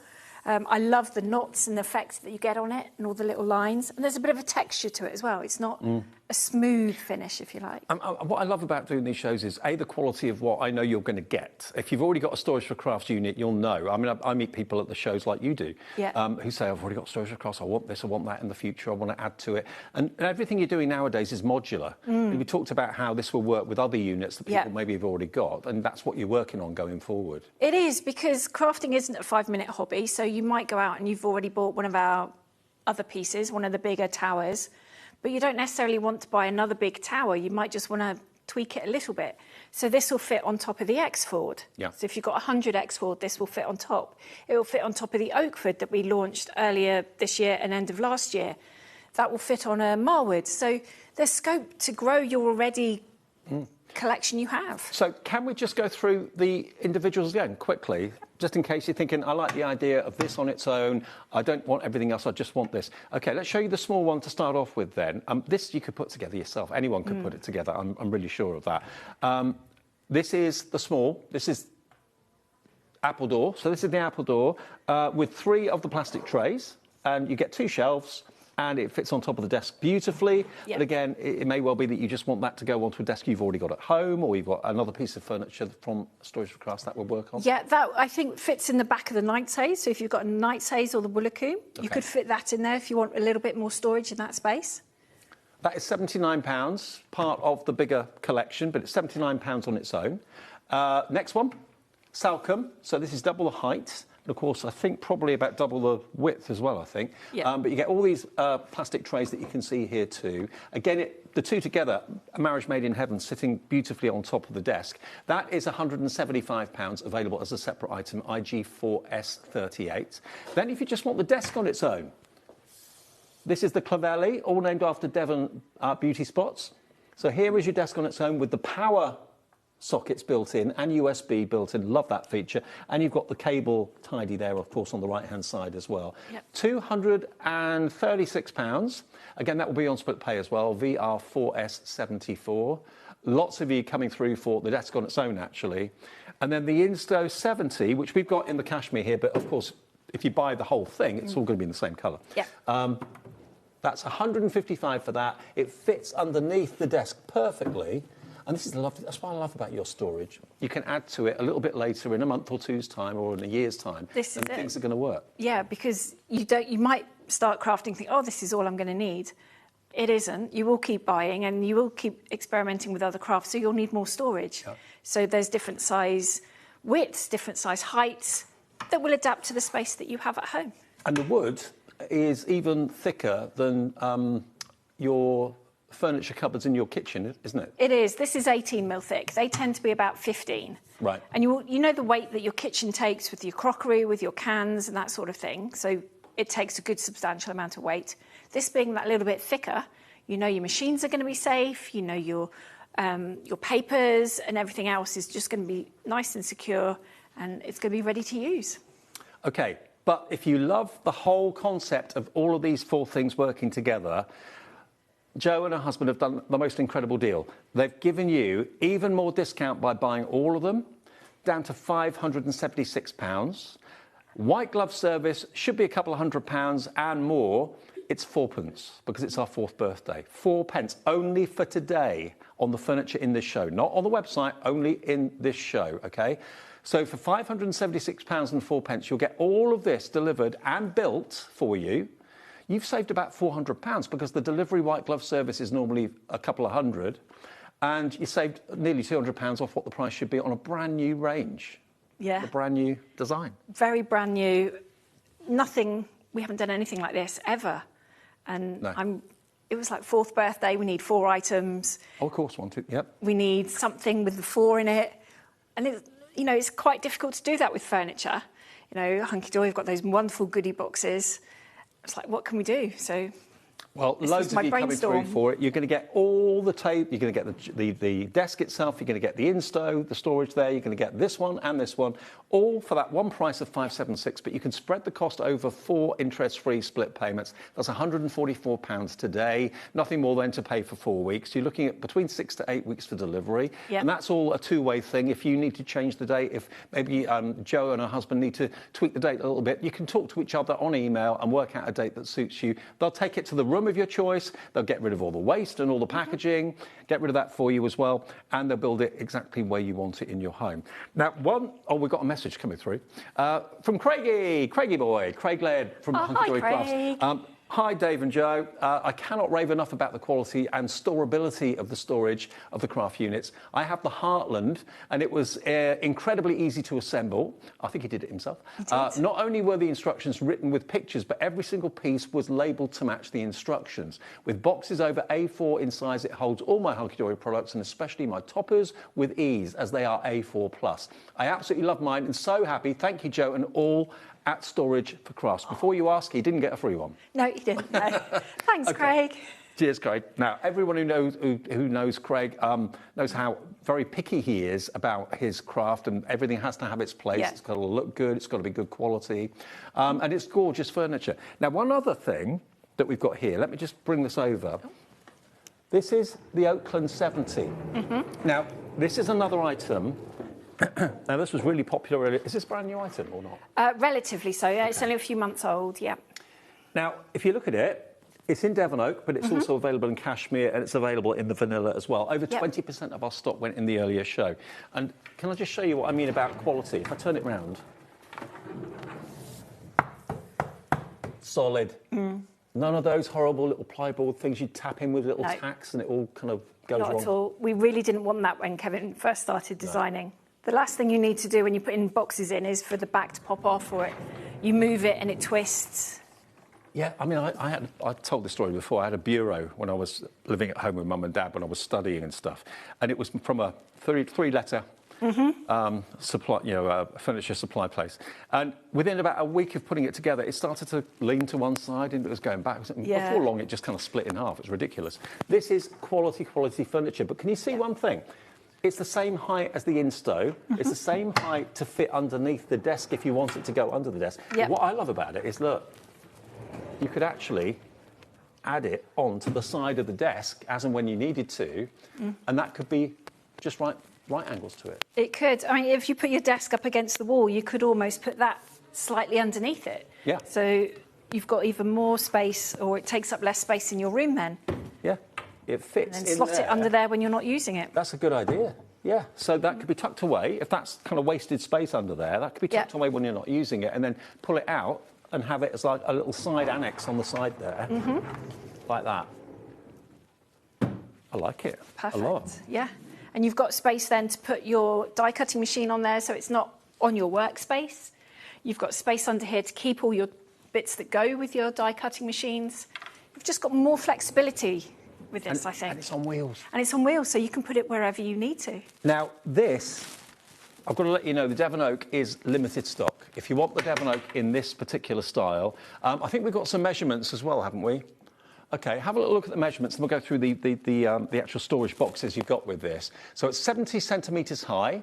I love the knots and the effect that you get on it and all the little lines. And there's a bit of a texture to it as well. It's not a smooth finish, if you like. What I love about doing these shows is, A, the quality of what I know you're going to get. If you've already got a Storage for Crafts unit, you'll know. I mean, I meet people at the shows like you do who say, I've already got Storage for Crafts, I want this, I want that in the future, I want to add to it. And everything you're doing nowadays is modular. And we talked about how this will work with other units that people maybe have already got, and that's what you're working on going forward. It is, because crafting isn't a 5-minute hobby, so you might go out and you've already bought one of our other pieces, one of the bigger towers, but you don't necessarily want to buy another big tower. You might just want to tweak it a little bit. So this will fit on top of the X-Ford. Yeah. So if you've got 100 X-Ford, this will fit on top. It will fit on top of the Oakford that we launched earlier this year and end of last year. That will fit on a Marwood. So there's scope to grow your already collection you have. So can we just go through the individuals again quickly, just in case you're thinking, I like the idea of this on its own, I don't want everything else, I just want this. OK, let's show you the small one to start off with then. This you could put together yourself. Anyone could put it together. I'm really sure of that. This is the small. This is apple door. So this is the apple door with 3 of the plastic trays, and you get 2 shelves, and it fits on top of the desk beautifully. Yep. But again, it may well be that you just want that to go onto a desk you've already got at home, or you've got another piece of furniture from Storage for Crafts that will work on. Yeah, that I think fits in the back of the Knight's Haze. So if you've got a Knight's Haze or the Woolacombe, you could fit that in there if you want a little bit more storage in that space. That is £79, part of the bigger collection, but it's £79 on its own. Next one, Salcombe. So this is double the height. And of course, I think probably about double the width as well, I think. Yeah. But you get all these plastic trays that you can see here too. Again, the two together, a marriage made in heaven, sitting beautifully on top of the desk. That is £175 available as a separate item, IG4S38. Then if you just want the desk on its own, this is the Clavelli, all named after Devon beauty spots. So here is your desk on its own with the power sockets built in and USB built in. Love that feature. And you've got the cable tidy there, of course, on the right-hand side as well. Yep. £236. Again, that will be on split pay as well, VR4S74. Lots of you coming through for the desk on its own, actually. And then the Insto 70, which we've got in the cashmere here, but of course, if you buy the whole thing, it's all going to be in the same colour. Yeah. That's £155 for that. It fits underneath the desk perfectly. And this is lovely. That's what I love about your storage. You can add to it a little bit later in a month or two's time or in a year's time. This is and it. things are going to work. Yeah, because you might start crafting, think, oh, this is all I'm going to need. It isn't. You will keep buying and you will keep experimenting with other crafts, so you'll need more storage. Yeah. So there's different size widths, different size heights that will adapt to the space that you have at home. And the wood is even thicker than your furniture cupboards in your kitchen, isn't it? It is. This is 18 mil thick. They tend to be about 15. Right. And you know the weight that your kitchen takes with your crockery, with your cans and that sort of thing. So it takes a good substantial amount of weight. This being that little bit thicker, you know your machines are going to be safe, you know your papers and everything else is just going to be nice and secure, and it's going to be ready to use. OK, but if you love the whole concept of all of these 4 things working together, Jo and her husband have done the most incredible deal. They've given you even more discount by buying all of them, down to £576. White glove service should be a couple of £100 and more. It's 4p because it's our 4th birthday. 4p only for today on the furniture in this show, not on the website, only in this show, OK? So for £576 and 4p, you'll get all of this delivered and built for you. You've saved about £400 because the delivery white glove service is normally a couple of hundred, and you saved nearly £200 off what the price should be on a brand new range. Yeah. A brand new design. Very brand new. Nothing, we haven't done anything like this ever. And No. It was like 4th birthday, we need 4 items. Oh, of course, yep. We need something with the 4 in it. And it's quite difficult to do that with furniture. You know, Hunky Dory, we've got those wonderful goodie boxes. It's like, what can we do? So, well, loads of you coming through for it. You're going to get all the tape. You're going to get the desk itself. You're going to get the Insto, the storage there. You're going to get this one and this one, all for that one price of £576. But you can spread the cost over 4 interest-free split payments. That's £144 today. Nothing more than to pay for 4 weeks. You're looking at between 6 to 8 weeks for delivery, and that's all a two-way thing. If you need to change the date, if maybe Jo and her husband need to tweak the date a little bit, you can talk to each other on email and work out a date that suits you. They'll take it to the room of your choice. They'll get rid of all the waste and all the packaging, get rid of that for you as well, and they'll build it exactly where you want it in your home. Now, we've got a message coming through from Craigie boy, Craig Laird from Hunky Dory Crafts. Hi, Dave and Jo. I cannot rave enough about the quality and storability of the storage of the craft units. I have the Heartland, and it was incredibly easy to assemble. I think he did it himself. Not only were the instructions written with pictures, but every single piece was labelled to match the instructions. With boxes over A4 in size, it holds all my Hunky Dory products, and especially my toppers, with ease, as they are A4+. I absolutely love mine, and so happy. Thank you, Jo, and all at Storage for Crafts. Before you ask, he didn't get a free one. No, he didn't. No. Thanks, Craig. Cheers, Craig. Now, everyone who knows Craig knows how very picky he is about his craft, and everything has to have its place. Yeah. It's got to look good. It's got to be good quality, and it's gorgeous furniture. Now, one other thing that we've got here. Let me just bring this over. This is the Oakland 70. Now, this is another item Now, this was really popular. Is this a brand new item or not? Relatively so, yeah. It's only a few months old, yeah. Now, if you look at it, it's in Devon Oak, but it's also available in cashmere and it's available in the vanilla as well. Over 20% of our stock went in the earlier show. And can I just show you what I mean about quality? If I turn it round. Solid. None of those horrible little plyboard things you tap in with little tacks and it all kind of goes wrong. Not at all. We really didn't want that when Kevin first started designing. The last thing you need to do when you're putting boxes in is for the back to pop off, or you move it and it twists. Yeah, I mean, I told this story before. I had a bureau when I was living at home with Mum and Dad when I was studying and stuff, and it was from a three-letter supply, furniture supply place. And within about a week of putting it together, it started to lean to one side and it was going backwards. Yeah. Before long, it just kind of split in half. It's ridiculous. This is quality furniture. But can you see one thing? It's the same height as the Insto. It's the same height to fit underneath the desk if you want it to go under the desk. Yep. What I love about it is, look, you could actually add it onto the side of the desk as and when you needed to, and that could be just right angles to it. It could. I mean, if you put your desk up against the wall, you could almost put that slightly underneath it. Yeah. So you've got even more space, or it takes up less space in your room then. Yeah, it fits And in slot there. it under there when you're not using it. That's a good idea. Yeah, so that could be tucked away. If that's kind of wasted space under there, that could be tucked away when you're not using it, and then pull it out and have it as like a little side annex on the side there, like that. I like it Perfect. a lot. Yeah. And you've got space then to put your die cutting machine on there, so it's not on your workspace. You've got space under here to keep all your bits that go with your die cutting machines. You've just got more flexibility with this, I think. And it's on wheels. And it's on wheels, so you can put it wherever you need to. Now, this, I've got to let you know, the Devon Oak is limited stock. If you want the Devon Oak in this particular style, I think we've got some measurements as well, haven't we? OK, have a little look at the measurements and we'll go through the actual storage boxes you've got with this. So it's 70 centimetres high,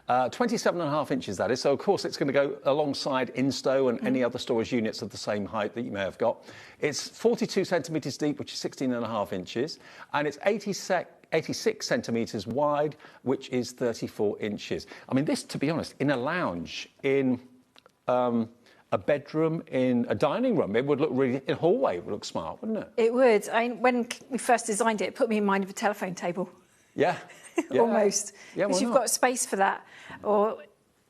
27.5 inches that is. So, of course, it's going to go alongside Insto and any other storage units of the same height that you may have got. It's 42 centimetres deep, which is 16.5 inches, and it's 86 centimetres wide, which is 34 inches. I mean, this, to be honest, in a lounge, in a bedroom, in a dining room, it would look really, in a hallway, it would look smart, wouldn't it? It would. I mean, when we first designed it, it put me in mind of a telephone table. Yeah. Almost. Yeah, because you've got space for that. Or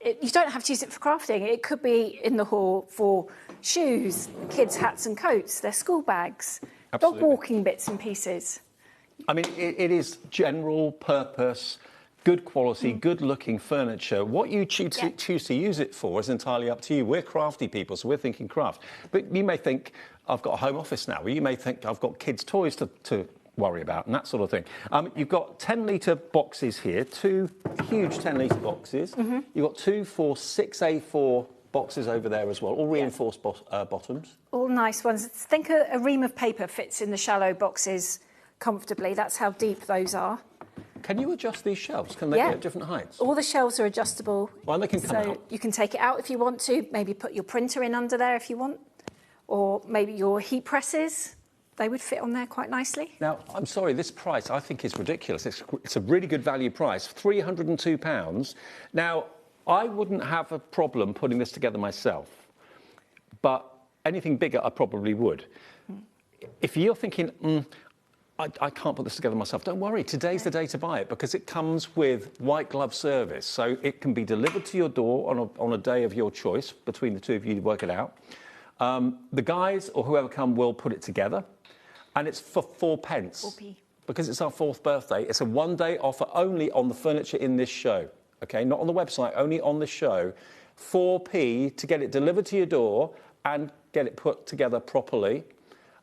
you don't have to use it for crafting. It could be in the hall for shoes, kids' hats and coats, their school bags, dog walking bits and pieces. I mean, it is general purpose, good quality, good-looking furniture. What you choose to use it for is entirely up to you. We're crafty people, so we're thinking craft. But you may think, I've got a home office now. Or you may think, I've got kids' toys to worry about and that sort of thing. You've got 10-litre boxes here, 2 huge 10-litre boxes. You've got 2 for 6A4 boxes over there as well, all reinforced bottoms. All nice ones. Think a ream of paper fits in the shallow boxes comfortably. That's how deep those are. Can you adjust these shelves? Can they be at different heights? All the shelves are adjustable. Well, they can come out. You can take it out if you want to, maybe put your printer in under there if you want, or maybe your heat presses. They would fit on there quite nicely. Now, I'm sorry, this price I think is ridiculous. It's a really good value price, £302. Now, I wouldn't have a problem putting this together myself, but anything bigger I probably would. If you're thinking, I can't put this together myself, don't worry, today's the day to buy it because it comes with white glove service. So it can be delivered to your door on a day of your choice, between the two of you to work it out. The guys or whoever come will put it together. And it's for 4p. 4p. Because it's our 4th birthday, it's a one-day offer only on the furniture in this show. OK, not on the website, only on the show. 4p to get it delivered to your door and get it put together properly.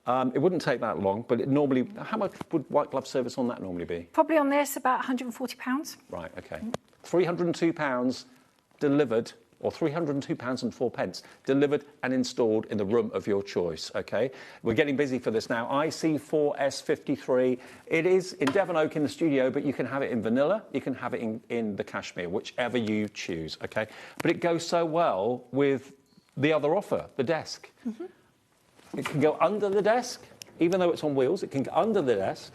It wouldn't take that long, but it normally... How much would white glove service on that normally be? Probably on this, about £140. Right, OK. £302 delivered, or £302 and 4p, delivered and installed in the room of your choice, OK? We're getting busy for this now. IC4S53. It is in Devon Oak in the studio, but you can have it in vanilla, you can have it in the cashmere, whichever you choose, OK? But it goes so well with the other offer, the desk. It can go under the desk, even though it's on wheels, it can go under the desk.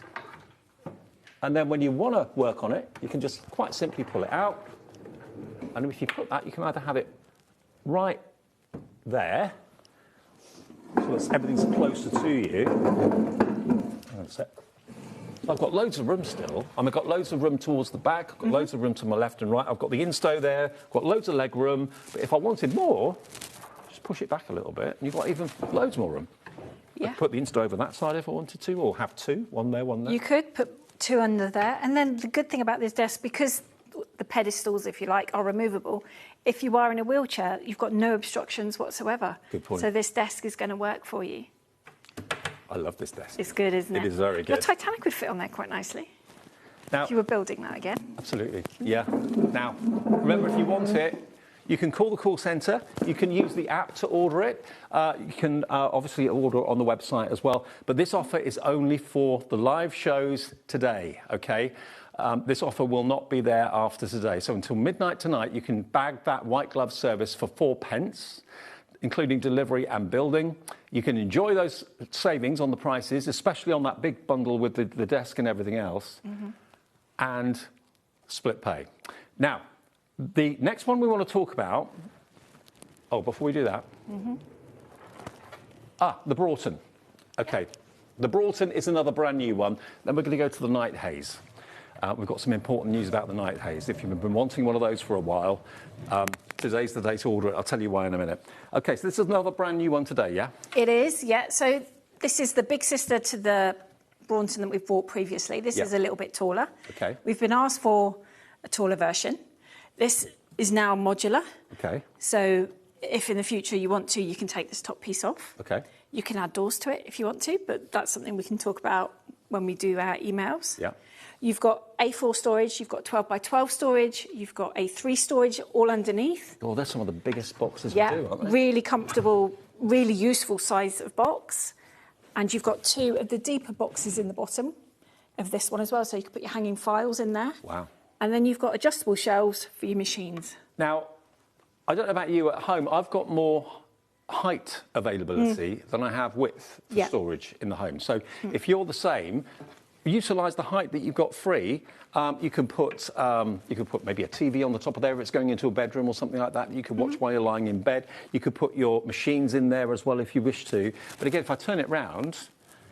And then when you want to work on it, you can just quite simply pull it out And if you put that, you can either have it right there, so that everything's closer to you. Hang on a sec. I've got loads of room still. I've got loads of room towards the back. I've got loads of room to my left and right. I've got the insto there. I've got loads of leg room. But if I wanted more, just push it back a little bit, and you've got even loads more room. Yeah. I'd put the insto over that side if I wanted to, or have two, one there, one there. You could put two under there. And then the good thing about this desk, because the pedestals, if you like, are removable, if you are in a wheelchair, you've got no obstructions whatsoever. Good point. So this desk is going to work for you. I love this desk. It's good, isn't it? It is very good. Your Titanic would fit on there quite nicely. Now, if you were building that again. Absolutely, yeah. Now, remember, if you want it, you can call the call centre. You can use the app to order it. You can obviously order it on the website as well. But this offer is only for the live shows today, OK? This offer will not be there after today. So until midnight tonight, you can bag that white glove service for 4p, including delivery and building. You can enjoy those savings on the prices, especially on that big bundle with the desk and everything else, and split pay. Now, the next one we want to talk about, before we do that, the Broughton. Okay, the Broughton is another brand new one. Then we're going to go to the Night Haze. We've got some important news about the Night Haze. If you've been wanting one of those for a while, today's the day to order it. I'll tell you why in a minute. Okay, so this is another brand new one today, yeah? It is, yeah. So this is the big sister to the Broughton that we've bought previously. This is a little bit taller. Okay. We've been asked for a taller version. This is now modular. Okay. So if in the future you want to, you can take this top piece off. Okay. You can add doors to it if you want to, but that's something we can talk about when we do our emails. Yeah. You've got A4 storage, you've got 12 by 12 storage, you've got A3 storage all underneath. Oh, they're some of the biggest boxes Yeah, we do, aren't they? really comfortable, really useful size of box. And you've got two of the deeper boxes in the bottom of this one as well, so you can put your hanging files in there. Wow. And then you've got adjustable shelves for your machines. Now, I don't know about you at home, I've got more height availability than I have width for storage in the home. So if you're the same, utilise the height that you've got free. You can put maybe a TV on the top of there if it's going into a bedroom or something like that. You can watch while you're lying in bed. You could put your machines in there as well if you wish to. But again, if I turn it round,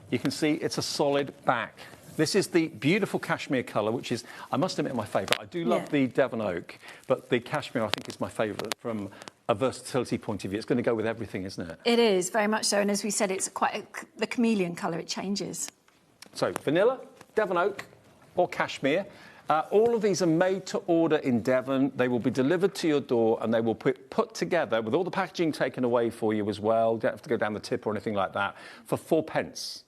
you can see it's a solid back. This is the beautiful cashmere colour, which is, I must admit, my favourite. I do love the Devon oak, but the cashmere, I think, is my favourite from a versatility point of view. It's going to go with everything, isn't it? It is, very much so. And as we said, it's the chameleon colour. It changes. So, vanilla, Devon oak, or cashmere. All of these are made to order in Devon. They will be delivered to your door and they will be put together with all the packaging taken away for you as well. You don't have to go down the tip or anything like that, for 4p.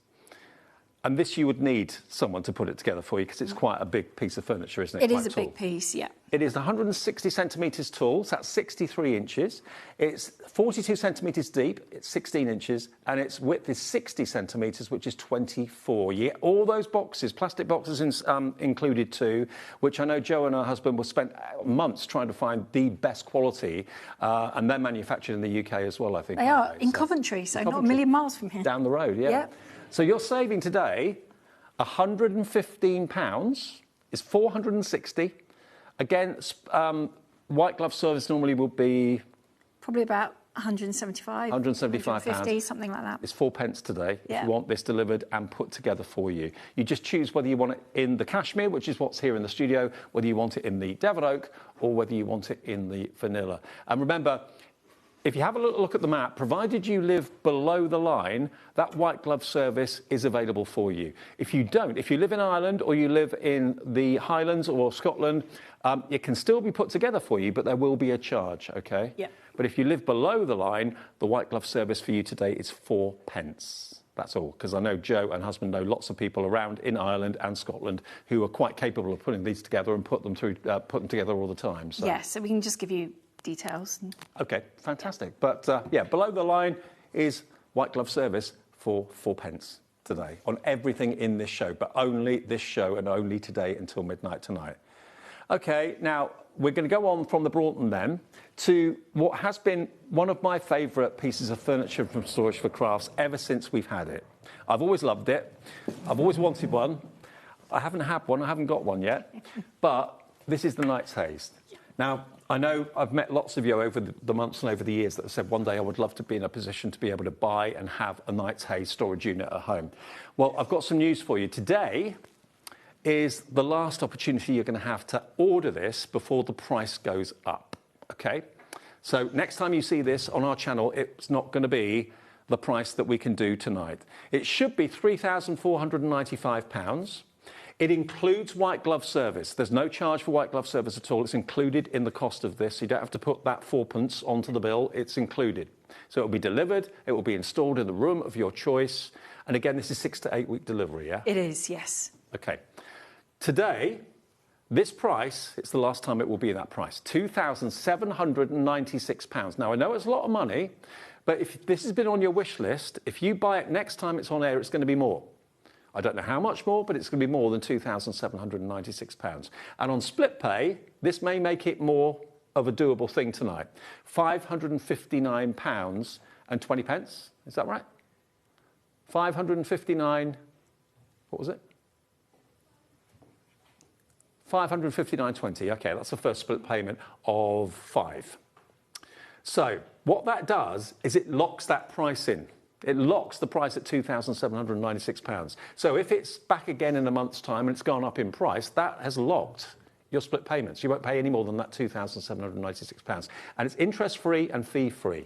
And this you would need someone to put it together for you because it's quite a big piece of furniture, isn't it? It is a big piece, yeah. It is 160 centimetres tall, so that's 63 inches. It's 42 centimetres deep, it's 16 inches, and its width is 60 centimetres, which is 24. Yeah, all those boxes, plastic boxes included too, which I know Jo and her husband will spend months trying to find the best quality, and they're manufactured in the UK as well, I think. They are, in Coventry, so not a million miles from here. Down the road, yeah. Yep. So you're saving today £115 is 460. Again, white glove service normally will be probably about 175, 150, something like that. It's 4p today if Yeah. you want this delivered and put together for you. You just choose whether you want it in the cashmere, which is what's here in the studio, whether you want it in the Devon oak, or whether you want it in the vanilla. And remember, if you have a look at the map, provided you live below the line, that white glove service is available for you. If you don't, if you live in Ireland or you live in the Highlands or Scotland, it can still be put together for you, but there will be a charge, OK? Yeah. But if you live below the line, the white glove service for you today is 4p. That's all, because I know Jo and husband know lots of people around in Ireland and Scotland who are quite capable of putting these together and put them together all the time. So. Yeah, so we can just give you details. OK, fantastic. But, yeah, below the line is white glove service for 4p today on everything in this show, but only this show and only today until midnight tonight. OK, now, we're going to go on from the Broughton then to what has been one of my favourite pieces of furniture from Storage for Crafts ever since we've had it. I've always loved it. I've always wanted one. I haven't had one. I haven't got one yet. But this is the Night Haze. Now, I know I've met lots of you over the months and over the years that have said one day I would love to be in a position to be able to buy and have a Knights Haze storage unit at home. Well, I've got some news for you. Today is the last opportunity you're going to have to order this before the price goes up, okay? So next time you see this on our channel, it's not going to be the price that we can do tonight. It should be £3,495. It includes white glove service. There's no charge for white glove service at all. It's included in the cost of this. You don't have to put that 4p onto the bill. It's included. So it will be delivered. It will be installed in the room of your choice. And again, this is 6 to 8 week delivery, yeah? It is, yes. Okay. Today, this price, it's the last time it will be that price, £2,796. Now, I know it's a lot of money, but if this has been on your wish list, if you buy it next time it's on air, it's going to be more. I don't know how much more, but it's going to be more than £2,796. And on split pay, this may make it more of a doable thing tonight. £559 and 20 pence. Is that right? 559, what was it? 559.20. Okay, that's the first split payment of 5. So what that does is it locks that price in. It locks the price at £2,796. So if it's back again in a month's time and it's gone up in price, that has locked your split payments. You won't pay any more than that £2,796. And it's interest-free and fee-free.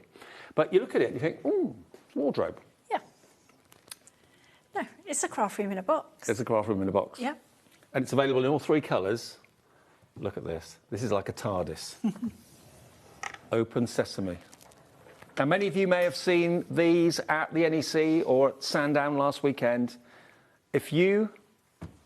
But you look at it and you think, ooh, wardrobe. Yeah. No, it's a craft room in a box. It's a craft room in a box. Yeah. And it's available in all 3 colours. Look at this. This is like a TARDIS. Open sesame. Now, many of you may have seen these at the NEC or at Sandown last weekend. If you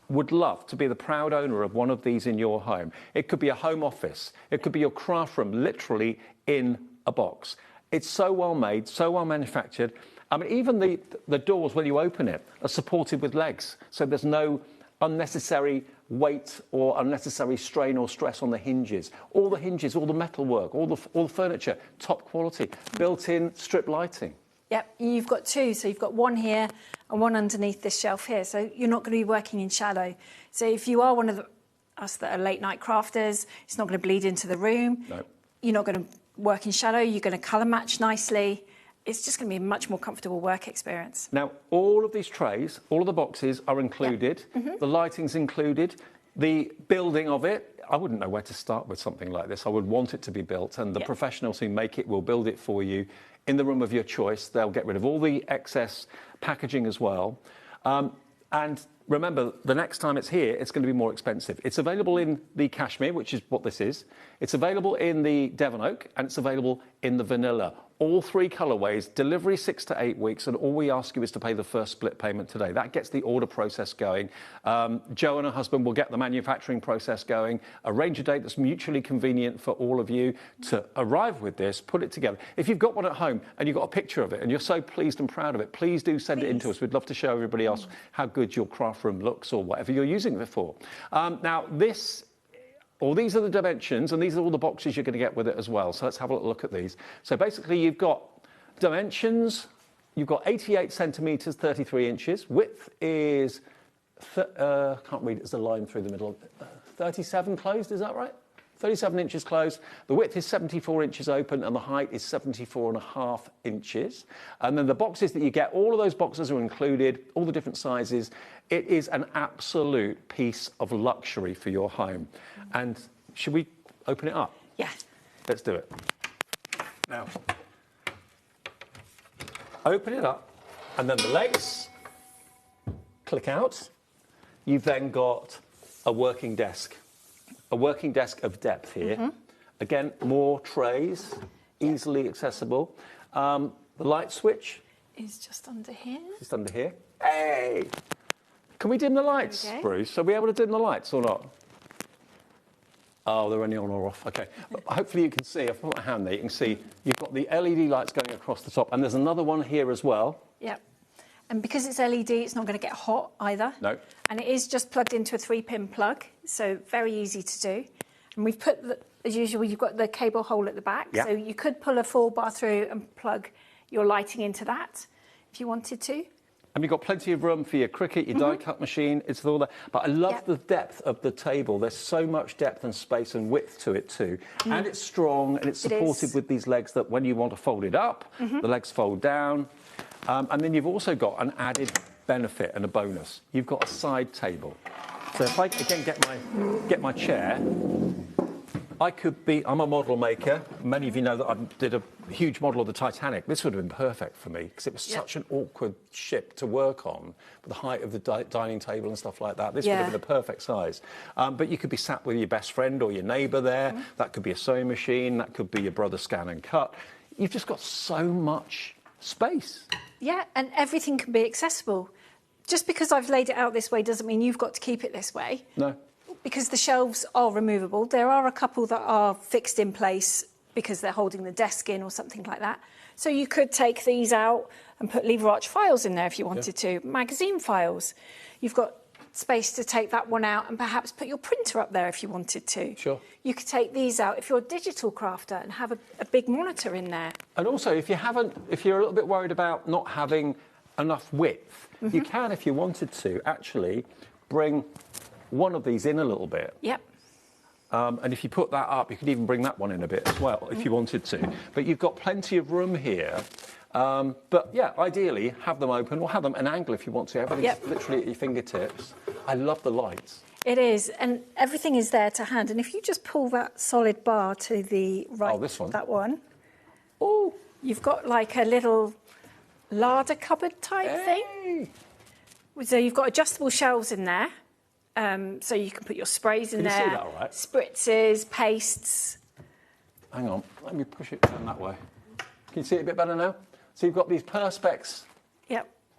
would love to be the proud owner of one of these in your home, it could be a home office, it could be your craft room, literally in a box. It's so well made, so well manufactured. I mean, even the doors, when you open it, are supported with legs, so there's no unnecessary weight or unnecessary strain or stress on the hinges. All the hinges, all the metalwork, all the furniture, top quality, built-in strip lighting. Yep, you've got 2, so you've got one here and one underneath this shelf here, so you're not going to be working in shadow. So if you are one of us that are late-night crafters, it's not going to bleed into the room. No. You're not going to work in shadow, you're going to colour match nicely. It's just going to be a much more comfortable work experience. Now, all of these trays, all of the boxes are included. Yeah. Mm-hmm. The lighting's included. The building of it, I wouldn't know where to start with something like this. I would want it to be built, and the professionals who make it will build it for you in the room of your choice. They'll get rid of all the excess packaging as well. And remember, the next time it's here, it's going to be more expensive. It's available in the cashmere, which is what this is. It's available in the Devon Oak, and it's available in the vanilla. All 3 colourways, delivery 6 to 8 weeks, and all we ask you is to pay the first split payment today. That gets the order process going. Jo and her husband will get the manufacturing process going, arrange a date that's mutually convenient for all of you to arrive with this, put it together. If you've got one at home and you've got a picture of it and you're so pleased and proud of it, please do send it in to us. We'd love to show everybody else how good your craft room looks or whatever you're using it for. Now, these are the dimensions, and these are all the boxes you're going to get with it as well. So let's have a look at these. So basically, you've got dimensions. You've got 88 centimetres, 33 inches. Width is, can't read it, there's a line through the middle. 37 closed, is that right? 37 inches closed. The width is 74 inches open, and the height is 74.5 inches. And then the boxes that you get, all of those boxes are included, all the different sizes. It is an absolute piece of luxury for your home. And should we open it up? Yeah. Let's do it. Now, open it up, and then the legs click out. You've then got a working desk. A working desk of depth here. Mm-hmm. Again, more trays, easily accessible. The light switch is just under here. Just under here. Hey! Can we dim the lights, Bruce? Are we able to dim the lights or not? Oh, they're only on or off. Okay. But hopefully you can see, I've put my hand there, you can see you've got the LED lights going across the top, and there's another one here as well. Yep. And because it's LED, it's not going to get hot either. No. And it is just plugged into a 3-pin plug, so very easy to do. And we've put, as usual, you've got the cable hole at the back, so you could pull a full bar through and plug your lighting into that if you wanted to. And you've got plenty of room for your Cricut, your die-cut machine, it's all there. But I love the depth of the table. There's so much depth and space and width to it too. And it's strong, and it's supported with these legs that when you want to fold it up, the legs fold down. And then you've also got an added benefit and a bonus. You've got a side table. So if I, again, get my chair, I'm a model maker. Many of you know that I did a huge model of the Titanic. This would have been perfect for me because it was such an awkward ship to work on, with the height of the dining table and stuff like that. This would have been a perfect size. But you could be sat with your best friend or your neighbour there. That could be a sewing machine. That could be your brother's scan and cut. You've just got so much space. Yeah, and everything can be accessible. Just because I've laid it out this way doesn't mean you've got to keep it this way. No. Because the shelves are removable. There are a couple that are fixed in place because they're holding the desk in or something like that. So you could take these out and put lever arch files in there if you wanted to, magazine files. You've got space to take that one out and perhaps put your printer up there if you wanted to. Sure. You could take these out if you're a digital crafter and have a big monitor in there. And also, if you're a little bit worried about not having enough width, you can, if you wanted to, actually bring one of these in a little bit. Yep. And if you put that up, you could even bring that one in a bit as well, if you wanted to. But you've got plenty of room here. But yeah, ideally, have them open or have them an angle if you want to. Everything's literally at your fingertips. I love the lights. It is, and everything is there to hand. And if you just pull that solid bar to the right, this one. that one, you've got like a little larder cupboard type thing. So you've got adjustable shelves in there. So you can put your sprays in there. Can you see that all right? Spritzes, pastes. Hang on, let me push it down that way. Can you see it a bit better now? So you've got these Perspex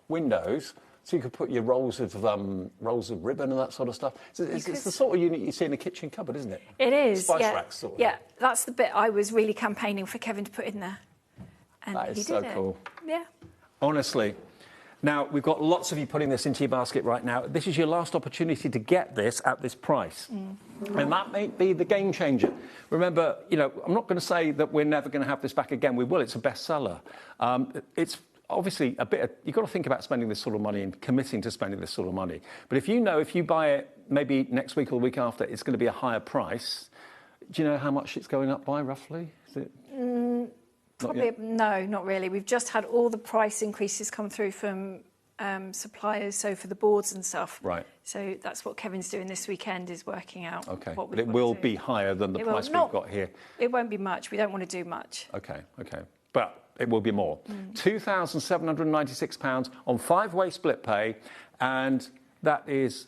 windows, so you could put your rolls of ribbon and that sort of stuff. It's the sort of unit you see in a kitchen cupboard, isn't it? It is, Spice racks, sort of. Yeah, that's the bit I was really campaigning for Kevin to put in there. And that he is so did it. cool. Yeah. Honestly. Now, we've got lots of you putting this into your basket right now. This is your last opportunity to get this at this price. And that may be the game changer. Remember, I'm not going to say that we're never going to have this back again. We will. It's a bestseller. It's obviously you've got to think about spending this sort of money and committing to spending this sort of money. But if you buy it maybe next week or the week after, it's going to be a higher price. Do you know how much it's going up by, roughly? Is it... Probably no, not really. We've just had all the price increases come through from suppliers, so for the boards and stuff. Right. So that's what Kevin's doing this weekend, is working out. Okay, what but it will be higher than the price we've got here. It won't be much. We don't want to do much. Okay, but it will be more. £2,796 on 5-way split pay, and that is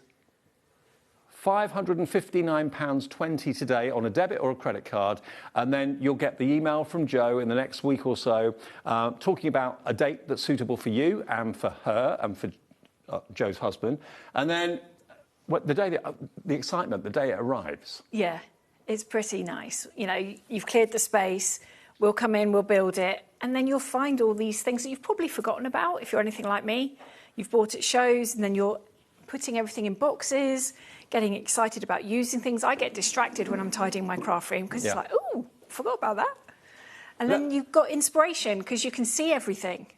£559.20 today on a debit or a credit card, and then you'll get the email from Jo in the next week or so talking about a date that's suitable for you and for her and for Jo's husband, and then the excitement, the day it arrives. Yeah, it's pretty nice. You've cleared the space, we'll come in, we'll build it, and then you'll find all these things that you've probably forgotten about if you're anything like me. You've bought at shows, and then you're putting everything in boxes, getting excited about using things. I get distracted when I'm tidying my craft room because it's like, oh, forgot about that. And then you've got inspiration because you can see everything.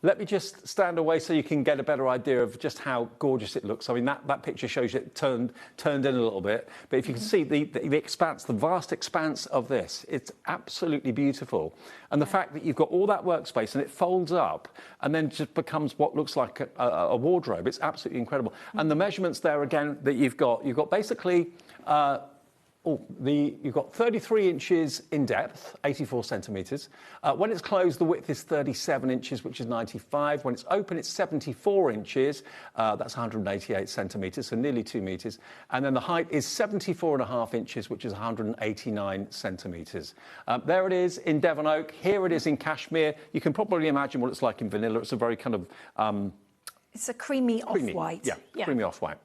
Let me just stand away so you can get a better idea of just how gorgeous it looks. I mean, that picture shows it turned in a little bit. But if you can see the expanse, the vast expanse of this, it's absolutely beautiful. And the fact that you've got all that workspace and it folds up and then just becomes what looks like a wardrobe, it's absolutely incredible. And the measurements there, again, that you've got basically... you've got 33 inches in depth, 84 centimetres. When it's closed, the width is 37 inches, which is 95. When it's open, it's 74 inches. That's 188 centimetres, so nearly 2 metres. And then the height is 74.5 inches, which is 189 centimetres. There it is in Devon Oak. Here it is in Cashmere. You can probably imagine what it's like in vanilla. It's a very kind of... it's a creamy off-white. Yeah, creamy off-white.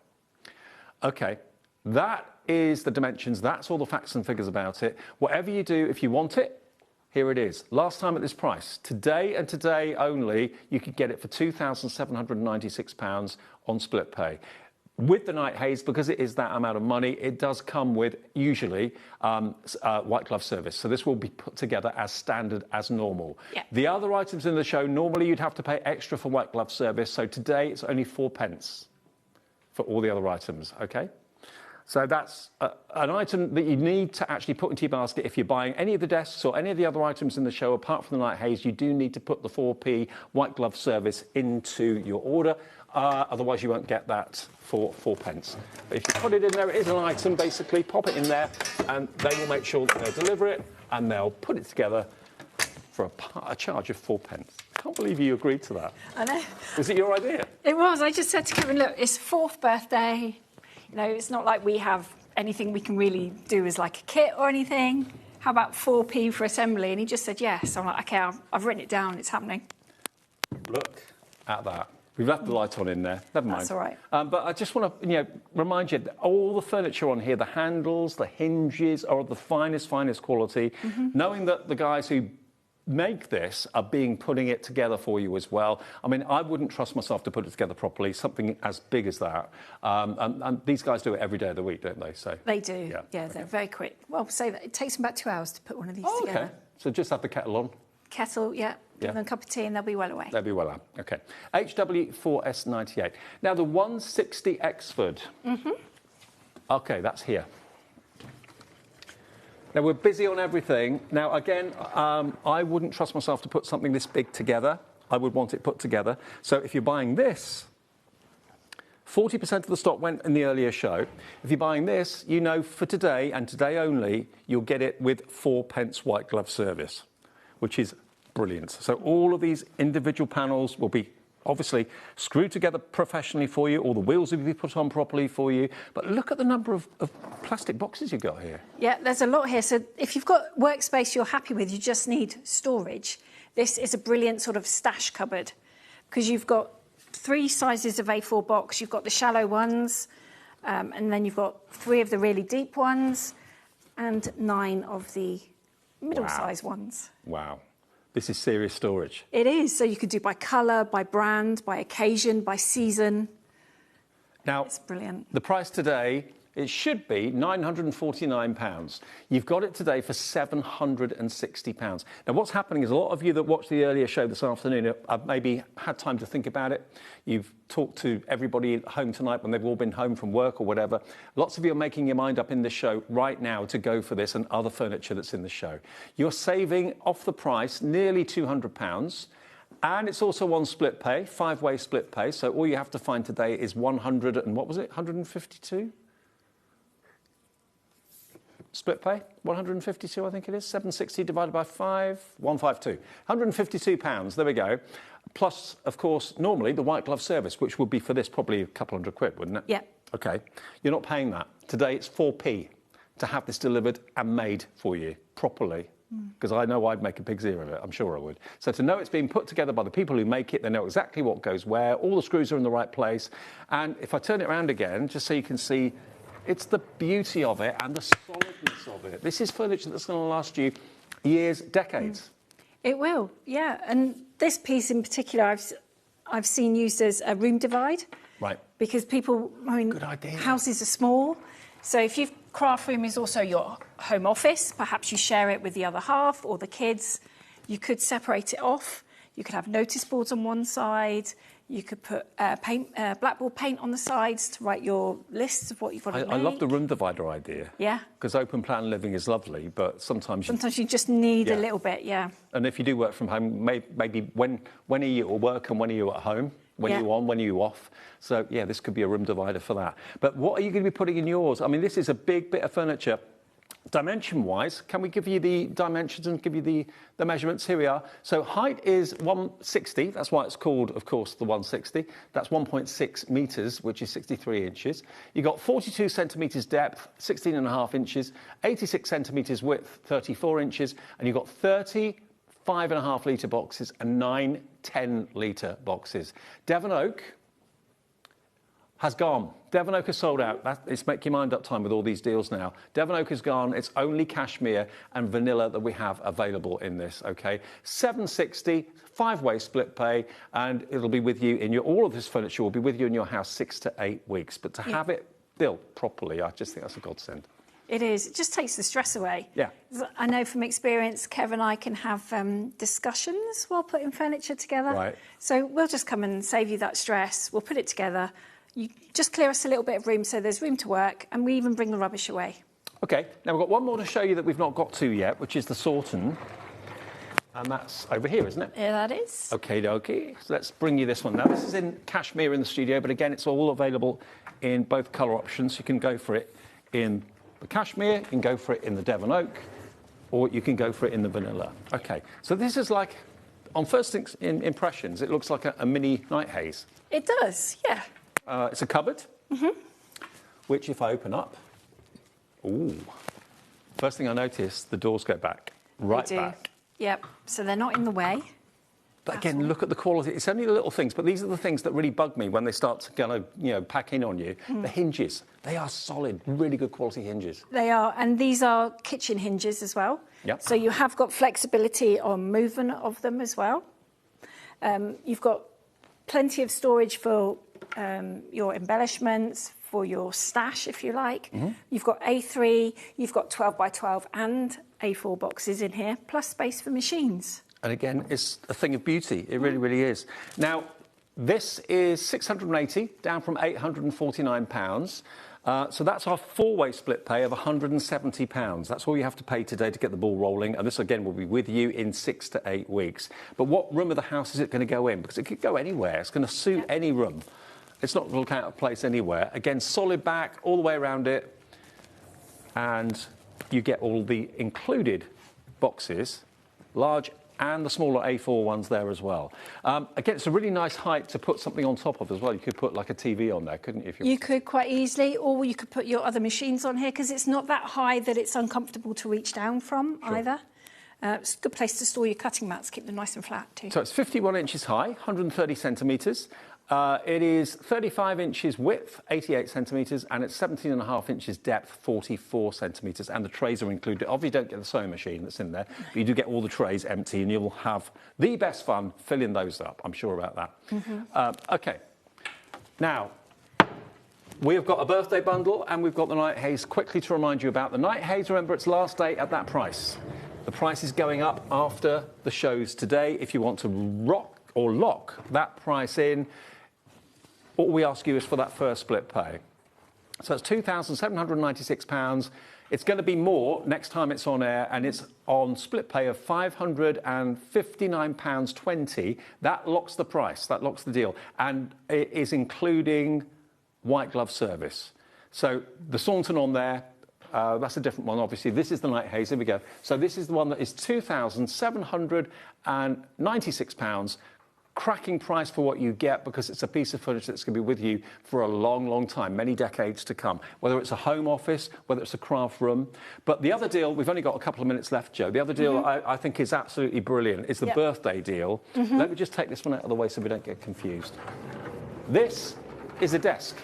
OK, that is the dimensions. That's all the facts and figures about it. Whatever you do, if you want it, here it is. Last time at this price. Today and today only, you could get it for £2,796 on split pay. With the Night Haze, because it is that amount of money, it does come with usually white glove service. So this will be put together as standard as normal. Yeah. The other items in the show, normally you'd have to pay extra for white glove service. So today it's only 4p for all the other items, okay? So that's an item that you need to actually put into your basket. If you're buying any of the desks or any of the other items in the show, apart from the Night Haze, you do need to put the 4p white glove service into your order. Otherwise, you won't get that for 4p. But if you put it in there, it is an item, basically. Pop it in there, and they will make sure that they'll deliver it, and they'll put it together for a charge of 4p. I can't believe you agreed to that. I know. Was it your idea? It was. I just said to Kevin, look, it's 4th birthday. You know, it's not like we have anything we can really do as like a kit or anything. How about 4p for assembly? And he just said yes. I'm like, okay, I've written it down. It's happening. Look at that. We've left the light on in there. Never mind. That's all right. But I just want to, remind you that all the furniture on here, the handles, the hinges, are of the finest quality. Knowing that the guys who make this are putting it together for you as well. I mean, I wouldn't trust myself to put it together properly, something as big as that. And these guys do it every day of the week, don't they? So they do. Yeah, they're very quick. Well, say that it takes them about 2 hours to put one of these together. Okay. So just have the kettle on. Kettle, give them a cup of tea and they'll be well away. They'll be well out. Okay. HW4S98. Now the 160 Exford. Okay, that's here. Now we're busy on everything. Now again, I wouldn't trust myself to put something this big together. I would want it put together. So if you're buying this, 40% of the stock went in the earlier show. If you're buying this, you know for today and today only, you'll get it with 4p white glove service, which is brilliant. So all of these individual panels will be obviously screwed together professionally for you. All the wheels will be put on properly for you. But look at the number of plastic boxes you've got here. Yeah, there's a lot here. So if you've got workspace you're happy with, you just need storage. This is a brilliant sort of stash cupboard because you've got 3 sizes of A4 box. You've got the shallow ones, and then you've got 3 of the really deep ones and 9 of the middle-sized ones. Wow. This is serious storage. It is. So you could do by colour, by brand, by occasion, by season. Now, it's brilliant. The price today, it should be £949. You've got it today for £760. Now, what's happening is a lot of you that watched the earlier show this afternoon have maybe had time to think about it. You've talked to everybody at home tonight when they've all been home from work or whatever. Lots of you are making your mind up in the show right now to go for this and other furniture that's in the show. You're saving off the price nearly £200. And it's also on split pay, 5-way split pay. So all you have to find today is 100 and what was it, 152? Split pay, 152, I think it is. 760 divided by 5, 152. £152, there we go. Plus, of course, normally the white glove service, which would be for this probably a couple £100, wouldn't it? Yeah. OK. You're not paying that. Today it's 4p to have this delivered and made for you properly. Because I know I'd make a pig's ear of it, I'm sure I would. So to know it's being put together by the people who make it, they know exactly what goes where, all the screws are in the right place. And if I turn it around again, just so you can see, it's the beauty of it and the solidness of it. This is furniture that's going to last you years, decades. It will, yeah. And this piece in particular, I've seen used as a room divide. Right. Because people, I mean, good idea. Houses are small. So if your craft room is also your home office, perhaps you share it with the other half or the kids, you could separate it off. You could have notice boards on one side. You could put blackboard paint on the sides to write your lists of what you've got to make. I love the room divider idea. Yeah. Because open plan living is lovely, but sometimes you just need a little bit, yeah. And if you do work from home, maybe when are you at work and when are you at home? When are you on, when are you off? So, yeah, this could be a room divider for that. But what are you going to be putting in yours? I mean, this is a big bit of furniture. Dimension-wise, can we give you the dimensions and give you the measurements? Here we are. So height is 160. That's why it's called, of course, the 160. That's 1.6 metres, which is 63 inches. You've got 42 centimetres depth, 16.5 inches, 86 centimetres width, 34 inches, and you've got 30 5.5-litre boxes and 9 10-litre boxes. Devon Oak, has gone. Devon Oak is sold out. It's make your mind up time with all these deals now. Devon Oak is gone. It's only cashmere and vanilla that we have available in this, okay? $760, 5-way split pay, and it'll be with you in your, all of this furniture will be with you in your house 6 to 8 weeks. But to have it built properly, I just think that's a godsend. It is. It just takes the stress away. Yeah. I know from experience, Kev and I can have discussions while putting furniture together. Right. So we'll just come and save you that stress. We'll put it together. You just clear us a little bit of room so there's room to work, and we even bring the rubbish away. Okay, now we've got one more to show you that we've not got to yet, which is the Sorton. And that's over here, isn't it? Yeah, that is. Okay, dokie. So let's bring you this one. Now, this is in cashmere in the studio, but again, it's all available in both colour options. You can go for it in the cashmere, you can go for it in the Devon Oak, or you can go for it in the vanilla. Okay, so this is like, on first impressions, it looks like a mini night haze. It does, yeah. It's a cupboard, which if I open up, ooh, first thing I notice, the doors go back, right back. Yep, so they're not in the way. But again, look at the quality. It's only the little things, but these are the things that really bug me when they start to kind of, pack in on you. The hinges, they are solid, really good quality hinges. They are, and these are kitchen hinges as well. Yep. So you have got flexibility on movement of them as well. You've got plenty of storage for your embellishments, for your stash, if you like. You've got A3, you've got 12 by 12 and A4 boxes in here, plus space for machines. And again, it's a thing of beauty. It really, really is. Now, this is $680, down from £849. So that's our 4-way split pay of £170. That's all you have to pay today to get the ball rolling. And this, again, will be with you in 6 to 8 weeks. But what room of the house is it going to go in? Because it could go anywhere. It's going to suit any room. It's not going to look out of place anywhere. Again, solid back all the way around it. And you get all the included boxes, large and the smaller A4 ones there as well. Again, it's a really nice height to put something on top of as well. You could put like a TV on there, couldn't you? If you could quite easily, or you could put your other machines on here because it's not that high that it's uncomfortable to reach down from either. It's a good place to store your cutting mats, keep them nice and flat too. So it's 51 inches high, 130 centimetres. It is 35 inches width, 88 centimetres, and it's 17.5 inches depth, 44 centimetres, and the trays are included. Obviously, you don't get the sewing machine that's in there, but you do get all the trays empty, and you'll have the best fun filling those up. I'm sure about that. Okay. Now, we've got a birthday bundle, and we've got the Night Haze. Quickly to remind you about the Night Haze, remember, it's last day at that price. The price is going up after the shows today. If you want to rock or lock that price in, all we ask you is for that first split pay. So it's £2,796. It's going to be more next time it's on air, and it's on split pay of £559.20. That locks the price, that locks the deal, and it is including white glove service. So the Saunton on there, that's a different one, obviously. This is the Night Haze, here we go. So this is the one that is £2,796. Cracking price for what you get, because it's a piece of furniture that's going to be with you for a long, long time, many decades to come, whether it's a home office, whether it's a craft room. But the other deal, we've only got a couple of minutes left, Jo. The other deal I think is absolutely brilliant. It's the birthday deal. Let me just take this one out of the way so we don't get confused. This is a desk.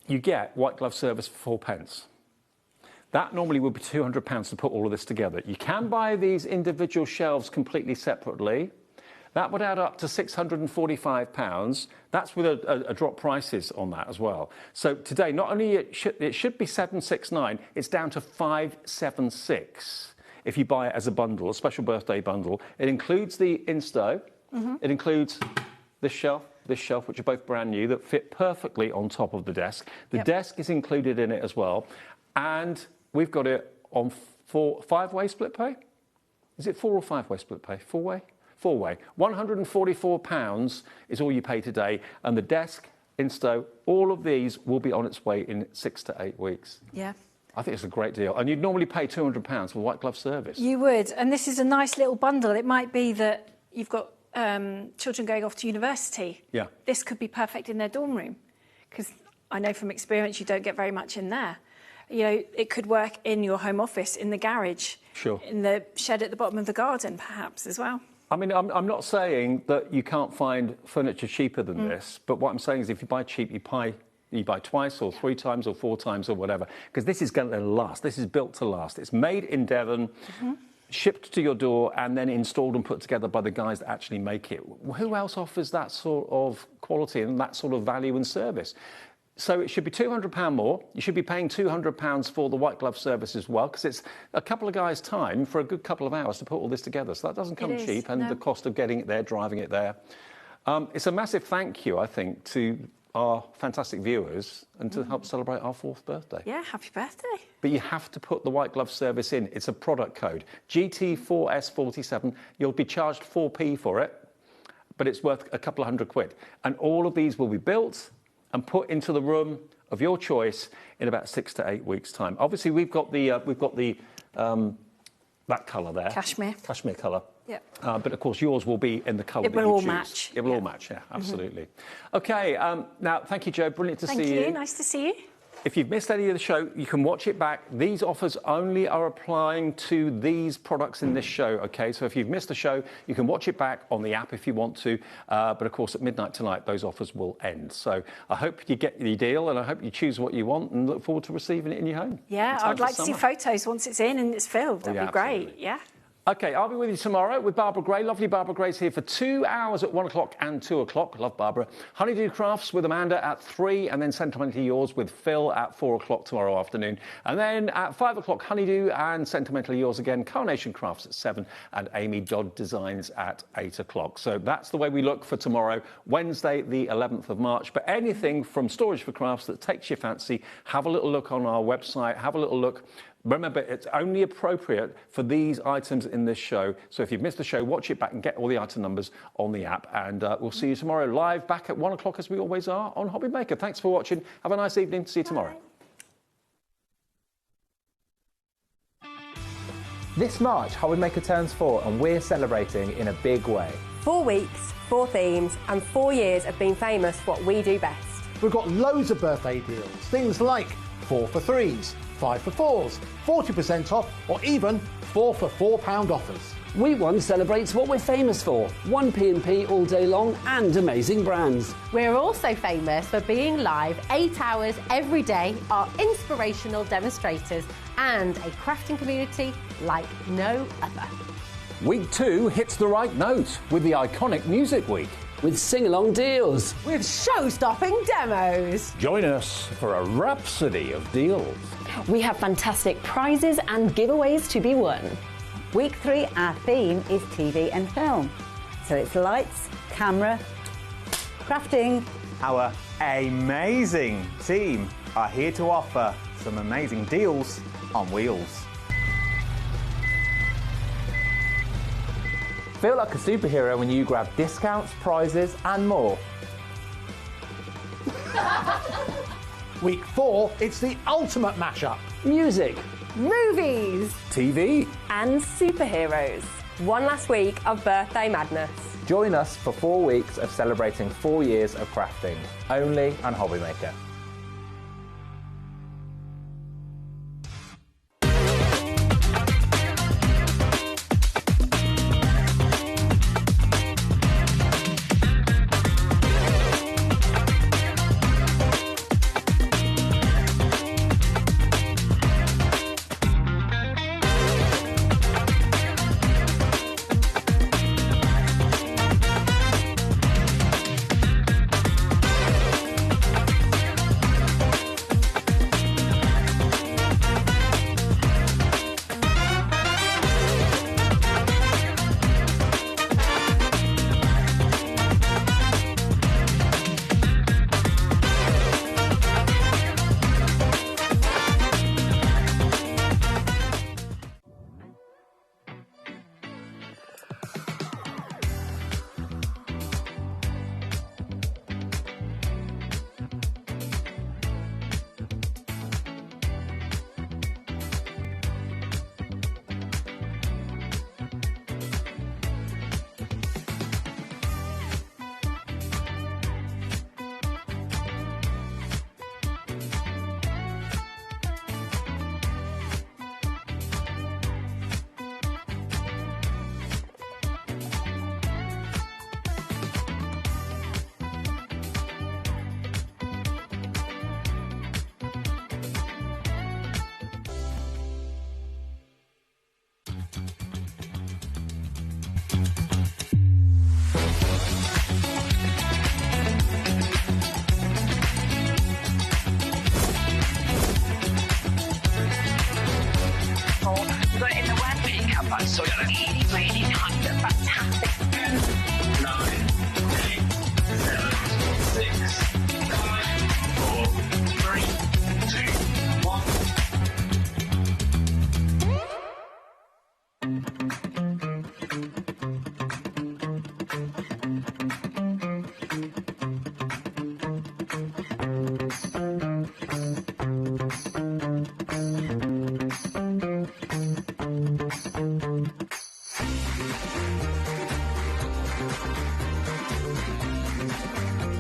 You get white glove service for 4p. That normally would be £200 to put all of this together. You can buy these individual shelves completely separately. That would add up to £645. That's with a drop prices on that as well. So today, not only it should be £769, it's down to £576 if you buy it as a bundle, a special birthday bundle. It includes the Insto. It includes this shelf, which are both brand new, that fit perfectly on top of the desk. The desk is included in it as well. And we've got it on 5-way split pay. Is it 4 or 5-way split pay? 4-way? 4-way. £144 is all you pay today. And the desk, Insto, all of these will be on its way in 6 to 8 weeks. Yeah. I think it's a great deal. And you'd normally pay £200 for white glove service. You would. And this is a nice little bundle. It might be that you've got children going off to university. Yeah. This could be perfect in their dorm room, because I know from experience you don't get very much in there. You know, it could work in your home office, in the garage, in the shed at the bottom of the garden, perhaps, as well. I mean, I'm not saying that you can't find furniture cheaper than this, but what I'm saying is if you buy cheap, you buy twice or 3 times or 4 times or whatever, because this is going to last. This is built to last. It's made in Devon, shipped to your door, and then installed and put together by the guys that actually make it. Who else offers that sort of quality and that sort of value and service? So it should be £200 more. You should be paying £200 for the white glove service as well, because it's a couple of guys' time for a good couple of hours to put all this together. So that doesn't come cheap, and the cost of getting it there, driving it there. It's a massive thank you, I think, to our fantastic viewers and to help celebrate our 4th birthday. Yeah, happy birthday. But you have to put the white glove service in. It's a product code, GT4S47. You'll be charged 4p for it, but it's worth a couple of £100. And all of these will be built and put into the room of your choice in about 6 to 8 weeks' time. Obviously, we've got that colour there, cashmere colour. Yep. But of course, yours will be in the colour that you choose. It will all match. It will all match. Yeah, absolutely. Okay. Now, thank you, Jo. Brilliant to see you. Thank you. Nice to see you. If you've missed any of the show, you can watch it back. These offers only are applying to these products in this show, OK? So if you've missed the show, you can watch it back on the app if you want to. But, of course, at midnight tonight, those offers will end. So I hope you get your deal and I hope you choose what you want and look forward to receiving it in your home. Yeah, I'd like to see photos once it's in and it's filled. That'd be great, yeah. OK, I'll be with you tomorrow with Barbara Gray. Lovely Barbara Gray's here for 2 hours at 1 o'clock and 2 o'clock. Love Barbara. Honeydew Crafts with Amanda at 3, and then Sentimentally Yours with Phil at 4 o'clock tomorrow afternoon. And then at 5 o'clock, Honeydew and Sentimentally Yours again. Carnation Crafts at 7 and Amy Dodd Designs at 8 o'clock. So that's the way we look for tomorrow, Wednesday, the 11th of March. But anything from Storage for Crafts that takes your fancy, have a little look on our website, have a little look. Remember, it's only appropriate for these items in this show. So if you've missed the show, watch it back and get all the item numbers on the app. And we'll see you tomorrow live back at 1 o'clock as we always are on HobbyMaker. Thanks for watching. Have a nice evening. See you tomorrow. This March, HobbyMaker turns 4 and we're celebrating in a big way. 4 weeks, 4 themes, and 4 years of being famous for what we do best. We've got loads of birthday deals, things like 4 for 3s, 5 for 4s, 40% off, or even 4 for £4 offers. We One celebrates what we're famous for, 1 P&P all day long and amazing brands. We're also famous for being live 8 hours every day, our inspirational demonstrators, and a crafting community like no other. Week 2 hits the right note with the iconic Music Week. With sing-along deals. With show-stopping demos. Join us for a rhapsody of deals. We have fantastic prizes and giveaways to be won. Week 3, our theme is TV and film. So it's lights, camera, crafting. Our amazing team are here to offer some amazing deals on wheels. Feel like a superhero when you grab discounts, prizes and more. Week 4, it's the ultimate mashup. Music. Movies. TV. And superheroes. One last week of birthday madness. Join us for 4 weeks of celebrating 4 years of crafting, only on HobbyMaker. apart. So you're really, really kind of fantastic. 9, 8, 7, 6,